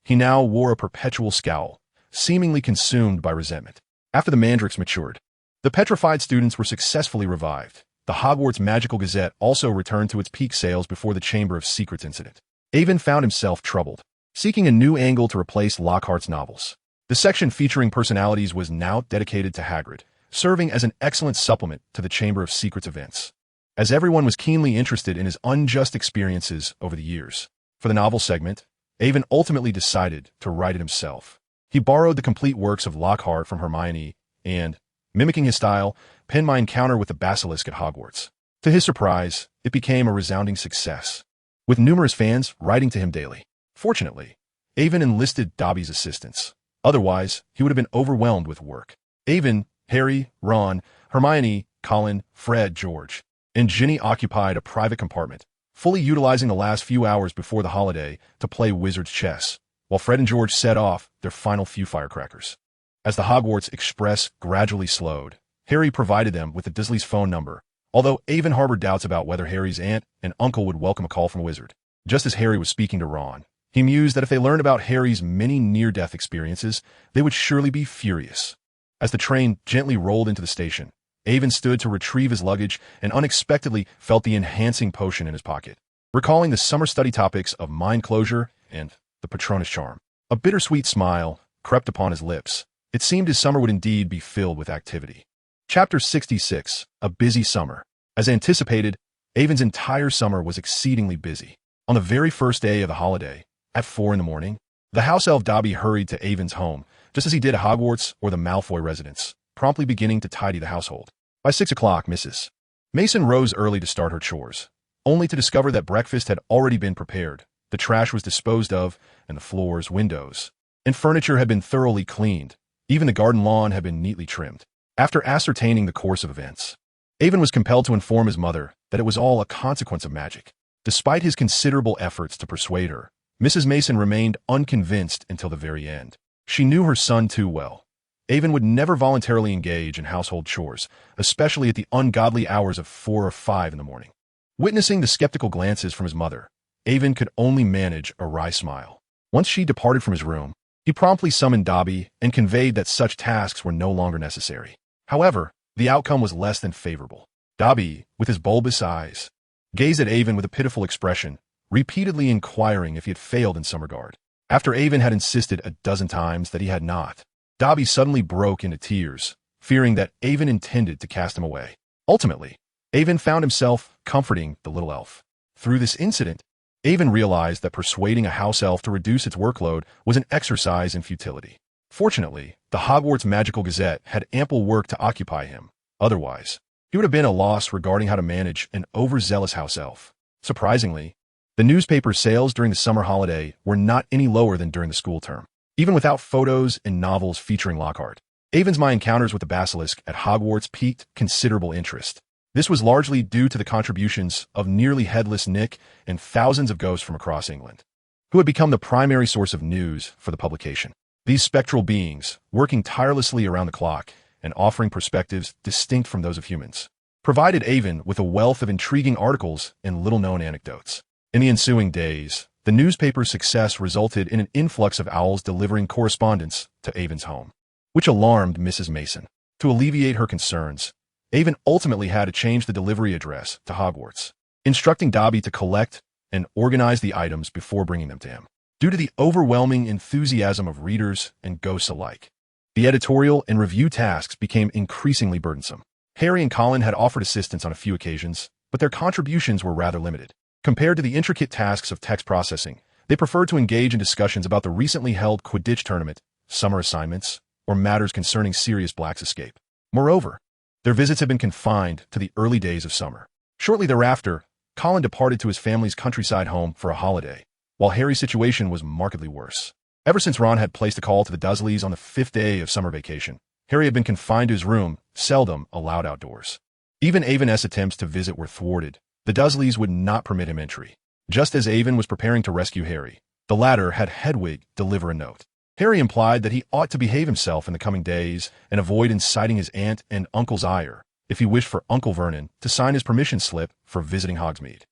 he now wore a perpetual scowl, seemingly consumed by resentment. After the mandrakes matured, The petrified students were successfully revived. The Hogwarts Magical Gazette also returned to its peak sales before the Chamber of Secrets incident. Avon found himself troubled, seeking a new angle to replace Lockhart's novels. The section featuring personalities was now dedicated to Hagrid, serving as an excellent supplement to the Chamber of Secrets events, as everyone was keenly interested in his unjust experiences over the years. For the novel segment, Avon ultimately decided to write it himself. He borrowed the complete works of Lockhart from Hermione and, mimicking his style, penned My Encounter with the Basilisk at Hogwarts. To his surprise, it became a resounding success, with numerous fans writing to him daily. Fortunately, Avon enlisted Dobby's assistance. Otherwise, he would have been overwhelmed with work. Avon, Harry, Ron, Hermione, Colin, Fred, George, and Ginny occupied a private compartment, fully utilizing the last few hours before the holiday to play wizard's chess, while Fred and George set off their final few firecrackers. As the Hogwarts Express gradually slowed, Harry provided them with the Dursley's phone number, although Avon harbored doubts about whether Harry's aunt and uncle would welcome a call from a wizard. Just as Harry was speaking to Ron, he mused that if they learned about Harry's many near-death experiences, they would surely be furious. As the train gently rolled into the station, Avon stood to retrieve his luggage and unexpectedly felt the enhancing potion in his pocket, recalling the summer study topics of mind closure and the Patronus charm. A bittersweet smile crept upon his lips. It seemed his summer would indeed be filled with activity. Chapter 66, A Busy Summer. As anticipated, Avon's entire summer was exceedingly busy. On the very first day of the holiday, at 4 a.m, the house elf Dobby hurried to Avon's home, just as he did at Hogwarts or the Malfoy residence, promptly beginning to tidy the household. By 6 o'clock, Mrs. Mason rose early to start her chores, only to discover that breakfast had already been prepared, the trash was disposed of, and the floors, windows, and furniture had been thoroughly cleaned. Even the garden lawn had been neatly trimmed. After ascertaining the course of events, Avon was compelled to inform his mother that it was all a consequence of magic. Despite his considerable efforts to persuade her, Mrs. Mason remained unconvinced until the very end. She knew her son too well. Avon would never voluntarily engage in household chores, especially at the ungodly hours of 4 or 5 in the morning. Witnessing the skeptical glances from his mother, Avon could only manage a wry smile. Once she departed from his room, he promptly summoned Dobby and conveyed that such tasks were no longer necessary. However, the outcome was less than favorable. Dobby, with his bulbous eyes, gazed at Avon with a pitiful expression, repeatedly inquiring if he had failed in some regard. After Avon had insisted a dozen times that he had not, Dobby suddenly broke into tears, fearing that Avon intended to cast him away. Ultimately, Avon found himself comforting the little elf. Through this incident, Avon realized that persuading a house elf to reduce its workload was an exercise in futility. Fortunately, the Hogwarts Magical Gazette had ample work to occupy him. Otherwise, he would have been at a loss regarding how to manage an overzealous house elf. Surprisingly, the newspaper's sales during the summer holiday were not any lower than during the school term. Even without photos and novels featuring Lockhart, Avon's My Encounters with the Basilisk at Hogwarts piqued considerable interest. This was largely due to the contributions of nearly headless Nick and thousands of ghosts from across England, who had become the primary source of news for the publication. These spectral beings, working tirelessly around the clock and offering perspectives distinct from those of humans, provided Avon with a wealth of intriguing articles and little-known anecdotes. In the ensuing days, the newspaper's success resulted in an influx of owls delivering correspondence to Avon's home, which alarmed Mrs. Mason. To alleviate her concerns, Avon ultimately had to change the delivery address to Hogwarts, instructing Dobby to collect and organize the items before bringing them to him. Due to the overwhelming enthusiasm of readers and ghosts alike, the editorial and review tasks became increasingly burdensome. Harry and Colin had offered assistance on a few occasions, but their contributions were rather limited. Compared to the intricate tasks of text processing, they preferred to engage in discussions about the recently held Quidditch tournament, summer assignments, or matters concerning Sirius Black's escape. Moreover, their visits had been confined to the early days of summer. Shortly thereafter, Colin departed to his family's countryside home for a holiday, while Harry's situation was markedly worse. Ever since Ron had placed a call to the Dursleys on the 5th day of summer vacation, Harry had been confined to his room, seldom allowed outdoors. Even Avon's attempts to visit were thwarted. The Dursleys would not permit him entry. Just as Avon was preparing to rescue Harry, the latter had Hedwig deliver a note. Harry implied that he ought to behave himself in the coming days and avoid inciting his aunt and uncle's ire if he wished for Uncle Vernon to sign his permission slip for visiting Hogsmeade.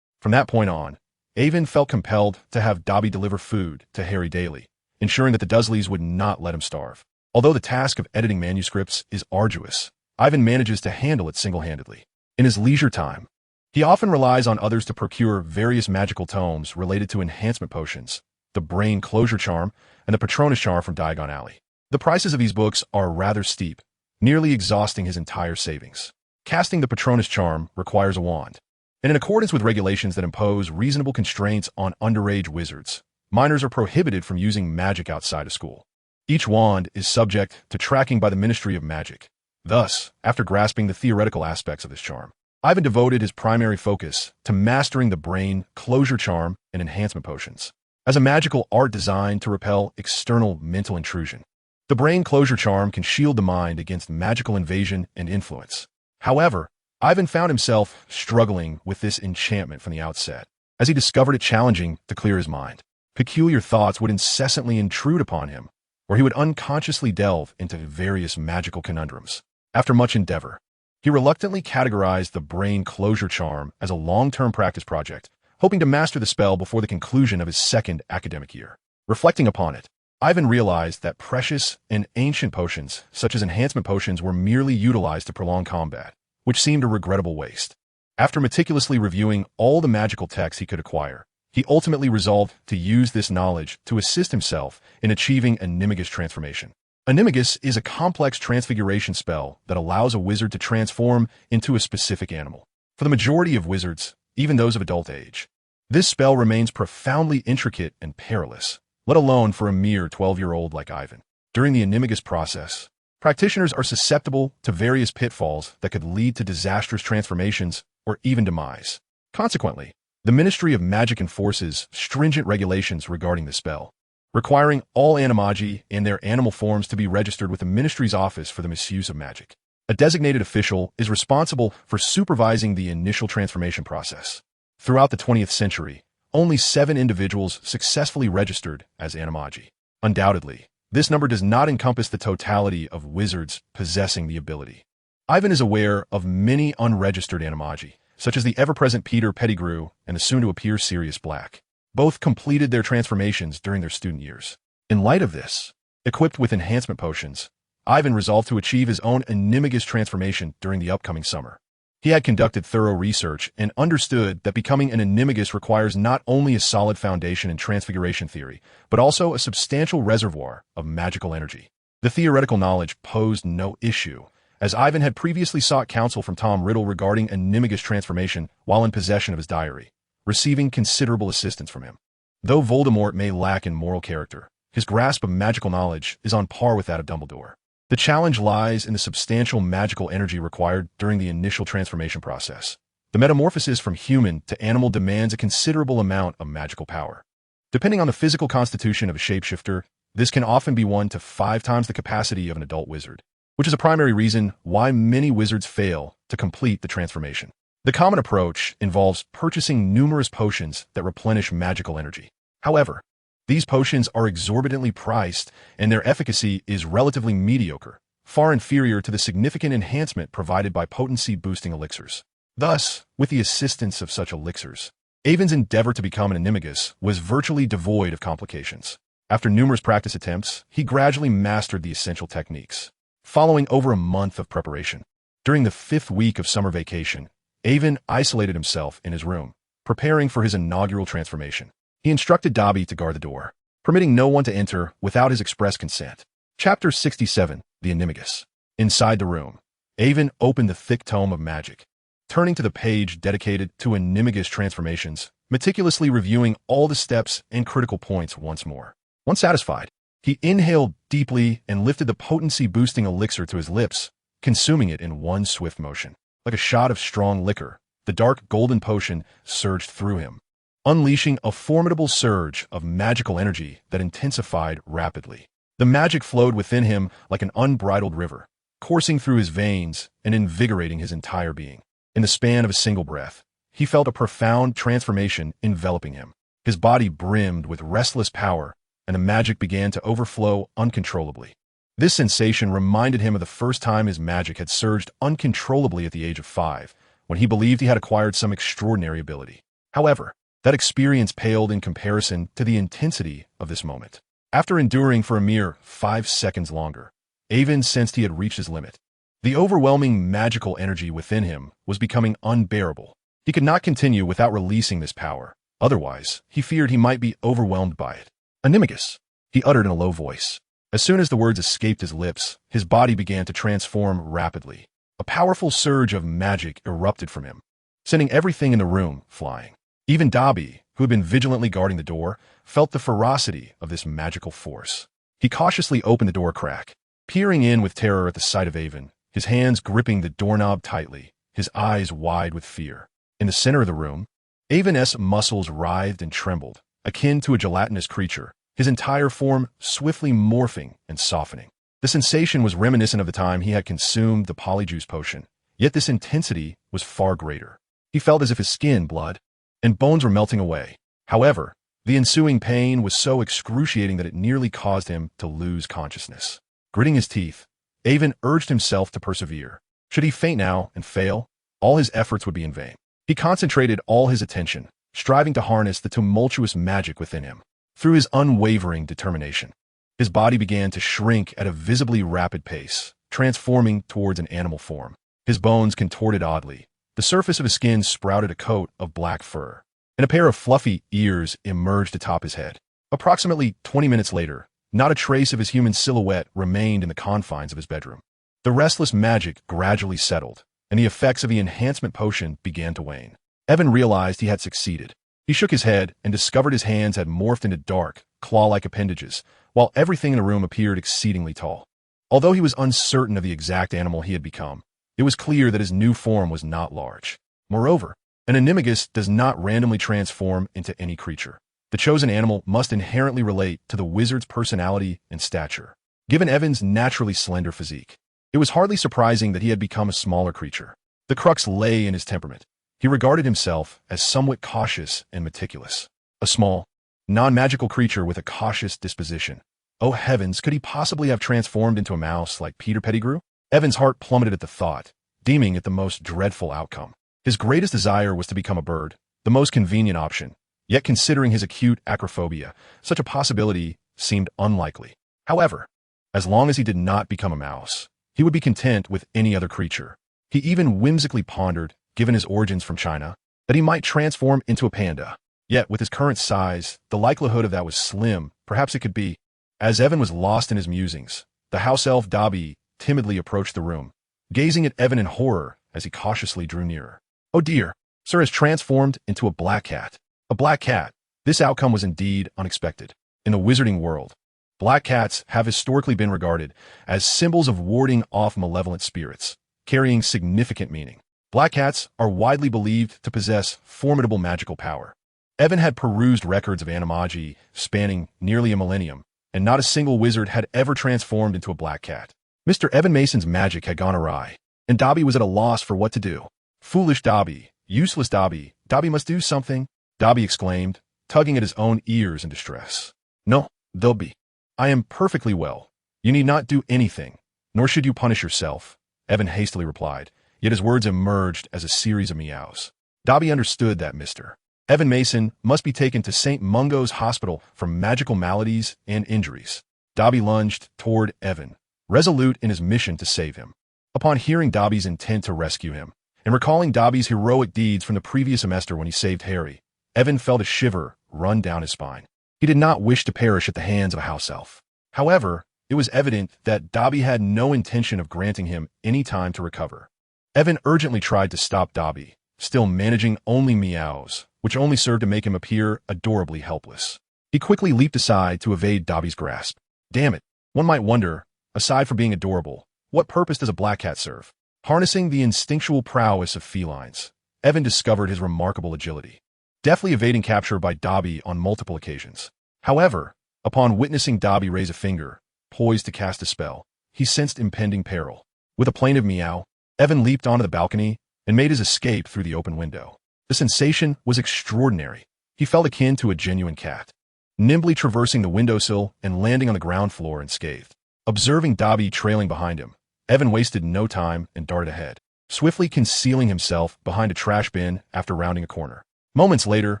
From that point on, Avon felt compelled to have Dobby deliver food to Harry daily, ensuring that the Dursleys would not let him starve. Although the task of editing manuscripts is arduous, Ivan manages to handle it single-handedly. In his leisure time, he often relies on others to procure various magical tomes related to enhancement potions, the Brain Closure Charm, and the Patronus Charm from Diagon Alley. The prices of these books are rather steep, nearly exhausting his entire savings. Casting the Patronus Charm requires a wand, and in accordance with regulations that impose reasonable constraints on underage wizards, minors are prohibited from using magic outside of school. Each wand is subject to tracking by the Ministry of Magic. Thus, after grasping the theoretical aspects of this charm, Ivan devoted his primary focus to mastering the Brain Closure Charm and enhancement potions, as a magical art designed to repel external mental intrusion. The Brain Closure Charm can shield the mind against magical invasion and influence. However, Ivan found himself struggling with this enchantment from the outset, as he discovered it challenging to clear his mind. Peculiar thoughts would incessantly intrude upon him, or he would unconsciously delve into various magical conundrums. After much endeavor, he reluctantly categorized the Brain Closure Charm as a long-term practice project, hoping to master the spell before the conclusion of his second academic year. Reflecting upon it, Ivan realized that precious and ancient potions, such as enhancement potions, were merely utilized to prolong combat, which seemed a regrettable waste. After meticulously reviewing all the magical texts he could acquire, he ultimately resolved to use this knowledge to assist himself in achieving Animagus transformation. Animagus is a complex transfiguration spell that allows a wizard to transform into a specific animal. For the majority of wizards, even those of adult age, this spell remains profoundly intricate and perilous, let alone for a mere 12-year-old like Ivan. During the Animagus process, practitioners are susceptible to various pitfalls that could lead to disastrous transformations or even demise. Consequently, the Ministry of Magic enforces stringent regulations regarding the spell, requiring all animagi in their animal forms to be registered with the Ministry's Office for the Misuse of Magic. A designated official is responsible for supervising the initial transformation process. Throughout the 20th century, only 7 individuals successfully registered as animagi. Undoubtedly, this number does not encompass the totality of wizards possessing the ability. Ivan is aware of many unregistered animagi, such as the ever-present Peter Pettigrew and the soon-to-appear Sirius Black. Both completed their transformations during their student years. In light of this, equipped with enhancement potions, Ivan resolved to achieve his own Animagus transformation during the upcoming summer. He had conducted thorough research and understood that becoming an Animagus requires not only a solid foundation in transfiguration theory, but also a substantial reservoir of magical energy. The theoretical knowledge posed no issue, as Ivan had previously sought counsel from Tom Riddle regarding Animagus transformation while in possession of his diary, receiving considerable assistance from him. Though Voldemort may lack in moral character, his grasp of magical knowledge is on par with that of Dumbledore. The challenge lies in the substantial magical energy required during the initial transformation process. The metamorphosis from human to animal demands a considerable amount of magical power. Depending on the physical constitution of a shapeshifter, this can often be 1 to 5 times the capacity of an adult wizard, which is a primary reason why many wizards fail to complete the transformation. The common approach involves purchasing numerous potions that replenish magical energy. However, these potions are exorbitantly priced, and their efficacy is relatively mediocre, far inferior to the significant enhancement provided by potency-boosting elixirs. Thus, with the assistance of such elixirs, Ivan's endeavor to become an Animagus was virtually devoid of complications. After numerous practice attempts, he gradually mastered the essential techniques. Following over a month of preparation, during the 5th week of summer vacation, Ivan isolated himself in his room, preparing for his inaugural transformation. He instructed Dobby to guard the door, permitting no one to enter without his express consent. Chapter 67, The Animagus. Inside the room, Ivan opened the thick tome of magic, turning to the page dedicated to Animagus transformations, meticulously reviewing all the steps and critical points once more. Once satisfied, he inhaled deeply and lifted the potency-boosting elixir to his lips, consuming it in one swift motion. Like a shot of strong liquor, the dark golden potion surged through him, unleashing a formidable surge of magical energy that intensified rapidly. The magic flowed within him like an unbridled river, coursing through his veins and invigorating his entire being. In the span of a single breath, he felt a profound transformation enveloping him. His body brimmed with restless power, and the magic began to overflow uncontrollably. This sensation reminded him of the first time his magic had surged uncontrollably at the age of 5, when he believed he had acquired some extraordinary ability. However, that experience paled in comparison to the intensity of this moment. After enduring for a mere 5 seconds longer, Ivan sensed he had reached his limit. The overwhelming magical energy within him was becoming unbearable. He could not continue without releasing this power. Otherwise, he feared he might be overwhelmed by it. Animagus, he uttered in a low voice. As soon as the words escaped his lips, his body began to transform rapidly. A powerful surge of magic erupted from him, sending everything in the room flying. Even Dobby, who had been vigilantly guarding the door, felt the ferocity of this magical force. He cautiously opened the door crack, peering in with terror at the sight of Avon, his hands gripping the doorknob tightly, his eyes wide with fear. In the center of the room, Avon's muscles writhed and trembled, akin to a gelatinous creature, his entire form swiftly morphing and softening. The sensation was reminiscent of the time he had consumed the polyjuice potion, yet this intensity was far greater. He felt as if his skin, blood, and bones were melting away. However, the ensuing pain was so excruciating that it nearly caused him to lose consciousness. Gritting his teeth, Avon urged himself to persevere. Should he faint now and fail, all his efforts would be in vain. He concentrated all his attention, striving to harness the tumultuous magic within him. Through his unwavering determination, his body began to shrink at a visibly rapid pace, transforming towards an animal form. His bones contorted oddly. The surface of his skin sprouted a coat of black fur, and a pair of fluffy ears emerged atop his head. Approximately 20 minutes later, not a trace of his human silhouette remained in the confines of his bedroom. The restless magic gradually settled, and the effects of the enhancement potion began to wane. Evan realized he had succeeded. He shook his head and discovered his hands had morphed into dark, claw-like appendages, while everything in the room appeared exceedingly tall. Although he was uncertain of the exact animal he had become, it was clear that his new form was not large. Moreover, an animagus does not randomly transform into any creature. The chosen animal must inherently relate to the wizard's personality and stature. Given Evan's naturally slender physique, it was hardly surprising that he had become a smaller creature. The crux lay in his temperament. He regarded himself as somewhat cautious and meticulous. A small, non-magical creature with a cautious disposition. Oh heavens, could he possibly have transformed into a mouse like Peter Pettigrew? Evan's heart plummeted at the thought, deeming it the most dreadful outcome. His greatest desire was to become a bird, the most convenient option. Yet considering his acute acrophobia, such a possibility seemed unlikely. However, as long as he did not become a mouse, he would be content with any other creature. He even whimsically pondered, given his origins from China, that he might transform into a panda. Yet, with his current size, the likelihood of that was slim. Perhaps it could be. As Evan was lost in his musings, the house elf Dobby timidly approached the room, gazing at Evan in horror as he cautiously drew nearer. Oh dear, sir has transformed into a black cat. A black cat. This outcome was indeed unexpected. In the wizarding world, black cats have historically been regarded as symbols of warding off malevolent spirits, carrying significant meaning. Black cats are widely believed to possess formidable magical power. Evan had perused records of animagi spanning nearly a millennium, and not a single wizard had ever transformed into a black cat. Mr. Evan Mason's magic had gone awry, and Dobby was at a loss for what to do. Foolish Dobby, useless Dobby, Dobby must do something, Dobby exclaimed, tugging at his own ears in distress. No, Dobby, I am perfectly well. You need not do anything, nor should you punish yourself, Evan hastily replied. Yet his words emerged as a series of meows. Dobby understood that Mr. Evan Mason must be taken to St. Mungo's Hospital for magical maladies and injuries. Dobby lunged toward Evan, resolute in his mission to save him. Upon hearing Dobby's intent to rescue him, and recalling Dobby's heroic deeds from the previous semester when he saved Harry, Evan felt a shiver run down his spine. He did not wish to perish at the hands of a house elf. However, it was evident that Dobby had no intention of granting him any time to recover. Evan urgently tried to stop Dobby, still managing only meows, which only served to make him appear adorably helpless. He quickly leaped aside to evade Dobby's grasp. Damn it, one might wonder, aside from being adorable, what purpose does a black cat serve? Harnessing the instinctual prowess of felines, Evan discovered his remarkable agility, deftly evading capture by Dobby on multiple occasions. However, upon witnessing Dobby raise a finger, poised to cast a spell, he sensed impending peril. With a plaintive meow, Evan leaped onto the balcony and made his escape through the open window. The sensation was extraordinary. He felt akin to a genuine cat, nimbly traversing the windowsill and landing on the ground floor unscathed. Observing Dobby trailing behind him, Evan wasted no time and darted ahead, swiftly concealing himself behind a trash bin after rounding a corner. Moments later,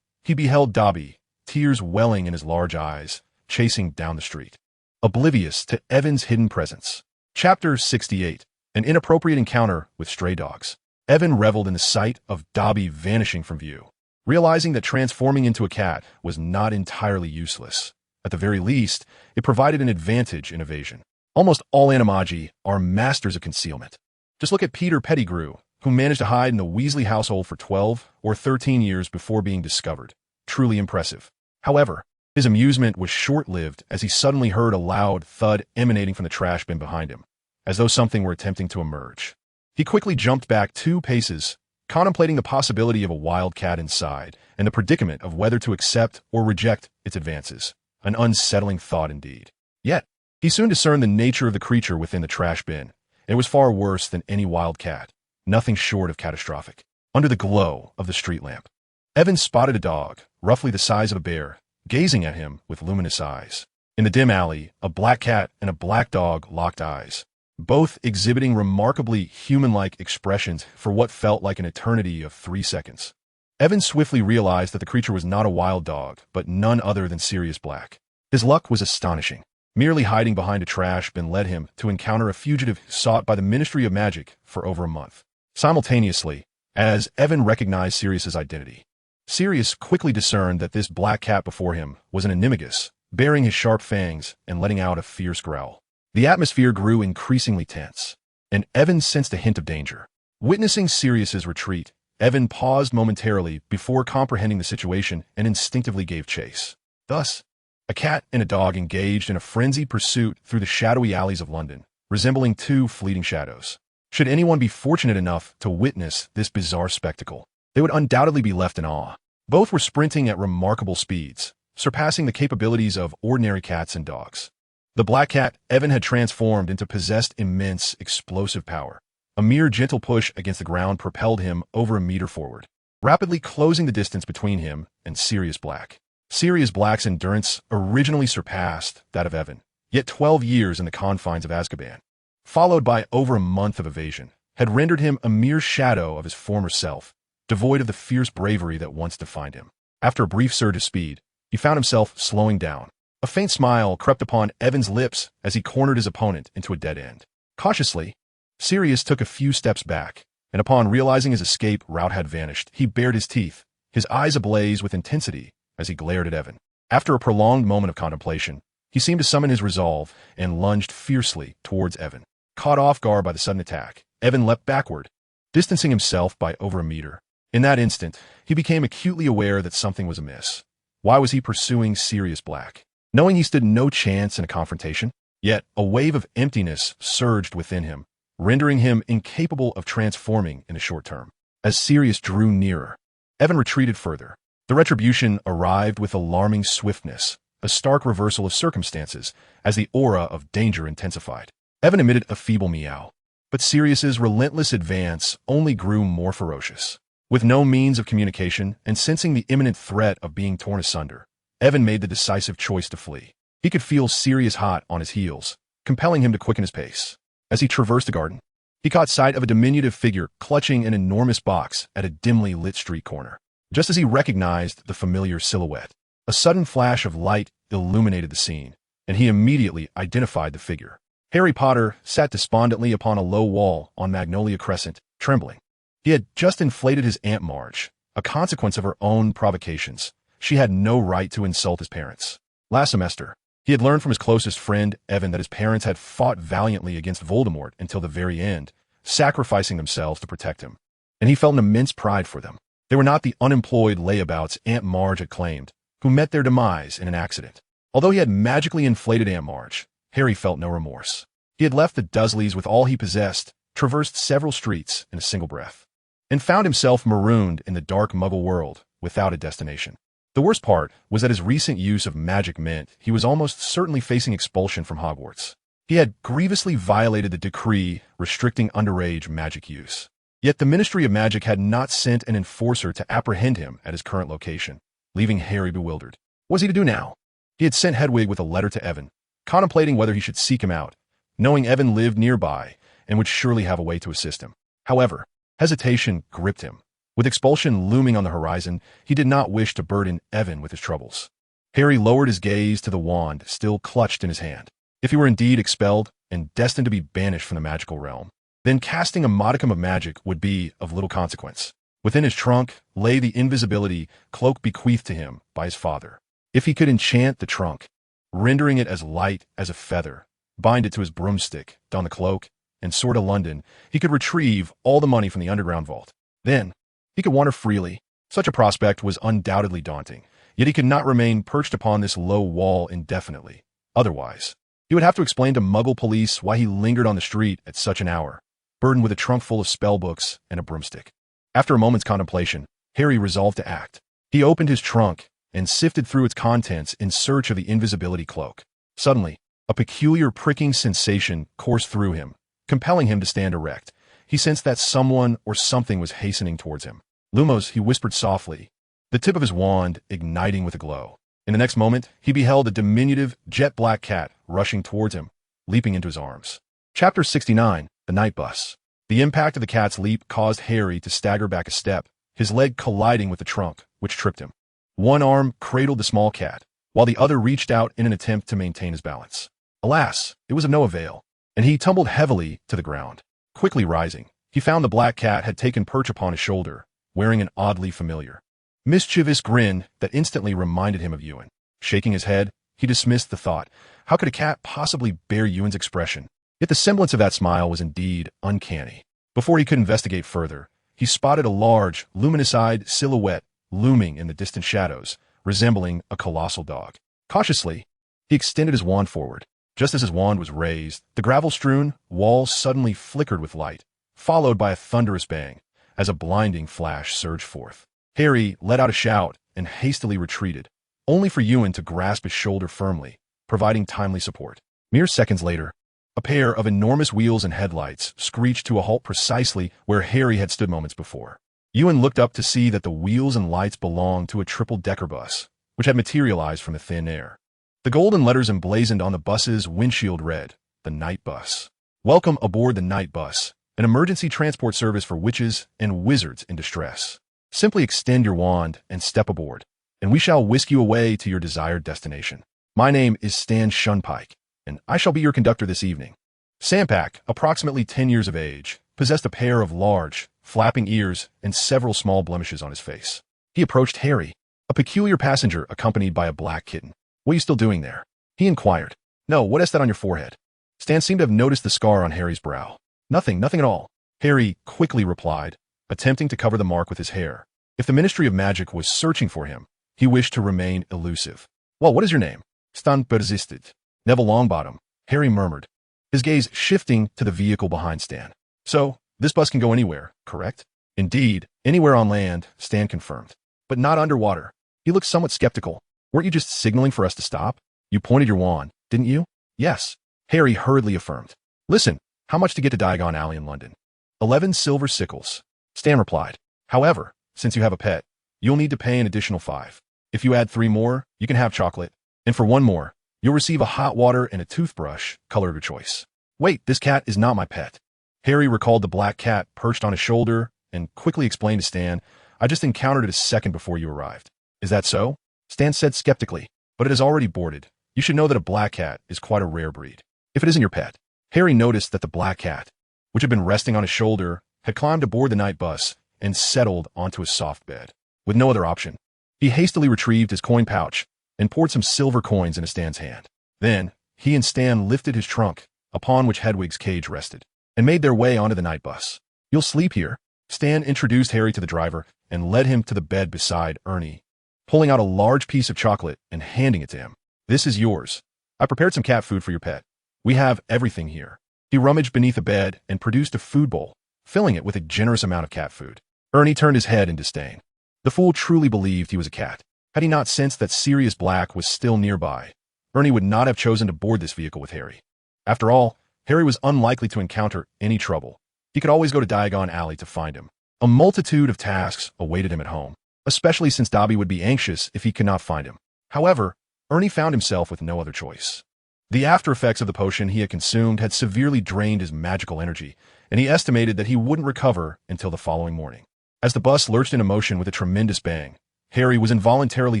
he beheld Dobby, tears welling in his large eyes, chasing down the street, oblivious to Evan's hidden presence. Chapter 68. an inappropriate encounter with stray dogs. Evan reveled in the sight of Dobby vanishing from view, realizing that transforming into a cat was not entirely useless. At the very least, it provided an advantage in evasion. Almost all animagi are masters of concealment. Just look at Peter Pettigrew, who managed to hide in the Weasley household for 12 or 13 years before being discovered. Truly impressive. However, his amusement was short-lived as he suddenly heard a loud thud emanating from the trash bin behind him, as though something were attempting to emerge. He quickly jumped back 2 paces, contemplating the possibility of a wild cat inside and the predicament of whether to accept or reject its advances. An unsettling thought indeed. Yet, he soon discerned the nature of the creature within the trash bin. It was far worse than any wild cat, nothing short of catastrophic. Under the glow of the street lamp, Evan spotted a dog, roughly the size of a bear, gazing at him with luminous eyes. In the dim alley, a black cat and a black dog locked eyes, both exhibiting remarkably human-like expressions for what felt like an eternity of 3 seconds. Evan swiftly realized that the creature was not a wild dog, but none other than Sirius Black. His luck was astonishing. Merely hiding behind a trash bin led him to encounter a fugitive sought by the Ministry of Magic for over a month. Simultaneously, as Evan recognized Sirius's identity, Sirius quickly discerned that this black cat before him was an animagus, baring his sharp fangs and letting out a fierce growl. The atmosphere grew increasingly tense, and Evan sensed a hint of danger. Witnessing Sirius's retreat, Evan paused momentarily before comprehending the situation and instinctively gave chase. Thus, a cat and a dog engaged in a frenzied pursuit through the shadowy alleys of London, resembling 2 fleeting shadows. Should anyone be fortunate enough to witness this bizarre spectacle, they would undoubtedly be left in awe. Both were sprinting at remarkable speeds, surpassing the capabilities of ordinary cats and dogs. The black cat Evan had transformed into possessed immense, explosive power. A mere gentle push against the ground propelled him over a meter forward, rapidly closing the distance between him and Sirius Black. Sirius Black's endurance originally surpassed that of Evan, yet 12 years in the confines of Azkaban, followed by over a month of evasion, had rendered him a mere shadow of his former self, devoid of the fierce bravery that once defined him. After a brief surge of speed, he found himself slowing down. A faint smile crept upon Evan's lips as he cornered his opponent into a dead end. Cautiously, Sirius took a few steps back, and upon realizing his escape route had vanished, he bared his teeth, his eyes ablaze with intensity as he glared at Evan. After a prolonged moment of contemplation, he seemed to summon his resolve and lunged fiercely towards Evan. Caught off guard by the sudden attack, Evan leapt backward, distancing himself by over a meter. In that instant, he became acutely aware that something was amiss. Why was he pursuing Sirius Black? Knowing he stood no chance in a confrontation, yet a wave of emptiness surged within him, rendering him incapable of transforming in the short term. As Sirius drew nearer, Evan retreated further. The retribution arrived with alarming swiftness, a stark reversal of circumstances as the aura of danger intensified. Evan emitted a feeble meow, but Sirius's relentless advance only grew more ferocious. With no means of communication and sensing the imminent threat of being torn asunder, Evan made the decisive choice to flee. He could feel Sirius hot on his heels, compelling him to quicken his pace. As he traversed the garden, he caught sight of a diminutive figure clutching an enormous box at a dimly lit street corner. Just as he recognized the familiar silhouette, a sudden flash of light illuminated the scene, and he immediately identified the figure. Harry Potter sat despondently upon a low wall on Magnolia Crescent, trembling. He had just inflated his Aunt Marge, a consequence of her own provocations. She had no right to insult his parents. Last semester, he had learned from his closest friend, Evan, that his parents had fought valiantly against Voldemort until the very end, sacrificing themselves to protect him. And he felt an immense pride for them. They were not the unemployed layabouts Aunt Marge had claimed, who met their demise in an accident. Although he had magically inflated Aunt Marge, Harry felt no remorse. He had left the Dursleys with all he possessed, traversed several streets in a single breath, and found himself marooned in the dark Muggle world without a destination. The worst part was that his recent use of magic meant he was almost certainly facing expulsion from Hogwarts. He had grievously violated the decree restricting underage magic use. Yet the Ministry of Magic had not sent an enforcer to apprehend him at his current location, leaving Harry bewildered. What was he to do now? He had sent Hedwig with a letter to Evan, contemplating whether he should seek him out, knowing Evan lived nearby and would surely have a way to assist him. However, hesitation gripped him. With expulsion looming on the horizon, he did not wish to burden Evan with his troubles. Harry lowered his gaze to the wand still clutched in his hand. If he were indeed expelled and destined to be banished from the magical realm, then casting a modicum of magic would be of little consequence. Within his trunk lay the invisibility cloak bequeathed to him by his father. If he could enchant the trunk, rendering it as light as a feather, bind it to his broomstick, don the cloak, and soar to London, he could retrieve all the money from the underground vault. Then, he could wander freely. Such a prospect was undoubtedly daunting, yet he could not remain perched upon this low wall indefinitely. Otherwise, he would have to explain to Muggle police why he lingered on the street at such an hour, burdened with a trunk full of spellbooks and a broomstick. After a moment's contemplation, Harry resolved to act. He opened his trunk and sifted through its contents in search of the invisibility cloak. Suddenly, a peculiar pricking sensation coursed through him, compelling him to stand erect. He sensed that someone or something was hastening towards him. Lumos, he whispered softly, the tip of his wand igniting with a glow. In the next moment, he beheld a diminutive, jet-black cat rushing towards him, leaping into his arms. Chapter 69, The Night Bus. The impact of the cat's leap caused Harry to stagger back a step, his leg colliding with the trunk, which tripped him. One arm cradled the small cat, while the other reached out in an attempt to maintain his balance. Alas, it was of no avail, and he tumbled heavily to the ground. Quickly rising, he found the black cat had taken perch upon his shoulder, wearing an oddly familiar, mischievous grin that instantly reminded him of Ewan. Shaking his head, he dismissed the thought. How could a cat possibly bear Ewan's expression? Yet the semblance of that smile was indeed uncanny. Before he could investigate further, he spotted a large, luminous-eyed silhouette looming in the distant shadows, resembling a colossal dog. Cautiously, he extended his wand forward. Just as his wand was raised, the gravel-strewn walls suddenly flickered with light, followed by a thunderous bang, as a blinding flash surged forth. Harry let out a shout and hastily retreated, only for Ewan to grasp his shoulder firmly, providing timely support. Mere seconds later, a pair of enormous wheels and headlights screeched to a halt precisely where Harry had stood moments before. Ewan looked up to see that the wheels and lights belonged to a triple-decker bus, which had materialized from the thin air. The golden letters emblazoned on the bus's windshield read, "The Night Bus." Welcome aboard the Night Bus, an emergency transport service for witches and wizards in distress. Simply extend your wand and step aboard, and we shall whisk you away to your desired destination. My name is Stan Shunpike, and I shall be your conductor this evening. Sampak, approximately 10 years of age, possessed a pair of large, flapping ears and several small blemishes on his face. He approached Harry, a peculiar passenger accompanied by a black kitten. "What are you still doing there?" he inquired. "No, what is that on your forehead?" Stan seemed to have noticed the scar on Harry's brow. Nothing at all," Harry quickly replied, attempting to cover the mark with his hair. If the Ministry of Magic was searching for him, he wished to remain elusive. "Well, what is your name?" Stan persisted. "Neville Longbottom," Harry murmured, his gaze shifting to the vehicle behind Stan. "So, this bus can go anywhere, correct?" "Indeed, anywhere on land," Stan confirmed. "But not underwater." He looked somewhat skeptical. "Weren't you just signaling for us to stop? You pointed your wand, didn't you?" "Yes," Harry hurriedly affirmed. "Listen, how much to get to Diagon Alley in London?" 11 silver sickles," Stan replied. "However, since you have a pet, you'll need to pay an additional 5. If you add 3 more, you can have chocolate. And for 1 more, you'll receive a hot water and a toothbrush, color of your choice." "Wait, this cat is not my pet." Harry recalled the black cat perched on his shoulder and quickly explained to Stan, "I just encountered it a second before you arrived." "Is that so?" Stan said skeptically. "But it is already boarded. You should know that a black cat is quite a rare breed. If it isn't your pet." Harry noticed that the black cat, which had been resting on his shoulder, had climbed aboard the night bus and settled onto a soft bed. With no other option, he hastily retrieved his coin pouch and poured some silver coins into Stan's hand. Then, he and Stan lifted his trunk, upon which Hedwig's cage rested, and made their way onto the night bus. "You'll sleep here." Stan introduced Harry to the driver and led him to the bed beside Ernie, pulling out a large piece of chocolate and handing it to him. "This is yours. I prepared some cat food for your pet. We have everything here." He rummaged beneath a bed and produced a food bowl, filling it with a generous amount of cat food. Ernie turned his head in disdain. The fool truly believed he was a cat. Had he not sensed that Sirius Black was still nearby, Ernie would not have chosen to board this vehicle with Harry. After all, Harry was unlikely to encounter any trouble. He could always go to Diagon Alley to find him. A multitude of tasks awaited him at home, especially since Dobby would be anxious if he could not find him. However, Ernie found himself with no other choice. The after effects of the potion he had consumed had severely drained his magical energy, and he estimated that he wouldn't recover until the following morning. As the bus lurched into motion with a tremendous bang, Harry was involuntarily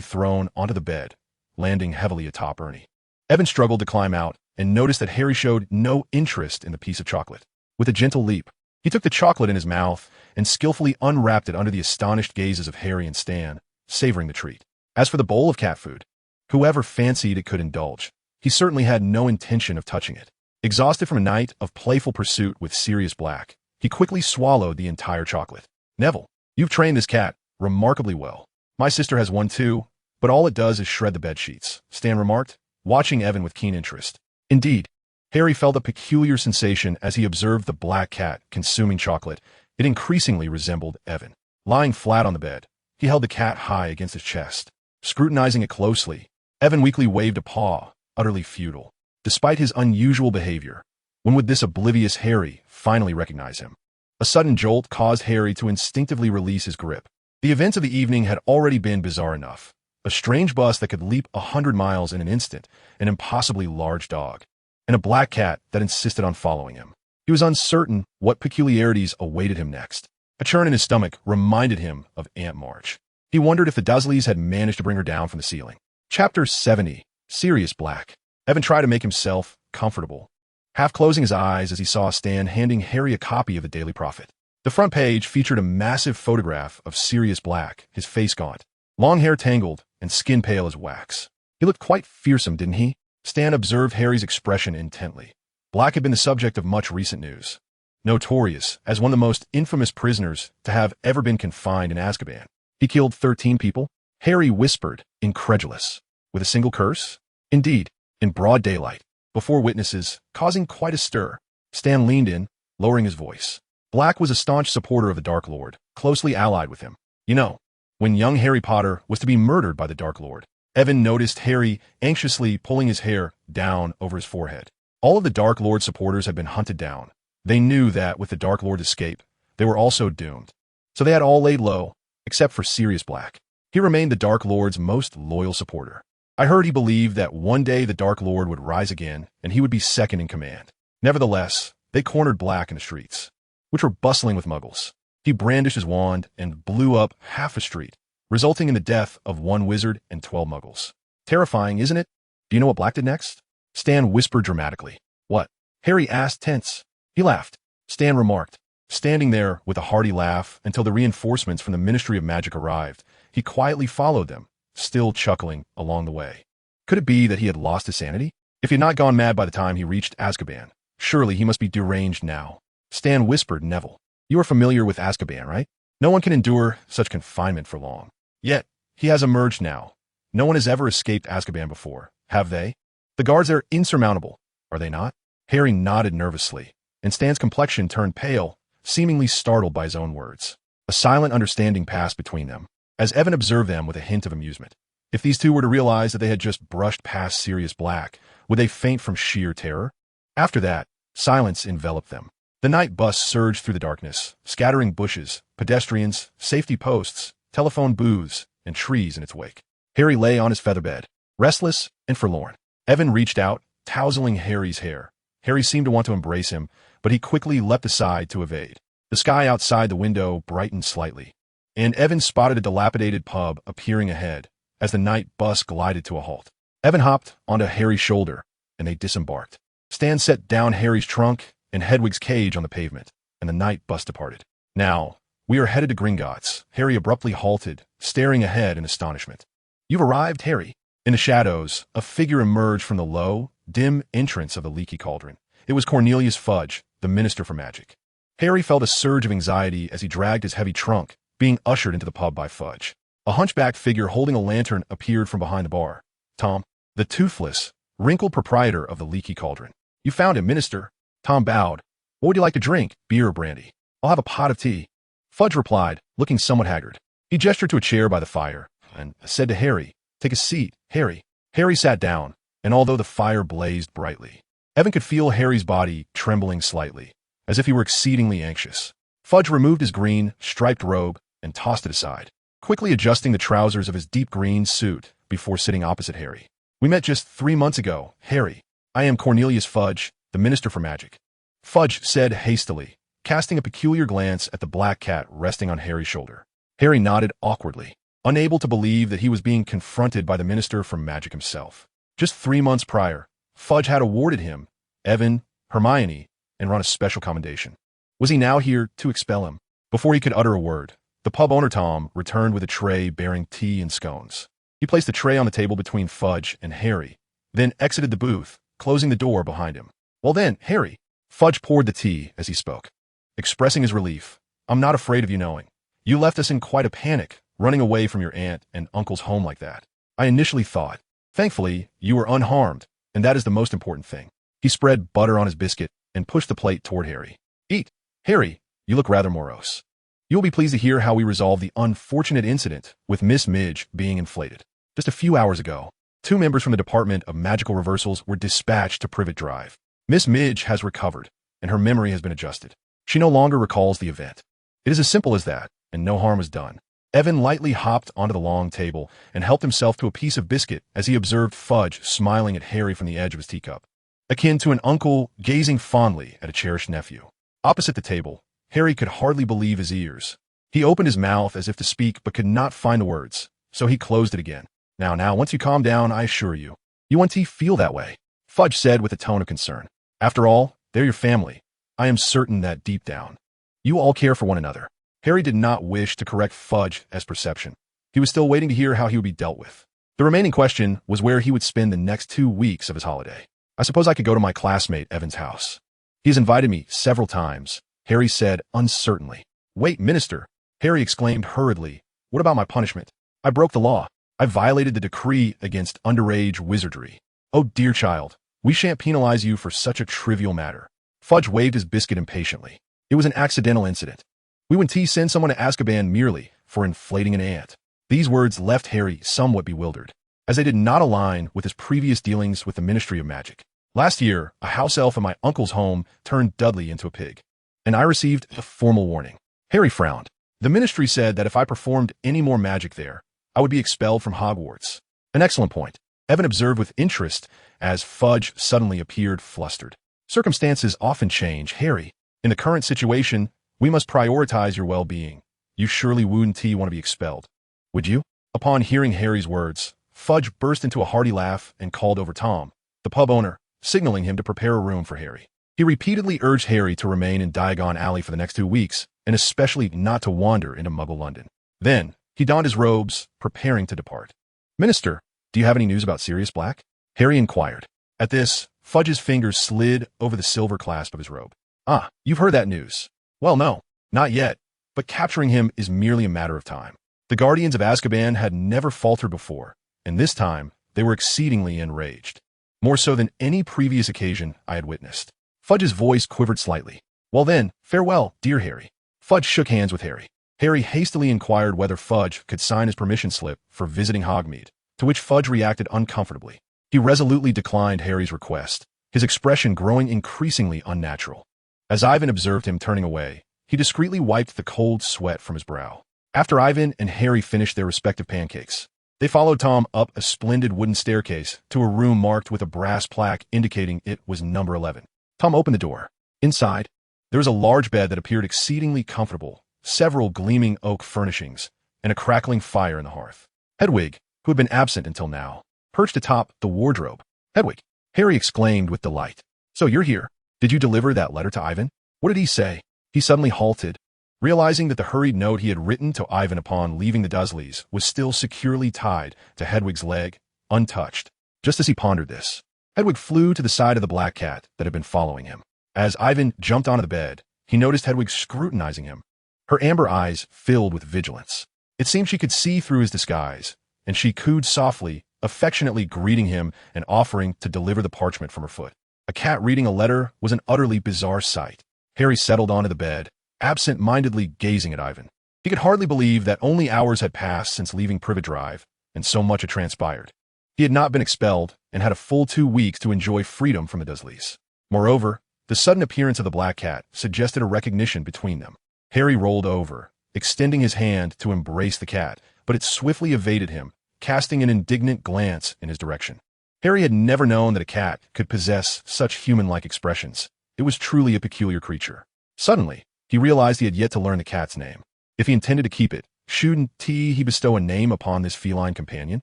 thrown onto the bed, landing heavily atop Ernie. Evan struggled to climb out and noticed that Harry showed no interest in the piece of chocolate. With a gentle leap, he took the chocolate in his mouth and skillfully unwrapped it under the astonished gazes of Harry and Stan, savoring the treat. As for the bowl of cat food, whoever fancied it could indulge. He certainly had no intention of touching it. Exhausted from a night of playful pursuit with Sirius Black, he quickly swallowed the entire chocolate. Neville, you've trained this cat remarkably well. My sister has one too, but all it does is shred the bed sheets, Stan remarked, watching Evan with keen interest. Indeed, Harry felt a peculiar sensation as he observed the black cat consuming chocolate. It increasingly resembled Evan. Lying flat on the bed, he held the cat high against his chest. Scrutinizing it closely, Evan weakly waved a paw, utterly futile. Despite his unusual behavior, when would this oblivious Harry finally recognize him? A sudden jolt caused Harry to instinctively release his grip. The events of the evening had already been bizarre enough. A strange bus that could leap 100 miles in an instant, an impossibly large dog, and a black cat that insisted on following him. He was uncertain what peculiarities awaited him next. A churn in his stomach reminded him of Aunt March. He wondered if the Dursleys had managed to bring her down from the ceiling. Chapter 70. Sirius Black. Evan tried to make himself comfortable, half closing his eyes as he saw Stan handing Harry a copy of the Daily Prophet. The front page featured a massive photograph of Sirius Black, his face gaunt, long hair tangled, and skin pale as wax. He looked quite fearsome, didn't he? Stan observed Harry's expression intently. Black had been the subject of much recent news, notorious as one of the most infamous prisoners to have ever been confined in Azkaban. He killed 13 people? Harry whispered, incredulous. With a single curse? Indeed, in broad daylight, before witnesses, causing quite a stir. Stan leaned in, lowering his voice. Black was a staunch supporter of the Dark Lord, closely allied with him. You know, when young Harry Potter was to be murdered by the Dark Lord, Evan noticed Harry anxiously pulling his hair down over his forehead. All of the Dark Lord supporters had been hunted down. They knew that with the Dark Lord's escape, they were also doomed. So they had all laid low, except for Sirius Black. He remained the Dark Lord's most loyal supporter. I heard he believed that one day the Dark Lord would rise again, and he would be second in command. Nevertheless, they cornered Black in the streets, which were bustling with muggles. He brandished his wand and blew up half a street, resulting in the death of one wizard and 12 muggles. Terrifying, isn't it? Do you know what Black did next? Stan whispered dramatically. What? Harry asked, tense. He laughed. Stan remarked, standing there with a hearty laugh until the reinforcements from the Ministry of Magic arrived. He quietly followed them, still chuckling along the way. Could it be that he had lost his sanity? If he had not gone mad by the time he reached Azkaban, surely he must be deranged now. Stan whispered Neville. You are familiar with Azkaban, right? No one can endure such confinement for long. Yet, he has emerged now. No one has ever escaped Azkaban before, have they? The guards are insurmountable, are they not? Harry nodded nervously, and Stan's complexion turned pale, seemingly startled by his own words. A silent understanding passed between them, as Evan observed them with a hint of amusement. If these two were to realize that they had just brushed past Sirius Black, would they faint from sheer terror? After that, silence enveloped them. The night bus surged through the darkness, scattering bushes, pedestrians, safety posts, telephone booths, and trees in its wake. Harry lay on his feather bed, restless and forlorn. Evan reached out, tousling Harry's hair. Harry seemed to want to embrace him, but he quickly leapt aside to evade. The sky outside the window brightened slightly, and Evan spotted a dilapidated pub appearing ahead as the night bus glided to a halt. Evan hopped onto Harry's shoulder, and they disembarked. Stan set down Harry's trunk and Hedwig's cage on the pavement, and the night bus departed. Now, we are headed to Gringotts. Harry abruptly halted, staring ahead in astonishment. You've arrived, Harry. In the shadows, a figure emerged from the low, dim entrance of the leaky cauldron. It was Cornelius Fudge, the Minister for Magic. Harry felt a surge of anxiety as he dragged his heavy trunk, being ushered into the pub by Fudge. A hunchbacked figure holding a lantern appeared from behind the bar. Tom, the toothless, wrinkled proprietor of the leaky cauldron. You found him, Minister. Tom bowed. What would you like to drink, beer or brandy? I'll have a pot of tea. Fudge replied, looking somewhat haggard. He gestured to a chair by the fire and said to Harry, Take a seat, Harry. Harry sat down, and although the fire blazed brightly, Evan could feel Harry's body trembling slightly, as if he were exceedingly anxious. Fudge removed his green, striped robe and tossed it aside, quickly adjusting the trousers of his deep green suit before sitting opposite Harry. We met just 3 months ago, Harry. I am Cornelius Fudge, the Minister for Magic. Fudge said hastily, casting a peculiar glance at the black cat resting on Harry's shoulder. Harry nodded awkwardly, unable to believe that he was being confronted by the Minister for Magic himself. Just 3 months prior, Fudge had awarded him, Evan, Hermione, and run a special commendation. Was he now here to expel him? Before he could utter a word, the pub owner Tom returned with a tray bearing tea and scones. He placed the tray on the table between Fudge and Harry, then exited the booth, closing the door behind him. "Well then, Harry." Fudge poured the tea as he spoke, expressing his relief. "I'm not afraid of you knowing. You left us in quite a panic, running away from your aunt and uncle's home like that. I initially thought. Thankfully, you were unharmed, and that is the most important thing." He spread butter on his biscuit and pushed the plate toward Harry. "Eat. Harry, you look rather morose. You will be pleased to hear how we resolved the unfortunate incident with Miss Midge being inflated. Just a few hours ago, 2 members from the Department of Magical Reversals were dispatched to Privet Drive. Miss Midge has recovered, and her memory has been adjusted. She no longer recalls the event. It is as simple as that, and no harm was done." Evan lightly hopped onto the long table and helped himself to a piece of biscuit as he observed Fudge smiling at Harry from the edge of his teacup, akin to an uncle gazing fondly at a cherished nephew. Opposite the table, Harry could hardly believe his ears. He opened his mouth as if to speak but could not find the words, so he closed it again. Now, once you calm down, I assure you, you and T feel that way," Fudge said with a tone of concern. "After all, they're your family. I am certain that deep down, you all care for one another." Harry did not wish to correct Fudge as perception. He was still waiting to hear how he would be dealt with. The remaining question was where he would spend the next 2 weeks of his holiday. "I suppose I could go to my classmate Evan's house. He has invited me several times," Harry said uncertainly. "Wait, Minister," Harry exclaimed hurriedly. "What about my punishment? I broke the law. I violated the decree against underage wizardry. Oh, dear child, we shan't penalize you for such a trivial matter." Fudge waved his biscuit impatiently. "It was an accidental incident. We wouldn't send someone to Azkaban merely for inflating an ant." These words left Harry somewhat bewildered, as they did not align with his previous dealings with the Ministry of Magic. "Last year, a house elf in my uncle's home turned Dudley into a pig, and I received a formal warning." Harry frowned. "The ministry said that if I performed any more magic there, I would be expelled from Hogwarts." "An excellent point," Evan observed with interest as Fudge suddenly appeared flustered. "Circumstances often change, Harry. In the current situation, we must prioritize your well-being. You surely wouldn't want to be expelled, would you?" Upon hearing Harry's words, Fudge burst into a hearty laugh and called over Tom, the pub owner, signaling him to prepare a room for Harry. He repeatedly urged Harry to remain in Diagon Alley for the next 2 weeks, and especially not to wander into Muggle London. Then, he donned his robes, preparing to depart. "Minister, do you have any news about Sirius Black?" Harry inquired. At this, Fudge's fingers slid over the silver clasp of his robe. "Ah, you've heard that news. Well, no, not yet, but capturing him is merely a matter of time." The Guardians of Azkaban had never faltered before, and this time they were exceedingly enraged, more so than any previous occasion I had witnessed. Fudge's voice quivered slightly. "Well then, farewell, dear Harry." Fudge shook hands with Harry. Harry hastily inquired whether Fudge could sign his permission slip for visiting Hogsmeade, to which Fudge reacted uncomfortably. He resolutely declined Harry's request, his expression growing increasingly unnatural. As Ivan observed him turning away, he discreetly wiped the cold sweat from his brow. After Ivan and Harry finished their respective pancakes, they followed Tom up a splendid wooden staircase to a room marked with a brass plaque indicating it was number 11. Tom opened the door. Inside, there was a large bed that appeared exceedingly comfortable, several gleaming oak furnishings, and a crackling fire in the hearth. Hedwig, who had been absent until now, perched atop the wardrobe. "Hedwig," Harry exclaimed with delight. "So you're here. Did you deliver that letter to Ivan? What did he say?" He suddenly halted, realizing that the hurried note he had written to Ivan upon leaving the Dursleys was still securely tied to Hedwig's leg, untouched. Just as he pondered this, Hedwig flew to the side of the black cat that had been following him. As Ivan jumped onto the bed, he noticed Hedwig scrutinizing him. Her amber eyes filled with vigilance. It seemed she could see through his disguise, and she cooed softly, affectionately greeting him and offering to deliver the parchment from her foot. A cat reading a letter was an utterly bizarre sight. Harry settled onto the bed, absent-mindedly gazing at Ivan. He could hardly believe that only hours had passed since leaving Privet Drive, and so much had transpired. He had not been expelled, and had a full 2 weeks to enjoy freedom from the Dursleys. Moreover, the sudden appearance of the black cat suggested a recognition between them. Harry rolled over, extending his hand to embrace the cat, but it swiftly evaded him, casting an indignant glance in his direction. Harry had never known that a cat could possess such human-like expressions. It was truly a peculiar creature. Suddenly, he realized he had yet to learn the cat's name. If he intended to keep it, shouldn't he bestow a name upon this feline companion?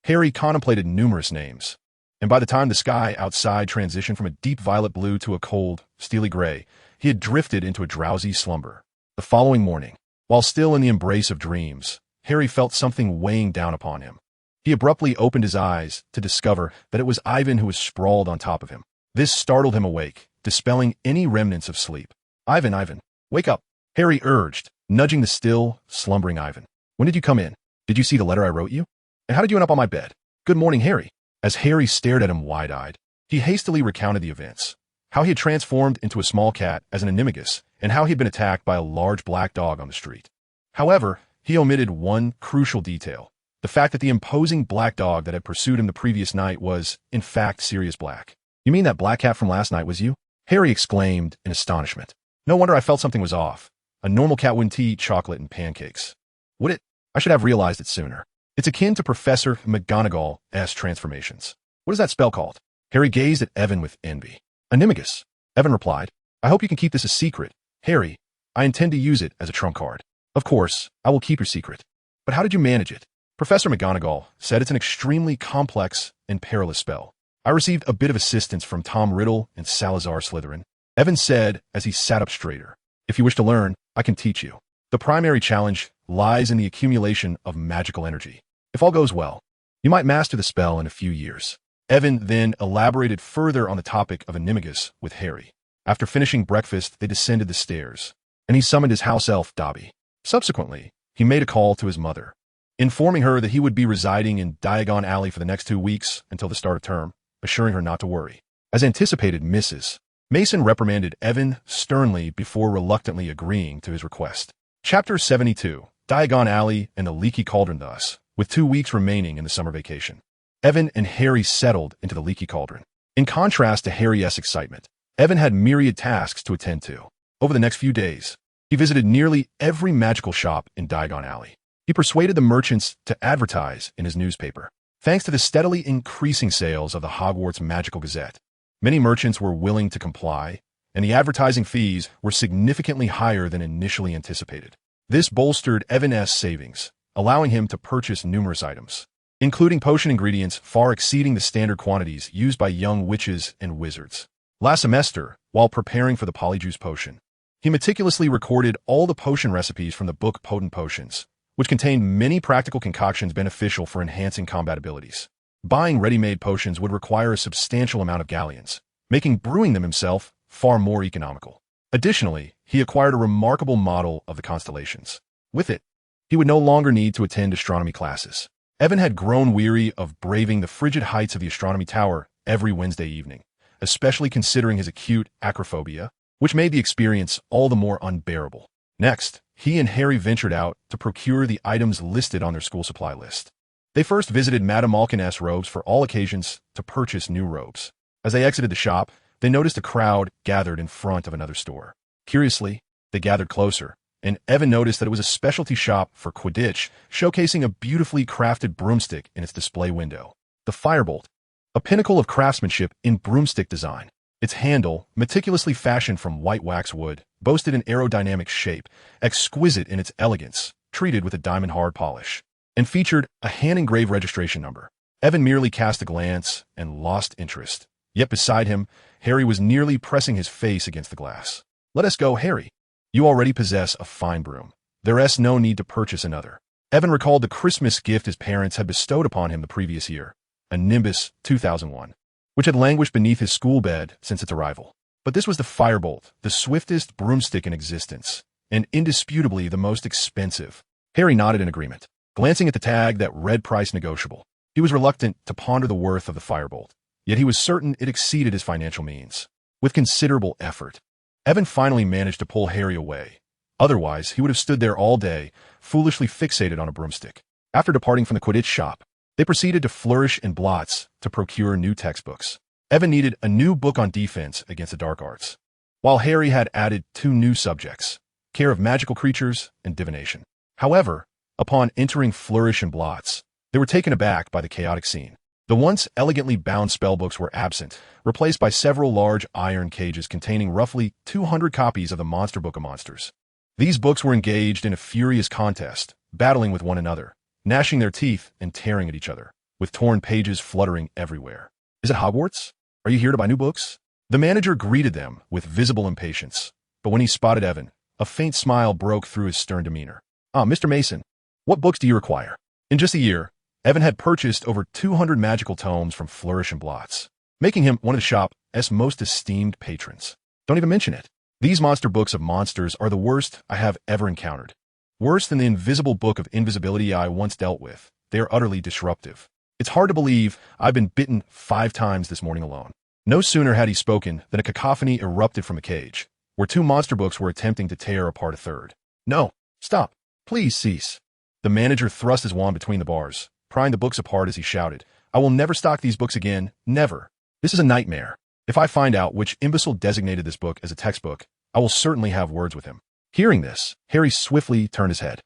Harry contemplated numerous names, and by the time the sky outside transitioned from a deep violet blue to a cold, steely gray, he had drifted into a drowsy slumber. The following morning, while still in the embrace of dreams, Harry felt something weighing down upon him. He abruptly opened his eyes to discover that it was Ivan who was sprawled on top of him. This startled him awake, dispelling any remnants of sleep. Ivan, wake up, Harry urged, nudging the still, slumbering Ivan. When did you come in? Did you see the letter I wrote you? And how did you end up on my bed? Good morning, Harry. As Harry stared at him wide-eyed, he hastily recounted the events. How he had transformed into a small cat as an animagus, and how he had been attacked by a large black dog on the street. However, he omitted one crucial detail. The fact that the imposing black dog that had pursued him the previous night was, in fact, Sirius Black. You mean that black cat from last night was you? Harry exclaimed in astonishment. No wonder I felt something was off. A normal cat wouldn't eat chocolate and pancakes. Would it? I should have realized it sooner. It's akin to Professor McGonagall's transformations. What is that spell called? Harry gazed at Evan with envy. Animagus. Evan replied. I hope you can keep this a secret. Harry, I intend to use it as a trump card. Of course, I will keep your secret. But how did you manage it? Professor McGonagall said it's an extremely complex and perilous spell. I received a bit of assistance from Tom Riddle and Salazar Slytherin. Evan said as he sat up straighter. If you wish to learn, I can teach you. The primary challenge lies in the accumulation of magical energy. If all goes well, you might master the spell in a few years. Evan then elaborated further on the topic of animagus with Harry. After finishing breakfast, they descended the stairs, and he summoned his house elf, Dobby. Subsequently, he made a call to his mother, informing her that he would be residing in Diagon Alley for the next 2 weeks until the start of term, assuring her not to worry. As anticipated, Mrs. Mason reprimanded Evan sternly before reluctantly agreeing to his request. Chapter 72, Diagon Alley and the Leaky Cauldron. Thus, with 2 weeks remaining in the summer vacation, Evan and Harry settled into the Leaky Cauldron. In contrast to Harry's excitement, Evan had myriad tasks to attend to. Over the next few days, he visited nearly every magical shop in Diagon Alley. He persuaded the merchants to advertise in his newspaper. Thanks to the steadily increasing sales of the Hogwarts Magical Gazette, many merchants were willing to comply, and the advertising fees were significantly higher than initially anticipated. This bolstered Evan's savings, allowing him to purchase numerous items, including potion ingredients far exceeding the standard quantities used by young witches and wizards. Last semester, while preparing for the Polyjuice potion, he meticulously recorded all the potion recipes from the book Potent Potions, which contained many practical concoctions beneficial for enhancing combat abilities. Buying ready-made potions would require a substantial amount of galleons, making brewing them himself far more economical. Additionally, he acquired a remarkable model of the constellations. With it, he would no longer need to attend astronomy classes. Evan had grown weary of braving the frigid heights of the astronomy tower every Wednesday evening, especially considering his acute acrophobia, which made the experience all the more unbearable. Next, he and Harry ventured out to procure the items listed on their school supply list. They first visited Madame Malkin's robes for all occasions to purchase new robes. As they exited the shop, they noticed a crowd gathered in front of another store. Curiously, they gathered closer, and Evan noticed that it was a specialty shop for Quidditch, showcasing a beautifully crafted broomstick in its display window. The Firebolt, a pinnacle of craftsmanship in broomstick design. Its handle, meticulously fashioned from white waxwood, boasted an aerodynamic shape, exquisite in its elegance, treated with a diamond-hard polish, and featured a hand-engraved registration number. Evan merely cast a glance and lost interest. Yet beside him, Harry was nearly pressing his face against the glass. Let us go, Harry. You already possess a fine broom. There's no need to purchase another. Evan recalled the Christmas gift his parents had bestowed upon him the previous year, a Nimbus 2001, which had languished beneath his school bed since its arrival. But this was the Firebolt, the swiftest broomstick in existence, and indisputably the most expensive. Harry nodded in agreement, glancing at the tag that read price negotiable. He was reluctant to ponder the worth of the Firebolt, yet he was certain it exceeded his financial means. With considerable effort, Evan finally managed to pull Harry away. Otherwise, he would have stood there all day, foolishly fixated on a broomstick. After departing from the Quidditch shop, they proceeded to Flourish and Blots to procure new textbooks. Evan needed a new book on defense against the dark arts, while Harry had added 2 new subjects, care of magical creatures and divination. However, upon entering Flourish and Blots, they were taken aback by the chaotic scene. The once elegantly bound spellbooks were absent, replaced by several large iron cages containing roughly 200 copies of the Monster Book of Monsters. These books were engaged in a furious contest, battling with one another, gnashing their teeth and tearing at each other, with torn pages fluttering everywhere. Is it Hogwarts? Are you here to buy new books? The manager greeted them with visible impatience, but when he spotted Evan, a faint smile broke through his stern demeanor. Ah, Mr. Mason, what books do you require? In just a year, Evan had purchased over 200 magical tomes from Flourish and Blots, making him one of the shop's most esteemed patrons. Don't even mention it. These monster books of monsters are the worst I have ever encountered. Worse than the invisible book of invisibility I once dealt with. They are utterly disruptive. It's hard to believe I've been bitten 5 times this morning alone. No sooner had he spoken than a cacophony erupted from a cage, where 2 monster books were attempting to tear apart a third. No, stop. Please cease. The manager thrust his wand between the bars, prying the books apart as he shouted, I will never stock these books again, never. This is a nightmare. If I find out which imbecile designated this book as a textbook, I will certainly have words with him. Hearing this, Harry swiftly turned his head.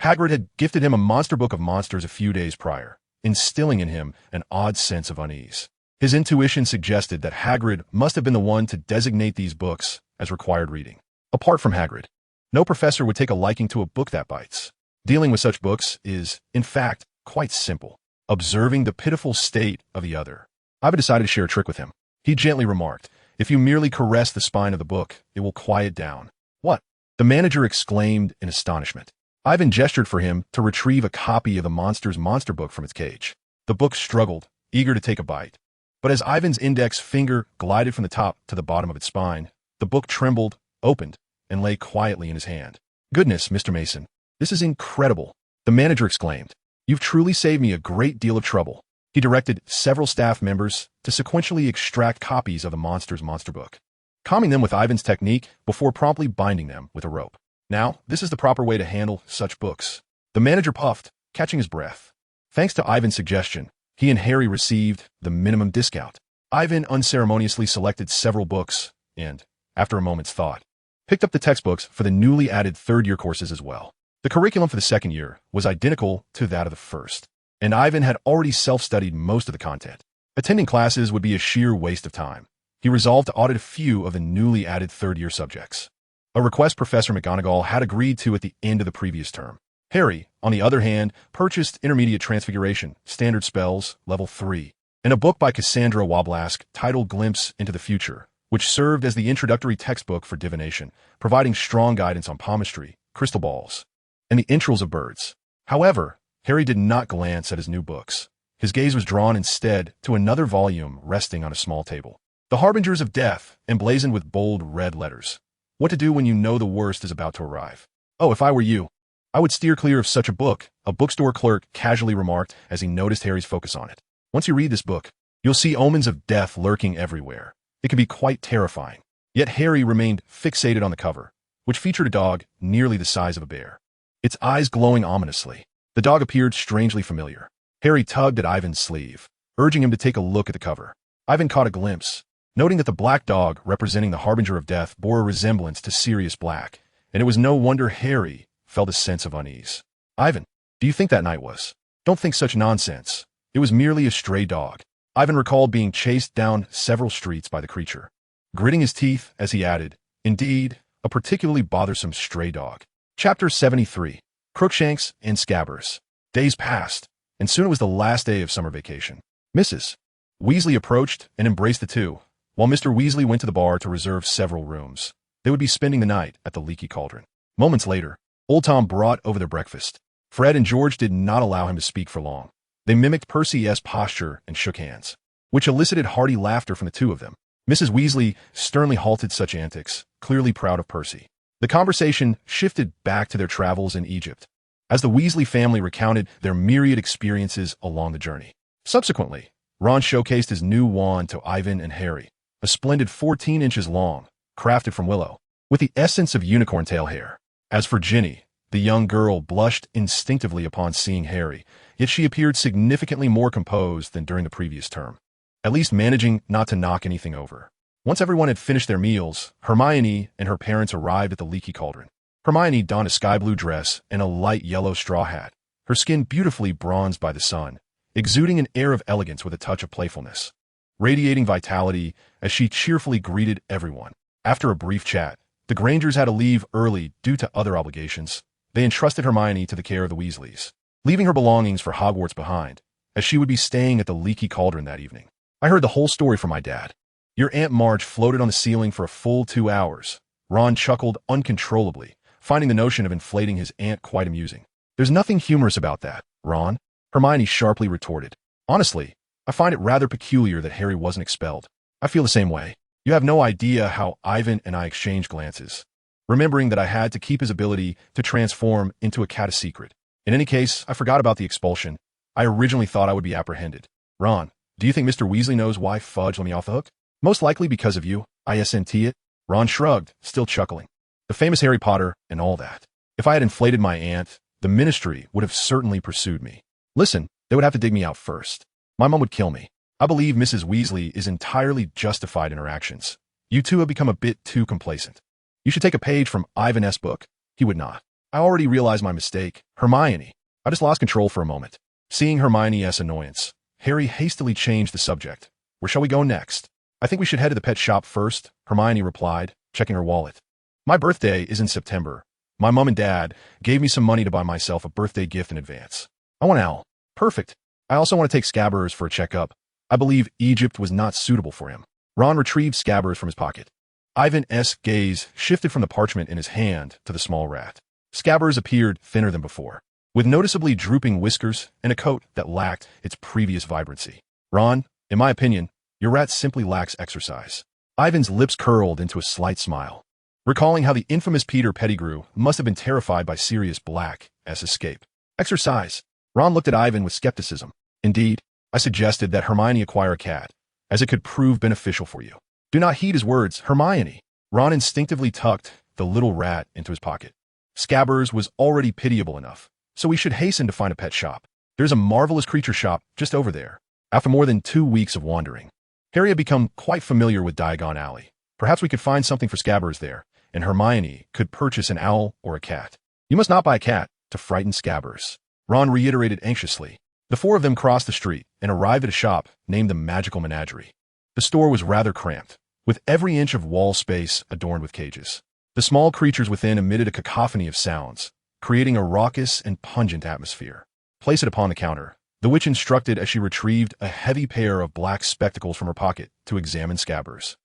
Hagrid had gifted him a monster book of monsters a few days prior, instilling in him an odd sense of unease. His intuition suggested that Hagrid must have been the one to designate these books as required reading. Apart from Hagrid, no professor would take a liking to a book that bites. Dealing with such books is, in fact, quite simple. Observing the pitiful state of the other. I've decided to share a trick with him. He gently remarked, if you merely caress the spine of the book, it will quiet down. What? The manager exclaimed in astonishment. Ivan gestured for him to retrieve a copy of the monster's monster book from its cage. The book struggled, eager to take a bite. But as Ivan's index finger glided from the top to the bottom of its spine, the book trembled, opened, and lay quietly in his hand. Goodness, Mr. Mason, this is incredible, the manager exclaimed. You've truly saved me a great deal of trouble. He directed several staff members to sequentially extract copies of the monster's monster book, calming them with Ivan's technique before promptly binding them with a rope. Now, this is the proper way to handle such books. The manager puffed, catching his breath. Thanks to Ivan's suggestion, he and Harry received the minimum discount. Ivan unceremoniously selected several books and, after a moment's thought, picked up the textbooks for the newly added third-year courses as well. The curriculum for the second year was identical to that of the first, and Ivan had already self-studied most of the content. Attending classes would be a sheer waste of time. He resolved to audit a few of the newly added third-year subjects, a request Professor McGonagall had agreed to at the end of the previous term. Harry, on the other hand, purchased Intermediate Transfiguration, Standard Spells, Level 3, and a book by Cassandra Wablask titled Glimpse into the Future, which served as the introductory textbook for divination, providing strong guidance on palmistry, crystal balls, and the entrails of birds. However, Harry did not glance at his new books. His gaze was drawn instead to another volume resting on a small table. The Harbingers of Death, emblazoned with bold red letters. What to do when you know the worst is about to arrive. Oh, if I were you, I would steer clear of such a book, a bookstore clerk casually remarked as he noticed Harry's focus on it. Once you read this book, you'll see omens of death lurking everywhere. It can be quite terrifying. Yet Harry remained fixated on the cover, which featured a dog nearly the size of a bear, its eyes glowing ominously. The dog appeared strangely familiar. Harry tugged at Ivan's sleeve, urging him to take a look at the cover. Ivan caught a glimpse, noting that the black dog representing the Harbinger of Death bore a resemblance to Sirius Black, and it was no wonder Harry felt a sense of unease. Ivan, do you think that night was? Don't think such nonsense. It was merely a stray dog. Ivan recalled being chased down several streets by the creature, gritting his teeth as he added, indeed, a particularly bothersome stray dog. Chapter 73. Crookshanks and Scabbers. Days passed, and soon it was the last day of summer vacation. Mrs. Weasley approached and embraced the two, while Mr. Weasley went to the bar to reserve several rooms. They would be spending the night at the Leaky Cauldron. Moments later, Old Tom brought over their breakfast. Fred and George did not allow him to speak for long. They mimicked Percy's posture and shook hands, which elicited hearty laughter from the two of them. Mrs. Weasley sternly halted such antics, clearly proud of Percy. The conversation shifted back to their travels in Egypt, as the Weasley family recounted their myriad experiences along the journey. Subsequently, Ron showcased his new wand to Ivan and Harry, a splendid 14 inches long, crafted from willow, with the essence of unicorn tail hair. As for Ginny, the young girl blushed instinctively upon seeing Harry, yet she appeared significantly more composed than during the previous term, at least managing not to knock anything over. Once everyone had finished their meals, Hermione and her parents arrived at the Leaky Cauldron. Hermione donned a sky-blue dress and a light yellow straw hat, her skin beautifully bronzed by the sun, exuding an air of elegance with a touch of playfulness, radiating vitality as she cheerfully greeted everyone. After a brief chat, the Grangers had to leave early due to other obligations. They entrusted Hermione to the care of the Weasleys, leaving her belongings for Hogwarts behind, as she would be staying at the Leaky Cauldron that evening. I heard the whole story from my dad. Your Aunt March floated on the ceiling for a full 2 hours. Ron chuckled uncontrollably, finding the notion of inflating his aunt quite amusing. There's nothing humorous about that, Ron, Hermione sharply retorted. Honestly, I find it rather peculiar that Harry wasn't expelled. I feel the same way. You have no idea how Ivan and I exchanged glances, remembering that I had to keep his ability to transform into a cat a secret. In any case, I forgot about the expulsion. I originally thought I would be apprehended. Ron, do you think Mr. Weasley knows why Fudge let me off the hook? Most likely because of you, ISNT it. Ron shrugged, still chuckling. The famous Harry Potter and all that. If I had inflated my aunt, the ministry would have certainly pursued me. Listen, they would have to dig me out first. My mom would kill me. I believe Mrs. Weasley is entirely justified in her actions. You two have become a bit too complacent. You should take a page from Ivan S. book. He would not. I already realized my mistake. Hermione. I just lost control for a moment. Seeing Hermione's annoyance, Harry hastily changed the subject. Where shall we go next? I think we should head to the pet shop first, Hermione replied, checking her wallet. My birthday is in September. My mom and dad gave me some money to buy myself a birthday gift in advance. I want an owl. Perfect. I also want to take Scabbers for a checkup. I believe Egypt was not suitable for him. Ron retrieved Scabbers from his pocket. Ivan's gaze shifted from the parchment in his hand to the small rat. Scabbers appeared thinner than before, with noticeably drooping whiskers and a coat that lacked its previous vibrancy. Ron, in my opinion, your rat simply lacks exercise. Ivan's lips curled into a slight smile, recalling how the infamous Peter Pettigrew must have been terrified by Sirius Black's escape. Exercise. Ron looked at Ivan with skepticism. Indeed, I suggested that Hermione acquire a cat, as it could prove beneficial for you. Do not heed his words, Hermione. Ron instinctively tucked the little rat into his pocket. Scabbers was already pitiable enough, so we should hasten to find a pet shop. There's a marvelous creature shop just over there. After more than 2 weeks of wandering, Harry had become quite familiar with Diagon Alley. Perhaps we could find something for Scabbers there, and Hermione could purchase an owl or a cat. You must not buy a cat to frighten Scabbers, Ron reiterated anxiously. The four of them crossed the street and arrived at a shop named the Magical Menagerie. The store was rather cramped, with every inch of wall space adorned with cages. The small creatures within emitted a cacophony of sounds, creating a raucous and pungent atmosphere. Place it upon the counter, the witch instructed as she retrieved a heavy pair of black spectacles from her pocket to examine Scabbers.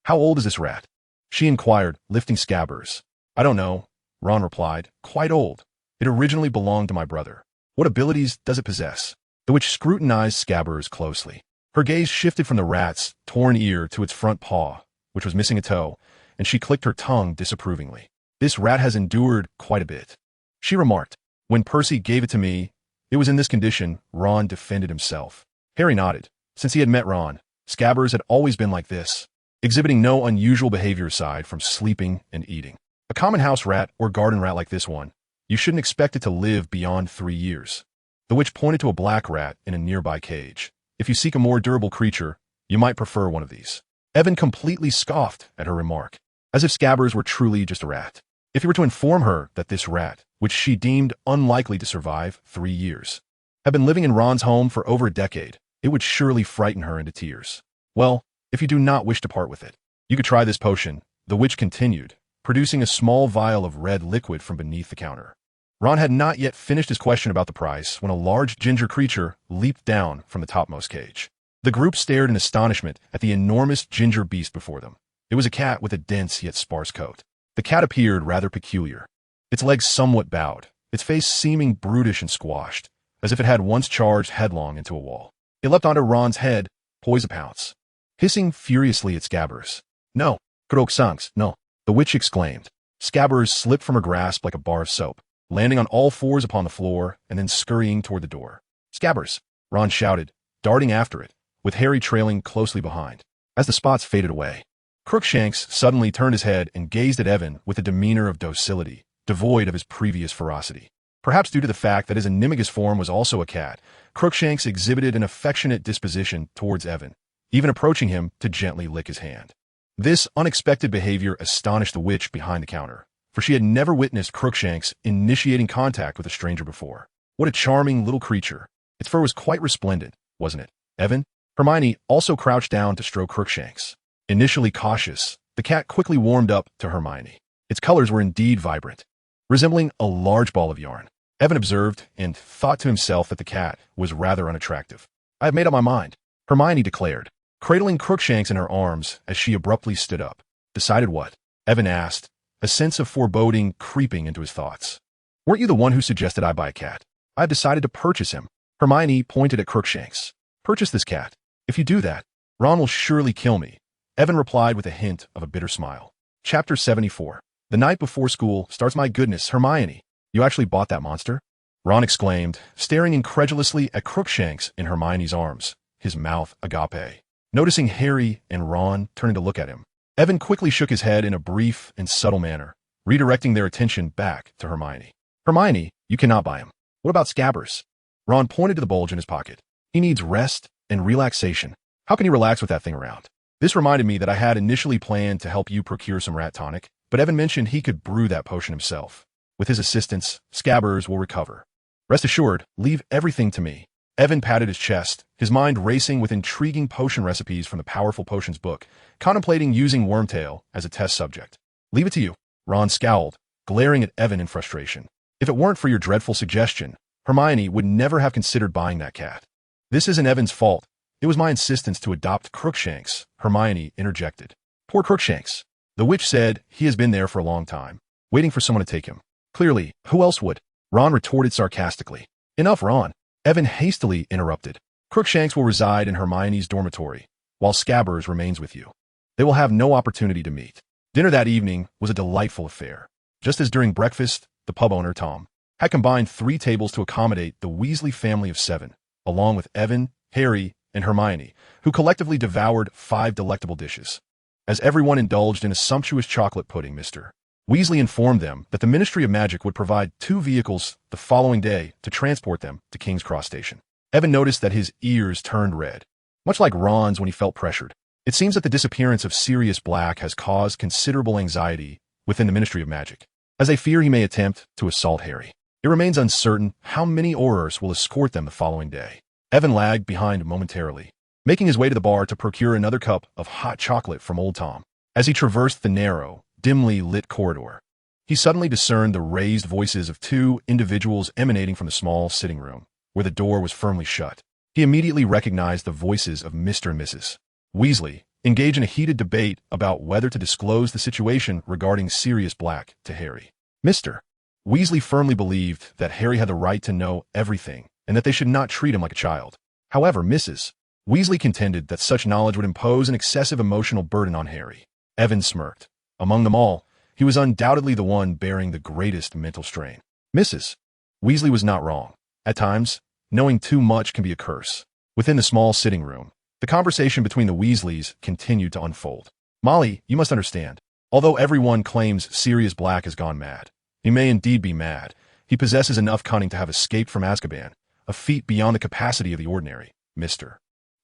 How old is this rat? She inquired, lifting Scabbers. I don't know, Ron replied. Quite old. It originally belonged to my brother. What abilities does it possess? The witch scrutinized Scabbers closely. Her gaze shifted from the rat's torn ear to its front paw, which was missing a toe, and she clicked her tongue disapprovingly. This rat has endured quite a bit, she remarked. When Percy gave it to me, it was in this condition. Ron defended himself. Harry nodded. Since he had met Ron, Scabbers had always been like this, exhibiting no unusual behavior aside from sleeping and eating. A common house rat or garden rat like this one, you shouldn't expect it to live beyond 3 years. The witch pointed to a black rat in a nearby cage. If you seek a more durable creature, you might prefer one of these. Evan completely scoffed at her remark, as if Scabbers were truly just a rat. If you were to inform her that this rat, which she deemed unlikely to survive 3 years, had been living in Ron's home for over a decade, it would surely frighten her into tears. Well, if you do not wish to part with it, you could try this potion, the witch continued, producing a small vial of red liquid from beneath the counter. Ron had not yet finished his question about the price when a large ginger creature leaped down from the topmost cage. The group stared in astonishment at the enormous ginger beast before them. It was a cat with a dense yet sparse coat. The cat appeared rather peculiar, its legs somewhat bowed, its face seeming brutish and squashed, as if it had once charged headlong into a wall. It leapt onto Ron's head, poised to pounce, hissing furiously at Scabbers. No, Crocshanks, no, the witch exclaimed. Scabbers slipped from her grasp like a bar of soap, landing on all fours upon the floor and then scurrying toward the door. Scabbers, Ron shouted, darting after it, with Harry trailing closely behind. As the spots faded away, Crookshanks suddenly turned his head and gazed at Evan with a demeanor of docility, devoid of his previous ferocity. Perhaps due to the fact that his animagus form was also a cat, Crookshanks exhibited an affectionate disposition towards Evan, even approaching him to gently lick his hand. This unexpected behavior astonished the witch behind the counter, for she had never witnessed Crookshanks initiating contact with a stranger before. What a charming little creature. Its fur was quite resplendent, wasn't it, Evan? Hermione also crouched down to stroke Crookshanks. Initially cautious, the cat quickly warmed up to Hermione. Its colors were indeed vibrant, resembling a large ball of yarn. Evan observed and thought to himself that the cat was rather unattractive. I have made up my mind. Hermione declared, cradling Crookshanks in her arms as she abruptly stood up. Decided what? Evan asked, a sense of foreboding creeping into his thoughts. Weren't you the one who suggested I buy a cat? I've decided to purchase him. Hermione pointed at Crookshanks. Purchase this cat. If you do that, Ron will surely kill me. Evan replied with a hint of a bitter smile. Chapter 74. The night before school starts. My goodness, Hermione, you actually bought that monster? Ron exclaimed, staring incredulously at Crookshanks in Hermione's arms, his mouth agape. Noticing Harry and Ron turning to look at him, Evan quickly shook his head in a brief and subtle manner, redirecting their attention back to Hermione. Hermione, you cannot buy him. What about Scabbers? Ron pointed to the bulge in his pocket. He needs rest and relaxation. How can he relax with that thing around? This reminded me that I had initially planned to help you procure some rat tonic, but Evan mentioned he could brew that potion himself. With his assistance, Scabbers will recover. Rest assured, leave everything to me. Evan patted his chest, his mind racing with intriguing potion recipes from the Powerful Potions book, contemplating using Wormtail as a test subject. Leave it to you. Ron scowled, glaring at Evan in frustration. If it weren't for your dreadful suggestion, Hermione would never have considered buying that cat. This isn't Evan's fault. It was my insistence to adopt Crookshanks, Hermione interjected. Poor Crookshanks. The witch said he has been there for a long time, waiting for someone to take him. Clearly, who else would? Ron retorted sarcastically. Enough, Ron. Evan hastily interrupted. Crookshanks will reside in Hermione's dormitory, while Scabbers remains with you. They will have no opportunity to meet. Dinner that evening was a delightful affair. Just as during breakfast, the pub owner, Tom, had combined 3 tables to accommodate the Weasley family of 7, along with Evan, Harry, and Hermione, who collectively devoured 5 delectable dishes. As everyone indulged in a sumptuous chocolate pudding, Mr. Weasley informed them that the Ministry of Magic would provide 2 vehicles the following day to transport them to King's Cross Station. Evan noticed that his ears turned red, much like Ron's when he felt pressured. It seems that the disappearance of Sirius Black has caused considerable anxiety within the Ministry of Magic, as they fear he may attempt to assault Harry. It remains uncertain how many Aurors will escort them the following day. Evan lagged behind momentarily, making his way to the bar to procure another cup of hot chocolate from Old Tom. As he traversed the narrow, dimly lit corridor, he suddenly discerned the raised voices of 2 individuals emanating from the small sitting room, where the door was firmly shut. He immediately recognized the voices of Mr. and Mrs. Weasley, engaged in a heated debate about whether to disclose the situation regarding Sirius Black to Harry. Mr. Weasley firmly believed that Harry had the right to know everything and that they should not treat him like a child. However, Mrs. Weasley contended that such knowledge would impose an excessive emotional burden on Harry. Evan smirked. Among them all, he was undoubtedly the one bearing the greatest mental strain. Mrs. Weasley was not wrong. At times, knowing too much can be a curse. Within the small sitting room, the conversation between the Weasleys continued to unfold. Molly, you must understand. Although everyone claims Sirius Black has gone mad, he may indeed be mad. He possesses enough cunning to have escaped from Azkaban, a feat beyond the capacity of the ordinary. Mr.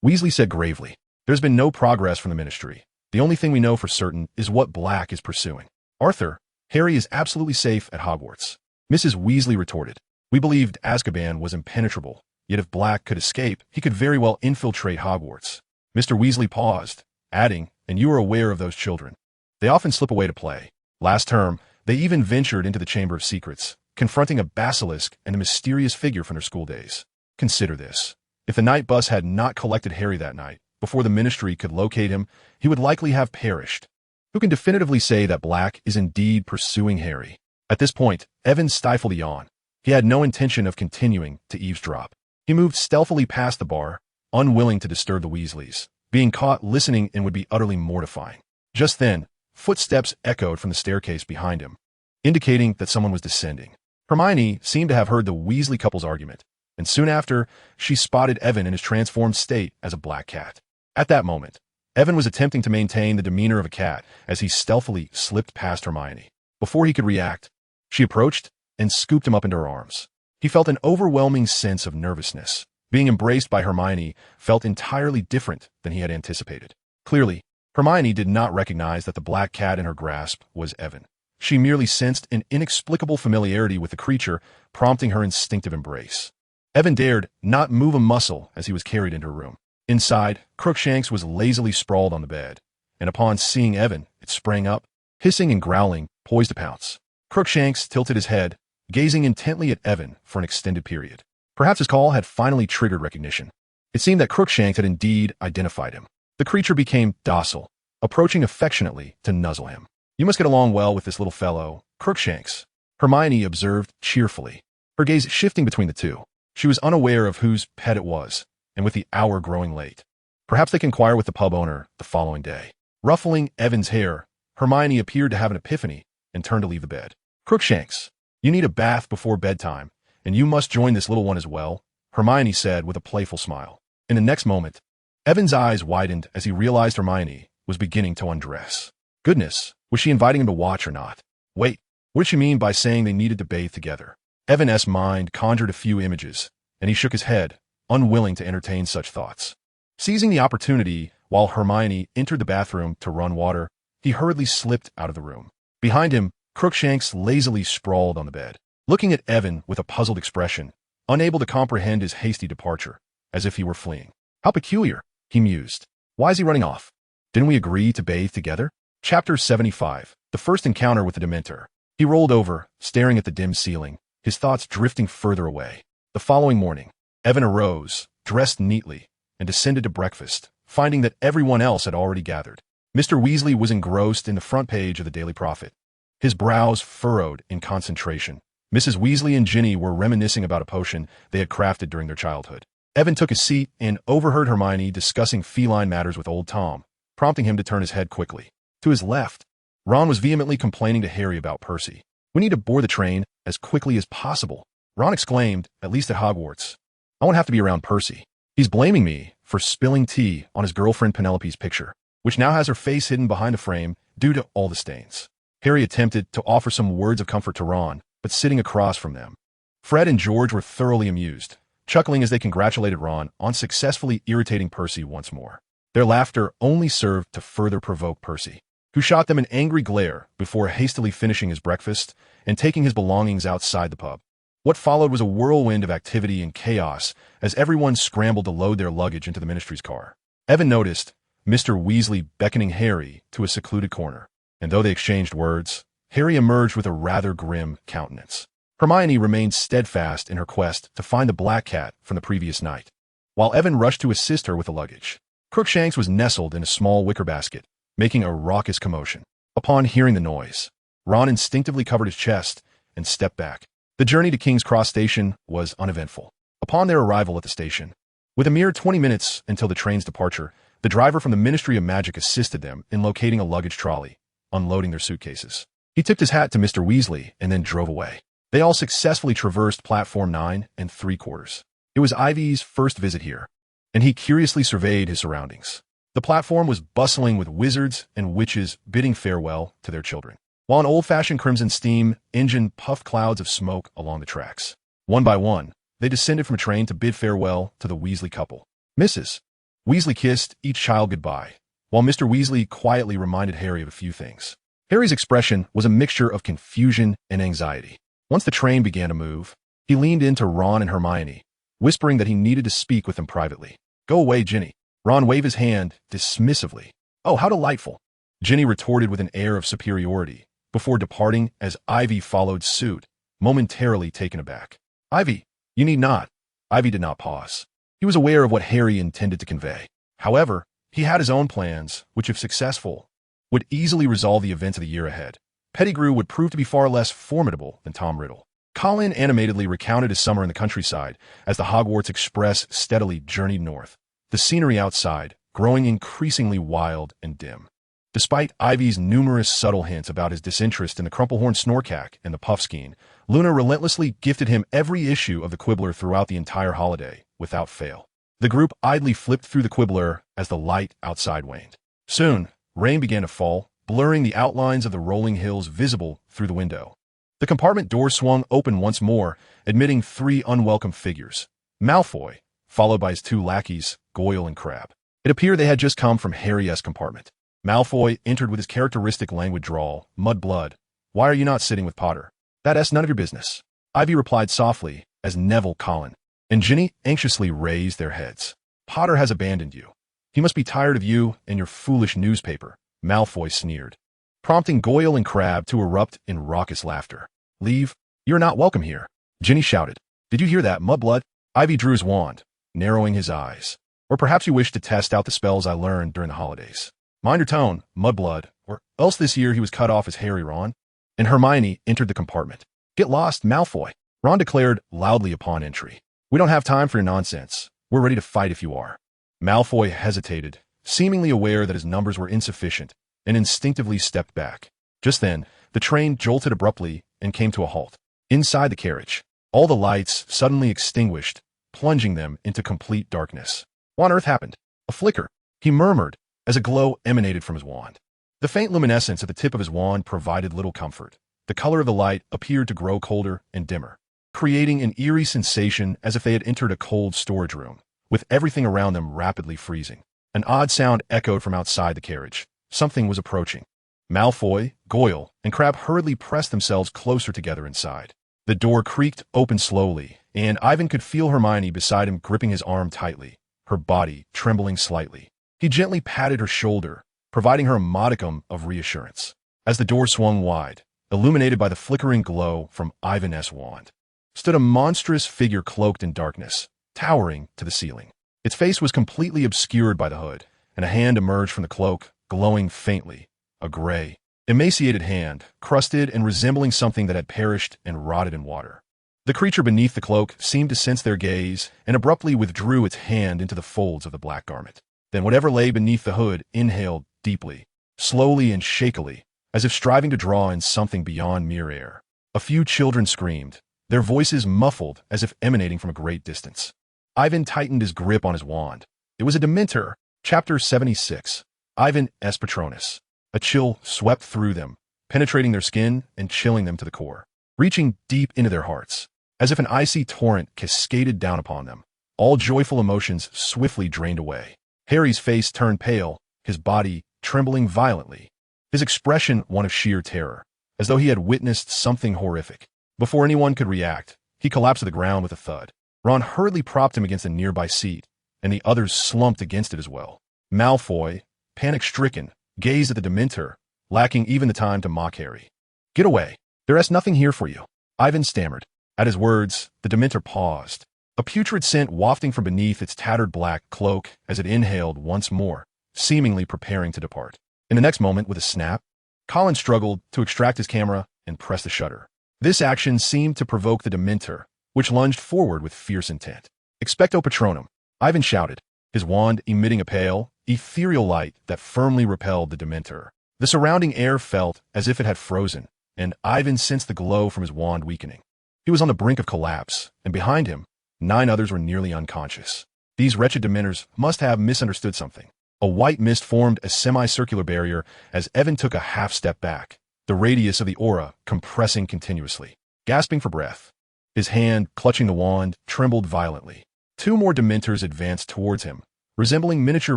Weasley said gravely, there's been no progress from the Ministry. The only thing we know for certain is what Black is pursuing. Arthur, Harry is absolutely safe at Hogwarts. Mrs. Weasley retorted. We believed Azkaban was impenetrable, yet if Black could escape, he could very well infiltrate Hogwarts. Mr. Weasley paused, adding, and you are aware of those children. They often slip away to play. Last term, they even ventured into the Chamber of Secrets, confronting a basilisk and a mysterious figure from their school days. Consider this. If the night bus had not collected Harry that night, before the Ministry could locate him, he would likely have perished. Who can definitively say that Black is indeed pursuing Harry? At this point, Evan stifled a yawn. He had no intention of continuing to eavesdrop. He moved stealthily past the bar, unwilling to disturb the Weasleys. Being caught listening in would be utterly mortifying. Just then, footsteps echoed from the staircase behind him, indicating that someone was descending. Hermione seemed to have heard the Weasley couple's argument, and soon after, she spotted Evan in his transformed state as a black cat. At that moment, Evan was attempting to maintain the demeanor of a cat as he stealthily slipped past Hermione. Before he could react, she approached and scooped him up into her arms. He felt an overwhelming sense of nervousness. Being embraced by Hermione felt entirely different than he had anticipated. Clearly, Hermione did not recognize that the black cat in her grasp was Evan. She merely sensed an inexplicable familiarity with the creature, prompting her instinctive embrace. Evan dared not move a muscle as he was carried into her room. Inside, Crookshanks was lazily sprawled on the bed, and upon seeing Evan, it sprang up, hissing and growling, poised to pounce. Crookshanks tilted his head, gazing intently at Evan for an extended period. Perhaps his call had finally triggered recognition. It seemed that Crookshanks had indeed identified him. The creature became docile, approaching affectionately to nuzzle him. "You must get along well with this little fellow, Crookshanks," Hermione observed cheerfully, her gaze shifting between the two. She was unaware of whose pet it was, and with the hour growing late, perhaps they could inquire with the pub owner the following day. Ruffling Evan's hair, Hermione appeared to have an epiphany and turned to leave the bed. "Crookshanks, you need a bath before bedtime, and you must join this little one as well," Hermione said with a playful smile. In the next moment, Evan's eyes widened as he realized Hermione was beginning to undress. Goodness, was she inviting him to watch or not? Wait, what did she mean by saying they needed to bathe together? Evan's mind conjured a few images, and he shook his head, unwilling to entertain such thoughts. Seizing the opportunity, while Hermione entered the bathroom to run water, he hurriedly slipped out of the room. Behind him, Crookshanks lazily sprawled on the bed, looking at Evan with a puzzled expression, unable to comprehend his hasty departure, as if he were fleeing. "How peculiar," he mused. "Why is he running off? Didn't we agree to bathe together?" Chapter 75. The first encounter with the Dementor. He rolled over, staring at the dim ceiling, his thoughts drifting further away. The following morning, Evan arose, dressed neatly, and descended to breakfast, finding that everyone else had already gathered. Mr. Weasley was engrossed in the front page of the Daily Prophet, his brows furrowed in concentration. Mrs. Weasley and Ginny were reminiscing about a potion they had crafted during their childhood. Evan took his seat and overheard Hermione discussing feline matters with old Tom, prompting him to turn his head quickly. To his left, Ron was vehemently complaining to Harry about Percy. "We need to board the train as quickly as possible," Ron exclaimed, "at least at Hogwarts. I won't have to be around Percy. He's blaming me for spilling tea on his girlfriend Penelope's picture, which now has her face hidden behind a frame due to all the stains." Harry attempted to offer some words of comfort to Ron, but sitting across from them, Fred and George were thoroughly amused, chuckling as they congratulated Ron on successfully irritating Percy once more. Their laughter only served to further provoke Percy, who shot them an angry glare before hastily finishing his breakfast and taking his belongings outside the pub. What followed was a whirlwind of activity and chaos as everyone scrambled to load their luggage into the ministry's car. Evan noticed Mr. Weasley beckoning Harry to a secluded corner, and though they exchanged words, Harry emerged with a rather grim countenance. Hermione remained steadfast in her quest to find the black cat from the previous night, while Evan rushed to assist her with the luggage. Crookshanks was nestled in a small wicker basket, making a raucous commotion. Upon hearing the noise, Ron instinctively covered his chest and stepped back. The journey to King's Cross Station was uneventful. Upon their arrival at the station, with a mere 20 minutes until the train's departure, the driver from the Ministry of Magic assisted them in locating a luggage trolley, unloading their suitcases. He tipped his hat to Mr. Weasley and then drove away. They all successfully traversed Platform 9 3/4. It was Ivy's first visit here, and he curiously surveyed his surroundings. The platform was bustling with wizards and witches bidding farewell to their children, while an old-fashioned crimson steam engine puffed clouds of smoke along the tracks. One by one, they descended from a train to bid farewell to the Weasley couple. Mrs. Weasley kissed each child goodbye, while Mr. Weasley quietly reminded Harry of a few things. Harry's expression was a mixture of confusion and anxiety. Once the train began to move, he leaned into Ron and Hermione, whispering that he needed to speak with them privately. "Go away, Ginny." Ron waved his hand dismissively. "Oh, how delightful." Ginny retorted with an air of superiority, before departing as Ivy followed suit, momentarily taken aback. "Ivy, you need not." Ivy did not pause. He was aware of what Harry intended to convey. However, he had his own plans, which, if successful, would easily resolve the events of the year ahead. Pettigrew would prove to be far less formidable than Tom Riddle. Colin animatedly recounted his summer in the countryside as the Hogwarts Express steadily journeyed north, the scenery outside growing increasingly wild and dim. Despite Ivy's numerous subtle hints about his disinterest in the Crumplehorn Snorkack and the Puffskein, Luna relentlessly gifted him every issue of the Quibbler throughout the entire holiday, without fail. The group idly flipped through the Quibbler as the light outside waned. Soon, rain began to fall, blurring the outlines of the rolling hills visible through the window. The compartment door swung open once more, admitting three unwelcome figures. Malfoy, followed by his two lackeys, Goyle and Crabbe. It appeared they had just come from Harry's compartment. Malfoy entered with his characteristic languid drawl, "Mudblood, why are you not sitting with Potter?" "That's none of your business," Ivy replied softly, as Neville, Colin, and Ginny anxiously raised their heads. "Potter has abandoned you. He must be tired of you and your foolish newspaper," Malfoy sneered, prompting Goyle and Crabbe to erupt in raucous laughter. "Leave. You're not welcome here," Ginny shouted. "Did you hear that, Mudblood?" Ivy drew his wand, narrowing his eyes. Or perhaps you wish to test out the spells I learned during the holidays. Mind your tone, mudblood, or else this year he was cut off as Harry, Ron. And Hermione entered the compartment. Get lost, Malfoy, Ron declared loudly upon entry. We don't have time for your nonsense. We're ready to fight if you are. Malfoy hesitated, seemingly aware that his numbers were insufficient, and instinctively stepped back. Just then, the train jolted abruptly and came to a halt. Inside the carriage, all the lights suddenly extinguished, plunging them into complete darkness. What on earth happened? A flicker, he murmured, as a glow emanated from his wand. The faint luminescence at the tip of his wand provided little comfort. The color of the light appeared to grow colder and dimmer, creating an eerie sensation as if they had entered a cold storage room, with everything around them rapidly freezing. An odd sound echoed from outside the carriage. Something was approaching. Malfoy, Goyle, and Crabbe hurriedly pressed themselves closer together inside. The door creaked open slowly, and Ivan could feel Hermione beside him gripping his arm tightly, her body trembling slightly. He gently patted her shoulder, providing her a modicum of reassurance. As the door swung wide, illuminated by the flickering glow from Ivan's wand, stood a monstrous figure cloaked in darkness, towering to the ceiling. Its face was completely obscured by the hood, and a hand emerged from the cloak, glowing faintly, a gray, emaciated hand, crusted and resembling something that had perished and rotted in water. The creature beneath the cloak seemed to sense their gaze and abruptly withdrew its hand into the folds of the black garment. Then whatever lay beneath the hood inhaled deeply, slowly and shakily, as if striving to draw in something beyond mere air. A few children screamed, their voices muffled as if emanating from a great distance. Ivan tightened his grip on his wand. It was a Dementor. Chapter 76. Ivan S. Patronus. A chill swept through them, penetrating their skin and chilling them to the core, reaching deep into their hearts. As if an icy torrent cascaded down upon them, all joyful emotions swiftly drained away. Harry's face turned pale, his body trembling violently, his expression one of sheer terror, as though he had witnessed something horrific. Before anyone could react, he collapsed to the ground with a thud. Ron hurriedly propped him against a nearby seat, and the others slumped against it as well. Malfoy, panic-stricken, gazed at the Dementor, lacking even the time to mock Harry. Get away. There is nothing here for you, Ivan stammered. At his words, the Dementor paused, a putrid scent wafting from beneath its tattered black cloak as it inhaled once more, seemingly preparing to depart. In the next moment, with a snap, Colin struggled to extract his camera and press the shutter. This action seemed to provoke the Dementor, which lunged forward with fierce intent. Expecto Patronum, Ivan shouted, his wand emitting a pale, ethereal light that firmly repelled the Dementor. The surrounding air felt as if it had frozen, and Ivan sensed the glow from his wand weakening. He was on the brink of collapse, and behind him, 9 others were nearly unconscious. These wretched Dementors must have misunderstood something. A white mist formed a semicircular barrier as Evan took a half step back, the radius of the aura compressing continuously. Gasping for breath, his hand, clutching the wand, trembled violently. 2 more Dementors advanced towards him, resembling miniature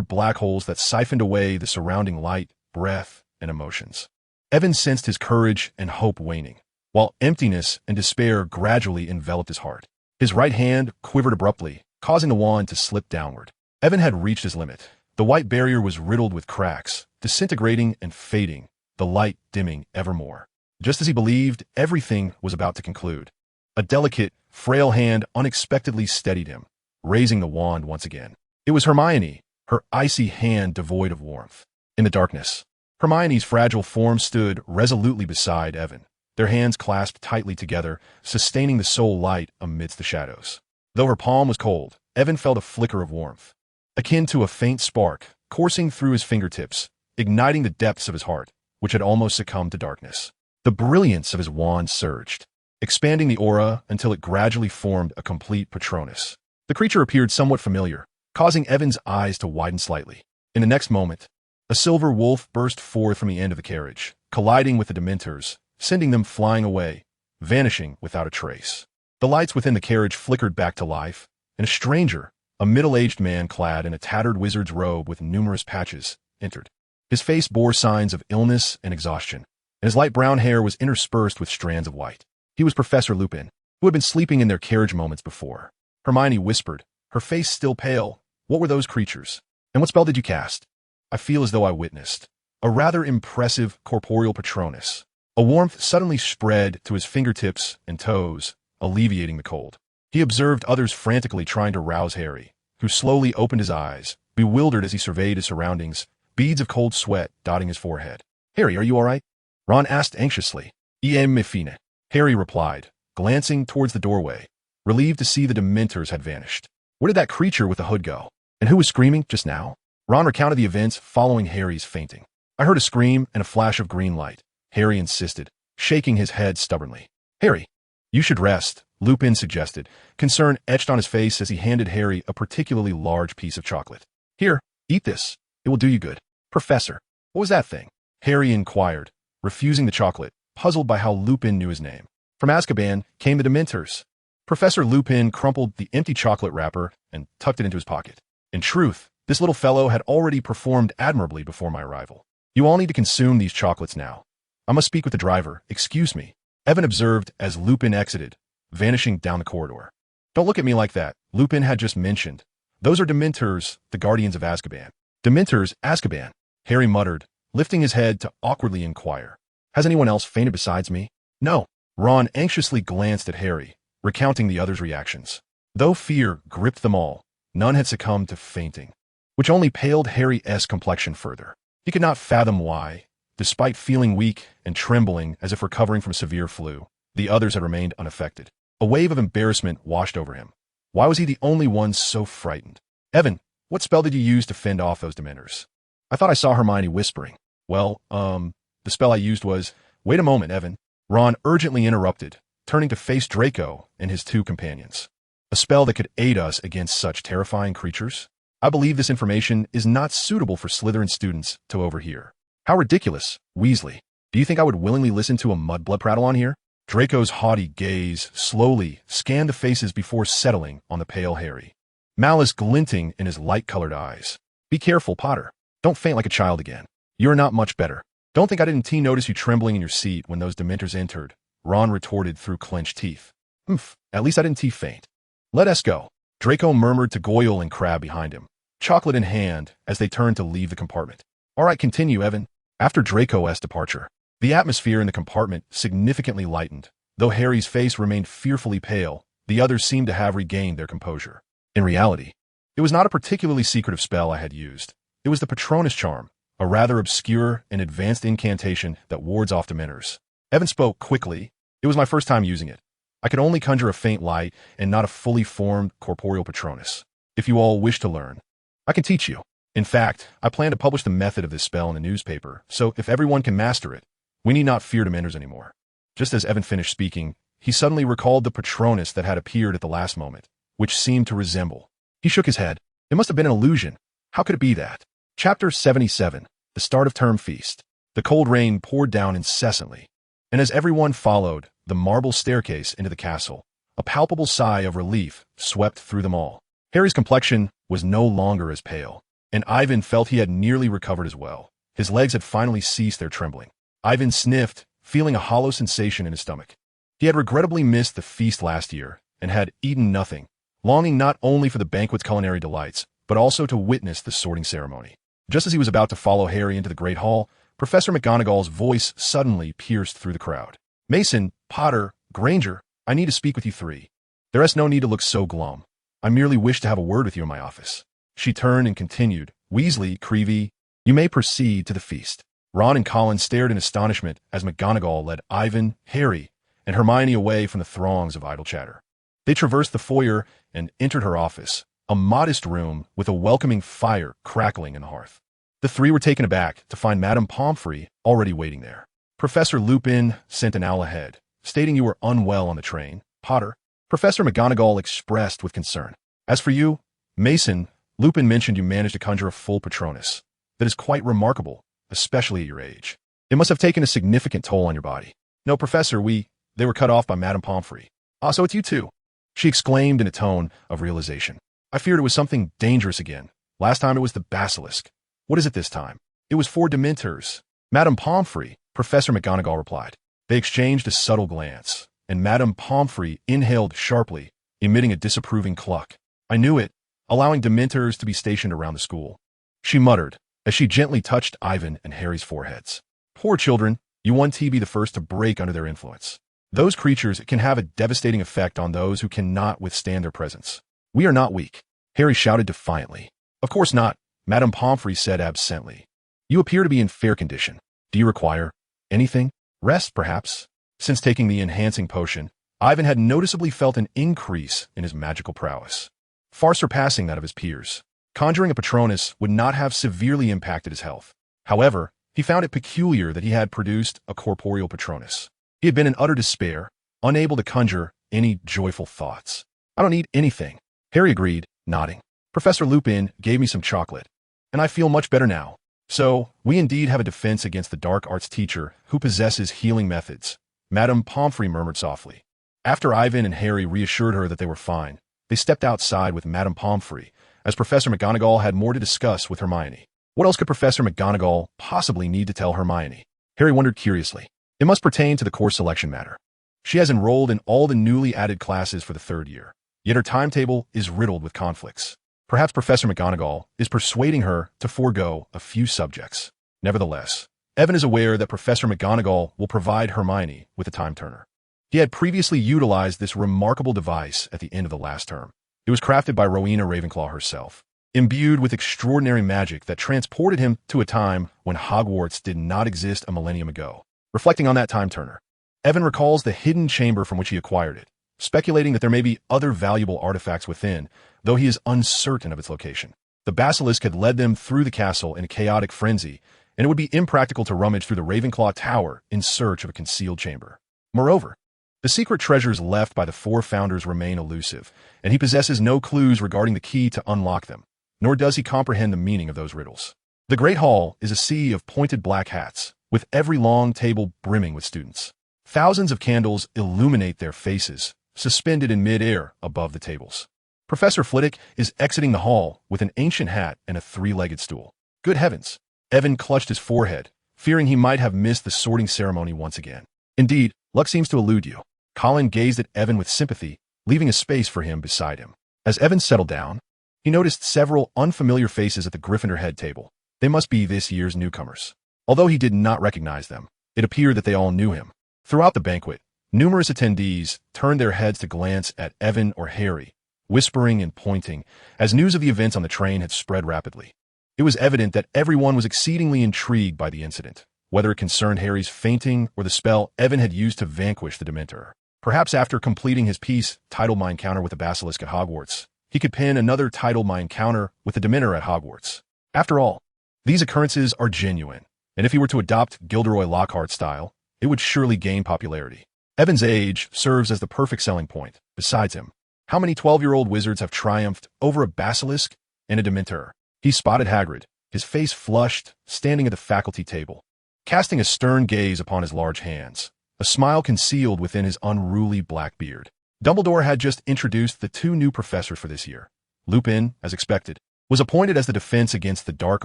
black holes that siphoned away the surrounding light, breath, and emotions. Evan sensed his courage and hope waning, while emptiness and despair gradually enveloped his heart. His right hand quivered abruptly, causing the wand to slip downward. Evan had reached his limit. The white barrier was riddled with cracks, disintegrating and fading, the light dimming ever more. Just as he believed, everything was about to conclude. A delicate, frail hand unexpectedly steadied him, raising the wand once again. It was Hermione, her icy hand devoid of warmth. In the darkness, Hermione's fragile form stood resolutely beside Evan, their hands clasped tightly together, sustaining the soul light amidst the shadows. Though her palm was cold, Evan felt a flicker of warmth, akin to a faint spark, coursing through his fingertips, igniting the depths of his heart, which had almost succumbed to darkness. The brilliance of his wand surged, expanding the aura until it gradually formed a complete Patronus. The creature appeared somewhat familiar, causing Evan's eyes to widen slightly. In the next moment, a silver wolf burst forth from the end of the carriage, colliding with the Dementors, sending them flying away, vanishing without a trace. The lights within the carriage flickered back to life, and a stranger, a middle-aged man clad in a tattered wizard's robe with numerous patches, entered. His face bore signs of illness and exhaustion, and his light brown hair was interspersed with strands of white. He was Professor Lupin, who had been sleeping in their carriage moments before. Hermione whispered, her face still pale, "What were those creatures? And what spell did you cast?" "I feel as though I witnessed a rather impressive corporeal Patronus." A warmth suddenly spread to his fingertips and toes, alleviating the cold. He observed others frantically trying to rouse Harry, who slowly opened his eyes, bewildered as he surveyed his surroundings, beads of cold sweat dotting his forehead. "Harry, are you all right?" Ron asked anxiously. "Me fine," Harry replied, glancing towards the doorway, relieved to see the Dementors had vanished. "Where did that creature with the hood go? And who was screaming just now?" Ron recounted the events following Harry's fainting. "I heard a scream and a flash of green light," Harry insisted, shaking his head stubbornly. "Harry, you should rest," Lupin suggested, concern etched on his face as he handed Harry a particularly large piece of chocolate. "Here, eat this. It will do you good." "Professor, what was that thing?" Harry inquired, refusing the chocolate, puzzled by how Lupin knew his name. "From Azkaban came the Dementors." Professor Lupin crumpled the empty chocolate wrapper and tucked it into his pocket. In truth, this little fellow had already performed admirably before my arrival. "You all need to consume these chocolates now. I must speak with the driver. Excuse me," Evan observed as Lupin exited, vanishing down the corridor. "Don't look at me like that," Lupin had just mentioned. "Those are Dementors, the Guardians of Azkaban." "Dementors, Azkaban," Harry muttered, lifting his head to awkwardly inquire. "Has anyone else fainted besides me?" "No." Ron anxiously glanced at Harry, recounting the others' reactions. Though fear gripped them all, none had succumbed to fainting, which only paled Harry's complexion further. He could not fathom why, despite feeling weak and trembling as if recovering from a severe flu, the others had remained unaffected. A wave of embarrassment washed over him. Why was he the only one so frightened? "Evan, what spell did you use to fend off those Dementors?" "I thought I saw Hermione whispering." "Well, the spell I used was—" "Wait a moment, Evan," Ron urgently interrupted, turning to face Draco and his two companions. "A spell that could aid us against such terrifying creatures? I believe this information is not suitable for Slytherin students to overhear." "How ridiculous, Weasley. Do you think I would willingly listen to a mudblood prattle on here?" Draco's haughty gaze slowly scanned the faces before settling on the pale Harry, malice glinting in his light-colored eyes. "Be careful, Potter. Don't faint like a child again. You're not much better." "Don't think I didn't notice you trembling in your seat when those Dementors entered," Ron retorted through clenched teeth. "Humph, at least I didn't faint." "Let us go," Draco murmured to Goyle and Crabbe behind him, chocolate in hand as they turned to leave the compartment. "All right, continue, Evan." After Draco's departure, the atmosphere in the compartment significantly lightened. Though Harry's face remained fearfully pale, the others seemed to have regained their composure. In reality, it was not a particularly secretive spell I had used. It was the Patronus charm, a rather obscure and advanced incantation that wards off Dementors. Evan spoke quickly. "It was my first time using it. I could only conjure a faint light and not a fully formed corporeal Patronus. If you all wish to learn, I can teach you. In fact, I plan to publish the method of this spell in the newspaper, so if everyone can master it, we need not fear Dementors anymore." Just as Evan finished speaking, he suddenly recalled the Patronus that had appeared at the last moment, which seemed to resemble. He shook his head. It must have been an illusion. How could it be that? Chapter 77, The Start of Term Feast. The cold rain poured down incessantly, and as everyone followed the marble staircase into the castle, a palpable sigh of relief swept through them all. Harry's complexion was no longer as pale, and Ivan felt he had nearly recovered as well. His legs had finally ceased their trembling. Ivan sniffed, feeling a hollow sensation in his stomach. He had regrettably missed the feast last year and had eaten nothing, longing not only for the banquet's culinary delights, but also to witness the sorting ceremony. Just as he was about to follow Harry into the Great Hall, Professor McGonagall's voice suddenly pierced through the crowd. "Mason, Potter, Granger, I need to speak with you three. There is no need to look so glum. I merely wish to have a word with you in my office." She turned and continued, "Weasley, Creevey, you may proceed to the feast." Ron and Colin stared in astonishment as McGonagall led Ivan, Harry, and Hermione away from the throngs of idle chatter. They traversed the foyer and entered her office, a modest room with a welcoming fire crackling in the hearth. The three were taken aback to find Madame Pomfrey already waiting there. "Professor Lupin sent an owl ahead, stating you were unwell on the train, Potter," Professor McGonagall expressed with concern. "As for you, Mason, Lupin mentioned you managed to conjure a full Patronus. That is quite remarkable, especially at your age. It must have taken a significant toll on your body." "No, Professor, they were cut off by Madame Pomfrey." "Ah, so it's you too," she exclaimed in a tone of realization. "I feared it was something dangerous again. Last time it was the basilisk. What is it this time?" "It was 4 Dementors. Madame Pomfrey," Professor McGonagall replied. They exchanged a subtle glance, and Madame Pomfrey inhaled sharply, emitting a disapproving cluck. "I knew it, allowing Dementors to be stationed around the school," she muttered, as she gently touched Ivan and Harry's foreheads. "Poor children, you won't be the first to break under their influence. Those creatures can have a devastating effect on those who cannot withstand their presence. We are not weak. Harry shouted defiantly. "Of course not," Madame Pomfrey said absently. "You appear to be in fair condition. Do you require anything? Rest, perhaps?" Since taking the enhancing potion, Ivan had noticeably felt an increase in his magical prowess, far surpassing that of his peers. Conjuring a Patronus would not have severely impacted his health. However, he found it peculiar that he had produced a corporeal Patronus. He had been in utter despair, unable to conjure any joyful thoughts. "I don't need anything," Harry agreed, nodding. "Professor Lupin gave me some chocolate, and I feel much better now. So, we indeed have a defense against the dark arts teacher who possesses healing methods," Madame Pomfrey murmured softly. After Ivan and Harry reassured her that they were fine, they stepped outside with Madame Pomfrey, as Professor McGonagall had more to discuss with Hermione. What else could Professor McGonagall possibly need to tell Hermione? Harry wondered curiously. It must pertain to the course selection matter. She has enrolled in all the newly added classes for the 3rd year, yet her timetable is riddled with conflicts. Perhaps Professor McGonagall is persuading her to forego a few subjects. Nevertheless, Evan is aware that Professor McGonagall will provide Hermione with a time-turner. He had previously utilized this remarkable device at the end of the last term. It was crafted by Rowena Ravenclaw herself, imbued with extraordinary magic that transported him to a time when Hogwarts did not exist a millennium ago. Reflecting on that time-turner, Evan recalls the hidden chamber from which he acquired it, speculating that there may be other valuable artifacts within, though he is uncertain of its location. The basilisk had led them through the castle in a chaotic frenzy, and it would be impractical to rummage through the Ravenclaw Tower in search of a concealed chamber. Moreover, the secret treasures left by the 4 founders remain elusive, and he possesses no clues regarding the key to unlock them, nor does he comprehend the meaning of those riddles. The Great Hall is a sea of pointed black hats, with every long table brimming with students. Thousands of candles illuminate their faces, suspended in mid-air above the tables. Professor Flitwick is exiting the hall with an ancient hat and a 3-legged stool. Good heavens! Evan clutched his forehead, fearing he might have missed the sorting ceremony once again. Indeed, luck seems to elude you. Colin gazed at Evan with sympathy, leaving a space for him beside him. As Evan settled down, he noticed several unfamiliar faces at the Gryffindor head table. They must be this year's newcomers. Although he did not recognize them, it appeared that they all knew him. Throughout the banquet, numerous attendees turned their heads to glance at Evan or Harry, whispering and pointing, as news of the events on the train had spread rapidly. It was evident that everyone was exceedingly intrigued by the incident, whether it concerned Harry's fainting or the spell Evan had used to vanquish the Dementor. Perhaps after completing his piece, Title My Encounter with the Basilisk at Hogwarts, he could pen another Title My Encounter with the Dementor at Hogwarts. After all, these occurrences are genuine, and if he were to adopt Gilderoy Lockhart's style, it would surely gain popularity. Evan's age serves as the perfect selling point. Besides him, how many 12-year-old wizards have triumphed over a basilisk and a Dementor? He spotted Hagrid, his face flushed, standing at the faculty table, casting a stern gaze upon his large hands, a smile concealed within his unruly black beard. Dumbledore had just introduced the 2 new professors for this year. Lupin, as expected, was appointed as the defense against the dark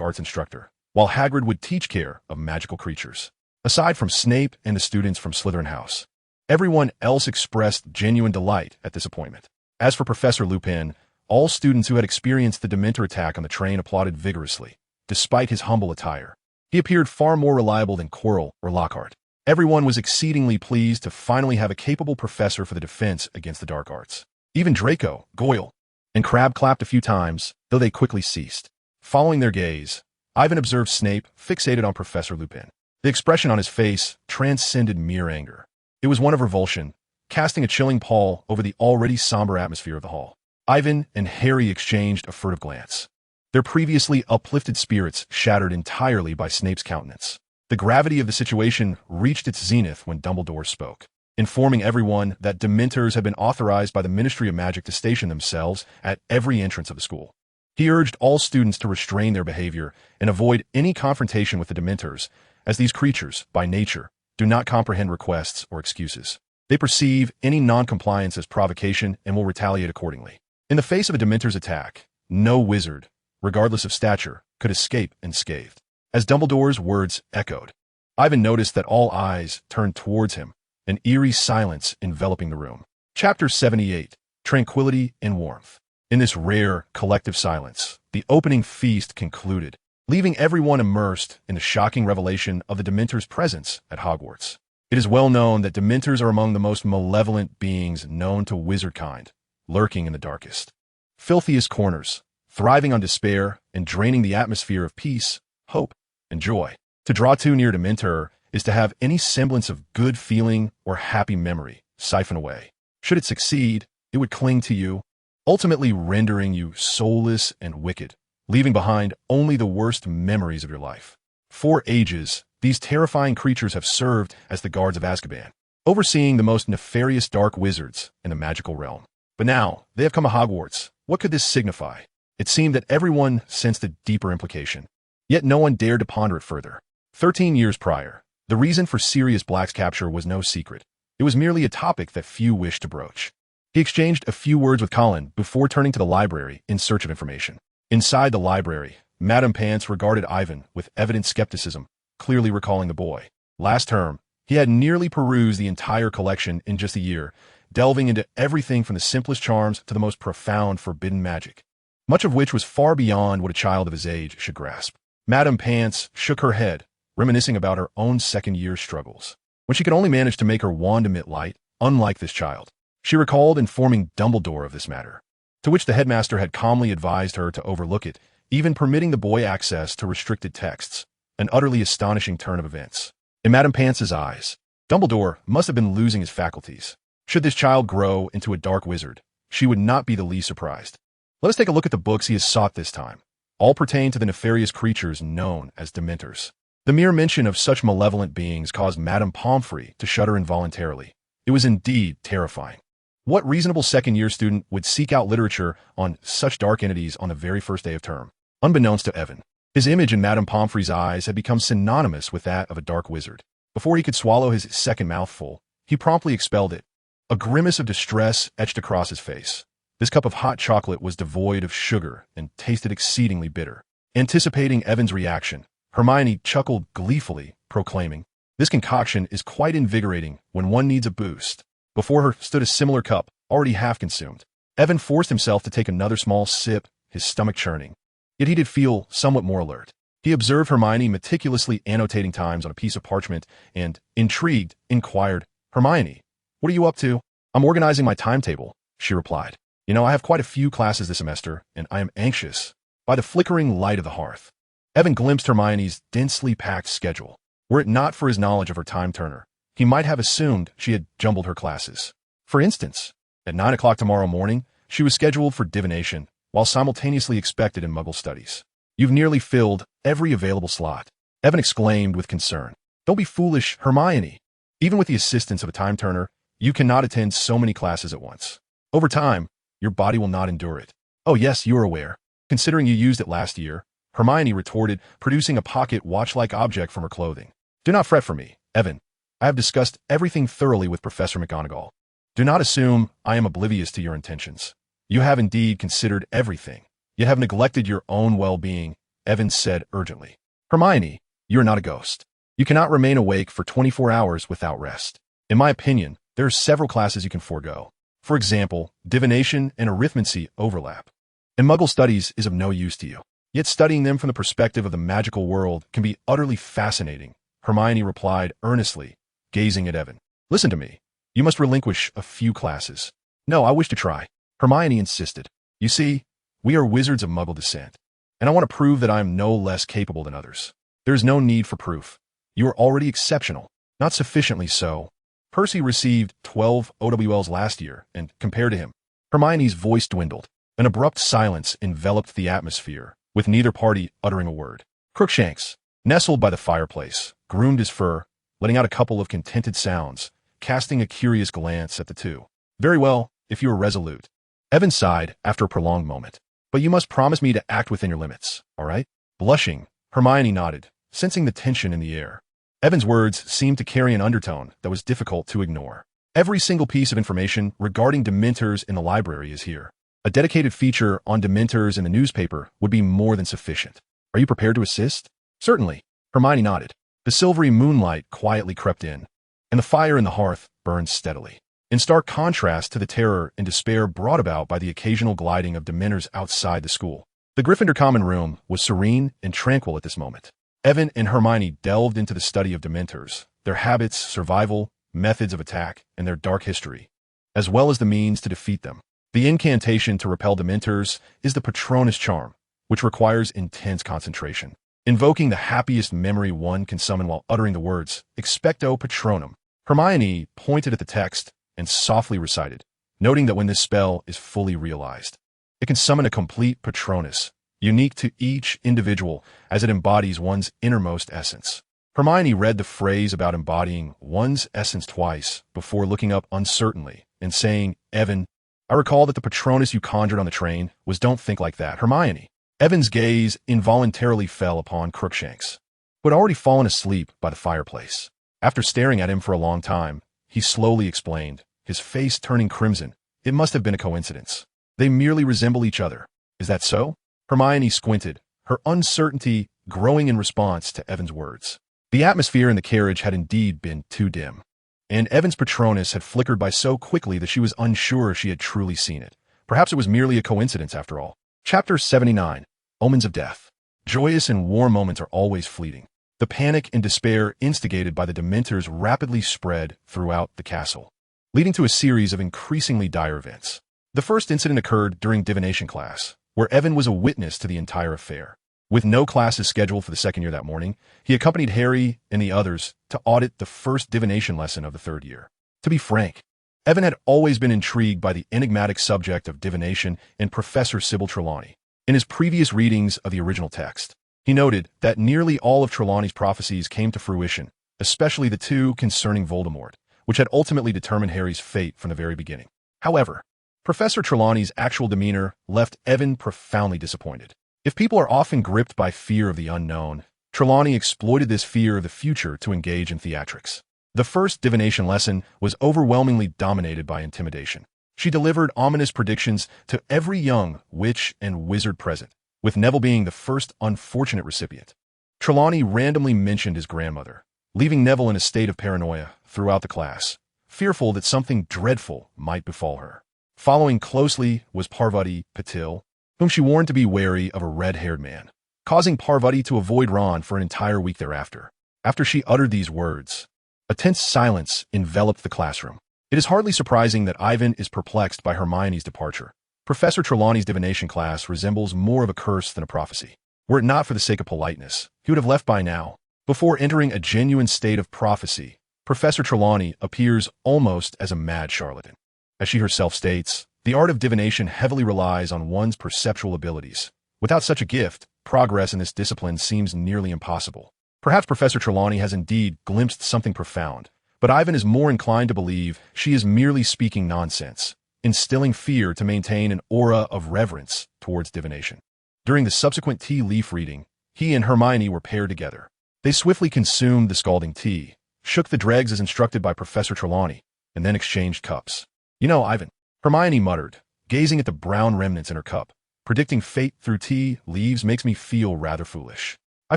arts instructor, while Hagrid would teach care of magical creatures. Aside from Snape and the students from Slytherin House, everyone else expressed genuine delight at this appointment. As for Professor Lupin, all students who had experienced the Dementor attack on the train applauded vigorously, despite his humble attire. He appeared far more reliable than Quirrell or Lockhart. Everyone was exceedingly pleased to finally have a capable professor for the defense against the dark arts. Even Draco, Goyle, and Crabbe clapped a few times, though they quickly ceased. Following their gaze, Ivan observed Snape fixated on Professor Lupin. The expression on his face transcended mere anger. It was one of revulsion, casting a chilling pall over the already somber atmosphere of the hall. Ivan and Harry exchanged a furtive glance, their previously uplifted spirits shattered entirely by Snape's countenance. The gravity of the situation reached its zenith when Dumbledore spoke, informing everyone that Dementors had been authorized by the Ministry of Magic to station themselves at every entrance of the school. He urged all students to restrain their behavior and avoid any confrontation with the Dementors, as these creatures, by nature, do not comprehend requests or excuses. They perceive any non-compliance as provocation and will retaliate accordingly. In the face of a Dementor's attack, no wizard, regardless of stature, could escape unscathed. As Dumbledore's words echoed, Ivan noticed that all eyes turned towards him, an eerie silence enveloping the room. Chapter 78, Tranquility and Warmth. In this rare, collective silence, the opening feast concluded, leaving everyone immersed in the shocking revelation of the Dementor's presence at Hogwarts. It is well known that Dementors are among the most malevolent beings known to wizardkind, lurking in the darkest, filthiest corners, thriving on despair and draining the atmosphere of peace, hope, and joy. To draw too near to Mentor is to have any semblance of good feeling or happy memory siphon away. Should it succeed, it would cling to you, ultimately rendering you soulless and wicked, leaving behind only the worst memories of your life. For ages, these terrifying creatures have served as the guards of Azkaban, overseeing the most nefarious dark wizards in the magical realm. But now, they have come to Hogwarts. What could this signify? It seemed that everyone sensed a deeper implication, yet no one dared to ponder it further. 13 years prior, the reason for Sirius Black's capture was no secret. It was merely a topic that few wished to broach. He exchanged a few words with Colin before turning to the library in search of information. Inside the library, Madame Pants regarded Ivan with evident skepticism, clearly recalling the boy. Last term, he had nearly perused the entire collection in just a year, delving into everything from the simplest charms to the most profound forbidden magic, much of which was far beyond what a child of his age should grasp. Madame Pants shook her head, reminiscing about her own second-year struggles, when she could only manage to make her wand emit light, unlike this child. She recalled informing Dumbledore of this matter, to which the headmaster had calmly advised her to overlook it, even permitting the boy access to restricted texts, an utterly astonishing turn of events. In Madame Pants's eyes, Dumbledore must have been losing his faculties. Should this child grow into a dark wizard, she would not be the least surprised. Let us take a look at the books he has sought this time. All pertain to the nefarious creatures known as Dementors. The mere mention of such malevolent beings caused Madame Pomfrey to shudder involuntarily. It was indeed terrifying. What reasonable second-year student would seek out literature on such dark entities on the very first day of term? Unbeknownst to Evan, his image in Madame Pomfrey's eyes had become synonymous with that of a dark wizard. Before he could swallow his second mouthful, he promptly expelled it. A grimace of distress etched across his face. This cup of hot chocolate was devoid of sugar and tasted exceedingly bitter. Anticipating Evan's reaction, Hermione chuckled gleefully, proclaiming, "This concoction is quite invigorating when one needs a boost." Before her stood a similar cup, already half consumed. Evan forced himself to take another small sip, his stomach churning. Yet he did feel somewhat more alert. He observed Hermione meticulously annotating times on a piece of parchment and, intrigued, inquired, "Hermione, what are you up to?" "I'm organizing my timetable," she replied. "You know, I have quite a few classes this semester, and I am anxious." By the flickering light of the hearth, Evan glimpsed Hermione's densely packed schedule. Were it not for his knowledge of her time-turner, he might have assumed she had jumbled her classes. For instance, at 9 o'clock tomorrow morning, she was scheduled for divination, while simultaneously expected in Muggle studies. "You've nearly filled every available slot," Evan exclaimed with concern. "Don't be foolish, Hermione. Even with the assistance of a time-turner, you cannot attend so many classes at once. Over time, your body will not endure it." "Oh yes, you are aware. Considering you used it last year," Hermione retorted, producing a pocket watch-like object from her clothing. "Do not fret for me, Evan. I have discussed everything thoroughly with Professor McGonagall. Do not assume I am oblivious to your intentions. You have indeed considered everything, yet have neglected your own well-being," Evan said urgently. "Hermione, you are not a ghost. You cannot remain awake for 24 hours without rest. In my opinion, there are several classes you can forego. For example, divination and arithmancy overlap, and Muggle studies is of no use to you. Yet studying them from the perspective of the magical world can be utterly fascinating," Hermione replied earnestly, gazing at Evan. "Listen to me. You must relinquish a few classes." "No, I wish to try," Hermione insisted. "You see, we are wizards of Muggle descent, and I want to prove that I am no less capable than others." "There is no need for proof. You are already exceptional." "Not sufficiently so. Percy received 12 OWLs last year, and compared to him." Hermione's voice dwindled. An abrupt silence enveloped the atmosphere, with neither party uttering a word. Crookshanks, nestled by the fireplace, groomed his fur, letting out a couple of contented sounds, casting a curious glance at the two. "Very well, if you are resolute." Evan sighed after a prolonged moment. "But you must promise me to act within your limits, all right?" Blushing, Hermione nodded, sensing the tension in the air. Evan's words seemed to carry an undertone that was difficult to ignore. "Every single piece of information regarding Dementors in the library is here. A dedicated feature on Dementors in the newspaper would be more than sufficient. Are you prepared to assist?" "Certainly," Hermione nodded. The silvery moonlight quietly crept in, and the fire in the hearth burned steadily, in stark contrast to the terror and despair brought about by the occasional gliding of Dementors outside the school. The Gryffindor common room was serene and tranquil at this moment. Evan and Hermione delved into the study of Dementors, their habits, survival, methods of attack, and their dark history, as well as the means to defeat them. The incantation to repel Dementors is the Patronus charm, which requires intense concentration, invoking the happiest memory one can summon while uttering the words, Expecto Patronum. Hermione pointed at the text and softly recited, noting that when this spell is fully realized, it can summon a complete Patronus, unique to each individual as it embodies one's innermost essence. Hermione read the phrase about embodying one's essence twice before looking up uncertainly and saying, Evan, I recall that the Patronus you conjured on the train was Don't Think Like That, Hermione. Evan's gaze involuntarily fell upon Crookshanks, who had already fallen asleep by the fireplace. After staring at him for a long time, he slowly explained, his face turning crimson. It must have been a coincidence. They merely resemble each other. Is that so? Hermione squinted, her uncertainty growing in response to Evan's words. The atmosphere in the carriage had indeed been too dim, and Evan's Patronus had flickered by so quickly that she was unsure if she had truly seen it. Perhaps it was merely a coincidence after all. Chapter 79. Omens of Death. Joyous and warm moments are always fleeting. The panic and despair instigated by the Dementors rapidly spread throughout the castle, leading to a series of increasingly dire events. The first incident occurred during divination class, where Evan was a witness to the entire affair. With no classes scheduled for the second year that morning, he accompanied Harry and the others to audit the first divination lesson of the third year. To be frank, Evan had always been intrigued by the enigmatic subject of divination and Professor Sybil Trelawney. In his previous readings of the original text, he noted that nearly all of Trelawney's prophecies came to fruition, especially the two concerning Voldemort, which had ultimately determined Harry's fate from the very beginning. However, Professor Trelawney's actual demeanor left Evan profoundly disappointed. If people are often gripped by fear of the unknown, Trelawney exploited this fear of the future to engage in theatrics. The first divination lesson was overwhelmingly dominated by intimidation. She delivered ominous predictions to every young witch and wizard present, with Neville being the first unfortunate recipient. Trelawney randomly mentioned his grandmother, leaving Neville in a state of paranoia throughout the class, fearful that something dreadful might befall her. Following closely was Parvati Patil, whom she warned to be wary of a red-haired man, causing Parvati to avoid Ron for an entire week thereafter. After she uttered these words, a tense silence enveloped the classroom. It is hardly surprising that Ivan is perplexed by Hermione's departure. Professor Trelawney's divination class resembles more of a curse than a prophecy. Were it not for the sake of politeness, he would have left by now. Before entering a genuine state of prophecy, Professor Trelawney appears almost as a mad charlatan. As she herself states, the art of divination heavily relies on one's perceptual abilities. Without such a gift, progress in this discipline seems nearly impossible. Perhaps Professor Trelawney has indeed glimpsed something profound, but Ivan is more inclined to believe she is merely speaking nonsense, instilling fear to maintain an aura of reverence towards divination. During the subsequent tea leaf reading, he and Hermione were paired together. They swiftly consumed the scalding tea, shook the dregs as instructed by Professor Trelawney, and then exchanged cups. You know, Ivan, Hermione muttered, gazing at the brown remnants in her cup. Predicting fate through tea leaves makes me feel rather foolish. I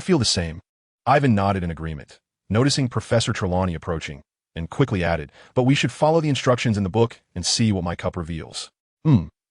feel the same. Ivan nodded in agreement, noticing Professor Trelawney approaching, and quickly added, but we should follow the instructions in the book and see what my cup reveals.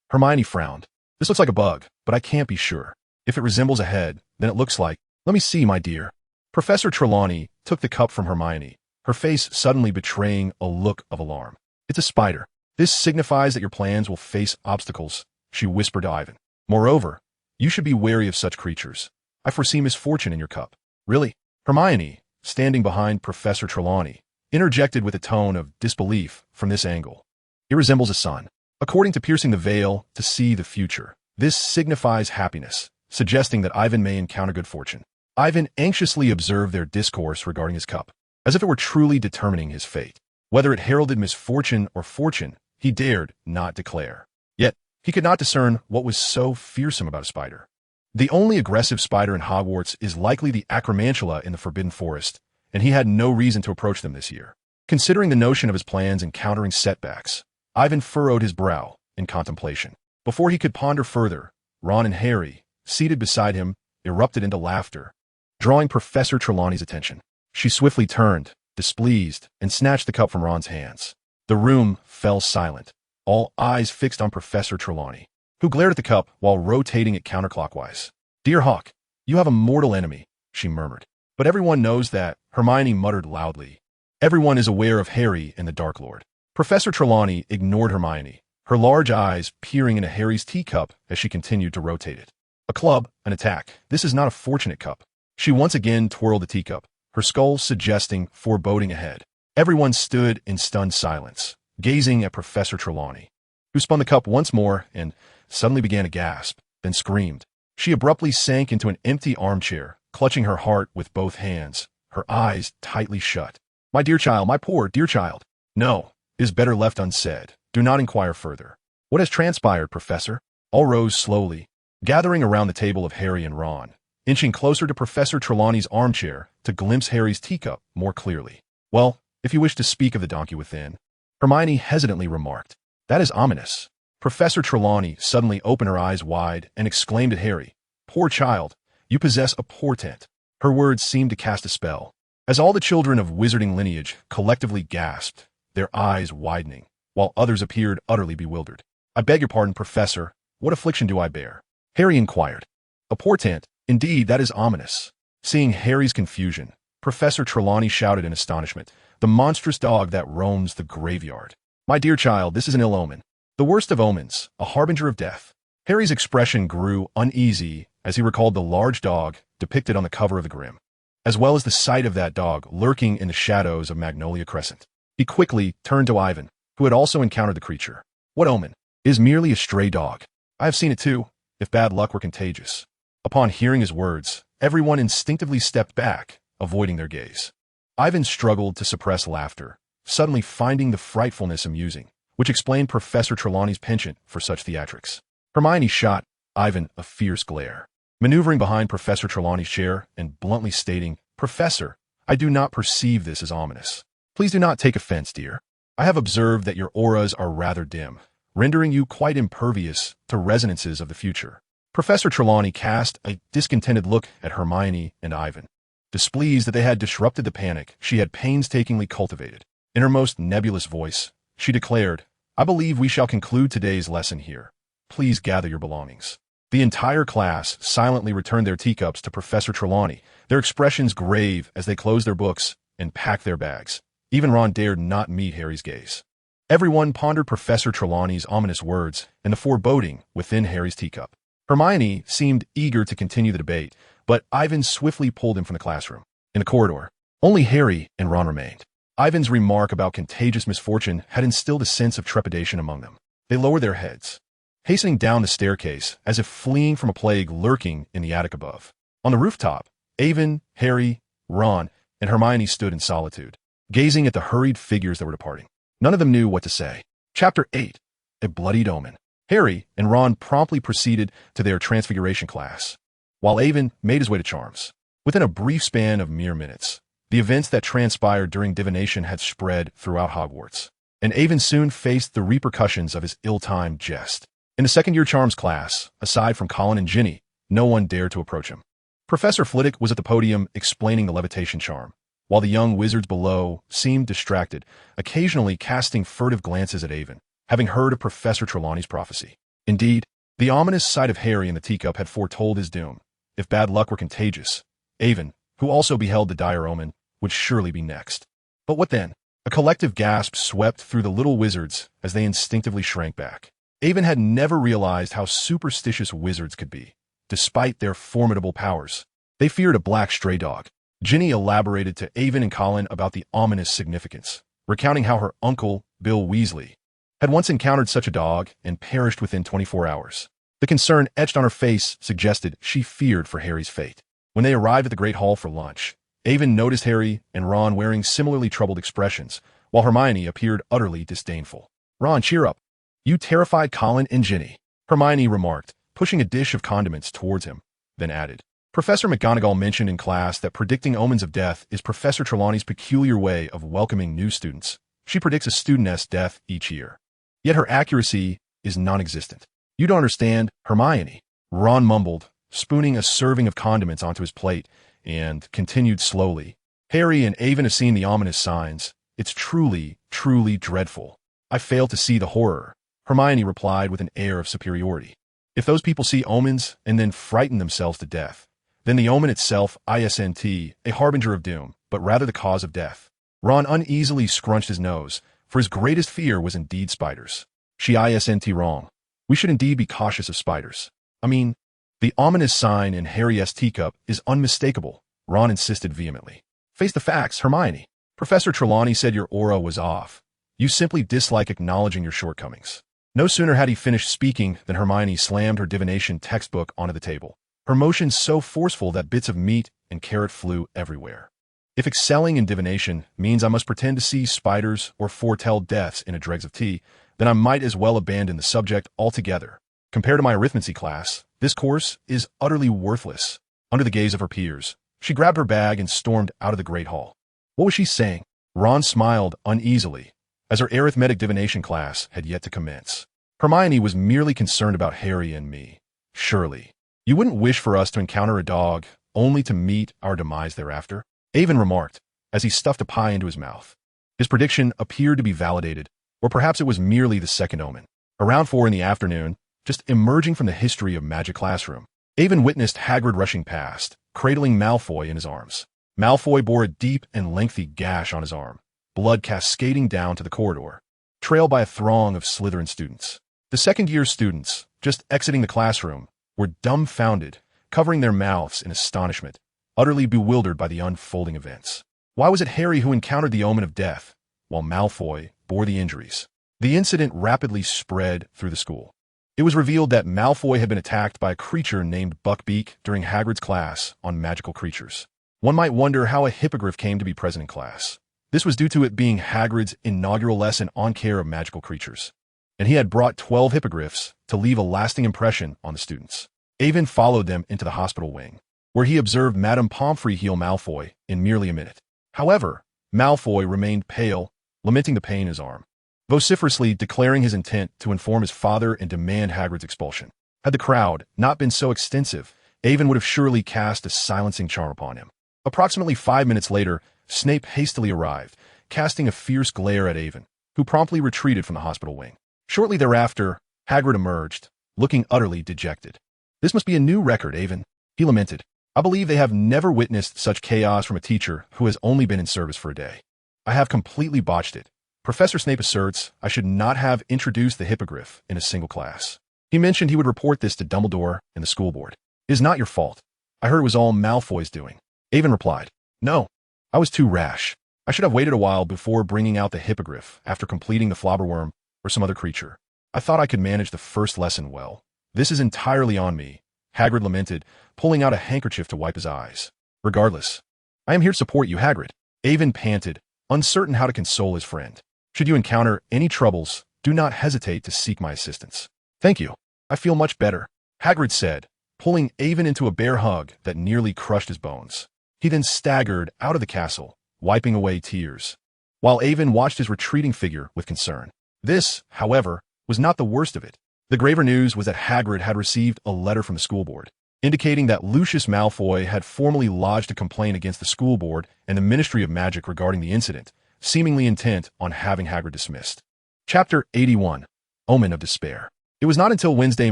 Hermione frowned. This looks like a bug, but I can't be sure. If it resembles a head, then it looks like, let me see, my dear. Professor Trelawney took the cup from Hermione, her face suddenly betraying a look of alarm. It's a spider. This signifies that your plans will face obstacles, she whispered to Ivan. Moreover, you should be wary of such creatures. I foresee misfortune in your cup. Really? Hermione, standing behind Professor Trelawney, interjected with a tone of disbelief from this angle. It resembles a sun. According to piercing the veil to see the future, this signifies happiness, suggesting that Ivan may encounter good fortune. Ivan anxiously observed their discourse regarding his cup, as if it were truly determining his fate. Whether it heralded misfortune or fortune, he dared not declare. Yet, he could not discern what was so fearsome about a spider. The only aggressive spider in Hogwarts is likely the Acromantula in the Forbidden Forest, and he had no reason to approach them this year. Considering the notion of his plans encountering setbacks, Ivan furrowed his brow in contemplation. Before he could ponder further, Ron and Harry, seated beside him, erupted into laughter, drawing Professor Trelawney's attention. She swiftly turned, displeased, and snatched the cup from Ron's hands. The room fell silent, all eyes fixed on Professor Trelawney, who glared at the cup while rotating it counterclockwise. Dear Hawk, you have a mortal enemy, she murmured. But everyone knows that, Hermione muttered loudly. Everyone is aware of Harry and the Dark Lord. Professor Trelawney ignored Hermione, her large eyes peering into Harry's teacup as she continued to rotate it. A club, an attack. This is not a fortunate cup. She once again twirled the teacup, her skull suggesting foreboding ahead. Everyone stood in stunned silence, gazing at Professor Trelawney, who spun the cup once more and suddenly began to gasp, then screamed. She abruptly sank into an empty armchair, clutching her heart with both hands, her eyes tightly shut. My dear child, my poor dear child. No, it is better left unsaid. Do not inquire further. What has transpired, Professor? All rose slowly, gathering around the table of Harry and Ron, inching closer to Professor Trelawney's armchair to glimpse Harry's teacup more clearly. Well, if you wish to speak of the donkey within, Hermione hesitantly remarked. That is ominous. Professor Trelawney suddenly opened her eyes wide and exclaimed at Harry, Poor child, you possess a portent. Her words seemed to cast a spell, as all the children of wizarding lineage collectively gasped, their eyes widening, while others appeared utterly bewildered. I beg your pardon, Professor. What affliction do I bear? Harry inquired. A portent? Indeed, that is ominous. Seeing Harry's confusion, Professor Trelawney shouted in astonishment, The monstrous dog that roams the graveyard. My dear child, this is an ill omen. The worst of omens, a harbinger of death. Harry's expression grew uneasy as he recalled the large dog depicted on the cover of the Grim, as well as the sight of that dog lurking in the shadows of Magnolia Crescent. He quickly turned to Ivan, who had also encountered the creature. What omen? It is merely a stray dog. I have seen it too, if bad luck were contagious. Upon hearing his words, everyone instinctively stepped back, avoiding their gaze. Ivan struggled to suppress laughter, suddenly finding the frightfulness amusing, which explained Professor Trelawney's penchant for such theatrics. Hermione shot Ivan a fierce glare, maneuvering behind Professor Trelawney's chair and bluntly stating, Professor, I do not perceive this as ominous. Please do not take offense, dear. I have observed that your auras are rather dim, rendering you quite impervious to resonances of the future. Professor Trelawney cast a discontented look at Hermione and Ivan, displeased that they had disrupted the panic she had painstakingly cultivated. In her most nebulous voice, she declared, I believe we shall conclude today's lesson here. Please gather your belongings. The entire class silently returned their teacups to Professor Trelawney, their expressions grave as they closed their books and packed their bags. Even Ron dared not meet Harry's gaze. Everyone pondered Professor Trelawney's ominous words and the foreboding within Harry's teacup. Hermione seemed eager to continue the debate, but Ivan swiftly pulled him from the classroom. In the corridor, only Harry and Ron remained. Ivan's remark about contagious misfortune had instilled a sense of trepidation among them. They lowered their heads, hastening down the staircase as if fleeing from a plague lurking in the attic above. On the rooftop, Ivan, Harry, Ron, and Hermione stood in solitude, gazing at the hurried figures that were departing. None of them knew what to say. Chapter 8. A Bloodied Omen. Harry and Ron promptly proceeded to their transfiguration class, while Ivan made his way to Charms. Within a brief span of mere minutes, the events that transpired during divination had spread throughout Hogwarts, and Ivan soon faced the repercussions of his ill-timed jest. In the second-year Charms class, aside from Colin and Ginny, no one dared to approach him. Professor Flitwick was at the podium explaining the levitation charm, while the young wizards below seemed distracted, occasionally casting furtive glances at Ivan, having heard of Professor Trelawney's prophecy. Indeed, the ominous sight of Harry in the teacup had foretold his doom. If bad luck were contagious, Ivan, who also beheld the dire omen, would surely be next. But what then? A collective gasp swept through the little wizards as they instinctively shrank back. Ivan had never realized how superstitious wizards could be, despite their formidable powers. They feared a black stray dog. Ginny elaborated to Ivan and Colin about the ominous significance, recounting how her uncle, Bill Weasley, had once encountered such a dog and perished within 24 hours. The concern etched on her face suggested she feared for Harry's fate. When they arrived at the Great Hall for lunch, Ivan noticed Harry and Ron wearing similarly troubled expressions, while Hermione appeared utterly disdainful. Ron, cheer up. You terrified Colin and Ginny, Hermione remarked, pushing a dish of condiments towards him, then added. Professor McGonagall mentioned in class that predicting omens of death is Professor Trelawney's peculiar way of welcoming new students. She predicts a studentess' death each year. Yet her accuracy is non-existent. You don't understand, Hermione. Ron mumbled, spooning a serving of condiments onto his plate, and continued slowly. Harry and Ivan have seen the ominous signs. It's truly, truly dreadful. I fail to see the horror, Hermione replied with an air of superiority. If those people see omens and then frighten themselves to death, then the omen itself isn't a harbinger of doom, but rather the cause of death. Ron uneasily scrunched his nose, for his greatest fear was indeed spiders. She isn't wrong. We should indeed be cautious of spiders. I mean, the ominous sign in Harry's teacup is unmistakable, Ron insisted vehemently. Face the facts, Hermione. Professor Trelawney said your aura was off. You simply dislike acknowledging your shortcomings. No sooner had he finished speaking than Hermione slammed her divination textbook onto the table, her motion so forceful that bits of meat and carrot flew everywhere. If excelling in divination means I must pretend to see spiders or foretell deaths in a dregs of tea, then I might as well abandon the subject altogether. Compared to my arithmancy class, this course is utterly worthless. Under the gaze of her peers, she grabbed her bag and stormed out of the great hall. What was she saying? Ron smiled uneasily, as her arithmetic divination class had yet to commence. Hermione was merely concerned about Harry and me. Surely, you wouldn't wish for us to encounter a dog only to meet our demise thereafter? Avon remarked, as he stuffed a pie into his mouth. His prediction appeared to be validated, or perhaps it was merely the second omen. Around 4 in the afternoon, just emerging from the history of magic classroom, Avon witnessed Hagrid rushing past, cradling Malfoy in his arms. Malfoy bore a deep and lengthy gash on his arm, blood cascading down to the corridor, trailed by a throng of Slytherin students. The second-year students, just exiting the classroom, were dumbfounded, covering their mouths in astonishment, utterly bewildered by the unfolding events. Why was it Harry who encountered the omen of death, while Malfoy bore the injuries? The incident rapidly spread through the school. It was revealed that Malfoy had been attacked by a creature named Buckbeak during Hagrid's class on magical creatures. One might wonder how a hippogriff came to be present in class. This was due to it being Hagrid's inaugural lesson on care of magical creatures, and he had brought 12 hippogriffs to leave a lasting impression on the students. Avon followed them into the hospital wing, where he observed Madame Pomfrey heal Malfoy in merely a minute. However, Malfoy remained pale, lamenting the pain in his arm, vociferously declaring his intent to inform his father and demand Hagrid's expulsion. Had the crowd not been so extensive, Avon would have surely cast a silencing charm upon him. Approximately 5 minutes later, Snape hastily arrived, casting a fierce glare at Avon, who promptly retreated from the hospital wing. Shortly thereafter, Hagrid emerged, looking utterly dejected. This must be a new record, Avon, he lamented. I believe they have never witnessed such chaos from a teacher who has only been in service for a day. I have completely botched it. Professor Snape asserts I should not have introduced the hippogriff in a single class. He mentioned he would report this to Dumbledore and the school board. It is not your fault. I heard it was all Malfoy's doing. Avon replied, No, I was too rash. I should have waited a while before bringing out the hippogriff after completing the flobberworm or some other creature. I thought I could manage the first lesson well. This is entirely on me, Hagrid lamented, pulling out a handkerchief to wipe his eyes. Regardless, I am here to support you, Hagrid. Avon panted, uncertain how to console his friend. Should you encounter any troubles, do not hesitate to seek my assistance. Thank you. I feel much better, Hagrid said, pulling Avon into a bear hug that nearly crushed his bones. He then staggered out of the castle, wiping away tears, while Avon watched his retreating figure with concern. This, however, was not the worst of it. The graver news was that Hagrid had received a letter from the school board, indicating that Lucius Malfoy had formally lodged a complaint against the school board and the Ministry of Magic regarding the incident, seemingly intent on having Hagrid dismissed. Chapter 81. Omen of Despair. It was not until Wednesday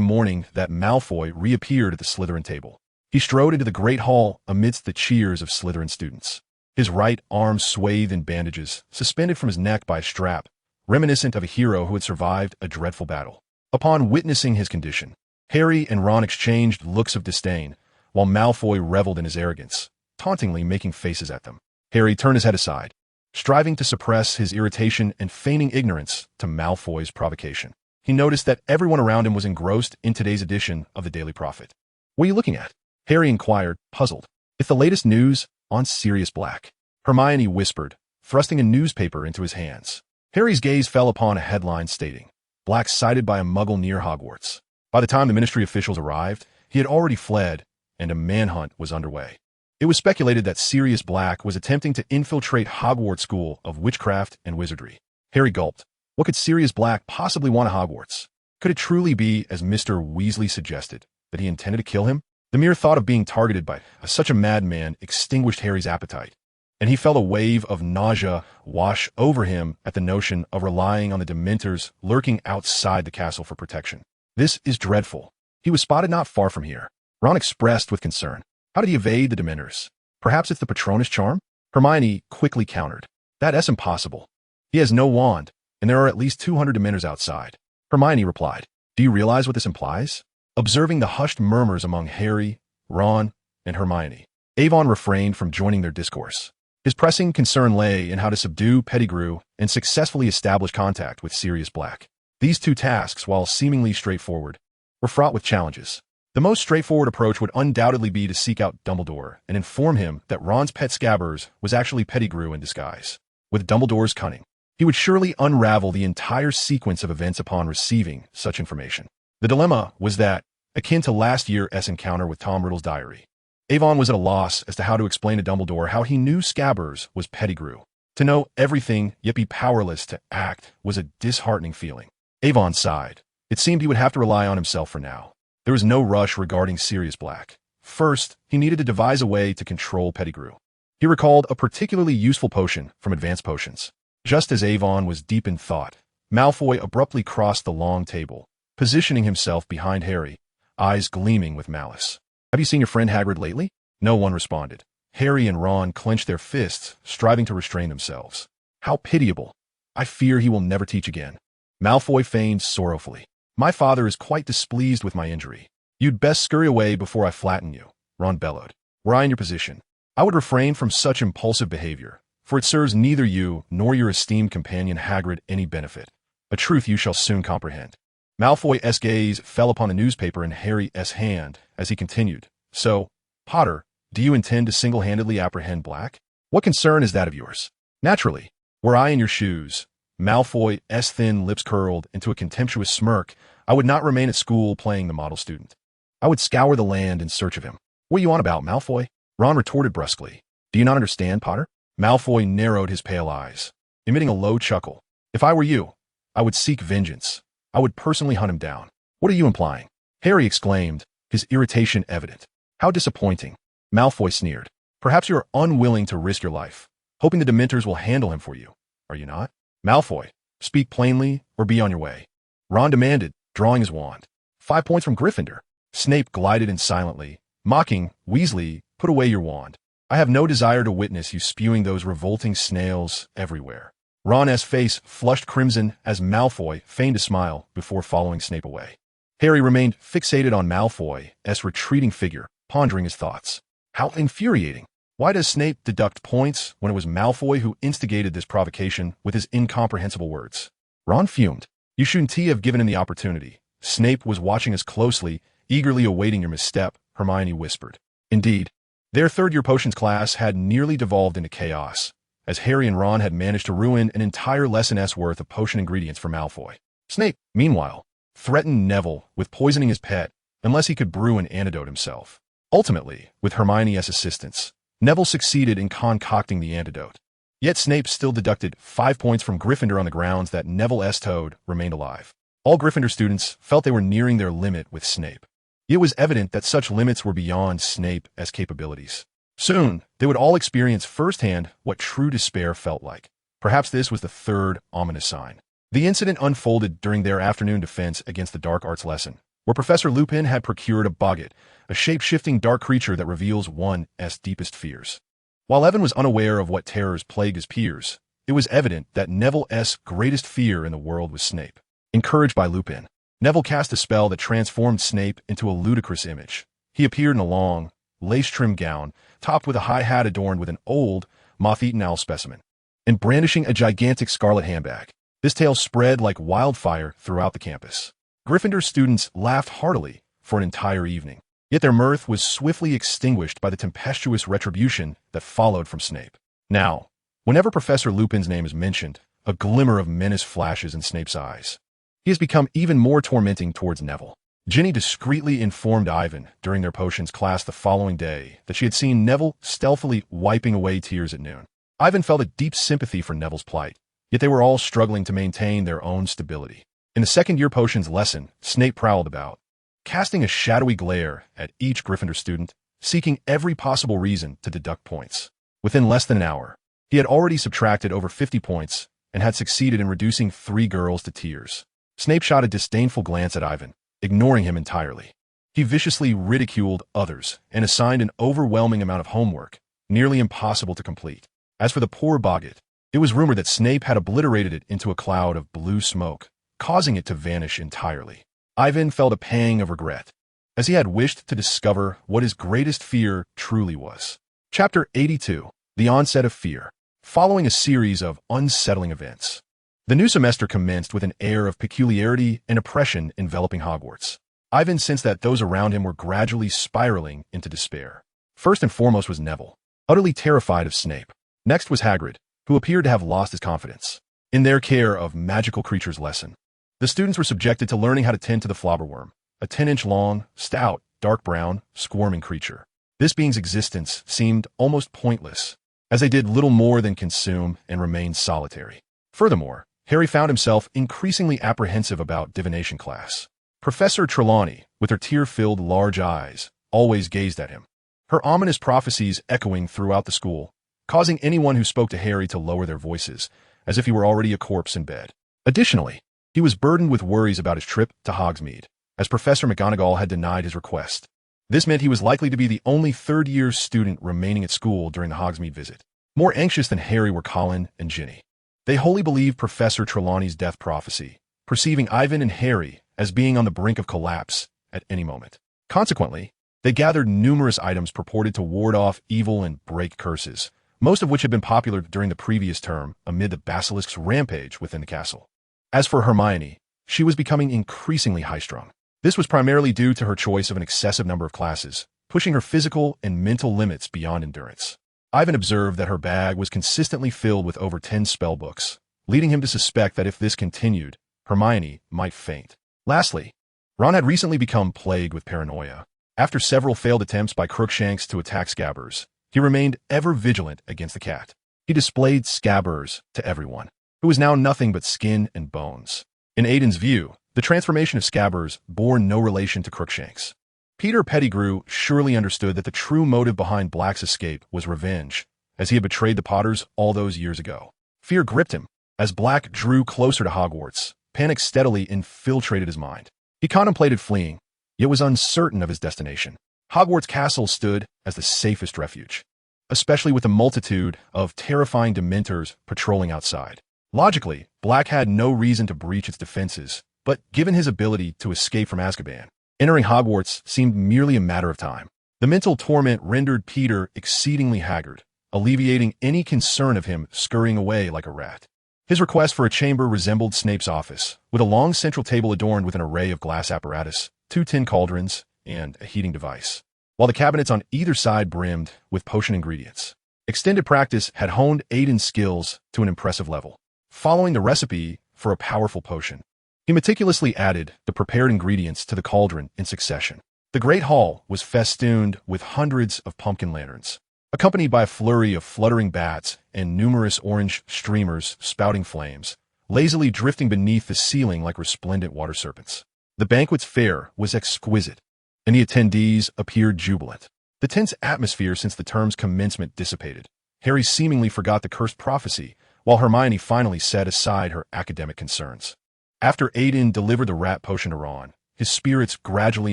morning that Malfoy reappeared at the Slytherin table. He strode into the great hall amidst the cheers of Slytherin students, his right arm swathed in bandages, suspended from his neck by a strap, reminiscent of a hero who had survived a dreadful battle. Upon witnessing his condition, Harry and Ron exchanged looks of disdain, while Malfoy reveled in his arrogance, tauntingly making faces at them. Harry turned his head aside, striving to suppress his irritation and feigning ignorance to Malfoy's provocation. He noticed that everyone around him was engrossed in today's edition of the Daily Prophet. What are you looking at? Harry inquired, puzzled. It's the latest news on Sirius Black, Hermione whispered, thrusting a newspaper into his hands. Harry's gaze fell upon a headline stating, Black sighted by a muggle near Hogwarts. By the time the ministry officials arrived, he had already fled, and a manhunt was underway. It was speculated that Sirius Black was attempting to infiltrate Hogwarts School of Witchcraft and Wizardry. Harry gulped. What could Sirius Black possibly want at Hogwarts? Could it truly be, as Mr. Weasley suggested, that he intended to kill him? The mere thought of being targeted by such a madman extinguished Harry's appetite, and he felt a wave of nausea wash over him at the notion of relying on the Dementors lurking outside the castle for protection. This is dreadful. He was spotted not far from here. Ron expressed with concern. How did he evade the Dementors? Perhaps it's the Patronus charm? Hermione quickly countered. That's impossible. He has no wand, and there are at least 200 Dementors outside. Hermione replied. Do you realize what this implies? Observing the hushed murmurs among Harry, Ron, and Hermione, Avon refrained from joining their discourse. His pressing concern lay in how to subdue Pettigrew and successfully establish contact with Sirius Black. These two tasks, while seemingly straightforward, were fraught with challenges. The most straightforward approach would undoubtedly be to seek out Dumbledore and inform him that Ron's pet Scabbers was actually Pettigrew in disguise. With Dumbledore's cunning, he would surely unravel the entire sequence of events upon receiving such information. The dilemma was that, akin to last year's encounter with Tom Riddle's diary, Avon was at a loss as to how to explain to Dumbledore how he knew Scabbers was Pettigrew. To know everything, yet be powerless to act, was a disheartening feeling. Avon sighed. It seemed he would have to rely on himself for now. There was no rush regarding Sirius Black. First, he needed to devise a way to control Pettigrew. He recalled a particularly useful potion from Advanced Potions. Just as Avon was deep in thought, Malfoy abruptly crossed the long table, positioning himself behind Harry, eyes gleaming with malice. Have you seen your friend Hagrid lately? No one responded. Harry and Ron clenched their fists, striving to restrain themselves. How pitiable. I fear he will never teach again. Malfoy feigned sorrowfully. My father is quite displeased with my injury. You'd best scurry away before I flatten you, Ron bellowed. Were I in your position, I would refrain from such impulsive behavior, for it serves neither you nor your esteemed companion Hagrid any benefit, a truth you shall soon comprehend. Malfoy's gaze fell upon the newspaper in Harry's hand as he continued. So, Potter, do you intend to single-handedly apprehend Black? What concern is that of yours? Naturally, were I in your shoes, Malfoy's thin lips curled into a contemptuous smirk, I would not remain at school playing the model student. I would scour the land in search of him. What are you on about, Malfoy? Ron retorted brusquely. Do you not understand, Potter? Malfoy narrowed his pale eyes, emitting a low chuckle. If I were you, I would seek vengeance. I would personally hunt him down. What are you implying? Harry exclaimed, his irritation evident. How disappointing. Malfoy sneered. Perhaps you are unwilling to risk your life, hoping the Dementors will handle him for you. Are you not? Malfoy, speak plainly or be on your way. Ron demanded, drawing his wand. 5 points from Gryffindor. Snape glided in silently, mocking, Weasley, put away your wand. I have no desire to witness you spewing those revolting snails everywhere. Ron's face flushed crimson as Malfoy feigned a smile before following Snape away. Harry remained fixated on Malfoy's retreating figure, pondering his thoughts. How infuriating. Why does Snape deduct points when it was Malfoy who instigated this provocation with his incomprehensible words? Ron fumed. You shouldn't have given him the opportunity. Snape was watching us closely, eagerly awaiting your misstep, Hermione whispered. Indeed, their third-year potions class had nearly devolved into chaos, as Harry and Ron had managed to ruin an entire lesson's worth of potion ingredients for Malfoy. Snape, meanwhile, threatened Neville with poisoning his pet unless he could brew an antidote himself. Ultimately, with Hermione's assistance, Neville succeeded in concocting the antidote. Yet Snape still deducted 5 points from Gryffindor on the grounds that Neville's toad remained alive. All Gryffindor students felt they were nearing their limit with Snape. It was evident that such limits were beyond Snape's capabilities. Soon, they would all experience firsthand what true despair felt like. Perhaps this was the third ominous sign. The incident unfolded during their afternoon defense against the dark arts lesson, where Professor Lupin had procured a boggart, a shape-shifting dark creature that reveals one's deepest fears. While Evan was unaware of what terrors plagued his peers, it was evident that Neville's greatest fear in the world was Snape. Encouraged by Lupin, Neville cast a spell that transformed Snape into a ludicrous image. He appeared in a long, lace-trimmed gown, topped with a high hat adorned with an old, moth-eaten owl specimen, and brandishing a gigantic scarlet handbag. This tale spread like wildfire throughout the campus. Gryffindor students laughed heartily for an entire evening, yet their mirth was swiftly extinguished by the tempestuous retribution that followed from Snape. Now, whenever Professor Lupin's name is mentioned, a glimmer of menace flashes in Snape's eyes. He has become even more tormenting towards Neville. Ginny discreetly informed Ivan during their potions class the following day that she had seen Neville stealthily wiping away tears at noon. Ivan felt a deep sympathy for Neville's plight, yet they were all struggling to maintain their own stability. In the second-year potions lesson, Snape prowled about, casting a shadowy glare at each Gryffindor student, seeking every possible reason to deduct points. Within less than an hour, he had already subtracted over 50 points and had succeeded in reducing 3 girls to tears. Snape shot a disdainful glance at Ivan, ignoring him entirely. He viciously ridiculed others and assigned an overwhelming amount of homework, nearly impossible to complete. As for the poor boggart, it was rumored that Snape had obliterated it into a cloud of blue smoke, causing it to vanish entirely. Ivan felt a pang of regret, as he had wished to discover what his greatest fear truly was. Chapter 82. The Onset of Fear. Following a series of unsettling events, the new semester commenced with an air of peculiarity and oppression enveloping Hogwarts. Ivan sensed that those around him were gradually spiraling into despair. First and foremost was Neville, utterly terrified of Snape. Next was Hagrid, who appeared to have lost his confidence in their care of magical creatures lesson. The students were subjected to learning how to tend to the flobberworm, a 10-inch long, stout, dark brown, squirming creature. This being's existence seemed almost pointless, as they did little more than consume and remain solitary. Furthermore, Harry found himself increasingly apprehensive about divination class. Professor Trelawney, with her tear-filled large eyes, always gazed at him, her ominous prophecies echoing throughout the school, causing anyone who spoke to Harry to lower their voices, as if he were already a corpse in bed. Additionally, he was burdened with worries about his trip to Hogsmeade, as Professor McGonagall had denied his request. This meant he was likely to be the only third-year student remaining at school during the Hogsmeade visit. More anxious than Harry were Colin and Ginny. They wholly believed Professor Trelawney's death prophecy, perceiving Ivan and Harry as being on the brink of collapse at any moment. Consequently, they gathered numerous items purported to ward off evil and break curses, most of which had been popular during the previous term amid the basilisk's rampage within the castle. As for Hermione, she was becoming increasingly high-strung. This was primarily due to her choice of an excessive number of classes, pushing her physical and mental limits beyond endurance. Ivan observed that her bag was consistently filled with over 10 spellbooks, leading him to suspect that if this continued, Hermione might faint. Lastly, Ron had recently become plagued with paranoia. After several failed attempts by Crookshanks to attack Scabbers, he remained ever vigilant against the cat. He displayed Scabbers to everyone, who was now nothing but skin and bones. In Aidan's view, the transformation of Scabbers bore no relation to Crookshanks. Peter Pettigrew surely understood that the true motive behind Black's escape was revenge, as he had betrayed the Potters all those years ago. Fear gripped him. As Black drew closer to Hogwarts, panic steadily infiltrated his mind. He contemplated fleeing, yet was uncertain of his destination. Hogwarts Castle stood as the safest refuge, especially with the multitude of terrifying Dementors patrolling outside. Logically, Black had no reason to breach its defenses, but given his ability to escape from Azkaban, entering Hogwarts seemed merely a matter of time. The mental torment rendered Peter exceedingly haggard, alleviating any concern of him scurrying away like a rat. His request for a chamber resembled Snape's office, with a long central table adorned with an array of glass apparatus, 2 tin cauldrons, and a heating device, while the cabinets on either side brimmed with potion ingredients. Extended practice had honed Aidan's skills to an impressive level. Following the recipe for a powerful potion, he meticulously added the prepared ingredients to the cauldron in succession. The Great Hall was festooned with hundreds of pumpkin lanterns, accompanied by a flurry of fluttering bats and numerous orange streamers spouting flames, lazily drifting beneath the ceiling like resplendent water serpents. The banquet's fare was exquisite, and the attendees appeared jubilant. The tense atmosphere since the term's commencement dissipated. Harry seemingly forgot the cursed prophecy, while Hermione finally set aside her academic concerns. After Aidan delivered the rat potion to Ron, his spirits gradually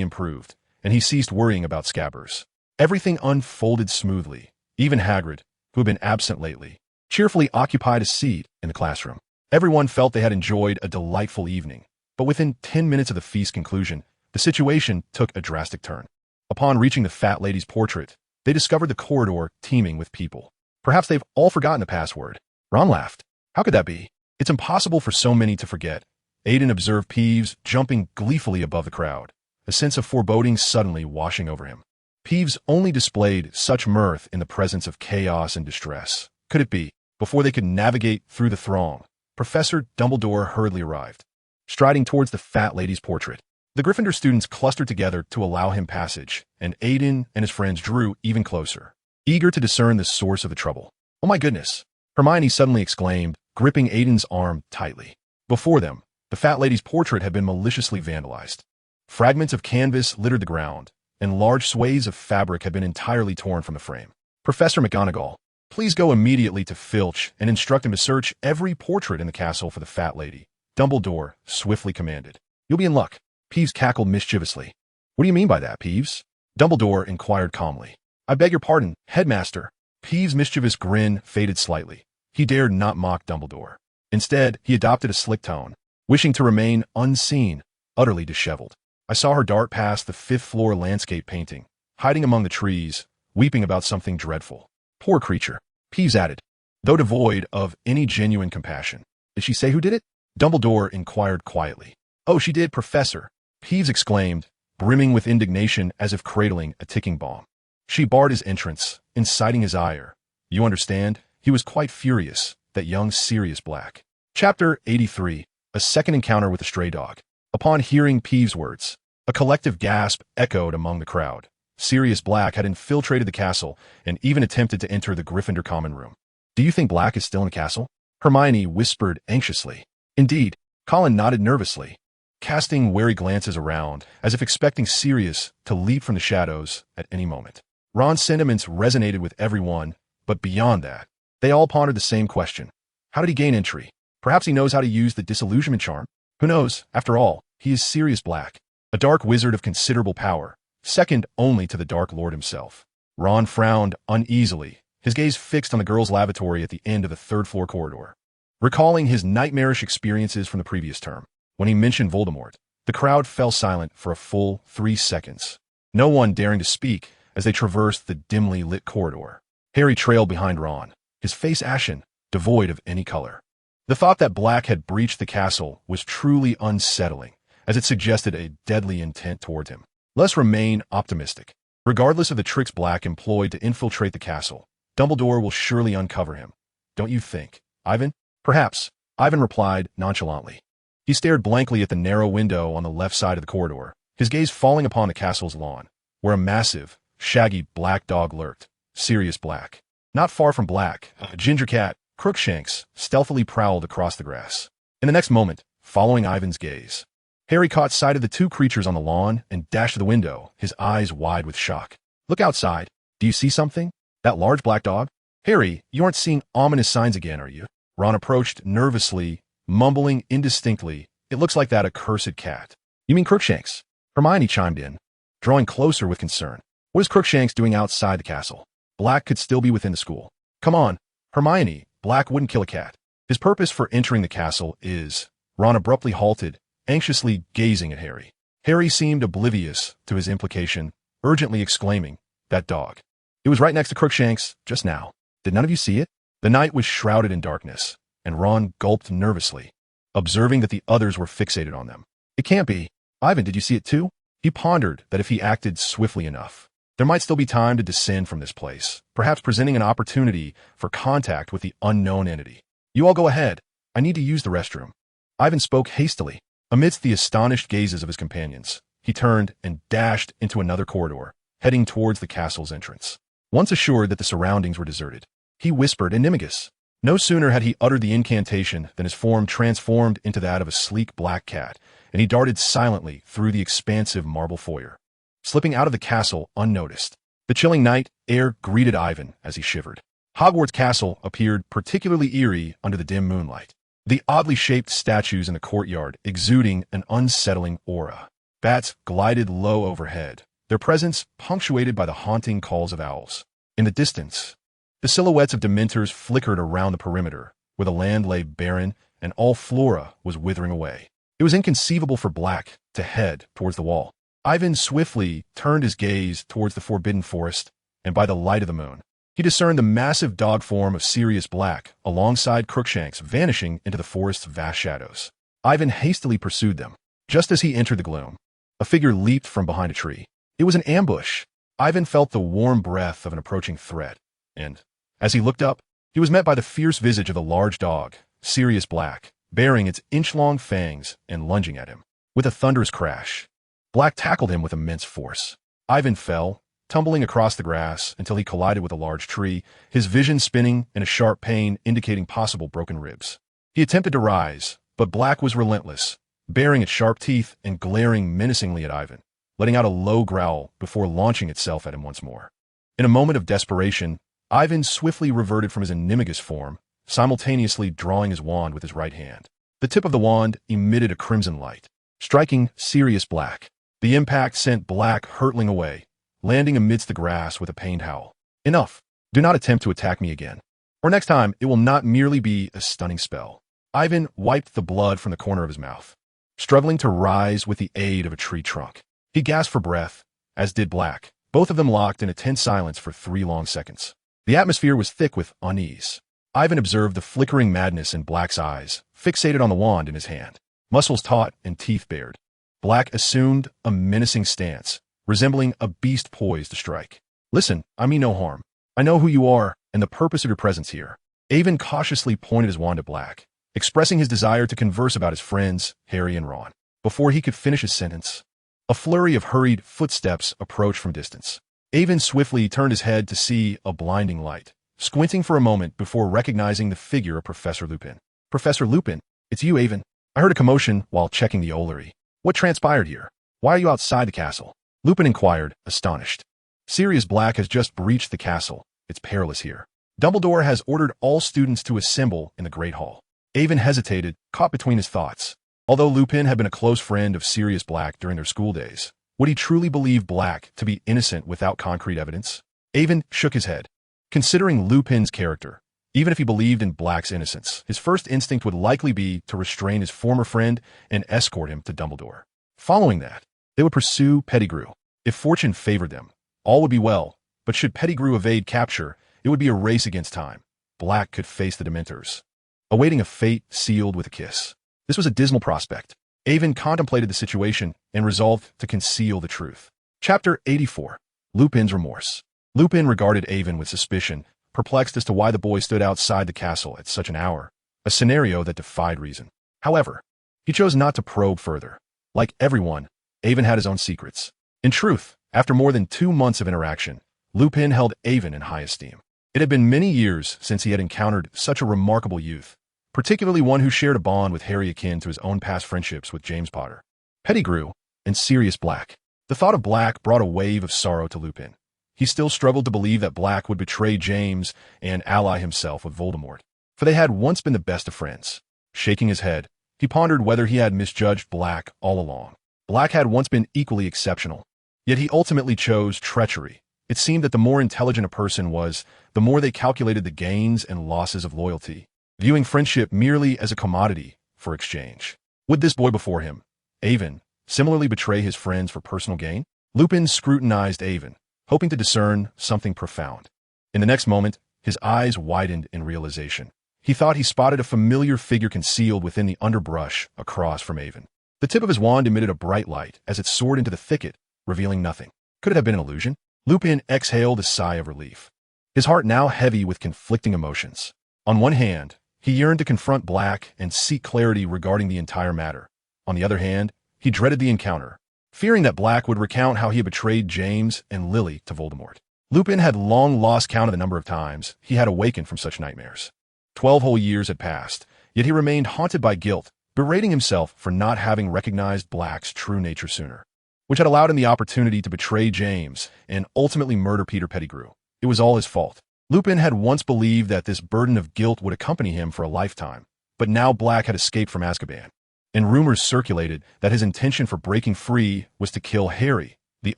improved, and he ceased worrying about Scabbers. Everything unfolded smoothly. Even Hagrid, who had been absent lately, cheerfully occupied a seat in the classroom. Everyone felt they had enjoyed a delightful evening, but within 10 minutes of the feast's conclusion, the situation took a drastic turn. Upon reaching the fat lady's portrait, they discovered the corridor teeming with people. Perhaps they've all forgotten the password. Ron laughed. How could that be? It's impossible for so many to forget. Aidan observed Peeves jumping gleefully above the crowd, a sense of foreboding suddenly washing over him. Peeves only displayed such mirth in the presence of chaos and distress. Could it be? Before they could navigate through the throng, Professor Dumbledore hurriedly arrived, striding towards the fat lady's portrait. The Gryffindor students clustered together to allow him passage, and Aidan and his friends drew even closer, eager to discern the source of the trouble. "Oh my goodness!" Hermione suddenly exclaimed, gripping Aidan's arm tightly. Before them, the fat lady's portrait had been maliciously vandalized. Fragments of canvas littered the ground, and large swathes of fabric had been entirely torn from the frame. "Professor McGonagall, please go immediately to Filch and instruct him to search every portrait in the castle for the fat lady," Dumbledore swiftly commanded. "You'll be in luck." Peeves cackled mischievously. "What do you mean by that, Peeves?" Dumbledore inquired calmly. "I beg your pardon, Headmaster." Peeves' mischievous grin faded slightly. He dared not mock Dumbledore. Instead, he adopted a slick tone. wishing to remain unseen, utterly disheveled. I saw her dart past the fifth-floor landscape painting, hiding among the trees, weeping about something dreadful. Poor creature, Peeves added, though devoid of any genuine compassion. Did she say who did it? Dumbledore inquired quietly. Oh, she did, Professor, Peeves exclaimed, brimming with indignation as if cradling a ticking bomb. She barred his entrance, inciting his ire. You understand? He was quite furious, that young Sirius Black. Chapter 83. A second encounter with a stray dog. Upon hearing Peeves' words, a collective gasp echoed among the crowd. Sirius Black had infiltrated the castle and even attempted to enter the Gryffindor common room. Do you think Black is still in the castle? Hermione whispered anxiously. Indeed, Colin nodded nervously, casting wary glances around, as if expecting Sirius to leap from the shadows at any moment. Ron's sentiments resonated with everyone, but beyond that, they all pondered the same question. How did he gain entry? Perhaps he knows how to use the disillusionment charm? Who knows? After all, he is Sirius Black, a dark wizard of considerable power, second only to the Dark Lord himself. Ron frowned uneasily, his gaze fixed on the girls' lavatory at the end of the third-floor corridor. Recalling his nightmarish experiences from the previous term, when he mentioned Voldemort, the crowd fell silent for a full 3 seconds, no one daring to speak as they traversed the dimly lit corridor. Harry trailed behind Ron, his face ashen, devoid of any color. The thought that Black had breached the castle was truly unsettling, as it suggested a deadly intent toward him. Let's remain optimistic. Regardless of the tricks Black employed to infiltrate the castle, Dumbledore will surely uncover him. Don't you think, Ivan? Perhaps, Ivan replied nonchalantly. He stared blankly at the narrow window on the left side of the corridor, his gaze falling upon the castle's lawn, where a massive, shaggy black dog lurked, Sirius Black. Not far from Black, a ginger cat, Crookshanks, stealthily prowled across the grass. In the next moment, following Ivan's gaze, Harry caught sight of the two creatures on the lawn and dashed to the window, his eyes wide with shock. Look outside. Do you see something? That large black dog? Harry, you aren't seeing ominous signs again, are you? Ron approached nervously, mumbling indistinctly. It looks like that accursed cat. You mean Crookshanks? Hermione chimed in, drawing closer with concern. What is Crookshanks doing outside the castle? Black could still be within the school. Come on, Hermione, Black wouldn't kill a cat. His purpose for entering the castle is... Ron abruptly halted, anxiously gazing at Harry. Harry seemed oblivious to his implication, urgently exclaiming, that dog. It was right next to Crookshanks, just now. Did none of you see it? The night was shrouded in darkness, and Ron gulped nervously, observing that the others were fixated on them. It can't be. Ivan, did you see it too? He pondered that if he acted swiftly enough, there might still be time to descend from this place, perhaps presenting an opportunity for contact with the unknown entity. You all go ahead. I need to use the restroom. Ivan spoke hastily. Amidst the astonished gazes of his companions, he turned and dashed into another corridor, heading towards the castle's entrance. Once assured that the surroundings were deserted, he whispered Animagus. No sooner had he uttered the incantation than his form transformed into that of a sleek black cat, and he darted silently through the expansive marble foyer, slipping out of the castle unnoticed. The chilling night air greeted Ivan as he shivered. Hogwarts Castle appeared particularly eerie under the dim moonlight, the oddly shaped statues in the courtyard exuding an unsettling aura. Bats glided low overhead, their presence punctuated by the haunting calls of owls. In the distance, the silhouettes of Dementors flickered around the perimeter, where the land lay barren and all flora was withering away. It was inconceivable for Black to head towards the wall. Ivan swiftly turned his gaze towards the forbidden forest, and by the light of the moon, he discerned the massive dog form of Sirius Black alongside Crookshanks vanishing into the forest's vast shadows. Ivan hastily pursued them. Just as he entered the gloom, a figure leaped from behind a tree. It was an ambush. Ivan felt the warm breath of an approaching threat, and, as he looked up, he was met by the fierce visage of the large dog, Sirius Black, baring its inch-long fangs and lunging at him. With a thunderous crash, Black tackled him with immense force. Ivan fell, tumbling across the grass until he collided with a large tree, his vision spinning and a sharp pain indicating possible broken ribs. He attempted to rise, but Black was relentless, baring its sharp teeth and glaring menacingly at Ivan, letting out a low growl before launching itself at him once more. In a moment of desperation, Ivan swiftly reverted from his Animagus form, simultaneously drawing his wand with his right hand. The tip of the wand emitted a crimson light, striking Sirius Black. The impact sent Black hurtling away, landing amidst the grass with a pained howl. Enough. Do not attempt to attack me again. Or next time, it will not merely be a stunning spell, Ivan wiped the blood from the corner of his mouth, struggling to rise with the aid of a tree trunk. He gasped for breath, as did Black, both of them locked in a tense silence for 3 long seconds. The atmosphere was thick with unease. Ivan observed the flickering madness in Black's eyes, fixated on the wand in his hand, muscles taut and teeth bared. Black assumed a menacing stance, resembling a beast poised to strike. "Listen, I mean no harm. I know who you are and the purpose of your presence here." Ivan cautiously pointed his wand at Black, expressing his desire to converse about his friends, Harry and Ron. Before he could finish his sentence, a flurry of hurried footsteps approached from distance. Ivan swiftly turned his head to see a blinding light, squinting for a moment before recognizing the figure of Professor Lupin. "Professor Lupin, it's you, Ivan. I heard a commotion while checking the Ollery. What transpired here? Why are you outside the castle?" Lupin inquired, astonished. "Sirius Black has just breached the castle. It's perilous here. Dumbledore has ordered all students to assemble in the Great Hall." Ivan hesitated, caught between his thoughts. Although Lupin had been a close friend of Sirius Black during their school days, would he truly believe Black to be innocent without concrete evidence? Ivan shook his head. Considering Lupin's character, even if he believed in Black's innocence, his first instinct would likely be to restrain his former friend and escort him to Dumbledore. Following that, they would pursue Pettigrew. If fortune favored them, all would be well, but should Pettigrew evade capture, it would be a race against time. Black could face the Dementors, awaiting a fate sealed with a kiss. This was a dismal prospect. Ivan contemplated the situation and resolved to conceal the truth. Chapter 84. Lupin's Remorse. Lupin regarded Ivan with suspicion, perplexed as to why the boy stood outside the castle at such an hour, a scenario that defied reason. However, he chose not to probe further. Like everyone, Ivan had his own secrets. In truth, after more than 2 months of interaction, Lupin held Ivan in high esteem. It had been many years since he had encountered such a remarkable youth, particularly one who shared a bond with Harry akin to his own past friendships with James Potter, Pettigrew, and Sirius Black. The thought of Black brought a wave of sorrow to Lupin. He still struggled to believe that Black would betray James and ally himself with Voldemort, for they had once been the best of friends. Shaking his head, he pondered whether he had misjudged Black all along. Black had once been equally exceptional, yet he ultimately chose treachery. It seemed that the more intelligent a person was, the more they calculated the gains and losses of loyalty, viewing friendship merely as a commodity for exchange. Would this boy before him, Ivan, similarly betray his friends for personal gain? Lupin scrutinized Ivan, hoping to discern something profound. In the next moment, his eyes widened in realization. He thought he spotted a familiar figure concealed within the underbrush across from Ivan. The tip of his wand emitted a bright light as it soared into the thicket, revealing nothing. Could it have been an illusion? Lupin exhaled a sigh of relief, his heart now heavy with conflicting emotions. On one hand, he yearned to confront Black and seek clarity regarding the entire matter. On the other hand, he dreaded the encounter, fearing that Black would recount how he had betrayed James and Lily to Voldemort. Lupin had long lost count of the number of times he had awakened from such nightmares. 12 whole years had passed, yet he remained haunted by guilt, berating himself for not having recognized Black's true nature sooner, which had allowed him the opportunity to betray James and ultimately murder Peter Pettigrew. It was all his fault. Lupin had once believed that this burden of guilt would accompany him for a lifetime, but now Black had escaped from Azkaban, and rumors circulated that his intention for breaking free was to kill Harry, the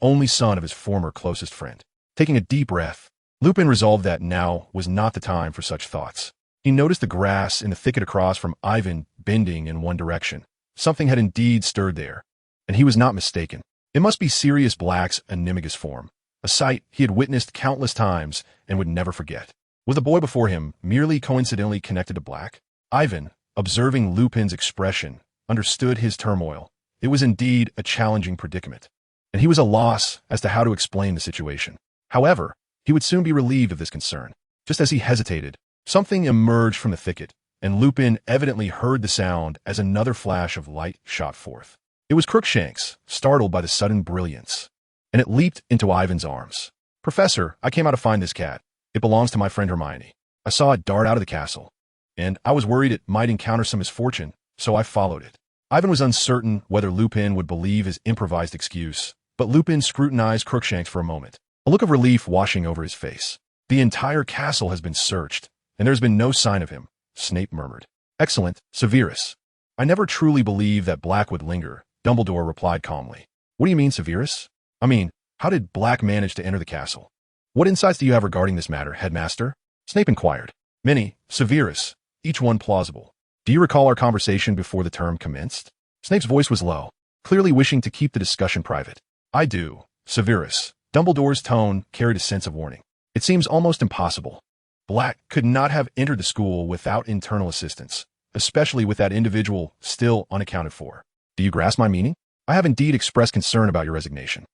only son of his former closest friend. Taking a deep breath, Lupin resolved that now was not the time for such thoughts. He noticed the grass in the thicket across from Ivan bending in one direction. Something had indeed stirred there, and he was not mistaken. It must be Sirius Black's animagus form, a sight he had witnessed countless times and would never forget. Was the boy before him merely coincidentally connected to Black? Ivan, observing Lupin's expression, understood his turmoil. It was indeed a challenging predicament, and he was at a loss as to how to explain the situation. However, he would soon be relieved of this concern. Just as he hesitated, something emerged from the thicket, and Lupin evidently heard the sound as another flash of light shot forth. It was Crookshanks, startled by the sudden brilliance, and it leaped into Ivan's arms. "Professor, I came out to find this cat. It belongs to my friend Hermione. I saw it dart out of the castle, and I was worried it might encounter some misfortune, so I followed it." Ivan was uncertain whether Lupin would believe his improvised excuse, but Lupin scrutinized Crookshanks for a moment, a look of relief washing over his face. "The entire castle has been searched, and there has been no sign of him," Snape murmured. "Excellent, Severus." "I never truly believed that Black would linger," Dumbledore replied calmly. "What do you mean, Severus?" "I mean, how did Black manage to enter the castle?" "What insights do you have regarding this matter, Headmaster?" Snape inquired. "Many, Severus, each one plausible. Do you recall our conversation before the term commenced? Snape's voice was low, clearly wishing to keep the discussion private. I do, Severus. Dumbledore's tone carried a sense of warning. It seems almost impossible. Black could not have entered the school without internal assistance, especially with that individual still unaccounted for. Do you grasp my meaning? I have indeed expressed concern about your resignation.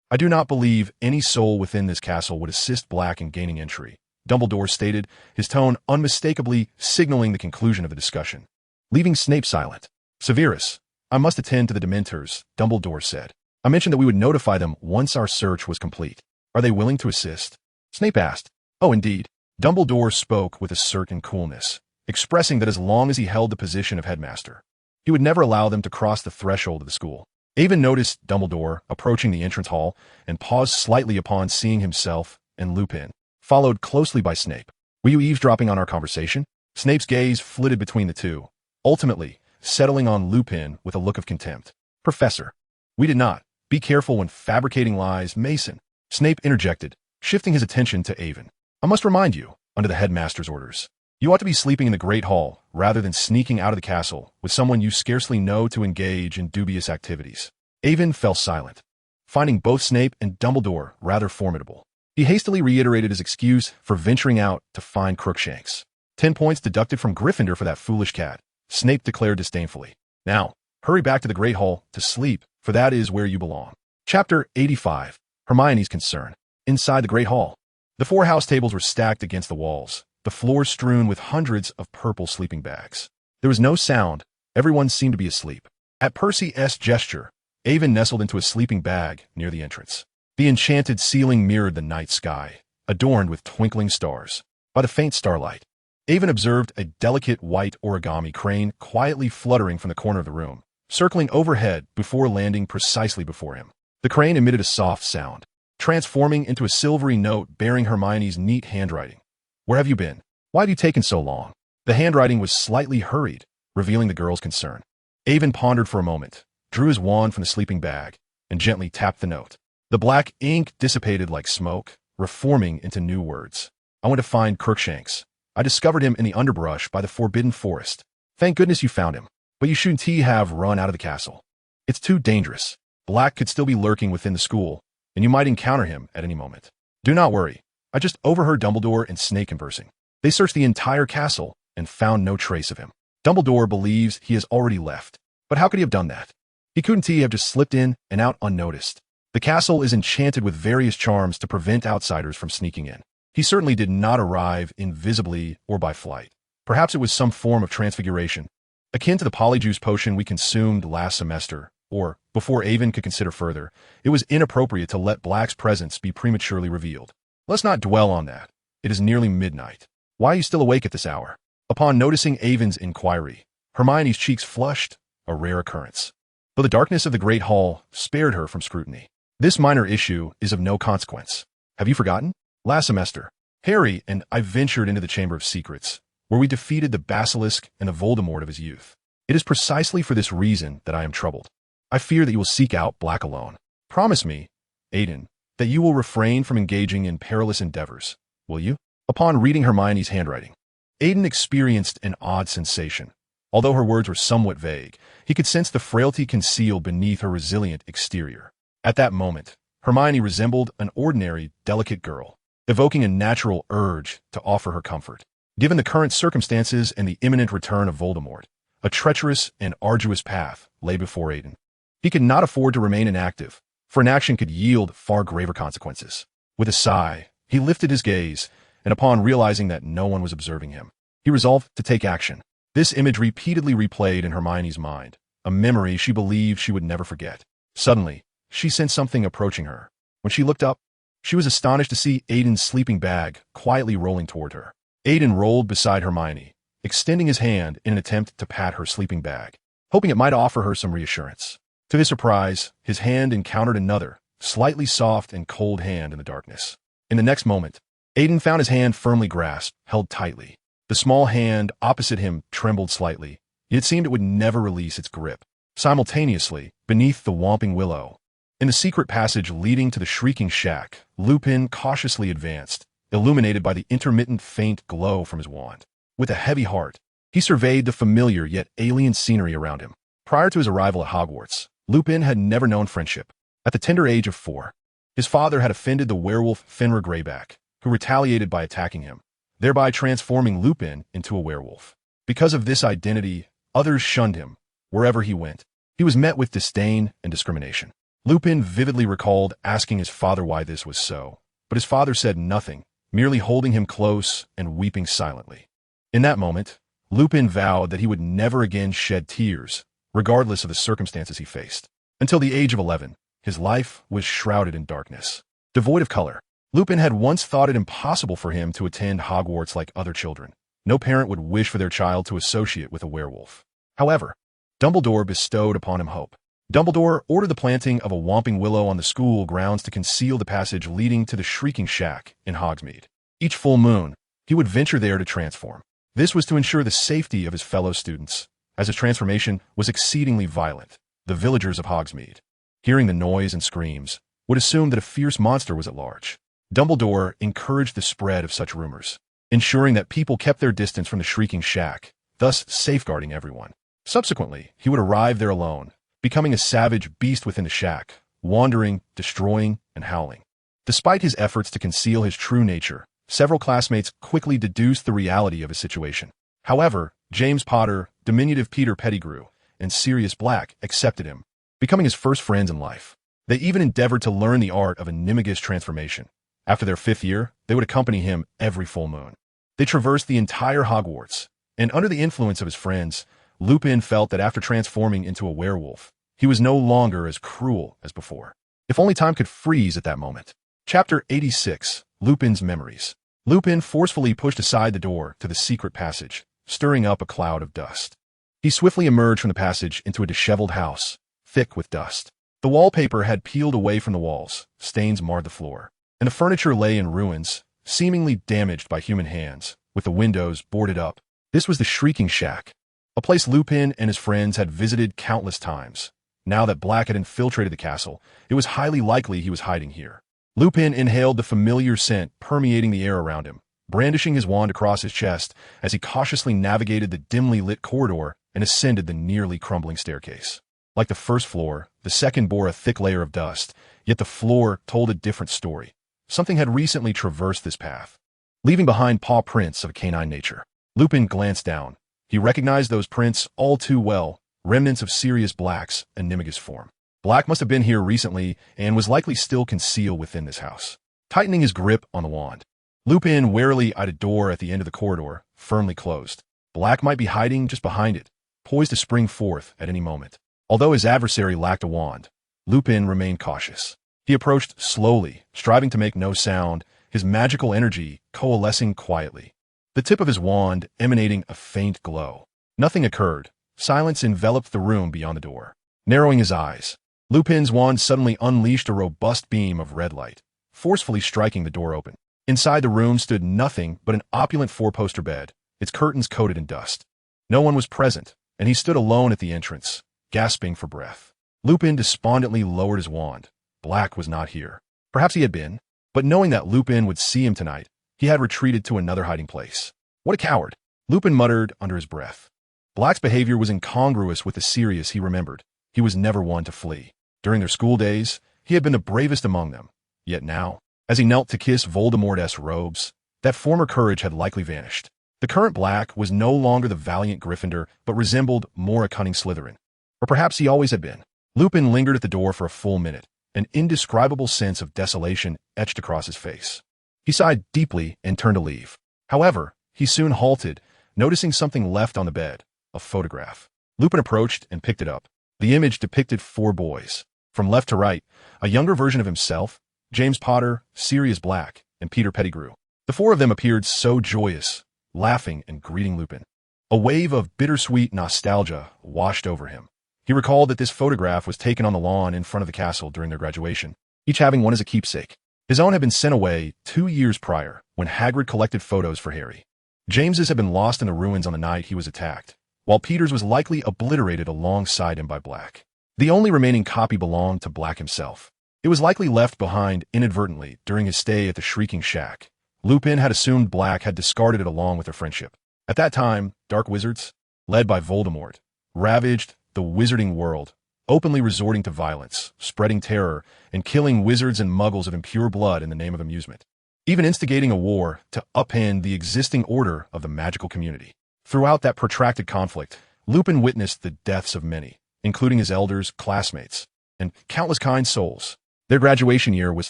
I do not believe any soul within this castle would assist Black in gaining entry, Dumbledore stated, his tone unmistakably signaling the conclusion of the discussion. Leaving Snape silent. Severus, I must attend to the Dementors, Dumbledore said. I mentioned that we would notify them once our search was complete. Are they willing to assist? Snape asked. Oh, indeed. Dumbledore spoke with a certain coolness, expressing that as long as he held the position of headmaster, he would never allow them to cross the threshold of the school. Avon noticed Dumbledore approaching the entrance hall and paused slightly upon seeing himself and Lupin, followed closely by Snape. Were you eavesdropping on our conversation? Snape's gaze flitted between the two, ultimately settling on Lupin with a look of contempt. Professor, we did not. Be careful when fabricating lies, Mason. Snape interjected, shifting his attention to Avon. I must remind you, under the headmaster's orders, you ought to be sleeping in the Great Hall rather than sneaking out of the castle with someone you scarcely know to engage in dubious activities. Avon fell silent, finding both Snape and Dumbledore rather formidable. He hastily reiterated his excuse for venturing out to find Crookshanks. 10 points deducted from Gryffindor for that foolish cat, Snape declared disdainfully. Now, hurry back to the Great Hall to sleep, for that is where you belong. Chapter 85. Hermione's Concern. Inside the Great Hall, the 4 house tables were stacked against the walls, the floor strewn with hundreds of purple sleeping bags. There was no sound. Everyone seemed to be asleep. At Percy's gesture, Avon nestled into a sleeping bag near the entrance. The enchanted ceiling mirrored the night sky, adorned with twinkling stars. By the faint starlight, Avon observed a delicate white origami crane quietly fluttering from the corner of the room, circling overhead before landing precisely before him. The crane emitted a soft sound, transforming into a silvery note bearing Hermione's neat handwriting. Where have you been? Why have you taken so long? The handwriting was slightly hurried, revealing the girl's concern. Avon pondered for a moment, drew his wand from the sleeping bag, and gently tapped the note. The black ink dissipated like smoke, reforming into new words. I went to find Crookshanks. I discovered him in the underbrush by the Forbidden Forest. Thank goodness you found him, but you shouldn't have run out of the castle. It's too dangerous. Black could still be lurking within the school, and you might encounter him at any moment. Do not worry. I just overheard Dumbledore and Snape conversing. They searched the entire castle and found no trace of him. Dumbledore believes he has already left. But how could he have done that? He couldn't have just slipped in and out unnoticed. The castle is enchanted with various charms to prevent outsiders from sneaking in. He certainly did not arrive invisibly or by flight. Perhaps it was some form of transfiguration, akin to the polyjuice potion we consumed last semester, or, before Avon could consider further, it was inappropriate to let Black's presence be prematurely revealed. Let's not dwell on that. It is nearly midnight. Why are you still awake at this hour? Upon noticing Avon's inquiry, Hermione's cheeks flushed, a rare occurrence. But the darkness of the Great Hall spared her from scrutiny. This minor issue is of no consequence. Have you forgotten? Last semester, Harry and I ventured into the Chamber of Secrets, where we defeated the Basilisk and the Voldemort of his youth. It is precisely for this reason that I am troubled. I fear that you will seek out Black alone. Promise me, Aiden, that you will refrain from engaging in perilous endeavors, will you? Upon reading Hermione's handwriting, Aiden experienced an odd sensation. Although her words were somewhat vague, he could sense the frailty concealed beneath her resilient exterior. At that moment, Hermione resembled an ordinary, delicate girl, evoking a natural urge to offer her comfort. Given the current circumstances and the imminent return of Voldemort, a treacherous and arduous path lay before Aiden. He could not afford to remain inactive, for inaction could yield far graver consequences. With a sigh, he lifted his gaze, and upon realizing that no one was observing him, he resolved to take action. This image repeatedly replayed in Hermione's mind, a memory she believed she would never forget. Suddenly, she sensed something approaching her. When she looked up, she was astonished to see Aiden's sleeping bag quietly rolling toward her. Aiden rolled beside Hermione, extending his hand in an attempt to pat her sleeping bag, hoping it might offer her some reassurance. To his surprise, his hand encountered another, slightly soft and cold hand in the darkness. In the next moment, Aiden found his hand firmly grasped, held tightly. The small hand opposite him trembled slightly, yet it seemed it would never release its grip. Simultaneously, beneath the Whomping Willow, in the secret passage leading to the Shrieking Shack, Lupin cautiously advanced, illuminated by the intermittent faint glow from his wand. With a heavy heart, He surveyed the familiar yet alien scenery around him. Prior to his arrival at Hogwarts, Lupin had never known friendship. At the tender age of 4, his father had offended the werewolf Fenrir Greyback, who retaliated by attacking him, thereby transforming Lupin into a werewolf. Because of this identity, others shunned him. Wherever he went, he was met with disdain and discrimination. Lupin vividly recalled asking his father why this was so, but his father said nothing, merely holding him close and weeping silently. In that moment, Lupin vowed that he would never again shed tears, regardless of the circumstances he faced. Until the age of 11, his life was shrouded in darkness. Devoid of color, Lupin had once thought it impossible for him to attend Hogwarts like other children. No parent would wish for their child to associate with a werewolf. However, Dumbledore bestowed upon him hope. Dumbledore ordered the planting of a whomping willow on the school grounds to conceal the passage leading to the Shrieking Shack in Hogsmeade. Each full moon, he would venture there to transform. This was to ensure the safety of his fellow students, as his transformation was exceedingly violent. The villagers of Hogsmeade, hearing the noise and screams, would assume that a fierce monster was at large. Dumbledore encouraged the spread of such rumors, ensuring that people kept their distance from the Shrieking Shack, thus safeguarding everyone. Subsequently, he would arrive there alone, becoming a savage beast within the shack, wandering, destroying, and howling. Despite his efforts to conceal his true nature, several classmates quickly deduced the reality of his situation. However, James Potter, diminutive Peter Pettigrew, and Sirius Black accepted him, becoming his first friends in life. They even endeavored to learn the art of a Nimigus transformation. After their 5th year, they would accompany him every full moon. They traversed the entire Hogwarts, and under the influence of his friends, Lupin felt that after transforming into a werewolf, he was no longer as cruel as before. If only time could freeze at that moment. Chapter 86, Lupin's Memories. Lupin forcefully pushed aside the door to the secret passage, stirring up a cloud of dust. He swiftly emerged from the passage into a disheveled house, thick with dust. The wallpaper had peeled away from the walls, stains marred the floor, and the furniture lay in ruins, seemingly damaged by human hands, with the windows boarded up. This was the Shrieking Shack, a place Lupin and his friends had visited countless times. Now that Black had infiltrated the castle, it was highly likely he was hiding here. Lupin inhaled the familiar scent permeating the air around him, brandishing his wand across his chest as he cautiously navigated the dimly lit corridor and ascended the nearly crumbling staircase. Like the first floor, the second bore a thick layer of dust, yet the floor told a different story. Something had recently traversed this path, leaving behind paw prints of a canine nature. Lupin glanced down. He recognized those prints all too well, remnants of Sirius Black's Nimigus form. Black must have been here recently and was likely still concealed within this house. Tightening his grip on the wand, Lupin warily eyed a door at the end of the corridor, firmly closed. Black might be hiding just behind it, poised to spring forth at any moment. Although his adversary lacked a wand, Lupin remained cautious. He approached slowly, striving to make no sound, his magical energy coalescing quietly. The tip of his wand emanating a faint glow. Nothing occurred. Silence enveloped the room beyond the door. Narrowing his eyes, Lupin's wand suddenly unleashed a robust beam of red light, forcefully striking the door open. Inside the room stood nothing but an opulent 4-poster bed, its curtains coated in dust. No one was present, and he stood alone at the entrance, gasping for breath. Lupin despondently lowered his wand. Black was not here. Perhaps he had been, but knowing that Lupin would see him tonight, he had retreated to another hiding place. What a coward! Lupin muttered under his breath. Black's behavior was incongruous with the Sirius he remembered. He was never one to flee. During their school days, he had been the bravest among them. Yet now, as he knelt to kiss Voldemort's robes, that former courage had likely vanished. The current Black was no longer the valiant Gryffindor, but resembled more a cunning Slytherin. Or perhaps he always had been. Lupin lingered at the door for a full minute. An indescribable sense of desolation etched across his face. He sighed deeply and turned to leave. However, he soon halted, noticing something left on the bed, a photograph. Lupin approached and picked it up. The image depicted 4 boys. From left to right, a younger version of himself, James Potter, Sirius Black, and Peter Pettigrew. The 4 of them appeared so joyous, laughing and greeting Lupin. A wave of bittersweet nostalgia washed over him. He recalled that this photograph was taken on the lawn in front of the castle during their graduation, each having one as a keepsake. His own had been sent away 2 years prior, when Hagrid collected photos for Harry. James's had been lost in the ruins on the night he was attacked, while Peter's was likely obliterated alongside him by Black. The only remaining copy belonged to Black himself. It was likely left behind inadvertently during his stay at the Shrieking Shack. Lupin had assumed Black had discarded it along with their friendship. At that time, dark wizards, led by Voldemort, ravaged the wizarding world, openly resorting to violence, spreading terror, and killing wizards and muggles of impure blood in the name of amusement, even instigating a war to upend the existing order of the magical community. Throughout that protracted conflict, Lupin witnessed the deaths of many, including his elders, classmates, and countless kind souls. Their graduation year was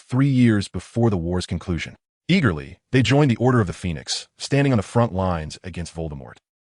3 years before the war's conclusion. Eagerly, they joined the Order of the Phoenix, standing on the front lines against Voldemort.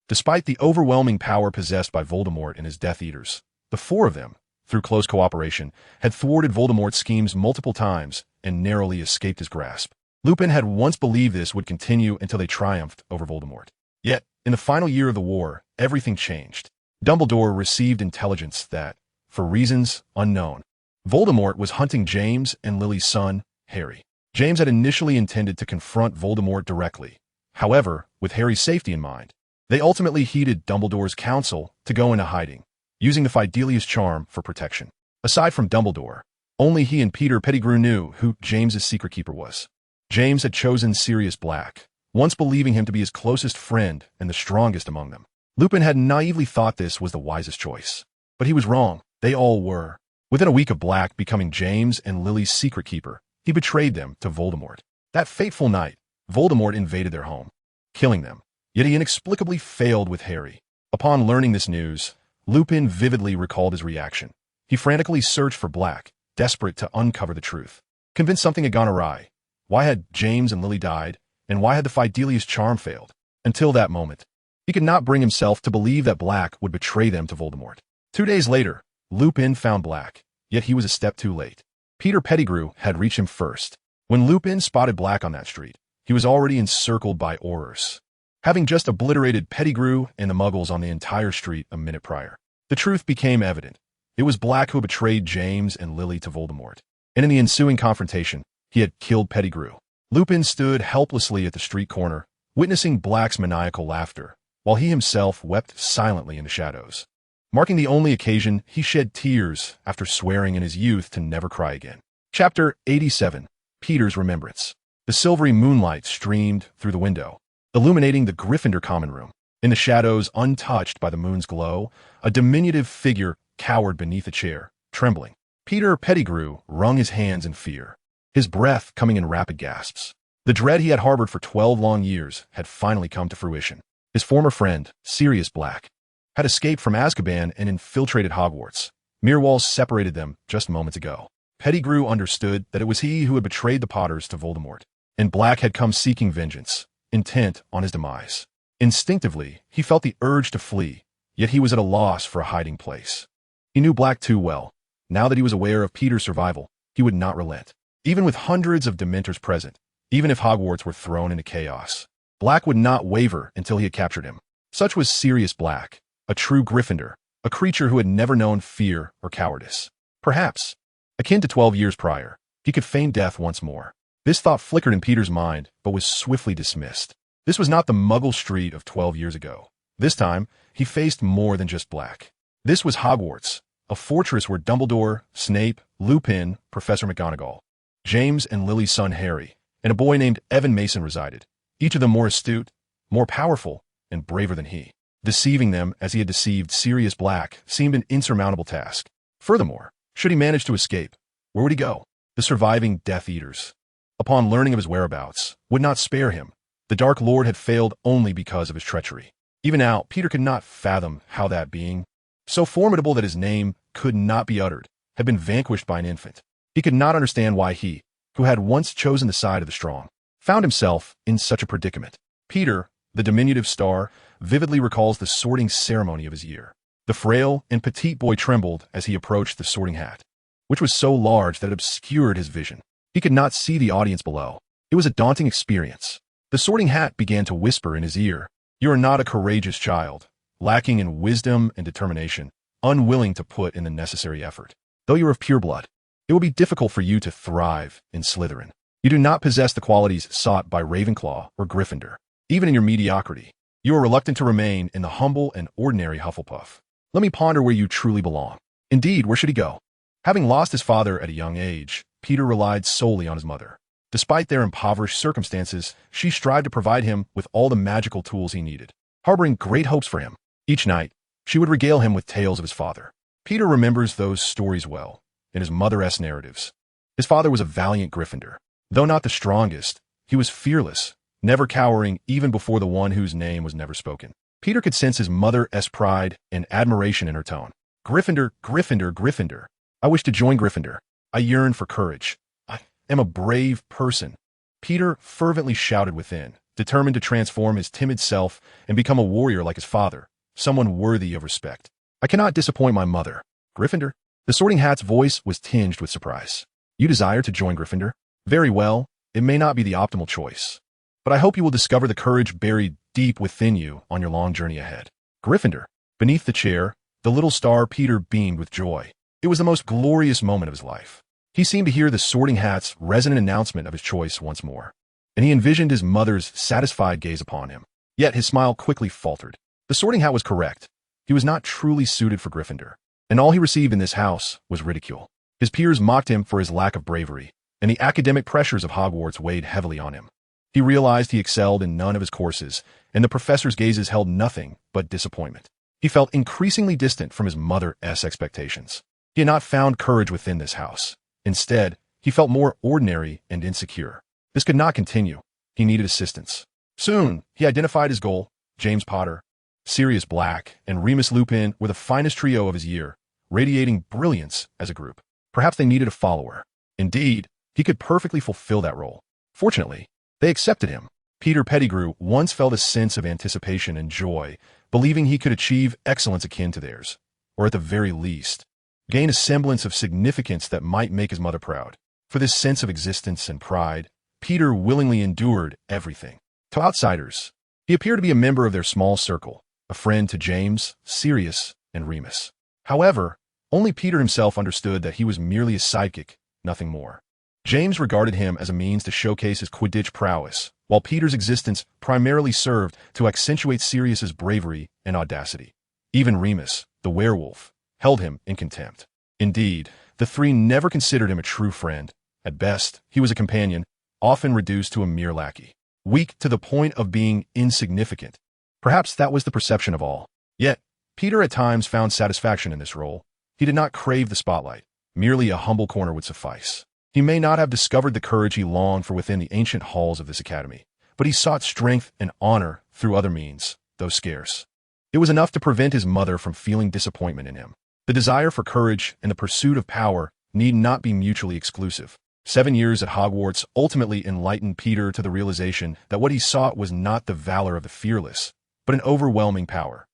Despite the overwhelming power possessed by Voldemort and his Death Eaters, the 4 of them, through close cooperation, had thwarted Voldemort's schemes multiple times and narrowly escaped his grasp. Lupin had once believed this would continue until they triumphed over Voldemort. Yet, in the final year of the war, everything changed. Dumbledore received intelligence that, for reasons unknown, Voldemort was hunting James and Lily's son, Harry. James had initially intended to confront Voldemort directly. However, with Harry's safety in mind, they ultimately heeded Dumbledore's counsel to go into hiding, using the Fidelius charm for protection. Aside from Dumbledore, only he and Peter Pettigrew knew who James's secret keeper was. James had chosen Sirius Black, once believing him to be his closest friend and the strongest among them. Lupin had naively thought this was the wisest choice. But he was wrong. They all were. Within a week of Black becoming James and Lily's secret keeper, he betrayed them to Voldemort. That fateful night, Voldemort invaded their home, killing them. Yet he inexplicably failed with Harry. Upon learning this news, Lupin vividly recalled his reaction. He frantically searched for Black, desperate to uncover the truth. Convinced something had gone awry. Why had James and Lily died, and why had the Fidelius charm failed? Until that moment, he could not bring himself to believe that Black would betray them to Voldemort. 2 days later, Lupin found Black, yet he was a step too late. Peter Pettigrew had reached him first. When Lupin spotted Black on that street, he was already encircled by Aurors, having just obliterated Pettigrew and the Muggles on the entire street a minute prior. The truth became evident. It was Black who betrayed James and Lily to Voldemort, and in the ensuing confrontation, he had killed Pettigrew. Lupin stood helplessly at the street corner, witnessing Black's maniacal laughter, while he himself wept silently in the shadows. Marking the only occasion, he shed tears after swearing in his youth to never cry again. Chapter 87. Peter's Remembrance. The silvery moonlight streamed through the window, illuminating the Gryffindor common room. In the shadows, untouched by the moon's glow, a diminutive figure cowered beneath a chair, trembling. Peter Pettigrew wrung his hands in fear, his breath coming in rapid gasps. The dread he had harbored for 12 long years had finally come to fruition. His former friend, Sirius Black, had escaped from Azkaban and infiltrated Hogwarts. Mere walls separated them just moments ago. Pettigrew understood that it was he who had betrayed the Potters to Voldemort, and Black had come seeking vengeance, intent on his demise. Instinctively, he felt the urge to flee, yet he was at a loss for a hiding place. He knew Black too well. Now that he was aware of Peter's survival, he would not relent. Even with hundreds of Dementors present, even if Hogwarts were thrown into chaos, Black would not waver until he had captured him. Such was Sirius Black, a true Gryffindor, a creature who had never known fear or cowardice. Perhaps, akin to 12 years prior, he could feign death once more. This thought flickered in Peter's mind, but was swiftly dismissed. This was not the Muggle street of 12 years ago. This time, he faced more than just Black. This was Hogwarts, a fortress where Dumbledore, Snape, Lupin, Professor McGonagall, James and Lily's son Harry, and a boy named Evan Mason resided, each of them more astute, more powerful, and braver than he. Deceiving them as he had deceived Sirius Black seemed an insurmountable task. Furthermore, should he manage to escape, where would he go? The surviving Death Eaters, upon learning of his whereabouts, would not spare him. The Dark Lord had failed only because of his treachery. Even now, Peter could not fathom how that being, so formidable that his name could not be uttered, had been vanquished by an infant. He could not understand why he, who had once chosen the side of the strong, found himself in such a predicament. Peter, the diminutive star, vividly recalls the sorting ceremony of his year. The frail and petite boy trembled as he approached the sorting hat, which was so large that it obscured his vision. He could not see the audience below. It was a daunting experience. The sorting hat began to whisper in his ear, "You are not a courageous child, lacking in wisdom and determination, unwilling to put in the necessary effort. Though you are of pure blood, it will be difficult for you to thrive in Slytherin. You do not possess the qualities sought by Ravenclaw or Gryffindor. Even in your mediocrity, you are reluctant to remain in the humble and ordinary Hufflepuff. Let me ponder where you truly belong." Indeed, where should he go? Having lost his father at a young age, Peter relied solely on his mother. Despite their impoverished circumstances, she strived to provide him with all the magical tools he needed. harboring great hopes for him. Each night, she would regale him with tales of his father. Peter remembers those stories well, in his mother-esque narratives. His father was a valiant Gryffindor. Though not the strongest, he was fearless, never cowering even before the one whose name was never spoken. Peter could sense his mother-esque pride and admiration in her tone. Gryffindor, Gryffindor, Gryffindor. I wish to join Gryffindor. I yearn for courage. I am a brave person. Peter fervently shouted within, determined to transform his timid self and become a warrior like his father, someone worthy of respect. I cannot disappoint my mother. Gryffindor? The Sorting Hat's voice was tinged with surprise. You desire to join Gryffindor? Very well, it may not be the optimal choice, but I hope you will discover the courage buried deep within you on your long journey ahead. Gryffindor. Beneath the chair, the little star Peter beamed with joy. It was the most glorious moment of his life. He seemed to hear the Sorting Hat's resonant announcement of his choice once more, and he envisioned his mother's satisfied gaze upon him. Yet his smile quickly faltered. The Sorting Hat was correct. He was not truly suited for Gryffindor, and all he received in this house was ridicule. His peers mocked him for his lack of bravery, and the academic pressures of Hogwarts weighed heavily on him. He realized he excelled in none of his courses, and the professor's gazes held nothing but disappointment. He felt increasingly distant from his mother-esque expectations. He had not found courage within this house. Instead, he felt more ordinary and insecure. This could not continue. He needed assistance. Soon, he identified his goal. James Potter, Sirius Black, and Remus Lupin were the finest trio of his year, radiating brilliance as a group. Perhaps they needed a follower. Indeed, he could perfectly fulfill that role. Fortunately, they accepted him. Peter Pettigrew once felt a sense of anticipation and joy, believing he could achieve excellence akin to theirs, or at the very least, gain a semblance of significance that might make his mother proud. For this sense of existence and pride, Peter willingly endured everything. To outsiders, he appeared to be a member of their small circle, a friend to James, Sirius, and Remus. However, only Peter himself understood that he was merely a sidekick, nothing more. James regarded him as a means to showcase his Quidditch prowess, while Peter's existence primarily served to accentuate Sirius's bravery and audacity. Even Remus, the werewolf, held him in contempt. Indeed, the three never considered him a true friend. At best, he was a companion, often reduced to a mere lackey, weak to the point of being insignificant. Perhaps that was the perception of all. Yet, Peter at times found satisfaction in this role. He did not crave the spotlight. Merely a humble corner would suffice. He may not have discovered the courage he longed for within the ancient halls of this academy, but he sought strength and honor through other means, though scarce. It was enough to prevent his mother from feeling disappointment in him. The desire for courage and the pursuit of power need not be mutually exclusive. 7 years at Hogwarts ultimately enlightened Peter to the realization that what he sought was not the valor of the fearless, but an overwhelming power.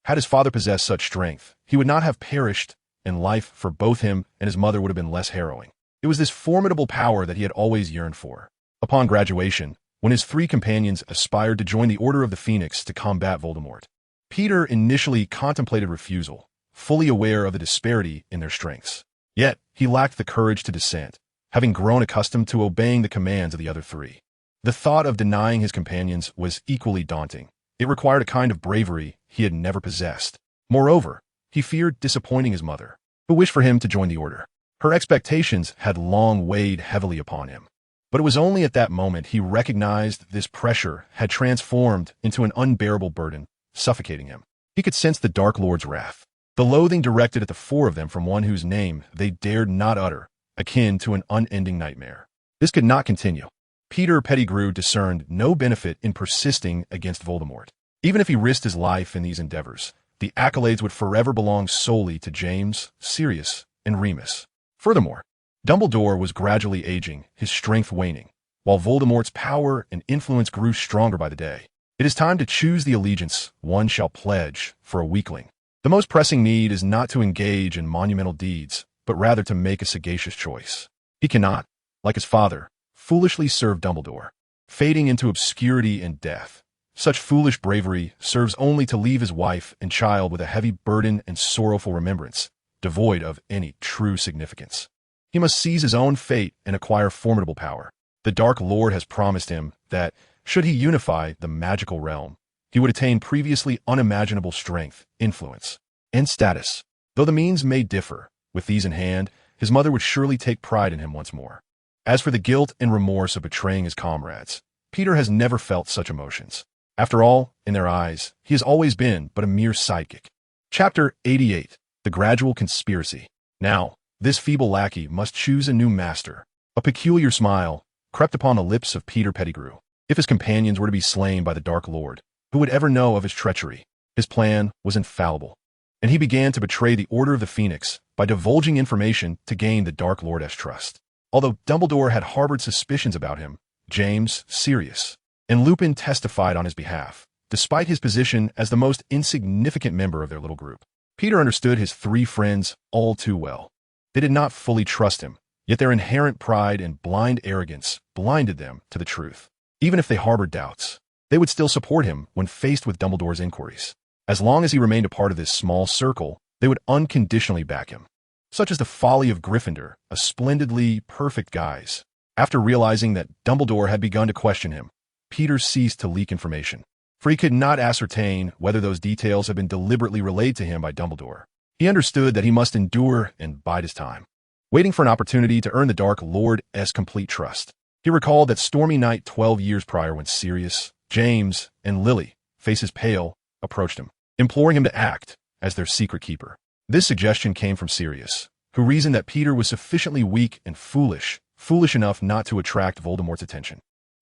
Had his father possessed such strength, he would not have perished, and life for both him and his mother would have been less harrowing. It was this formidable power that he had always yearned for. Upon graduation, when his three companions aspired to join the Order of the Phoenix to combat Voldemort, Peter initially contemplated refusal, fully aware of the disparity in their strengths. Yet, he lacked the courage to dissent, having grown accustomed to obeying the commands of the other three. The thought of denying his companions was equally daunting. It required a kind of bravery he had never possessed. Moreover, he feared disappointing his mother, who wished for him to join the Order. Her expectations had long weighed heavily upon him. But it was only at that moment he recognized this pressure had transformed into an unbearable burden, suffocating him. He could sense the Dark Lord's wrath, the loathing directed at the four of them from one whose name they dared not utter, akin to an unending nightmare. This could not continue. Peter Pettigrew discerned no benefit in persisting against Voldemort. Even if he risked his life in these endeavors, the accolades would forever belong solely to James, Sirius, and Remus. Furthermore, Dumbledore was gradually aging, his strength waning, while Voldemort's power and influence grew stronger by the day. It is time to choose the allegiance one shall pledge for a weakling. The most pressing need is not to engage in monumental deeds, but rather to make a sagacious choice. He cannot, like his father, foolishly serve Dumbledore, fading into obscurity and death. Such foolish bravery serves only to leave his wife and child with a heavy burden and sorrowful remembrance, devoid of any true significance. He must seize his own fate and acquire formidable power. The Dark Lord has promised him that, should he unify the magical realm, he would attain previously unimaginable strength, influence, and status. Though the means may differ, with these in hand, his mother would surely take pride in him once more. As for the guilt and remorse of betraying his comrades, Peter has never felt such emotions. After all, in their eyes, he has always been but a mere sidekick. Chapter 88. The Gradual Conspiracy. Now, this feeble lackey must choose a new master. A peculiar smile crept upon the lips of Peter Pettigrew. If his companions were to be slain by the Dark Lord, who would ever know of his treachery? His plan was infallible, and he began to betray the Order of the Phoenix by divulging information to gain the Dark Lord's trust. Although Dumbledore had harbored suspicions about him, James, Sirius, and Lupin testified on his behalf, despite his position as the most insignificant member of their little group. Peter understood his three friends all too well. They did not fully trust him, yet their inherent pride and blind arrogance blinded them to the truth. Even if they harbored doubts, they would still support him when faced with Dumbledore's inquiries. As long as he remained a part of this small circle, they would unconditionally back him. Such is the folly of Gryffindor, a splendidly perfect guise. After realizing that Dumbledore had begun to question him, Peter ceased to leak information, for he could not ascertain whether those details had been deliberately relayed to him by Dumbledore. He understood that he must endure and bide his time, waiting for an opportunity to earn the Dark Lord's complete trust. He recalled that stormy night 12 years prior when Sirius, James, and Lily, faces pale, approached him, imploring him to act as their secret keeper. This suggestion came from Sirius, who reasoned that Peter was sufficiently weak and foolish enough not to attract Voldemort's attention.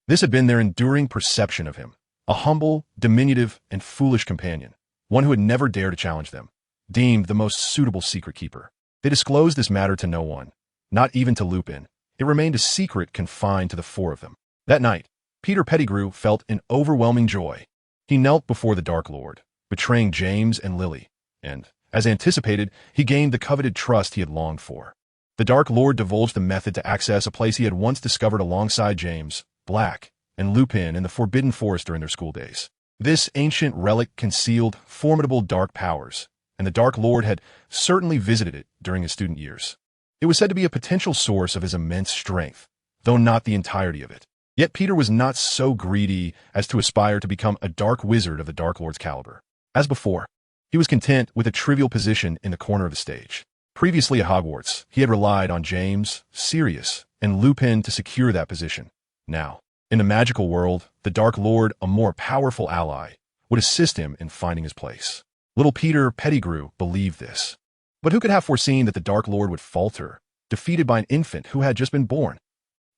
This had been their enduring perception of him, a humble, diminutive, and foolish companion, one who had never dared to challenge them, deemed the most suitable secret keeper. They disclosed this matter to no one, not even to Lupin. It remained a secret confined to the four of them. That night, Peter Pettigrew felt an overwhelming joy. He knelt before the Dark Lord, betraying James and Lily, and, as anticipated, he gained the coveted trust he had longed for. The Dark Lord divulged the method to access a place he had once discovered alongside James, Black, and Lupin in the Forbidden Forest during their school days. This ancient relic concealed formidable dark powers, and the Dark Lord had certainly visited it during his student years. It was said to be a potential source of his immense strength, though not the entirety of it. Yet Peter was not so greedy as to aspire to become a dark wizard of the Dark Lord's caliber. As before, he was content with a trivial position in the corner of the stage. Previously at Hogwarts, he had relied on James, Sirius, and Lupin to secure that position. Now, in the magical world, the Dark Lord, a more powerful ally, would assist him in finding his place. Little Peter Pettigrew believed this. But who could have foreseen that the Dark Lord would falter, defeated by an infant who had just been born?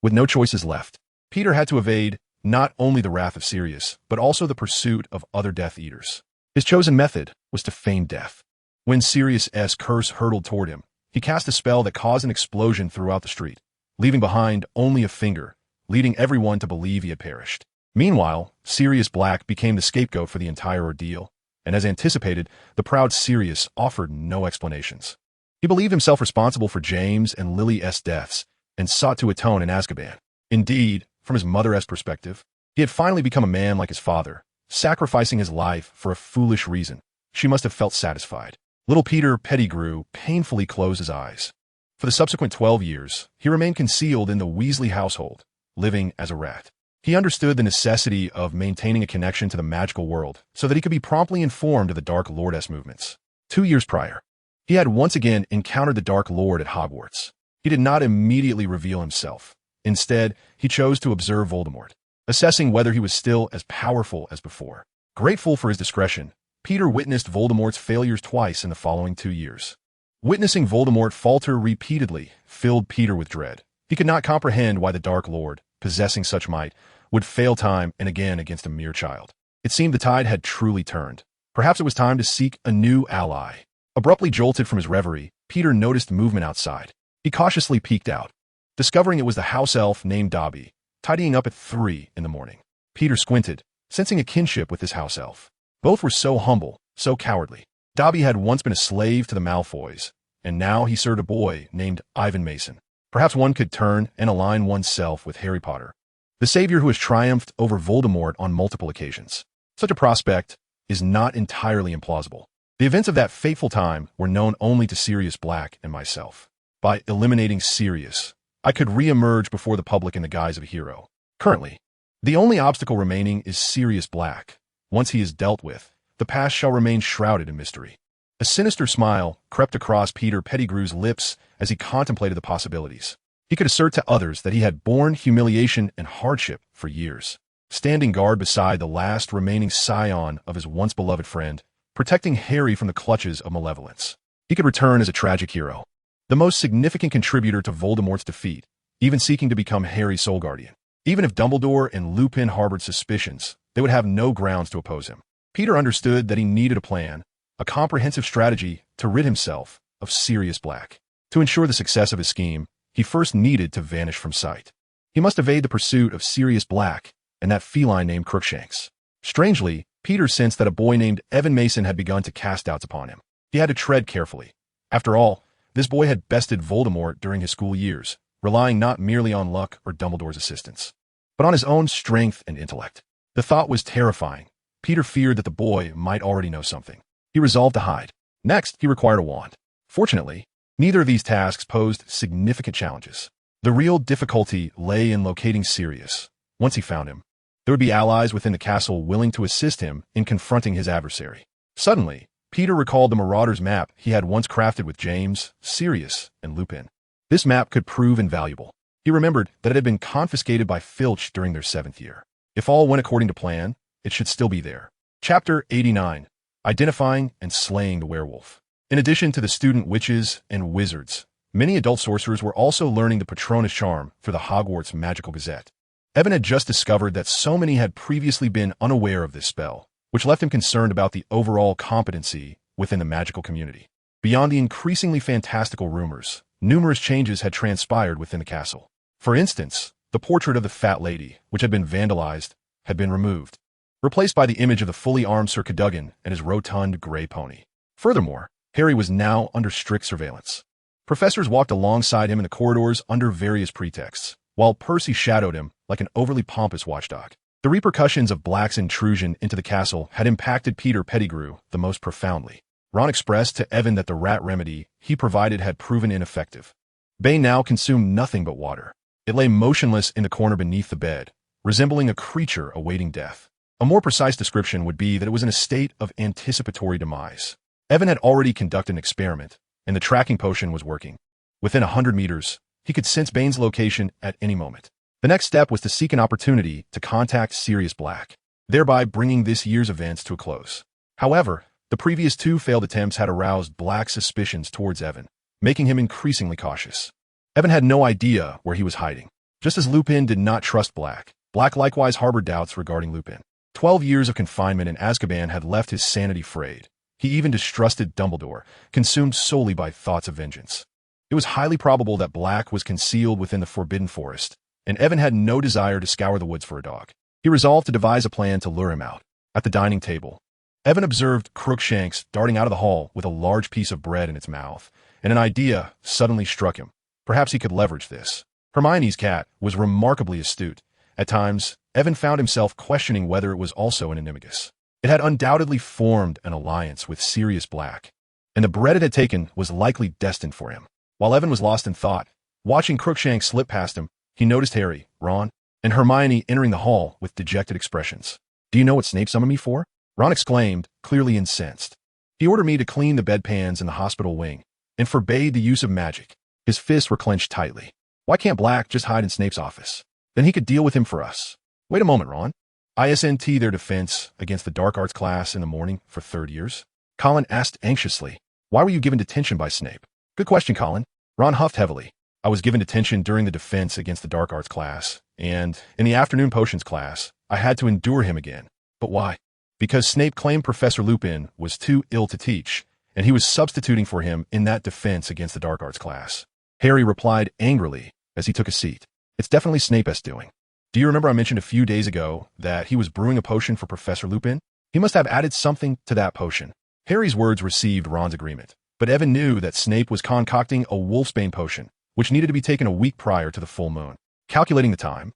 With no choices left, Peter had to evade not only the wrath of Sirius, but also the pursuit of other Death Eaters. His chosen method was to feign death. When Sirius's curse hurtled toward him, he cast a spell that caused an explosion throughout the street, leaving behind only a finger, leading everyone to believe he had perished. Meanwhile, Sirius Black became the scapegoat for the entire ordeal, and as anticipated, the proud Sirius offered no explanations. He believed himself responsible for James and Lily's deaths and sought to atone in Azkaban. Indeed, from his mother's perspective, he had finally become a man like his father, sacrificing his life for a foolish reason. She must have felt satisfied. Little Peter Pettigrew painfully closed his eyes. For the subsequent 12 years, he remained concealed in the Weasley household, living as a rat. He understood the necessity of maintaining a connection to the magical world so that he could be promptly informed of the Dark Lord's movements. 2 years prior, he had once again encountered the Dark Lord at Hogwarts. He did not immediately reveal himself. Instead, he chose to observe Voldemort, assessing whether he was still as powerful as before. Grateful for his discretion, Peter witnessed Voldemort's failures twice in the following 2 years. Witnessing Voldemort falter repeatedly filled Peter with dread. He could not comprehend why the Dark Lord, possessing such might, would fail time and again against a mere child. It seemed the tide had truly turned. Perhaps it was time to seek a new ally. Abruptly jolted from his reverie, Peter noticed movement outside. He cautiously peeked out, discovering it was the house elf named Dobby, tidying up at 3 in the morning. Peter squinted, sensing a kinship with this house elf. Both were so humble, so cowardly. Dobby had once been a slave to the Malfoys, and now he served a boy named Ivan Mason. Perhaps one could turn and align oneself with Harry Potter, the savior who has triumphed over Voldemort on multiple occasions. Such a prospect is not entirely implausible. The events of that fateful time were known only to Sirius Black and myself. By eliminating Sirius, I could re-emerge before the public in the guise of a hero. Currently, the only obstacle remaining is Sirius Black. Once he is dealt with, the past shall remain shrouded in mystery. A sinister smile crept across Peter Pettigrew's lips as he contemplated the possibilities. He could assert to others that he had borne humiliation and hardship for years. standing guard beside the last remaining scion of his once-beloved friend, protecting Harry from the clutches of malevolence. He could return as a tragic hero, the most significant contributor to Voldemort's defeat, even seeking to become Harry's sole guardian. Even if Dumbledore and Lupin harbored suspicions, they would have no grounds to oppose him. Peter understood that he needed a plan, a comprehensive strategy to rid himself of Sirius Black. To ensure the success of his scheme, he first needed to vanish from sight. He must evade the pursuit of Sirius Black and that feline named Crookshanks. Strangely, Peter sensed that a boy named Evan Mason had begun to cast doubts upon him. He had to tread carefully. After all, this boy had bested Voldemort during his school years, relying not merely on luck or Dumbledore's assistance, but on his own strength and intellect. The thought was terrifying. Peter feared that the boy might already know something. He resolved to hide. Next, he required a wand. Fortunately, neither of these tasks posed significant challenges. The real difficulty lay in locating Sirius. Once he found him, there would be allies within the castle willing to assist him in confronting his adversary. Suddenly, Peter recalled the Marauder's map he had once crafted with James, Sirius, and Lupin. This map could prove invaluable. He remembered that it had been confiscated by Filch during their 7th year. If all went according to plan, it should still be there. Chapter 89. Identifying and Slaying the Werewolf. In addition to the student witches and wizards, many adult sorcerers were also learning the Patronus charm through the Hogwarts Magical Gazette. Evan had just discovered that so many had previously been unaware of this spell, which left him concerned about the overall competency within the magical community. Beyond the increasingly fantastical rumors, numerous changes had transpired within the castle. For instance, the portrait of the Fat Lady, which had been vandalized, had been removed, replaced by the image of the fully armed Sir Cadogan and his rotund gray pony. Furthermore, Harry was now under strict surveillance. Professors walked alongside him in the corridors under various pretexts, while Percy shadowed him like an overly pompous watchdog. The repercussions of Black's intrusion into the castle had impacted Peter Pettigrew the most profoundly. Ron expressed to Evan that the rat remedy he provided had proven ineffective. Bane now consumed nothing but water. It lay motionless in the corner beneath the bed, resembling a creature awaiting death. A more precise description would be that it was in a state of anticipatory demise. Evan had already conducted an experiment, and the tracking potion was working. Within 100 meters, he could sense Bane's location at any moment. The next step was to seek an opportunity to contact Sirius Black, thereby bringing this year's events to a close. However, the previous 2 failed attempts had aroused Black's suspicions towards Evan, making him increasingly cautious. Evan had no idea where he was hiding. Just as Lupin did not trust Black, Black likewise harbored doubts regarding Lupin. 12 years of confinement in Azkaban had left his sanity frayed. He even distrusted Dumbledore, consumed solely by thoughts of vengeance. It was highly probable that Black was concealed within the Forbidden Forest, and Evan had no desire to scour the woods for a dog. He resolved to devise a plan to lure him out. At the dining table, Evan observed Crookshanks darting out of the hall with a large piece of bread in its mouth, and an idea suddenly struck him. Perhaps he could leverage this. Hermione's cat was remarkably astute. At times, Evan found himself questioning whether it was also an animagus. It had undoubtedly formed an alliance with Sirius Black, and the bread it had taken was likely destined for him. While Evan was lost in thought, watching Crookshanks slip past him, he noticed Harry, Ron, and Hermione entering the hall with dejected expressions. "Do you know what Snape summoned me for?" Ron exclaimed, clearly incensed. "He ordered me to clean the bedpans in the hospital wing, and forbade the use of magic." His fists were clenched tightly. "Why can't Black just hide in Snape's office? Then he could deal with him for us." "Wait a moment, Ron. ISNT their defense against the dark arts class in the morning for 3rd years?" Colin asked anxiously. "Why were you given detention by Snape?" "Good question, Colin." Ron huffed heavily. "I was given detention during the defense against the dark arts class, and in the afternoon potions class, I had to endure him again." "But why?" "Because Snape claimed Professor Lupin was too ill to teach, and he was substituting for him in that defense against the dark arts class." Harry replied angrily as he took a seat. "It's definitely Snape's doing. Do you remember I mentioned a few days ago that he was brewing a potion for Professor Lupin? He must have added something to that potion." Harry's words received Ron's agreement, but Evan knew that Snape was concocting a wolfsbane potion, which needed to be taken a week prior to the full moon. Calculating the time,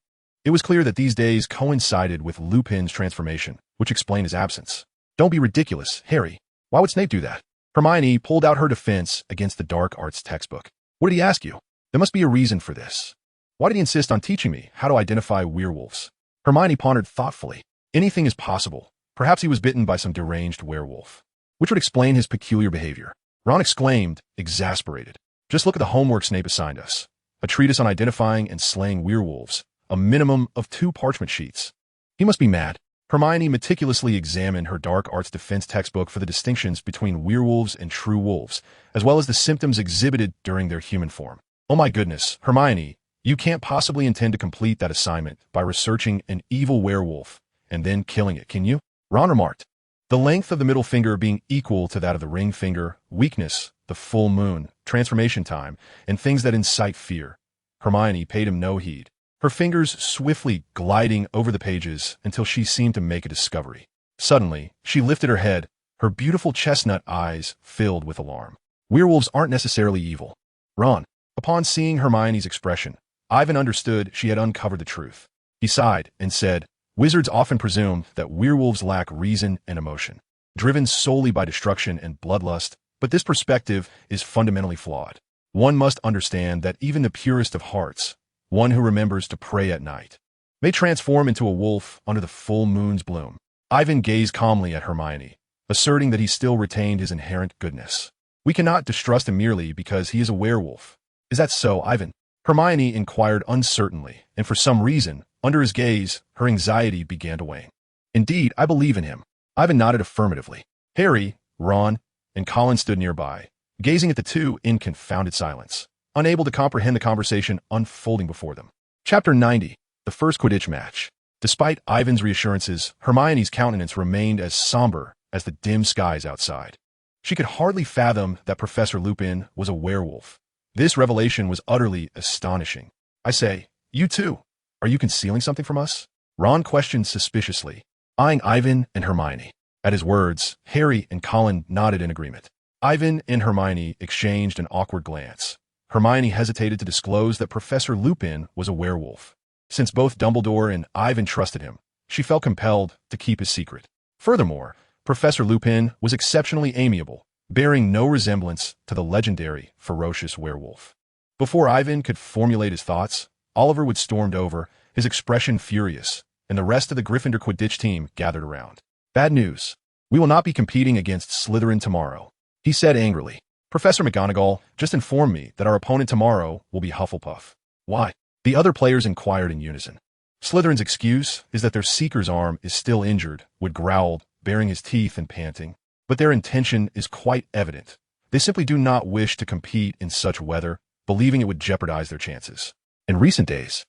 it was clear that these days coincided with Lupin's transformation, which explained his absence. "Don't be ridiculous, Harry. Why would Snape do that?" Hermione pulled out her defense against the dark arts textbook. "What did he ask you? There must be a reason for this. Why did he insist on teaching me how to identify werewolves?" Hermione pondered thoughtfully. Anything is possible. Perhaps he was bitten by some deranged werewolf, which would explain his peculiar behavior. Ron exclaimed, exasperated. "Just look at the homework Snape assigned us. A treatise on identifying and slaying werewolves. A minimum of 2 parchment sheets. He must be mad. Hermione meticulously examined her dark arts defense textbook for the distinctions between werewolves and true wolves, as well as the symptoms exhibited during their human form. Oh my goodness, Hermione, you can't possibly intend to complete that assignment by researching an evil werewolf and then killing it, can you? Ron remarked. The length of the middle finger being equal to that of the ring finger, weakness, the full moon, transformation time, and things that incite fear. Hermione paid him no heed, her fingers swiftly gliding over the pages until she seemed to make a discovery. Suddenly, she lifted her head, her beautiful chestnut eyes filled with alarm. Werewolves aren't necessarily evil. Ron. Upon seeing Hermione's expression, Ivan understood she had uncovered the truth. He sighed and said, Wizards often presume that werewolves lack reason and emotion, driven solely by destruction and bloodlust, but this perspective is fundamentally flawed. One must understand that even the purest of hearts, one who remembers to pray at night, may transform into a wolf under the full moon's bloom. Ivan gazed calmly at Hermione, asserting that he still retained his inherent goodness. We cannot distrust him merely because he is a werewolf. Is that so, Ivan? Hermione inquired uncertainly, and for some reason, under his gaze, her anxiety began to wane. Indeed, I believe in him. Ivan nodded affirmatively. Harry, Ron, and Colin stood nearby, gazing at the two in confounded silence, unable to comprehend the conversation unfolding before them. Chapter 90. The First Quidditch Match. Despite Ivan's reassurances, Hermione's countenance remained as somber as the dim skies outside. She could hardly fathom that Professor Lupin was a werewolf. This revelation was utterly astonishing. I say, you too. Are you concealing something from us? Ron questioned suspiciously, eyeing Ivan and Hermione. At his words, Harry and Colin nodded in agreement. Ivan and Hermione exchanged an awkward glance. Hermione hesitated to disclose that Professor Lupin was a werewolf. Since both Dumbledore and Ivan trusted him, she felt compelled to keep his secret. Furthermore, Professor Lupin was exceptionally amiable, bearing no resemblance to the legendary ferocious werewolf. Before Ivan could formulate his thoughts, Oliver would stormed over, his expression furious, and the rest of the Gryffindor Quidditch team gathered around. Bad news. We will not be competing against Slytherin tomorrow, he said angrily. Professor McGonagall just informed me that our opponent tomorrow will be Hufflepuff. Why? The other players inquired in unison. Slytherin's excuse is that their Seeker's arm is still injured, Wood growled, baring his teeth and panting. But their intention is quite evident. They simply do not wish to compete in such weather, believing it would jeopardize their chances. In recent days,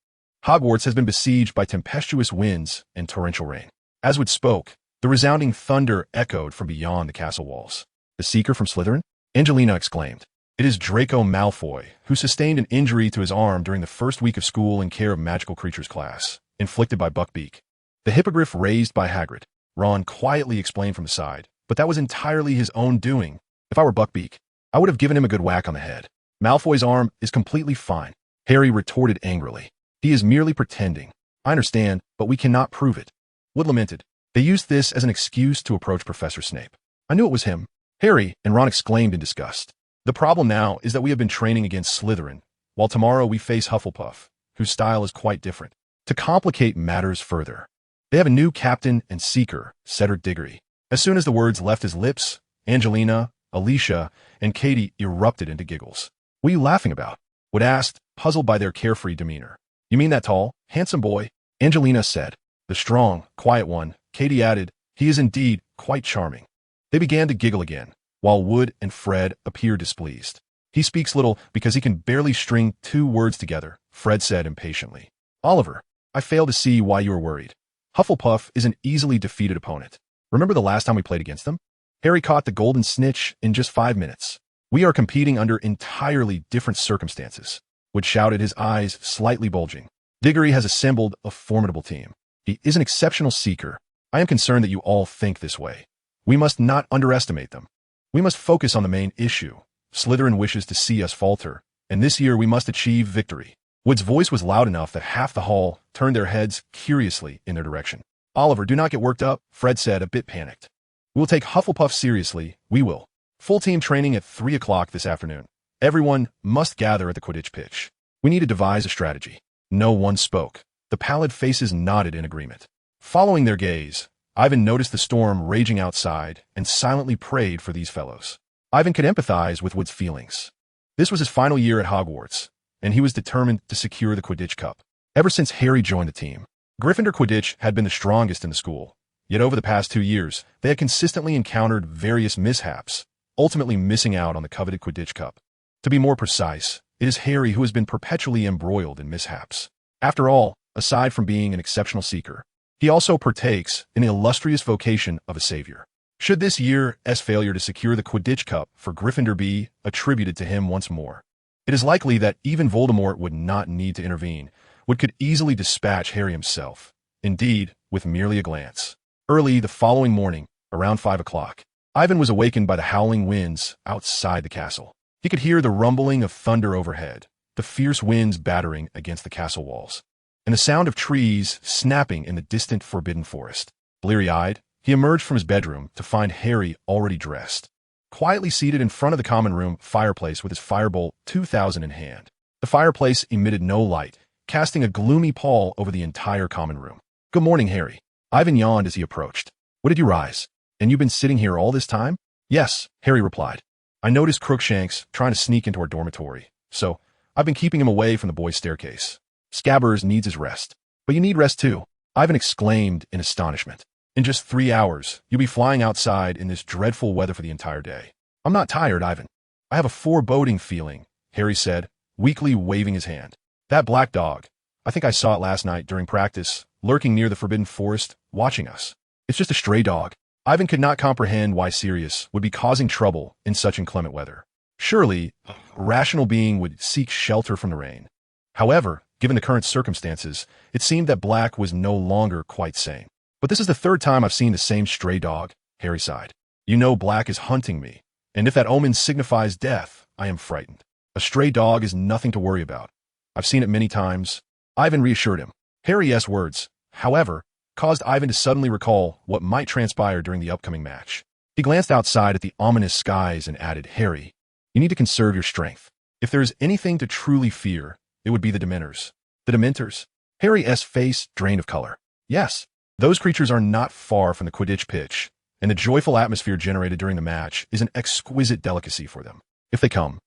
Hogwarts has been besieged by tempestuous winds and torrential rain. As Wood spoke, the resounding thunder echoed from beyond the castle walls. The Seeker from Slytherin? Angelina exclaimed. It is Draco Malfoy, who sustained an injury to his arm during the first week of school in care of magical creatures class, inflicted by Buckbeak. The hippogriff raised by Hagrid, Ron quietly explained from the side, but that was entirely his own doing. If I were Buckbeak, I would have given him a good whack on the head. Malfoy's arm is completely fine, Harry retorted angrily. He is merely pretending. I understand, but we cannot prove it. Wood lamented. They used this as an excuse to approach Professor Snape. I knew it was him. Harry and Ron exclaimed in disgust. The problem now is that we have been training against Slytherin, while tomorrow we face Hufflepuff, whose style is quite different. To complicate matters further, they have a new captain and seeker, Cedric Diggory. As soon as the words left his lips, Angelina, Alicia, and Katie erupted into giggles. What are you laughing about? Wood asked, puzzled by their carefree demeanor. You mean that tall, handsome boy? Angelina said. The strong, quiet one, Katie added. He is indeed quite charming. They began to giggle again, while Wood and Fred appeared displeased. He speaks little because he can barely string two words together, Fred said impatiently. Oliver, I fail to see why you are worried. Hufflepuff is an easily defeated opponent. Remember the last time we played against them? Harry caught the golden snitch in just 5 minutes. We are competing under entirely different circumstances. Wood shouted, his eyes slightly bulging. Diggory has assembled a formidable team. He is an exceptional seeker. I am concerned that you all think this way. We must not underestimate them. We must focus on the main issue. Slytherin wishes to see us falter, and this year we must achieve victory. Wood's voice was loud enough that half the hall turned their heads curiously in their direction. Oliver, do not get worked up, Fred said, a bit panicked. We will take Hufflepuff seriously, we will. Full team training at 3 o'clock this afternoon. Everyone must gather at the Quidditch pitch. We need to devise a strategy. No one spoke. The pallid faces nodded in agreement. Following their gaze, Ivan noticed the storm raging outside and silently prayed for these fellows. Ivan could empathize with Wood's feelings. This was his final year at Hogwarts, and he was determined to secure the Quidditch Cup. Ever since Harry joined the team, Gryffindor Quidditch had been the strongest in the school, yet over the past 2 years, they had consistently encountered various mishaps, ultimately missing out on the coveted Quidditch Cup. To be more precise, it is Harry who has been perpetually embroiled in mishaps. After all, aside from being an exceptional seeker, he also partakes in the illustrious vocation of a savior. Should this year's failure to secure the Quidditch Cup for Gryffindor be attributed to him once more, it is likely that even Voldemort would not need to intervene, but could easily dispatch Harry himself, indeed, with merely a glance. Early the following morning, around 5 o'clock, Ivan was awakened by the howling winds outside the castle. He could hear the rumbling of thunder overhead, the fierce winds battering against the castle walls, and the sound of trees snapping in the distant forbidden forest. Bleary-eyed, he emerged from his bedroom to find Harry already dressed, quietly seated in front of the common room fireplace with his Firebolt 2000 in hand. The fireplace emitted no light, casting a gloomy pall over the entire common room. "Good morning, Harry." Ivan yawned as he approached. "What did you rise? And you've been sitting here all this time?" "Yes," Harry replied. "I noticed Crookshanks trying to sneak into our dormitory, so I've been keeping him away from the boys' staircase. Scabbers needs his rest." "But you need rest too," Ivan exclaimed in astonishment. "In just 3 hours, you'll be flying outside in this dreadful weather for the entire day." "I'm not tired, Ivan. I have a foreboding feeling," Harry said, weakly waving his hand. "That black dog, I think I saw it last night during practice, lurking near the forbidden forest, watching us. It's just a stray dog." Ivan could not comprehend why Sirius would be causing trouble in such inclement weather. Surely, a rational being would seek shelter from the rain. However, given the current circumstances, it seemed that Black was no longer quite sane. "But this is the 3rd time I've seen the same stray dog," Harry sighed. "You know Black is hunting me, and if that omen signifies death, I am frightened. A stray dog is nothing to worry about. I've seen it many times." Ivan reassured him. Harry's words, however, caused Ivan to suddenly recall what might transpire during the upcoming match. He glanced outside at the ominous skies and added, "Harry, you need to conserve your strength. If there is anything to truly fear, it would be the Dementors." "The Dementors?" Harry's face drained of color. "Yes, those creatures are not far from the Quidditch pitch, and the joyful atmosphere generated during the match is an exquisite delicacy for them. If they come."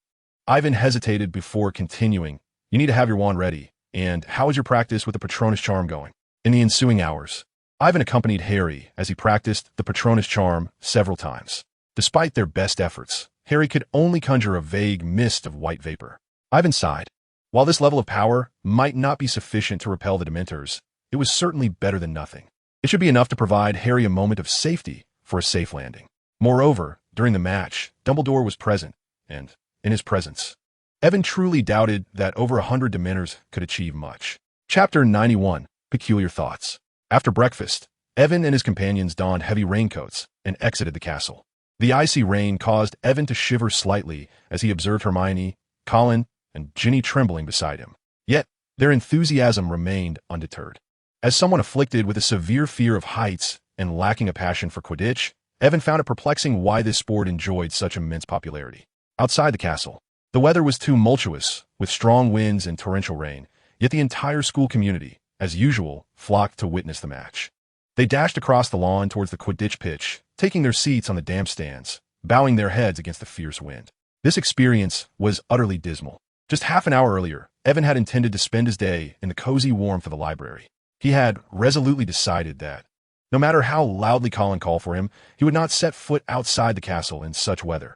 Ivan hesitated before continuing. "You need to have your wand ready. And how is your practice with the Patronus Charm going?" In the ensuing hours, Ivan accompanied Harry as he practiced the Patronus Charm several times. Despite their best efforts, Harry could only conjure a vague mist of white vapor. Ivan sighed. While this level of power might not be sufficient to repel the Dementors, it was certainly better than nothing. It should be enough to provide Harry a moment of safety for a safe landing. Moreover, during the match, Dumbledore was present, and, in his presence, Evan truly doubted that over 100 Dementors could achieve much. Chapter 91. Peculiar Thoughts. After breakfast, Evan and his companions donned heavy raincoats and exited the castle. The icy rain caused Evan to shiver slightly as he observed Hermione, Colin, and Ginny trembling beside him. Yet, their enthusiasm remained undeterred. As someone afflicted with a severe fear of heights and lacking a passion for Quidditch, Evan found it perplexing why this sport enjoyed such immense popularity. Outside the castle, the weather was tumultuous, with strong winds and torrential rain, yet the entire school community, as usual, flocked to witness the match. They dashed across the lawn towards the Quidditch pitch, taking their seats on the damp stands, bowing their heads against the fierce wind. This experience was utterly dismal. Just half an hour earlier, Evan had intended to spend his day in the cozy warmth of the library. He had resolutely decided that, no matter how loudly Colin called for him, he would not set foot outside the castle in such weather.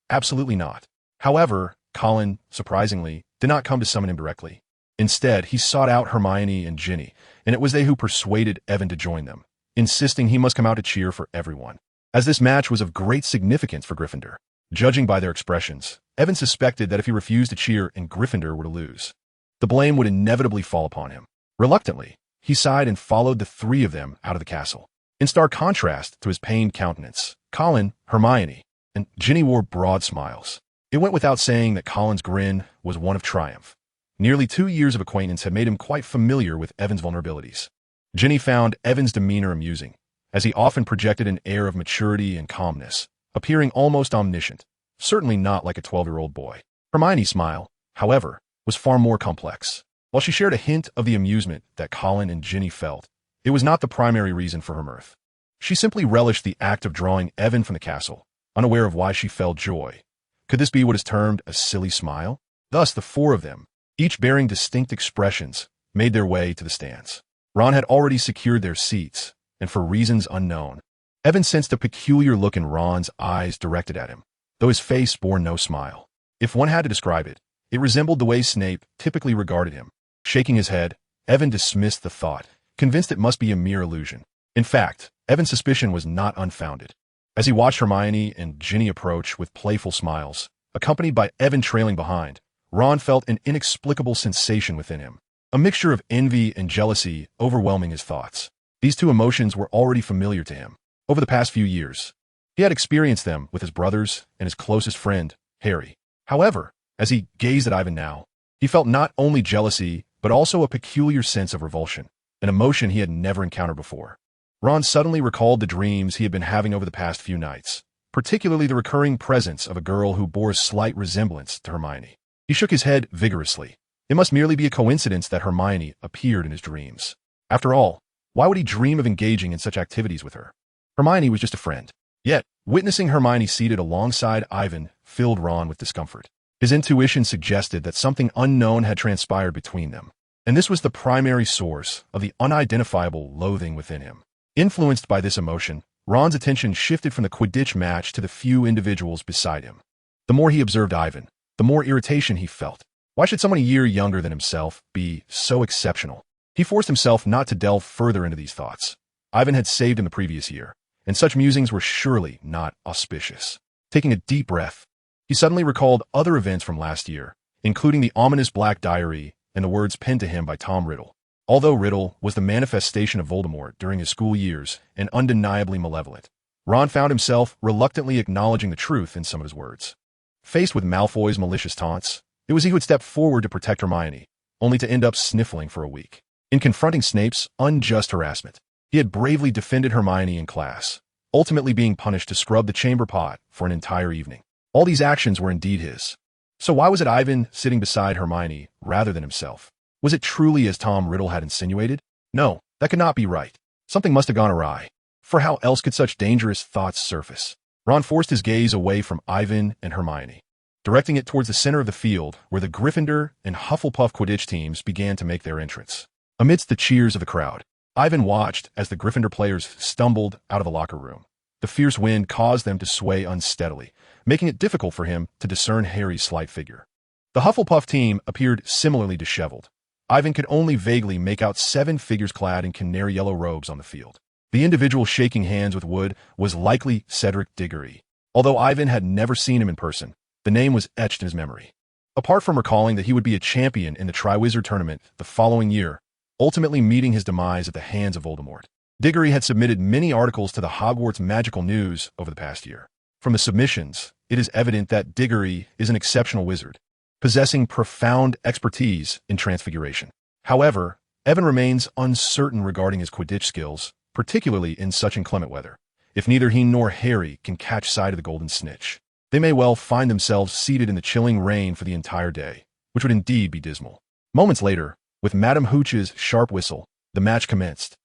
Absolutely not. However, Colin, surprisingly, did not come to summon him directly. Instead, he sought out Hermione and Ginny, and it was they who persuaded Evan to join them, insisting he must come out to cheer for everyone. As this match was of great significance for Gryffindor, judging by their expressions, Evan suspected that if he refused to cheer and Gryffindor were to lose, the blame would inevitably fall upon him. Reluctantly, he sighed and followed the 3 of them out of the castle. In stark contrast to his pained countenance, Colin, Hermione, and Ginny wore broad smiles. It went without saying that Colin's grin was one of triumph. Nearly 2 years of acquaintance had made him quite familiar with Evan's vulnerabilities. Ginny found Evan's demeanor amusing, as he often projected an air of maturity and calmness, appearing almost omniscient, certainly not like a 12-year-old boy. Hermione's smile, however, was far more complex. While she shared a hint of the amusement that Colin and Ginny felt, it was not the primary reason for her mirth. She simply relished the act of drawing Evan from the castle, unaware of why she felt joy. Could this be what is termed a silly smile? Thus, the 4 of them, each bearing distinct expressions, made their way to the stands. Ron had already secured their seats, and for reasons unknown. Evan sensed a peculiar look in Ron's eyes directed at him, though his face bore no smile. If one had to describe it, it resembled the way Snape typically regarded him. Shaking his head, Evan dismissed the thought, convinced it must be a mere illusion. In fact, Evan's suspicion was not unfounded. As he watched Hermione and Ginny approach with playful smiles, accompanied by Evan trailing behind, Ron felt an inexplicable sensation within him. A mixture of envy and jealousy overwhelming his thoughts. These two emotions were already familiar to him. Over the past few years, he had experienced them with his brothers and his closest friend, Harry. However, as he gazed at Ivan now, he felt not only jealousy, but also a peculiar sense of revulsion, an emotion he had never encountered before. Ron suddenly recalled the dreams he had been having over the past few nights, particularly the recurring presence of a girl who bore a slight resemblance to Hermione. He shook his head vigorously. It must merely be a coincidence that Hermione appeared in his dreams. After all, why would he dream of engaging in such activities with her? Hermione was just a friend. Yet, witnessing Hermione seated alongside Ivan filled Ron with discomfort. His intuition suggested that something unknown had transpired between them, and this was the primary source of the unidentifiable loathing within him. Influenced by this emotion, Ron's attention shifted from the Quidditch match to the few individuals beside him. The more he observed Ivan, the more irritation he felt. Why should someone a year younger than himself be so exceptional? He forced himself not to delve further into these thoughts. Ivan had saved him the previous year, and such musings were surely not auspicious. Taking a deep breath, he suddenly recalled other events from last year, including the ominous Black Diary and the words penned to him by Tom Riddle. Although Riddle was the manifestation of Voldemort during his school years and undeniably malevolent, Ron found himself reluctantly acknowledging the truth in some of his words. Faced with Malfoy's malicious taunts, it was he who had stepped forward to protect Hermione, only to end up sniffling for a week. In confronting Snape's unjust harassment, he had bravely defended Hermione in class, ultimately being punished to scrub the chamber pot for an entire evening. All these actions were indeed his. So why was it Ivan sitting beside Hermione rather than himself? Was it truly as Tom Riddle had insinuated? No, that could not be right. Something must have gone awry. For how else could such dangerous thoughts surface? Ron forced his gaze away from Ivan and Hermione, directing it towards the center of the field where the Gryffindor and Hufflepuff Quidditch teams began to make their entrance. Amidst the cheers of the crowd, Ivan watched as the Gryffindor players stumbled out of the locker room. The fierce wind caused them to sway unsteadily, making it difficult for him to discern Harry's slight figure. The Hufflepuff team appeared similarly disheveled. Ivan could only vaguely make out 7 figures clad in canary yellow robes on the field. The individual shaking hands with Wood was likely Cedric Diggory. Although Ivan had never seen him in person, the name was etched in his memory. Apart from recalling that he would be a champion in the Triwizard Tournament the following year, ultimately meeting his demise at the hands of Voldemort, Diggory had submitted many articles to the Hogwarts Magical News over the past year. From the submissions, it is evident that Diggory is an exceptional wizard, possessing profound expertise in transfiguration. However, Evan remains uncertain regarding his Quidditch skills, particularly in such inclement weather. If neither he nor Harry can catch sight of the Golden Snitch, they may well find themselves seated in the chilling rain for the entire day, which would indeed be dismal. Moments later, with Madame Hooch's sharp whistle, the match commenced.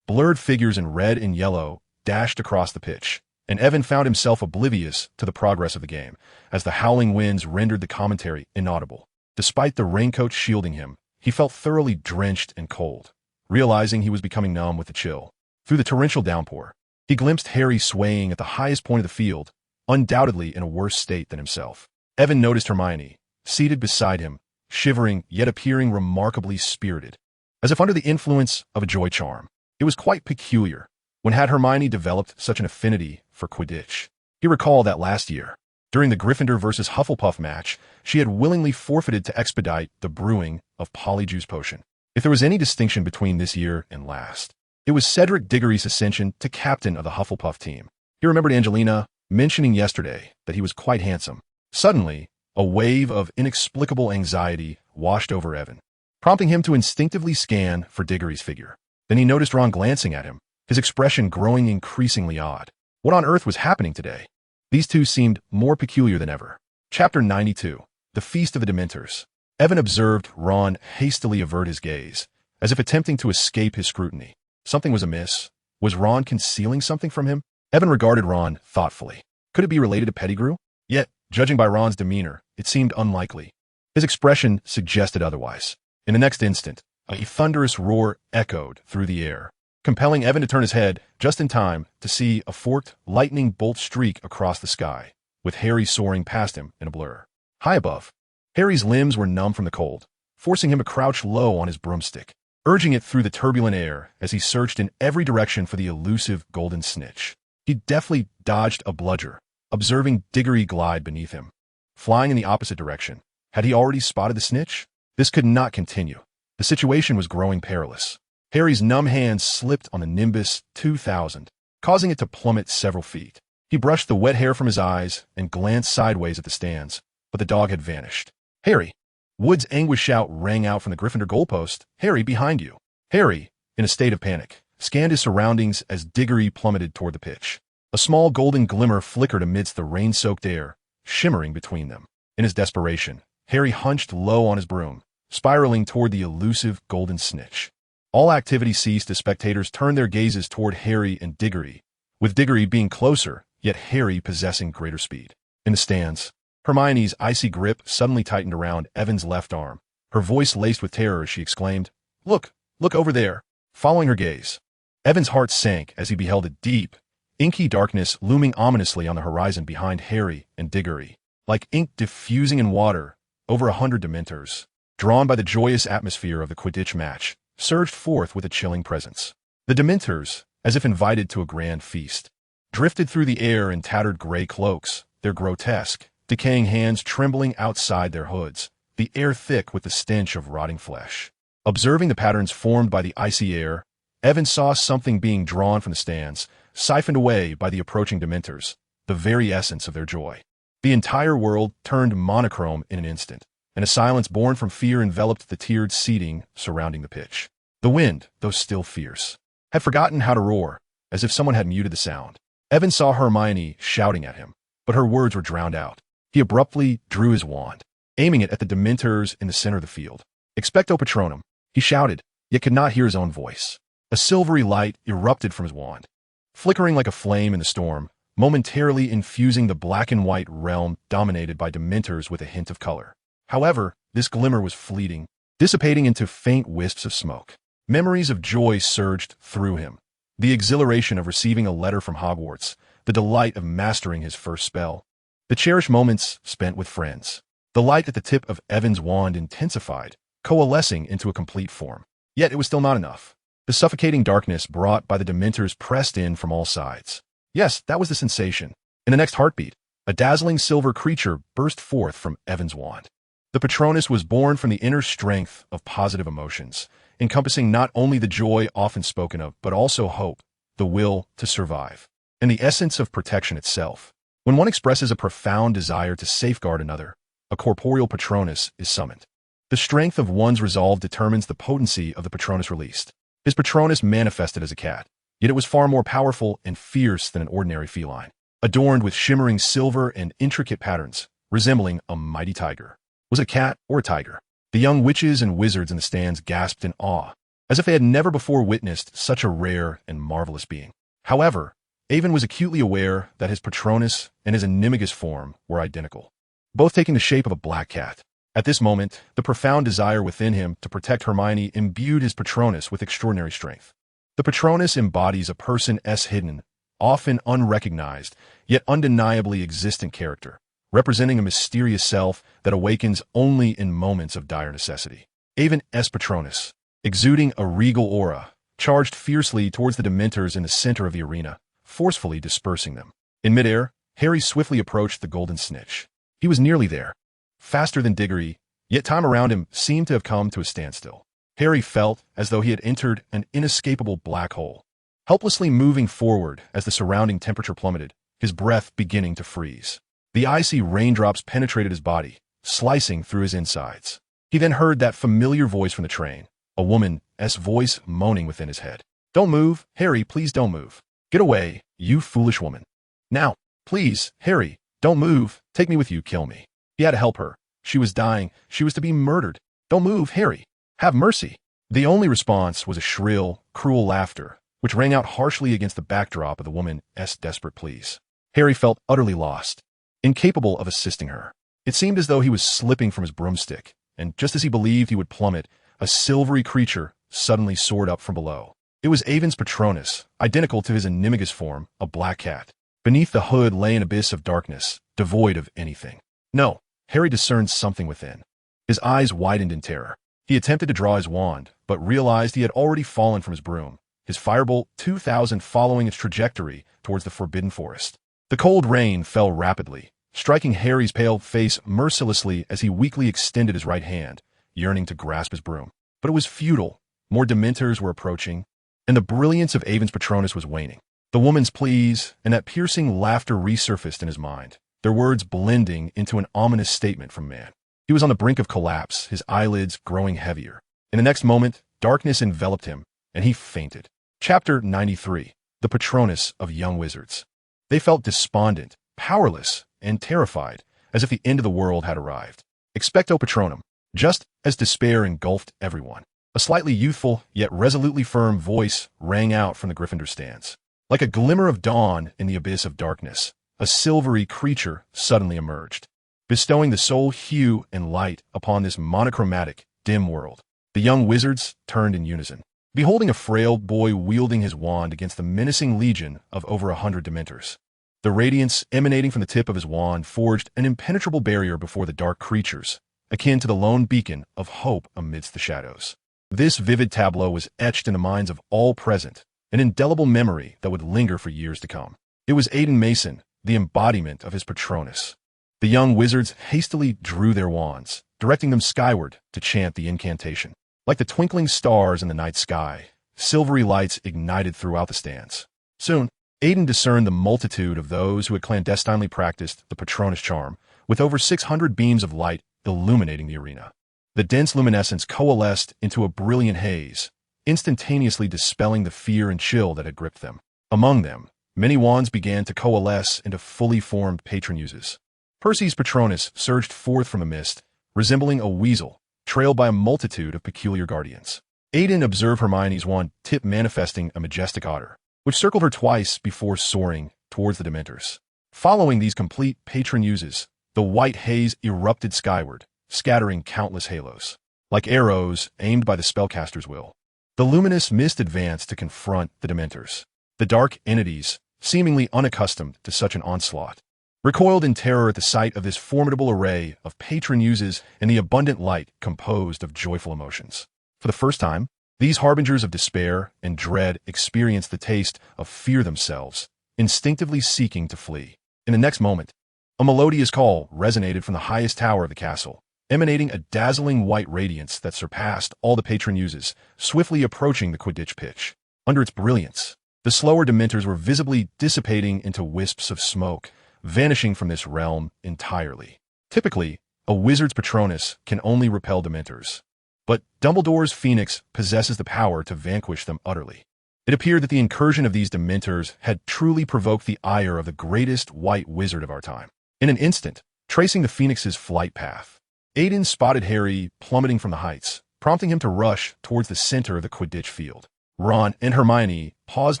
Blurred figures in red and yellow dashed across the pitch, and Evan found himself oblivious to the progress of the game, as the howling winds rendered the commentary inaudible. Despite the raincoat shielding him, he felt thoroughly drenched and cold, realizing he was becoming numb with the chill. Through the torrential downpour, he glimpsed Harry swaying at the highest point of the field, undoubtedly in a worse state than himself. Evan noticed Hermione, seated beside him, shivering yet appearing remarkably spirited, as if under the influence of a joy charm. It was quite peculiar. When had Hermione developed such an affinity for Quidditch? He recalled that last year, during the Gryffindor versus Hufflepuff match, she had willingly forfeited to expedite the brewing of Polyjuice Potion. If there was any distinction between this year and last, it was Cedric Diggory's ascension to captain of the Hufflepuff team. He remembered Angelina mentioning yesterday that he was quite handsome. Suddenly, a wave of inexplicable anxiety washed over Evan, prompting him to instinctively scan for Diggory's figure. Then he noticed Ron glancing at him, his expression growing increasingly odd. What on earth was happening today? These two seemed more peculiar than ever. Chapter 92. The Feast of the Dementors. Evan observed Ron hastily avert his gaze, as if attempting to escape his scrutiny. Something was amiss. Was Ron concealing something from him? Evan regarded Ron thoughtfully. Could it be related to Pettigrew? Yet, judging by Ron's demeanor, it seemed unlikely. His expression suggested otherwise. In the next instant, A thunderous roar echoed through the air, compelling Evan to turn his head just in time to see a forked lightning bolt streak across the sky, with Harry soaring past him in a blur. High above, Harry's limbs were numb from the cold, forcing him to crouch low on his broomstick, urging it through the turbulent air as he searched in every direction for the elusive golden snitch. He deftly dodged a bludger, observing Diggory glide beneath him. Flying in the opposite direction, had he already spotted the snitch? This could not continue. The situation was growing perilous. Harry's numb hands slipped on the Nimbus 2000, causing it to plummet several feet. He brushed the wet hair from his eyes and glanced sideways at the stands, but the dog had vanished. Harry! Wood's anguished shout rang out from the Gryffindor goalpost. Harry, behind you! Harry, in a state of panic, scanned his surroundings as Diggory plummeted toward the pitch. A small golden glimmer flickered amidst the rain-soaked air, shimmering between them. In his desperation, Harry hunched low on his broom, spiraling toward the elusive golden snitch. All activity ceased as spectators turned their gazes toward Harry and Diggory, with Diggory being closer, yet Harry possessing greater speed. In the stands, Hermione's icy grip suddenly tightened around Evan's left arm, her voice laced with terror as she exclaimed, "Look! Look over there!" Following her gaze, Evan's heart sank as he beheld a deep, inky darkness looming ominously on the horizon behind Harry and Diggory, like ink diffusing in water. Over 100 Dementors, drawn by the joyous atmosphere of the Quidditch match, surged forth with a chilling presence. The Dementors, as if invited to a grand feast, drifted through the air in tattered gray cloaks, their grotesque, decaying hands trembling outside their hoods, the air thick with the stench of rotting flesh. Observing the patterns formed by the icy air, Evan saw something being drawn from the stands, siphoned away by the approaching Dementors, the very essence of their joy. The entire world turned monochrome in an instant, and a silence born from fear enveloped the tiered seating surrounding the pitch. The wind, though still fierce, had forgotten how to roar, as if someone had muted the sound. Evan saw Hermione shouting at him, but her words were drowned out. He abruptly drew his wand, aiming it at the Dementors in the center of the field. "Expecto Patronum," he shouted, yet could not hear his own voice. A silvery light erupted from his wand, flickering like a flame in the storm, momentarily infusing the black and white realm dominated by Dementors with a hint of color. However, this glimmer was fleeting, dissipating into faint wisps of smoke. Memories of joy surged through him. The exhilaration of receiving a letter from Hogwarts, the delight of mastering his first spell, the cherished moments spent with friends. The light at the tip of Evan's wand intensified, coalescing into a complete form. Yet it was still not enough. The suffocating darkness brought by the Dementors pressed in from all sides. Yes, that was the sensation. In the next heartbeat, a dazzling silver creature burst forth from Evan's wand. The Patronus was born from the inner strength of positive emotions, encompassing not only the joy often spoken of, but also hope, the will to survive, and the essence of protection itself. When one expresses a profound desire to safeguard another, a corporeal Patronus is summoned. The strength of one's resolve determines the potency of the Patronus released. His Patronus manifested as a cat, yet it was far more powerful and fierce than an ordinary feline, adorned with shimmering silver and intricate patterns, resembling a mighty tiger. Was it a cat or a tiger? The young witches and wizards in the stands gasped in awe, as if they had never before witnessed such a rare and marvelous being. However, Avon was acutely aware that his Patronus and his animagus form were identical, both taking the shape of a black cat. At this moment, the profound desire within him to protect Hermione imbued his Patronus with extraordinary strength. The Patronus embodies a person's hidden, often unrecognized, yet undeniably existent character, representing a mysterious self that awakens only in moments of dire necessity. Avon's Patronus, exuding a regal aura, charged fiercely towards the Dementors in the center of the arena, forcefully dispersing them. In midair, Harry swiftly approached the golden snitch. He was nearly there, faster than Diggory, yet time around him seemed to have come to a standstill. Harry felt as though he had entered an inescapable black hole, helplessly moving forward as the surrounding temperature plummeted, his breath beginning to freeze. The icy raindrops penetrated his body, slicing through his insides. He then heard that familiar voice from the train, a woman's voice moaning within his head. "Don't move, Harry, please don't move. Get away, you foolish woman. Now, please, Harry, don't move, take me with you, kill me." He had to help her. She was dying, she was to be murdered. "Don't move, Harry. Have mercy." The only response was a shrill, cruel laughter, which rang out harshly against the backdrop of the woman's desperate pleas. Harry felt utterly lost, incapable of assisting her. It seemed as though he was slipping from his broomstick, and just as he believed he would plummet, a silvery creature suddenly soared up from below. It was Avon's Patronus, identical to his animagus form, a black cat. Beneath the hood lay an abyss of darkness, devoid of anything. No, Harry discerned something within. His eyes widened in terror. He attempted to draw his wand, but realized he had already fallen from his broom, his firebolt 2000 following its trajectory towards the forbidden forest. The cold rain fell rapidly, striking Harry's pale face mercilessly as he weakly extended his right hand, yearning to grasp his broom. But it was futile. More Dementors were approaching, and the brilliance of Avon's Patronus was waning. The woman's pleas and that piercing laughter resurfaced in his mind, their words blending into an ominous statement from man. He was on the brink of collapse, his eyelids growing heavier. In the next moment, darkness enveloped him, and he fainted. Chapter 93. The Patronus of Young Wizards. They felt despondent, powerless, and terrified, as if the end of the world had arrived. Expecto Patronum. Just as despair engulfed everyone, a slightly youthful, yet resolutely firm voice rang out from the Gryffindor stands. Like a glimmer of dawn in the abyss of darkness, a silvery creature suddenly emerged, bestowing the sole hue and light upon this monochromatic, dim world. The young wizards turned in unison, beholding a frail boy wielding his wand against the menacing legion of over 100 Dementors. The radiance emanating from the tip of his wand forged an impenetrable barrier before the dark creatures, akin to the lone beacon of hope amidst the shadows. This vivid tableau was etched in the minds of all present, an indelible memory that would linger for years to come. It was Aiden Mason, the embodiment of his Patronus. The young wizards hastily drew their wands, directing them skyward to chant the incantation. Like the twinkling stars in the night sky, silvery lights ignited throughout the stands. Soon, Aiden discerned the multitude of those who had clandestinely practiced the Patronus charm, with over 600 beams of light illuminating the arena. The dense luminescence coalesced into a brilliant haze, instantaneously dispelling the fear and chill that had gripped them. Among them, many wands began to coalesce into fully formed patronuses. Percy's Patronus surged forth from the mist, resembling a weasel, trailed by a multitude of peculiar guardians. Aiden observed Hermione's wand tip manifesting a majestic otter, which circled her twice before soaring towards the Dementors. Following these complete patronuses, the white haze erupted skyward, scattering countless halos. Like arrows aimed by the spellcaster's will, the luminous mist advanced to confront the Dementors. The dark entities, seemingly unaccustomed to such an onslaught, recoiled in terror at the sight of this formidable array of patronuses and the abundant light composed of joyful emotions. For the first time, these harbingers of despair and dread experienced the taste of fear themselves, instinctively seeking to flee. In the next moment, a melodious call resonated from the highest tower of the castle, emanating a dazzling white radiance that surpassed all the patronuses, swiftly approaching the Quidditch pitch. Under its brilliance, the slower Dementors were visibly dissipating into wisps of smoke, vanishing from this realm entirely. Typically, a wizard's Patronus can only repel Dementors, but Dumbledore's Phoenix possesses the power to vanquish them utterly. It appeared that the incursion of these Dementors had truly provoked the ire of the greatest white wizard of our time. In an instant, tracing the Phoenix's flight path, Aiden spotted Harry plummeting from the heights, prompting him to rush towards the center of the Quidditch field. Ron and Hermione paused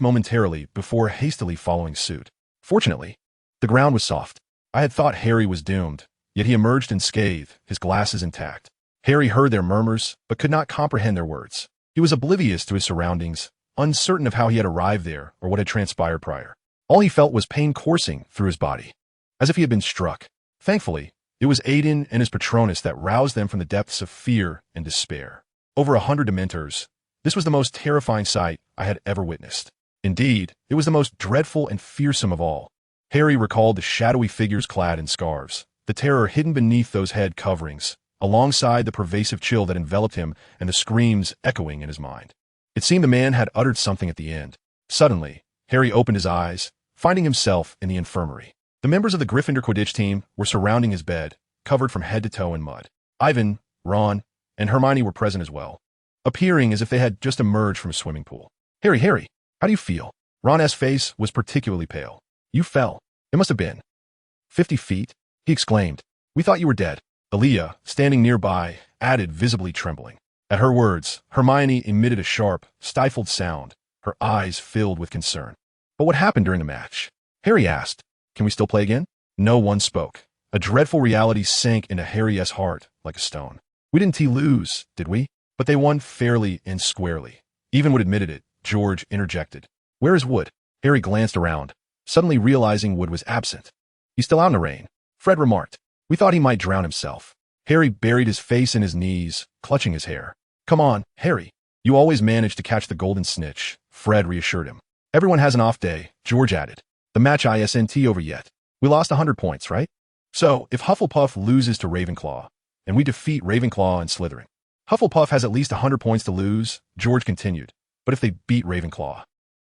momentarily before hastily following suit. Fortunately, the ground was soft. I had thought Harry was doomed, yet he emerged unscathed, his glasses intact. Harry heard their murmurs, but could not comprehend their words. He was oblivious to his surroundings, uncertain of how he had arrived there or what had transpired prior. All he felt was pain coursing through his body, as if he had been struck. Thankfully, it was Aiden and his Patronus that roused them from the depths of fear and despair. Over 100 Dementors, this was the most terrifying sight I had ever witnessed. Indeed, it was the most dreadful and fearsome of all. Harry recalled the shadowy figures clad in scarves, the terror hidden beneath those head coverings, alongside the pervasive chill that enveloped him and the screams echoing in his mind. It seemed the man had uttered something at the end. Suddenly, Harry opened his eyes, finding himself in the infirmary. The members of the Gryffindor Quidditch team were surrounding his bed, covered from head to toe in mud. Ivan, Ron, and Hermione were present as well, appearing as if they had just emerged from a swimming pool. Harry, how do you feel?" Ron's face was particularly pale. "You fell. It must have been 50 feet, he exclaimed. "We thought you were dead." Aaliyah, standing nearby, added, visibly trembling. At her words, Hermione emitted a sharp, stifled sound, her eyes filled with concern. "But what happened during the match?" Harry asked. "Can we still play again?" No one spoke. A dreadful reality sank into Harry's heart like a stone. "We didn't lose, did we?" But But they won fairly and squarely. Even Wood admitted it. George interjected. Where is Wood? Harry glanced around, suddenly realizing Wood was absent. He's still out in the rain, Fred remarked. We thought he might drown himself. Harry buried his face in his knees, clutching his hair. Come on, Harry. You always manage to catch the golden snitch, Fred reassured him. Everyone has an off day, George added. The match isn't over yet. We lost 100 points, right? So, if Hufflepuff loses to Ravenclaw, and we defeat Ravenclaw and Slytherin, Hufflepuff has at least 100 points to lose, George continued. But if they beat Ravenclaw?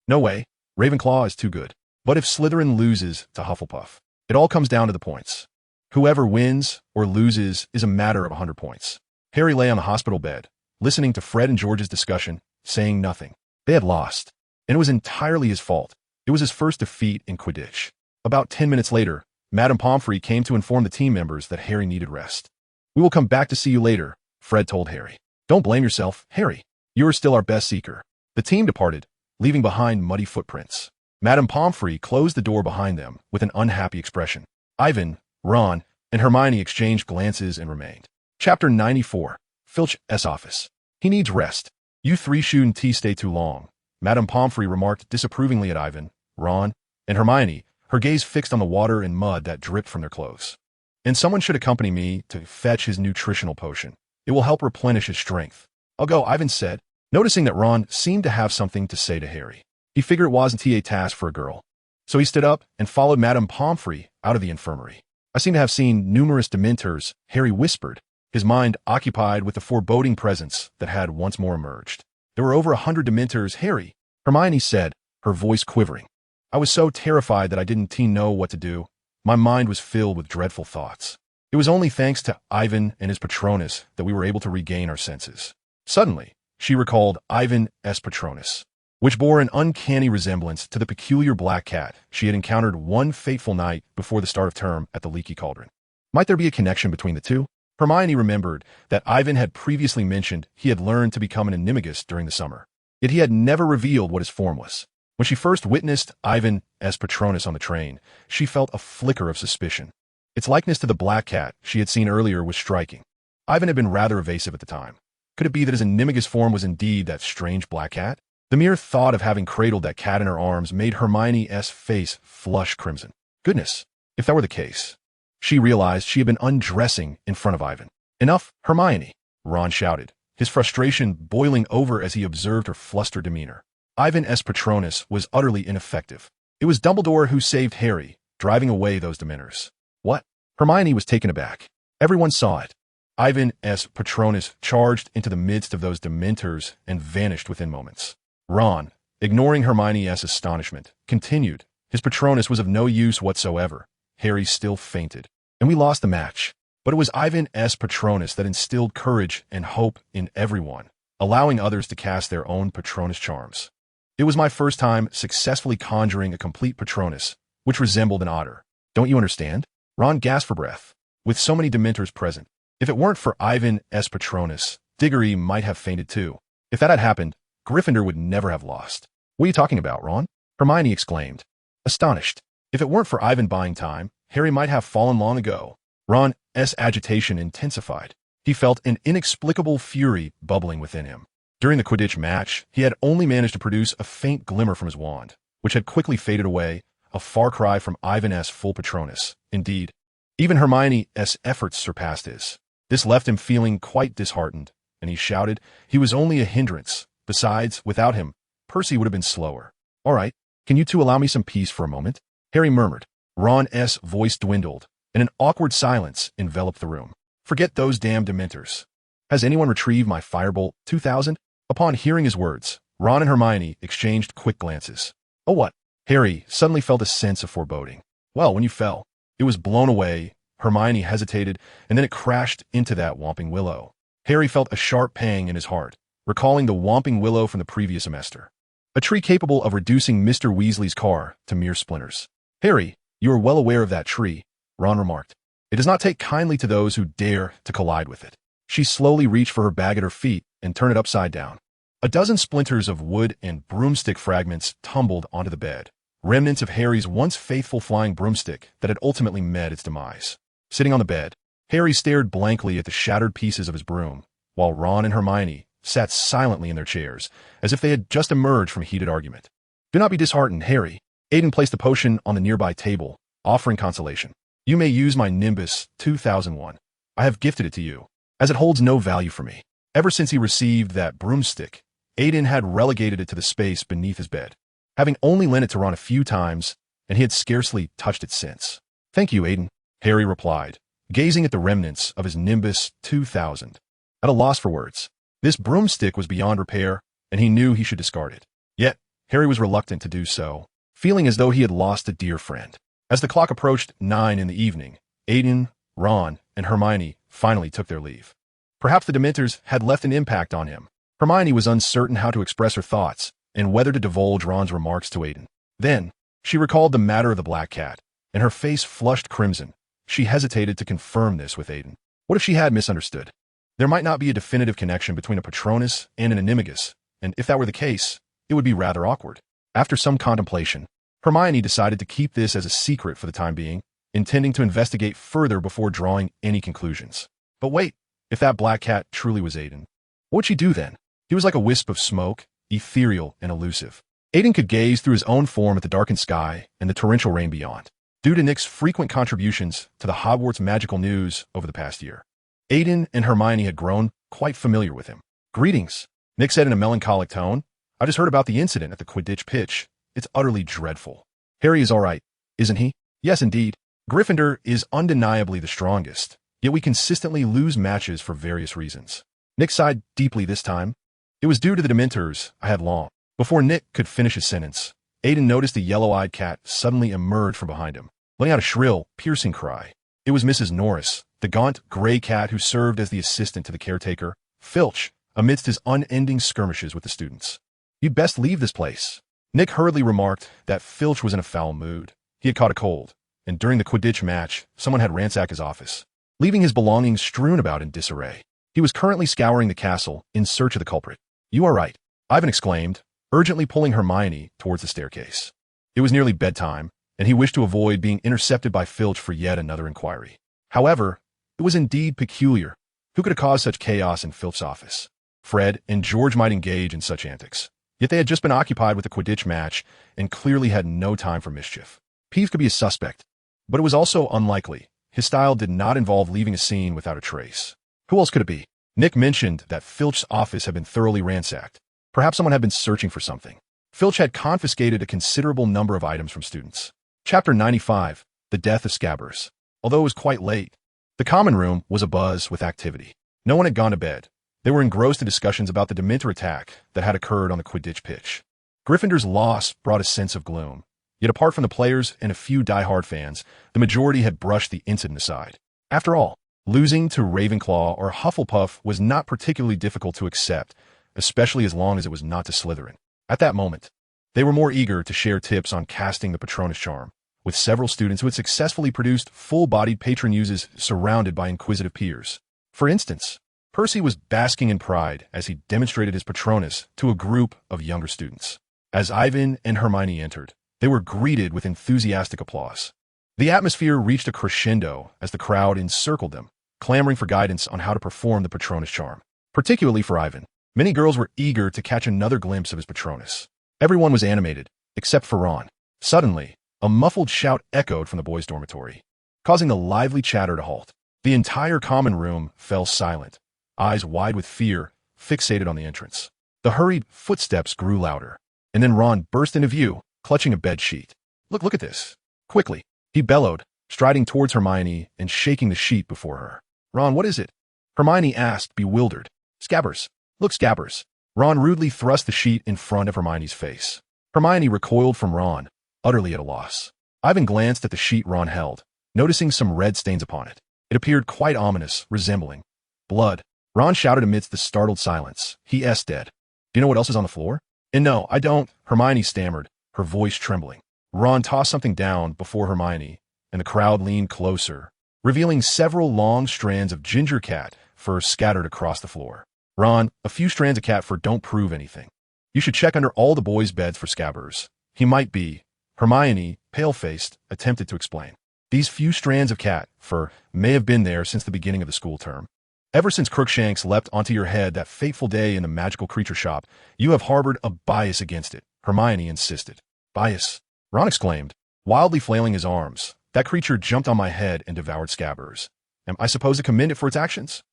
No way. Ravenclaw is too good. But if Slytherin loses to Hufflepuff, it all comes down to the points. Whoever wins or loses is a matter of 100 points. Harry lay on the hospital bed, listening to Fred and George's discussion, saying nothing. They had lost, and it was entirely his fault. It was his first defeat in Quidditch. About 10 minutes later, Madame Pomfrey came to inform the team members that Harry needed rest. We will come back to see you later, Fred told Harry. Don't blame yourself, Harry. You are still our best seeker. The team departed, leaving behind muddy footprints. Madame Pomfrey closed the door behind them with an unhappy expression. Ivan, Ron, and Hermione exchanged glances and remained. Chapter 94. Filch's office. He needs rest. You three shouldn't stay too long, Madame Pomfrey remarked disapprovingly at Ivan, Ron, and Hermione, her gaze fixed on the water and mud that dripped from their clothes. And someone should accompany me to fetch his nutritional potion. It will help replenish his strength. I'll go, Ivan said, noticing that Ron seemed to have something to say to Harry. He figured it wasn't a task for a girl. So he stood up and followed Madame Pomfrey out of the infirmary. I seem to have seen numerous Dementors, Harry whispered, his mind occupied with the foreboding presence that had once more emerged. There were over 100 Dementors, Harry, Hermione said, her voice quivering. I was so terrified that I didn't know what to do. My mind was filled with dreadful thoughts. It was only thanks to Ivan and his Patronus that we were able to regain our senses. Suddenly, she recalled Ivan's Patronus, which bore an uncanny resemblance to the peculiar black cat she had encountered one fateful night before the start of term at the Leaky Cauldron. Might there be a connection between the two? Hermione remembered that Ivan had previously mentioned he had learned to become an animagus during the summer, yet he had never revealed what his form was. When she first witnessed Ivan's Patronus on the train, she felt a flicker of suspicion. Its likeness to the black cat she had seen earlier was striking. Ivan had been rather evasive at the time. Could it be that his animagus form was indeed that strange black cat? The mere thought of having cradled that cat in her arms made Hermione's face flush crimson. Goodness, if that were the case. She realized she had been undressing in front of Ivan. Enough, Hermione, Ron shouted, his frustration boiling over as he observed her flustered demeanor. Ivan's Patronus was utterly ineffective. It was Dumbledore who saved Harry, driving away those Dementors. What? Hermione was taken aback. Everyone saw it. Ivan's Patronus charged into the midst of those Dementors and vanished within moments. Ron, ignoring Hermione's astonishment, continued. His Patronus was of no use whatsoever. Harry still fainted, and we lost the match. But it was Ivan's Patronus that instilled courage and hope in everyone, allowing others to cast their own Patronus charms. It was my first time successfully conjuring a complete Patronus, which resembled an otter. Don't you understand? Ron gasped for breath. With so many Dementors present, if it weren't for Ivan's Patronus, Diggory might have fainted too. If that had happened, Gryffindor would never have lost. What are you talking about, Ron? Hermione exclaimed, astonished. If it weren't for Ivan buying time, Harry might have fallen long ago. Ron's agitation intensified. He felt an inexplicable fury bubbling within him. During the Quidditch match, he had only managed to produce a faint glimmer from his wand, which had quickly faded away, a far cry from Ivan's full Patronus. Indeed, even Hermione's efforts surpassed his. This left him feeling quite disheartened, and he shouted he was only a hindrance. Besides, without him, Percy would have been slower. All right, can you two allow me some peace for a moment? Harry murmured. Ron's voice dwindled, and an awkward silence enveloped the room. Forget those damn Dementors. Has anyone retrieved my Firebolt 2000? Upon hearing his words, Ron and Hermione exchanged quick glances. Oh what? Harry suddenly felt a sense of foreboding. Well, when you fell, it was blown away. Hermione hesitated, and then it crashed into that Whomping Willow. Harry felt a sharp pang in his heart, recalling the Whomping Willow from the previous semester. A tree capable of reducing Mr. Weasley's car to mere splinters. Harry, you are well aware of that tree, Ron remarked. It does not take kindly to those who dare to collide with it. She slowly reached for her bag at her feet and turned it upside down. A dozen splinters of wood and broomstick fragments tumbled onto the bed, remnants of Harry's once faithful flying broomstick that had ultimately met its demise. Sitting on the bed, Harry stared blankly at the shattered pieces of his broom, while Ron and Hermione sat silently in their chairs, as if they had just emerged from a heated argument. Do not be disheartened, Harry. Aiden placed a potion on the nearby table, offering consolation. You may use my Nimbus 2001. I have gifted it to you, as it holds no value for me. Ever since he received that broomstick, Aiden had relegated it to the space beneath his bed, having only lent it to Ron a few times, and he had scarcely touched it since. Thank you, Aiden, Harry replied, gazing at the remnants of his Nimbus 2000. At a loss for words, this broomstick was beyond repair, and he knew he should discard it. Yet, Harry was reluctant to do so, feeling as though he had lost a dear friend. As the clock approached 9 in the evening, Aiden, Ron, and Hermione finally took their leave. Perhaps the Dementors had left an impact on him. Hermione was uncertain how to express her thoughts and whether to divulge Ron's remarks to Aiden. Then, she recalled the matter of the black cat, and her face flushed crimson. She hesitated to confirm this with Aiden. What if she had misunderstood? There might not be a definitive connection between a Patronus and an Animagus, and if that were the case, it would be rather awkward. After some contemplation, Hermione decided to keep this as a secret for the time being, intending to investigate further before drawing any conclusions. But wait, if that black cat truly was Aiden, what would she do then? He was like a wisp of smoke, ethereal and elusive. Aiden could gaze through his own form at the darkened sky and the torrential rain beyond. Due to Nick's frequent contributions to the Hogwarts magical news over the past year, Aiden and Hermione had grown quite familiar with him. Greetings, Nick said in a melancholic tone. I just heard about the incident at the Quidditch pitch. It's utterly dreadful. Harry is all right, isn't he? Yes, indeed. Gryffindor is undeniably the strongest, yet we consistently lose matches for various reasons. Nick sighed deeply this time. It was due to the Dementors I had long. Before Nick could finish his sentence, Aiden noticed a yellow-eyed cat suddenly emerge from behind him, letting out a shrill, piercing cry. It was Mrs. Norris, the gaunt, gray cat who served as the assistant to the caretaker, Filch, amidst his unending skirmishes with the students. You'd best leave this place. Nick hurriedly remarked that Filch was in a foul mood. He had caught a cold, and during the Quidditch match, someone had ransacked his office, leaving his belongings strewn about in disarray. He was currently scouring the castle in search of the culprit. You are right, Ivan exclaimed, urgently pulling Hermione towards the staircase. It was nearly bedtime, and he wished to avoid being intercepted by Filch for yet another inquiry. However, it was indeed peculiar. Who could have caused such chaos in Filch's office? Fred and George might engage in such antics, yet they had just been occupied with the Quidditch match and clearly had no time for mischief. Peeves could be a suspect, but it was also unlikely. His style did not involve leaving a scene without a trace. Who else could it be? Nick mentioned that Filch's office had been thoroughly ransacked. Perhaps someone had been searching for something. Filch had confiscated a considerable number of items from students. Chapter 95, The Death of Scabbers. Although it was quite late, the common room was abuzz with activity. No one had gone to bed. They were engrossed in discussions about the Dementor attack that had occurred on the Quidditch pitch. Gryffindor's loss brought a sense of gloom. Yet apart from the players and a few die-hard fans, the majority had brushed the incident aside. After all, losing to Ravenclaw or Hufflepuff was not particularly difficult to accept, especially as long as it was not to Slytherin. At that moment, they were more eager to share tips on casting the Patronus charm, with several students who had successfully produced full-bodied patron uses surrounded by inquisitive peers. For instance, Percy was basking in pride as he demonstrated his Patronus to a group of younger students. As Ivan and Hermione entered, they were greeted with enthusiastic applause. The atmosphere reached a crescendo as the crowd encircled them, clamoring for guidance on how to perform the Patronus charm. Particularly for Ivan, many girls were eager to catch another glimpse of his Patronus. Everyone was animated, except for Ron. Suddenly, a muffled shout echoed from the boys' dormitory, causing the lively chatter to halt. The entire common room fell silent, eyes wide with fear, fixated on the entrance. The hurried footsteps grew louder, and then Ron burst into view, clutching a bed sheet. Look at this. Quickly, he bellowed, striding towards Hermione and shaking the sheet before her. Ron, what is it? Hermione asked, bewildered. Scabbers. Look, Scabbers. Ron rudely thrust the sheet in front of Hermione's face. Hermione recoiled from Ron, utterly at a loss. Ivan glanced at the sheet Ron held, noticing some red stains upon it. It appeared quite ominous, resembling blood. Ron shouted amidst the startled silence. He*s dead. Do you know what else is on the floor? And no, I don't, Hermione stammered, her voice trembling. Ron tossed something down before Hermione, and the crowd leaned closer, revealing several long strands of ginger cat fur scattered across the floor. Ron, a few strands of cat fur don't prove anything. You should check under all the boys' beds for Scabbers. He might be. Hermione, pale-faced, attempted to explain. These few strands of cat fur may have been there since the beginning of the school term. Ever since Crookshanks leapt onto your head that fateful day in the magical creature shop, you have harbored a bias against it, Hermione insisted. Bias? Ron exclaimed, wildly flailing his arms. That creature jumped on my head and devoured Scabbers. Am I supposed to commend it for its actions?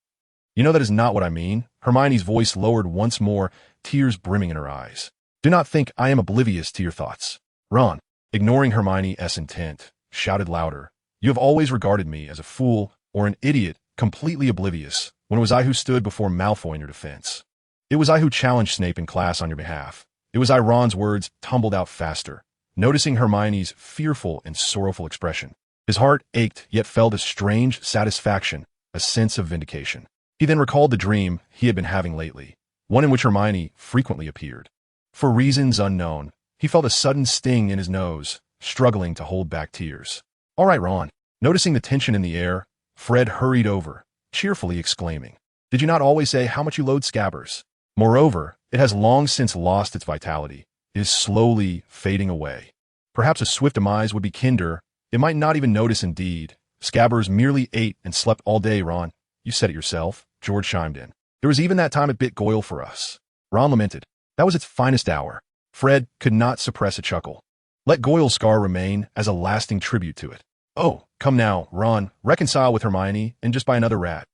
You know that is not what I mean. Hermione's voice lowered once more, tears brimming in her eyes. Do not think I am oblivious to your thoughts. Ron, ignoring Hermione's intent, shouted louder. You have always regarded me as a fool or an idiot, completely oblivious, when it was I who stood before Malfoy in your defense. It was I who challenged Snape in class on your behalf. It was I. Ron's words tumbled out faster, noticing Hermione's fearful and sorrowful expression. His heart ached, yet felt a strange satisfaction, a sense of vindication. He then recalled the dream he had been having lately, one in which Hermione frequently appeared. For reasons unknown, he felt a sudden sting in his nose, struggling to hold back tears. All right, Ron. Noticing the tension in the air, Fred hurried over, cheerfully exclaiming, Did you not always say how much you loathe Scabbers? Moreover, it has long since lost its vitality. It is slowly fading away. Perhaps a swift demise would be kinder. It might not even notice indeed. Scabbers merely ate and slept all day, Ron. You said it yourself, George chimed in. There was even that time it bit Goyle for us. Ron lamented. That was its finest hour. Fred could not suppress a chuckle. Let Goyle's scar remain as a lasting tribute to it. Oh, come now, Ron, reconcile with Hermione and just buy another rat.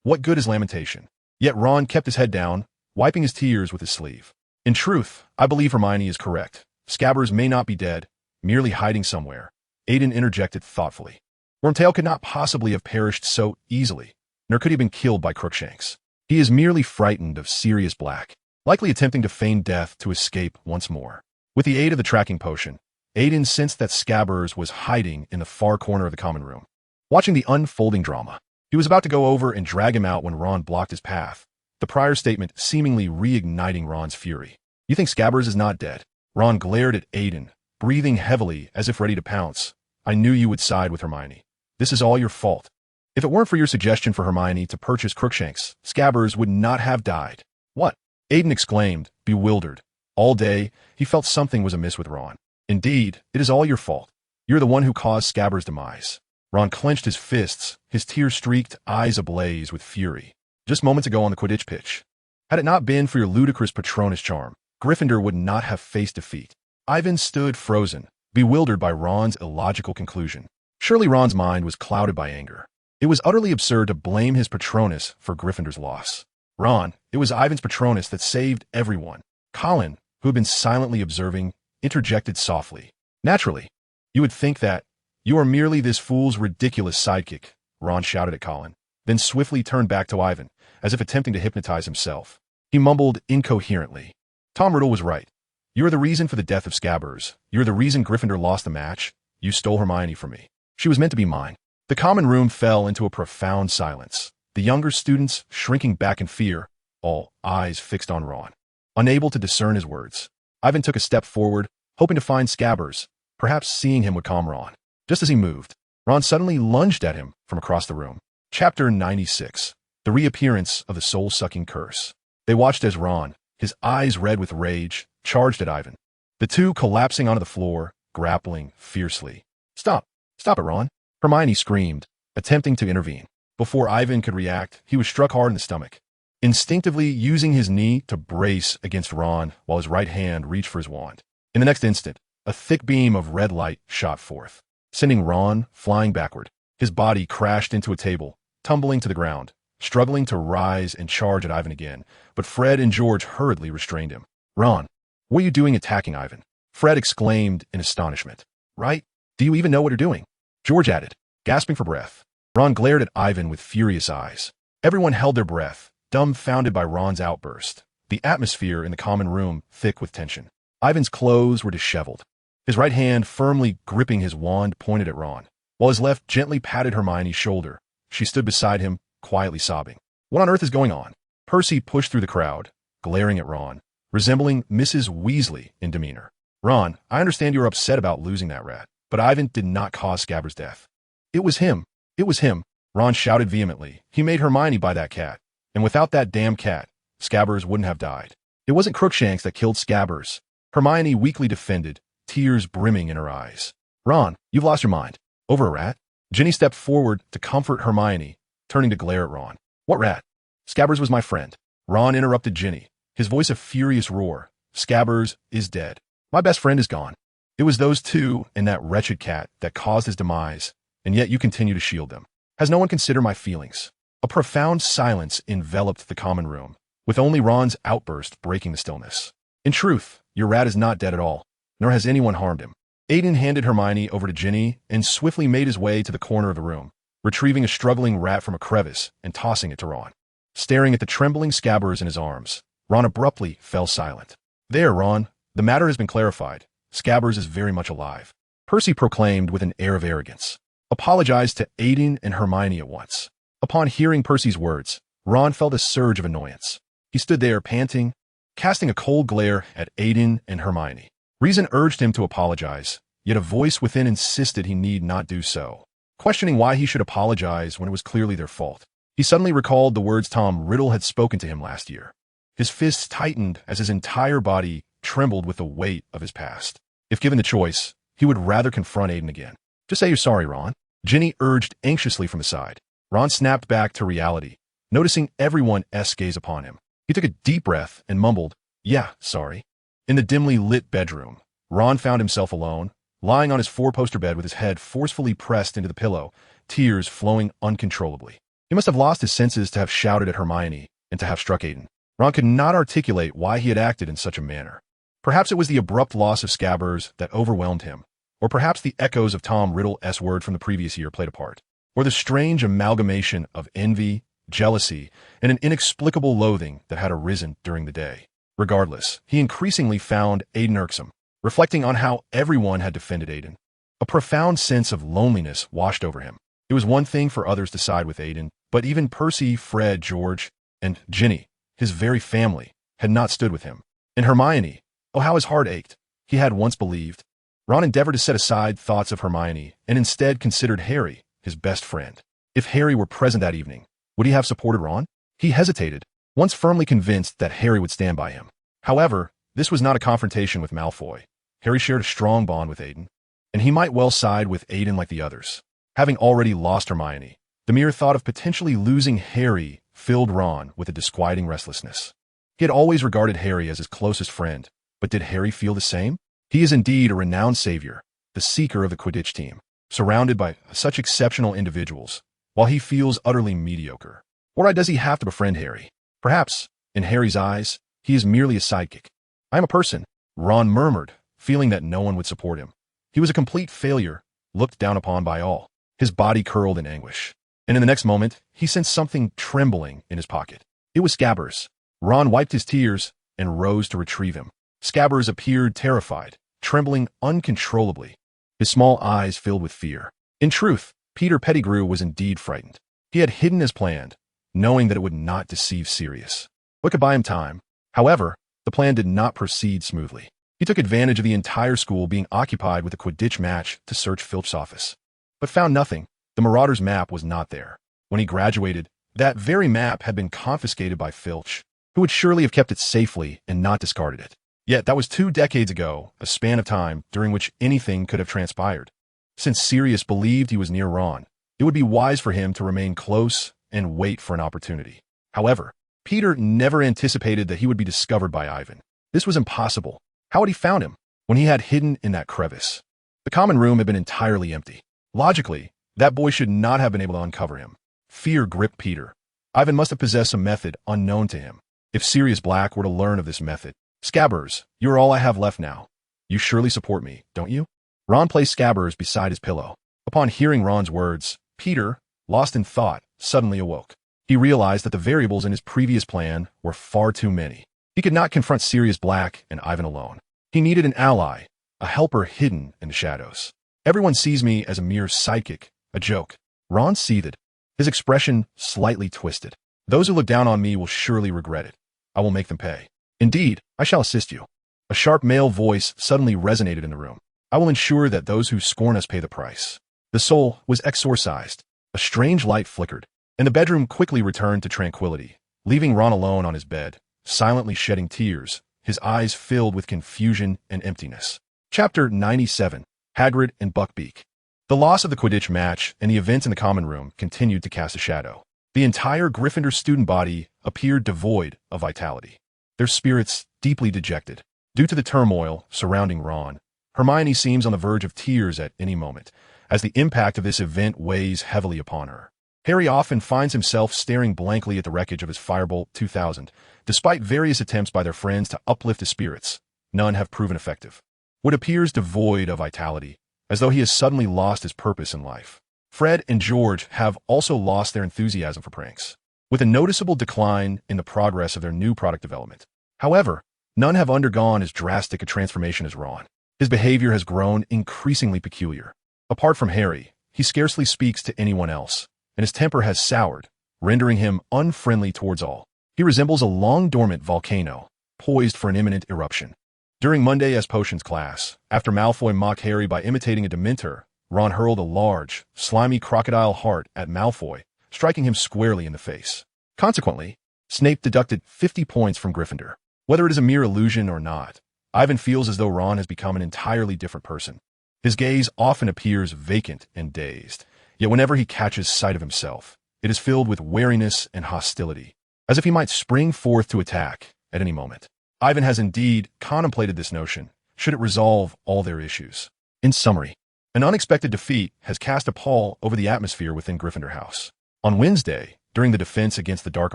What good is lamentation? Yet Ron kept his head down, wiping his tears with his sleeve. In truth, I believe Hermione is correct. Scabbers may not be dead, merely hiding somewhere. Aiden interjected thoughtfully. Wormtail could not possibly have perished so easily, nor could he have been killed by Crookshanks. He is merely frightened of Sirius Black, likely attempting to feign death to escape once more. With the aid of the tracking potion, Aiden sensed that Scabbers was hiding in the far corner of the common room, watching the unfolding drama. He was about to go over and drag him out when Ron blocked his path, the prior statement seemingly reigniting Ron's fury. You think Scabbers is not dead? Ron glared at Aiden, breathing heavily as if ready to pounce. I knew you would side with Hermione. This is all your fault. If it weren't for your suggestion for Hermione to purchase Crookshanks, Scabbers would not have died. What? Aiden exclaimed, bewildered. All day, he felt something was amiss with Ron. Indeed, it is all your fault. You're the one who caused Scabbers' demise. Ron clenched his fists, his tear-streaked eyes ablaze with fury. Just moments ago on the Quidditch pitch. Had it not been for your ludicrous Patronus charm, Gryffindor would not have faced defeat. Ivan stood frozen, bewildered by Ron's illogical conclusion. Surely Ron's mind was clouded by anger. It was utterly absurd to blame his Patronus for Gryffindor's loss. Ron, it was Ivan's Patronus that saved everyone. Colin, who had been silently observing, interjected softly. Naturally, you would think that you are merely this fool's ridiculous sidekick, Ron shouted at Colin, then swiftly turned back to Ivan, as if attempting to hypnotize himself. He mumbled incoherently. Tom Riddle was right. You are the reason for the death of Scabbers. You are the reason Gryffindor lost the match. You stole Hermione from me. She was meant to be mine. The common room fell into a profound silence, the younger students shrinking back in fear, all eyes fixed on Ron, unable to discern his words. Ivan took a step forward, hoping to find Scabbers. Perhaps seeing him would calm Ron. Just as he moved, Ron suddenly lunged at him from across the room. Chapter 96. The Reappearance of the Soul-Sucking Curse. They watched as Ron, his eyes red with rage, charged at Ivan. The two collapsing onto the floor, grappling fiercely. Stop! Stop it, Ron! Hermione screamed, attempting to intervene. Before Ivan could react, he was struck hard in the stomach, instinctively using his knee to brace against Ron while his right hand reached for his wand. In the next instant, a thick beam of red light shot forth, sending Ron flying backward. His body crashed into a table, tumbling to the ground, struggling to rise and charge at Ivan again, but Fred and George hurriedly restrained him. Ron, what are you doing attacking Ivan? Fred exclaimed in astonishment. Right? Do you even know what you're doing? George added, gasping for breath. Ron glared at Ivan with furious eyes. Everyone held their breath, dumbfounded by Ron's outburst, the atmosphere in the common room thick with tension. Ivan's clothes were disheveled, his right hand firmly gripping his wand pointed at Ron, while his left gently patted Hermione's shoulder. She stood beside him, quietly sobbing. What on earth is going on? Percy pushed through the crowd, glaring at Ron, resembling Mrs. Weasley in demeanor. Ron, I understand you are upset about losing that rat, but Ivan did not cause Scabbers' death. It was him. It was him, Ron shouted vehemently. He made Hermione buy that cat, and without that damn cat, Scabbers wouldn't have died. It wasn't Crookshanks that killed Scabbers. Hermione weakly defended, tears brimming in her eyes. Ron, you've lost your mind. Over a rat? Ginny stepped forward to comfort Hermione, turning to glare at Ron. What rat? Scabbers was my friend. Ron interrupted Ginny, his voice a furious roar. Scabbers is dead. My best friend is gone. It was those two and that wretched cat that caused his demise, and yet you continue to shield them. Has no one considered my feelings? A profound silence enveloped the common room, with only Ron's outburst breaking the stillness. In truth, your rat is not dead at all, nor has anyone harmed him. Aiden handed Hermione over to Ginny and swiftly made his way to the corner of the room, retrieving a struggling rat from a crevice and tossing it to Ron. Staring at the trembling Scabbers in his arms, Ron abruptly fell silent. There, Ron, the matter has been clarified. Scabbers is very much alive, Percy proclaimed with an air of arrogance. Apologized to Aiden and Hermione at once. Upon hearing Percy's words, Ron felt a surge of annoyance. He stood there panting, casting a cold glare at Aiden and Hermione. Reason urged him to apologize, yet a voice within insisted he need not do so, questioning why he should apologize when it was clearly their fault. He suddenly recalled the words Tom Riddle had spoken to him last year. His fists tightened as his entire body trembled with the weight of his past. If given the choice, he would rather confront Aiden again. Just say you're sorry, Ron, Ginny urged anxiously from his side. Ron snapped back to reality, noticing everyone's gaze upon him. He took a deep breath and mumbled, "Yeah, sorry." In the dimly lit bedroom, Ron found himself alone, lying on his four-poster bed with his head forcefully pressed into the pillow, tears flowing uncontrollably. He must have lost his senses to have shouted at Hermione and to have struck Aiden. Ron could not articulate why he had acted in such a manner. Perhaps it was the abrupt loss of Scabbers that overwhelmed him, or perhaps the echoes of Tom Riddle's word from the previous year played a part, or the strange amalgamation of envy, jealousy, and an inexplicable loathing that had arisen during the day. Regardless, he increasingly found Aiden irksome. Reflecting on how everyone had defended Aiden, a profound sense of loneliness washed over him. It was one thing for others to side with Aiden, but even Percy, Fred, George, and Ginny, his very family, had not stood with him. And Hermione, oh how his heart ached. He had once believed. Ron endeavored to set aside thoughts of Hermione and instead considered Harry, his best friend. If Harry were present that evening, would he have supported Ron? He hesitated, once firmly convinced that Harry would stand by him. However, this was not a confrontation with Malfoy. Harry shared a strong bond with Aiden, and he might well side with Aiden like the others. Having already lost Hermione, the mere thought of potentially losing Harry filled Ron with a disquieting restlessness. He had always regarded Harry as his closest friend, but did Harry feel the same? He is indeed a renowned savior, the seeker of the Quidditch team, surrounded by such exceptional individuals, while he feels utterly mediocre. Why does he have to befriend Harry? Perhaps, in Harry's eyes, he is merely a sidekick. I am a person, Ron murmured, feeling that no one would support him. He was a complete failure, looked down upon by all. His body curled in anguish. And in the next moment, he sensed something trembling in his pocket. It was Scabbers. Ron wiped his tears and rose to retrieve him. Scabbers appeared terrified, trembling uncontrollably, his small eyes filled with fear. In truth, Peter Pettigrew was indeed frightened. He had hidden as planned, knowing that it would not deceive Sirius. What could buy him time? However, the plan did not proceed smoothly. He took advantage of the entire school being occupied with a Quidditch match to search Filch's office, but found nothing. The Marauder's map was not there. When he graduated, that very map had been confiscated by Filch, who would surely have kept it safely and not discarded it. Yet that was 2 decades ago, a span of time during which anything could have transpired. Since Sirius believed he was near Ron, it would be wise for him to remain close and wait for an opportunity. However, Peter never anticipated that he would be discovered by Ivan. This was impossible. How had he found him when he had hidden in that crevice? The common room had been entirely empty. Logically, that boy should not have been able to uncover him. Fear gripped Peter. Ivan must have possessed a method unknown to him. If Sirius Black were to learn of this method, Scabbers, you are all I have left now. You surely support me, don't you? Ron placed Scabbers beside his pillow. Upon hearing Ron's words, Peter, lost in thought, suddenly awoke. He realized that the variables in his previous plan were far too many. He could not confront Sirius Black and Ivan alone. He needed an ally, a helper hidden in the shadows. Everyone sees me as a mere sidekick, a joke. Ron seethed, his expression slightly twisted. Those who look down on me will surely regret it. I will make them pay. Indeed, I shall assist you. A sharp male voice suddenly resonated in the room. I will ensure that those who scorn us pay the price. The soul was exorcised. A strange light flickered, and the bedroom quickly returned to tranquility, leaving Ron alone on his bed, silently shedding tears, his eyes filled with confusion and emptiness. Chapter 97. Hagrid and Buckbeak. The loss of the Quidditch match and the events in the common room continued to cast a shadow. The entire Gryffindor student body appeared devoid of vitality, their spirits deeply dejected. Due to the turmoil surrounding Ron, Hermione seems on the verge of tears at any moment, as the impact of this event weighs heavily upon her. Harry often finds himself staring blankly at the wreckage of his Firebolt 2000. Despite various attempts by their friends to uplift his spirits, none have proven effective. Wood appears devoid of vitality, as though he has suddenly lost his purpose in life. Fred and George have also lost their enthusiasm for pranks, with a noticeable decline in the progress of their new product development. However, none have undergone as drastic a transformation as Ron. His behavior has grown increasingly peculiar. Apart from Harry, he scarcely speaks to anyone else, and his temper has soured, rendering him unfriendly towards all. He resembles a long-dormant volcano, poised for an imminent eruption. During Monday as Potions class, after Malfoy mocked Harry by imitating a Dementor, Ron hurled a large, slimy crocodile heart at Malfoy, striking him squarely in the face. Consequently, Snape deducted 50 points from Gryffindor. Whether it is a mere illusion or not, Ivan feels as though Ron has become an entirely different person. His gaze often appears vacant and dazed, yet whenever he catches sight of himself, it is filled with wariness and hostility, as if he might spring forth to attack at any moment. Ivan has indeed contemplated this notion, should it resolve all their issues. In summary, an unexpected defeat has cast a pall over the atmosphere within Gryffindor House. On Wednesday, during the defense against the Dark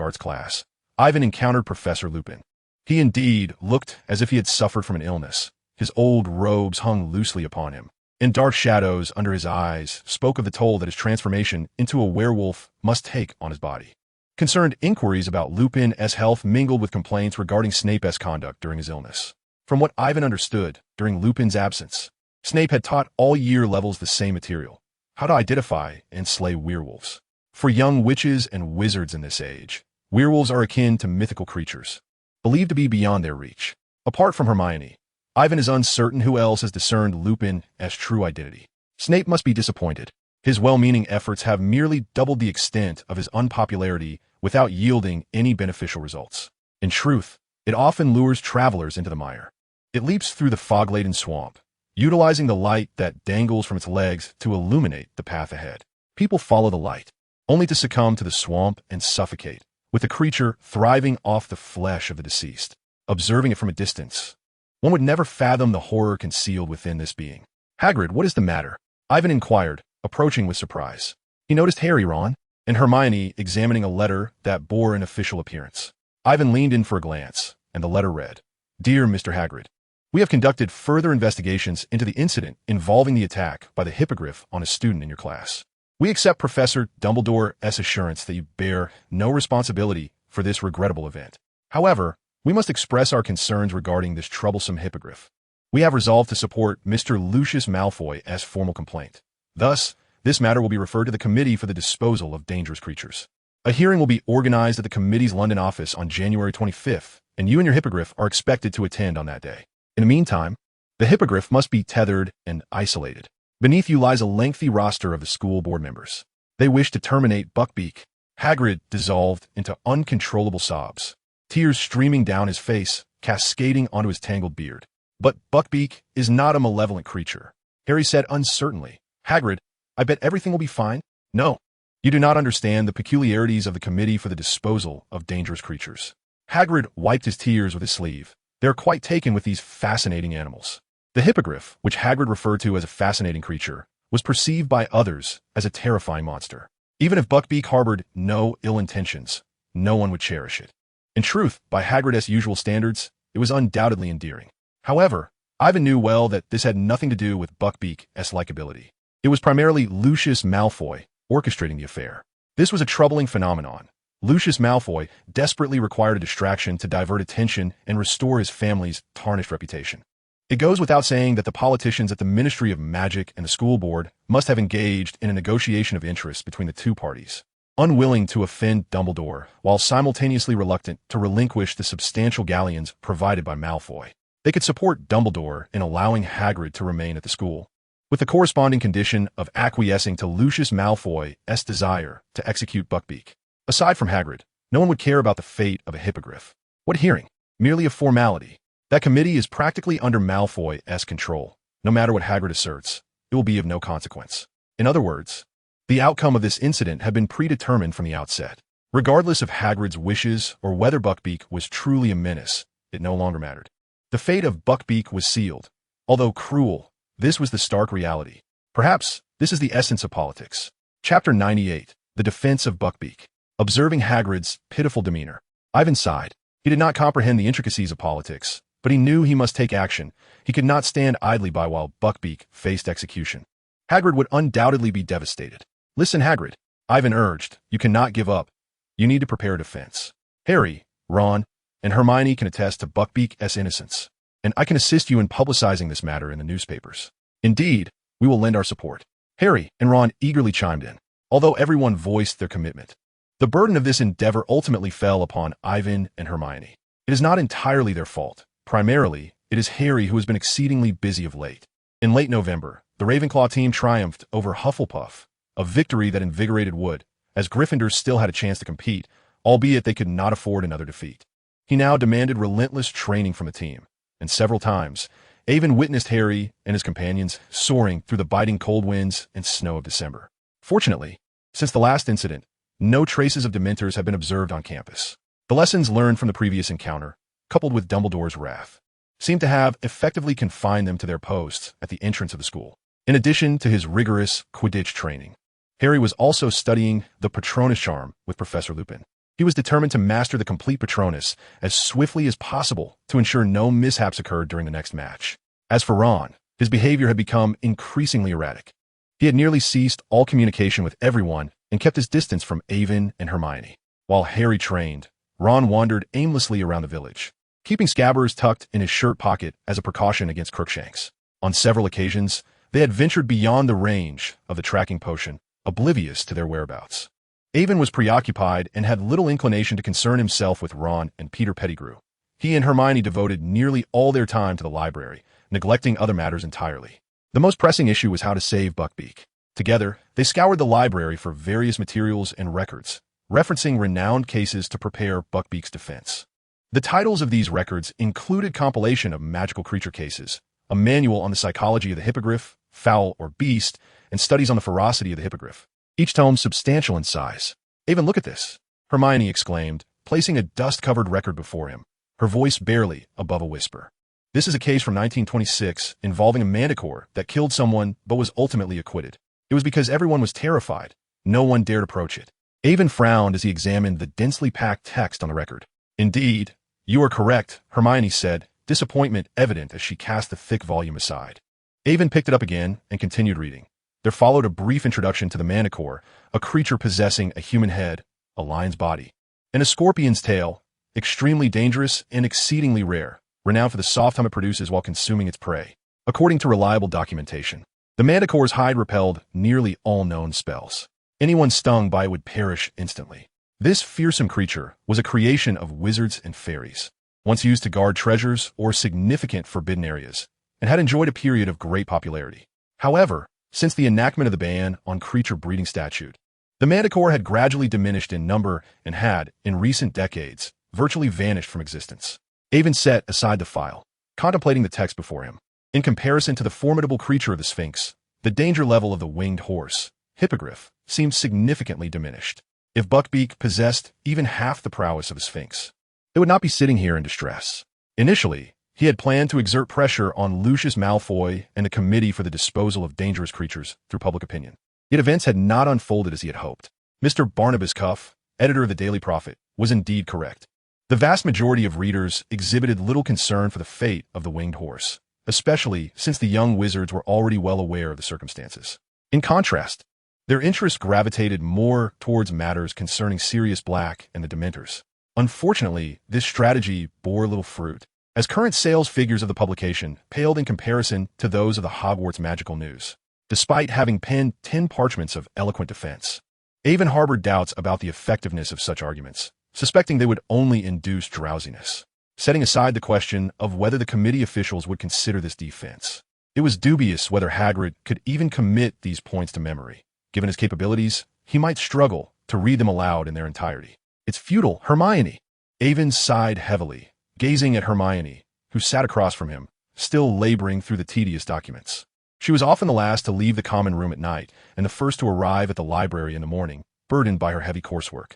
Arts class, Ivan encountered Professor Lupin. He indeed looked as if he had suffered from an illness. His old robes hung loosely upon him, and dark shadows under his eyes spoke of the toll that his transformation into a werewolf must take on his body. Concerned inquiries about Lupin's health mingled with complaints regarding Snape's conduct during his illness. From what Ivan understood, during Lupin's absence, Snape had taught all year levels the same material: how to identify and slay werewolves. For young witches and wizards in this age, werewolves are akin to mythical creatures, believed to be beyond their reach. Apart from Hermione, Ivan is uncertain who else has discerned Lupin's true identity. Snape must be disappointed. His well-meaning efforts have merely doubled the extent of his unpopularity without yielding any beneficial results. In truth, it often lures travelers into the mire. It leaps through the fog-laden swamp, utilizing the light that dangles from its legs to illuminate the path ahead. People follow the light, only to succumb to the swamp and suffocate, with the creature thriving off the flesh of the deceased. Observing it from a distance, one would never fathom the horror concealed within this being. "Hagrid, what is the matter?" Ivan inquired, approaching with surprise. He noticed Harry, Ron, and Hermione examining a letter that bore an official appearance. Ivan leaned in for a glance, and the letter read, "Dear Mr. Hagrid, we have conducted further investigations into the incident involving the attack by the Hippogriff on a student in your class. We accept Professor Dumbledore's assurance that you bear no responsibility for this regrettable event. However, we must express our concerns regarding this troublesome Hippogriff. We have resolved to support Mr. Lucius Malfoy as formal complaint. Thus, this matter will be referred to the Committee for the Disposal of Dangerous Creatures. A hearing will be organized at the committee's London office on January 25th, and you and your Hippogriff are expected to attend on that day. In the meantime, the Hippogriff must be tethered and isolated. Beneath you lies a lengthy roster of the school board members. They wish to terminate Buckbeak." Hagrid dissolved into uncontrollable sobs, tears streaming down his face, cascading onto his tangled beard. "But Buckbeak is not a malevolent creature," Harry said uncertainly. "Hagrid, I bet everything will be fine." "No, you do not understand the peculiarities of the Committee for the Disposal of Dangerous Creatures." Hagrid wiped his tears with his sleeve. They are quite taken with these fascinating animals. The Hippogriff, which Hagrid referred to as a fascinating creature, was perceived by others as a terrifying monster. Even if Buckbeak harbored no ill intentions, no one would cherish it. In truth, by Hagrid's usual standards, it was undoubtedly endearing. However, Ivan knew well that this had nothing to do with Buckbeak's likability. It was primarily Lucius Malfoy orchestrating the affair. This was a troubling phenomenon. Lucius Malfoy desperately required a distraction to divert attention and restore his family's tarnished reputation. It goes without saying that the politicians at the Ministry of Magic and the school board must have engaged in a negotiation of interests between the two parties, unwilling to offend Dumbledore while simultaneously reluctant to relinquish the substantial galleons provided by Malfoy. They could support Dumbledore in allowing Hagrid to remain at the school, with the corresponding condition of acquiescing to Lucius Malfoy's desire to execute Buckbeak. Aside from Hagrid, no one would care about the fate of a Hippogriff. What hearing? Merely a formality. That committee is practically under Malfoy's control. No matter what Hagrid asserts, it will be of no consequence. In other words, the outcome of this incident had been predetermined from the outset. Regardless of Hagrid's wishes or whether Buckbeak was truly a menace, it no longer mattered. The fate of Buckbeak was sealed. Although cruel, this was the stark reality. Perhaps this is the essence of politics. Chapter 98, The Defense of Buckbeak. Observing Hagrid's pitiful demeanor, Ivan sighed. He did not comprehend the intricacies of politics, but he knew he must take action. He could not stand idly by while Buckbeak faced execution. Hagrid would undoubtedly be devastated. Listen, Hagrid, Ivan urged. You cannot give up. You need to prepare a defense. Harry, Ron, and Hermione can attest to Buckbeak's innocence, and I can assist you in publicizing this matter in the newspapers. Indeed, we will lend our support. Harry and Ron eagerly chimed in, although everyone voiced their commitment. The burden of this endeavor ultimately fell upon Ivan and Hermione. It is not entirely their fault. Primarily, it is Harry who has been exceedingly busy of late. In late November, the Ravenclaw team triumphed over Hufflepuff, a victory that invigorated Wood, as Gryffindor still had a chance to compete, albeit they could not afford another defeat. He now demanded relentless training from the team, and several times, Avon witnessed Harry and his companions soaring through the biting cold winds and snow of December. Fortunately, since the last incident, no traces of Dementors have been observed on campus. The lessons learned from the previous encounter, coupled with Dumbledore's wrath, seemed to have effectively confined them to their posts at the entrance of the school. In addition to his rigorous Quidditch training, Harry was also studying the Patronus charm with Professor Lupin. He was determined to master the complete Patronus as swiftly as possible to ensure no mishaps occurred during the next match. As for Ron, his behavior had become increasingly erratic. He had nearly ceased all communication with everyone and kept his distance from Avon and Hermione. While Harry trained, Ron wandered aimlessly around the village, keeping Scabbers tucked in his shirt pocket as a precaution against Crookshanks. On several occasions, they had ventured beyond the range of the tracking potion, oblivious to their whereabouts. Avon was preoccupied and had little inclination to concern himself with Ron and Peter Pettigrew. He and Hermione devoted nearly all their time to the library, neglecting other matters entirely. The most pressing issue was how to save Buckbeak. Together, they scoured the library for various materials and records, referencing renowned cases to prepare Buckbeak's defense. The titles of these records included compilation of magical creature cases, a manual on the psychology of the hippogriff, fowl or beast, and studies on the ferocity of the hippogriff. Each tome substantial in size. Avon, look at this, Hermione exclaimed, placing a dust-covered record before him, her voice barely above a whisper. This is a case from 1926 involving a manticore that killed someone but was ultimately acquitted. It was because everyone was terrified. No one dared approach it. Avon frowned as he examined the densely packed text on the record. Indeed, you are correct, Hermione said, disappointment evident as she cast the thick volume aside. Avon picked it up again and continued reading. There followed a brief introduction to the manticore, a creature possessing a human head, a lion's body, and a scorpion's tail, extremely dangerous and exceedingly rare, renowned for the soft hum it produces while consuming its prey. According to reliable documentation, the manticore's hide repelled nearly all known spells. Anyone stung by it would perish instantly. This fearsome creature was a creation of wizards and fairies, once used to guard treasures or significant forbidden areas, and had enjoyed a period of great popularity. However, since the enactment of the ban on creature breeding statute, the manticore had gradually diminished in number and had, in recent decades, virtually vanished from existence. Avon set aside the file, contemplating the text before him. In comparison to the formidable creature of the Sphinx, the danger level of the winged horse, hippogriff, seemed significantly diminished. If Buckbeak possessed even half the prowess of a Sphinx, it would not be sitting here in distress. Initially, he had planned to exert pressure on Lucius Malfoy and the Committee for the Disposal of Dangerous Creatures through public opinion. Yet events had not unfolded as he had hoped. Mr. Barnabas Cuff, editor of the Daily Prophet, was indeed correct. The vast majority of readers exhibited little concern for the fate of the winged horse, especially since the young wizards were already well aware of the circumstances. In contrast, their interest gravitated more towards matters concerning Sirius Black and the Dementors. Unfortunately, this strategy bore little fruit, as current sales figures of the publication paled in comparison to those of the Hogwarts Magical News. Despite having penned 10 parchments of eloquent defense, Avon harbored doubts about the effectiveness of such arguments, suspecting they would only induce drowsiness. Setting aside the question of whether the committee officials would consider this defense, it was dubious whether Hagrid could even commit these points to memory. Given his capabilities, he might struggle to read them aloud in their entirety. It's futile, Hermione. Avon sighed heavily, gazing at Hermione, who sat across from him, still laboring through the tedious documents. She was often the last to leave the common room at night and the first to arrive at the library in the morning, burdened by her heavy coursework.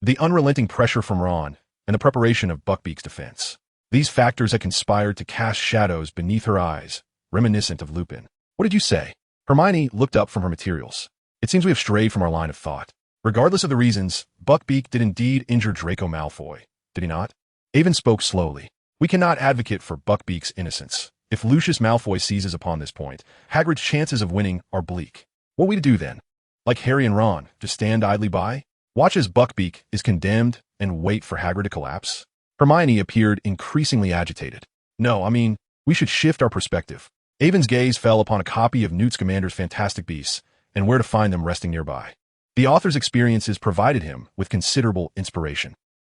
the unrelenting pressure from Ron, and the preparation of Buckbeak's defense. These factors had conspired to cast shadows beneath her eyes, reminiscent of Lupin. What did you say? Hermione looked up from her materials. It seems we have strayed from our line of thought. Regardless of the reasons, Buckbeak did indeed injure Draco Malfoy, did he not? Avon spoke slowly. We cannot advocate for Buckbeak's innocence. If Lucius Malfoy seizes upon this point, Hagrid's chances of winning are bleak. What are we to do then? Like Harry and Ron, just stand idly by? Watch as Buckbeak is condemned and wait for Hagrid to collapse? Hermione appeared increasingly agitated. No, I mean, we should shift our perspective. Avon's gaze fell upon a copy of Newt Scamander's Fantastic Beasts and where to find them resting nearby. The author's experiences provided him with considerable inspiration.